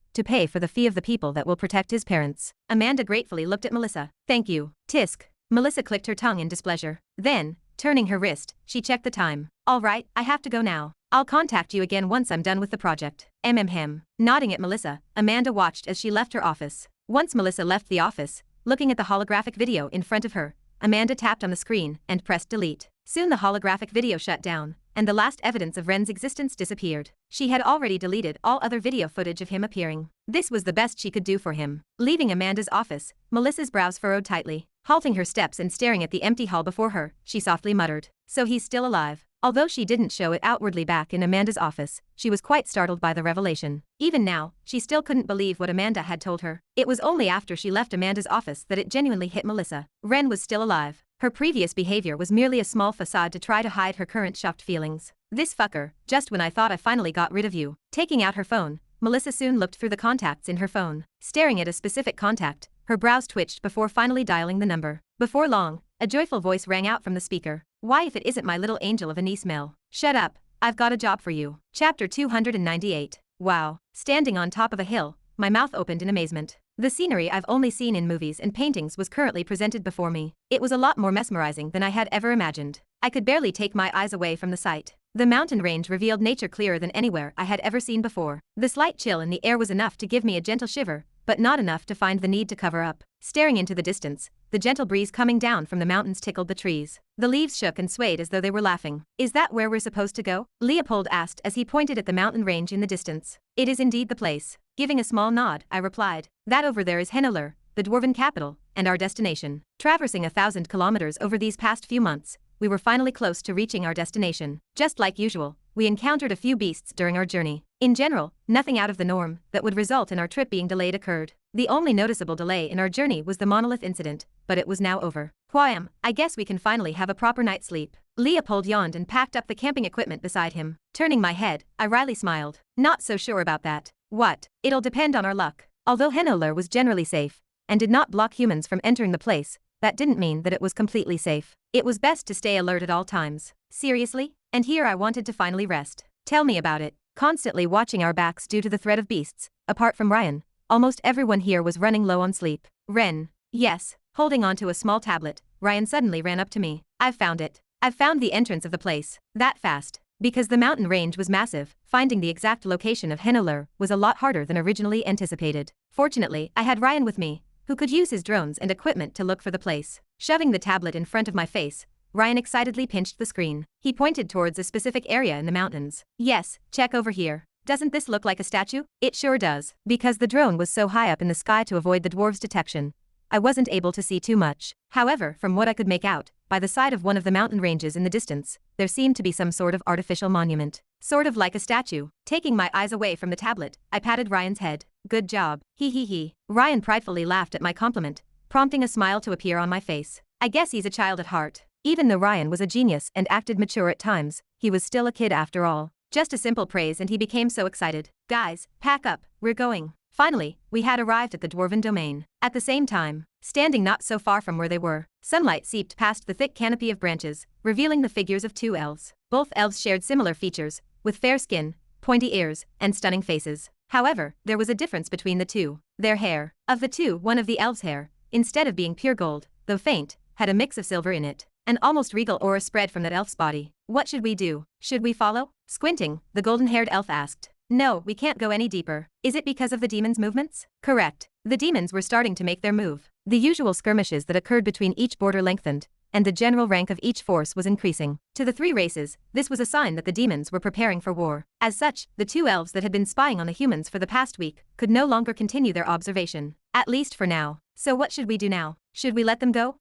to pay for the fee of the people that will protect his parents. Amanda gratefully looked at Melissa. Thank you. Tisk. Melissa clicked her tongue in displeasure. Then, turning her wrist, she checked the time. All right, I have to go now. I'll contact you again once I'm done with the project. Nodding at Melissa, Amanda watched as she left her office. Once Melissa left the office, looking at the holographic video in front of her, Amanda tapped on the screen and pressed delete. Soon the holographic video shut down, and the last evidence of Ren's existence disappeared. She had already deleted all other video footage of him appearing. This was the best she could do for him. Leaving Amanda's office, Melissa's brows furrowed tightly. Halting her steps and staring at the empty hall before her, she softly muttered, "So he's still alive." Although she didn't show it outwardly back in Amanda's office, she was quite startled by the revelation. Even now, she still couldn't believe what Amanda had told her. It was only after she left Amanda's office that it genuinely hit Melissa. Ren was still alive. Her previous behavior was merely a small facade to try to hide her current shocked feelings. This fucker, just when I thought I finally got rid of you. Taking out her phone, Melissa soon looked through the contacts in her phone. Staring at a specific contact, her brows twitched before finally dialing the number. Before long, a joyful voice rang out from the speaker. "Why if it isn't my little angel of a niece Mel? Shut up, I've got a job for you." Chapter 298. Wow. Standing on top of a hill, my mouth opened in amazement. The scenery I've only seen in movies and paintings was currently presented before me. It was a lot more mesmerizing than I had ever imagined. I could barely take my eyes away from the sight. The mountain range revealed nature clearer than anywhere I had ever seen before. The slight chill in the air was enough to give me a gentle shiver, but not enough to find the need to cover up. Staring into the distance, the gentle breeze coming down from the mountains tickled the trees. The leaves shook and swayed as though they were laughing. "Is that where we're supposed to go?" Leopold asked as he pointed at the mountain range in the distance. "It is indeed the place." Giving a small nod, I replied, "That over there is Henneler, the dwarven capital, and our destination." Traversing 1,000 kilometers over these past few months, we were finally close to reaching our destination. Just like usual, we encountered a few beasts during our journey. In general, nothing out of the norm that would result in our trip being delayed occurred. The only noticeable delay in our journey was the monolith incident, but it was now over. "Wham, I guess we can finally have a proper night's sleep." Leopold yawned and packed up the camping equipment beside him. Turning my head, I wryly smiled. "Not so sure about that." "What?" "It'll depend on our luck." Although Henneler was generally safe, and did not block humans from entering the place, that didn't mean that it was completely safe. It was best to stay alert at all times. Seriously? And here I wanted to finally rest. "Tell me about it." Constantly watching our backs due to the threat of beasts, apart from Ryan, almost everyone here was running low on sleep. "Ren." "Yes." Holding onto a small tablet, Ryan suddenly ran up to me. "I've found it. I've found the entrance of the place." That fast. Because the mountain range was massive, finding the exact location of Henneler was a lot harder than originally anticipated. Fortunately, I had Ryan with me, who could use his drones and equipment to look for the place. Shoving the tablet in front of my face, Ryan excitedly pinched the screen. He pointed towards a specific area in the mountains. "Yes, check over here. Doesn't this look like a statue?" "It sure does." Because the drone was so high up in the sky to avoid the dwarves' detection, I wasn't able to see too much. However, from what I could make out, by the side of one of the mountain ranges in the distance, there seemed to be some sort of artificial monument. Sort of like a statue. Taking my eyes away from the tablet, I patted Ryan's head. "Good job." He. Ryan pridefully laughed at my compliment, prompting a smile to appear on my face. I guess he's a child at heart. Even though Ryan was a genius and acted mature at times, he was still a kid after all. Just a simple praise and he became so excited. "Guys, pack up, we're going." Finally, we had arrived at the dwarven domain. At the same time, standing not so far from where they were, sunlight seeped past the thick canopy of branches, revealing the figures of two elves. Both elves shared similar features, with fair skin, pointy ears, and stunning faces. However, there was a difference between the two. Their hair. Of the two, one of the elves' hair, instead of being pure gold, though faint, had a mix of silver in it. An almost regal aura spread from that elf's body. "What should we do? Should we follow?" Squinting, the golden-haired elf asked. "No, we can't go any deeper." "Is it because of the demons' movements?" "Correct. The demons were starting to make their move. The usual skirmishes that occurred between each border lengthened, and the general rank of each force was increasing. To the three races, this was a sign that the demons were preparing for war. As such, the two elves that had been spying on the humans for the past week could no longer continue their observation. At least for now. So what should we do now? Should we let them go?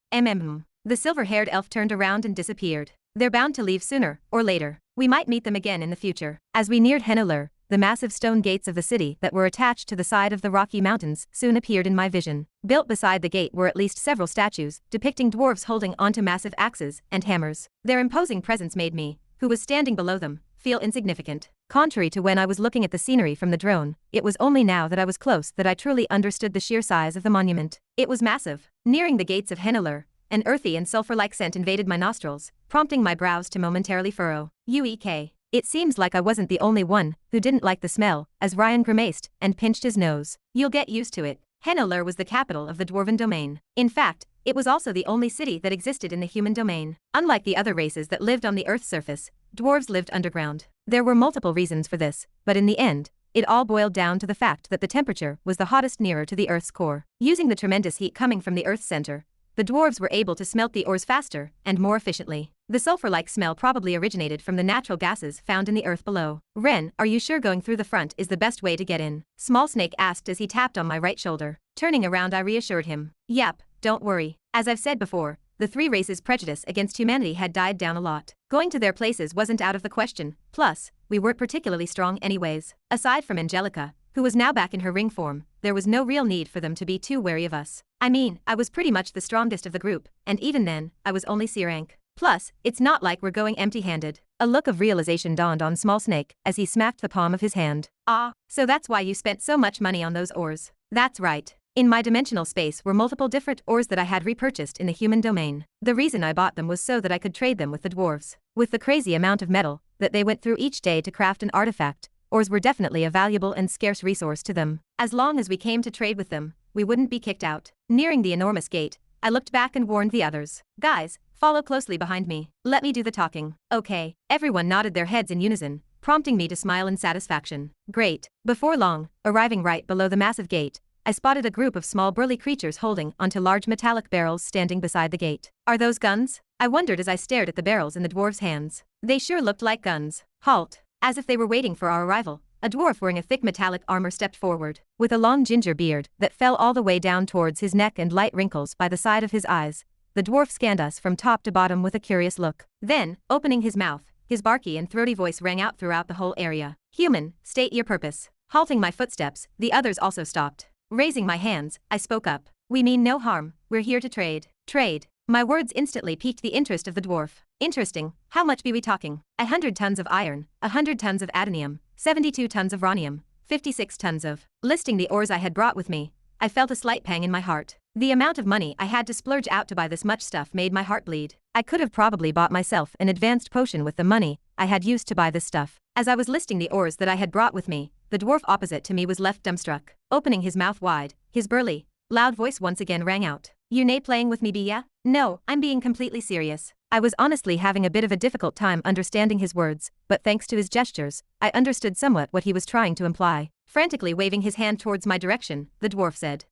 The silver-haired elf turned around and disappeared. "They're bound to leave sooner or later. We might meet them again in the future." As we neared Henneler, the massive stone gates of the city that were attached to the side of the Rocky Mountains soon appeared in my vision. Built beside the gate were at least several statues depicting dwarves holding onto massive axes and hammers. Their imposing presence made me, who was standing below them, feel insignificant. Contrary to when I was looking at the scenery from the drone, it was only now that I was close that I truly understood the sheer size of the monument. It was massive. Nearing the gates of Henneler, An earthy and sulfur-like scent invaded my nostrils, prompting my brows to momentarily furrow. Uek. It seems like I wasn't the only one who didn't like the smell, as Ryan grimaced and pinched his nose. You'll get used to it. Henolur was the capital of the Dwarven domain. In fact, it was also the only city that existed in the human domain. Unlike the other races that lived on the Earth's surface, dwarves lived underground. There were multiple reasons for this, but in the end, it all boiled down to the fact that the temperature was the hottest nearer to the Earth's core. Using the tremendous heat coming from the Earth's center, the dwarves were able to smelt the ores faster and more efficiently. The sulfur-like smell probably originated from the natural gases found in the earth below. Ren, are you sure going through the front is the best way to get in? Small Snake asked as he tapped on my right shoulder. Turning around, I reassured him. Yep, don't worry. As I've said before, the three races' prejudice against humanity had died down a lot. Going to their places wasn't out of the question. Plus, we weren't particularly strong anyways. Aside from Angelica, who was now back in her ring form, there was no real need for them to be too wary of us. I mean, I was pretty much the strongest of the group, and even then, I was only C rank. Plus, it's not like we're going empty-handed. A look of realization dawned on Small Snake as he smacked the palm of his hand. Ah, so that's why you spent so much money on those ores. That's right. In my dimensional space were multiple different ores that I had repurchased in the human domain. The reason I bought them was so that I could trade them with the dwarves. With the crazy amount of metal that they went through each day to craft an artifact, ores were definitely a valuable and scarce resource to them. As long as we came to trade with them, we wouldn't be kicked out. Nearing the enormous gate, I looked back and warned the others. Guys, follow closely behind me. Let me do the talking. Okay. Everyone nodded their heads in unison, prompting me to smile in satisfaction. Great. Before long, arriving right below the massive gate, I spotted a group of small burly creatures holding onto large metallic barrels standing beside the gate. Are those guns? I wondered as I stared at the barrels in the dwarves' hands. They sure looked like guns. Halt. As if they were waiting for our arrival, a dwarf wearing a thick metallic armor stepped forward. With a long ginger beard that fell all the way down towards his neck and light wrinkles by the side of his eyes, the dwarf scanned us from top to bottom with a curious look. Then, opening his mouth, his barky and throaty voice rang out throughout the whole area. Human, state your purpose. Halting my footsteps, the others also stopped. Raising my hands, I spoke up. We mean no harm, we're here to trade. Trade. My words instantly piqued the interest of the dwarf. Interesting, how much be we talking? 100 tons of iron, 100 tons of adenium, 72 tons of rhonium, 56 tons of. Listing the ores I had brought with me, I felt a slight pang in my heart. The amount of money I had to splurge out to buy this much stuff made my heart bleed. I could have probably bought myself an advanced potion with the money I had used to buy this stuff. As I was listing the ores that I had brought with me, the dwarf opposite to me was left dumbstruck. Opening his mouth wide, his burly, loud voice once again rang out. You nay playing with me be ya? No, I'm being completely serious. I was honestly having a bit of a difficult time understanding his words, but thanks to his gestures, I understood somewhat what he was trying to imply. Frantically waving his hand towards my direction, the dwarf said,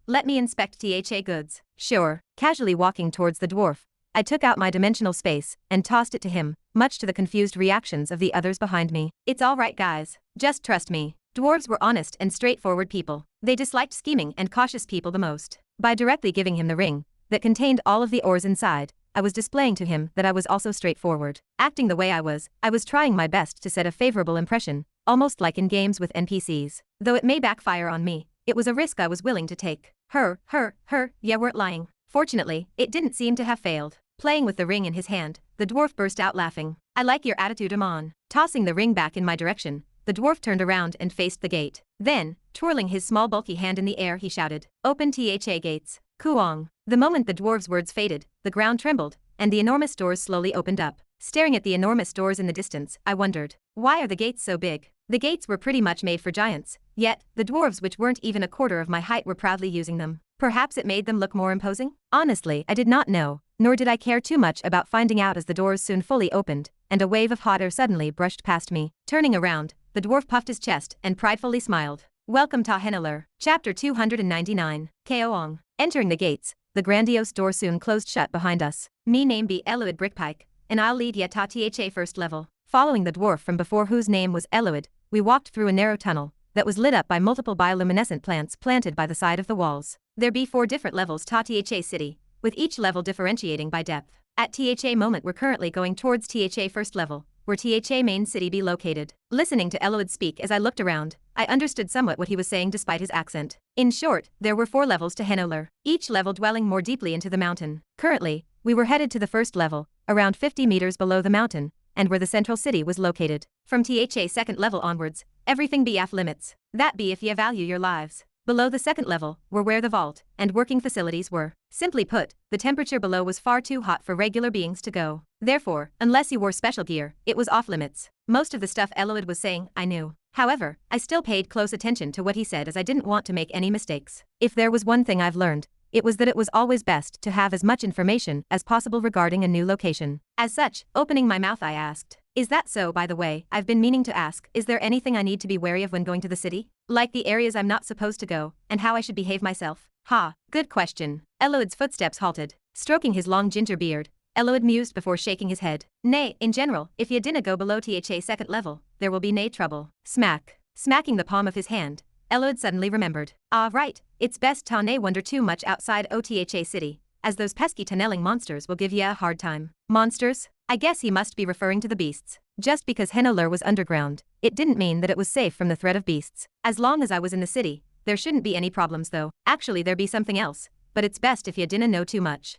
let me inspect THA goods. Sure. Casually walking towards the dwarf, I took out my dimensional space and tossed it to him, much to the confused reactions of the others behind me. It's alright guys. Just trust me. Dwarves were honest and straightforward people. They disliked scheming and cautious people the most. By directly giving him the ring that contained all of the ores inside, I was displaying to him that I was also straightforward. Acting the way I was trying my best to set a favorable impression, almost like in games with NPCs. Though it may backfire on me, it was a risk I was willing to take. Yeah, weren't lying. Fortunately, it didn't seem to have failed. Playing with the ring in his hand, the dwarf burst out laughing. I like your attitude, Amon. Tossing the ring back in my direction, the dwarf turned around and faced the gate. Then, twirling his small bulky hand in the air, he shouted, Open THA gates. Kuong. The moment the dwarf's words faded, the ground trembled, and the enormous doors slowly opened up. Staring at the enormous doors in the distance, I wondered, why are the gates so big? The gates were pretty much made for giants, yet, the dwarves which weren't even a quarter of my height were proudly using them. Perhaps it made them look more imposing? Honestly, I did not know, nor did I care too much about finding out as the doors soon fully opened, and a wave of hot air suddenly brushed past me. Turning around, the dwarf puffed his chest and pridefully smiled. Welcome to Henolur. Chapter 299. Kaoong. Entering the gates, the grandiose door soon closed shut behind us. Me name be Eloid Brickpike, and I'll lead ya ta THA first level. Following the dwarf from before whose name was Eloid, we walked through a narrow tunnel that was lit up by multiple bioluminescent plants planted by the side of the walls. There be 4 different levels ta THA city, with each level differentiating by depth. At THA moment we're currently going towards THA first level, where THA main city be located. Listening to Eloid speak as I looked around, I understood somewhat what he was saying despite his accent. In short, there were 4 levels to Henolur, each level dwelling more deeply into the mountain. Currently, we were headed to the first level, around 50 meters below the mountain, and where the central city was located. From THA second level onwards, everything be off limits. That be if ye value your lives. Below the second level were where the vault and working facilities were. Simply put, the temperature below was far too hot for regular beings to go. Therefore, unless you wore special gear, it was off limits. Most of the stuff Eloyd was saying, I knew. However, I still paid close attention to what he said as I didn't want to make any mistakes. If there was one thing I've learned, it was that it was always best to have as much information as possible regarding a new location. As such, opening my mouth I asked, "Is that so, by the way? I've been meaning to ask, is there anything I need to be wary of when going to the city? Like the areas I'm not supposed to go, and how I should behave myself?" Ha, good question. Eloyd's footsteps halted. Stroking his long ginger beard, Eloyd mused before shaking his head. "Nay, in general, if ye dinna go below tha second level, there will be nae trouble." Smack. Smacking the palm of his hand, Eloyd suddenly remembered. "Ah, right, it's best ta nae wander too much outside OTHA city, as those pesky tunneling monsters will give ye a hard time." Monsters? I guess he must be referring to the beasts. Just because Henolur was underground, it didn't mean that it was safe from the threat of beasts. As long as I was in the city, there shouldn't be any problems though. Actually there be something else, but it's best if ye dinna know too much.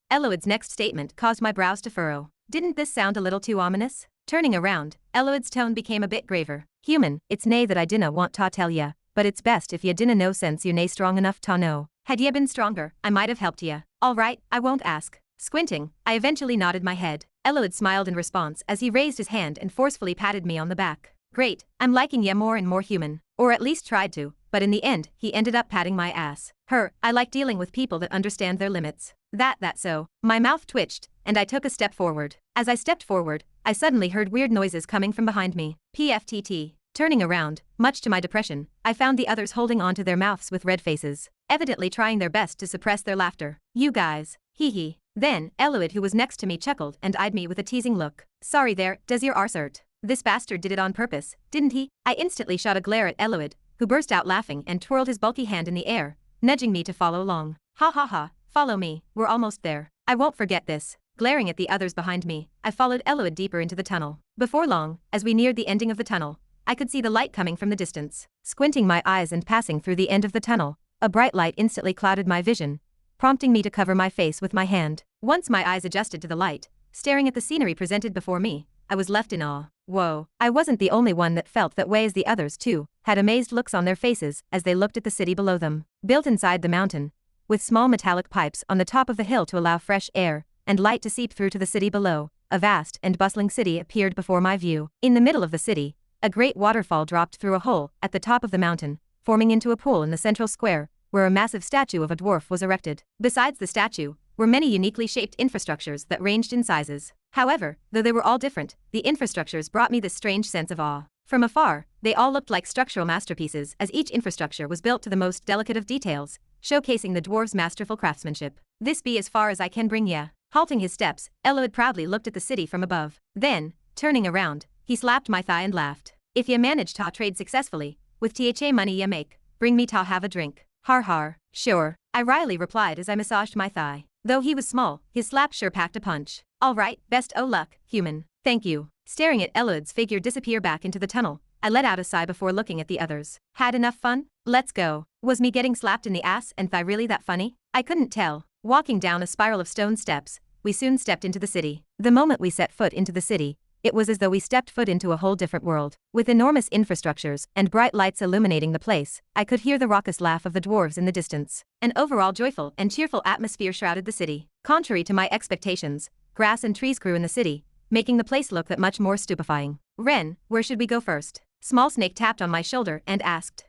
Eloyd's next statement caused my brows to furrow. Didn't this sound a little too ominous? Turning around, Eloyd's tone became a bit graver. "Human, it's nae that I dinna want ta tell ye, but it's best if ye dinna know since you nae strong enough ta know. Had ye been stronger, I might have helped ye." "All right, I won't ask." Squinting, I eventually nodded my head. Eloyd smiled in response as he raised his hand and forcefully patted me on the back. "Great, I'm liking ye more and more human. Or at least tried to, but in the end, he ended up patting my ass. I like dealing with people that understand their limits." That's so. My mouth twitched, and I took a step forward. As I stepped forward, I suddenly heard weird noises coming from behind me. PFTT. Turning around, much to my depression, I found the others holding onto their mouths with red faces, evidently trying their best to suppress their laughter. "You guys. Hee hee." Then, Eloyd, who was next to me, chuckled and eyed me with a teasing look. "Sorry there, does your arse hurt? This bastard did it on purpose, didn't he?" I instantly shot a glare at Eloyd, who burst out laughing and twirled his bulky hand in the air, nudging me to follow along. "Ha ha ha, follow me, we're almost there. I won't forget this." Glaring at the others behind me, I followed Eloyd deeper into the tunnel. Before long, as we neared the ending of the tunnel, I could see the light coming from the distance. Squinting my eyes and passing through the end of the tunnel, a bright light instantly clouded my vision, prompting me to cover my face with my hand. Once my eyes adjusted to the light, staring at the scenery presented before me, I was left in awe. Whoa, I wasn't the only one that felt that way, as the others too had amazed looks on their faces as they looked at the city below them. Built inside the mountain, with small metallic pipes on the top of the hill to allow fresh air and light to seep through to the city below, a vast and bustling city appeared before my view. In the middle of the city, a great waterfall dropped through a hole at the top of the mountain, forming into a pool in the central square, where a massive statue of a dwarf was erected. Besides the statue, were many uniquely shaped infrastructures that ranged in sizes. However, though they were all different, the infrastructures brought me this strange sense of awe. From afar, they all looked like structural masterpieces, as each infrastructure was built to the most delicate of details, showcasing the dwarves' masterful craftsmanship. "This be as far as I can bring ya." Halting his steps, Eloyd proudly looked at the city from above. Then, turning around, he slapped my thigh and laughed. "If ye manage ta trade successfully, with tha money ye make, bring me ta have a drink." "Har har, sure," I wryly replied as I massaged my thigh. Though he was small, his slap sure packed a punch. "All right, best o' luck, human." "Thank you." Staring at Eloyd's figure disappear back into the tunnel, I let out a sigh before looking at the others. Had enough fun? Let's go. Was me getting slapped in the ass and thigh really that funny? I couldn't tell. Walking down a spiral of stone steps, we soon stepped into the city. The moment we set foot into the city, it was as though we stepped foot into a whole different world. With enormous infrastructures and bright lights illuminating the place, I could hear the raucous laugh of the dwarves in the distance. An overall joyful and cheerful atmosphere shrouded the city. Contrary to my expectations, grass and trees grew in the city, making the place look that much more stupefying. "Ren, where should we go first?" Small Snake tapped on my shoulder and asked.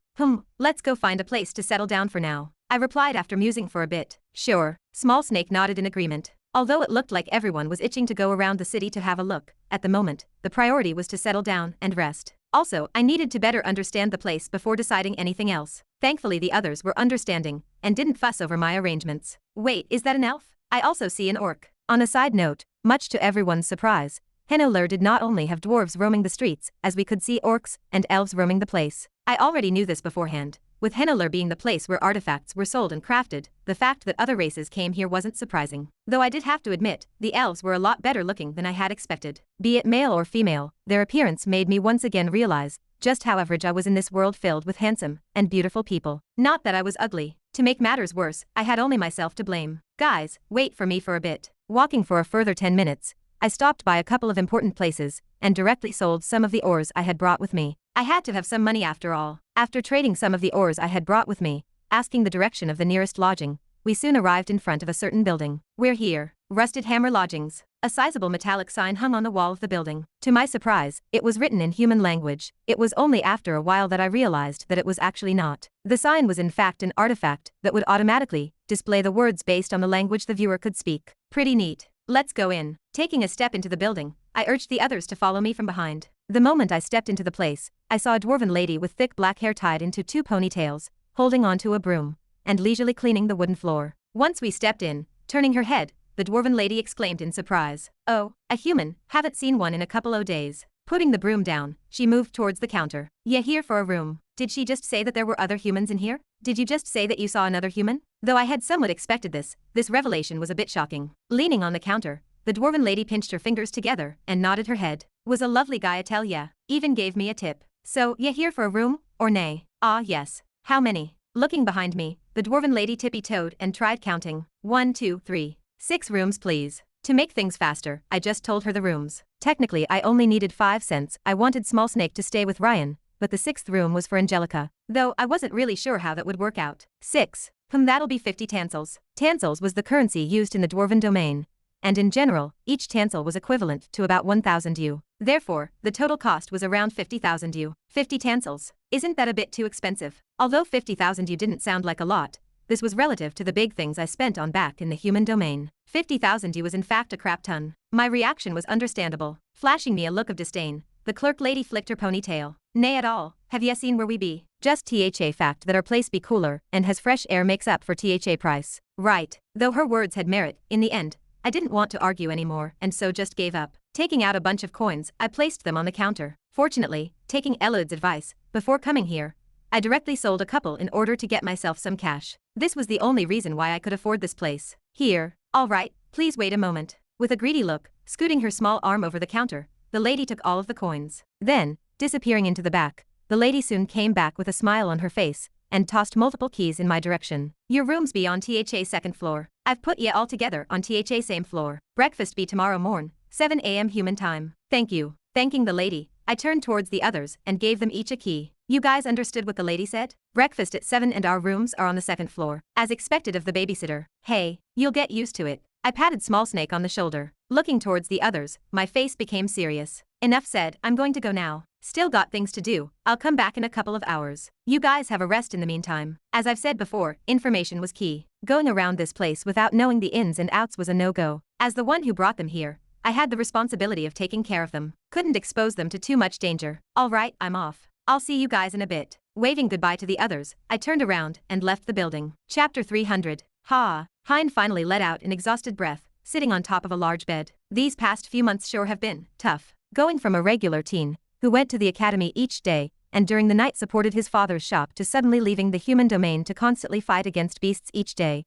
Let's go find a place to settle down for now," I replied after musing for a bit. "Sure." Small Snake nodded in agreement. Although it looked like everyone was itching to go around the city to have a look, at the moment, the priority was to settle down and rest. Also, I needed to better understand the place before deciding anything else. Thankfully the others were understanding, and didn't fuss over my arrangements. "Wait, is that an elf? I also see an orc." On a side note, much to everyone's surprise, Henolur did not only have dwarves roaming the streets, as we could see orcs and elves roaming the place. I already knew this beforehand. With Henolur being the place where artifacts were sold and crafted, the fact that other races came here wasn't surprising. Though I did have to admit, the elves were a lot better looking than I had expected. Be it male or female, their appearance made me once again realize just how average I was in this world filled with handsome and beautiful people. Not that I was ugly. To make matters worse, I had only myself to blame. "Guys, wait for me for a bit." Walking for a further 10 minutes, I stopped by a couple of important places and directly sold some of the ores I had brought with me. I had to have some money after all. After trading some of the ores I had brought with me, asking the direction of the nearest lodging, we soon arrived in front of a certain building. "We're here. Rusted Hammer Lodgings." A sizable metallic sign hung on the wall of the building. To my surprise, it was written in human language. It was only after a while that I realized that it was actually not. The sign was in fact an artifact that would automatically display the words based on the language the viewer could speak. Pretty neat. "Let's go in." Taking a step into the building, I urged the others to follow me from behind. The moment I stepped into the place, I saw a dwarven lady with thick black hair tied into 2 ponytails, holding onto a broom, and leisurely cleaning the wooden floor. Once we stepped in, turning her head, the dwarven lady exclaimed in surprise, "Oh, a human, haven't seen one in a couple o' days." Putting the broom down, she moved towards the counter. "Yeah, here for a room." "Did she just say that there were other humans in here? Did you just say that you saw another human?" Though I had somewhat expected this revelation was a bit shocking. Leaning on the counter, the dwarven lady pinched her fingers together and nodded her head. "Was a lovely guy, I tell ya. Even gave me a tip. So, yeah, here for a room, or nay?" "Ah, yes. How many?" Looking behind me, the dwarven lady tippy-toed and tried counting. 1, 2, 3. 6 rooms please." To make things faster, I just told her the rooms. Technically I only needed 5 cents. I wanted Small Snake to stay with Ryan, but the 6th room was for Angelica. Though I wasn't really sure how that would work out. 6. That'll be 50 tansels. Tansels was the currency used in the dwarven domain, and in general, each tansel was equivalent to about 1,000 U. Therefore, the total cost was around 50,000 U. 50 tansels. Isn't that a bit too expensive? Although 50,000 U didn't sound like a lot, this was relative to the big things I spent on back in the human domain. 50,000 U was in fact a crap ton. My reaction was understandable. Flashing me a look of disdain, the clerk lady flicked her ponytail. "Nay at all. Have ye seen where we be? Just THA fact that our place be cooler and has fresh air makes up for THA price." Right. Though her words had merit, in the end, I didn't want to argue anymore and so just gave up. Taking out a bunch of coins, I placed them on the counter. Fortunately, taking Elod's advice, before coming here, I directly sold a couple in order to get myself some cash. This was the only reason why I could afford this place. "Here. All right, please wait a moment." With a greedy look, scooting her small arm over the counter, the lady took all of the coins. Then, disappearing into the back, the lady soon came back with a smile on her face and tossed multiple keys in my direction. "Your rooms be on THA 2nd floor. I've put ye all together on THA same floor. Breakfast be tomorrow morn, 7 a.m. human time." "Thank you." Thanking the lady, I turned towards the others and gave them each a key. "You guys understood what the lady said? Breakfast at 7 and our rooms are on the 2nd floor. As expected of the babysitter." "Hey, you'll get used to it." I patted Small Snake on the shoulder. Looking towards the others, my face became serious. "Enough said, I'm going to go now. Still got things to do. I'll come back in a couple of hours. You guys have a rest in the meantime." As I've said before, information was key. Going around this place without knowing the ins and outs was a no-go. As the one who brought them here, I had the responsibility of taking care of them. Couldn't expose them to too much danger. "All right, I'm off. I'll see you guys in a bit." Waving goodbye to the others, I turned around and left the building. Chapter 300. Ha! Hein finally let out an exhausted breath, sitting on top of a large bed. These past few months sure have been tough. Going from a regular teen, who went to the academy each day, and during the night supported his father's shop, to suddenly leaving the human domain to constantly fight against beasts each day.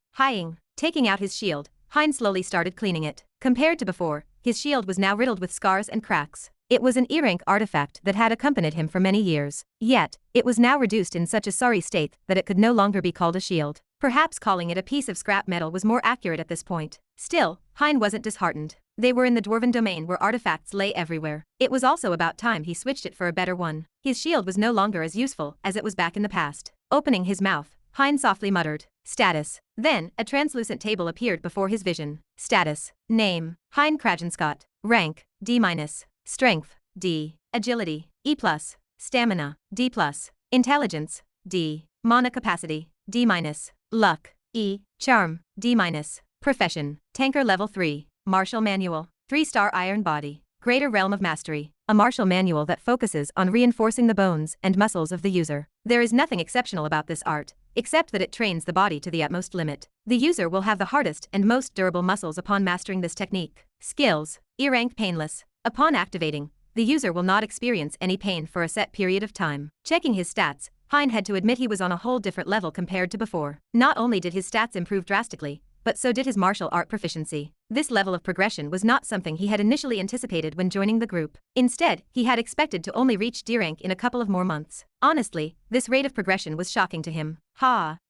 Taking out his shield, Hein slowly started cleaning it. Compared to before, his shield was now riddled with scars and cracks. It was an E-rank artifact that had accompanied him for many years. Yet, it was now reduced in such a sorry state that it could no longer be called a shield. Perhaps calling it a piece of scrap metal was more accurate at this point. Still, Hein wasn't disheartened. They were in the dwarven domain where artifacts lay everywhere. It was also about time he switched it for a better one. His shield was no longer as useful as it was back in the past. Opening his mouth, Hein softly muttered, "Status." Then, a translucent table appeared before his vision. Status. Name, Hein Krajenscott. Rank, D-. Strength, D. Agility, E+. Stamina, D+. Intelligence, D. Mana capacity, D-. Luck, E. Charm, D-. Profession, Tanker Level 3. Martial Manual, 3-star Iron Body. Greater Realm of Mastery, a martial manual that focuses on reinforcing the bones and muscles of the user. There is nothing exceptional about this art, except that it trains the body to the utmost limit. The user will have the hardest and most durable muscles upon mastering this technique. Skills, E-rank Painless. Upon activating, the user will not experience any pain for a set period of time. Checking his stats, Hein had to admit he was on a whole different level compared to before. Not only did his stats improve drastically, but so did his martial art proficiency. This level of progression was not something he had initially anticipated when joining the group. Instead, he had expected to only reach D rank in a couple of more months. Honestly, this rate of progression was shocking to him.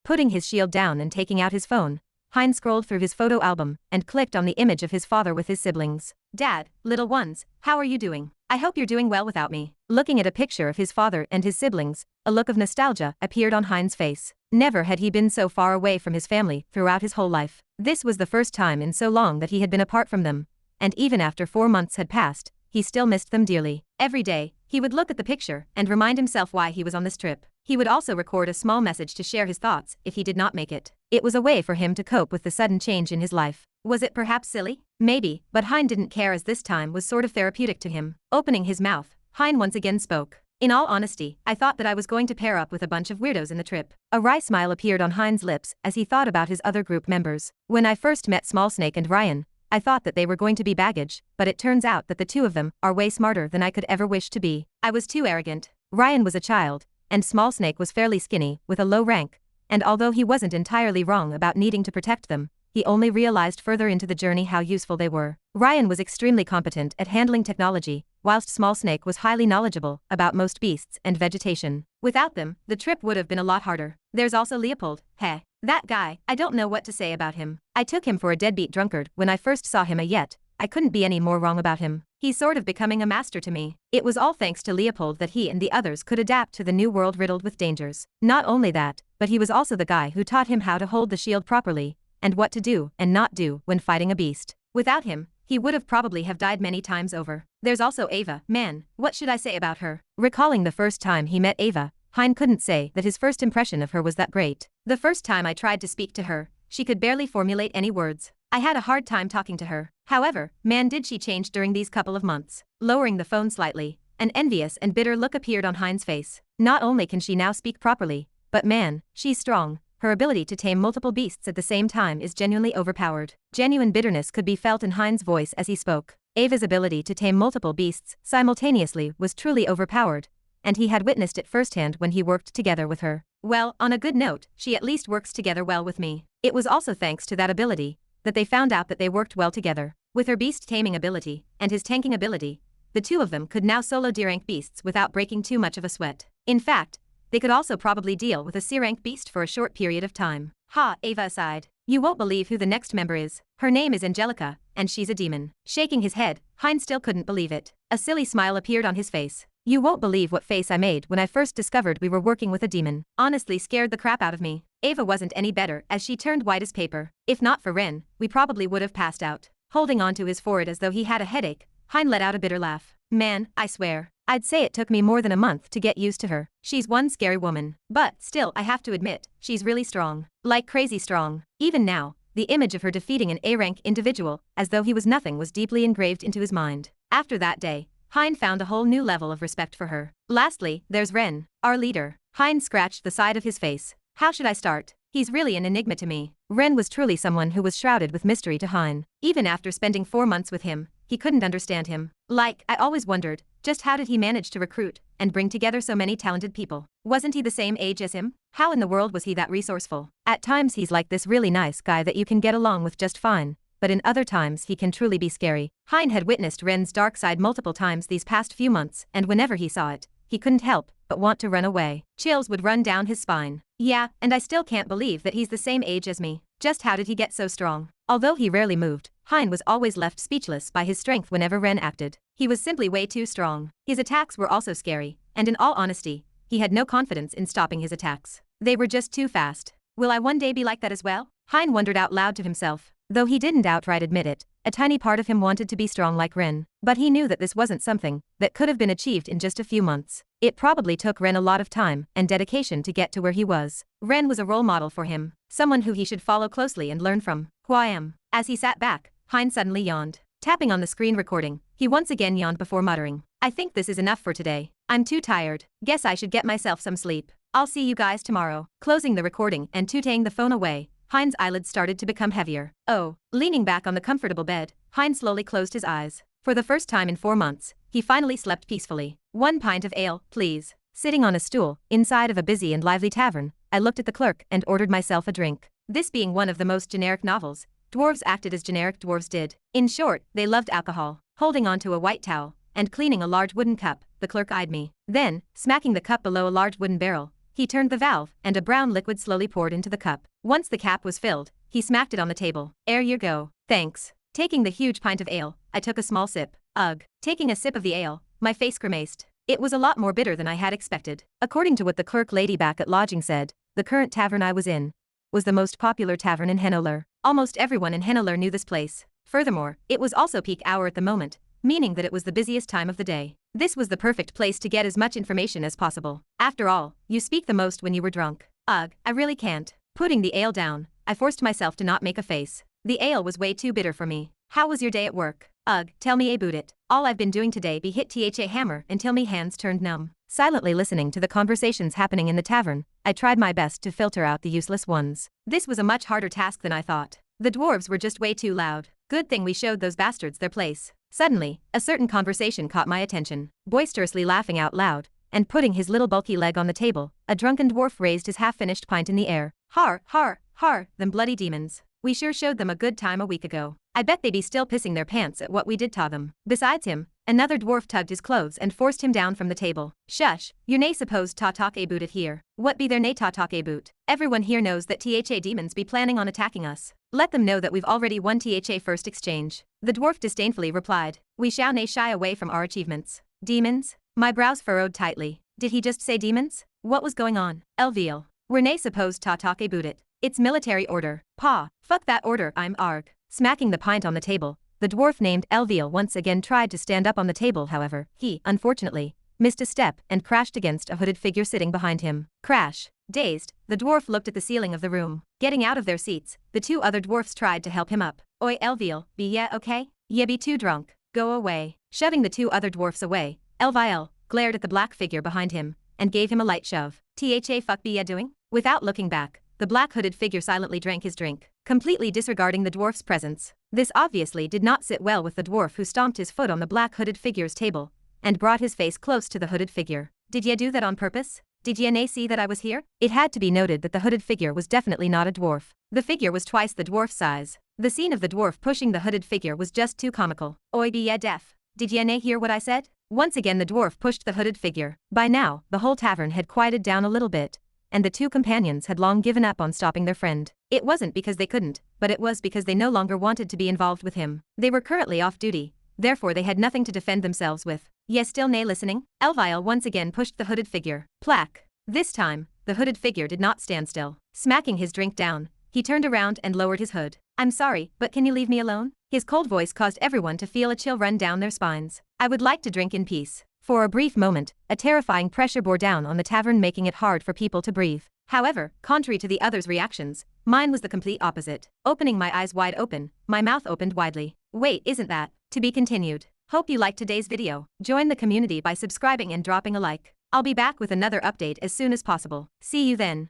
Putting his shield down and taking out his phone, Hein scrolled through his photo album and clicked on the image of his father with his siblings. Dad, little ones, how are you doing? I hope you're doing well without me. Looking at a picture of his father and his siblings, a look of nostalgia appeared on Hein's face. Never had he been so far away from his family throughout his whole life. This was the first time in so long that he had been apart from them, and even after 4 months had passed, he still missed them dearly. Every day, he would look at the picture and remind himself why he was on this trip. He would also record a small message to share his thoughts if he did not make it. It was a way for him to cope with the sudden change in his life. Was it perhaps silly? Maybe, but Hein didn't care, as this time was sort of therapeutic to him. Opening his mouth, Hein once again spoke. In all honesty, I thought that I was going to pair up with a bunch of weirdos in the trip. A wry smile appeared on Hein's lips as he thought about his other group members. When I first met Small Snake and Ryan, I thought that they were going to be baggage, but it turns out that the two of them are way smarter than I could ever wish to be. I was too arrogant. Ryan was a child, and Small Snake was fairly skinny, with a low rank, and although he wasn't entirely wrong about needing to protect them, he only realized further into the journey how useful they were. Ryan was extremely competent at handling technology, whilst Small Snake was highly knowledgeable about most beasts and vegetation. Without them, the trip would have been a lot harder. There's also Leopold. Heh. That guy, I don't know what to say about him. I took him for a deadbeat drunkard when I first saw him, yet I couldn't be any more wrong about him. He's sort of becoming a master to me. It was all thanks to Leopold that he and the others could adapt to the new world riddled with dangers. Not only that, but he was also the guy who taught him how to hold the shield properly, and what to do and not do when fighting a beast. Without him, he would have probably have died many times over. There's also Ava. Man, what should I say about her? Recalling the first time he met Ava, Hein couldn't say that his first impression of her was that great. The first time I tried to speak to her, she could barely formulate any words. I had a hard time talking to her. However, man, did she change during these couple of months. Lowering the phone slightly, an envious and bitter look appeared on Hein's face. Not only can she now speak properly, but man, she's strong. Her ability to tame multiple beasts at the same time is genuinely overpowered. Genuine bitterness could be felt in Hein's voice as he spoke. Ava's ability to tame multiple beasts simultaneously was truly overpowered, and he had witnessed it firsthand when he worked together with her. Well, on a good note, she at least works together well with me. It was also thanks to that ability that they found out that they worked well together. With her beast taming ability and his tanking ability, the two of them could now solo D-rank beasts without breaking too much of a sweat. In fact, they could also probably deal with a C-rank beast for a short period of time. Ha, Ava aside. You won't believe who the next member is. Her name is Angelica, and she's a demon. Shaking his head, Hein still couldn't believe it. A silly smile appeared on his face. You won't believe what face I made when I first discovered we were working with a demon. Honestly scared the crap out of me. Ava wasn't any better as she turned white as paper. If not for Ren, we probably would have passed out. Holding onto his forehead as though he had a headache, Hein let out a bitter laugh. Man, I swear, I'd say it took me more than a month to get used to her. She's one scary woman. But still, I have to admit, she's really strong. Like crazy strong. Even now, the image of her defeating an A-rank individual, as though he was nothing, was deeply engraved into his mind. After that day, Hein found a whole new level of respect for her. Lastly, there's Ren, our leader. Hein scratched the side of his face. How should I start? He's really an enigma to me. Ren was truly someone who was shrouded with mystery to Hein. Even after spending 4 months with him, he couldn't understand him. Like, I always wondered, just how did he manage to recruit and bring together so many talented people? Wasn't he the same age as him? How in the world was he that resourceful? At times he's like this really nice guy that you can get along with just fine, but in other times he can truly be scary. Hein had witnessed Ren's dark side multiple times these past few months, and whenever he saw it, he couldn't help but want to run away. Chills would run down his spine. Yeah, and I still can't believe that he's the same age as me. Just how did he get so strong? Although he rarely moved, Hein was always left speechless by his strength whenever Ren acted. He was simply way too strong. His attacks were also scary, and in all honesty, he had no confidence in stopping his attacks. They were just too fast. Will I one day be like that as well? Hein wondered out loud to himself. Though he didn't outright admit it, a tiny part of him wanted to be strong like Ren. But he knew that this wasn't something that could have been achieved in just a few months. It probably took Ren a lot of time and dedication to get to where he was. Ren was a role model for him, someone who he should follow closely and learn from. Who I am. As he sat back, Hein suddenly yawned. Tapping on the screen recording, he once again yawned before muttering, I think this is enough for today. I'm too tired. Guess I should get myself some sleep. I'll see you guys tomorrow. Closing the recording and tutting the phone away, Hein's eyelids started to become heavier. Oh. Leaning back on the comfortable bed, Hein slowly closed his eyes. For the first time in 4 months, he finally slept peacefully. 1 pint of ale, please. Sitting on a stool, inside of a busy and lively tavern, I looked at the clerk and ordered myself a drink. This being one of the most generic novels, dwarves acted as generic dwarves did. In short, they loved alcohol. Holding onto a white towel and cleaning a large wooden cup, the clerk eyed me. Then, smacking the cup below a large wooden barrel, he turned the valve and a brown liquid slowly poured into the cup. Once the cap was filled, He smacked it on the table. "Ere you go. Thanks." Taking the huge pint of ale, I took a small sip. Ugh. Taking a sip of the ale, my face grimaced. It was a lot more bitter than I had expected. According to what the clerk lady back at lodging said, the current tavern I was in was the most popular tavern in Henoler. Almost everyone in Henoler knew this place. Furthermore, it was also peak hour at the moment, meaning that it was the busiest time of the day. This was the perfect place to get as much information as possible. After all, you speak the most when you were drunk. Ugh, I really can't. Putting the ale down, I forced myself to not make a face. The ale was way too bitter for me. How was your day at work? Ugh, tell me about it. All I've been doing today be hit tha hammer until me hands turned numb. Silently listening to the conversations happening in the tavern, I tried my best to filter out the useless ones. This was a much harder task than I thought. The dwarves were just way too loud. Good thing we showed those bastards their place. Suddenly, a certain conversation caught my attention. Boisterously laughing out loud, and putting his little bulky leg on the table, a drunken dwarf raised his half-finished pint in the air. Har, har, har, them bloody demons. We sure showed them a good time a week ago. I bet they be still pissing their pants at what we did to them. Besides him, another dwarf tugged his clothes and forced him down from the table. Shush, you're nae supposed ta talk aboot it here. What be their nae ta talk aboot? Everyone here knows that tha demons be planning on attacking us. Let them know that we've already won tha first exchange. The dwarf disdainfully replied. We shall nae shy away from our achievements. Demons? My brows furrowed tightly. Did he just say demons? What was going on? Elviel. We're nae supposed ta talk aboot it. It's military order. Pa, fuck that order, I'm arg. Smacking the pint on the table, the dwarf named Elviel once again tried to stand up on the table. However, he, unfortunately, missed a step and crashed against a hooded figure sitting behind him. Crash. Dazed, the dwarf looked at the ceiling of the room. Getting out of their seats, the two other dwarfs tried to help him up. Oi Elviel, be ya okay? Ye be too drunk. Go away. Shoving the two other dwarfs away, Elviel glared at the black figure behind him and gave him a light shove. Tha fuck be ya doing? Without looking back, the black hooded figure silently drank his drink, completely disregarding the dwarf's presence. This obviously did not sit well with the dwarf, who stomped his foot on the black hooded figure's table and brought his face close to the hooded figure. Did ye do that on purpose? Did ye nae see that I was here? It had to be noted that the hooded figure was definitely not a dwarf. The figure was twice the dwarf's size. The scene of the dwarf pushing the hooded figure was just too comical. Oi be ye deaf? Did ye nae hear what I said? Once again the dwarf pushed the hooded figure. By now, the whole tavern had quieted down a little bit, and the two companions had long given up on stopping their friend. It wasn't because they couldn't, but it was because they no longer wanted to be involved with him. They were currently off duty, therefore they had nothing to defend themselves with. Yes, still nae listening? Elviel once again pushed the hooded figure. Plack. This time, the hooded figure did not stand still. Smacking his drink down, he turned around and lowered his hood. I'm sorry, but can you leave me alone? His cold voice caused everyone to feel a chill run down their spines. I would like to drink in peace. For a brief moment, a terrifying pressure bore down on the tavern, making it hard for people to breathe. However, contrary to the others' reactions, mine was the complete opposite. Opening my eyes wide open, my mouth opened widely. Wait, isn't that? To be continued. Hope you liked today's video. Join the community by subscribing and dropping a like. I'll be back with another update as soon as possible. See you then.